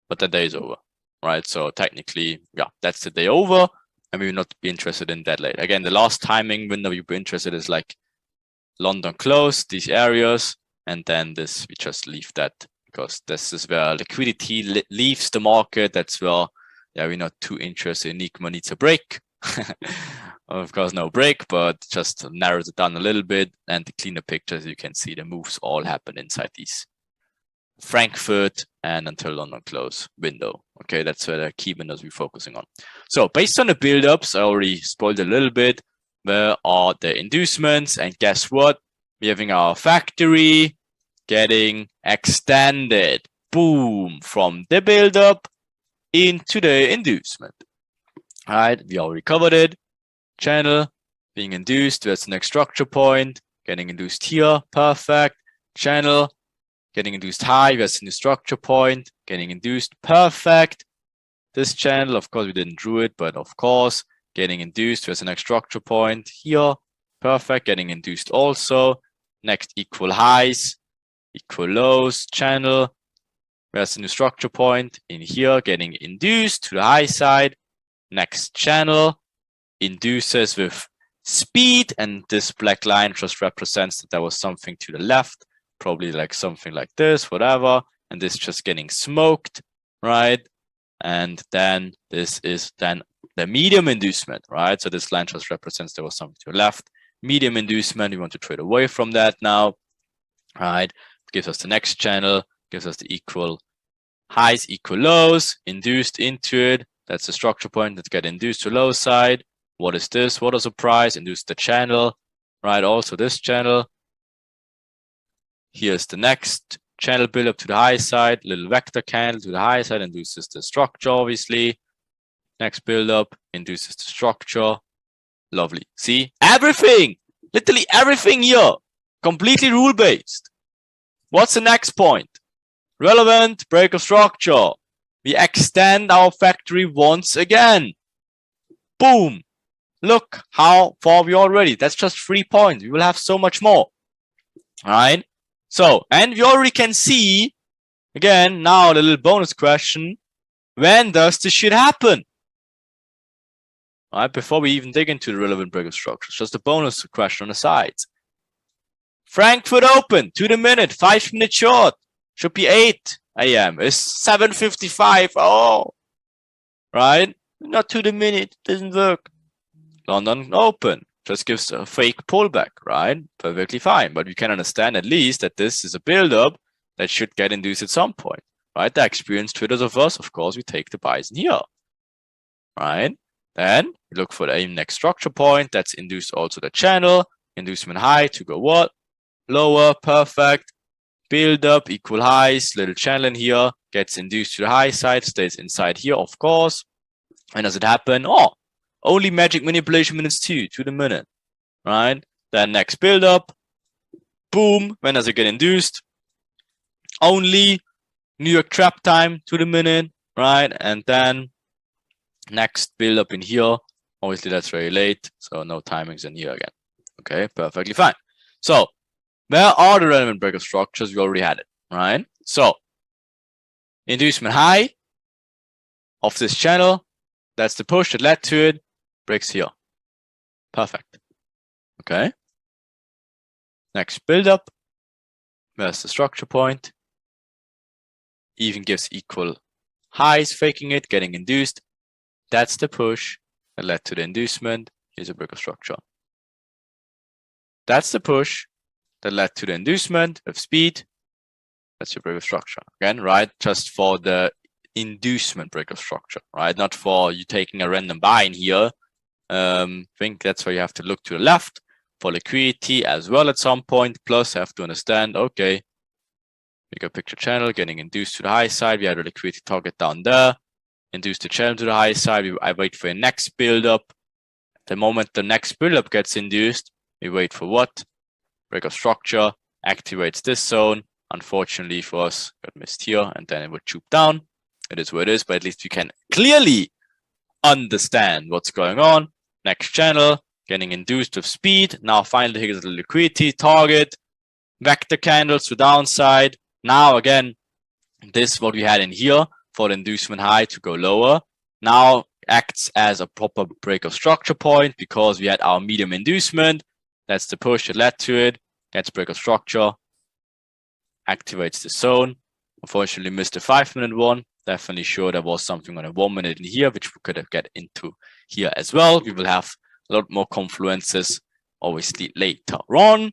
But the day is over, right? So technically, yeah, that's the day over, and we will not be interested in that later. Again, the last timing window you'll be interested is like London close, these areas, and then this, we just leave that because this is where liquidity leaves the market. That's where, yeah, we're not too interested. Enigma needs a break. Of course, no break, but just narrows it down a little bit. And the cleaner pictures, you can see the moves all happen inside these Frankfurt and until London close window. Okay, that's where the key windows we're focusing on. So based on the build-ups, I already spoiled a little bit. Where are the inducements? And guess what? We're having our factory getting extended. Boom! From the build-up into the inducement. All right, we already covered it. Channel being induced. That's the next structure point. Getting induced here. Perfect. Channel getting induced high. That's the new structure point. Getting induced. Perfect. This channel, of course, we didn't draw it, but of course, getting induced. There's the next structure point here. Perfect. Getting induced also. Next equal highs, equal lows. Channel. There's the new structure point in here. Getting induced to the high side. Next channel induces with speed, and this black line just represents that there was something to the left, probably like something like this, whatever, and this just getting smoked, right? And then this is then the medium inducement, right? So this line just represents there was something to the left. Medium inducement, we want to trade away from that now, right? Gives us the next channel, gives us the equal highs, equal lows, induced into it. That's the structure point that get induced to low side. What is this? What is a price? Induce the channel, right? Also this channel. Here's the next channel build up to the high side, little vector candle to the high side, induces the structure, obviously. Next build up induces the structure. Lovely. See, everything, literally everything here, completely rule based. What's the next point? Relevant break of structure. We extend our factory once again. Boom. Look how far we already. That's just 3 points. We will have so much more. All right. So, and we already can see, again, now the little bonus question. When does this shit happen? All right. Before we even dig into the relevant break of structures, just a bonus question on the sides. Frankfurt open to the minute, 5 minute short. Should be 8 a.m. It's 7:55. Oh, right. Not to the minute. Doesn't work. London open just gives a fake pullback, right? Perfectly fine. But we can understand at least that this is a build-up that should get induced at some point, right? The experienced traders of us, of course, we take the buys in here, right? Then we look for the next structure point. That's induced also the channel. Inducement high to go what? Lower. Perfect. Build up, equal highs, little channel in here, gets induced to the high side, stays inside here, of course. And does it happen? Oh, only magic manipulation minutes 2 to the minute, right? Then next build up, boom, when does it get induced? Only New York trap time to the minute, right? And then next build up in here, obviously that's very late, so no timings in here again. Okay, perfectly fine. So, where are the relevant break of structures? We already had it, right? So, inducement high of this channel, that's the push that led to it, breaks here. Perfect. Okay. Next build up, where's the structure point? Even gives equal highs, faking it, getting induced. That's the push that led to the inducement. Here's a break of structure. That's the push that led to the inducement of speed. That's your break of structure. Again, right? Just for the inducement break of structure, right? Not for you taking a random buy in here. I think that's why you have to look to the left for liquidity as well at some point. Plus, have to understand, okay, bigger picture channel getting induced to the high side. We had a liquidity target down there. Induce the channel to the high side. I wait for a next build up. The moment the next build up gets induced, we wait for what? Break of structure activates this zone. Unfortunately for us, got missed here, and then it would choop down. It is what it is, but at least we can clearly understand what's going on. Next channel getting induced with speed. Now finally here's the liquidity target. Vector candles to downside. Now again, this is what we had in here for the inducement high to go lower. Now acts as a proper break of structure point because we had our medium inducement. That's the push that led to it. Gets break of structure. Activates the zone. Unfortunately missed the 5-minute one. Definitely sure there was something on a 1 minute in here, which we could have get into here as well. We will have a lot more confluences obviously later on.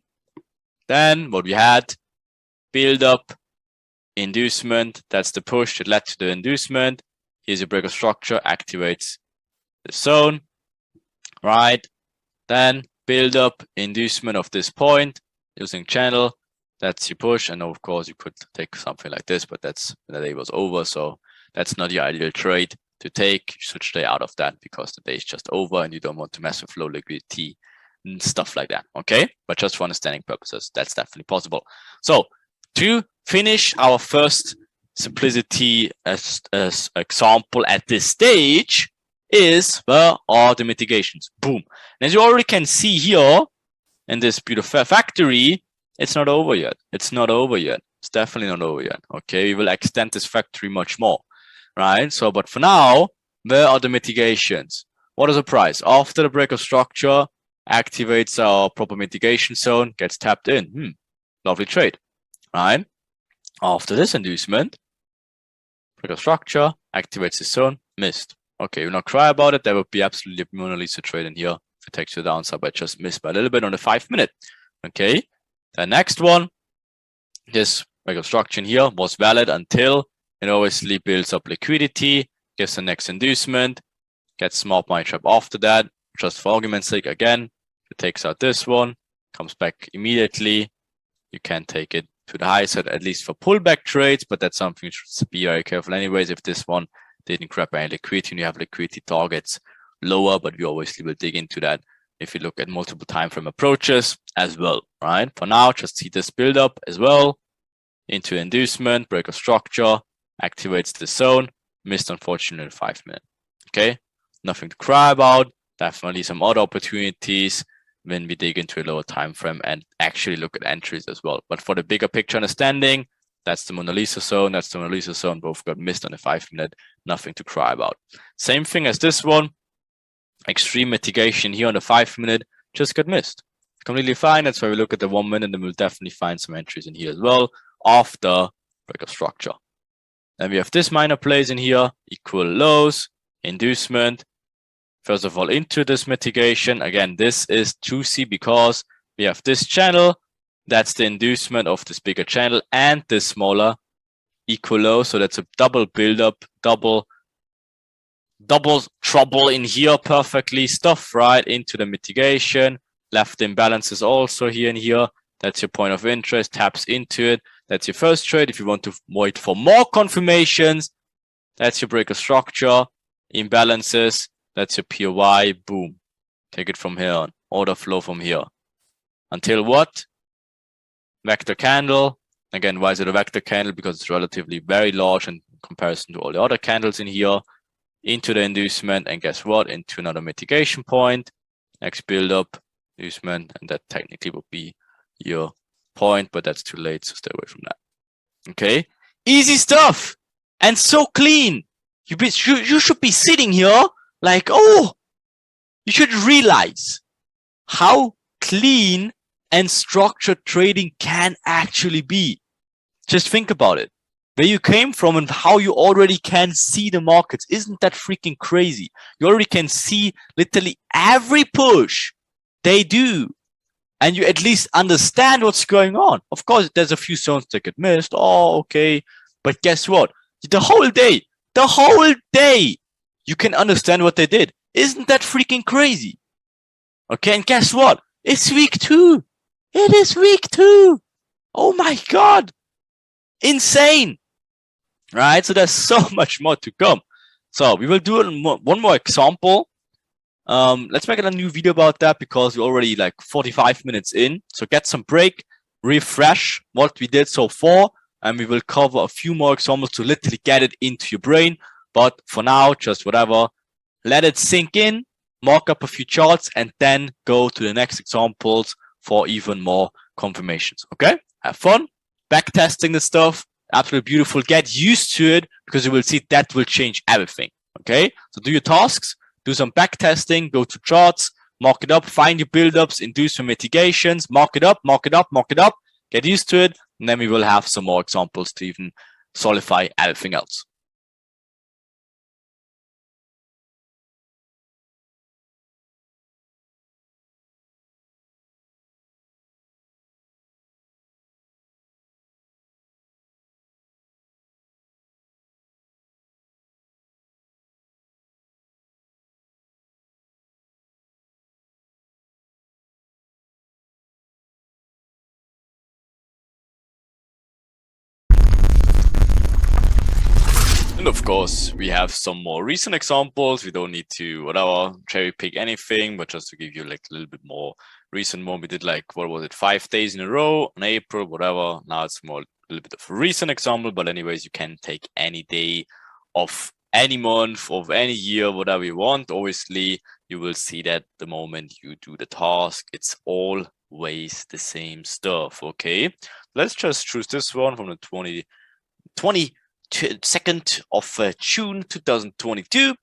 Then what we had, build up, inducement. That's the push that led to the inducement. Here's your break of structure, activates the zone, right? Then build up, inducement of this point using channel. That's your push, and of course you could take something like this, but that's the day was over, so that's not your ideal trade to take. You should stay out of that because the day is just over and you don't want to mess with low liquidity and stuff like that. Okay, but just for understanding purposes, that's definitely possible. So to finish our first simplicity as example at this stage is where are the mitigations? Boom. And as you already can see here in this beautiful factory, it's not over yet. It's not over yet. It's definitely not over yet. Okay, we will extend this factory much more, right? So, but for now, where are the mitigations? What is the price? After the break of structure, activates our proper mitigation zone, gets tapped in. Lovely trade, right? After this inducement, break of structure, activates the zone, missed. Okay, we'll not cry about it. There would be absolutely a Mona Lisa trade in here. If it takes you downside, but just missed by a little bit on the 5-minute. Okay. The next one, this break of structure in here was valid until it obviously builds up liquidity, gives the next inducement, gets smart money trap after that. Just for argument's sake, again, it takes out this one, comes back immediately. You can take it to the high side, at least for pullback trades, but that's something you should be very careful anyways. If this one didn't grab any liquidity and you have liquidity targets lower, but we obviously will dig into that if you look at multiple time frame approaches as well, right? For now, just see this build up as well into inducement, break of structure, activates the zone, missed unfortunately 5-minute. Okay, nothing to cry about. Definitely some other opportunities when we dig into a lower time frame and actually look at entries as well. But for the bigger picture understanding, that's the Mona Lisa zone, that's the Mona Lisa zone. Both got missed on the 5-minute, nothing to cry about. Same thing as this one. Extreme mitigation here on the 5-minute just got missed. Completely fine. That's why we look at the 1 minute, and we'll definitely find some entries in here as well after break of structure. Then we have this minor plays in here, equal lows, inducement. First of all, into this mitigation. Again, this is juicy because we have this channel. That's the inducement of this bigger channel and this smaller equal low. So that's a double build-up, double trouble in here, perfectly stuff right into the mitigation. Left imbalances also here and here. That's your point of interest, taps into it. That's your first trade. If you want to wait for more confirmations, that's your break of structure, imbalances, that's your POI, boom. Take it from here on, order flow from here. Until what? Vector candle. Again, why is it a vector candle? Because it's relatively very large in comparison to all the other candles in here. Into the inducement, and guess what? Into another mitigation point. Next build up, inducement, and that technically would be your point, but that's too late, so stay away from that. Okay, easy stuff and so clean. You should be sitting here like, oh, you should realize how clean and structured trading can actually be. Just think about it. Where you came from and how you already can see the markets. Isn't that freaking crazy? You already can see literally every push they do and you at least understand what's going on. Of course, there's a few zones that get missed. Oh, okay. But guess what? The whole day, you can understand what they did. Isn't that freaking crazy? Okay, and guess what? It's week 2. It is week 2. Oh my God. Insane. Right? So there's so much more to come. So we will do one more example. Let's make a new video about that because we're already like 45 minutes in. So get some break, refresh what we did so far, and we will cover a few more examples to literally get it into your brain. But for now, just whatever, let it sink in, mark up a few charts, and then go to the next examples for even more confirmations. Okay, have fun back testing the stuff. Absolutely beautiful. Get used to it because you will see that will change everything. Okay, so do your tasks, do some back testing, go to charts, mark it up, find your build-ups, inducement mitigations, mark it up, get used to it, and then we will have some more examples to even solidify everything else. And of course, we have some more recent examples. We don't need to whatever cherry pick anything, but just to give you like a little bit more recent one. We did like, what was it, 5 days in a row in April, whatever. Now it's more a little bit of a recent example, but anyways, you can take any day of any month of any year, whatever you want. Obviously, you will see that the moment you do the task, it's always the same stuff. Okay, let's just choose this one from the 22nd of June 2022,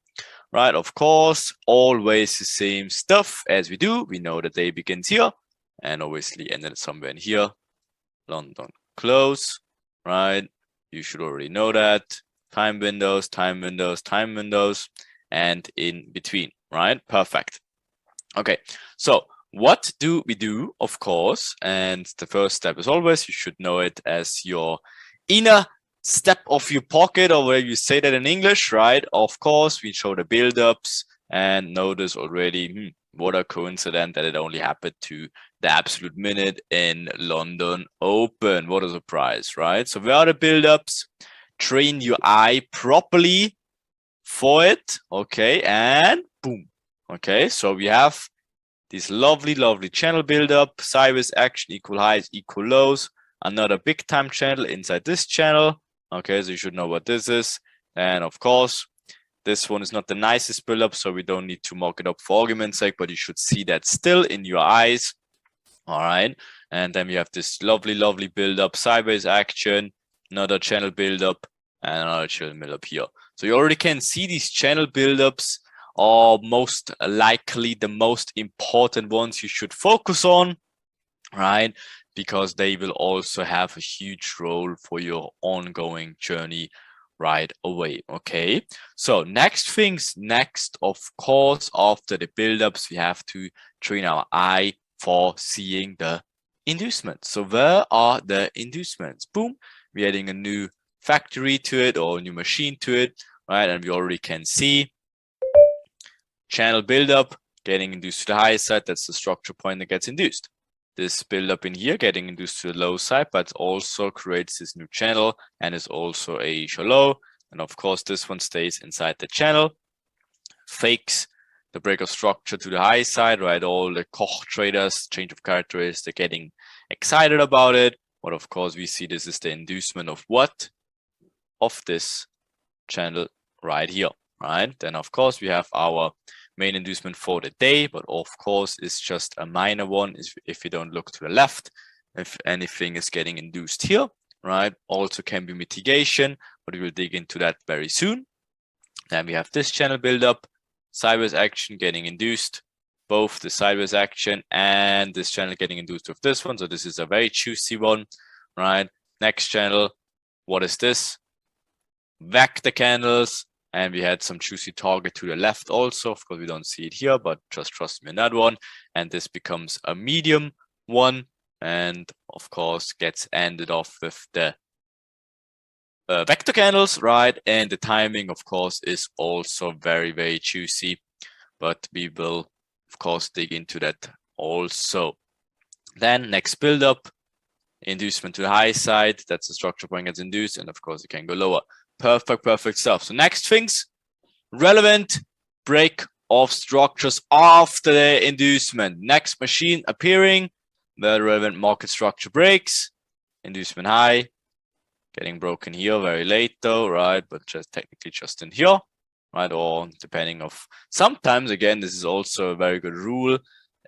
right? Of course, always the same stuff as we do. We know the day begins here and obviously ended somewhere in here. London close, right? You should already know that. Time windows, and in between, right? Perfect. Okay, so what do we do? Of course, and the first step is always, you should know it as your inner step of your pocket, or where you say that in English, right? Of course, we show the build-ups and notice already, what a coincidence that it only happened to the absolute minute in London Open. What a surprise, right? So where are the build-ups? Train your eye properly for it, okay, and boom. Okay, so we have this lovely channel build-up, sideways action, equal highs, equal lows, another big time channel inside this channel. Okay, so you should know what this is. And of course, this one is not the nicest build-up, so we don't need to mark it up for argument's sake, but you should see that still in your eyes. All right, and then we have this lovely build-up, sideways action, another channel build-up, and another channel build-up here. So you already can see these channel build-ups are most likely the most important ones you should focus on, right? Because they will also have a huge role for your ongoing journey right away. Okay, so next things next, of course, after the build-ups, we have to train our eye for seeing the inducements. So where are the inducements? Boom, we're adding a new factory to it or a new machine to it, right? And we already can see channel build-up getting induced to the high side. That's the structure point that gets induced. This build-up in here getting induced to the low side, but also creates this new channel and is also a shallow. And of course, this one stays inside the channel, fakes the break of structure to the high side, right? All the Koch traders, change of characteristics, they're getting excited about it. But of course, we see this is the inducement of what? Of this channel right here, right? Then of course, we have our main inducement for the day, but of course it's just a minor one if you don't look to the left, if anything is getting induced here, right? Also can be mitigation, but we will dig into that very soon. Then we have this channel build-up, sideways action getting induced, both the sideways action and this channel getting induced with this one. So this is a very juicy one, right? Next channel, what is this? Vector candles. And we had some juicy target to the left also. Of course, we don't see it here, but just trust me on that one. And this becomes a medium 1, and of course gets ended off with the vector candles, right? And the timing, of course, is also very, very juicy, but we will, of course, dig into that also. Then next build up, inducement to the high side. That's the structure point gets induced, and of course, it can go lower. Perfect stuff. So next things, relevant break of structures after the inducement. Next machine appearing, the relevant market structure breaks, inducement high, getting broken here very late though, right? But just technically just in here, right? Or depending of, sometimes again, this is also a very good rule.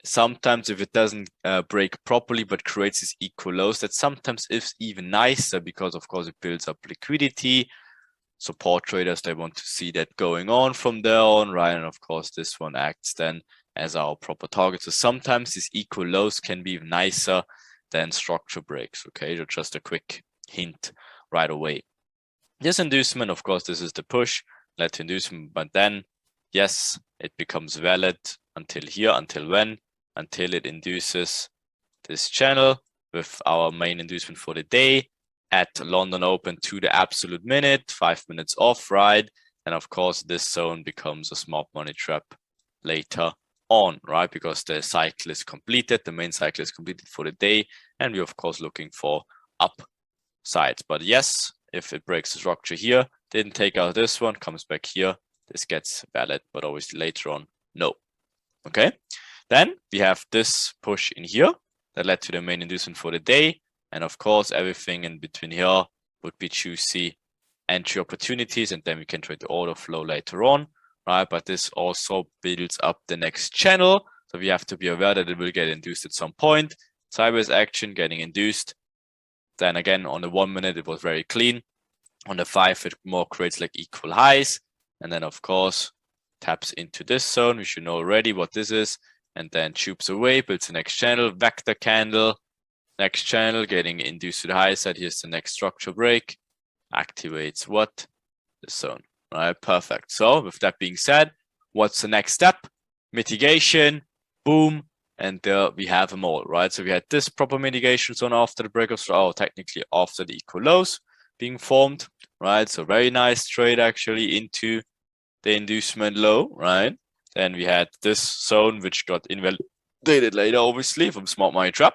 Sometimes if it doesn't break properly but creates these equal lows, that sometimes is even nicer because of course it builds up liquidity. Support traders, they want to see that going on from there on, right? And of course this one acts then as our proper target. So sometimes these equal lows can be nicer than structure breaks, okay? So just a quick hint right away. This inducement, of course, this is the push, led to inducement, but then yes, it becomes valid until here, until when? Until it induces this channel with our main inducement for the day at London Open to the absolute minute, 5 minutes off, right? And of course, this zone becomes a smart money trap later on, right? Because the cycle is completed, the main cycle is completed for the day, and we're of course looking for upsides. But yes, if it breaks the structure here, didn't take out this one, comes back here, this gets valid, but obviously later on, no. Okay, then we have this push in here that led to the main inducement for the day. And of course, everything in between here would be juicy entry opportunities, and then we can trade the order flow later on, right? But this also builds up the next channel. So we have to be aware that it will get induced at some point. Sideways action getting induced. Then again, on the 1 minute, it was very clean. On the 5, it more creates like equal highs. And then of course, taps into this zone. We should know already what this is. And then tubes away, builds the next channel, vector candle. Next channel getting induced to the high side. Here's the next structure break. Activates what? This zone. All right, perfect. So with that being said, what's the next step? Mitigation, boom, and we have them all, right? So we had this proper mitigation zone after the break of, technically after the equal lows being formed, right? So very nice trade actually into the inducement low, right? Then we had this zone which got invalidated later, obviously, from smart money trap.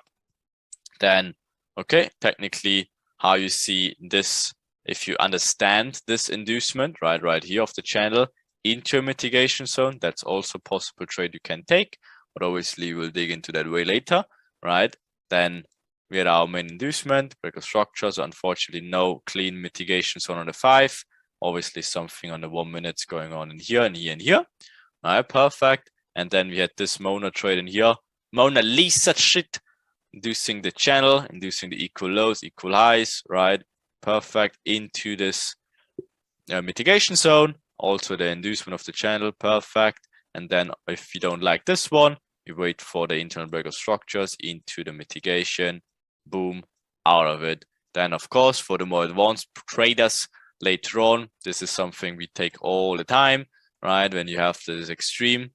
Then, okay, technically how you see this, if you understand this inducement, right here of the channel into a mitigation zone, that's also a possible trade you can take, but obviously we'll dig into that way later, right? Then we had our main inducement, break of structure, so unfortunately no clean mitigation zone on the 5, obviously something on the 1 minute going on in here and here and here, all right, perfect. And then we had this Mona trade in here, Mona Lisa shit, inducing the channel, inducing the equal lows, equal highs, right? Perfect, into this mitigation zone, also the inducement of the channel, perfect. And then if you don't like this one, you wait for the internal break of structures into the mitigation, boom, out of it. Then of course, for the more advanced traders later on, this is something we take all the time, right? When you have this extreme,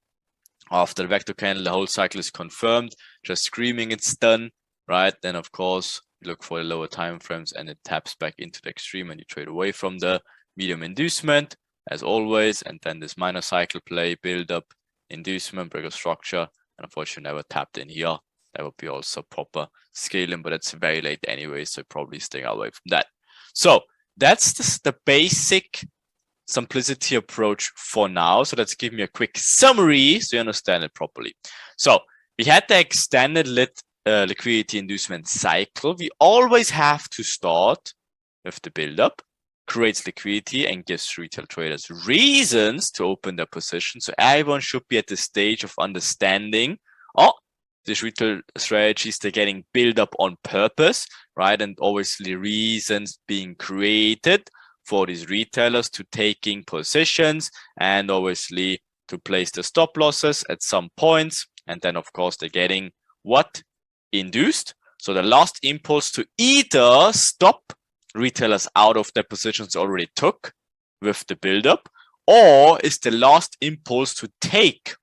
after the vector candle, the whole cycle is confirmed, just screaming it's done, right? Then of course, you look for the lower time frames and it taps back into the extreme and you trade away from the medium inducement as always. And then this minor cycle play, build up, inducement, break of structure, and unfortunately never tapped in here. That would be also proper scaling, but it's very late anyway, so probably staying away from that. So that's the basic simplicity approach for now. So let's give me a quick summary so you understand it properly. So we had the extended liquidity inducement cycle. We always have to start with the build-up, creates liquidity and gives retail traders reasons to open their position. So everyone should be at the stage of understanding, these retail strategies, they're getting built up on purpose, right? And obviously reasons being created for these retailers to taking positions and obviously to place the stop losses at some points. And then of course they're getting what? Induced. So the last impulse to either stop retailers out of their positions already took with the build-up, or is the last impulse to take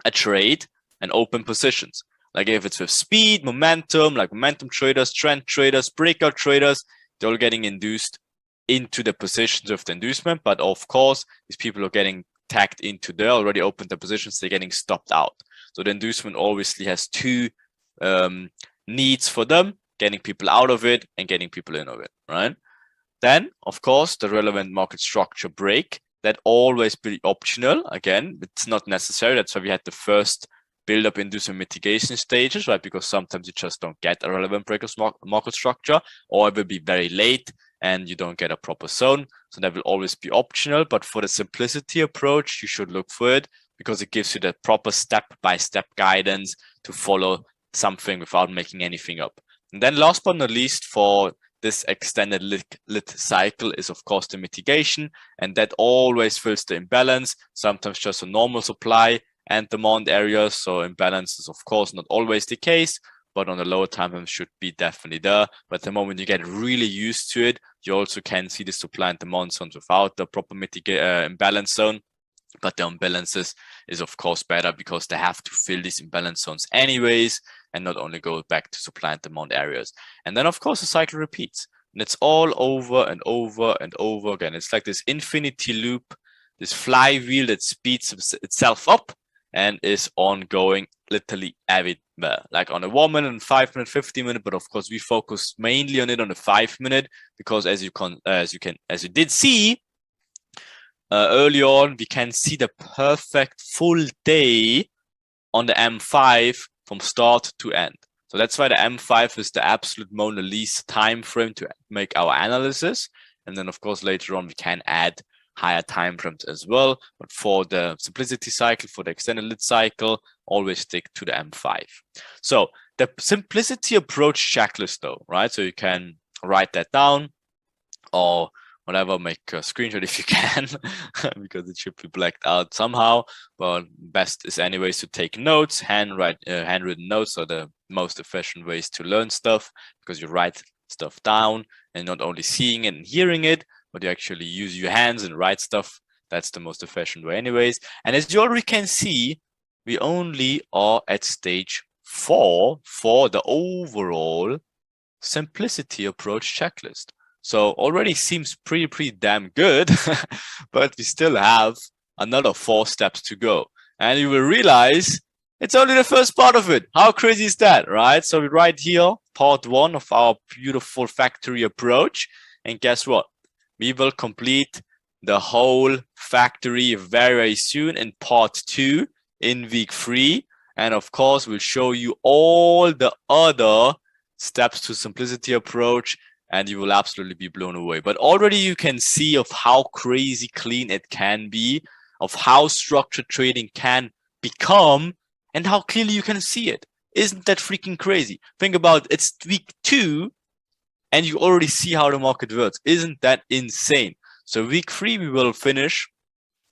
a trade and open positions. Like if it's with speed, momentum, like momentum traders, trend traders, breakout traders, they're all getting induced into the positions of the inducement. But of course, these people are getting tagged into, they already opened the positions, they're getting stopped out. So the inducement obviously has two needs for them, getting people out of it and getting people in of it, right? Then, of course, the relevant market structure break, that always be optional. Again, it's not necessary. That's why we had the first build up inducement mitigation stages, right? Because sometimes you just don't get a relevant break of market structure, or it will be very late and you don't get a proper zone. So that will always be optional. But for the simplicity approach, you should look for it because it gives you the proper step-by-step guidance to follow something without making anything up. And then last but not least, for this extended lit cycle is of course the mitigation, and that always fills the imbalance, sometimes just a normal supply and demand areas. So imbalance is of course not always the case, but on the lower time frame should be definitely there. But the moment you get really used to it, you also can see the supply and demand zones without the proper imbalance zone. But the imbalances is of course better because they have to fill these imbalance zones anyways, and not only go back to supply and demand areas. And then of course the cycle repeats, and it's all over and over and over again. It's like this infinity loop, this flywheel that speeds itself up and is ongoing literally everywhere, like on a 1 minute and 5 minute, 50 minute. But of course we focus mainly on it on the 5 minute because as you did see early on, we can see the perfect full day on the M5 from start to end. So that's why the M5 is the absolute Mona Lisa time frame to make our analysis. And then of course later on we can add higher time frames as well. But for the simplicity cycle, for the extended lit cycle, always stick to the M5. So the simplicity approach checklist though, right? So you can write that down or whatever, make a screenshot if you can, because it should be blacked out somehow. But best is anyways to take notes. Handwritten notes are the most efficient ways to learn stuff because you write stuff down and not only seeing it and hearing it, but you actually use your hands and write stuff. That's the most efficient way anyways. And as you already can see, we only are at stage 4 for the overall simplicity approach checklist. So already seems pretty damn good, but we still have another 4 steps to go. And you will realize it's only the first part of it. How crazy is that, right? So right here, part 1 of our beautiful factory approach. And guess what? We will complete the whole factory very soon in part 2 in week 3. And of course, we'll show you all the other steps to simplicity approach, and you will absolutely be blown away. But already you can see of how crazy clean it can be, of how structured trading can become, and how clearly you can see it. Isn't that freaking crazy? Think about it, it's week 2 and you already see how the market works. Isn't that insane? So week 3 we will finish,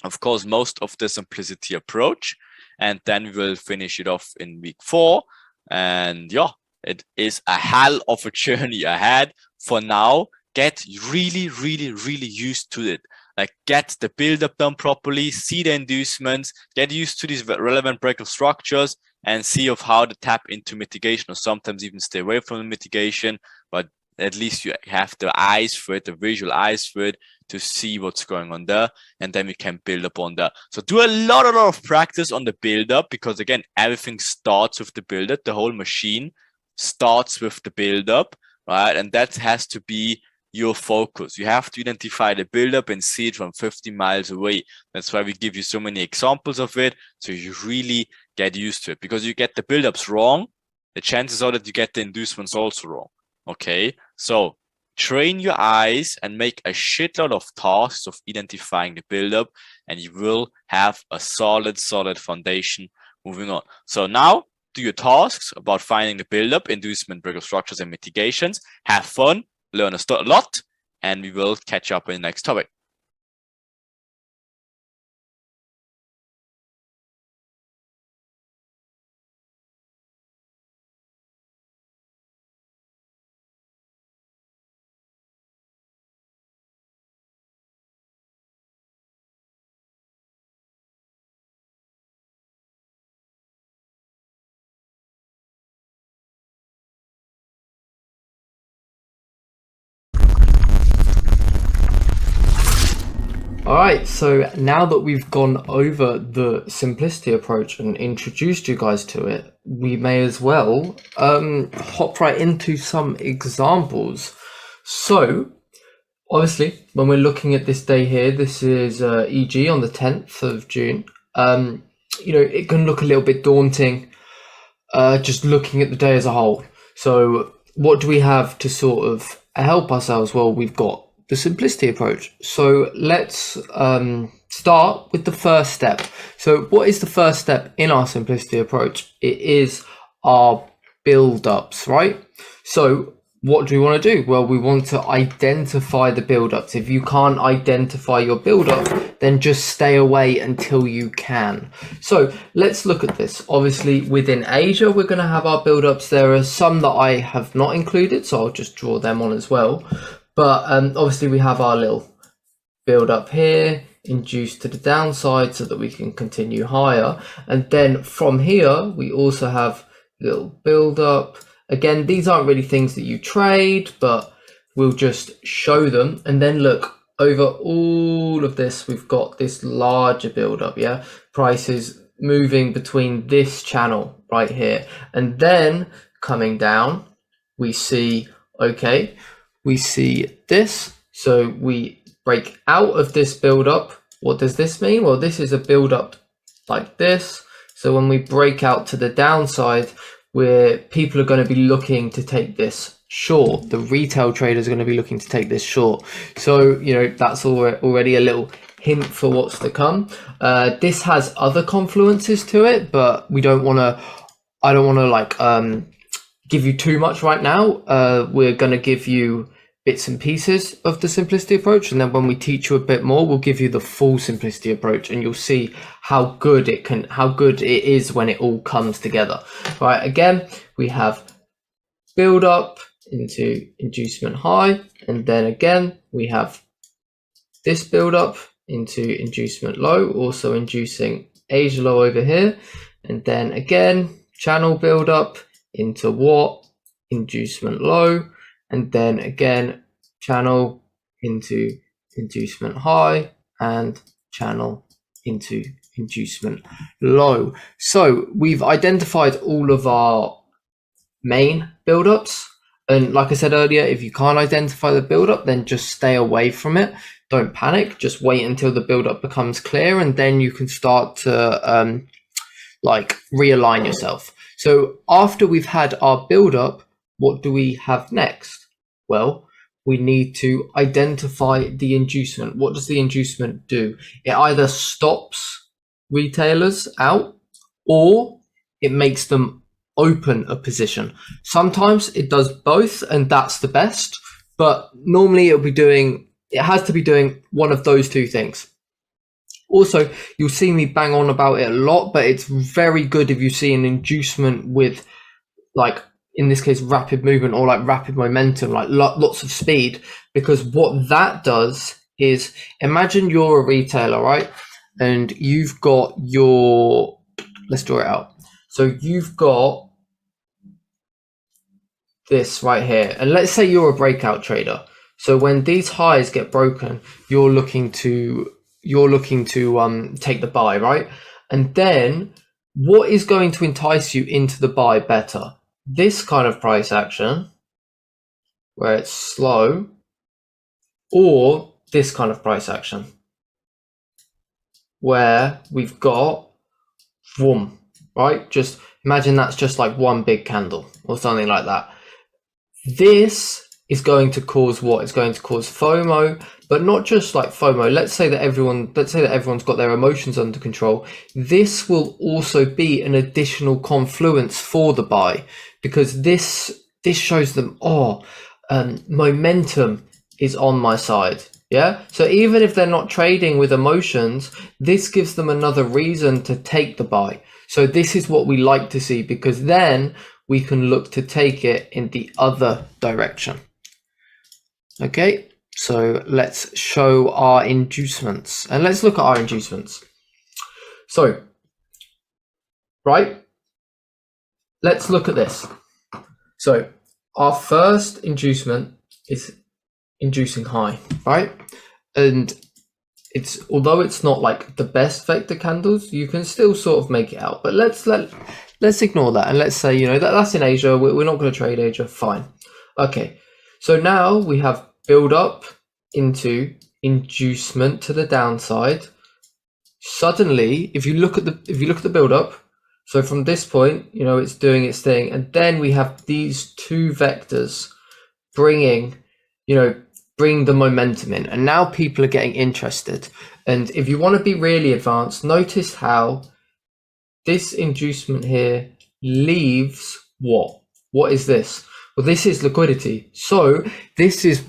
of course, most of the simplicity approach, and then we will finish it off in week 4. And yeah, it is a hell of a journey ahead. For now, get really used to it. Like get the build up done properly, see the inducements, get used to these relevant breakout structures, and see of how to tap into mitigation, or sometimes even stay away from the mitigation. But at least you have the eyes for it, the visual eyes for it, to see what's going on there, and then we can build up on that. So do a lot of practice on the build up, because again, everything starts with the build up. The whole machine starts with the build up, right? And that has to be your focus. You have to identify the build up and see it from 50 miles away. That's why we give you so many examples of it, so you really get used to it. Because you get the build ups wrong, the chances are that you get the inducements also wrong. Okay, so train your eyes and make a shitload of tasks of identifying the build-up, and you will have a solid foundation moving on. So now do your tasks about finding the build-up, inducement, breakout structures, and mitigations. Have fun, learn a lot, and we will catch up in the next topic. All right, so now that we've gone over the simplicity approach and introduced you guys to it, we may as well hop right into some examples. So obviously, when we're looking at this day here, this is EG on the 10th of June. You know, it can look a little bit daunting just looking at the day as a whole. So what do we have to sort of help ourselves? Well, we've got the simplicity approach. So let's start with the first step. So what is the first step in our simplicity approach? It is our build-ups, right? So what do we want to do? Well, we want to identify the build-ups. If you can't identify your build-up, then just stay away until you can. So let's look at this. Obviously, within Asia, we're going to have our build-ups. There are some that I have not included, so I'll just draw them on as well. But obviously, we have our little build-up here, induce to the downside so that we can continue higher. And then from here, we also have little build-up. Again, these aren't really things that you trade, but we'll just show them. And then look, over all of this, we've got this larger build-up, yeah? Prices moving between this channel right here. And then coming down, we see, okay, we see this. So we break out of this build-up. What does this mean? Well, this is a build-up like this. So when we break out to the downside, where people are going to be looking to take this short, the retail traders are going to be looking to take this short. So, you know, that's already a little hint for what's to come. This has other confluences to it, but I don't want to like give you too much right now. We're going to give you bits and pieces of the simplicity approach, and then when we teach you a bit more, we'll give you the full simplicity approach, and you'll see how good it is when it all comes together. Right, again, we have build up into inducement high, and then again we have this build up into inducement low, also inducing Asia low over here, and then again channel build up into what? Inducement low, and then again channel into inducement high and channel into inducement low. So we've identified all of our main build-ups, and like I said earlier, if you can't identify the build-up, then just stay away from it. Don't panic, just wait until the build-up becomes clear, and then you can start to like realign yourself. So after we've had our build-up, what do we have next? Well, we need to identify the inducement. What does the inducement do? It either stops retailers out or it makes them open a position. Sometimes it does both, and that's the best, but normally it has to be doing one of those two things. Also, you'll see me bang on about it a lot, but it's very good if you see an inducement with, like, in this case, rapid movement or like rapid momentum, like lots of speed, because what that does is, imagine you're a retailer, right? And you've got your, let's draw it out. So you've got this right here, and let's say you're a breakout trader. So when these highs get broken, you're looking to take the buy, right? And then what is going to entice you into the buy better? This kind of price action where it's slow, or this kind of price action where we've got boom, right? Just imagine that's just like one big candle or something like that. This is going to cause what? It's going to cause FOMO, but not just like FOMO. Let's say that everyone's got their emotions under control. This will also be an additional confluence for the buy, because this shows them, momentum is on my side. Yeah. So even if they're not trading with emotions, this gives them another reason to take the buy. So this is what we like to see, because then we can look to take it in the other direction. Okay, so let's show our inducements, and let's look at our inducements. So, right, let's look at this. So our first inducement is inducing high, right? And it's although it's not like the best vector candles, you can still sort of make it out. But let's ignore that, and let's say, you know, that's in Asia. We're not going to trade Asia. Fine. Okay. So now we have build up into inducement to the downside. Suddenly, if you look at the build up, so from this point, you know, it's doing its thing, and then we have these two vectors bring the momentum in, and now people are getting interested. And if you want to be really advanced, notice how this inducement here leaves what is this? Well, this is liquidity. So this is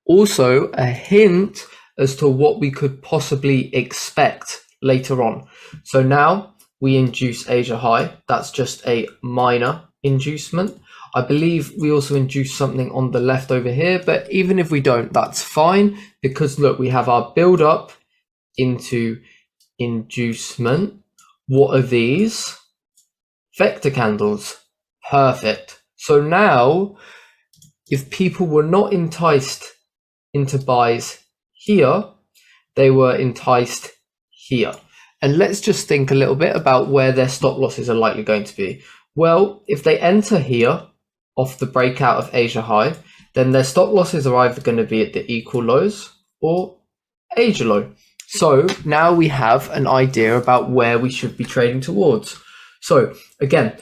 also a hint as to what we could possibly expect later on. So now we induce Asia high. That's just a minor inducement. I believe we also induce something on the left over here, but even if we don't, that's fine, because look, we have our build up into inducement. What are these? Vector candles. Perfect. So now, if people were not enticed into buys here, they were enticed here. And let's just think a little bit about where their stop losses are likely going to be. Well, if they enter here off the breakout of Asia high, then their stop losses are either going to be at the equal lows or Asia low. So now we have an idea about where we should be trading towards. So again,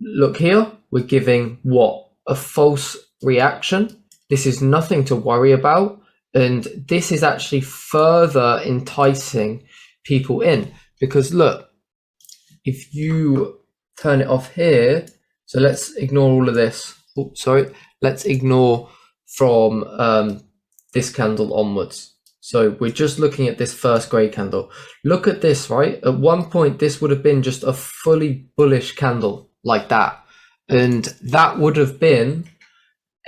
look here, we're giving what? A false reaction. This is nothing to worry about. And this is actually further enticing people in, because look, if you turn it off here, so let's ignore all of this. Oh, sorry, let's ignore from this candle onwards. So we're just looking at this first grey candle. Look at this, right? At one point, this would have been just a fully bullish candle like that. And that would have been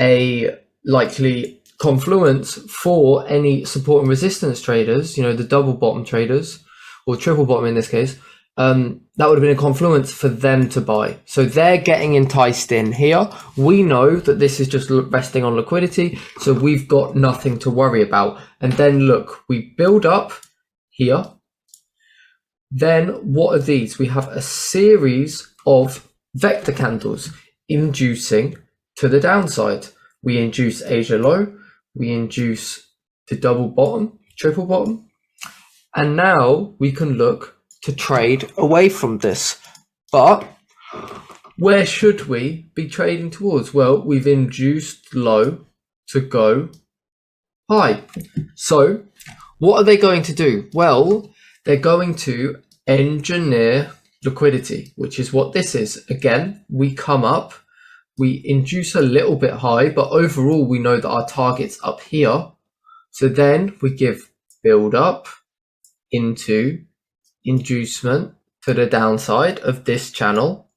a likely confluence for any support and resistance traders, you know, the double bottom traders, or triple bottom in this case. That would have been a confluence for them to buy. So they're getting enticed in here. We know that this is just resting on liquidity, so we've got nothing to worry about. And then look, we build up here. Then what are these? We have a series of vector candles inducing to the downside. We induce Asia low, we induce the double bottom, triple bottom, and now we can look to trade away from this. But where should we be trading towards? Well, we've induced low to go high. So what are they going to do? Well, they're going to engineer liquidity, which is what this is. Again, we come up, we induce a little bit high, but overall we know that our target's up here. So then we give build up into inducement to the downside of this channel.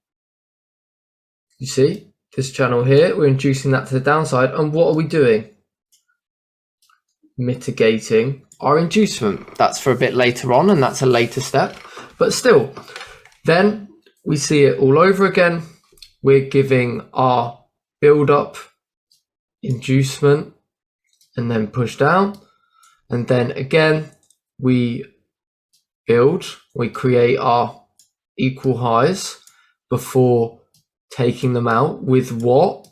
You see this channel here, we're inducing that to the downside. And what are we doing? Mitigating our inducement. That's for a bit later on, and that's a later step, but still, then we see it all over again. We're giving our build up inducement and then push down, and then again we build, we create our equal highs before taking them out with what?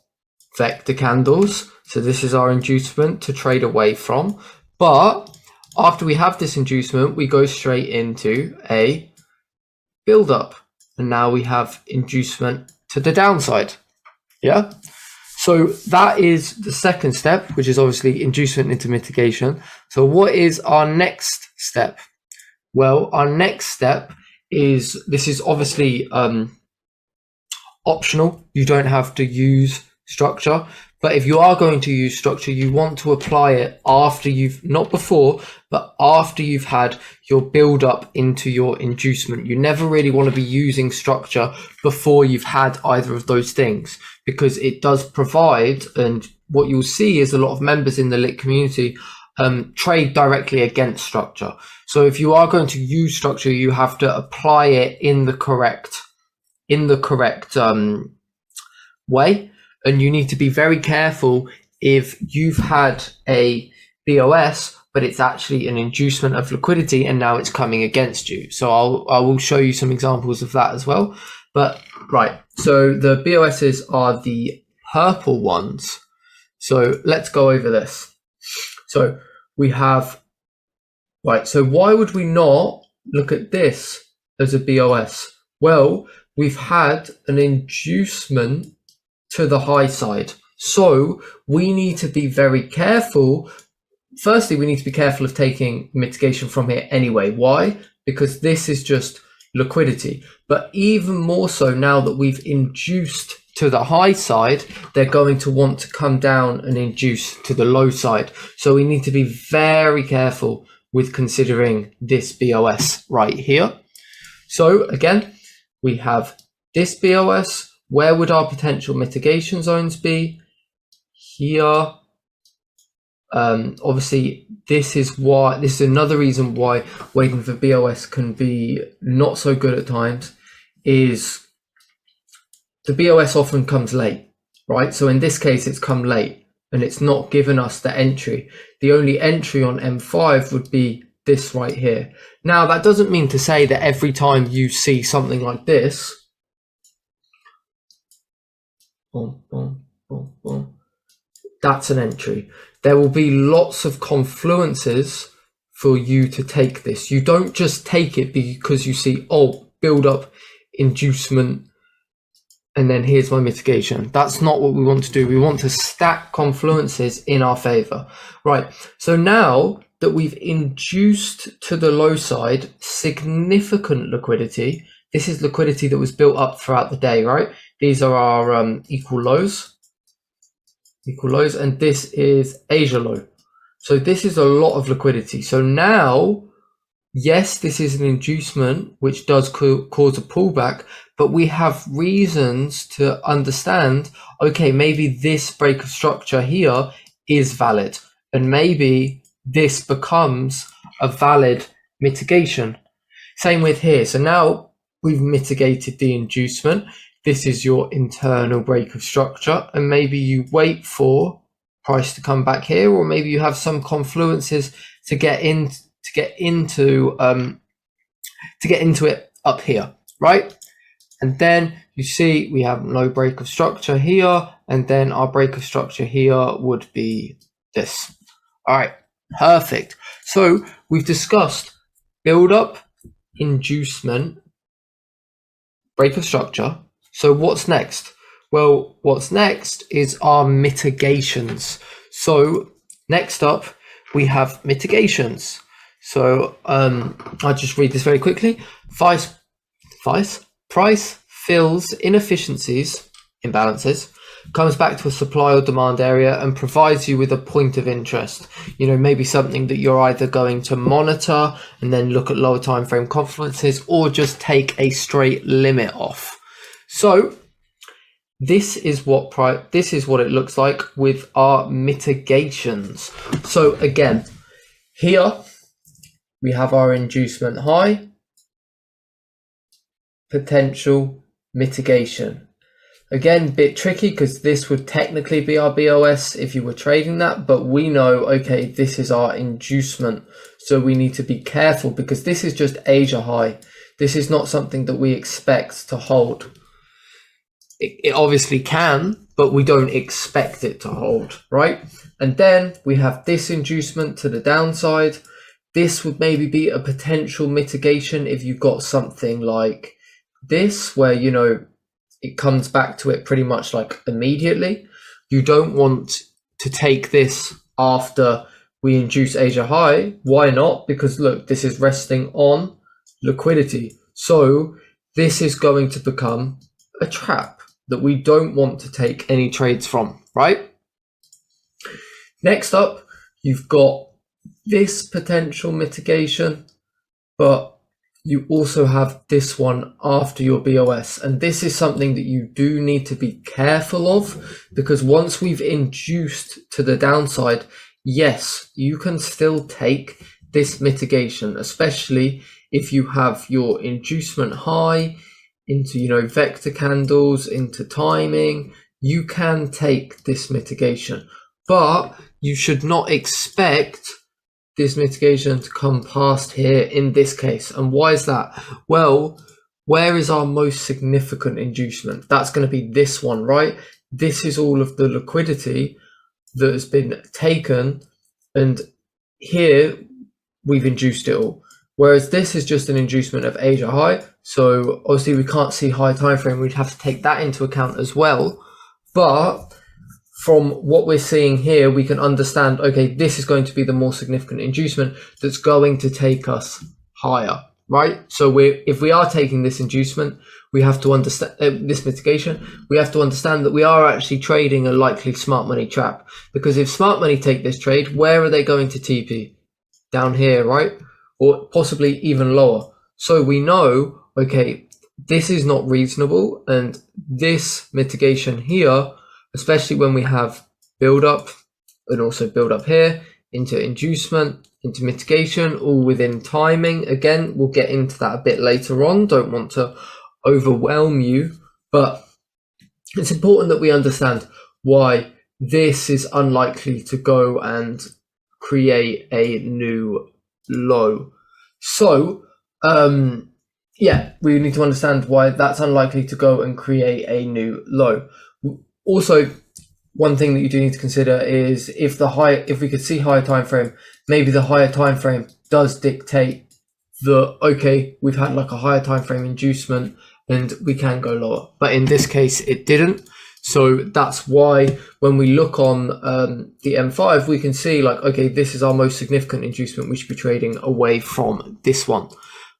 Vector candles. So this is our inducement to trade away from. But after we have this inducement, we go straight into a build up, and now we have inducement to the downside. Yeah. So that is the second step, which is obviously inducement into mitigation. So what is our next step? Well, our next step is, this is obviously optional. You don't have to use structure, but if you are going to use structure, you want to apply it after you've, not before, but after you've had your build up into your inducement. You never really want to be using structure before you've had either of those things, because it does provide, and what you'll see is a lot of members in the lit community trade directly against structure. So if you are going to use structure, you have to apply it in the correct way, and you need to be very careful if you've had a BOS but it's actually an inducement of liquidity, and now it's coming against you. So I will show you some examples of that as well. But right, so the BOSs are the purple ones. So let's go over this. So we have, right, so why would we not look at this as a BOS? Well, we've had an inducement to the high side. So we need to be very careful. Firstly, we need to be careful of taking mitigation from here anyway. Why? Because this is just liquidity. But even more so now that we've induced to the high side, they're going to want to come down and induce to the low side. So we need to be very careful with considering this BOS right here. So again, we have this BOS. Where would our potential mitigation zones be? Here. Obviously, this is another reason why waiting for BOS can be not so good at times, is the BOS often comes late, right? So in this case, it's come late and it's not given us the entry. The only entry on M5 would be this right here. Now, that doesn't mean to say that every time you see something like this, boom, boom, boom, boom, that's an entry. There will be lots of confluences for you to take this. You don't just take it because you see, oh, build up, inducement, and then here's my mitigation. That's not what we want to do. We want to stack confluences in our favor. Right, so now that we've induced to the low side significant liquidity, this is liquidity that was built up throughout the day, right? These are our equal lows, and this is Asia low. So this is a lot of liquidity. So now, yes, this is an inducement, which does cause a pullback, but we have reasons to understand, okay, maybe this break of structure here is valid, and maybe this becomes a valid mitigation. Same with here. So now we've mitigated the inducement. This is your internal break of structure, and maybe you wait for price to come back here, or maybe you have some confluences to get into it up here, right? And then you see we have no break of structure here, and then our break of structure here would be this. All right, perfect. So we've discussed build up, inducement, break of structure. So what's next? Well, what's next is our mitigations. So next up, we have mitigations. So I'll just read this very quickly. Price fills inefficiencies, imbalances, comes back to a supply or demand area and provides you with a point of interest. You know, maybe something that you're either going to monitor and then look at lower time frame confluences, or just take a straight limit off. So this is what it looks like with our mitigations. So again, here we have our inducement high, potential mitigation. Again, a bit tricky because this would technically be our BOS if you were trading that, but we know, okay, this is our inducement. So we need to be careful because this is just Asia high. This is not something that we expect to hold. It obviously can, but we don't expect it to hold, right? And then we have this inducement to the downside. This would maybe be a potential mitigation if you've got something like this, where, you know, it comes back to it pretty much like immediately. You don't want to take this after we induce Asia high. Why not? Because look, this is resting on liquidity. So this is going to become a trap that we don't want to take any trades from, right? Next up, you've got this potential mitigation, but you also have this one after your BOS. And this is something that you do need to be careful of, because once we've induced to the downside, yes, you can still take this mitigation, especially if you have your inducement high into, you know, vector candles, into timing. You can take this mitigation, but you should not expect this mitigation to come past here in this case. And why is that? Well, where is our most significant inducement? That's going to be this one, right? This is all of the liquidity that has been taken, and here we've induced it all. Whereas this is just an inducement of Asia high. So obviously we can't see high time frame. We'd have to take that into account as well. But from what we're seeing here, we can understand, okay, this is going to be the more significant inducement that's going to take us higher, right? So if we are taking this inducement, we have to understand this mitigation. We have to understand that we are actually trading a likely smart money trap, because if smart money take this trade, where are they going to TP? Down here, right? Or possibly even lower. So we know, okay, this is not reasonable, and this mitigation here, especially when we have build up and also build up here into inducement, into mitigation, all within timing. Again, we'll get into that a bit later on. Don't want to overwhelm you, but it's important that we understand why this is unlikely to go and create a new low. So yeah, we need to understand why that's unlikely to go and create a new low. Also, one thing that you do need to consider is if we could see higher time frame, maybe the higher time frame does dictate that, okay, we've had like a higher time frame inducement and we can go lower. But in this case, it didn't. So that's why when we look on the M5, we can see like, okay, this is our most significant inducement. We should be trading away from this one.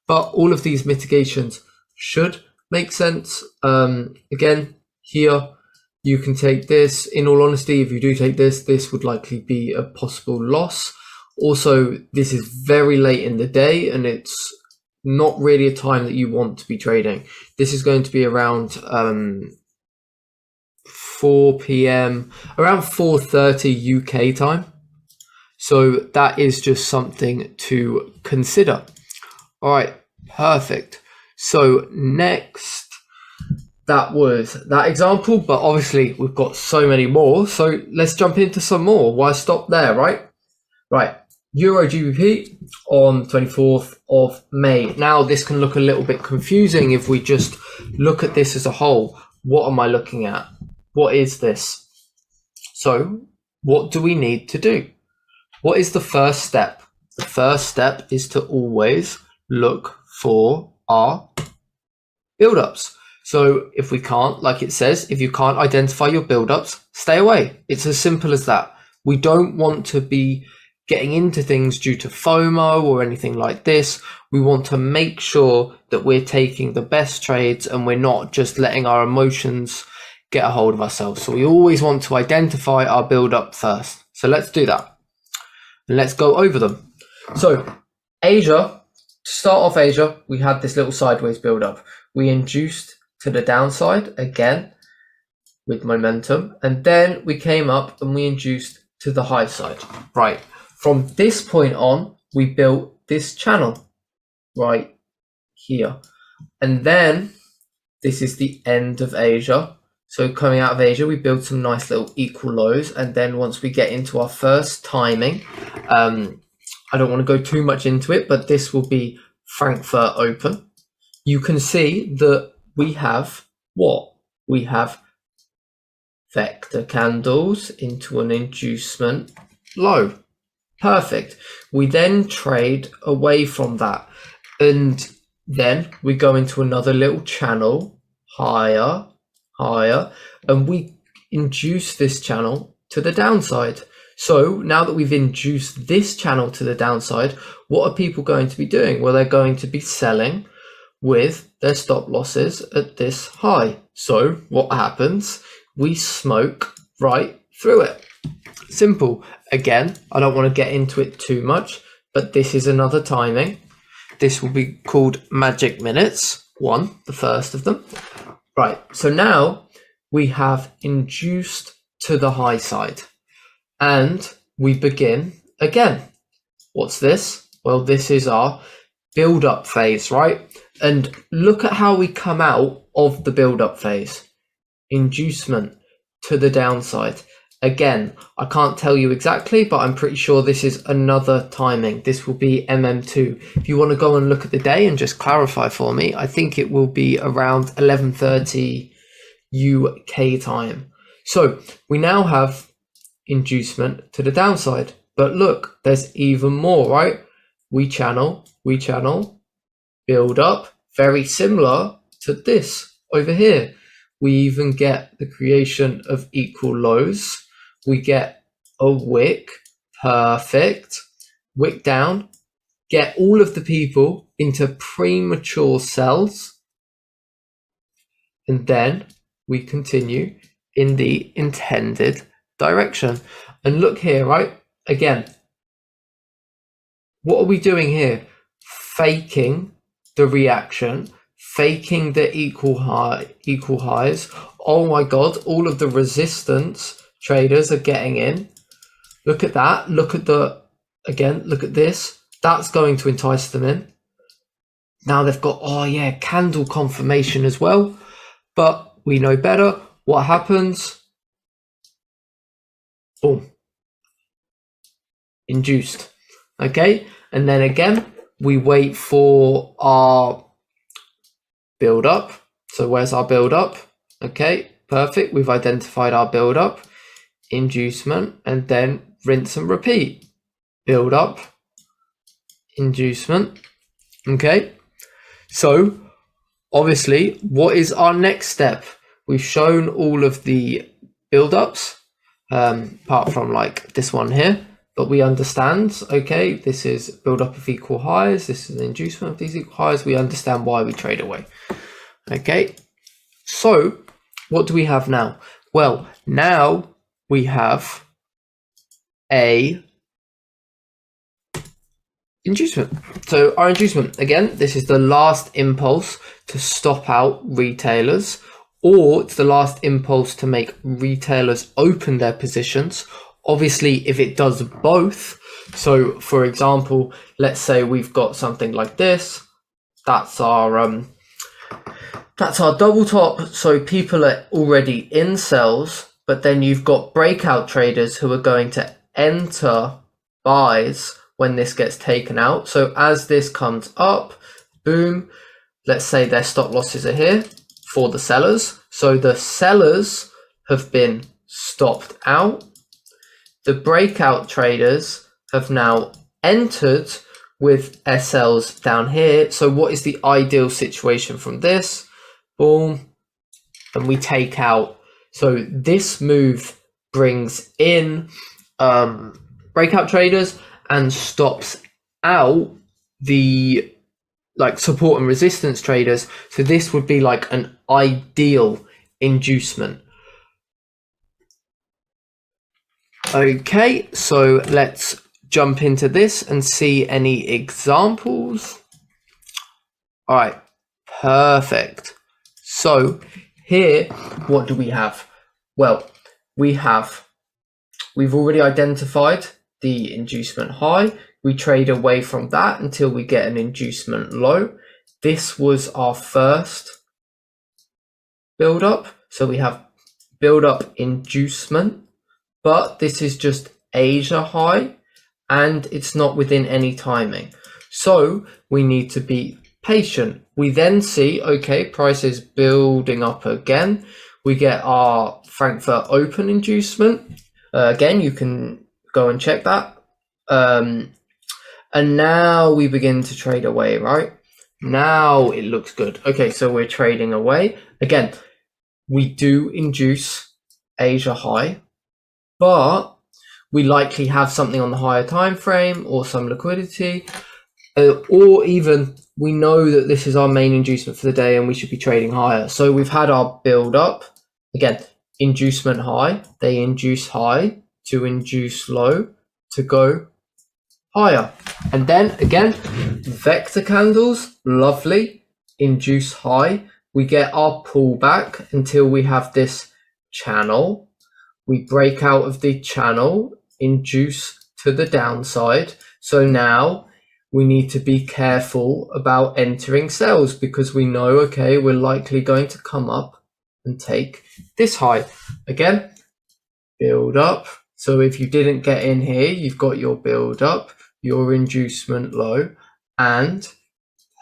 But all of these mitigations should make sense. Again, here, you can take this. In all honesty, if you do take this, this would likely be a possible loss. Also, this is very late in the day and it's not really a time that you want to be trading. This is going to be around 4 p.m, around 4:30 UK time. So that is just something to consider. All right, perfect. So next, that was that example, but obviously we've got so many more. So let's jump into some more. Why stop there, right? Right, Euro GBP on 24th of May. Now this can look a little bit confusing if we just look at this as a whole. What am I looking at? What is this? So what do we need to do? What is the first step? The first step is to always look for our build-ups. So if we can't, like it says, if you can't identify your build-ups, stay away. It's as simple as that. We don't want to be getting into things due to FOMO or anything like this. We want to make sure that we're taking the best trades and we're not just letting our emotions get a hold of ourselves. So we always want to identify our build-up first. So let's do that. And let's go over them. So Asia, to start off Asia, we had this little sideways build-up. We induced to the downside again with momentum, and then we came up and we induced to the high side. Right, from this point on, we built this channel right here, and then this is the end of Asia. So coming out of Asia, we build some nice little equal lows, and then once we get into our first timing, I don't want to go too much into it, but this will be Frankfurt Open. You can see that we have what? We have vector candles into an inducement low. Perfect. We then trade away from that, and then we go into another little channel, higher, and we induce this channel to the downside. So now that we've induced this channel to the downside, what are people going to be doing? Well, they're going to be selling with their stop losses at this high. So what happens? We smoke right through it. Simple. Again, I don't want to get into it too much, but this is another timing. This will be called magic minutes. One, the first of them. Right. So now we have induced to the high side and we begin again. What's this? Well, this is our build-up phase, right? And look at how we come out of the build-up phase. Inducement to the downside. Again, I can't tell you exactly, but I'm pretty sure this is another timing. This will be MM2. If you want to go and look at the day and just clarify for me, I think it will be around 11:30 UK time. So we now have inducement to the downside. But look, there's even more, right? We channel, build up, very similar to this over here. We even get the creation of equal lows. We get a wick, perfect, wick down, get all of the people into premature sells, and then we continue in the intended direction. And look here, right? Again, what are we doing here? Faking the reaction, faking the equal highs. Oh my God, all of the resistance traders are getting in. Look at that. Look at look at this. That's going to entice them in. Now they've got, oh yeah, candle confirmation as well. But we know better. What happens? Boom. Induced. Okay. And then again, we wait for our build up. So where's our build up? Okay, perfect. We've identified our build up, inducement, and then rinse and repeat. Build up, inducement. Okay. So obviously, what is our next step? We've shown all of the build ups, apart from like this one here. But we understand, okay, this is build up of equal highs. This is an inducement of these equal highs. We understand why we trade away. Okay, so what do we have now? Well, now we have a inducement. So our inducement, again, this is the last impulse to stop out retailers, or it's the last impulse to make retailers open their positions. Obviously, if it does both, so for example, let's say we've got something like this, that's our double top, so people are already in sells, but then you've got breakout traders who are going to enter buys when this gets taken out. So as this comes up, boom, let's say their stop losses are here for the sellers. So the sellers have been stopped out. The breakout traders have now entered with SLs down here. So what is the ideal situation from this? Boom. And we take out. So this move brings in breakout traders and stops out the like support and resistance traders. So this would be like an ideal inducement. Okay, so let's jump into this and see any examples. All right, perfect. So here, what do we have? Well, we've already identified the inducement high. We trade away from that until we get an inducement low. This was our first build up. So we have build up inducement. But this is just Asia high and it's not within any timing. So we need to be patient. We then see, okay, price is building up again. We get our Frankfurt open inducement. Again, you can go and check that. And now we begin to trade away, right? Now it looks good. Okay, so we're trading away. Again, we do induce Asia high, but we likely have something on the higher time frame or some liquidity, or even we know that this is our main inducement for the day and we should be trading higher. So we've had our build up. Again, inducement high, they induce high to induce low to go higher. And then again, vector candles, lovely, induce high. We get our pullback until we have this channel. We break out of the channel, induce to the downside. So now we need to be careful about entering sells because we know, okay, we're likely going to come up and take this high. Again, build up. So if you didn't get in here, you've got your build up, your inducement low, and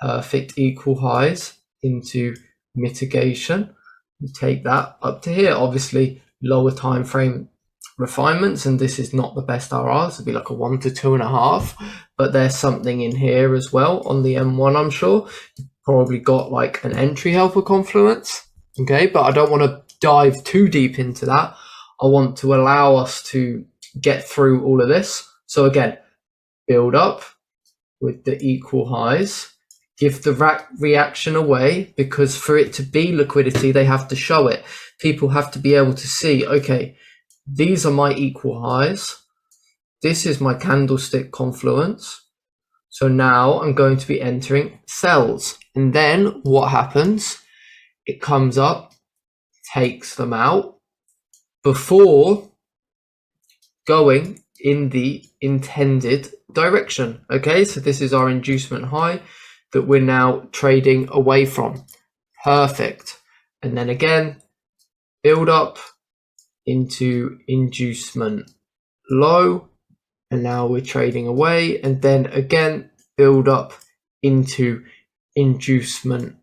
perfect equal highs into mitigation. You take that up to here. Obviously, lower time frame refinements, and this is not the best RRs. It'd be like a 1 to 2.5, but there's something in here as well on the M1. I'm sure you probably got like an entry helper confluence. Okay, but I don't want to dive too deep into that. I want to allow us to get through all of this. So again, build up with the equal highs, give the reaction away, because for it to be liquidity, they have to show it. People have to be able to see, okay, these are my equal highs. This is my candlestick confluence. So now I'm going to be entering sells. And then what happens? It comes up, takes them out before going in the intended direction. Okay, so this is our inducement high that we're now trading away from. Perfect. And then again, build up into inducement low, and now we're trading away, and then again build up into inducement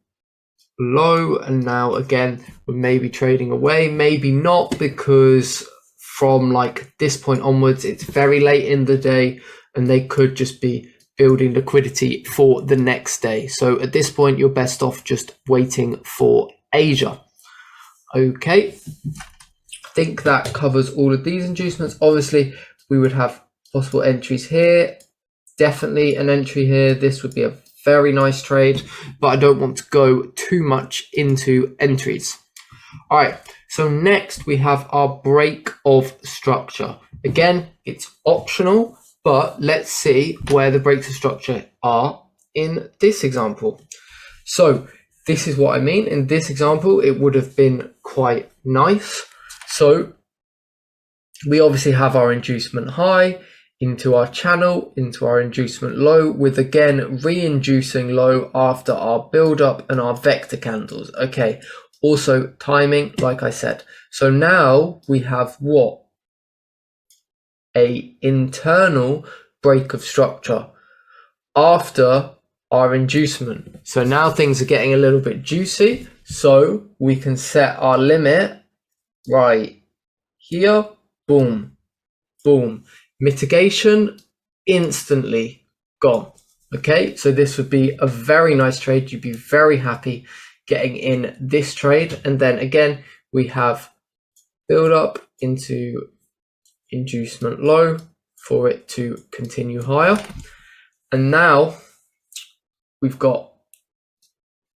low, and now again we're maybe trading away, maybe not, because from like this point onwards it's very late in the day and they could just be building liquidity for the next day. So at this point you're best off just waiting for Asia. Okay, I think that covers all of these inducements. Obviously we would have possible entries here, definitely an entry here. This would be a very nice trade, but I don't want to go too much into entries. All right, so next we have our break of structure. Again, it's optional, but let's see where the breaks of structure are in this example. So this is what I mean. In this example, it would have been quite nice. So we obviously have our inducement high into our channel, into our inducement low, with again re-inducing low after our build up and our vector candles. Okay, also timing, like I said. So now we have what? A internal break of structure after our inducement. So now things are getting a little bit juicy. So we can set our limit right here. Boom, boom. Mitigation instantly gone. Okay, so this would be a very nice trade. You'd be very happy getting in this trade. And then again, we have build up into inducement low for it to continue higher. And now we've got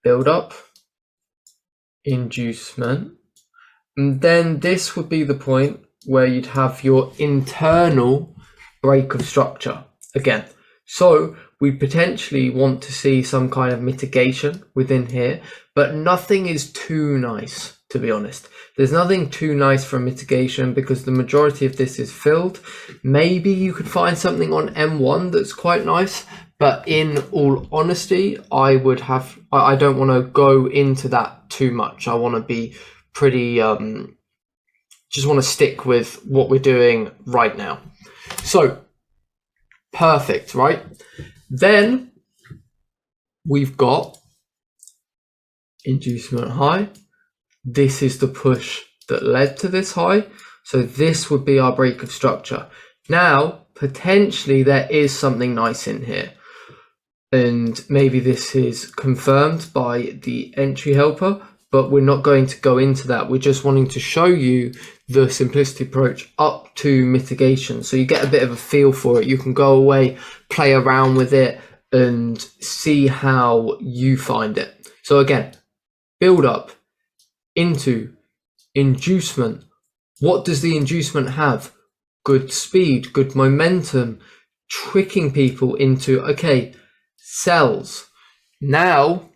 build up, inducement, and then this would be the point where you'd have your internal break of structure again. So we potentially want to see some kind of mitigation within here, but nothing is too nice, to be honest. There's nothing too nice for mitigation because the majority of this is filled. Maybe you could find something on M1 that's quite nice, but in all honesty, I don't want to go into that too much. I want to be pretty, just want to stick with what we're doing right now. So perfect, right? Then we've got inducement high. This is the push that led to this high. So this would be our break of structure. Now, potentially there is something nice in here. And maybe this is confirmed by the entry helper, but we're not going to go into that. We're just wanting to show you the simplicity approach up to mitigation. So you get a bit of a feel for it. You can go away, play around with it and see how you find it. So again, build up into inducement. What does the inducement have? Good speed, good momentum, tricking people into, okay, sells. Now,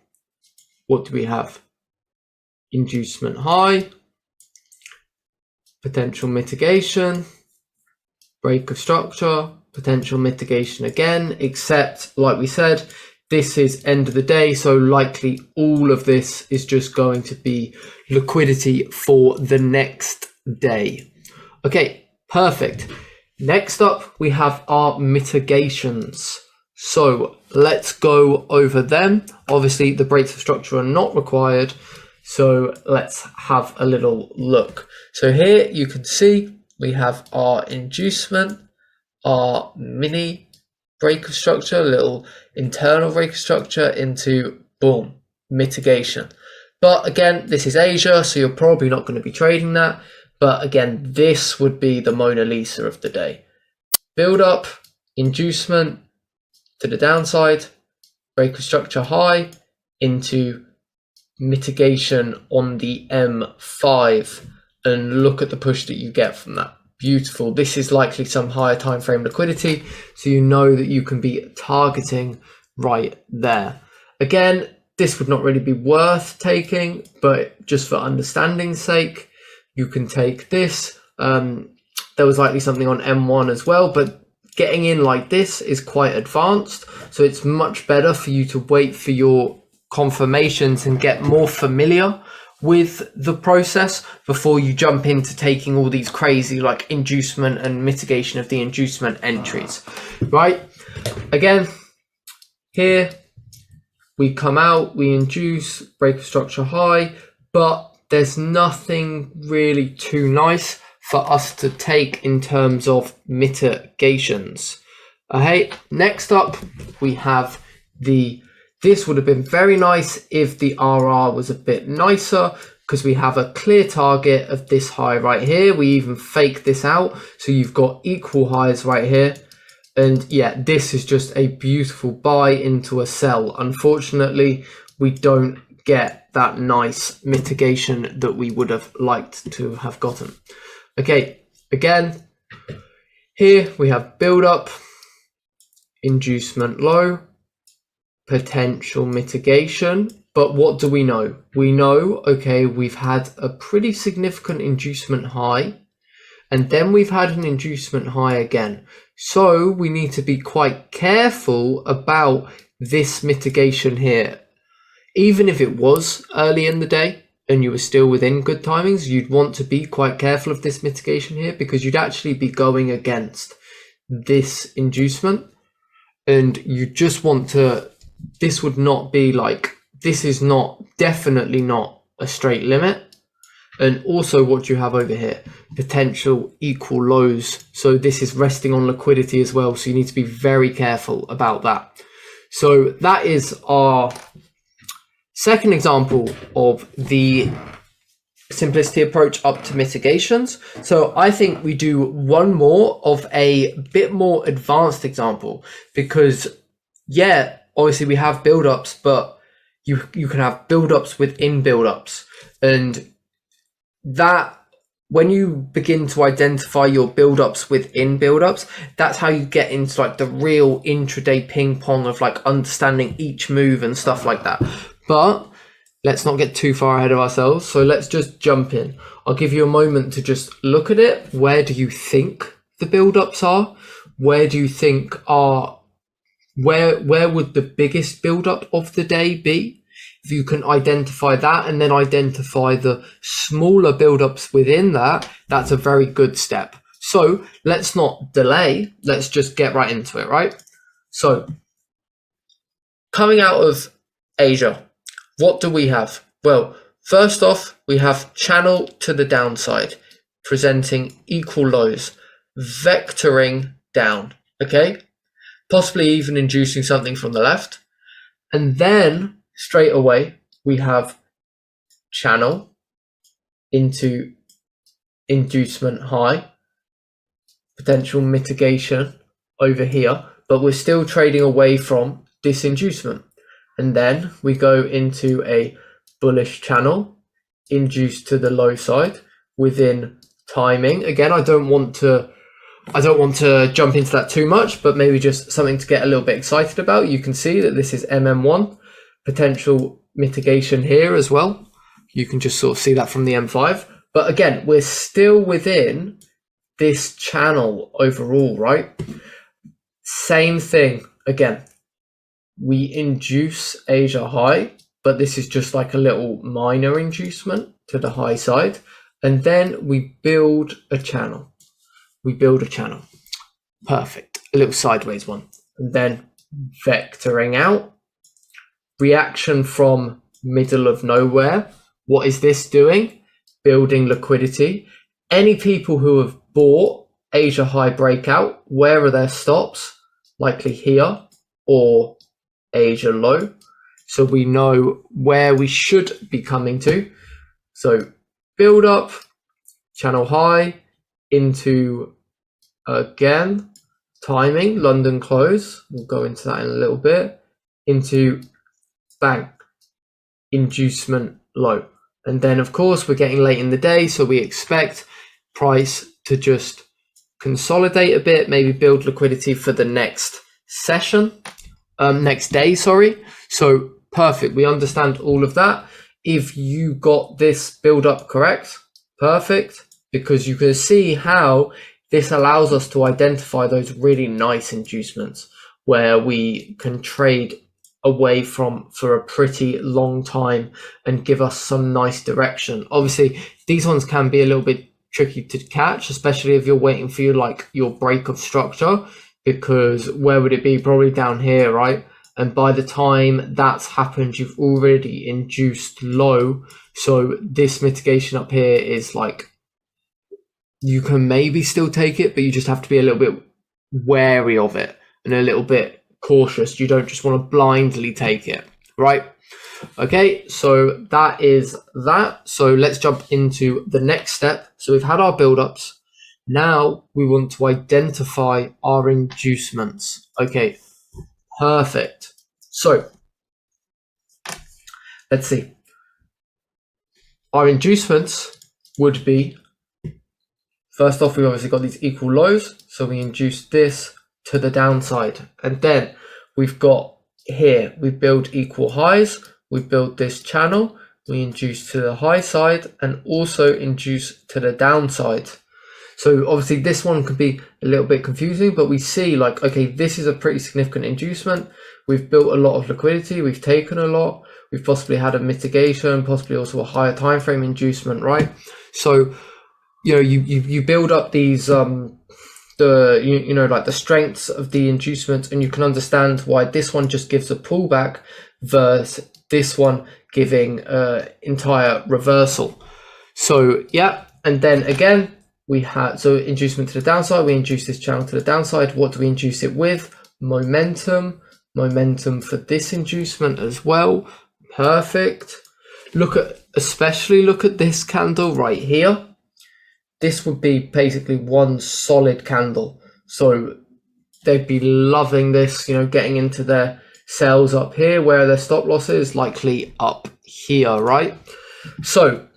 what do we have? Inducement high, potential mitigation, break of structure, potential mitigation again, except like we said, this is end of the day, so likely all of this is just going to be liquidity for the next day. Okay, perfect. Next up, we have our mitigations. So let's go over them. Obviously, the breaks of structure are not required. So let's have a little look. So here you can see we have our inducement, our mini break of structure, little internal break of structure into boom, mitigation. But again, this is Asia, so you're probably not going to be trading that. But again, this would be the Mona Lisa of the day. Build up, inducement to the downside, break of structure high into mitigation on the M5, and look at the push that you get from that. Beautiful. This is likely some higher time frame liquidity, so you know that you can be targeting right there. Again, this would not really be worth taking, but just for understanding's sake, you can take this. There was likely something on M1 as well, but getting in like this is quite advanced, so it's much better for you to wait for your confirmations and get more familiar with the process before you jump into taking all these crazy like inducement and mitigation of the inducement entries, right? Again, here we come out, we induce, break of structure high, but there's nothing really too nice for us to take in terms of mitigations. Okay, next up we have this would have been very nice if the RR was a bit nicer, because we have a clear target of this high right here. We even fake this out, so you've got equal highs right here. And yeah, this is just a beautiful buy into a sell. Unfortunately, we don't get that nice mitigation that we would have liked to have gotten. Okay, again, here we have build up, inducement low, potential mitigation. But what do we know? We know, okay, we've had a pretty significant inducement high, and then we've had an inducement high again. So we need to be quite careful about this mitigation here. Even if it was early in the day and you were still within good timings, you'd want to be quite careful of this mitigation here, because you'd actually be going against this inducement, and you just want to, this would not be like, this is not, definitely not a straight limit. And also what you have over here, potential equal lows. So this is resting on liquidity as well. So you need to be very careful about that. So that is our second example of the simplicity approach up to mitigations. So I think we do one more of a bit more advanced example, because yeah, obviously we have build-ups, but you can have build-ups within build-ups. And that, when you begin to identify your build-ups within build-ups, that's how you get into like the real intraday ping pong of like understanding each move and stuff like that. But let's not get too far ahead of ourselves. So let's just jump in. I'll give you a moment to just look at it. Where do you think the build-ups are? Where do you think are, where would the biggest build-up of the day be? If you can identify that and then identify the smaller build-ups within that, that's a very good step. So let's not delay. Let's just get right into it, right? So coming out of Asia, what do we have? Well, first off, we have channel to the downside, presenting equal lows, vectoring down, okay? Possibly even inducing something from the left. And then straight away, we have channel into inducement high, potential mitigation over here, but we're still trading away from this inducement. And then we go into a bullish channel, induced to the low side within timing. Again, I don't want to jump into that too much, but maybe just something to get a little bit excited about. You can see that this is MM1, potential mitigation here as well. You can just sort of see that from the M5. But again, we're still within this channel overall, right? Same thing again. We induce Asia high, but this is just like a little minor inducement to the high side. And then we build a channel. we build a channel. Perfect. A little sideways one. And then vectoring out. Reaction from middle of nowhere. What is this doing? Building liquidity. Any people who have bought Asia high breakout, where are their stops? Likely here or Asia low. So we know where we should be coming to. So build up, channel high, into again, timing, London close. We'll go into that in a little bit. Into bang, inducement low. And then of course we're getting late in the day, so we expect price to just consolidate a bit, maybe build liquidity for the next session, next day, sorry. So perfect, we understand all of that. If you got this build up correct, perfect, because you can see how this allows us to identify those really nice inducements where we can trade away from for a pretty long time and give us some nice direction. Obviously, these ones can be a little bit tricky to catch, especially if you're waiting for your break of structure, because where would it be? Probably down here, right? And by the time that's happened, you've already induced low. So this mitigation up here is like, you can maybe still take it, but you just have to be a little bit wary of it and a little bit cautious. You don't just want to blindly take it, right? Okay, so that is that. So let's jump into the next step. So we've had our build-ups. Now we want to identify our inducements. Okay, perfect. So let's see. Our inducements would be, first off, we've obviously got these equal lows. So we induce this to the downside. And then we've got here, we build equal highs. We build this channel. We induce to the high side and also induce to the downside. So obviously this one could be a little bit confusing, but we see like, okay, this is a pretty significant inducement. We've built a lot of liquidity. We've taken a lot. We've possibly had a mitigation, possibly also a higher time frame inducement, right? So, you know, you build up these like the strengths of the inducement, and you can understand why this one just gives a pullback versus this one giving entire reversal. So yeah, and then again we had, so inducement to the downside, we induce this channel to the downside. What do we induce it with? Momentum for this inducement as well. Perfect. Especially look at this candle right here. This would be basically one solid candle. So they'd be loving this, you know, getting into their sells up here. Where are their stop losses? Likely up here, right? So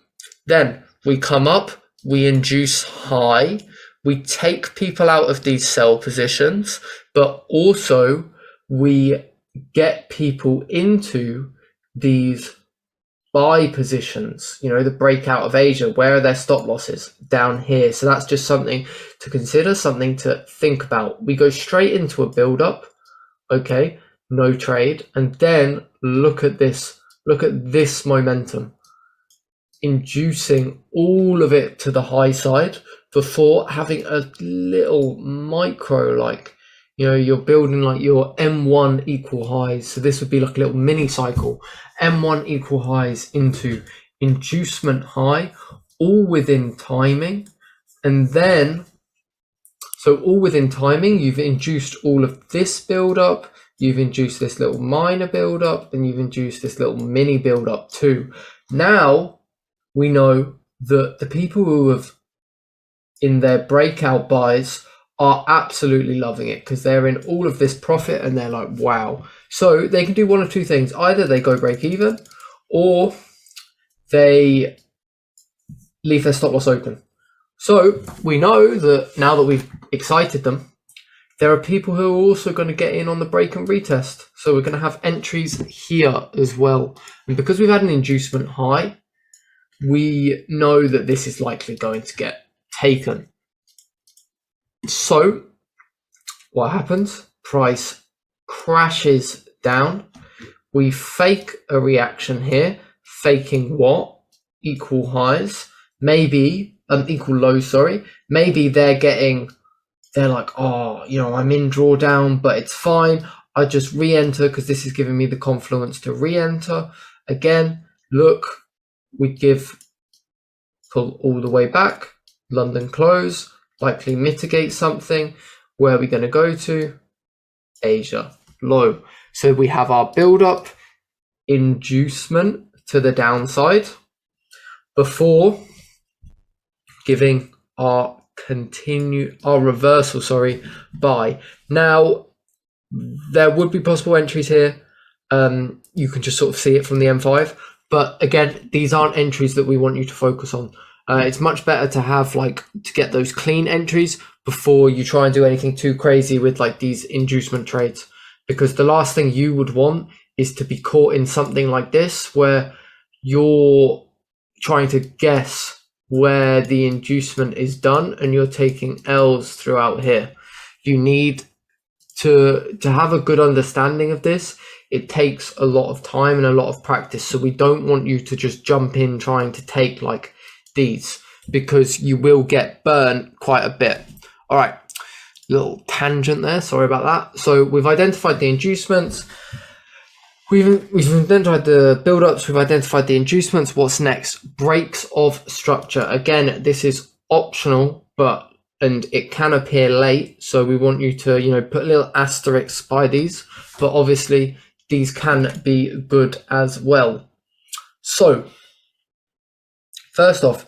then we come up, we induce high, we take people out of these sell positions, but also we get people into these buy positions, you know, the breakout of Asia. Where are their stop losses? Down here. So that's just something to consider, something to think about. We go straight into a build up. Okay, no trade. And then look at this momentum, inducing all of it to the high side before having a little micro, like, you know, you're building like your M1 equal highs. So this would be like a little mini cycle, M1 equal highs into inducement high, all within timing. And then, so all within timing, you've induced all of this build up, you've induced this little minor build up, and you've induced this little mini build up too. Now we know that the people who have in their breakout buys are absolutely loving it because they're in all of this profit and they're like, wow. So they can do one of two things. Either they go break even or they leave their stop loss open. So we know that now that we've excited them, there are people who are also going to get in on the break and retest. So we're going to have entries here as well. And because we've had an inducement high, we know that this is likely going to get taken. So what happens? Price crashes down. We fake a reaction here. Faking what? Equal highs. Maybe equal lows, sorry, maybe they're like, oh, you know, I'm in drawdown, but it's fine. I just re-enter because this is giving me the confluence to re-enter. Again, look, we pull all the way back, London close, likely mitigate something. Where are we going to go to? Asia, low. So we have our build-up, inducement to the downside before giving our reversal, buy. Now, there would be possible entries here. You can just sort of see it from the M5. But again, these aren't entries that we want you to focus on. It's much better to have to get those clean entries before you try and do anything too crazy with like these inducement trades, because the last thing you would want is to be caught in something like this where you're trying to guess where the inducement is done and you're taking L's throughout here. You need to have a good understanding of this. It takes a lot of time and a lot of practice, so we don't want you to just jump in trying to take like these, because you will get burned quite a bit. All right, little tangent there, sorry about that. So we've identified the inducements, we've identified the build-ups, we've identified the inducements. What's next? Breaks of structure. Again, this is optional, and it can appear late, so we want you to, you know, put little asterisks by these, but obviously these can be good as well. So first off,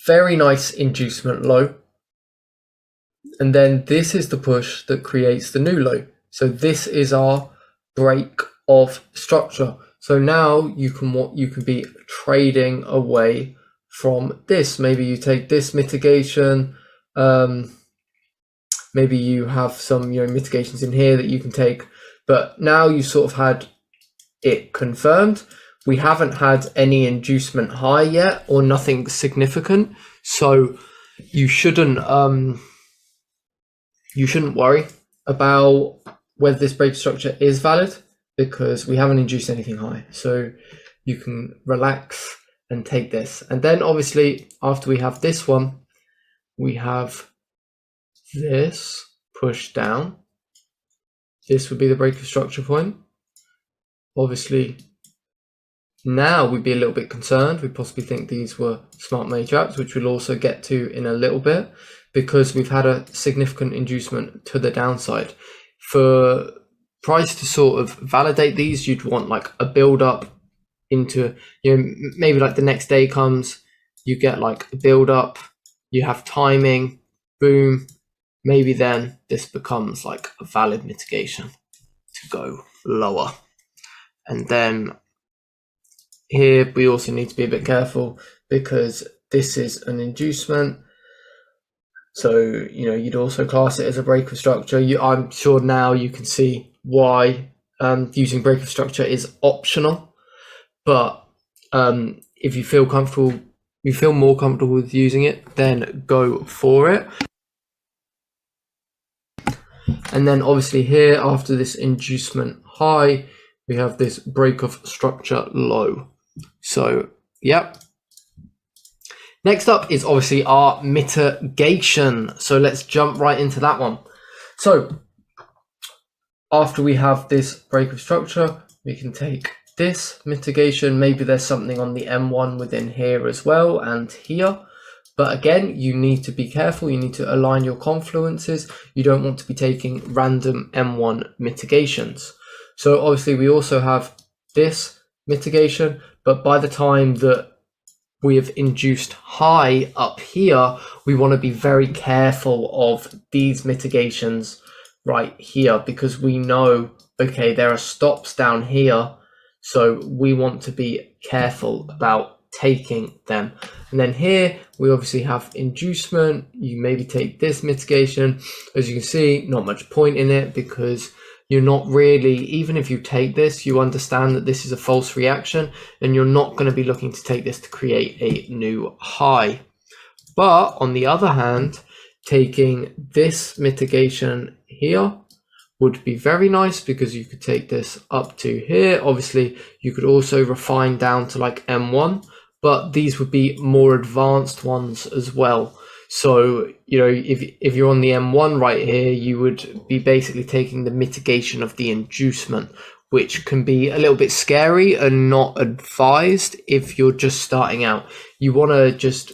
very nice inducement low, and then this is the push that creates the new low. So this is our break of structure. So now you can be trading away from this. Maybe you take this mitigation. Maybe you have some, you know, mitigations in here that you can take, but now you sort of had it confirmed. We haven't had any inducement high yet, or nothing significant, so you shouldn't worry about whether this break structure is valid, because we haven't induced anything high. So you can relax and take this. And then obviously after we have this one, we have this push down. This would be the break of structure point. Obviously now we'd be a little bit concerned. We possibly think these were smart money traps, which we'll also get to in a little bit, because we've had a significant inducement to the downside. For price to sort of validate these, you'd want like a build up into, you know, maybe like the next day comes, you get like a build up, you have timing, boom, maybe then this becomes like a valid mitigation to go lower. And then here we also need to be a bit careful, because this is an inducement. So, you know, you'd also class it as a break of structure. I'm sure now you can see why using break of structure is optional. But if you feel comfortable, you feel more comfortable with using it, then go for it. And then obviously here, after this inducement high, we have this break of structure low. So, yep. Next up is obviously our mitigation. So let's jump right into that one. So after we have this break of structure, we can take this mitigation. Maybe there's something on the M1 within here as well, and here. But again, you need to be careful. You need to align your confluences. You don't want to be taking random M1 mitigations. So obviously we also have this mitigation, but by the time that we have induced high up here, we want to be very careful of these mitigations right here, because we know, okay, there are stops down here, so we want to be careful about taking them. And then here we obviously have inducement. You maybe take this mitigation. As you can see, not much point in it, because you're not really, even if you take this, you understand that this is a false reaction, and you're not going to be looking to take this to create a new high. But on the other hand, taking this mitigation here would be very nice, because you could take this up to here. Obviously, you could also refine down to like M1, but these would be more advanced ones as well. So, you know, if you're on the M1 right here, you would be basically taking the mitigation of the inducement, which can be a little bit scary and not advised if you're just starting out. You want to just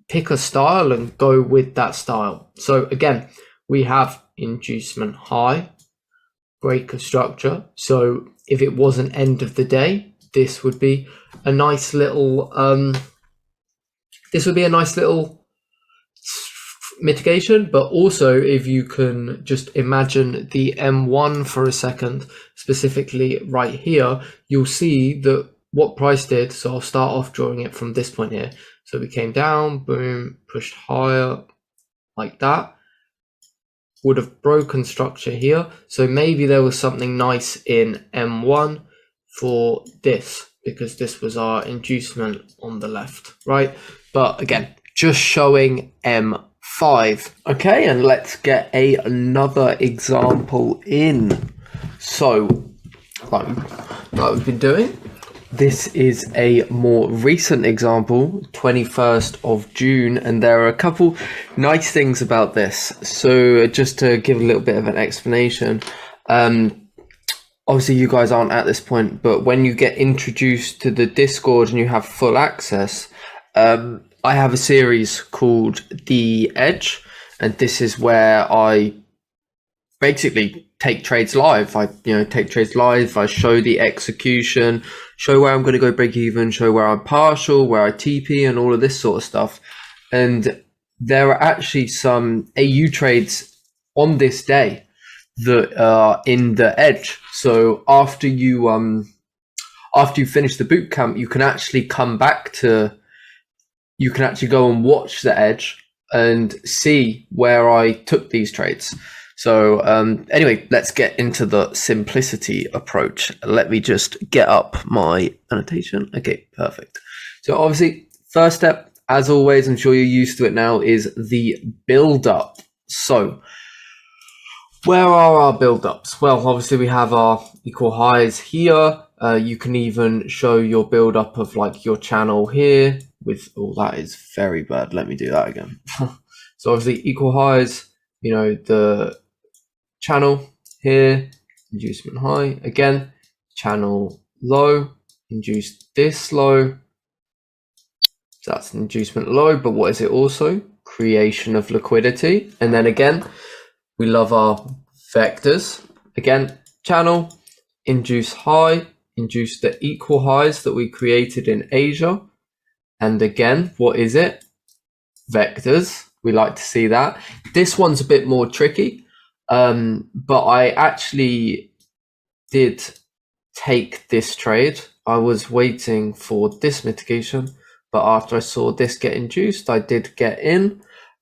pick a style and go with that style. So again, we have inducement high, breaker structure. So if it was an end of the day, this would be a nice little mitigation. But also, if you can just imagine the M1 for a second, specifically right here, you'll see that what price did. So I'll start off drawing it from this point here. So we came down, boom, pushed higher like that, would have broken structure here. So maybe there was something nice in M1 for this, because this was our inducement on the left, right? But again, just showing M5. Okay, and let's get another example in. So, like we've been doing, this is a more recent example, 21st of June, and there are a couple nice things about this. So just to give a little bit of an explanation, obviously you guys aren't at this point, but when you get introduced to the Discord and you have full access, I have a series called The Edge, and this is where I basically take trades live. I take trades live. I show the execution, show where I'm going to go break even, show where I'm partial, where I TP, and all of this sort of stuff. And there are actually some AU trades on this day that are in the edge. So after you finish the boot camp, you can actually come back to. You can actually go and watch the edge and see where I took these trades. So anyway, let's get into the simplicity approach. Let me just get up my annotation. Okay, perfect. So obviously, first step, as always, I'm sure you're used to it now, is the build-up. So where are our build-ups? Well, obviously we have our equal highs here. You can even show your build-up of like your channel here with, oh, that is very bad. Let me do that again. So obviously equal highs, the channel here, inducement high, again, channel low, induce this low. So that's an inducement low, but what is it also? Creation of liquidity. And then again, we love our vectors. Again, channel, induce high, induce the equal highs that we created in Asia. And again, what is it? Vectors. We like to see that. This one's a bit more tricky, but I actually did take this trade. I was waiting for this mitigation, but after I saw this get induced, I did get in.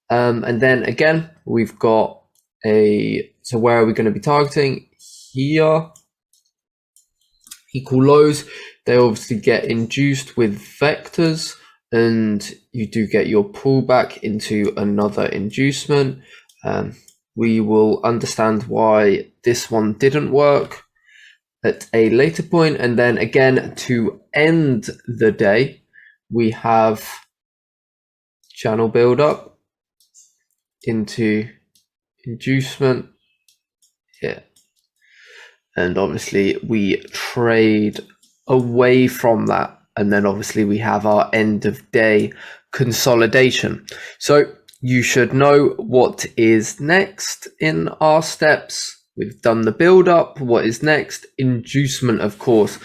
And then again, we've got so where are we going to be targeting? Here. Equal lows. They obviously get induced with vectors, and you do get your pullback into another inducement. We will understand why this one didn't work at a later point. And then again, to end the day, we have channel build up into inducement here. And obviously we trade away from that. And then obviously we have our end of day consolidation. So you should know what is next in our steps. We've done the build up. What is next? Inducement, of course.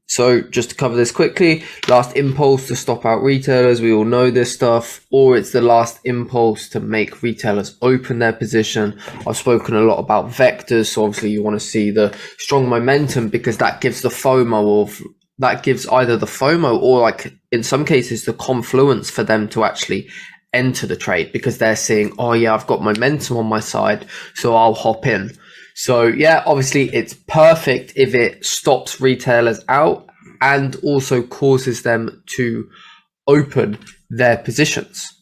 So just to cover this quickly, last impulse to stop out retailers. We all know this stuff, or it's the last impulse to make retailers open their position. I've spoken a lot about vectors. So obviously you want to see the strong momentum, because that gives the FOMO of, that gives either the FOMO or, like in some cases, the confluence for them to actually enter the trade, because they're seeing, oh yeah, I've got momentum on my side, so I'll hop in. So yeah, obviously it's perfect if it stops retailers out and also causes them to open their positions.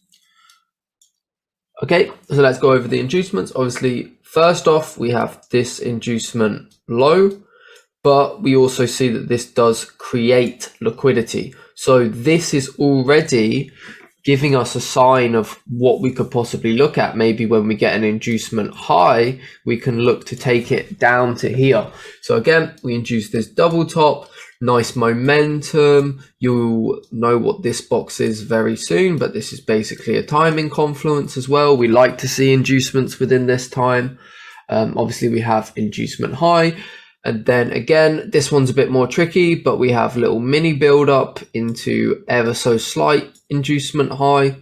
Okay, so let's go over the inducements. Obviously, first off, we have this inducement low, but we also see that this does create liquidity. So this is already giving us a sign of what we could possibly look at. Maybe when we get an inducement high, we can look to take it down to here. So again, we induce this double top, nice momentum. You'll know what this box is very soon, but this is basically a timing confluence as well. We like to see inducements within this time. Obviously we have inducement high. And then again, this one's a bit more tricky, but we have little mini build up into ever so slight inducement high.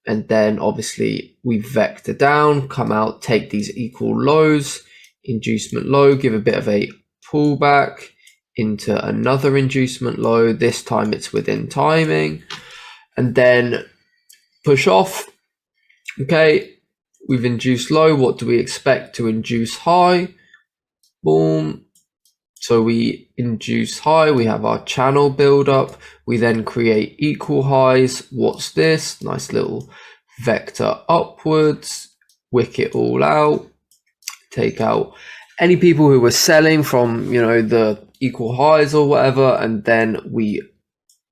And then obviously we vector down, come out, take these equal lows, inducement low, give a bit of a pullback into another inducement low. This time it's within timing, and then push off. Okay, we've induced low. What do we expect to induce high? Boom. So we induce high, we have our channel build up, we then create equal highs. What's this? Nice little vector upwards, wick it all out, take out any people who were selling from, you know, the equal highs or whatever, and then we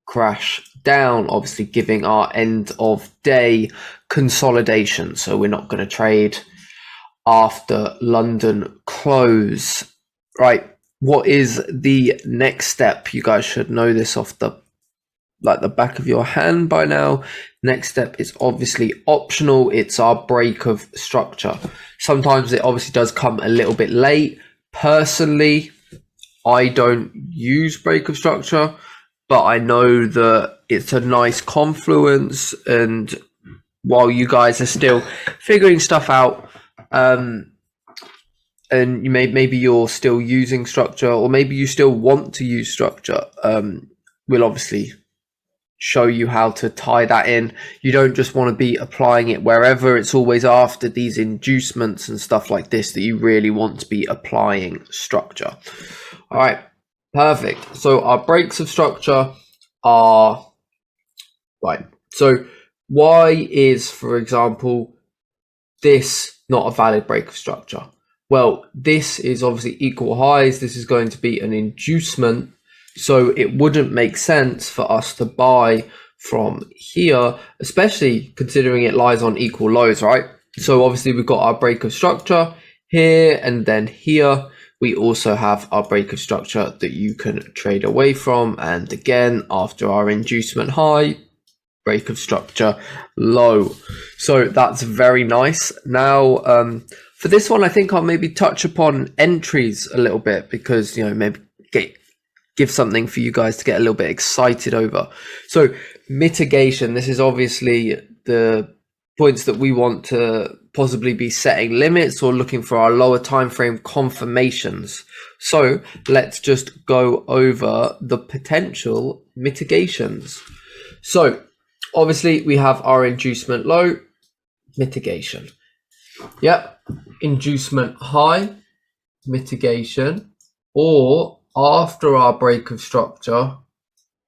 crash down, obviously giving our end of day consolidation. So we're not going to trade after London close, right? What is the next step? You guys should know this off the back of your hand by now. Next step is obviously optional. It's our break of structure. Sometimes it obviously does come a little bit late. Personally, I don't use break of structure, but I know that it's a nice confluence. And while you guys are still figuring stuff out, and maybe you're still using structure, or maybe you still want to use structure, we'll obviously show you how to tie that in. You don't just want to be applying it wherever. It's always after these inducements and stuff like this that you really want to be applying structure. All right, perfect. So our breaks of structure are, right. So why is, for example, this not a valid break of structure? Well, this is obviously equal highs. This is going to be an inducement. So it wouldn't make sense for us to buy from here, especially considering it lies on equal lows, right? So obviously we've got our break of structure here, and then here we also have our break of structure that you can trade away from. And again, after our inducement high, break of structure low. So that's very nice. Now, for this one, I think I'll maybe touch upon entries a little bit, because, you know, maybe give something for you guys to get a little bit excited over. So mitigation, this is obviously the points that we want to possibly be setting limits or looking for our lower time frame confirmations. So let's just go over the potential mitigations. So obviously we have our inducement low, mitigation. Yep, inducement high, mitigation, or after our break of structure,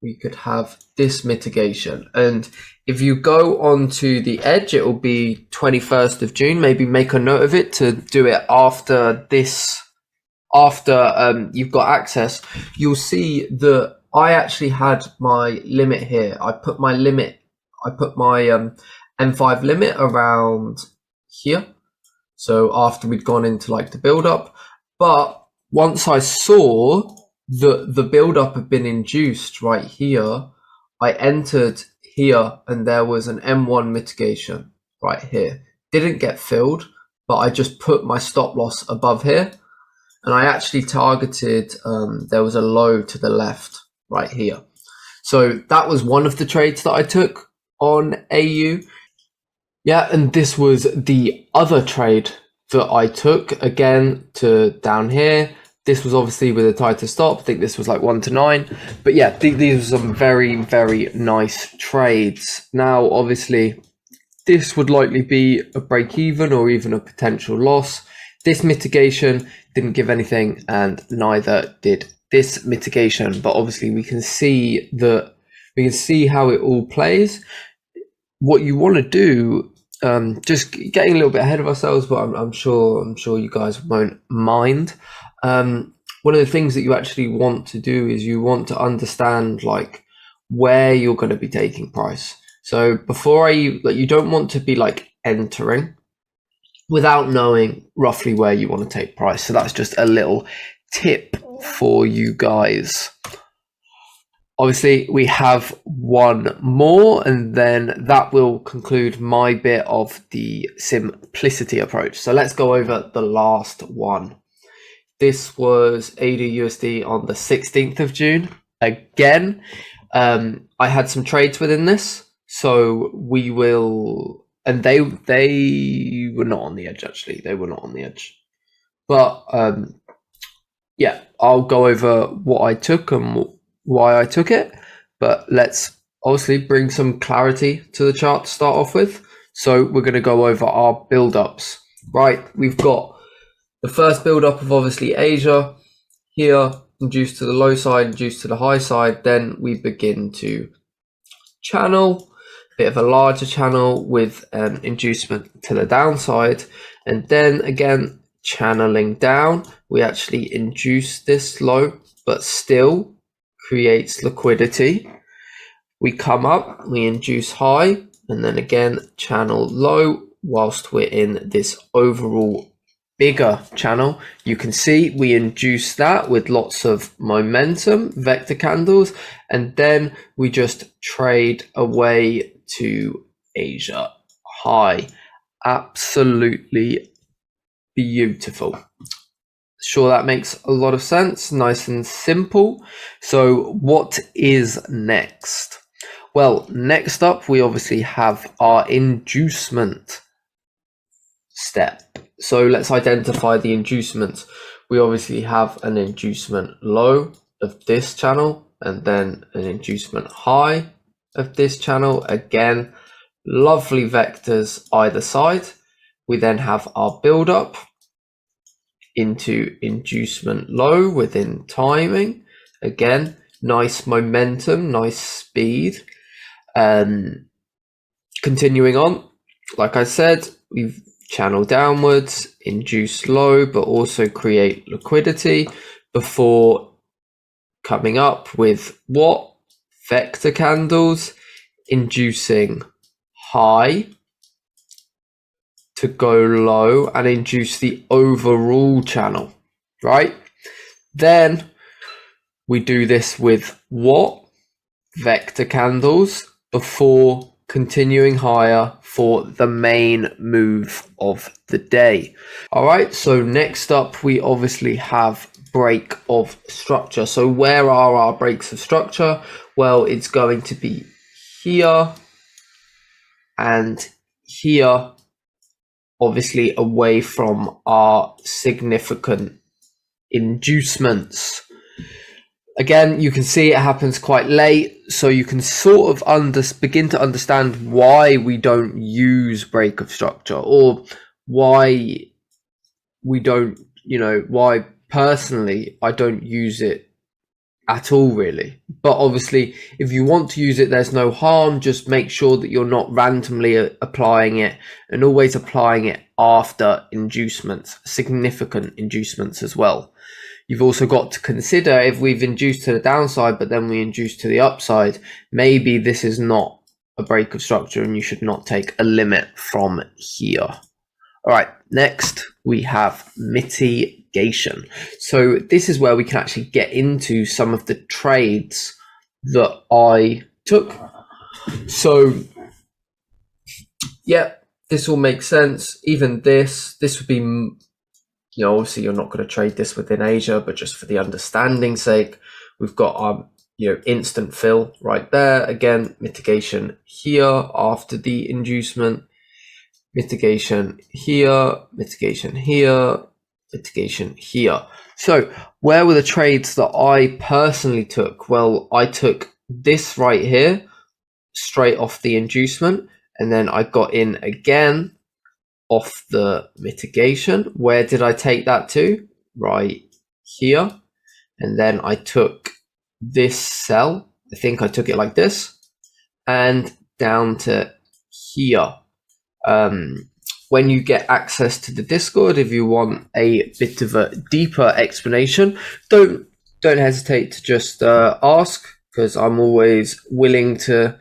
we could have this mitigation. And if you go onto the edge, it will be 21st of June. Maybe make a note of it to do it after this, after you've got access. You'll see that I actually had my limit here. I put my M5 limit around here. So after we'd gone into like the build up, but once I saw that the build up had been induced right here, I entered here and there was an M1 mitigation right here. Didn't get filled, but I just put my stop loss above here, and I actually targeted, there was a low to the left right here. So that was one of the trades that I took on AU. Yeah, and this was the other trade that I took, again, to down here. This was obviously with a tighter stop. I think this was like 1 to 9. But yeah, these are some very, very nice trades. Now, obviously, this would likely be a break even or even a potential loss. This mitigation didn't give anything, and neither did this mitigation. But obviously, we can see how it all plays. What you want to do, just getting a little bit ahead of ourselves, but I'm sure you guys won't mind. One of the things that you actually want to do is you want to understand like where you're going to be taking price. So before you don't want to be like entering without knowing roughly where you want to take price. So that's just a little tip for you guys. Obviously, we have one more, and then that will conclude my bit of the simplicity approach. So let's go over the last one. This was AUD/USD on the 16th of June. Again, I had some trades within this, so we will, and they were not on the edge, actually. They were not on the edge. But yeah, I'll go over what I took and why I took it, but let's obviously bring some clarity to the chart to start off with. So we're going to go over our build-ups. Right, we've got the first build-up of obviously Asia here, induced to the low side, induced to the high side. Then we begin to channel, a bit of a larger channel with an inducement to the downside, and then again channeling down. We actually induce this low, but still creates liquidity. We come up, we induce high, and then again channel low whilst we're in this overall bigger channel. You can see we induce that with lots of momentum, vector candles, and then we just trade away to Asia high. Absolutely beautiful. Sure, that makes a lot of sense. Nice and simple. So what is next? Well, next up, we obviously have our inducement step. So let's identify the inducement. We obviously have an inducement low of this channel, and then an inducement high of this channel. Again, lovely vectors either side. We then have our build up into inducement low within timing. Again, nice momentum, nice speed. Continuing on, like I said, we've channel downwards, induce low, but also create liquidity before coming up with what? Vector candles, inducing high to go low and induce the overall channel, right? Then we do this with what? Vector candles before continuing higher for the main move of the day. All right, so next up we obviously have break of structure. So where are our breaks of structure? Well, it's going to be here and here, obviously away from our significant inducements. Again, you can see it happens quite late, so you can sort of begin to understand why we don't use break of structure, or why we don't, why personally I don't use it at all, really. But obviously, if you want to use it, there's no harm. Just make sure that you're not randomly applying it, and always applying it after inducements, significant inducements as well. You've also got to consider, if we've induced to the downside, but then we induce to the upside, maybe this is not a break of structure and you should not take a limit from here. All right, next we have mitigation. So this is where we can actually get into some of the trades that I took. So yeah, this all makes sense. Even this would be, obviously you're not going to trade this within Asia, but just for the understanding sake, we've got our, instant fill right there. Again, mitigation here after the inducement, mitigation here, mitigation here, mitigation here. So where were the trades that I personally took? Well, I took this right here straight off the inducement, and then I got in again off the mitigation. Where did I take that to? Right here. And then I took this sell. I think I took it like this and down to here. When you get access to the Discord, if you want a bit of a deeper explanation, don't hesitate to just ask. because I'm always willing to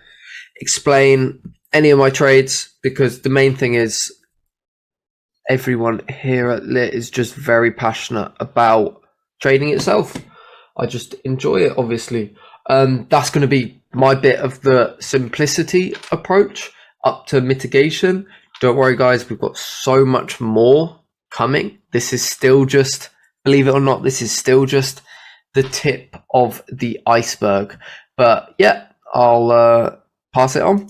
explain any of my trades, because the main thing is everyone here at Lit is just very passionate about trading itself. I just enjoy it, obviously. That's going to be my bit of the simplicity approach up to mitigation. Don't worry, guys, we've got so much more coming. This is still just, believe it or not, this is still just the tip of the iceberg. But yeah, I'll pass it on.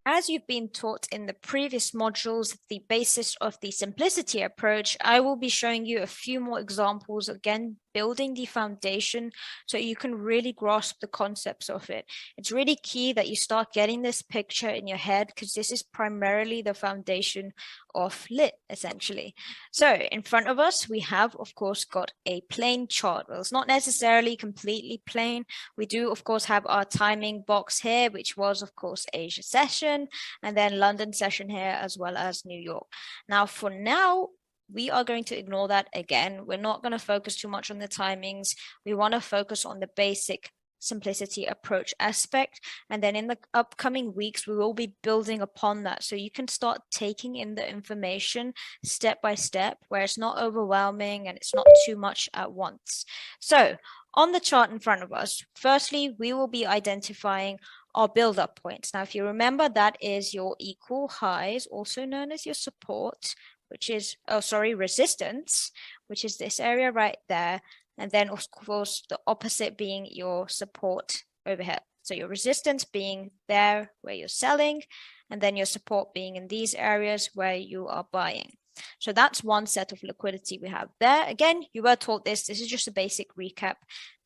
As you've been taught in the previous modules, the basis of the simplicity approach, I will be showing you a few more examples, again, building the foundation so you can really grasp the concepts of it. It's really key that you start getting this picture in your head, because this is primarily the foundation of Lit, essentially. So in front of us, we have, of course, got a plain chart. Well, it's not necessarily completely plain. We do, of course, have our timing box here, which was, of course, Asia session, and then London session here, as well as New York. Now, for now, we are going to ignore that again. We're not going to focus too much on the timings. We want to focus on the basic simplicity approach aspect. And then in the upcoming weeks, we will be building upon that. So you can start taking in the information step by step, where it's not overwhelming and it's not too much at once. So on the chart in front of us, firstly, we will be identifying our build-up points. Now, if you remember, that is your equal highs, also known as your support, which is, resistance, which is this area right there. And then, of course, the opposite being your support over here. So your resistance being there where you're selling, and then your support being in these areas where you are buying. So that's one set of liquidity we have there. Again, you were taught this. This is just a basic recap.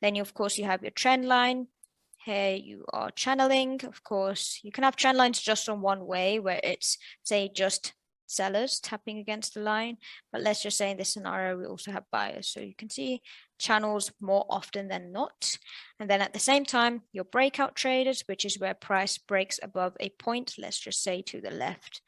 Then, of course, you have your trend line. Here you are channeling. Of course, you can have trend lines just on one way, where it's, say, just sellers tapping against the line, but let's just say in this scenario we also have buyers, so you can see channels more often than not. And then at the same time, your breakout traders, which is where price breaks above a point, let's just say to the left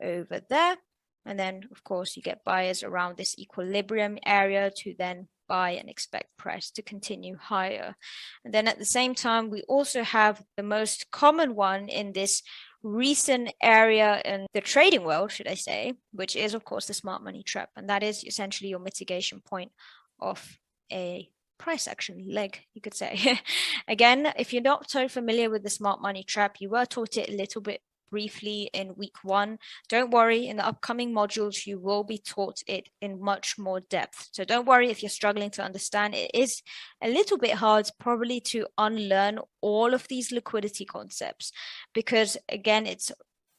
over there. And then of course you get buyers around this equilibrium area to then buy and expect price to continue higher. And then at the same time, we also have the most common one in this recent area in the trading world, should I say, which is of course the smart money trap. And that is essentially your mitigation point of a price action leg, you could say. Again, if you're not so familiar with the smart money trap, you were taught it a little bit briefly in week 1. Don't worry, in the upcoming modules, you will be taught it in much more depth. So don't worry if you're struggling to understand. It is a little bit hard probably to unlearn all of these liquidity concepts, because again, it's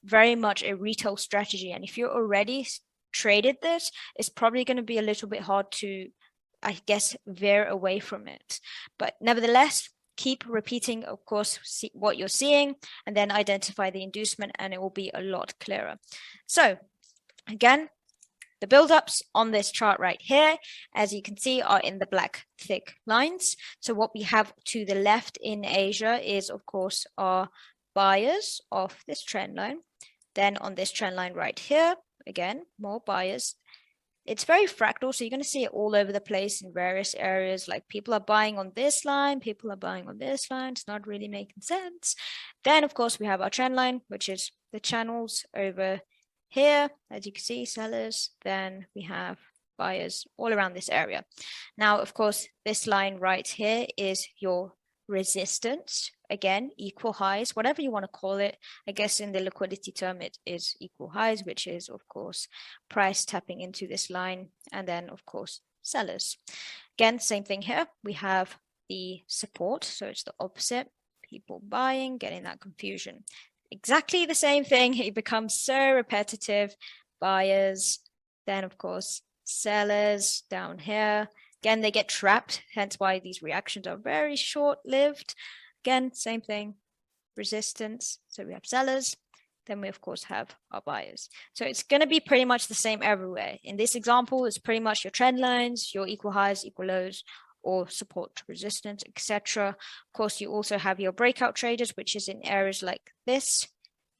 very much a retail strategy. And if you're already traded this, it's probably going to be a little bit hard to, I guess, veer away from it. But nevertheless, keep repeating, of course, see what you're seeing, and then identify the inducement, and it will be a lot clearer. So again, the buildups on this chart right here, as you can see, are in the black thick lines. So what we have to the left in Asia is, of course, our buyers of this trend line. Then on this trend line right here, again, more buyers. It's very fractal, so you're going to see it all over the place in various areas. Like people are buying on this line, people are buying on this line. It's not really making sense. Then, of course, we have our trend line, which is the channels over here. As you can see, sellers. Then we have buyers all around this area. Now, of course, this line right here is your resistance. Again, equal highs, whatever you want to call it. I guess in the liquidity term, it is equal highs, which is, of course, price tapping into this line. And then, of course, sellers. Again, same thing here. We have the support. So it's the opposite. People buying, getting that confusion. Exactly the same thing. It becomes so repetitive. Buyers, then, of course, sellers down here. Again, they get trapped, hence why these reactions are very short-lived. Again, same thing, resistance. So we have sellers, then we of course have our buyers. So it's going to be pretty much the same everywhere. In this example, it's pretty much your trend lines, your equal highs, equal lows, or support, resistance, etc. Of course, you also have your breakout traders, which is in areas like this.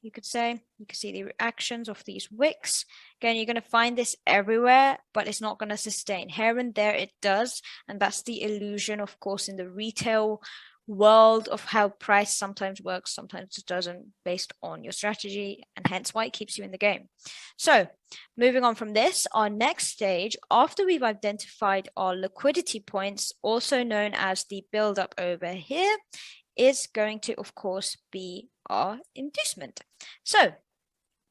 You could say, you can see the reactions of these wicks. Again, you're going to find this everywhere, but it's not going to sustain. Here and there it does, and that's the illusion, of course, in the retail world of how price sometimes works, sometimes it doesn't, based on your strategy, and hence why it keeps you in the game. So moving on from this, our next stage, after we've identified our liquidity points, also known as the build up over here, is going to, of course, be our inducement. So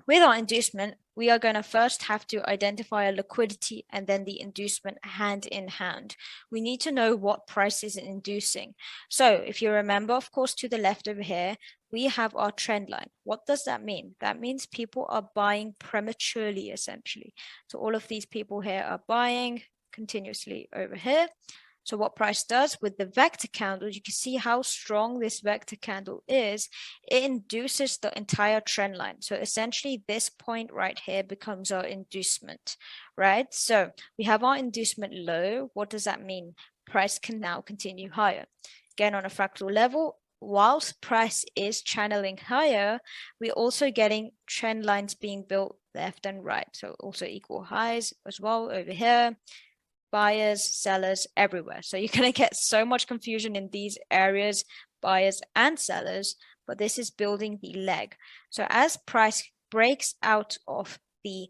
with our inducement, we are going to first have to identify a liquidity and then the inducement hand in hand. We need to know what price is inducing. So if you remember, of course, to the left over here, we have our trend line. What does that mean? That means people are buying prematurely, essentially. So all of these people here are buying continuously over here. So what price does with the vector candles, you can see how strong this vector candle is. It induces the entire trend line. So essentially this point right here becomes our inducement, right? So we have our inducement low. What does that mean? Price can now continue higher. Again, on a fractal level, whilst price is channeling higher, we're also getting trend lines being built left and right. So also equal highs as well over here. Buyers, sellers, everywhere. So you're going to get so much confusion in these areas, buyers and sellers, but this is building the leg. So as price breaks out of the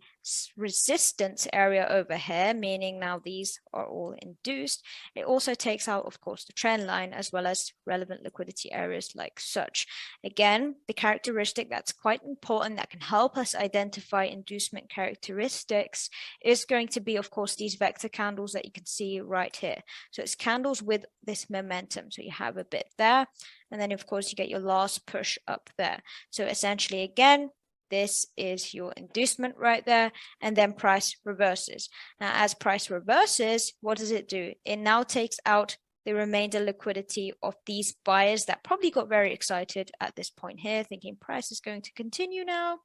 resistance area over here, meaning now these are all induced, it also takes out, of course, the trend line as well as relevant liquidity areas like such. Again, the characteristic that's quite important that can help us identify inducement characteristics is going to be, of course, these vector candles that you can see right here. So it's candles with this momentum. So you have a bit there, and then of course you get your last push up there. So essentially, again, this is your inducement right there, and then price reverses. Now, as price reverses, what does it do? It now takes out the remainder liquidity of these buyers that probably got very excited at this point here, thinking price is going to continue now.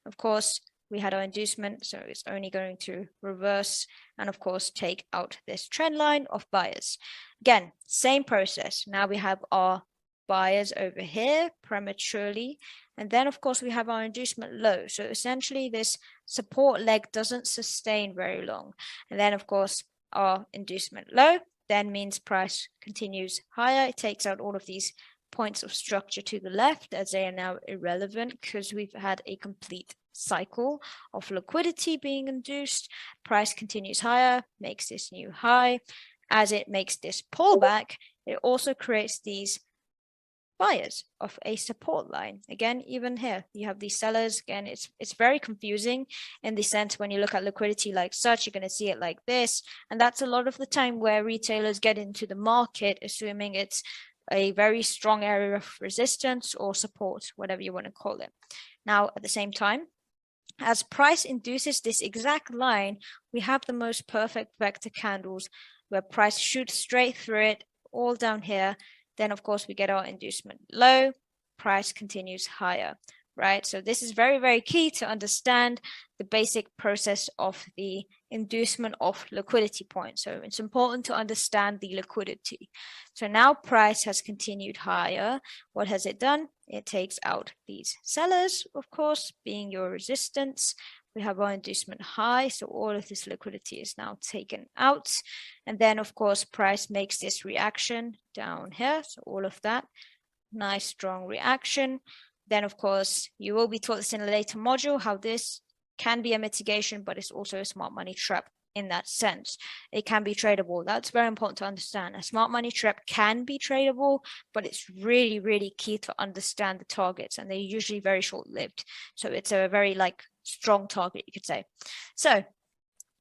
Of course, we had our inducement, so it's only going to reverse and, of course, take out this trend line of buyers. Again, same process. Now we have our buyers over here prematurely, and then of course we have our inducement low. So essentially this support leg doesn't sustain very long, and then of course our inducement low then means price continues higher. It takes out all of these points of structure to the left as they are now irrelevant because we've had a complete cycle of liquidity being induced. Price continues higher, makes this new high. As it makes this pullback, it also creates these buyers of a support line. Again, even here you have these sellers. Again, it's very confusing in the sense when you look at liquidity like such, you're going to see it like this, and that's a lot of the time where retailers get into the market assuming it's a very strong area of resistance or support, whatever you want to call it. Now at the same time, as price induces this exact line, we have the most perfect vector candles where price shoots straight through it all down here. Then, of course, we get our inducement low, price continues higher, right? So this is very, very key to understand the basic process of the inducement of liquidity points. So it's important to understand the liquidity. So now price has continued higher. What has it done? It takes out these sellers, of course, being your resistance. We have our inducement high, so all of this liquidity is now taken out. And then, of course, price makes this reaction down here. So all of that, nice, strong reaction. Then, of course, you will be taught this in a later module, how this can be a mitigation, but it's also a smart money trap in that sense. It can be tradable. That's very important to understand. A smart money trap can be tradable, but it's really, really key to understand the targets, and they're usually very short-lived. So it's a very strong target, you could say. So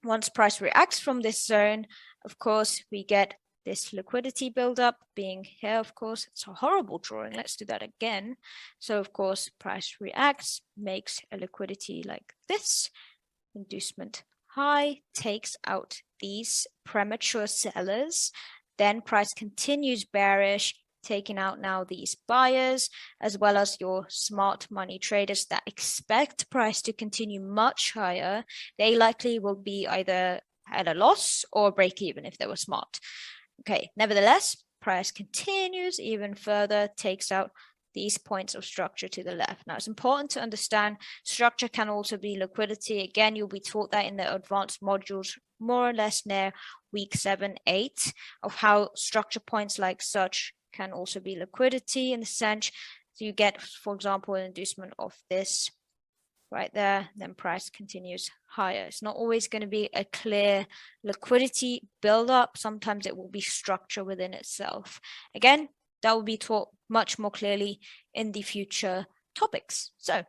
once price reacts from this zone, of course, we get this liquidity buildup being here. Of course, it's a horrible drawing. Let's do that again. So of course, price reacts, makes a liquidity like this, inducement high, takes out these premature sellers. Then price continues bearish, taking out now these buyers, as well as your smart money traders that expect price to continue much higher. They likely will be either at a loss or break even if they were smart. Okay, nevertheless, price continues even further, takes out these points of structure to the left. Now, it's important to understand structure can also be liquidity. Again, you'll be taught that in the advanced modules, more or less near week 7, 8, of how structure points like such can also be liquidity in the sense. So you get, for example, an inducement of this right there, then price continues higher. It's not always going to be a clear liquidity build-up. Sometimes it will be structure within itself. Again, that will be taught much more clearly in the future topics. So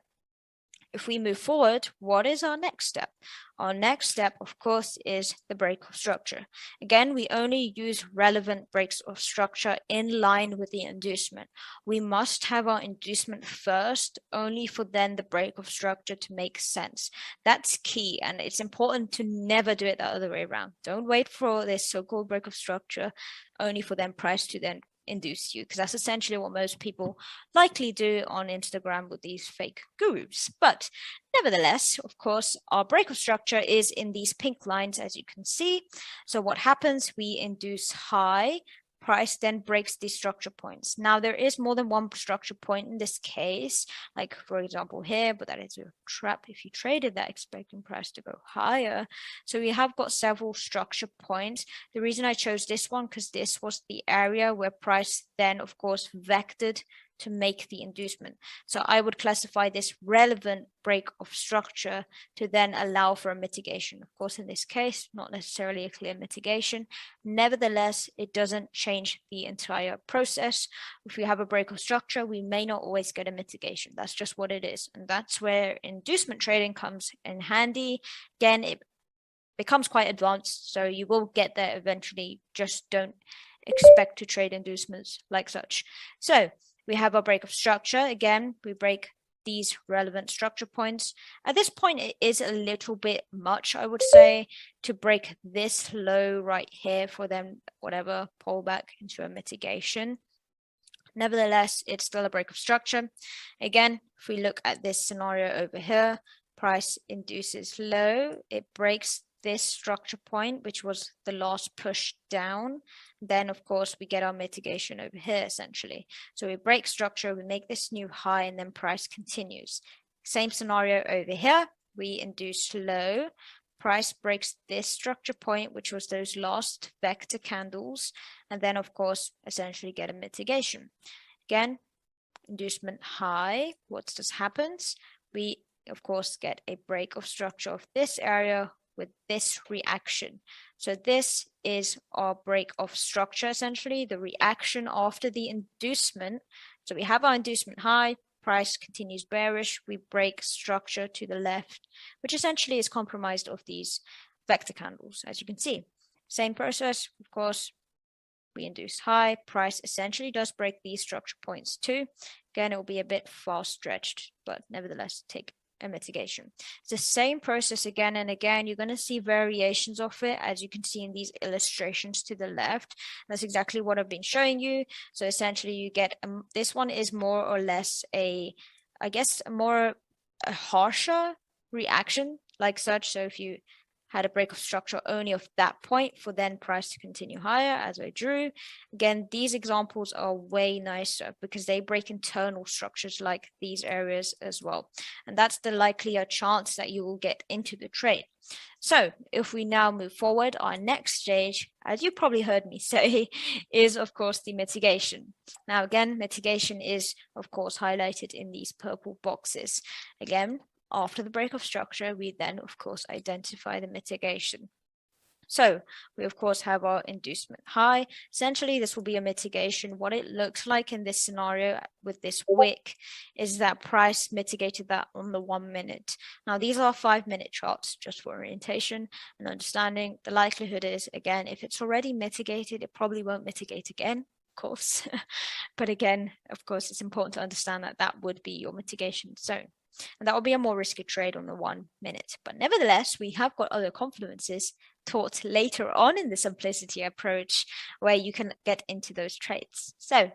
if we move forward, what is our next step? Our next step, of course, is the break of structure. Again, we only use relevant breaks of structure in line with the inducement. We must have our inducement first, only for then the break of structure to make sense. That's key, and it's important to never do it the other way around. Don't wait for this so-called break of structure, only for then price to then induce you, because that's essentially what most people likely do on Instagram with these fake gurus. But nevertheless, of course, our break of structure is in these pink lines, as you can see. So what happens? We induce high, price then breaks these structure points. Now, there is more than one structure point in this case, like for example here, but that is a trap if you traded that expecting price to go higher. So we have got several structure points. The reason I chose this one, because this was the area where price then, of course, vectored to make the inducement. So I would classify this relevant break of structure to then allow for a mitigation. Of course, in this case, not necessarily a clear mitigation. Nevertheless, it doesn't change the entire process. If we have a break of structure, we may not always get a mitigation. That's just what it is. And that's where inducement trading comes in handy. Again, it becomes quite advanced, so you will get there eventually. Just don't expect to trade inducements like such. So we have our break of structure. Again, we break these relevant structure points. At this point, it is a little bit much, I would say, to break this low right here for them, whatever, pull back into a mitigation. Nevertheless, it's still a break of structure. Again, if we look at this scenario over here, price induces low, it breaks this structure point, which was the last push down. Then, of course, we get our mitigation over here, essentially. So we break structure, we make this new high, and then price continues. Same scenario over here. We induce low. Price breaks this structure point, which was those last vector candles. And then, of course, essentially get a mitigation. Again, inducement high. What just happens? We, of course, get a break of structure of this area with this reaction. So this is our break of structure, essentially, the reaction after the inducement. So we have our inducement high, price continues bearish, we break structure to the left, which essentially is comprised of these vector candles, as you can see. Same process, of course, we induce high, price essentially does break these structure points too. Again, it will be a bit far stretched, but nevertheless, take a mitigation. It's the same process again and again. You're going to see variations of it, as you can see in these illustrations to the left. That's exactly what I've been showing you. So essentially you get, this one is more or less a, I guess, a harsher reaction like such. So if you had a break of structure only of that point for then price to continue higher, as I drew. Again, these examples are way nicer because they break internal structures like these areas as well. And that's the likelier chance that you will get into the trade. So if we now move forward, our next stage, as you probably heard me say, is of course the mitigation. Now again, mitigation is of course highlighted in these purple boxes. Again, after the break of structure, we then, of course, identify the mitigation. So we, of course, have our inducement high. Essentially, this will be a mitigation. What it looks like in this scenario with this wick is that price mitigated that on the 1 minute. Now, these are 5-minute charts, just for orientation and understanding. The likelihood is, again, if it's already mitigated, it probably won't mitigate again, of course. But again, of course, it's important to understand that that would be your mitigation zone. And that will be a more risky trade on the 1 minute. But nevertheless, we have got other confluences taught later on in the simplicity approach, where you can get into those trades. So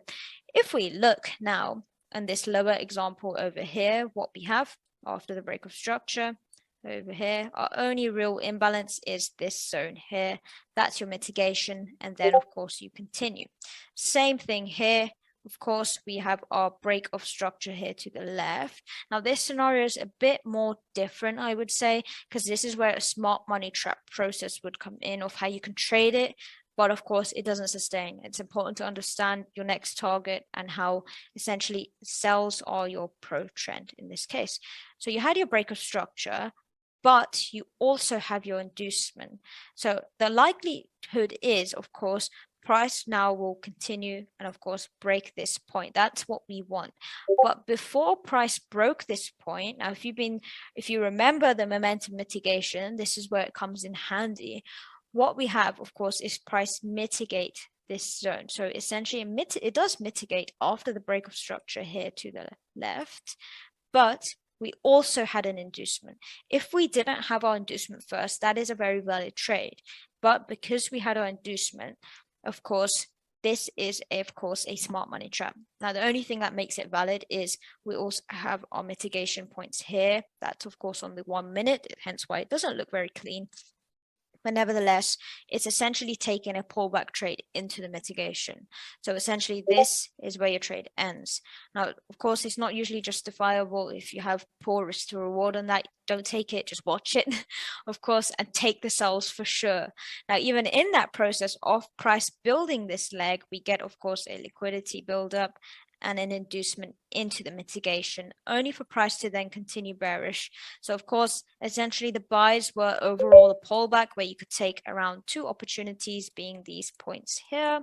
if we look now in this lower example over here, what we have after the break of structure over here, our only real imbalance is this zone here. That's your mitigation, and then of course you continue. Same thing here. Of course, we have our break of structure here to the left. Now, this scenario is a bit more different, I would say, because this is where a smart money trap process would come in of how you can trade it. But of course, it doesn't sustain. It's important to understand your next target and how essentially sells are your pro trend in this case. So you had your break of structure, but you also have your inducement. So the likelihood is, of course, price now will continue and of course break this point. That's what we want. But before price broke this point, now if you remember the momentum mitigation, this is where it comes in handy. What we have, of course, is price mitigate this zone. So essentially it does mitigate after the break of structure here to the left, but we also had an inducement. If we didn't have our inducement first, that is a very valid trade. But because we had our inducement, of course, this is, of course, a smart money trap. Now, the only thing that makes it valid is we also have our mitigation points here. That's, of course, on the 1 minute, hence why it doesn't look very clean. But nevertheless, it's essentially taking a pullback trade into the mitigation. So essentially, this is where your trade ends. Now, of course, it's not usually justifiable if you have poor risk to reward on that. Don't take it, just watch it, of course, and take the sells for sure. Now, even in that process of price building this leg, we get, of course, a liquidity buildup and an inducement into the mitigation, only for price to then continue bearish. So of course, essentially the buys were overall a pullback where you could take around 2 opportunities, being these points here,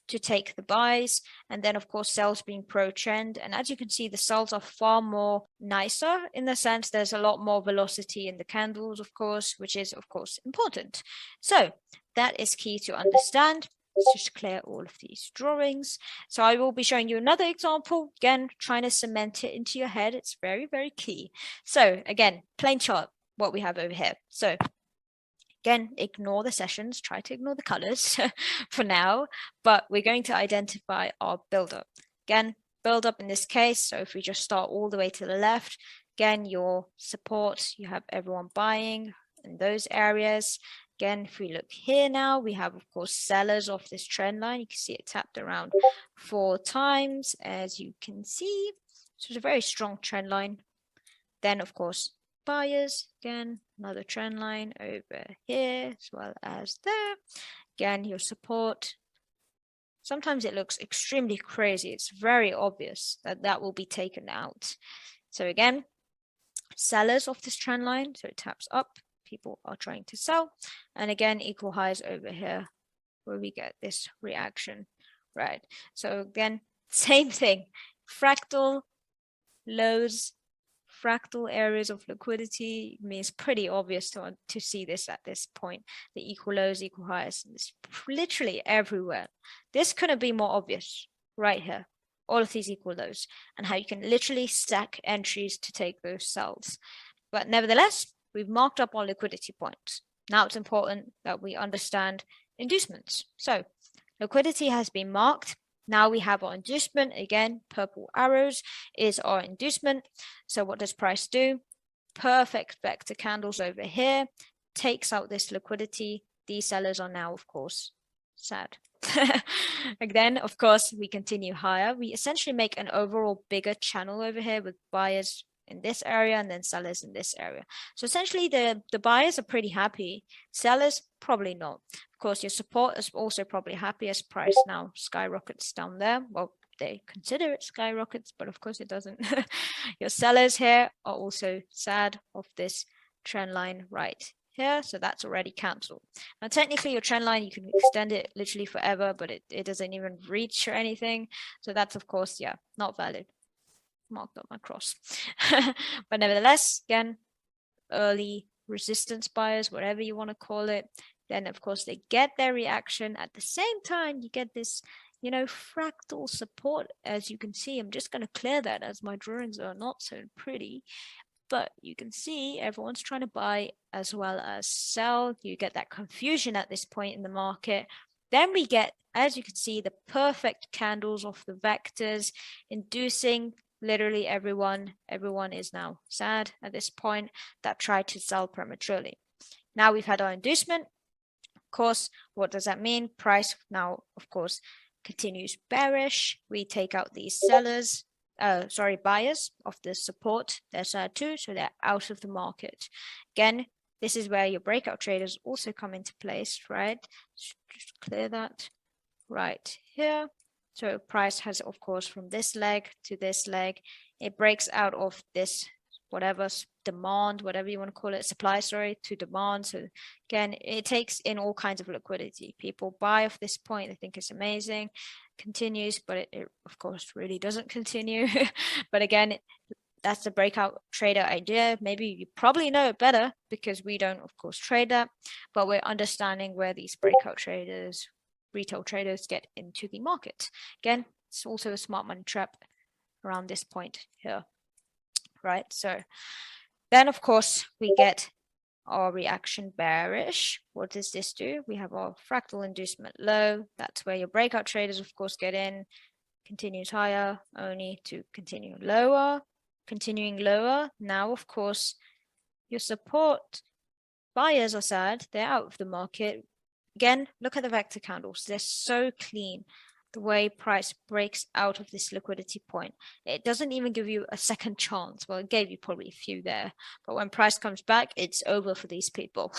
to take the buys, and then of course sells being pro trend. And as you can see, the sells are far more nicer in the sense there's a lot more velocity in the candles, of course, which is of course important. So that is key to understand. Let's just clear all of these drawings. So I will be showing you another example, again, trying to cement it into your head. It's very, very key. So again, plain chart, what we have over here. So again, ignore the sessions, try to ignore the colors for now, but we're going to identify our buildup. Again, buildup in this case. So if we just start all the way to the left, again, your support, you have everyone buying in those areas. Again, if we look here now, we have, of course, sellers off this trend line. You can see it tapped around 4 times, as you can see. So it's a very strong trend line. Then, of course, buyers, again, another trend line over here, as well as there. Again, your support. Sometimes it looks extremely crazy. It's very obvious that that will be taken out. So again, sellers off this trend line, so it taps up. People are trying to sell, and again equal highs over here where we get this reaction, right? So again, same thing, fractal lows, fractal areas of liquidity. I mean, it's pretty obvious to see this at this point, the equal lows, equal highs. It's literally everywhere. This couldn't be more obvious right here, all of these equal lows, and how you can literally stack entries to take those sells. But nevertheless, we've marked up our liquidity points. Now it's important that we understand inducements. So liquidity has been marked. Now we have our inducement. Again, purple arrows is our inducement. So what does price do? Perfect vector candles over here, takes out this liquidity. These sellers are now, of course, sad. Again, of course, we continue higher. We essentially make an overall bigger channel over here with buyers in this area and then sellers in this area. So essentially the buyers are pretty happy. Sellers, probably not. Of course, your support is also probably happy as price now skyrockets down there. Well, they consider it skyrockets, but of course it doesn't. Your sellers here are also sad of this trend line right here. So that's already cancelled. Now, technically your trend line, you can extend it literally forever, but it doesn't even reach or anything. So that's, of course, yeah, not valid. Marked up my cross. But nevertheless, again, early resistance buyers, whatever you want to call it, then of course they get their reaction. At the same time, you get this, you know, fractal support. As you can see, I'm just going to clear that as my drawings are not so pretty. but you can see everyone's trying to buy as well as sell. You get that confusion at this point in the market. Then we get, as you can see, the perfect candles of the vectors inducing literally everyone. Everyone is now sad at this point that tried to sell prematurely. Now we've had our inducement. Of course, what does that mean? Price now, of course, continues bearish. We take out these sellers, buyers of the support. They're sad too, so they're out of the market. Again, this is where your breakout traders also come into place, right? Just clear that right here. So price has, of course, from this leg to this leg, it breaks out of this whatever demand, whatever you want to call it, supply, sorry, to demand. So again, it takes in all kinds of liquidity. People buy off this point, they think it's amazing, continues, but it of course really doesn't continue. But again, that's the breakout trader idea. Maybe you probably know it better because we don't, of course, trade that, but we're understanding where these breakout traders, retail traders get into the market. Again, it's also a smart money trap around this point here, right? So then, of course, we get our reaction bearish. What does this do? We have our fractal inducement low. That's where your breakout traders, of course, get in. Continues higher, only to continue lower. Continuing lower. Now, of course, your support buyers are sad. They're out of the market. Again, look at the vector candles. They're so clean. The way price breaks out of this liquidity point. It doesn't even give you a second chance. Well, it gave you probably a few there. But when price comes back, it's over for these people.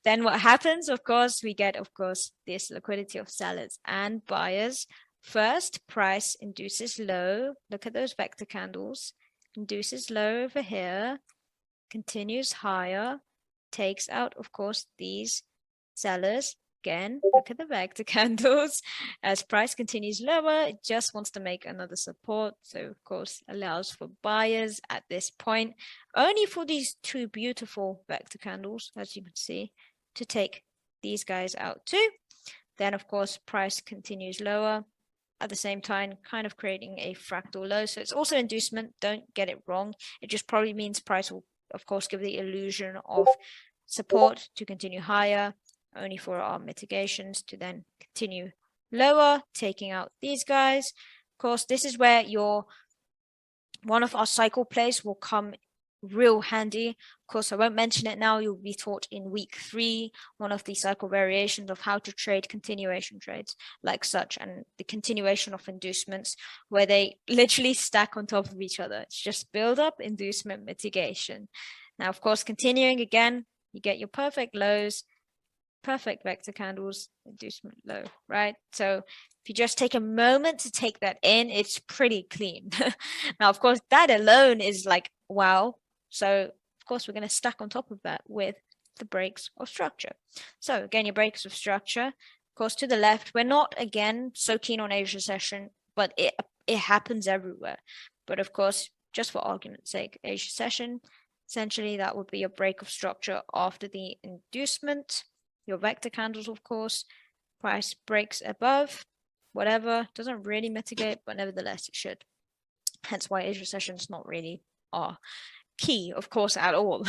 Then what happens? Of course, we get, of course, this liquidity of sellers and buyers. First, price induces low. Look at those vector candles. Induces low over here. Continues higher. Takes out, of course, these sellers. Again, look at the vector candles. As price continues lower, it just wants to make another support. So, of course, allows for buyers at this point, only for these two beautiful vector candles, as you can see, to take these guys out too. Then, of course, price continues lower. At the same time, kind of creating a fractal low. So it's also inducement. Don't get it wrong. It just probably means price will, of course, give the illusion of support to continue higher, only for our mitigations to then continue lower, taking out these guys. Of course, this is where one of our cycle plays will come real handy. Of course, I won't mention it now. You'll be taught in week 3, one of the cycle variations of how to trade continuation trades like such, and the continuation of inducements where they literally stack on top of each other. It's just build up, inducement, mitigation. Now, of course, continuing again, you get your perfect lows, perfect vector candles, inducement low, right? So if you just take a moment to take that in, it's pretty clean. Now, of course, that alone is like, wow. So, of course, we're going to stack on top of that with the breaks of structure. So, again, your breaks of structure, of course, to the left, we're not, again, so keen on Asia session, but it happens everywhere. But, of course, just for argument's sake, Asia session, essentially, that would be a break of structure after the inducement. Your vector candles, of course, price breaks above, whatever, doesn't really mitigate, but nevertheless, it should. Hence why Asia session is not really our key, of course, at all.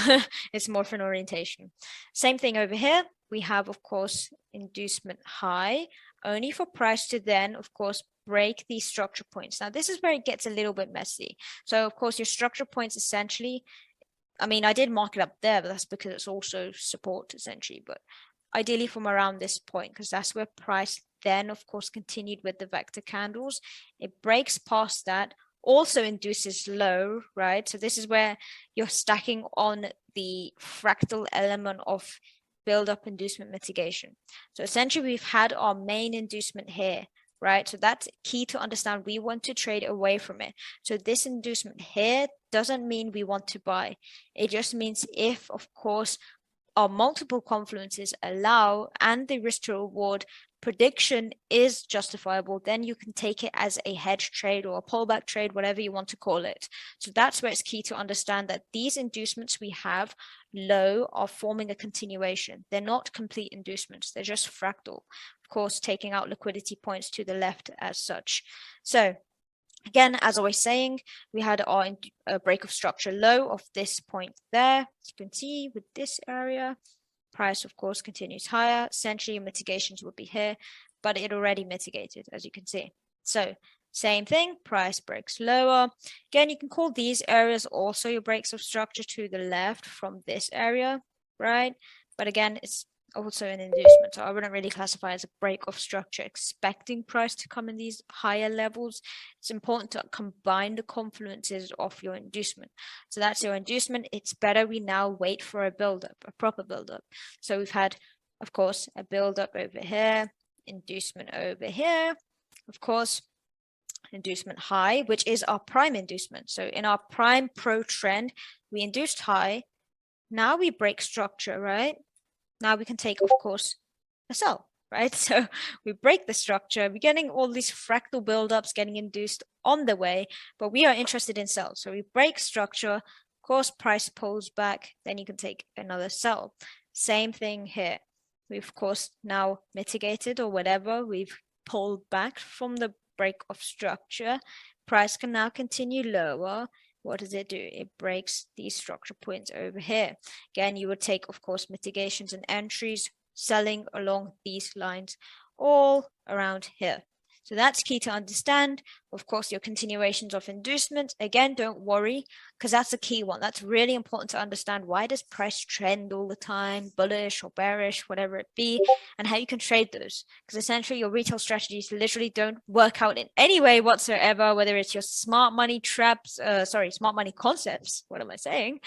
It's more for an orientation. Same thing over here. We have, of course, inducement high, only for price to then, of course, break these structure points. Now, this is where it gets a little bit messy. So, of course, your structure points essentially, I mean, I did mark it up there, but that's because it's also support essentially, but ideally from around this point, because that's where price then, of course, continued with the vector candles. It breaks past that, also induces low, right? So this is where you're stacking on the fractal element of build-up inducement mitigation. So essentially, we've had our main inducement here, right? So that's key to understand. We want to trade away from it. So this inducement here doesn't mean we want to buy. It just means if, of course, our multiple confluences allow and the risk to reward prediction is justifiable, then you can take it as a hedge trade or a pullback trade, whatever you want to call it. So that's where it's key to understand that these inducements we have low are forming a continuation. They're not complete inducements. They're just fractal. Of course, taking out liquidity points to the left as such. So Again, as I was saying, we had our break of structure low of this point there. As you can see with this area, price, of course, continues higher. Essentially, mitigations would be here, but it already mitigated, as you can see. So same thing, price breaks lower. Again, you can call these areas also your breaks of structure to the left from this area, right? But again, it's also an inducement. So I wouldn't really classify as a break of structure, expecting price to come in these higher levels. It's important to combine the confluences of your inducement. So that's your inducement. It's better we now wait for a buildup, a proper buildup. So we've had, of course, a buildup over here, inducement over here, of course, inducement high, which is our prime inducement. So in our prime pro trend, we induced high. Now we break structure, right? Now we can take, of course, a sell, right? So we break the structure. We're getting all these fractal buildups getting induced on the way, but we are interested in sell. So we break structure, of course, price pulls back, then you can take another sell. Same thing here. We've, of course, now mitigated or whatever. We've pulled back from the break of structure. Price can now continue lower. What does it do? It breaks these structure points over here. Again, you would take, of course, mitigations and entries, selling along these lines all around here. So that's key to understand. Of course, your continuations of inducement, again, don't worry, because that's a key one. That's really important to understand. Why does price trend all the time, bullish or bearish, whatever it be, and how you can trade those. Because essentially your retail strategies literally don't work out in any way whatsoever, whether it's your smart money traps, smart money concepts. What am I saying?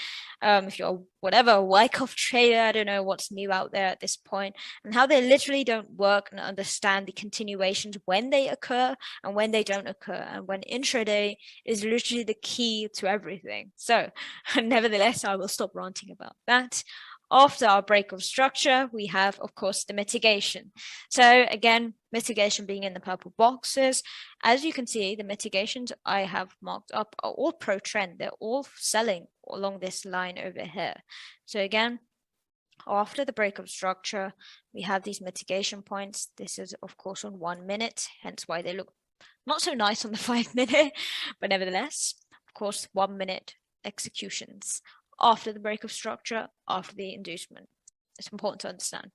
If you're whatever, Wyckoff trader, I don't know what's new out there at this point, and how they literally don't work and understand the continuations when they occur and when they don't occur, and when intraday is literally the key to everything. So nevertheless, I will stop ranting about that. After our break of structure, we have, of course, the mitigation. So again, mitigation being in the purple boxes. As you can see, the mitigations I have marked up are all pro trend. They're all selling along this line over here. So again, after the break of structure, we have these mitigation points. This is, of course, on 1 minute, hence why they look not so nice on the 5 minute, but nevertheless, of course, 1 minute executions after the break of structure, after the inducement. It's important to understand.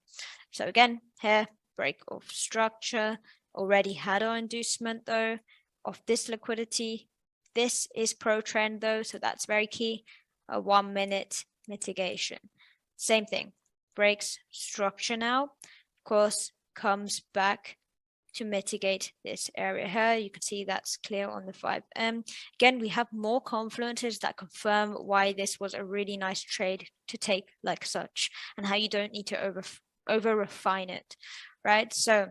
So again, here, break of structure, already had our inducement though, of this liquidity. This is pro trend though, so that's very key. A 1 minute mitigation. Same thing, breaks structure now, of course, comes back to mitigate this area here. You can see that's clear on the 5M. Again, we have more confluences that confirm why this was a really nice trade to take like such, and how you don't need to over refine it, right? So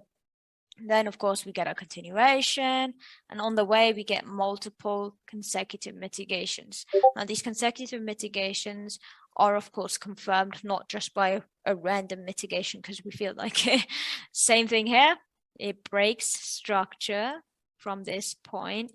then, of course, we get a continuation, and on the way, we get multiple consecutive mitigations. Now, these consecutive mitigations are, of course, confirmed not just by a random mitigation because we feel like it. Same thing here. It breaks structure from this point.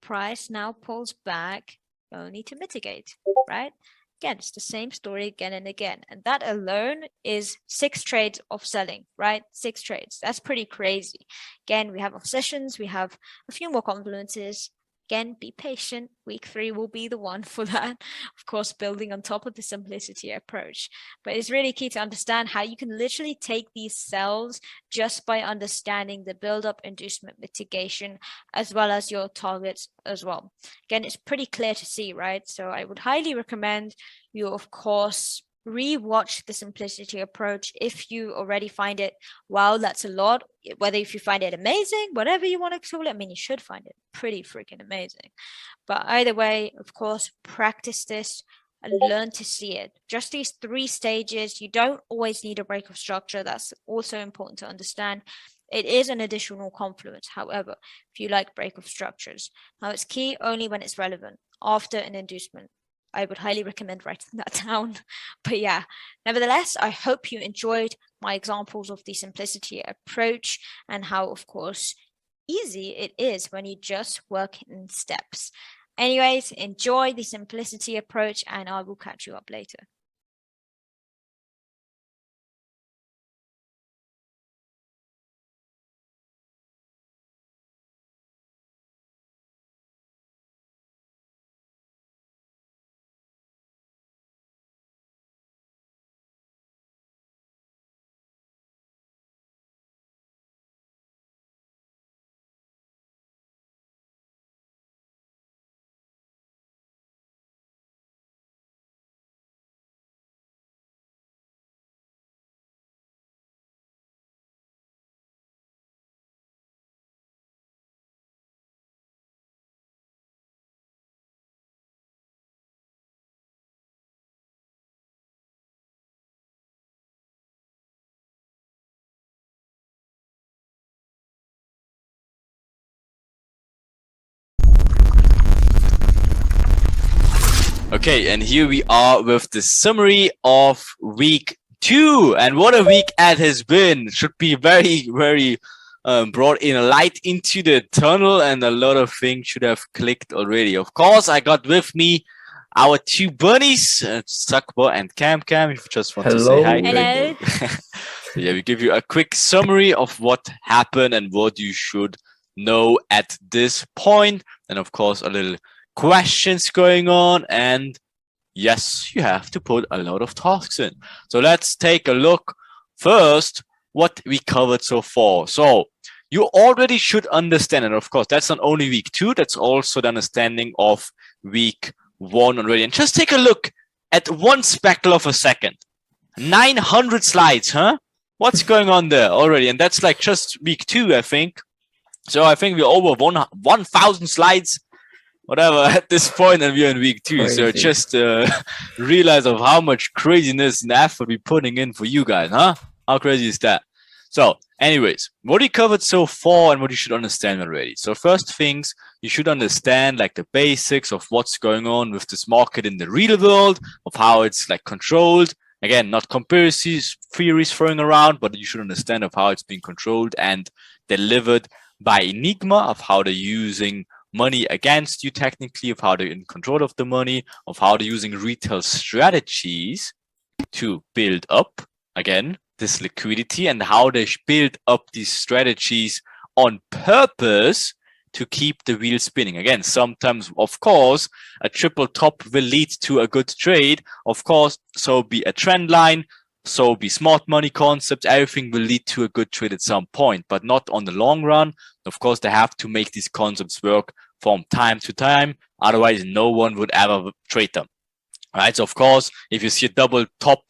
Price now pulls back only to mitigate, right? Again, it's the same story again and again. And that alone is 6 trades of selling, right? 6 trades. That's pretty crazy. Again, we have our sessions. We have a few more confluences. Again, be patient. Week 3 will be the one for that. Of course, building on top of the simplicity approach. But it's really key to understand how you can literally take these cells just by understanding the build-up, inducement, mitigation, as well as your targets as well. Again, it's pretty clear to see, right? So I would highly recommend you, of course, re-watch the simplicity approach if you already find it, wow, that's a lot. Whether if you find it amazing, whatever you want to call it, I mean, you should find it pretty freaking amazing. But either way, of course, practice this and learn to see it. Just these 3 stages. You don't always need a break of structure. That's also important to understand. It is an additional confluence, however, if you like break of structures. Now, it's key only when it's relevant, after an inducement. I would highly recommend writing that down. But yeah, nevertheless, I hope you enjoyed my examples of the simplicity approach and how, of course, easy it is when you just work in steps. Anyways, enjoy the simplicity approach, and I will catch you up later. Okay, and here we are with the summary of week 2. And what a week it has been. Should be very brought in a light into the tunnel, and a lot of things should have clicked already. Of course, I got with me our two bunnies, Sakbo and Cam. If you just want to say hi. Hello. So yeah, we give you a quick summary of what happened and what you should know at this point. And of course, a little questions going on, and yes, you have to put a lot of tasks in. So let's take a look first what we covered so far. So you already should understand, and of course that's not only week 2, that's also the understanding of week 1 already. And just take a look at one speckle of a second. 900 slides, huh? What's going on there already? And that's like just week 2, I think. So I think we're over 1,000 slides, whatever, at this point, and we're in week 2. Crazy. So just realize of how much craziness and effort we're putting in for you guys, huh? How crazy is that? So anyways, what we covered so far and what you should understand already. So first things, you should understand like the basics of what's going on with this market in the real world, of how it's like controlled. Again, not conspiracy theories throwing around, but you should understand of how it's being controlled and delivered by Enigma, of how they're using money against you technically, of how they're in control of the money, of how they're using retail strategies to build up, again, this liquidity, and how they build up these strategies on purpose to keep the wheel spinning. Again, sometimes, of course, a triple top will lead to a good trade. Of course, so be a trend line, so be smart money concepts. Everything will lead to a good trade at some point, but not on the long run. Of course, they have to make these concepts work from time to time. Otherwise, no one would ever trade them. Right? So, of course, if you see a double top,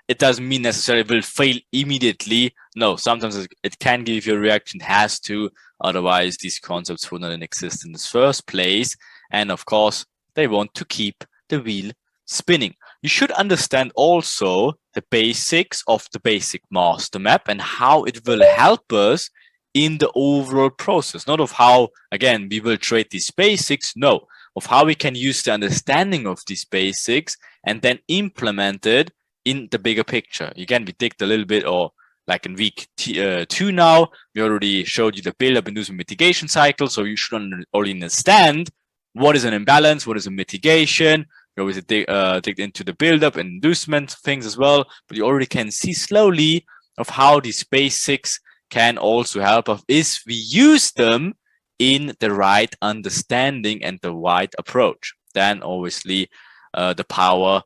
it doesn't mean necessarily it will fail immediately. No, sometimes it can give you a reaction, it has to. Otherwise, these concepts would not exist in the first place. And of course, they want to keep the wheel spinning. You should understand also the basics of the basic master map and how it will help us in the overall process. Not of how, again, we will trade these basics. No, of how we can use the understanding of these basics and then implement it in the bigger picture. Again, we digged a little bit, or like in week 2 now, we already showed you the build-up inducement mitigation cycle. So you should already understand what is an imbalance, what is a mitigation. We always dig into the build-up and inducement things as well. But you already can see slowly of how these basics can also help us if we use them in the right understanding and the right approach. Then obviously the power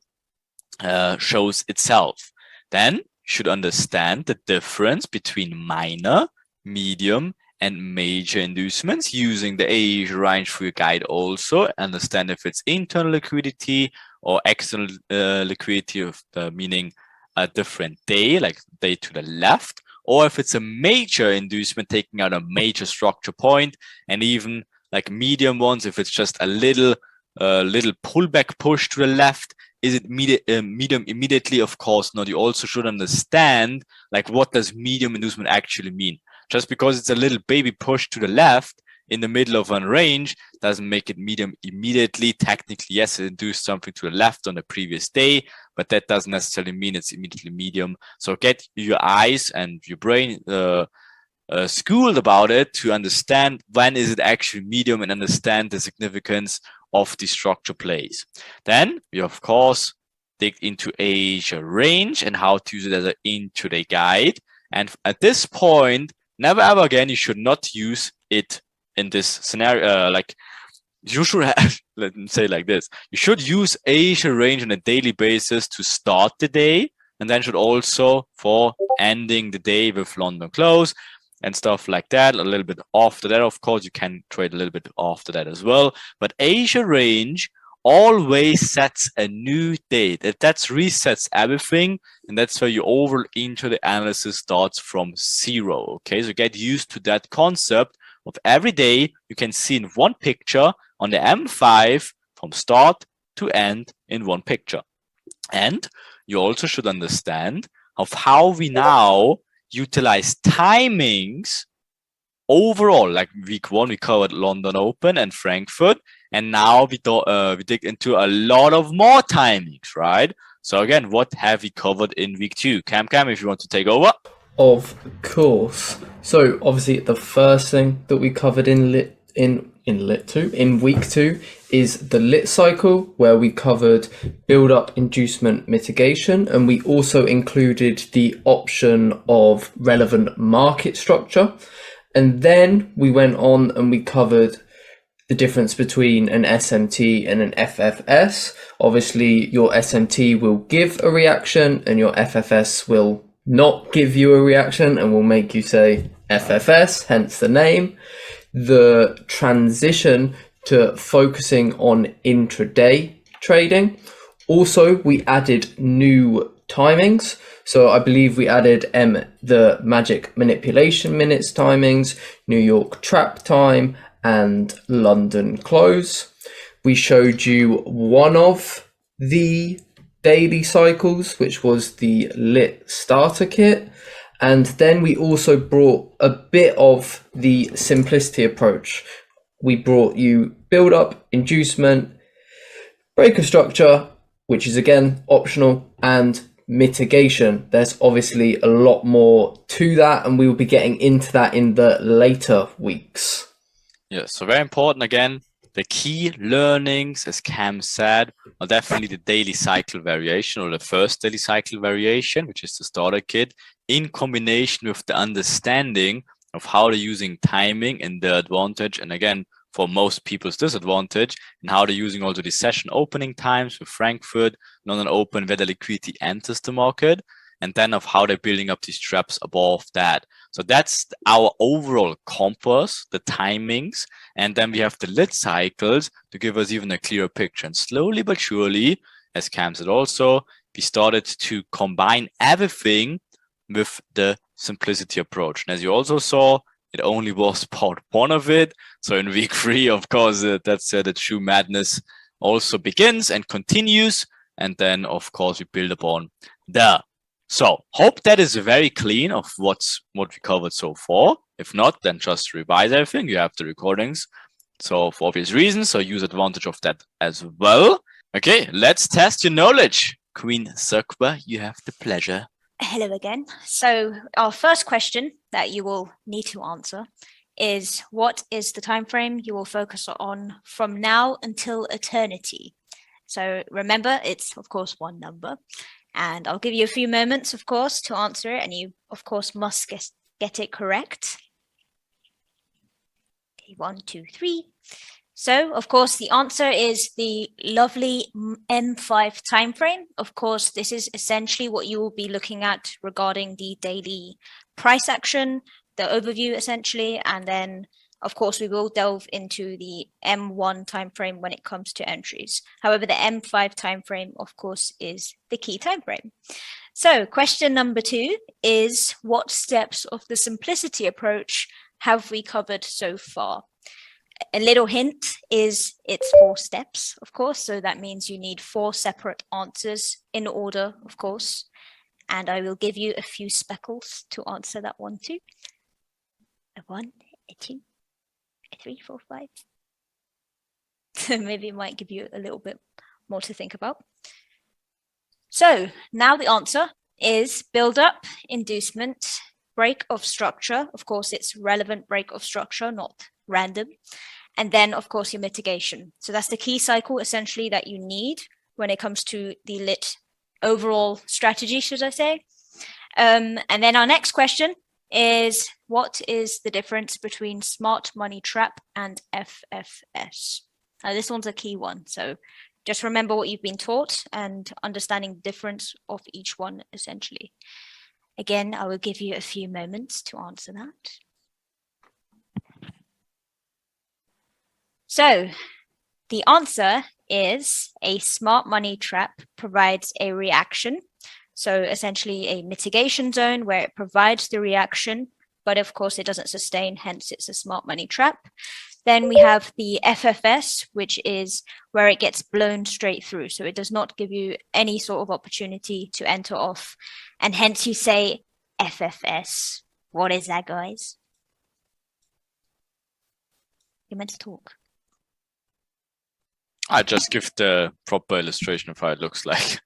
shows itself. Then you should understand the difference between minor, medium, and major inducements using the Asia range for your guide. Also understand if it's internal liquidity or external liquidity, of meaning a different day, like day to the left, or if it's a major inducement taking out a major structure point, and even like medium ones, if it's just a little pullback push to the left. Is it medium immediately? Of course not. You also should understand like what does medium inducement actually mean. Just because it's a little baby push to the left in the middle of a range doesn't make it medium immediately. Technically, yes, it induced something to the left on the previous day, but that doesn't necessarily mean it's immediately medium. So get your eyes and your brain schooled about it to understand when is it actually medium and understand the significance of the structure plays. Then we of course dig into Asia range and how to use it as an intraday guide. And at this point, never ever again, you should not use it in this scenario. Like you should have, let me say like this, you should use Asia range on a daily basis to start the day, and then should also for ending the day with London close and stuff like that. A little bit after that, of course, you can trade a little bit after that as well. But Asia range always sets a new date. That resets everything, and that's where your overall intraday analysis starts from 0. Okay, so get used to that concept of every day you can see in one picture on the M5 from start to end in one picture. And you also should understand of how we now utilize timings overall. Like week 1, we covered London Open and Frankfurt, And now we dig into a lot of more timings, right? So again, what have we covered in week 2? Cam, if you want to take over. Of course. So obviously the first thing that we covered in week 2 is the lit cycle, where we covered build up, inducement, mitigation, and we also included the option of relevant market structure. And then we went on and we covered the difference between an SMT and an FFS. Obviously your SMT will give a reaction and your FFS will not give you a reaction and will make you say FFS, hence the name. The transition to focusing on intraday trading. Also, we added new timings. So I believe we added the magic manipulation minutes timings, New York trap time, and London close. We showed you one of the daily cycles, which was the lit starter kit. And then we also brought a bit of the simplicity approach. We brought you build up, inducement, break of structure, which is again optional, and mitigation. There's obviously a lot more to that, and we will be getting into that in the later weeks. Yes, so very important again. The key learnings, as Cam said, are definitely the daily cycle variation, or the first daily cycle variation, which is the starter kit, in combination with the understanding of how they're using timing and their advantage. And again, for most people's disadvantage, and how they're using also the session opening times with Frankfurt, London Open, where the liquidity enters the market, and then of how they're building up these traps above that. So that's our overall compass, the timings, and then we have the lit cycles to give us even a clearer picture. And slowly but surely, as Cam said also, we started to combine everything with the simplicity approach. And as you also saw, it only was part 1 of it. So in week 3, of course, that's the true madness also begins and continues. And then, of course, we build upon the. So hope that is very clean of what we covered so far. If not, then just revise everything. You have the recordings. So for obvious reasons, so use advantage of that as well. Okay, let's test your knowledge. Queen Sakba, you have the pleasure. Hello again. So our first question that you will need to answer is, what is the time frame you will focus on from now until eternity? So remember, it's of course one number. And I'll give you a few moments, of course, to answer it. And you, of course, must get it correct. Okay, 1, 2, 3. So, of course, the answer is the lovely M5 timeframe. Of course, this is essentially what you will be looking at regarding the daily price action, the overview, essentially. And then, of course, we will delve into the M1 timeframe when it comes to entries. However, the M5 timeframe, of course, is the key timeframe. So question number 2 is, what steps of the simplicity approach have we covered so far? A little hint is it's 4 steps, of course. So that means you need 4 separate answers in order, of course. And I will give you a few speckles to answer that one too. A 1, a 2. 3, 4, 5. Maybe it might give you a little bit more to think about. So now the answer is build up, inducement, break of structure. Of course, it's relevant break of structure, not random. And then, of course, your mitigation. So that's the key cycle essentially that you need when it comes to the lit overall strategy, should I say. And then our next question is, what is the difference between smart money trap and FFS? Now, this one's a key one. So just remember what you've been taught and understanding the difference of each one, essentially. Again, I will give you a few moments to answer that. So the answer is, a smart money trap provides a reaction. So essentially a mitigation zone where it provides the reaction, but of course it doesn't sustain, hence it's a smart money trap. Then we have the FFS, which is where it gets blown straight through. So it does not give you any sort of opportunity to enter off. And hence you say FFS. What is that, guys? You're meant to talk. I just give the proper illustration of how it looks like.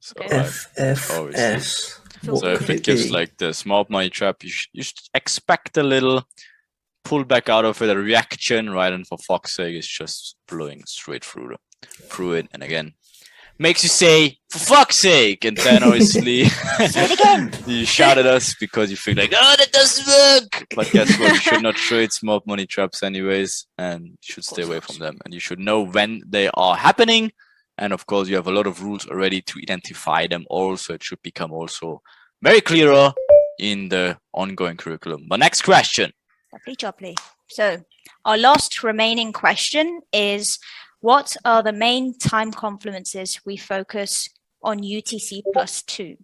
So Okay. FFS. What So if could it it gives be? like the smart money trap, you should expect a little pull back out of it, a reaction, right? And for fuck's sake, it's just blowing straight through it, and again makes you say for fuck's sake, and then obviously Say it again. you shout at us because you feel like, oh, that doesn't work. But guess what? You should not trade smart money traps anyways, and you should stay away from them. And you should know when they are happening. And of course, you have a lot of rules already to identify them also. It should become also very clearer in the ongoing curriculum. But next question. Lovely jubbly. So our last remaining question is, what are the main time confluences we focus on UTC +2?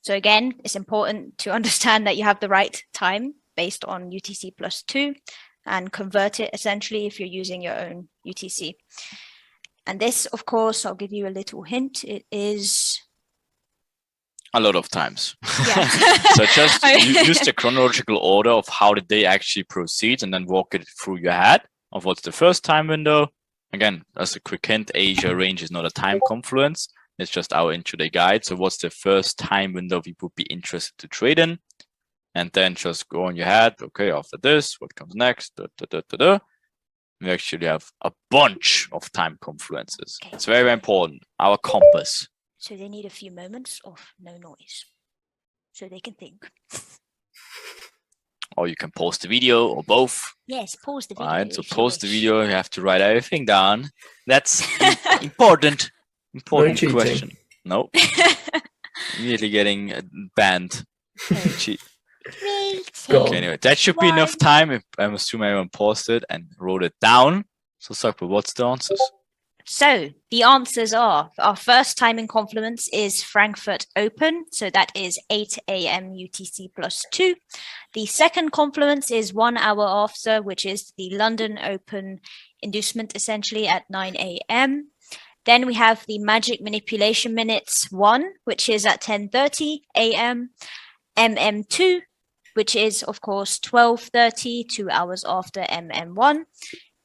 So again, it's important to understand that you have the right time based on UTC +2 and convert it essentially if you're using your own UTC. And this, of course, I'll give you a little hint. It is a lot of times. Yeah. So just use the chronological order of how the day actually proceeds and then walk it through your head of what's the first time window. Again, as a quick hint, Asia range is not a time confluence. It's just our intraday guide. So what's the first time window we would be interested to trade in? And then just go on your head. Okay, after this, what comes next? We actually have a bunch of time confluences. Okay. It's very, very important. Our compass. So they need a few moments of no noise so they can think. Or you can pause the video or both. Yes, pause the video. Right, so if you pause the wish. video. You have to write everything down. That's important. Important cheating. question. Nope. Immediately getting banned. Cheat. Go Okay, on. anyway, that should be enough time. If I'm assuming everyone paused it and wrote it down. So, Sakura, what's the answers? So the answers are, our first time in confluence is Frankfurt Open. So that is 8 a.m. UTC +2. The second confluence is 1 hour after, which is the London Open inducement essentially at 9 a.m. Then we have the Magic Manipulation Minutes 1, which is at 10:30 a.m. MM2, which is, of course, 12:30, 2 hours after MM1.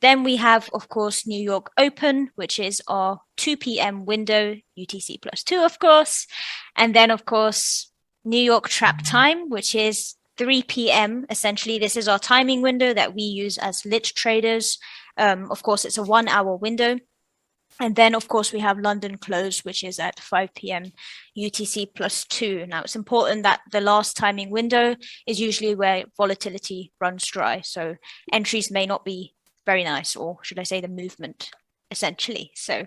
Then we have, of course, New York Open, which is our 2 p.m. window, UTC +2, of course. And then, of course, New York Trap Time, which is 3 p.m. Essentially, this is our timing window that we use as lit traders. Of course, it's a 1 hour window. And then, of course, we have London Close, which is at 5 p.m. UTC +2. Now, it's important that the last timing window is usually where volatility runs dry. So entries may not be very nice, or should I say the movement, essentially. So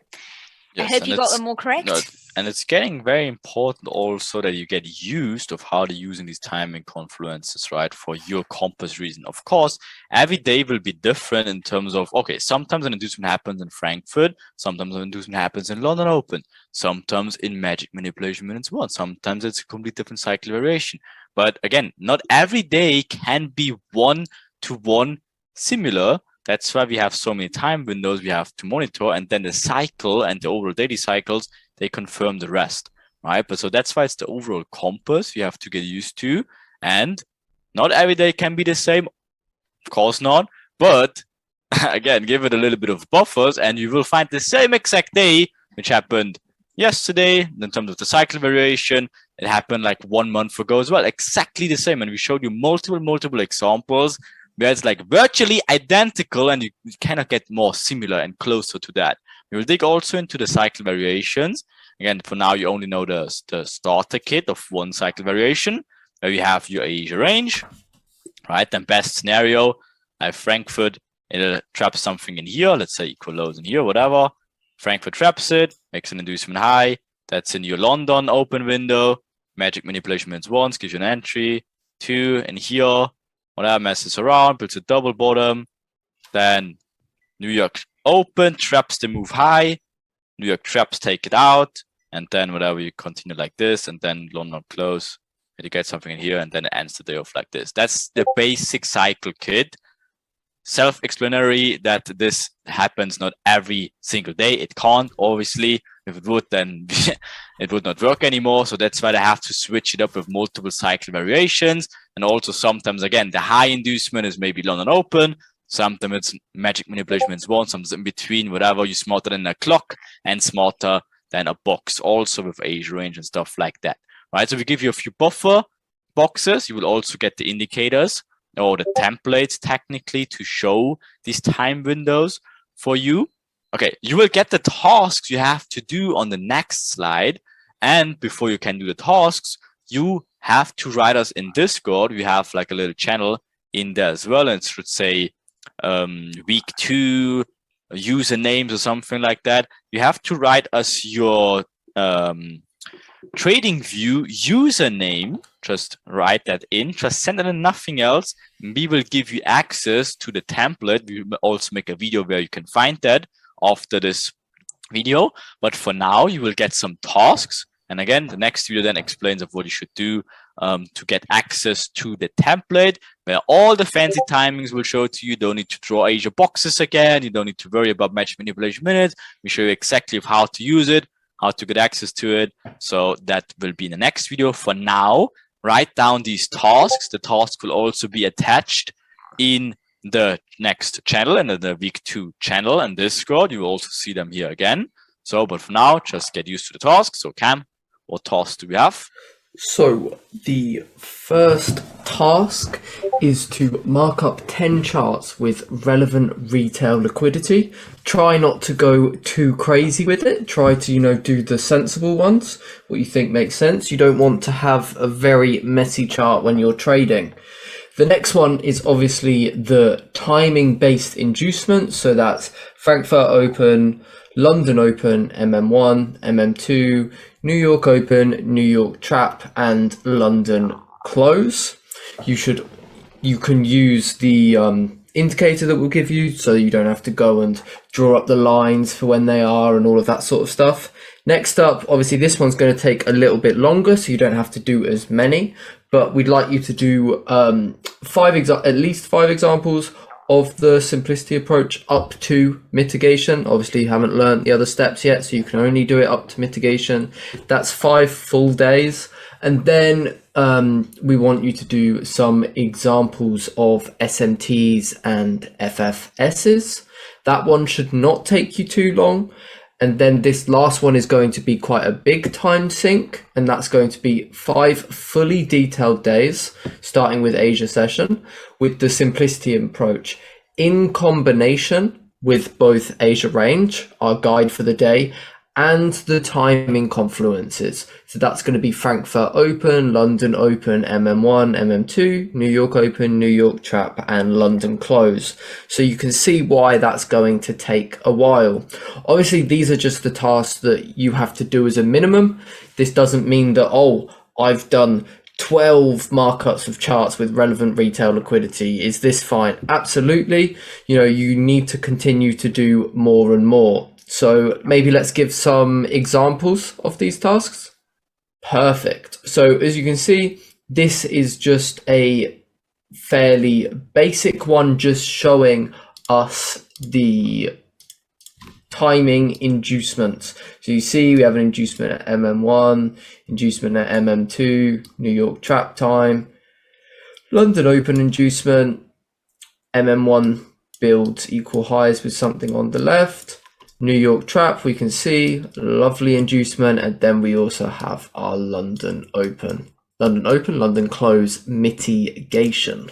Yes, I hope and you got it's- them all correct. No, and it's getting very important also that you get used of how to using these timing confluences, right? For your compass reason. Of course, every day will be different in terms of, okay, sometimes an inducement happens in Frankfurt, sometimes an inducement happens in London Open, sometimes in Magic Manipulation Minutes 1, sometimes it's a complete different cycle variation. But again, not every day can be one-to-one similar. That's why we have so many time windows we have to monitor, and then the cycle and the overall daily cycles, they confirm the rest, right? But so that's why it's the overall compass you have to get used to. And not every day can be the same. Of course not. But again, give it a little bit of buffers and you will find the same exact day, which happened yesterday in terms of the cycle variation. It happened like 1 month ago as well. Exactly the same. And we showed you multiple examples where it's like virtually identical and you cannot get more similar and closer to that. We will dig also into the cycle variations. Again, for now, you only know the starter kit of one cycle variation, where you have your Asia range, right? Then best scenario, I have Frankfurt, it'll trap something in here, let's say equal lows in here, whatever. Frankfurt traps it, makes an inducement high. That's in your London open window. Magic Manipulation Minutes 1 gives you an entry. 2 in here. Whatever messes around, builds a double bottom. Then New York Open traps the move high. New York traps take it out. And then whatever you continue like this. And then London close. And you get something in here. And then it ends the day off like this. That's the basic cycle kit. Self-explanatory that this happens not every single day. It can't, obviously. If it would, then it would not work anymore. So that's why they have to switch it up with multiple cycle variations. And also sometimes, again, the high inducement is maybe London Open. Sometimes it's magic manipulation means one, sometimes in between, whatever. You smarter than a clock and smarter than a box, also with age range and stuff like that, right? So we give you a few buffer boxes. You will also get the indicators or the templates technically to show these time windows for you. Okay, you will get the tasks you have to do on the next slide. And before you can do the tasks, you have to write us in Discord. We have like a little channel in there as well, and it should say week 2 usernames or something like that. You have to write us your trading view username. Just write that in, just send it in, nothing else. We will give you access to the template. We will also make a video where you can find that after this video, but for now you will get some tasks. And again, the next video then explains of what you should do to get access to the template, where all the fancy timings will show to you. You don't need to draw Asia boxes again. You don't need to worry about match manipulation minutes. We show you exactly how to use it, how to get access to it. So that will be in the next video. For now, write down these tasks. The task will also be attached in the next channel and the week 2 channel and Discord. You will also see them here again. So, but for now, just get used to the tasks. So Cam, what tasks do we have? So the first task is to mark up 10 charts with relevant retail liquidity. Try not to go too crazy with it. Try to, do the sensible ones, what you think makes sense. You don't want to have a very messy chart when you're trading. The next one is obviously the timing-based inducement. So that's Frankfurt Open, London Open, MM1, MM2, New York Open, New York Chap, and London Close. You can use the indicator that we'll give you, so you don't have to go and draw up the lines for when they are and all of that sort of stuff. Next up, obviously this one's going to take a little bit longer, so you don't have to do as many, but we'd like you to do at least 5 examples of the simplicity approach up to mitigation. Obviously you haven't learned the other steps yet, so you can only do it up to mitigation. That's 5 full days. And then we want you to do some examples of SMTs and FFSs. That one should not take you too long. And then this last one is going to be quite a big time sink, and that's going to be 5 fully detailed days, starting with Asia session, with the simplicity approach in combination with both Asia range, our guide for the day, and the timing confluences. So that's going to be Frankfurt Open, London Open, MM1, MM2, New York Open, New York Chap, and London Close. So you can see why that's going to take a while. Obviously, these are just the tasks that you have to do as a minimum. This doesn't mean that, I've done 12 markups of charts with relevant retail liquidity. Is this fine? Absolutely. You need to continue to do more and more. So maybe let's give some examples of these tasks. Perfect. So as you can see, this is just a fairly basic one, just showing us the timing inducements. So you see we have an inducement at MM1, inducement at MM2, New York Trap time, London Open inducement, MM1 builds equal highs with something on the left. New York Trap, we can see lovely inducement, and then we also have our London Open, London Close mitigation.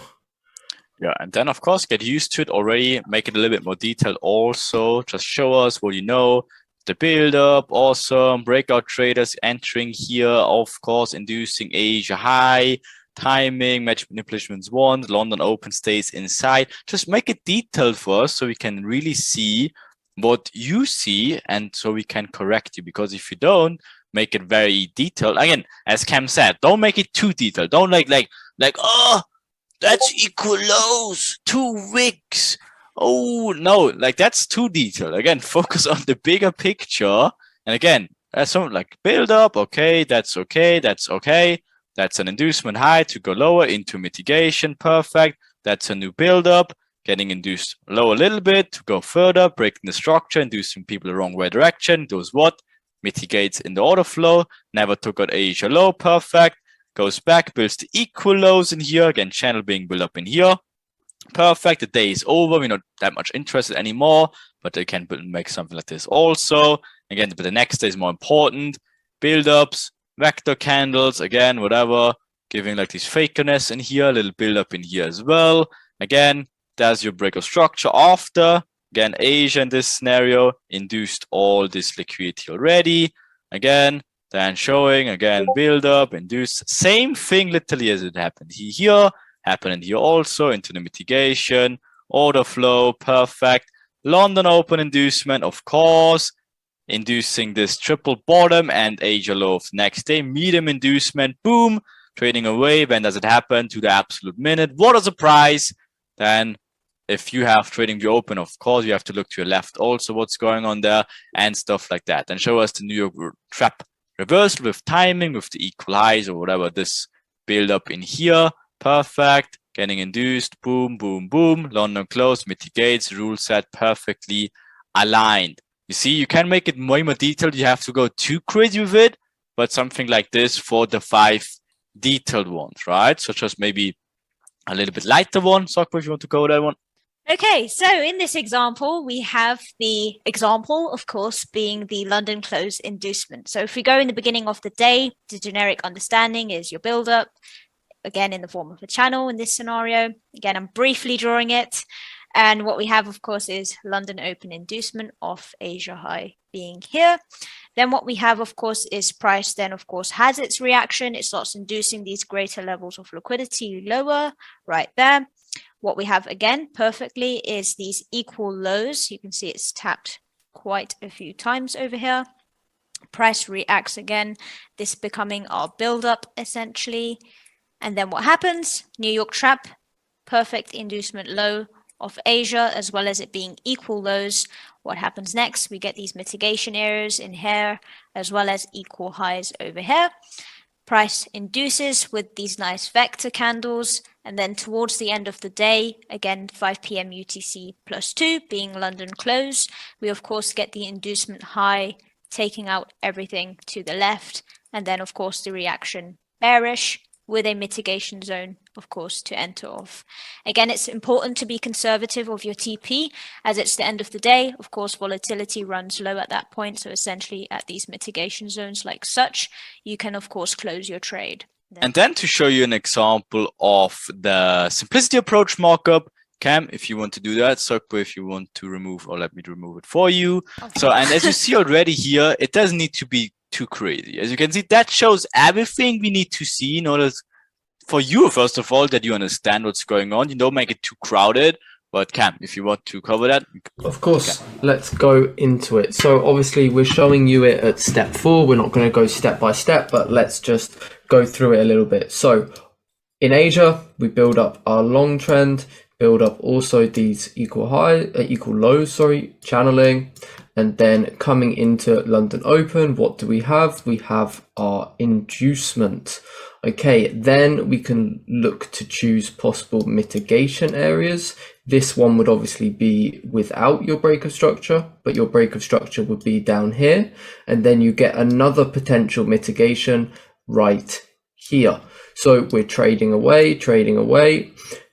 Yeah, and then of course get used to it already, make it a little bit more detailed also. Just show us what you know, the build up, awesome, breakout traders entering here, of course, inducing Asia high, timing, match manipulations 1, London Open stays inside. Just make it detailed for us so we can really see what you see, and so we can correct you, because if you don't make it very detailed, again, as Cam said, don't make it too detailed. Don't like that's equal lows, 2 wicks. Oh no, like that's too detailed. Again, focus on the bigger picture. And again, that's something like build up. Okay, that's okay. That's okay. That's an inducement high to go lower into mitigation. Perfect. That's a new build up. Getting induced low a little bit to go further, breaking the structure, inducing people the wrong way direction. Does what? Mitigates in the order flow. Never took out Asia low. Perfect. Goes back, builds the equal lows in here. Again, channel being built up in here. Perfect. The day is over. We're not that much interested anymore, but they can make something like this also. Again, but the next day is more important. Build-ups, vector candles, again, whatever, giving like these fakeness in here, a little build-up in here as well. Again, there's your break of structure after. Again, Asia in this scenario induced all this liquidity already. Again, then showing, again, build-up, induced. Same thing literally as it happened here. Happening here also into the mitigation, order flow, perfect. London open inducement, of course, inducing this triple bottom and Asia low of the next day, medium inducement, boom, trading away. When does it happen? To the absolute minute. What a surprise. Then if you have trading view open, of course, you have to look to your left also what's going on there and stuff like that. And show us the New York trap reversal with timing, with the equal highs or whatever this build up in here. Perfect. Getting induced. Boom, boom, boom. London close, mitigates, rule set perfectly aligned. You see, you can make it way more detailed. You have to go too crazy with it, but something like this for the 5 detailed ones, right? So just maybe a little bit lighter one. Sokpo, if you want to go with that one. Okay, so in this example, we have the example, of course, being the London close inducement. So if we go in the beginning of the day, the generic understanding is your build-up, again, in the form of a channel in this scenario. Again, I'm briefly drawing it. And what we have, of course, is London open inducement of Asia high being here. Then what we have, of course, is price then, of course, has its reaction. It starts inducing these greater levels of liquidity lower right there. What we have, again, perfectly is these equal lows. You can see it's tapped quite a few times over here. Price reacts again, this becoming our build-up, essentially. And then what happens? New York trap, perfect inducement low of Asia, as well as it being equal lows. What happens next? We get these mitigation areas in here, as well as equal highs over here. Price induces with these nice vector candles. And then towards the end of the day, again, 5 p.m. UTC +2 being London close, we of course get the inducement high, taking out everything to the left. And then, of course, the reaction bearish, with a mitigation zone, of course, to enter off. Again, it's important to be conservative of your TP, as it's the end of the day. Of course, volatility runs low at that point. So essentially at these mitigation zones like such, you can, of course, close your trade. And then to show you an example of the simplicity approach markup, Cam, if you want to do that, Sokpo, if you want to remove, or let me remove it for you. Okay. So, and as you see already here, it doesn't need to be too crazy. As you can see, that shows everything we need to see in order for you, first of all, that you understand what's going on. You don't make it too crowded. But Cam, if you want to cover that. Of course, let's go into it. So obviously we're showing you it at step 4. We're not going to go step by step, but let's just go through it a little bit. So in Asia, we build up our long trend, build up also these equal lows, channeling. And then coming into London Open, what do we have? We have our inducement. Okay, then we can look to choose possible mitigation areas. This one would obviously be without your break of structure, but your break of structure would be down here. And then you get another potential mitigation right here. So we're trading away.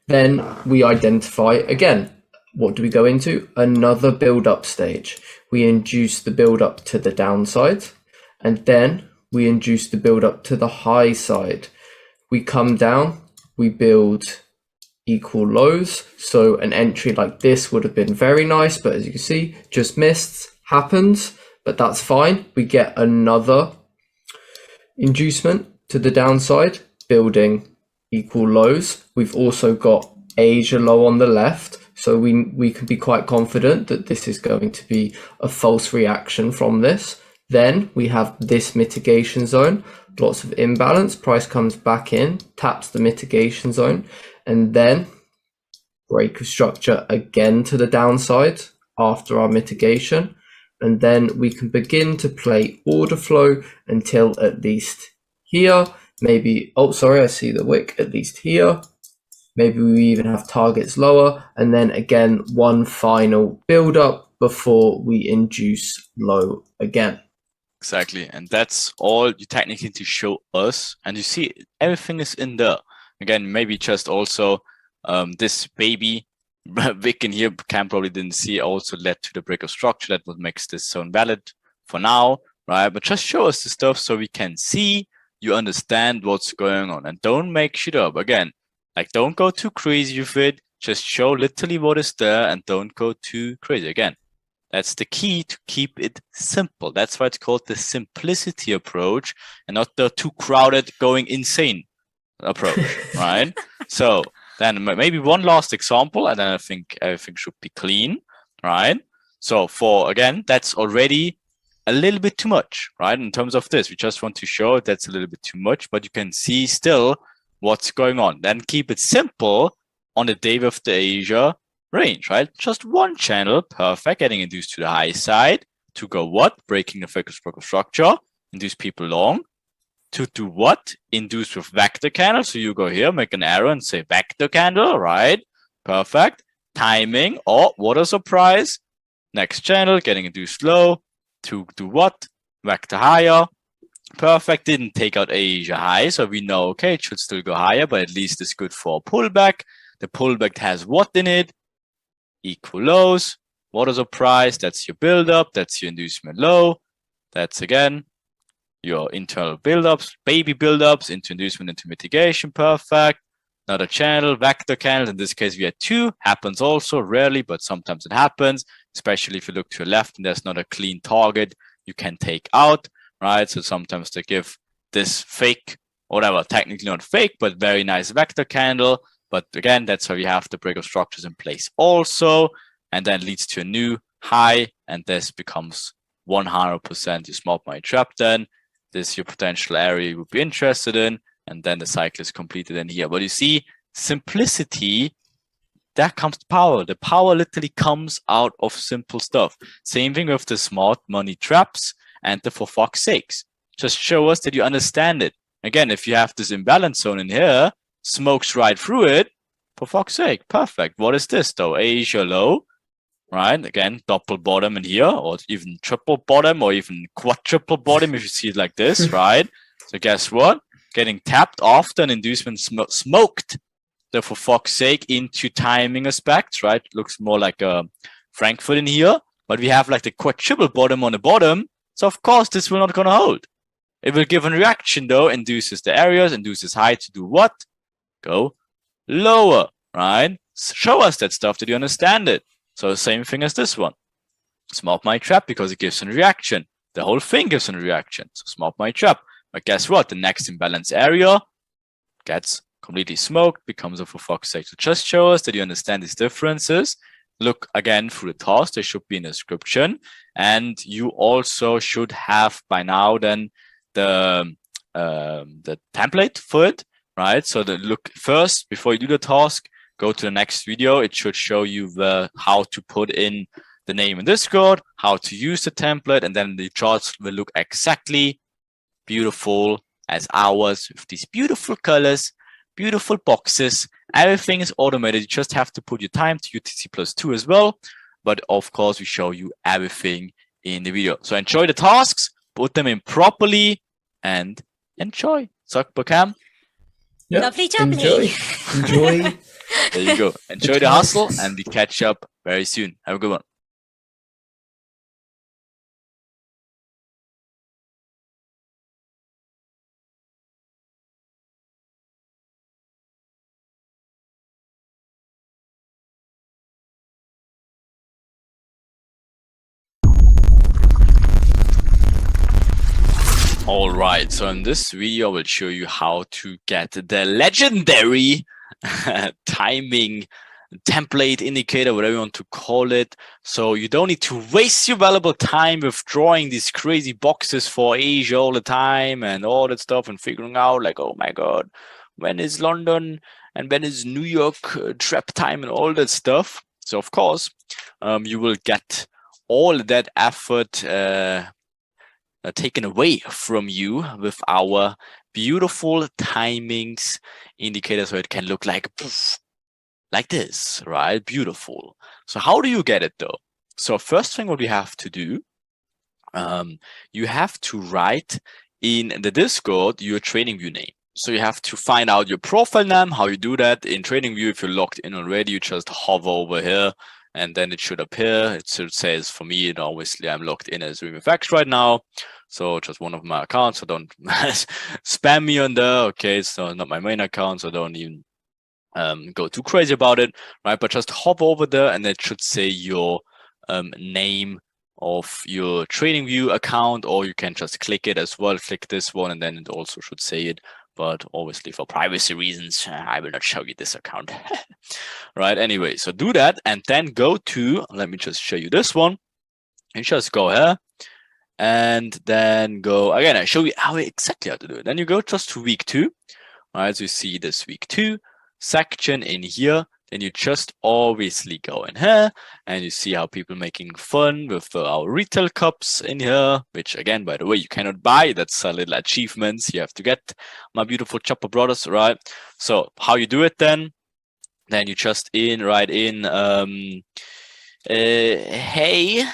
Then we identify again. What do we go into? Another build-up stage. We induce the build-up to the downside, and then we induce the build-up to the high side. We come down, we build equal lows. So an entry like this would have been very nice, but as you can see, just missed, happens, but that's fine. We get another inducement to the downside, building equal lows. We've also got Asia low on the left. So we can be quite confident that this is going to be a false reaction from this. Then we have this mitigation zone, lots of imbalance. Price comes back in, taps the mitigation zone, and then break of structure again to the downside after our mitigation. And then we can begin to play order flow until at least here. Maybe, oh, sorry, I see the wick at least here. Maybe we even have targets lower, and then again, one final build up before we induce low again. Exactly. And that's all you technically need to show us. And you see, everything is in there. Again, maybe just also This baby Vic in here, Cam probably didn't see, also led to the break of structure. That what makes this zone valid for now, right? But just show us the stuff so we can see, you understand what's going on, and don't make shit up. Again, like don't go too crazy with it. Just show literally what is there and don't go too crazy. Again, that's the key to keep it simple. That's why it's called the simplicity approach and not the too crowded going insane approach, right? So then maybe one last example, and then I think everything should be clean, right? So for, again, that's already a little bit too much, right? In terms of this, we just want to show that's a little bit too much, but you can see still what's going on. Then keep it simple on the day of the Asia range, right? Just one channel, perfect, getting induced to the high side to go what? Breaking the focus structure, induce people long. To do what? Induce with vector candle. So you go here, make an arrow and say vector candle, right? Perfect. Timing. Oh, what a surprise. Next channel, getting induced low. To do what? Vector higher. Perfect. Didn't take out Asia high. So we know, okay, it should still go higher, but at least it's good for a pullback. The pullback has what in it? Equal lows. What a surprise. That's your build-up. That's your inducement low. That's again your internal build-ups, baby build-ups, into inducement, into mitigation, perfect. Another channel, vector candle. In this case, we had two. Happens also, rarely, but sometimes it happens, especially if you look to your left and there's not a clean target you can take out, right? So sometimes they give this fake, whatever, technically not fake, but very nice vector candle. But again, that's why we have the break of structures in place also, and then leads to a new high, and this becomes 100% your small money trap then. This is your potential area you would be interested in, and then the cycle is completed in here. But you see, simplicity, that comes to power. The power literally comes out of simple stuff. Same thing with the smart money traps and the for fuck's sakes. Just show us that you understand it. Again, if you have this imbalance zone in here, smokes right through it, for fuck's sake, perfect. What is this though? Asia low. Right, again, double bottom in here, or even triple bottom, or even quadruple bottom if you see it like this, right? So guess what? Getting tapped after an inducement smoked the for fuck's sake into timing aspects, right? Looks more like a Frankfurt in here, but we have like the quadruple bottom on the bottom. So of course, this will not gonna hold. It will give a reaction though, induces the areas, induces high to do what? Go lower, right? Show us that stuff that you understand it. So the same thing as this one. Smart my trap because it gives a reaction. The whole thing gives a reaction. So smart my trap. But guess what? The next imbalance area gets completely smoked, becomes a for fuck's sake. So just show us that you understand these differences. Look again through the task. They should be in the description. And you also should have by now then the template for it, right? So look first before you do the task. Go to the next video. It should show you how to put in the name in Discord, how to use the template, and then the charts will look exactly beautiful as ours with these beautiful colors, beautiful boxes. Everything is automated. You just have to put your time to UTC+2 as well. But of course, we show you everything in the video. So enjoy the tasks, put them in properly, and enjoy. Suck Cam. Yep. Lovely jubbly. Enjoy. There you go. Enjoy the hustle, and we catch up very soon. Have a good one. All right, so in this video, I will show you how to get the legendary timing template indicator, whatever you want to call it. So you don't need to waste your valuable time with drawing these crazy boxes for Asia all the time and all that stuff and figuring out like, oh my God, when is London and when is New York trap time and all that stuff. So of course, you will get all that effort taken away from you with our beautiful timings indicator, so it can look like poof, like this, right? Beautiful. So how do you get it though? So first thing what we have to do, you have to write in the Discord your trading view name. So you have to find out your profile name. How you do that in TradingView, if you're logged in already, you just hover over here and then it should appear. It says for me, and obviously I'm logged in as RemFX right now. So just one of my accounts, so don't spam me on there. Okay, so not my main account, so don't even go too crazy about it, right? But just hover over there and it should say your name of your TradingView account, or you can just click it as well. Click this one and then it also should say it. But obviously for privacy reasons, I will not show you this account. Right, anyway, so do that and then go to, let me just show you this one. You just go here and then go, again, I show you exactly how to do it. Then you go just to week 2, right? So you see this week 2 section in here. Then you just obviously go in here and you see how people making fun with our retail cups in here, which again, by the way, you cannot buy. That's a little achievements you have to get, my beautiful Chopper brothers, right? So how you do it then you just write in, hey,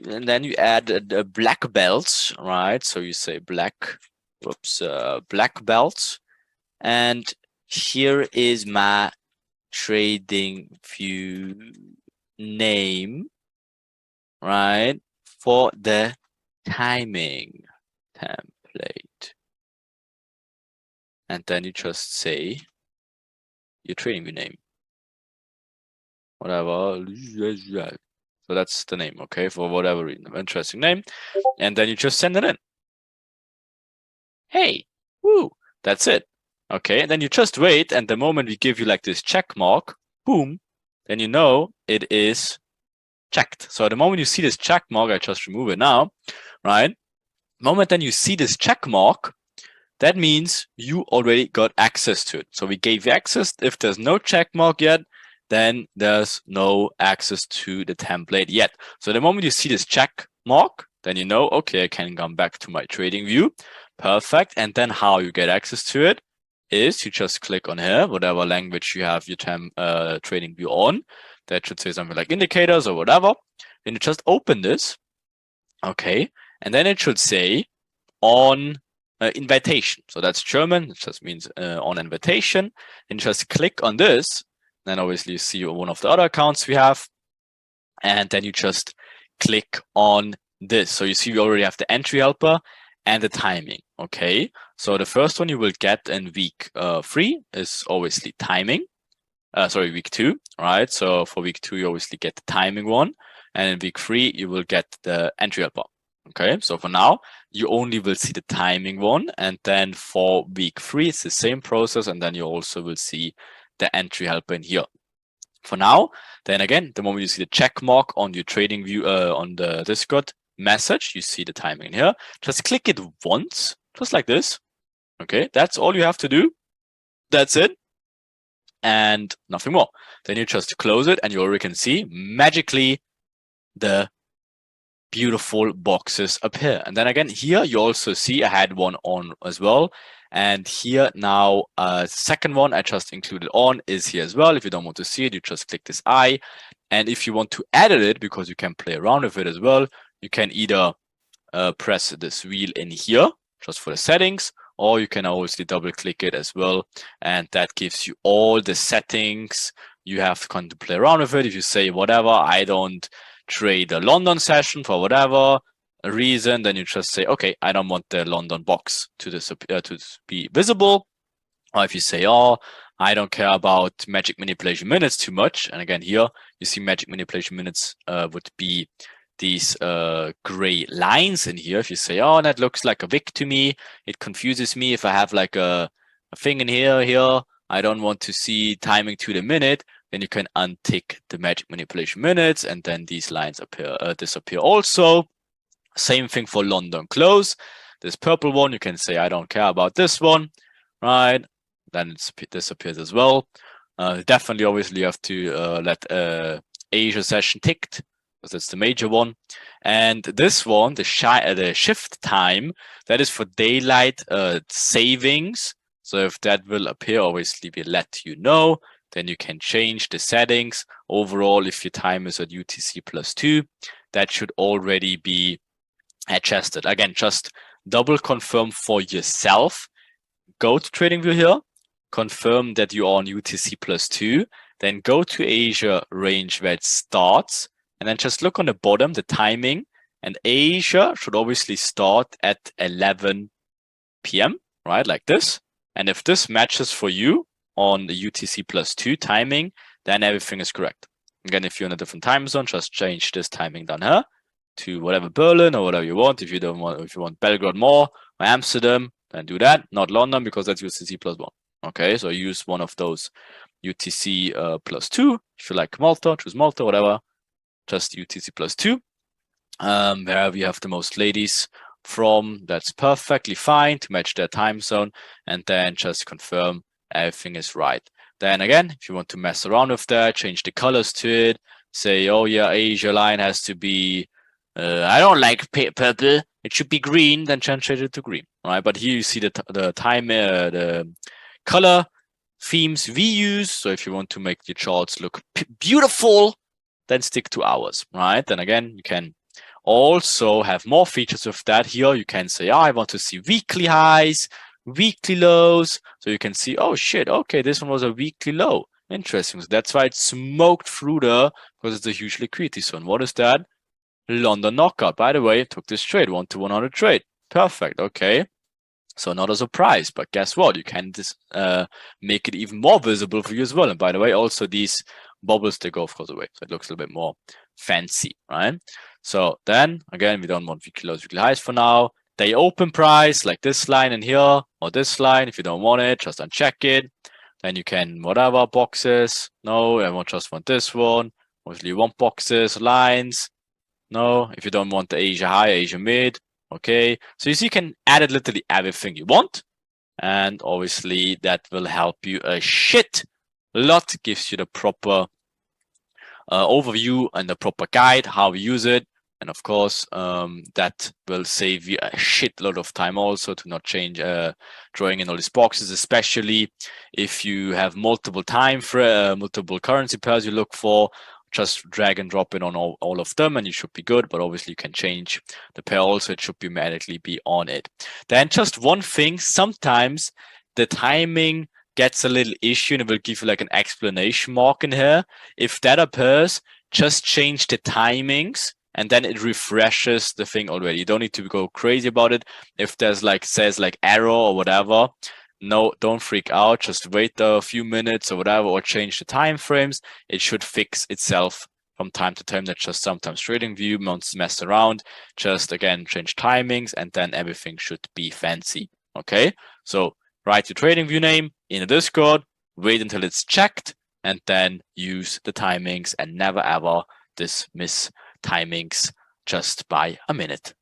and then you add a black belt, right? So you say black belt. And here is my TradingView name, right, for the timing template. And then you just say your TradingView name, whatever. So that's the name, okay, for whatever reason, interesting name. And then you just send it in. Hey, woo, that's it. Okay, and then you just wait, and the moment we give you like this check mark, boom, then you know it is checked. So the moment you see this check mark, I just remove it now, right? The moment then you see this check mark, that means you already got access to it. So we gave you access. If there's no check mark yet, then there's no access to the template yet. So the moment you see this check mark, then you know, okay, I can come back to my TradingView. Perfect. And then how you get access to it is you just click on here, whatever language you have your TradingView on. That should say something like indicators or whatever. Then you just open this. Okay. And then it should say on invitation. So that's German. It just means on invitation. And just click on this. Then obviously you see one of the other accounts we have. And then you just click on this. So you see we already have the entry helper and the timing. Okay. So the first one you will get in week 3 is obviously timing. Week 2, right? So for week 2, you obviously get the timing one. And in week 3, you will get the entry helper. Okay, so for now, you only will see the timing one. And then for week 3, it's the same process. And then you also will see the entry helper in here. For now, then again, the moment you see the check mark on your TradingView on the Discord message, you see the timing in here. Just click it once, just like this. Okay, that's all you have to do. That's it. And nothing more. Then you just close it and you already can see magically the beautiful boxes appear. And then again, here you also see I had one on as well. And here now, second one I just included on is here as well. If you don't want to see it, you just click this eye. And if you want to edit it, because you can play around with it as well, you can either press this wheel in here just for the settings, or you can obviously double click it as well. And that gives you all the settings. You have to play around with it. If you say, whatever, I don't trade a London session for whatever reason, then you just say, okay, I don't want the London box to be visible. Or if you say, oh, I don't care about magic manipulation minutes too much. And again, here you see magic manipulation minutes would be these gray lines in here. If you say, oh, that looks like a wick to me, it confuses me. If I have like a thing in here, I don't want to see timing to the minute, then you can untick the magic manipulation minutes, and then these lines disappear also. Same thing for London close. This purple one, you can say, I don't care about this one, right? Then it disappears as well. Definitely, obviously, you have to let Asia session ticked, because that's the major one. And this one, the shift time, that is for daylight savings. So if that will appear, obviously we'll let you know. Then you can change the settings. Overall, if your time is at UTC +2, that should already be adjusted. Again, just double confirm for yourself. go to TradingView here, confirm that you are on UTC +2, then go to Asia range where it starts, and then just look on the bottom, the timing, and Asia should obviously start at 11 p.m., right, like this. And if this matches for you on the UTC +2 timing, then everything is correct. Again, if you're in a different time zone, just change this timing down here to whatever Berlin or whatever you want. If you want Belgrade more or Amsterdam, then do that. Not London because that's UTC +1. Okay, so use one of those UTC +2. If you like Malta, choose Malta, whatever. Just UTC +2. Wherever you have the most ladies from, that's perfectly fine to match their time zone, and then just confirm everything is right. Then again, if you want to mess around with that, change the colors to it. Say, oh yeah, Asia line has to be, I don't like purple. It should be green. Then change it to green, right? But here you see the time, the color themes we use. So if you want to make your charts look beautiful, then stick to hours, right? Then again, you can also have more features with that. Here you can say, oh, I want to see weekly highs, weekly lows. So you can see, oh shit, okay, this one was a weekly low. Interesting. So that's why it smoked through there, because it's a huge liquidity zone. What is that? London knockout. By the way, took this trade, 1-to-100 trade. Perfect. Okay. So not a surprise, but guess what? You can make it even more visible for you as well. And by the way, also these bubbles, they go of course away. So it looks a little bit more fancy, right? So then again, we don't want weekly lows, weekly highs for now. They open price like this line in here or this line. If you don't want it, just uncheck it. Then you can whatever boxes. No, I just want this one. Obviously you want boxes, lines. No, if you don't want the Asia high, Asia mid. Okay, so you see you can add literally everything you want. And obviously that will help you a shit lot, gives you the proper overview and the proper guide how we use it. And of course, that will save you a shitload of time also to not change drawing in all these boxes, especially if you have multiple multiple currency pairs you look for. Just drag and drop in on all of them and you should be good. But obviously you can change the pair also. It should automatically be on it. Then just one thing, sometimes the timing gets a little issue and it will give you like an explanation mark in here. If that appears, just change the timings and then it refreshes the thing already. You don't need to go crazy about it. If there's like says like error or whatever, no, don't freak out. Just wait a few minutes or whatever, or change the time frames. It should fix itself from time to time. That's just sometimes TradingView wants to mess around. Just again, change timings and then everything should be fancy. Okay, so write your TradingView name in the Discord, wait until it's checked, and then use the timings and never ever dismiss timings just by a minute.